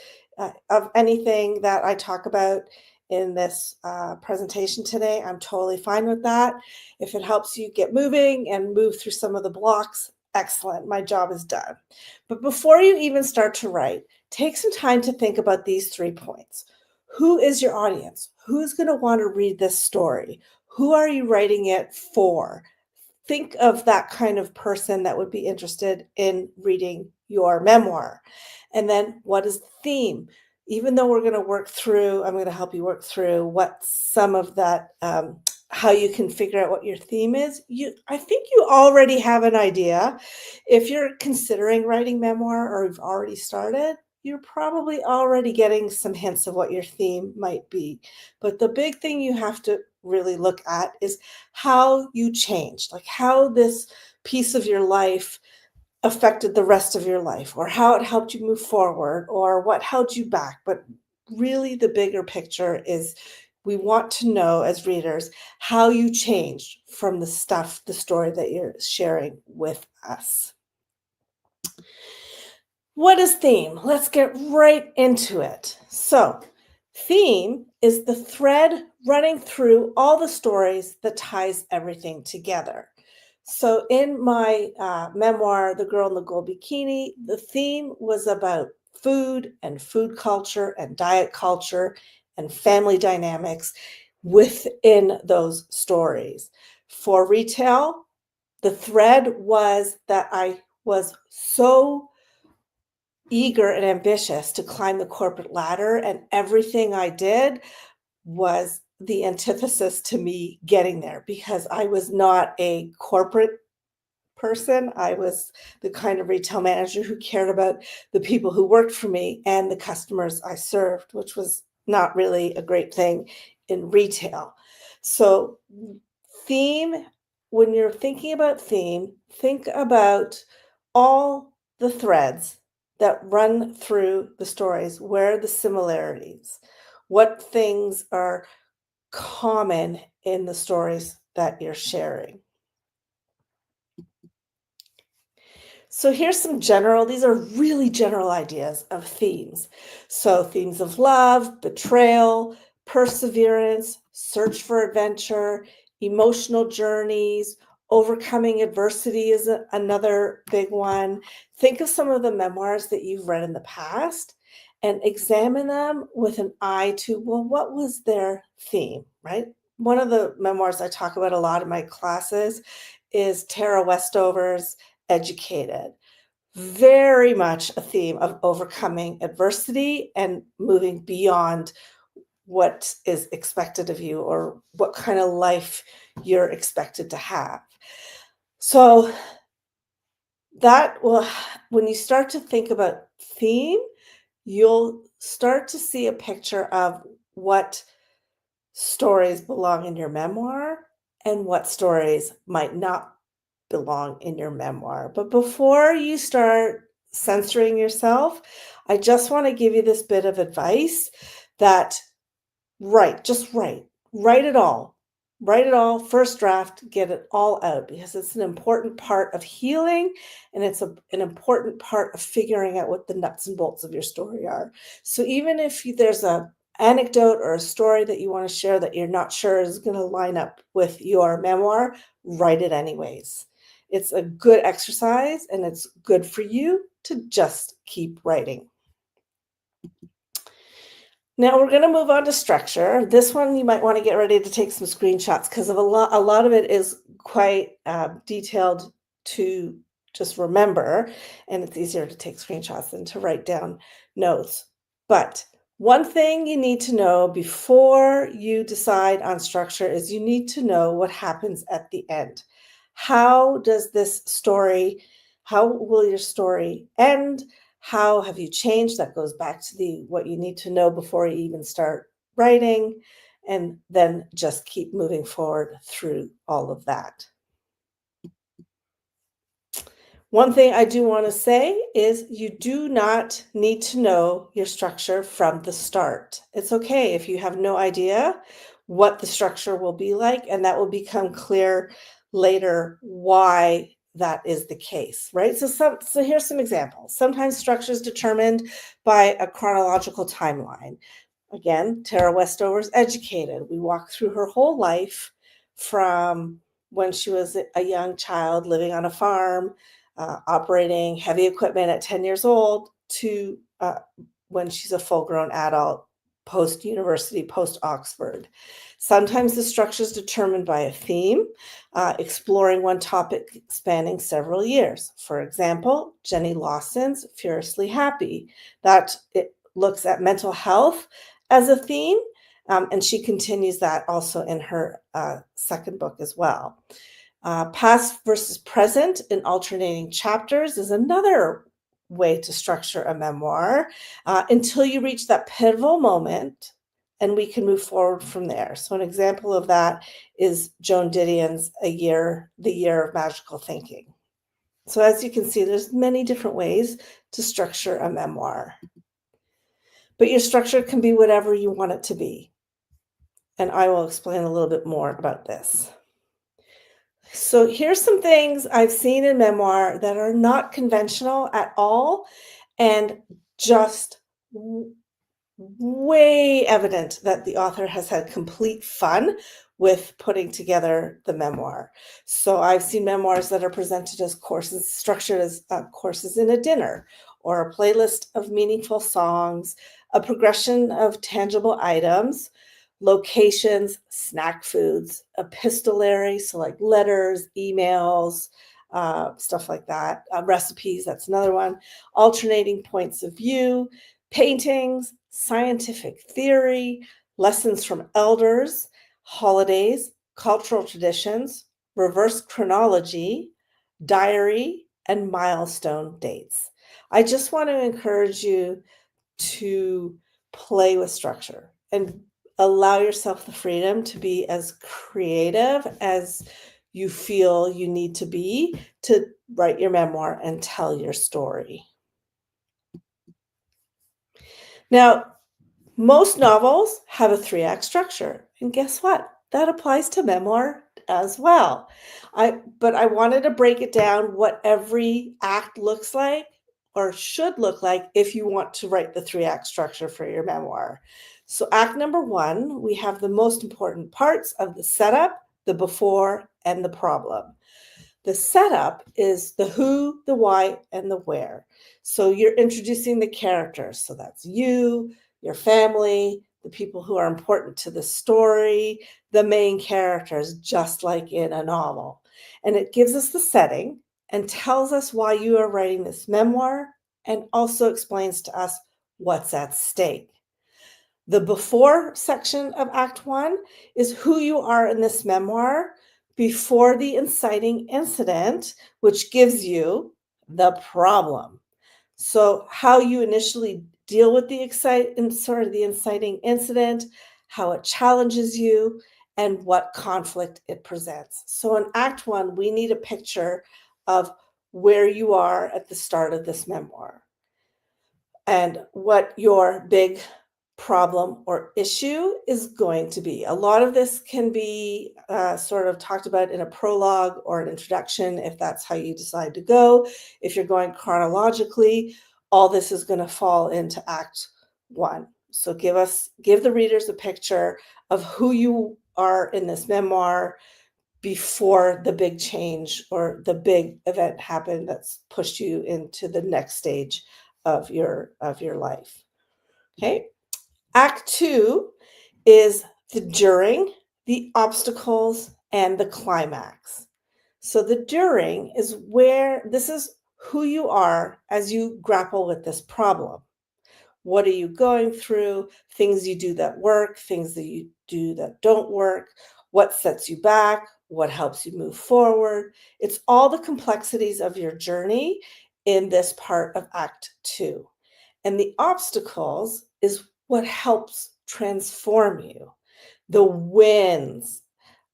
of anything that I talk about in this presentation today. I'm totally fine with that. If it helps you get moving and move through some of the blocks, excellent. My job is done. But before you even start to write, take some time to think about these 3 points. Who is your audience? Who's going to want to read this story? Who are you writing it for? Think of that kind of person that would be interested in reading your memoir. And then what is the theme? Even though we're going to work through, I'm going to help you work through what some of that, how you can figure out what your theme is. I think you already have an idea. If you're considering writing memoir or you've already started, you're probably already getting some hints of what your theme might be. But the big thing you have to really look at is how you changed, like how this piece of your life affected the rest of your life, or how it helped you move forward, or what held you back. But really the bigger picture is we want to know as readers how you changed from the story that you're sharing with us. What is theme? Let's get right into it. So, theme is the thread running through all the stories that ties everything together. So in my memoir, The Girl in the Gold Bikini, the theme was about food and food culture and diet culture and family dynamics within those stories. For retail, the thread was that I was so eager and ambitious to climb the corporate ladder, and everything I did was the antithesis to me getting there, because I was not a corporate person. I was the kind of retail manager who cared about the people who worked for me and the customers I served, which was not really a great thing in retail. So theme, when you're thinking about theme, think about all the threads that run through the stories. Where are the similarities? What things are common in the stories that you're sharing? So here's some these are really general ideas of themes. So themes of love, betrayal, perseverance, search for adventure, emotional journeys, overcoming adversity is another big one. Think of some of the memoirs that you've read in the past and examine them with an eye to, well, what was their theme, right? One of the memoirs I talk about a lot in my classes is Tara Westover's Educated. Very much a theme of overcoming adversity and moving beyond what is expected of you or what kind of life you're expected to have. So that will, when you start to think about theme, you'll start to see a picture of what stories belong in your memoir and what stories might not belong in your memoir. But before you start censoring yourself, I just want to give you this bit of advice that just write it all. Write it all, first draft, get it all out, because it's an important part of healing and it's an important part of figuring out what the nuts and bolts of your story are. So even if there's an anecdote or a story that you want to share that you're not sure is going to line up with your memoir, write it anyways. It's a good exercise and it's good for you to just keep writing. Now we're going to move on to structure. This one you might want to get ready to take some screenshots because of a lot of it is quite detailed to just remember, and it's easier to take screenshots than to write down notes. But one thing you need to know before you decide on structure is you need to know what happens at the end. How does this story, how will your story end? How have you changed? That goes back to what you need to know before you even start writing, and then just keep moving forward through all of that. One thing I do want to say is you do not need to know your structure from the start. It's okay if you have no idea what the structure will be like, and that will become clear later why that is the case, right? So here's some examples. Sometimes structure is determined by a chronological timeline. Again, Tara Westover's Educated. We walk through her whole life from when she was a young child living on a farm, operating heavy equipment at 10 years old, to when she's a full-grown adult, post-university, post-Oxford. Sometimes the structure is determined by a theme, exploring one topic spanning several years. For example, Jenny Lawson's Furiously Happy. That it looks at mental health as a theme, and she continues that also in her second book as well. Past versus present in alternating chapters is another way to structure a memoir until you reach that pivotal moment, and we can move forward from there. So an example of that is Joan Didion's The Year of Magical Thinking. So as you can see, there's many different ways to structure a memoir. But your structure can be whatever you want it to be. And I will explain a little bit more about this. So here's some things I've seen in memoir that are not conventional at all and just way evident that the author has had complete fun with putting together the memoir. So I've seen memoirs that are presented as courses, structured as courses in a dinner, or a playlist of meaningful songs, a progression of tangible items, locations, snack foods, epistolary, so like letters, emails, stuff like that, recipes, that's another one, alternating points of view, paintings, scientific theory, lessons from elders, holidays, cultural traditions, reverse chronology, diary, and milestone dates. I just want to encourage you to play with structure and allow yourself the freedom to be as creative as you feel you need to be to write your memoir and tell your story. Now, most novels have a 3-act structure, and guess what? That applies to memoir as well. But I wanted to break it down what every act looks like or should look like if you want to write the 3-act structure for your memoir. So act number 1, we have the most important parts of the setup, the before, and the problem. The setup is the who, the why, and the where. So you're introducing the characters. So that's you, your family, the people who are important to the story, the main characters, just like in a novel. And it gives us the setting and tells us why you are writing this memoir and also explains to us what's at stake. The before section of Act 1 is who you are in this memoir before the inciting incident, which gives you the problem. So how you initially deal with the inciting incident, how it challenges you, and what conflict it presents. So in Act 1, we need a picture of where you are at the start of this memoir and what your big problem or issue is going to be. A lot of this can be sort of talked about in a prologue or an introduction if that's how you decide to go. If you're going chronologically, all this is going to fall into Act 1. So give the readers a picture of who you are in this memoir before the big change or the big event happened that's pushed you into the next stage of your life. Okay. Act 2 is the during, the obstacles, and the climax. So the during is this is who you are as you grapple with this problem. What are you going through? Things you do that work, things that you do that don't work, what sets you back, what helps you move forward. It's all the complexities of your journey in this part of Act 2. And the obstacles is what helps transform you. The wins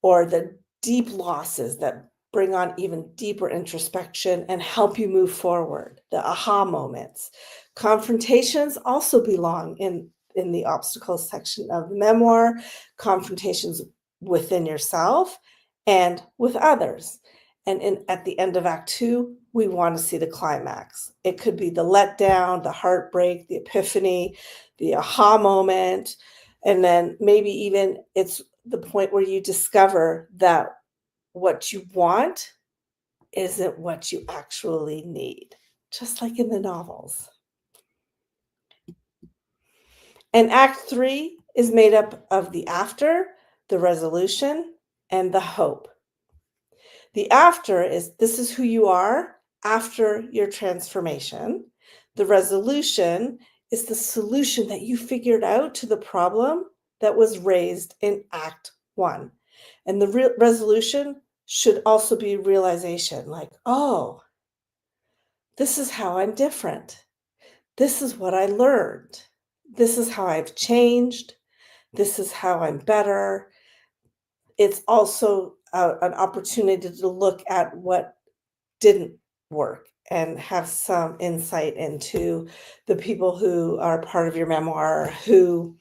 or the deep losses that bring on even deeper introspection and help you move forward. The aha moments. Confrontations also belong in the obstacles section of the memoir. Confrontations within yourself and with others. And at the end of Act 2, we want to see the climax. It could be the letdown, the heartbreak, the epiphany, the aha moment, and then maybe even it's the point where you discover that what you want isn't what you actually need, just like in the novels. And Act 3 is made up of the after, the resolution, and the hope. The after is, this is who you are after your transformation. The resolution is the solution that you figured out to the problem that was raised in Act 1. And the resolution should also be realization, like, oh, this is how I'm different. This is what I learned. This is how I've changed. This is how I'm better. It's also an opportunity to look at what didn't work and have some insight into the people who are part of your memoir who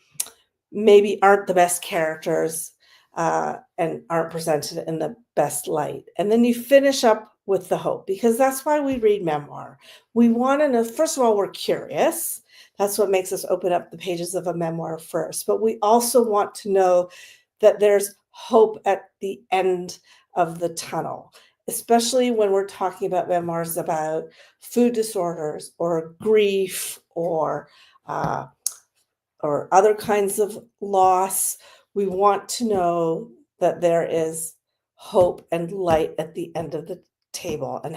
maybe aren't the best characters and aren't presented in the best light. And then you finish up with the hope, because that's why we read memoir. We want to know, first of all, we're curious. That's what makes us open up the pages of a memoir first. But we also want to know that there's hope at the end of the tunnel, especially when we're talking about memoirs about food disorders or grief or other kinds of loss. We want to know that there is hope and light at the end of the table and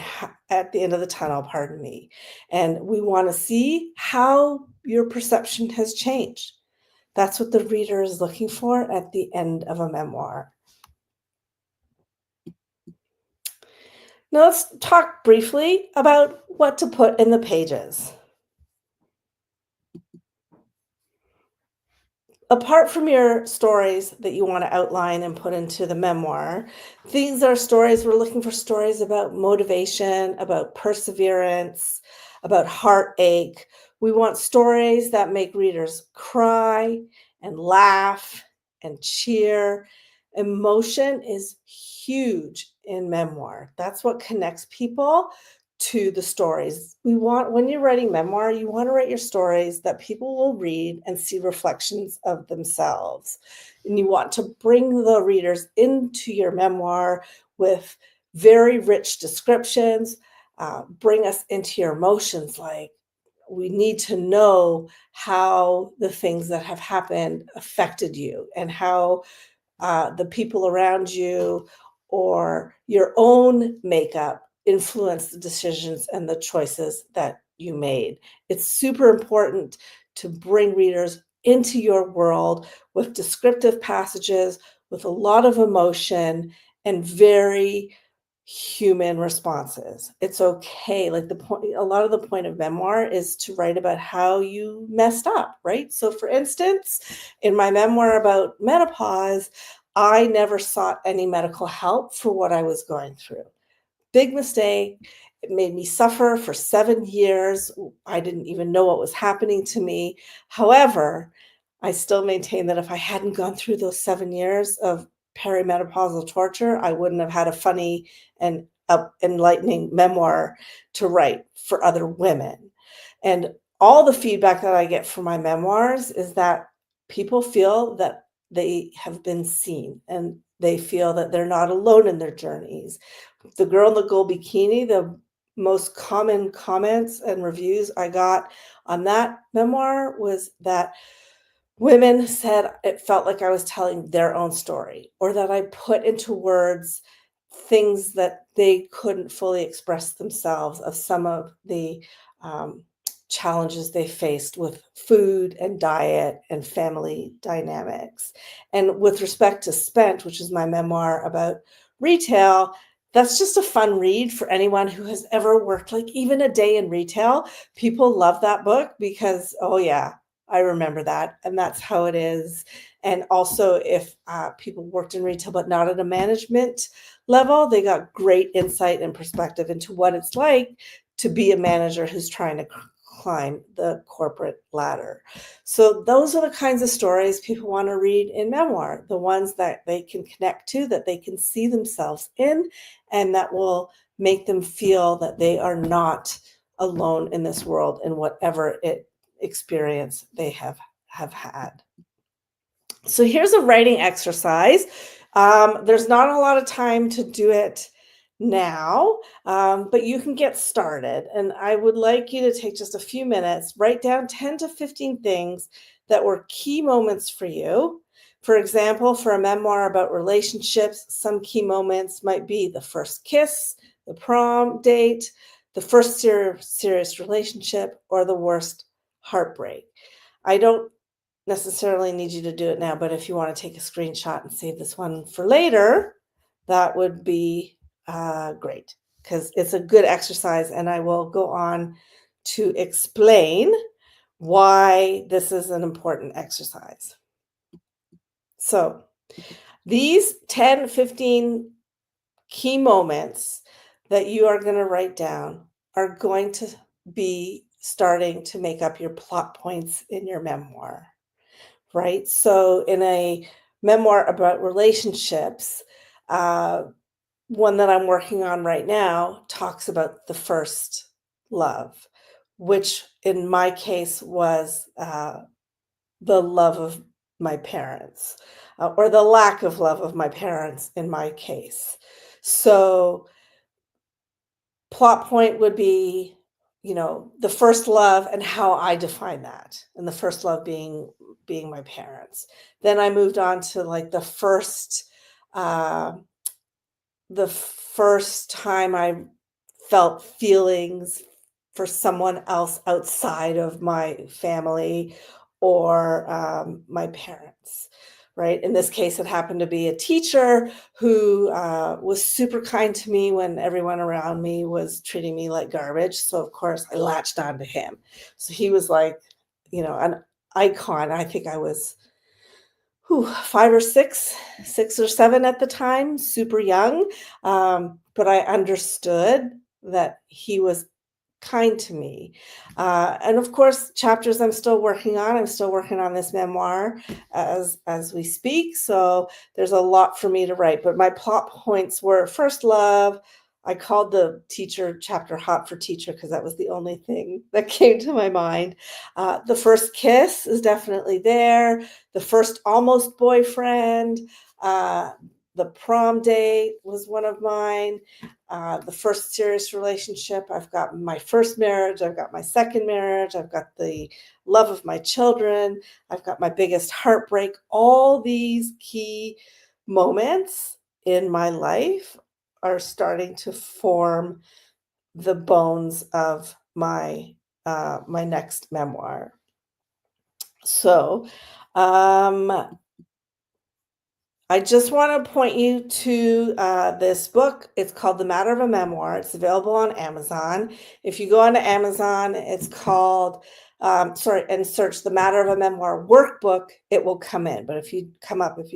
at the end of the tunnel, pardon me. And we want to see how your perception has changed. That's what the reader is looking for at the end of a memoir. Now let's talk briefly about what to put in the pages. Apart from your stories that you want to outline and put into the memoir, these are stories, we're looking for stories about motivation, about perseverance, about heartache. We want stories that make readers cry and laugh and cheer. Emotion is huge in memoir. That's what connects people to the stories. When you're writing memoir, you want to write your stories that people will read and see reflections of themselves. And you want to bring the readers into your memoir with very rich descriptions, bring us into your emotions. Like, we need to know how the things that have happened affected you and how the people around you or your own makeup influence the decisions and the choices that you made. It's super important to bring readers into your world with descriptive passages, with a lot of emotion and very human responses. It's okay. Like a lot of the point of memoir is to write about how you messed up, right? So for instance, in my memoir about menopause, I never sought any medical help for what I was going through. Big mistake. It made me suffer for 7 years. I didn't even know what was happening to me. However, I still maintain that if I hadn't gone through those 7 years of perimenopausal torture, I wouldn't have had a funny and enlightening memoir to write for other women. And all the feedback that I get from my memoirs is that people feel that they have been seen and they feel that they're not alone in their journeys. The Girl in the Gold Bikini, the most common comments and reviews I got on that memoir was that women said it felt like I was telling their own story, or that I put into words things that they couldn't fully express themselves of some of the challenges they faced with food and diet and family dynamics. And with respect to Spent, which is my memoir about retail, that's just a fun read for anyone who has ever worked like even a day in retail. People love that book because, oh yeah, I remember that. And that's how it is. And also if people worked in retail, but not at a management level, they got great insight and perspective into what it's like to be a manager who's trying to climb the corporate ladder. So those are the kinds of stories people want to read in memoir, the ones that they can connect to, that they can see themselves in, and that will make them feel that they are not alone in this world in whatever experience they have had. So here's a writing exercise. There's not a lot of time to do it now, but you can get started. And I would like you to take just a few minutes, write down 10 to 15 things that were key moments for you. For example, for a memoir about relationships, some key moments might be the first kiss, the prom date, the first serious relationship, or the worst heartbreak. I don't necessarily need you to do it now, but if you want to take a screenshot and save this one for later, that would be great, because it's a good exercise, and I will go on to explain why this is an important exercise. So these 10, 15 key moments that you are going to write down are going to be starting to make up your plot points in your memoir, right? So in a memoir about relationships, one that I'm working on right now talks about the first love, which in my case was the love of my parents, or the lack of love of my parents in my case. So plot point would be, the first love and how I define that, and the first love being my parents. Then I moved on to like the first time I felt feelings for someone else outside of my family or my parents, right? In this case, it happened to be a teacher who was super kind to me when everyone around me was treating me like garbage. So, of course, I latched onto him. So he was like, an icon. I think I was 5 or 6 or 7 at the time, super young. But I understood that he was kind to me. And of course, chapters I'm still working on. I'm still working on this memoir as we speak. So there's a lot for me to write. But my plot points were first love. I called the teacher chapter Hot for Teacher because that was the only thing that came to my mind. The first kiss is definitely there. The first almost boyfriend. The prom date was one of mine. The first serious relationship. I've got my first marriage. I've got my second marriage. I've got the love of my children. I've got my biggest heartbreak. All these key moments in my life are starting to form the bones of my my next memoir. So, I just want to point you to this book. It's called The Matter of a Memoir. It's available on Amazon. If you go onto Amazon, it's called, and search The Matter of a Memoir workbook, it will come in. But if you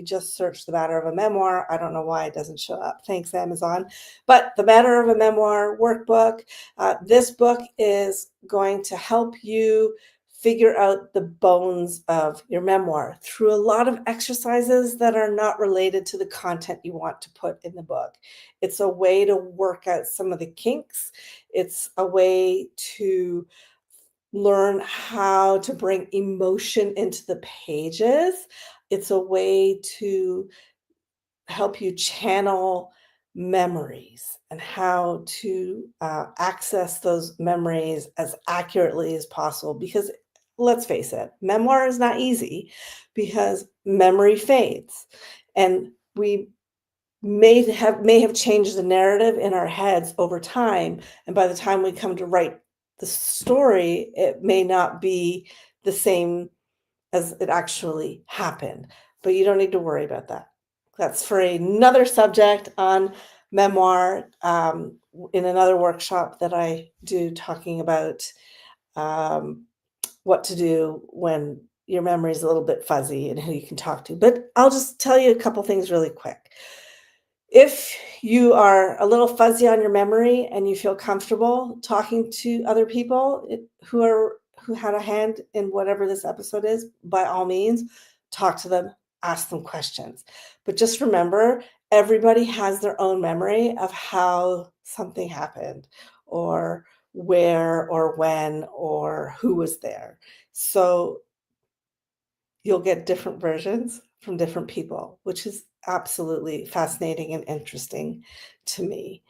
just search The Matter of a Memoir, I don't know why it doesn't show up. Thanks, Amazon. But The Matter of a Memoir workbook, this book is going to help you figure out the bones of your memoir through a lot of exercises that are not related to the content you want to put in the book. It's a way to work out some of the kinks. It's a way to learn how to bring emotion into the pages. It's a way to help you channel memories and how to access those memories as accurately as possible, because let's face it, memoir is not easy because memory fades, and we may have changed the narrative in our heads over time, and by the time we come to write the story, it may not be the same as it actually happened. But you don't need to worry about that. That's for another subject on memoir, in another workshop that I do, talking about what to do when your memory is a little bit fuzzy and who you can talk to. But I'll just tell you a couple things really quick. If you are a little fuzzy on your memory and you feel comfortable talking to other people who had a hand in whatever this episode is, by all means, talk to them, ask them questions. But just remember, everybody has their own memory of how something happened, or where or when or who was there. So you'll get different versions from different people, which is absolutely fascinating and interesting to me.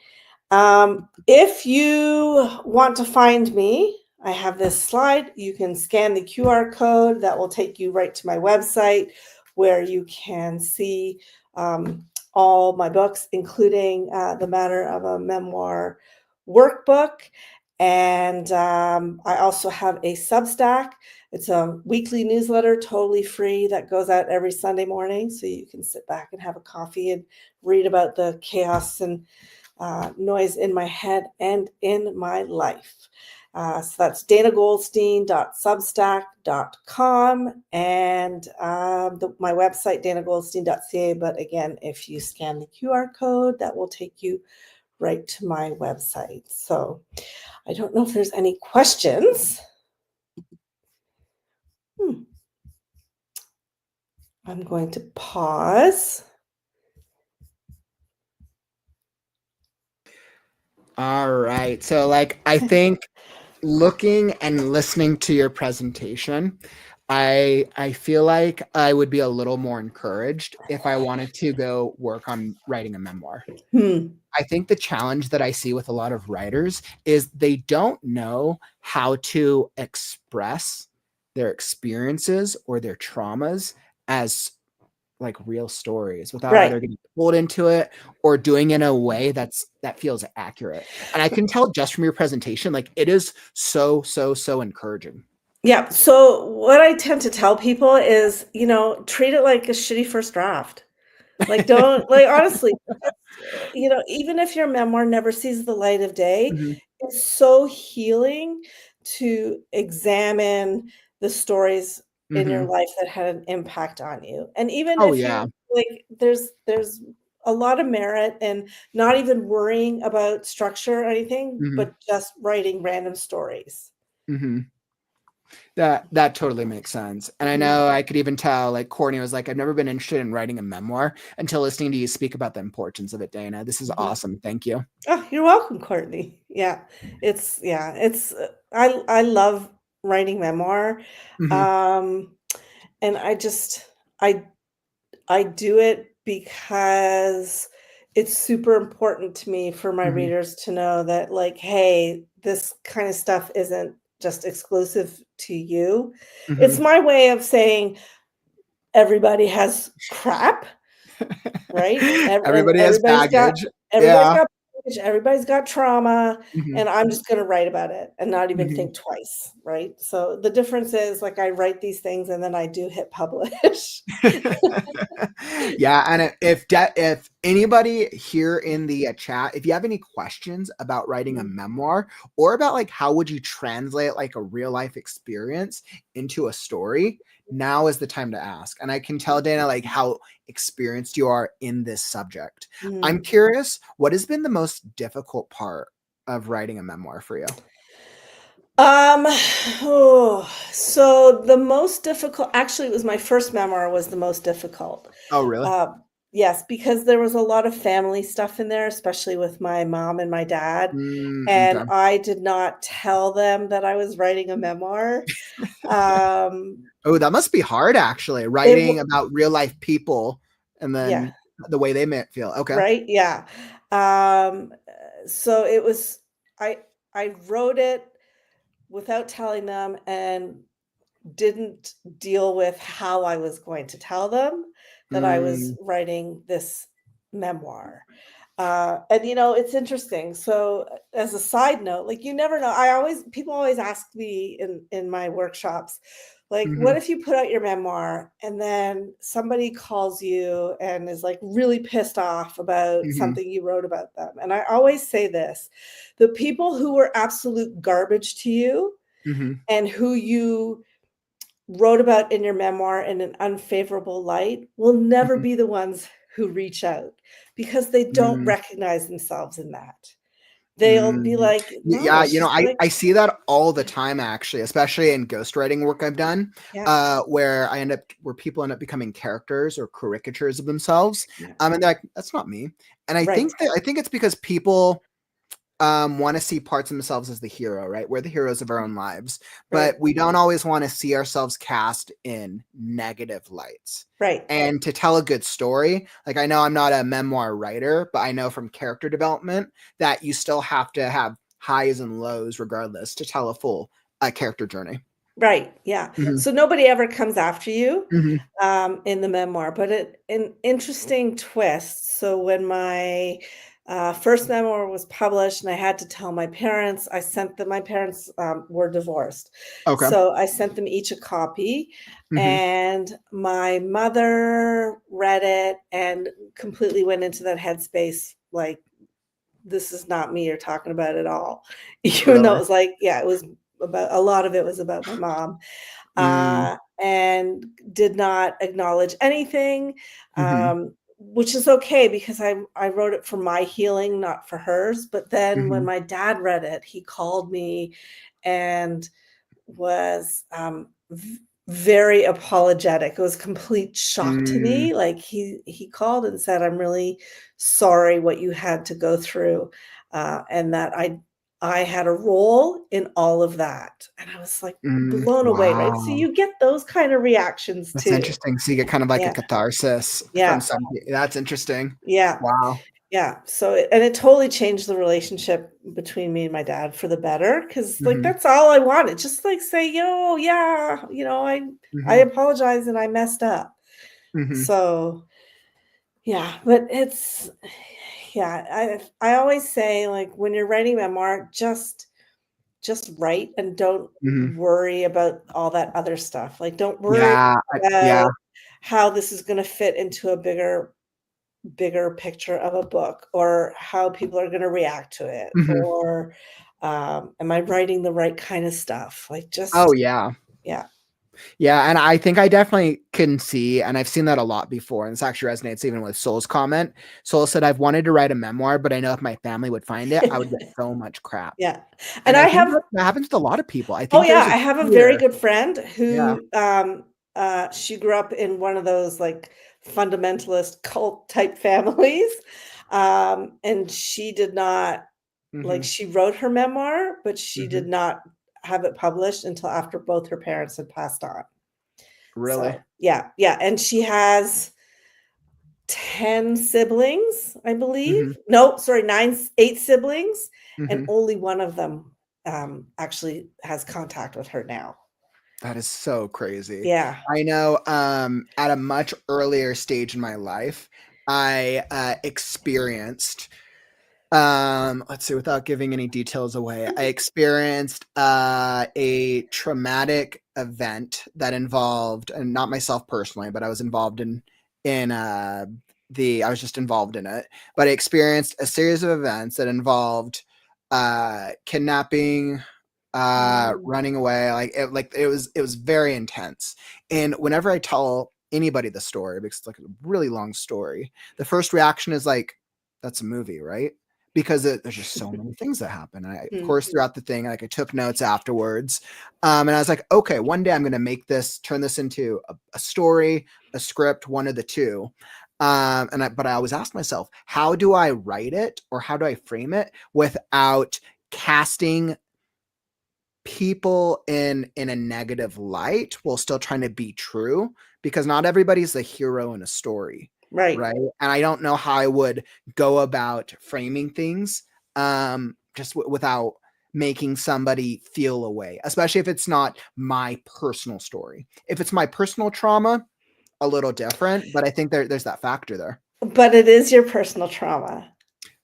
If you want to find me, I have this slide. You can scan the QR code that will take you right to my website where you can see all my books, including the Matter of a Memoir workbook. And I also have a Substack. It's a weekly newsletter, totally free, that goes out every Sunday morning. So you can sit back and have a coffee and read about the chaos and noise in my head and in my life. So that's danagoldstein.substack.com and my website, danagoldstein.ca. But again, if you scan the QR code, that will take you right to my website. So I don't know if there's any questions. I'm going to pause. All right. So like, I think looking and listening to your presentation, I feel like I would be a little more encouraged if I wanted to go work on writing a memoir. I think the challenge that I see with a lot of writers is they don't know how to express their experiences or their traumas as like real stories without either getting pulled into it or doing it in a way that feels accurate. And I can tell just from your presentation, like it is so encouraging. Yeah. So what I tend to tell people is, treat it like a shitty first draft. Like, don't, like, honestly, even if your memoir never sees the light of day, it's so healing to examine the stories in your life that had an impact on you. And even if you, like, there's a lot of merit in not even worrying about structure or anything, but just writing random stories. That totally makes sense. And I know I could even tell, like, Courtney was like, I've never been interested in writing a memoir until listening to you speak about the importance of it, Dana. This is awesome. Thank you. Oh, you're welcome, Courtney. Yeah. I love writing memoir. And I do it because it's super important to me for my readers to know that, like, hey, this kind of stuff isn't just exclusive to you. It's my way of saying everybody has crap, right? Everybody has baggage. Everybody's got trauma, and I'm just going to write about it and not even think twice, right? So the difference is, like, I write these things and then I do hit publish. Yeah, and if anybody here in the chat, if you have any questions about writing a memoir or about like how would you translate like a real life experience into a story, now is the time to ask. And I can tell, Dana, like how experienced you are in this subject. I'm curious, what has been the most difficult part of writing a memoir for you? So the most difficult, actually, it was my first memoir was the most difficult. Oh, really? Yes, because there was a lot of family stuff in there, especially with my mom and my dad. And Okay. I did not tell them that I was writing a memoir. Oh, that must be hard, actually, writing about real life people and then the way they might feel. Okay. Right. Yeah. So it was, I wrote it without telling them and didn't deal with how I was going to tell them that I was writing this memoir. And it's interesting. So as a side note, like, you never know. People always ask me in my workshops, like, what if you put out your memoir and then somebody calls you and is like really pissed off about something you wrote about them? And I always say this: the people who were absolute garbage to you and who you wrote about in your memoir in an unfavorable light will never be the ones who reach out, because they don't recognize themselves in that. They'll be like, no, yeah, I see that all the time, actually, especially in ghostwriting work I've done, where people end up becoming characters or caricatures of themselves. And they're like, that's not me. And I think it's because people want to see parts of themselves as the hero, right? We're the heroes of our own lives, but we don't always want to see ourselves cast in negative lights. Right. And to tell a good story, like I know I'm not a memoir writer, but I know from character development that you still have to have highs and lows regardless to tell a full character journey. Right. Yeah. Mhm. So nobody ever comes after you Mhm. in the memoir, but an interesting twist. So when my first memoir was published and I had to tell my parents, I sent them, my parents were divorced. Okay. So I sent them each a copy, and my mother read it and completely went into that headspace. Like, this is not me you're talking about at all. Even though it was like, yeah, it was about, a lot of it was about my mom. And did not acknowledge anything, which is okay because I wrote it for my healing, not for hers. But then when my dad read it, he called me and was very apologetic. It was complete shock to me. Like he called and said, "I'm really sorry what you had to go through, and that I had a role in all of that." And I was like blown away, right? So Wow. you get those kind of reactions That's too. interesting. So you get kind of like Yeah. a catharsis Yeah. from somebody. That's interesting. Yeah. Wow. Yeah. So it totally changed the relationship between me and my dad for the better, because like that's all I wanted. Just like say, yeah, I apologize and I messed up. So yeah, but it's I always say, like, when you're writing memoir, just write and don't worry about all that other stuff. Like, don't worry about how this is going to fit into a bigger picture of a book, or how people are going to react to it, or am I writing the right kind of stuff? Like, just yeah. Yeah. And I think I definitely can see, and I've seen that a lot before, and this actually resonates even with Soul's comment. Soul said, I've wanted to write a memoir, but I know if my family would find it, I would get so much crap. Yeah. And I I think have that happens to a lot of people. I Oh think yeah, there's I have a very good friend who she grew up in one of those like fundamentalist cult type families. And she did not like, she wrote her memoir, but she did not have it published until after both her parents had passed on. Really? So, yeah. And she has 10 siblings, I believe. No, sorry, 8 siblings, and only one of them actually has contact with her now. That is so crazy. Yeah. I know at a much earlier stage in my life, I experienced let's see, without giving any details away, I experienced a traumatic event that involved, and not myself personally, but I was involved in I was just involved in it, but I experienced a series of events that involved kidnapping, running away. It was very intense. And whenever I tell anybody the story, because it's like a really long story, the first reaction is like, that's a movie, right? Because there's just so many things that happen. And I, of course, throughout the thing, like I took notes afterwards, and I was like, okay, one day I'm going to turn this into a story, a script, one of the two. But I always ask myself, how do I write it, or how do I frame it without casting people in a negative light while still trying to be true? Because not everybody's the hero in a story. Right. And I don't know how I would go about framing things just without making somebody feel away, especially if it's not my personal story. If it's my personal trauma, a little different, but I think there's that factor there. But it is your personal trauma.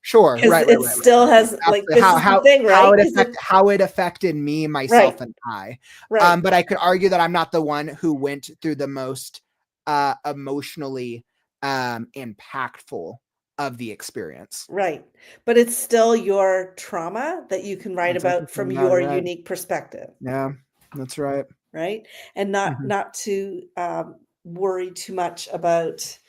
Sure, right. It still has like, this is the thing, right? How it affected me, myself, and I. Right. But I could argue that I'm not the one who went through the most emotionally impactful of the experience. Right. But it's still your trauma that you can write about from your unique perspective. Yeah, that's right. Right. And not to worry too much about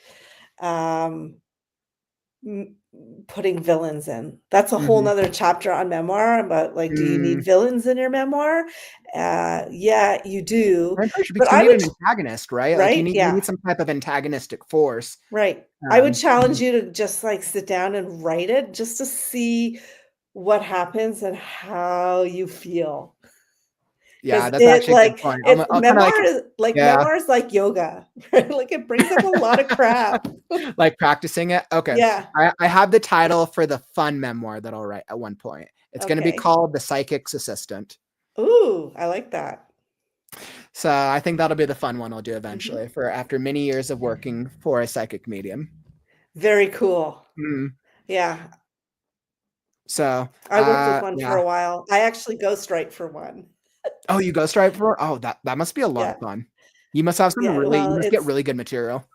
putting villains in. That's a whole nother chapter on memoir about, like, do you need villains in your memoir? Yeah, you do. But you need an antagonist, right? Like you need some type of antagonistic force. Right. I would challenge you to just like sit down and write it, just to see what happens and how you feel. Yeah, 'Cause that's it actually a good like point. it's I'll kinda like yeah. memoir is like yoga, right? Like it brings up a lot of crap. Like practicing it? Okay. Yeah. I have the title for the fun memoir that I'll write at one point. It's gonna be Okay. called The Psychic's Assistant. Ooh, I like that. So I think that'll be the fun one I'll do Mhm. eventually for after many years of working for a psychic medium. Very cool. Mhm. Yeah. So, I worked with one for yeah. a while. I actually ghostwrite for one. Oh, you ghostwrite for oh, that must be a lot Yeah. of fun. You must have some Yeah, really you well, must get it's really good material.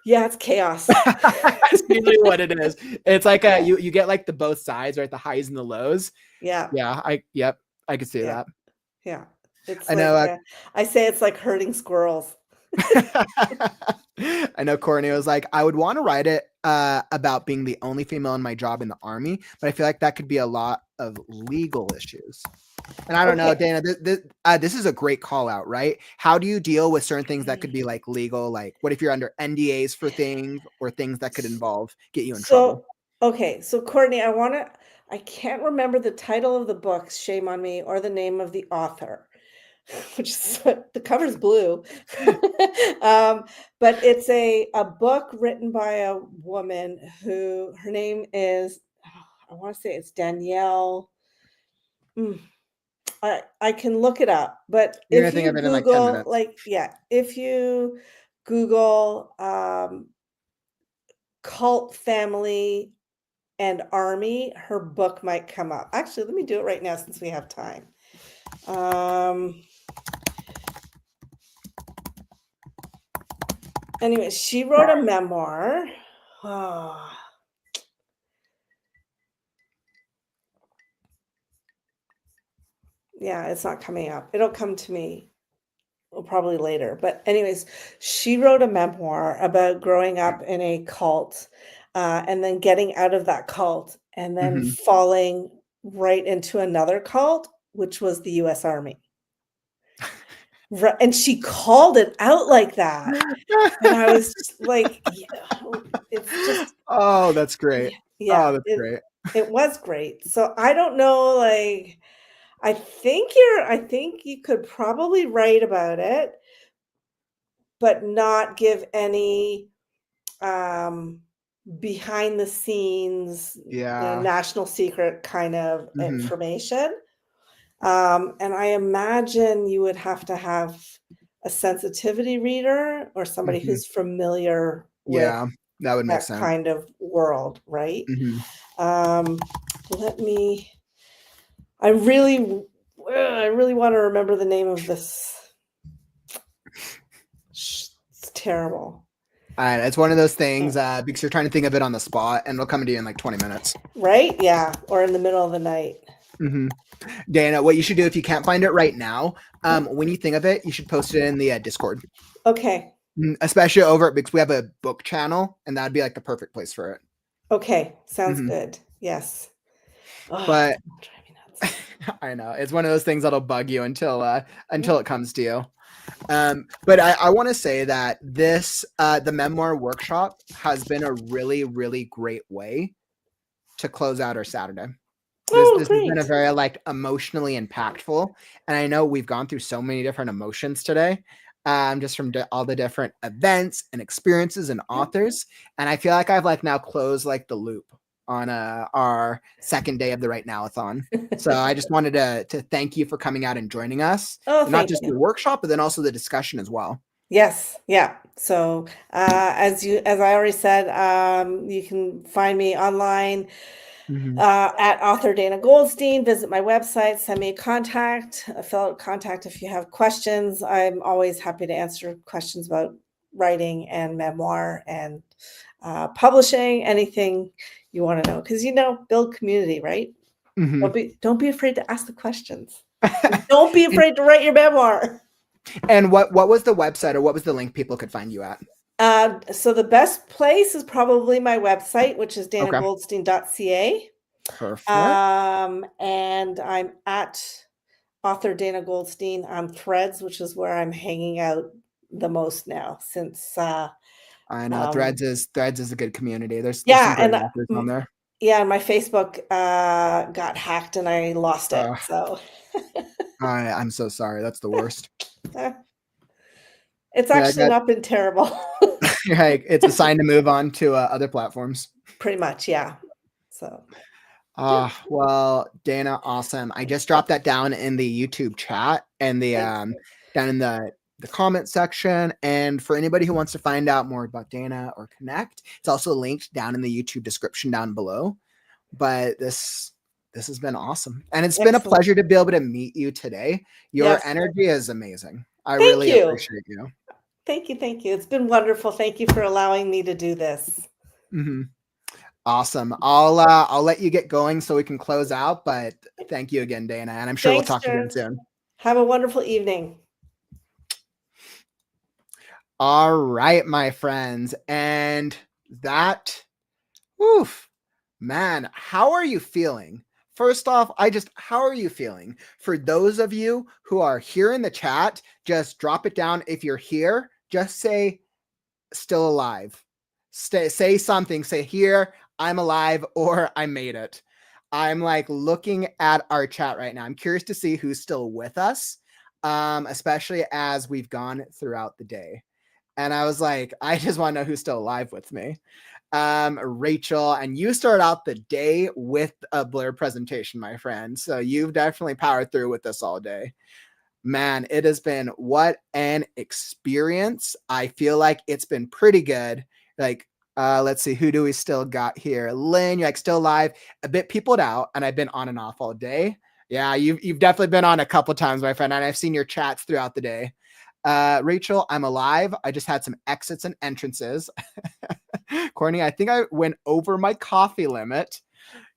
yeah, it's chaos. That's usually what it is. It's like Yeah. you get like the both sides, right? The highs and the lows. Yeah. Yeah, yep, I could see Yeah. that. Yeah. It's I like, know, I say it's like herding squirrels. I know Courtney was like, I would want to write it about being the only female in my job in the army, but I feel like that could be a lot of legal issues. And I don't know, Okay. Dana, this is a great call out, right? How do you deal with certain things that could be like legal? Like, what if you're under NDAs for things or things that could get you in trouble? Okay, so Courtney, I can't remember the title of the book, shame on me, or the name of the author, which is the cover's blue. But it's a book written by a woman who her name is, I want to say it's Danielle. I can look it up, but You're gonna if think you of it in like 10 Google, minutes. if you Google cult family and army, her book might come up. Actually, let me do it right now since we have time. Anyway, she wrote a memoir. Oh. Yeah, it's not coming up. It'll come to me probably later. But anyways, she wrote a memoir about growing up in a cult and then getting out of that cult and then Mhm. falling right into another cult, which was the US Army. And she called it out like that. And I was just like, yeah, it's just Oh, that's great. yeah, Oh, that's great. it was great. So I don't know, like I think you could probably write about it, but not give any behind the scenes, Yeah. national secret kind of Mhm. information. And I imagine you would have to have a sensitivity reader or somebody Mhm. who's familiar with Yeah, that would make that sense. kind of world, right? Mhm. Let me I really want to remember the name of this. It's terrible. It's one of those things because you're trying to think of it on the spot and it'll come to you in like 20 minutes. Right? Yeah, or in the middle of the night. Mhm. Dana, what you should do if you can't find it right now, when you think of it, you should post it in the Discord. Okay. Especially over because we have a book channel, and that'd be like the perfect place for it. Okay, sounds Mhm. good. Yes. But I know it's one of those things that'll bug you until it comes to you. But I want to say that this the memoir workshop has been a really, really great way to close out our Saturday. This has been a very like emotionally impactful, and I know we've gone through so many different emotions today, just from all the different events and experiences and authors, and I feel like I've like now closed like the loop on our second day of the WriteNow-A-Thon. So I just wanted to thank you for coming out and joining us, Oh, and not thank just you. the workshop, but then also the discussion as well. Yes, yeah. So as I already said, you can find me online at author Dana Goldstein. Visit my website, send me a fill out contact if you have questions. I'm always happy to answer questions about writing and memoir and publishing, anything you want to know, because build community, right? Don't be afraid to ask the questions. Don't be afraid to write your memoir. And what was the website or what was the link people could find you at? So the best place is probably my website, which is danagoldstein.ca. Perfect. And I'm at author Dana Goldstein on Threads, which is where I'm hanging out the most now since I know Threads is a good community. There's yeah, some great and authors on there. Yeah, my Facebook got hacked and I lost it. So I'm so sorry. That's the worst. It's actually not been terrible. Right. It's a sign to move on to other platforms. Pretty much, yeah. So. Well, Dana, awesome. I just dropped that down in the YouTube chat and the down in the comment section. And for anybody who wants to find out more about Dana or connect, it's also linked down in the YouTube description down below. But this has been awesome. And it's been a pleasure to be able to meet you today. Your energy is amazing. I really appreciate you. Thank you. Thank you. It's been wonderful. Thank you for allowing me to do this. Mm-hmm. Awesome. I'll let you get going so we can close out, but thank you again, Dana. And I'm sure we'll talk again soon. Have a wonderful evening. All right, my friends. And that, man, how are you feeling? First off, how are you feeling? For those of you who are here in the chat, just drop it down. If you're here, just say still alive. Say something, say here, I'm alive, or I made it. I'm like looking at our chat right now. I'm curious to see who's still with us, especially as we've gone throughout the day. And I was like, I just want to know who's still alive with me. Rachel, and you started out the day with a blurb presentation, my friend. So you've definitely powered through with us all day. Man, it has been what an experience. I feel like it's been pretty good. Like, let's see, who do we still got here? Lynn, you're like still live, a bit peopled out, and I've been on and off all day. Yeah, you've definitely been on a couple times, my friend, and I've seen your chats throughout the day. Rachel, I'm alive. I just had some exits and entrances. Courtney, I think I went over my coffee limit.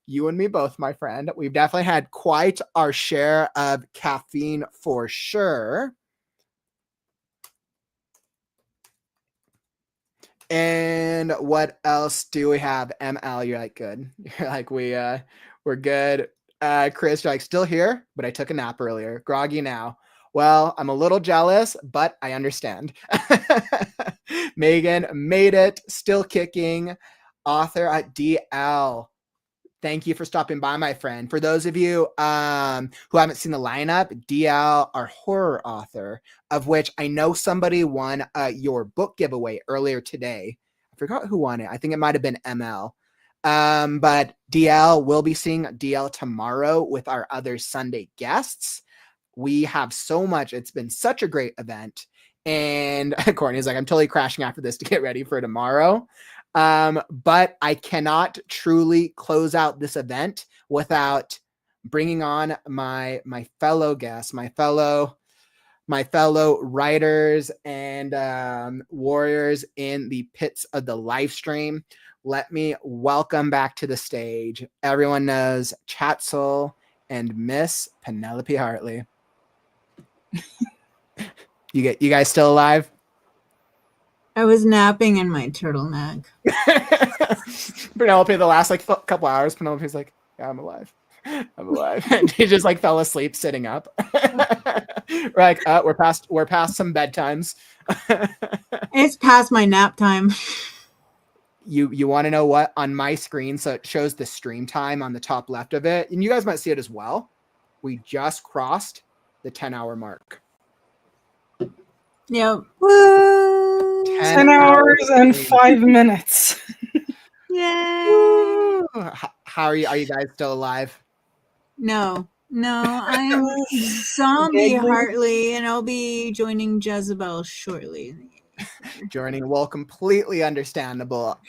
You and me both, my friend. We've definitely had quite our share of caffeine for sure. And what else do we have? ML, you're like, good. You're like, we're good. Chris, you're like, still here, but I took a nap earlier. Groggy now. Well, I'm a little jealous, but I understand. Megan made it, still kicking. Author at DL. Thank you for stopping by, my friend. For those of you who haven't seen the lineup, DL, our horror author, of which I know somebody won your book giveaway earlier today. I forgot who won it. I think it might have been ML. But DL, will be seeing DL tomorrow with our other Sunday guests. We have so much. It's been such a great event. And Courtney's like, I'm totally crashing after this to get ready for tomorrow. But I cannot truly close out this event without bringing on my fellow guests, my fellow writers and warriors in the pits of the live stream. Let me welcome back to the stage. Everyone knows Chatsoul and Miss Penelope Hartley. You guys still alive? I was napping in my turtleneck. Penelope, the last couple hours, Penelope's like, yeah, I'm alive. I'm alive. And she just like fell asleep sitting up. We're like, we're past some bedtimes. It's past my nap time. You want to know what? On my screen, so it shows the stream time on the top left of it, and you guys might see it as well. We just crossed the 10-hour mark. Yep. 10 hours and 5 minutes. Yay! How are you? Are you guys still alive? No, I am Zombie Hartley, and I'll be joining Jezebel shortly. Joining, well, completely understandable.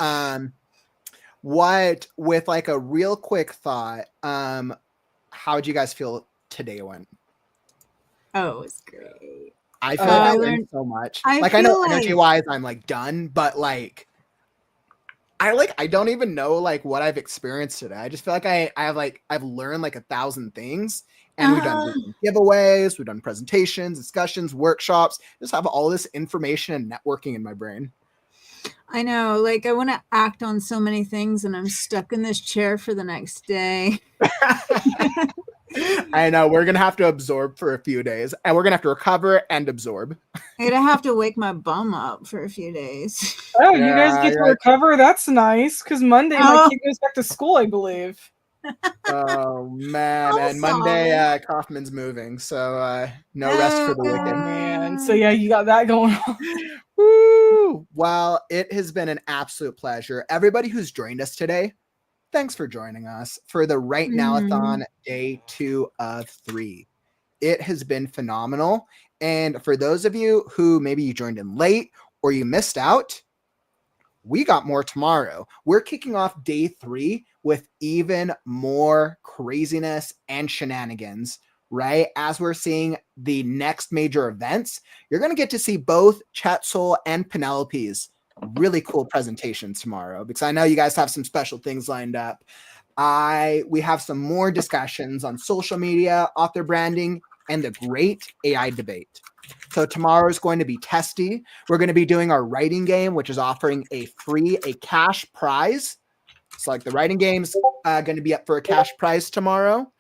What with like a real quick thought, how did you guys feel today went? Oh, it was great. I feel like I learned so much. I know energy wise I'm like done, but like I don't even know like what I've experienced today. I just feel like I've learned like 1,000 things, and we've done giveaways, we've done presentations, discussions, workshops, just have all this information and networking in my brain. I know, like I want to act on so many things and I'm stuck in this chair for the next day. I know we're gonna have to absorb for a few days, and we're gonna have to recover and absorb. I'm gonna have to wake my bum up for a few days. Oh, you guys get to recover? That's nice. Because Monday my kid goes back to school, I believe. Oh man, and Monday Kaufman's moving, so no rest for the wicked. Man, so yeah, you got that going on. Woo! Well, it has been an absolute pleasure. Everybody who's joined us today, thanks for joining us for the WriteNow-A-Thon day 2 of 3. It has been phenomenal. And for those of you who maybe you joined in late or you missed out, we got more tomorrow. We're kicking off day 3 with even more craziness and shenanigans, right? As we're seeing the next major events, you're going to get to see both Chetzel and Penelope's really cool presentations tomorrow, because I know you guys have some special things lined up. We have some more discussions on social media, author branding, and the great AI debate. So tomorrow is going to be testy. We're going to be doing our writing game, which is offering a cash prize. So like the writing game's going to be up for a cash prize tomorrow.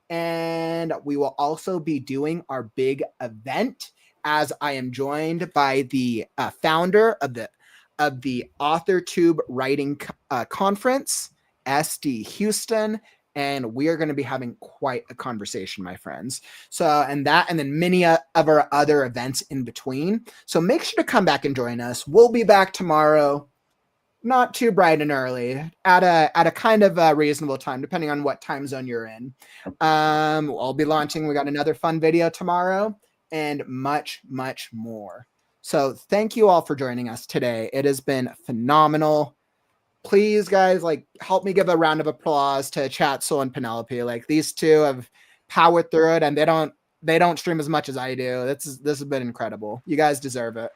And we will also be doing our big event, as I am joined by the founder of the AuthorTube Writing Conference, SD Houston, and we are going to be having quite a conversation, my friends. So, and then many of our other events in between. So make sure to come back and join us. We'll be back tomorrow, not too bright and early, at a kind of a reasonable time, depending on what time zone you're in. I'll be launching. We got another fun video tomorrow, and much, much more. So thank you all for joining us today. It has been phenomenal. Please, guys, help me give a round of applause to Chatzel and Penelope. These two have powered through it, and they don't stream as much as I do. This has been incredible. You guys deserve it.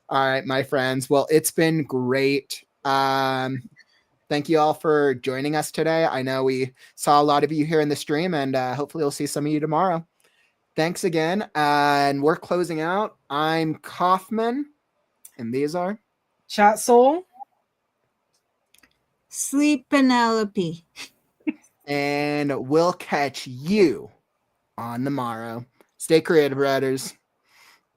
All right, my friends. Well, it's been great. Thank you all for joining us today. I know we saw a lot of you here in the stream, and hopefully we'll see some of you tomorrow. Thanks again. And we're closing out. I'm Kaufman, and these are Chatzel, Sleep Penelope. And we'll catch you on the morrow. Stay creative, writers.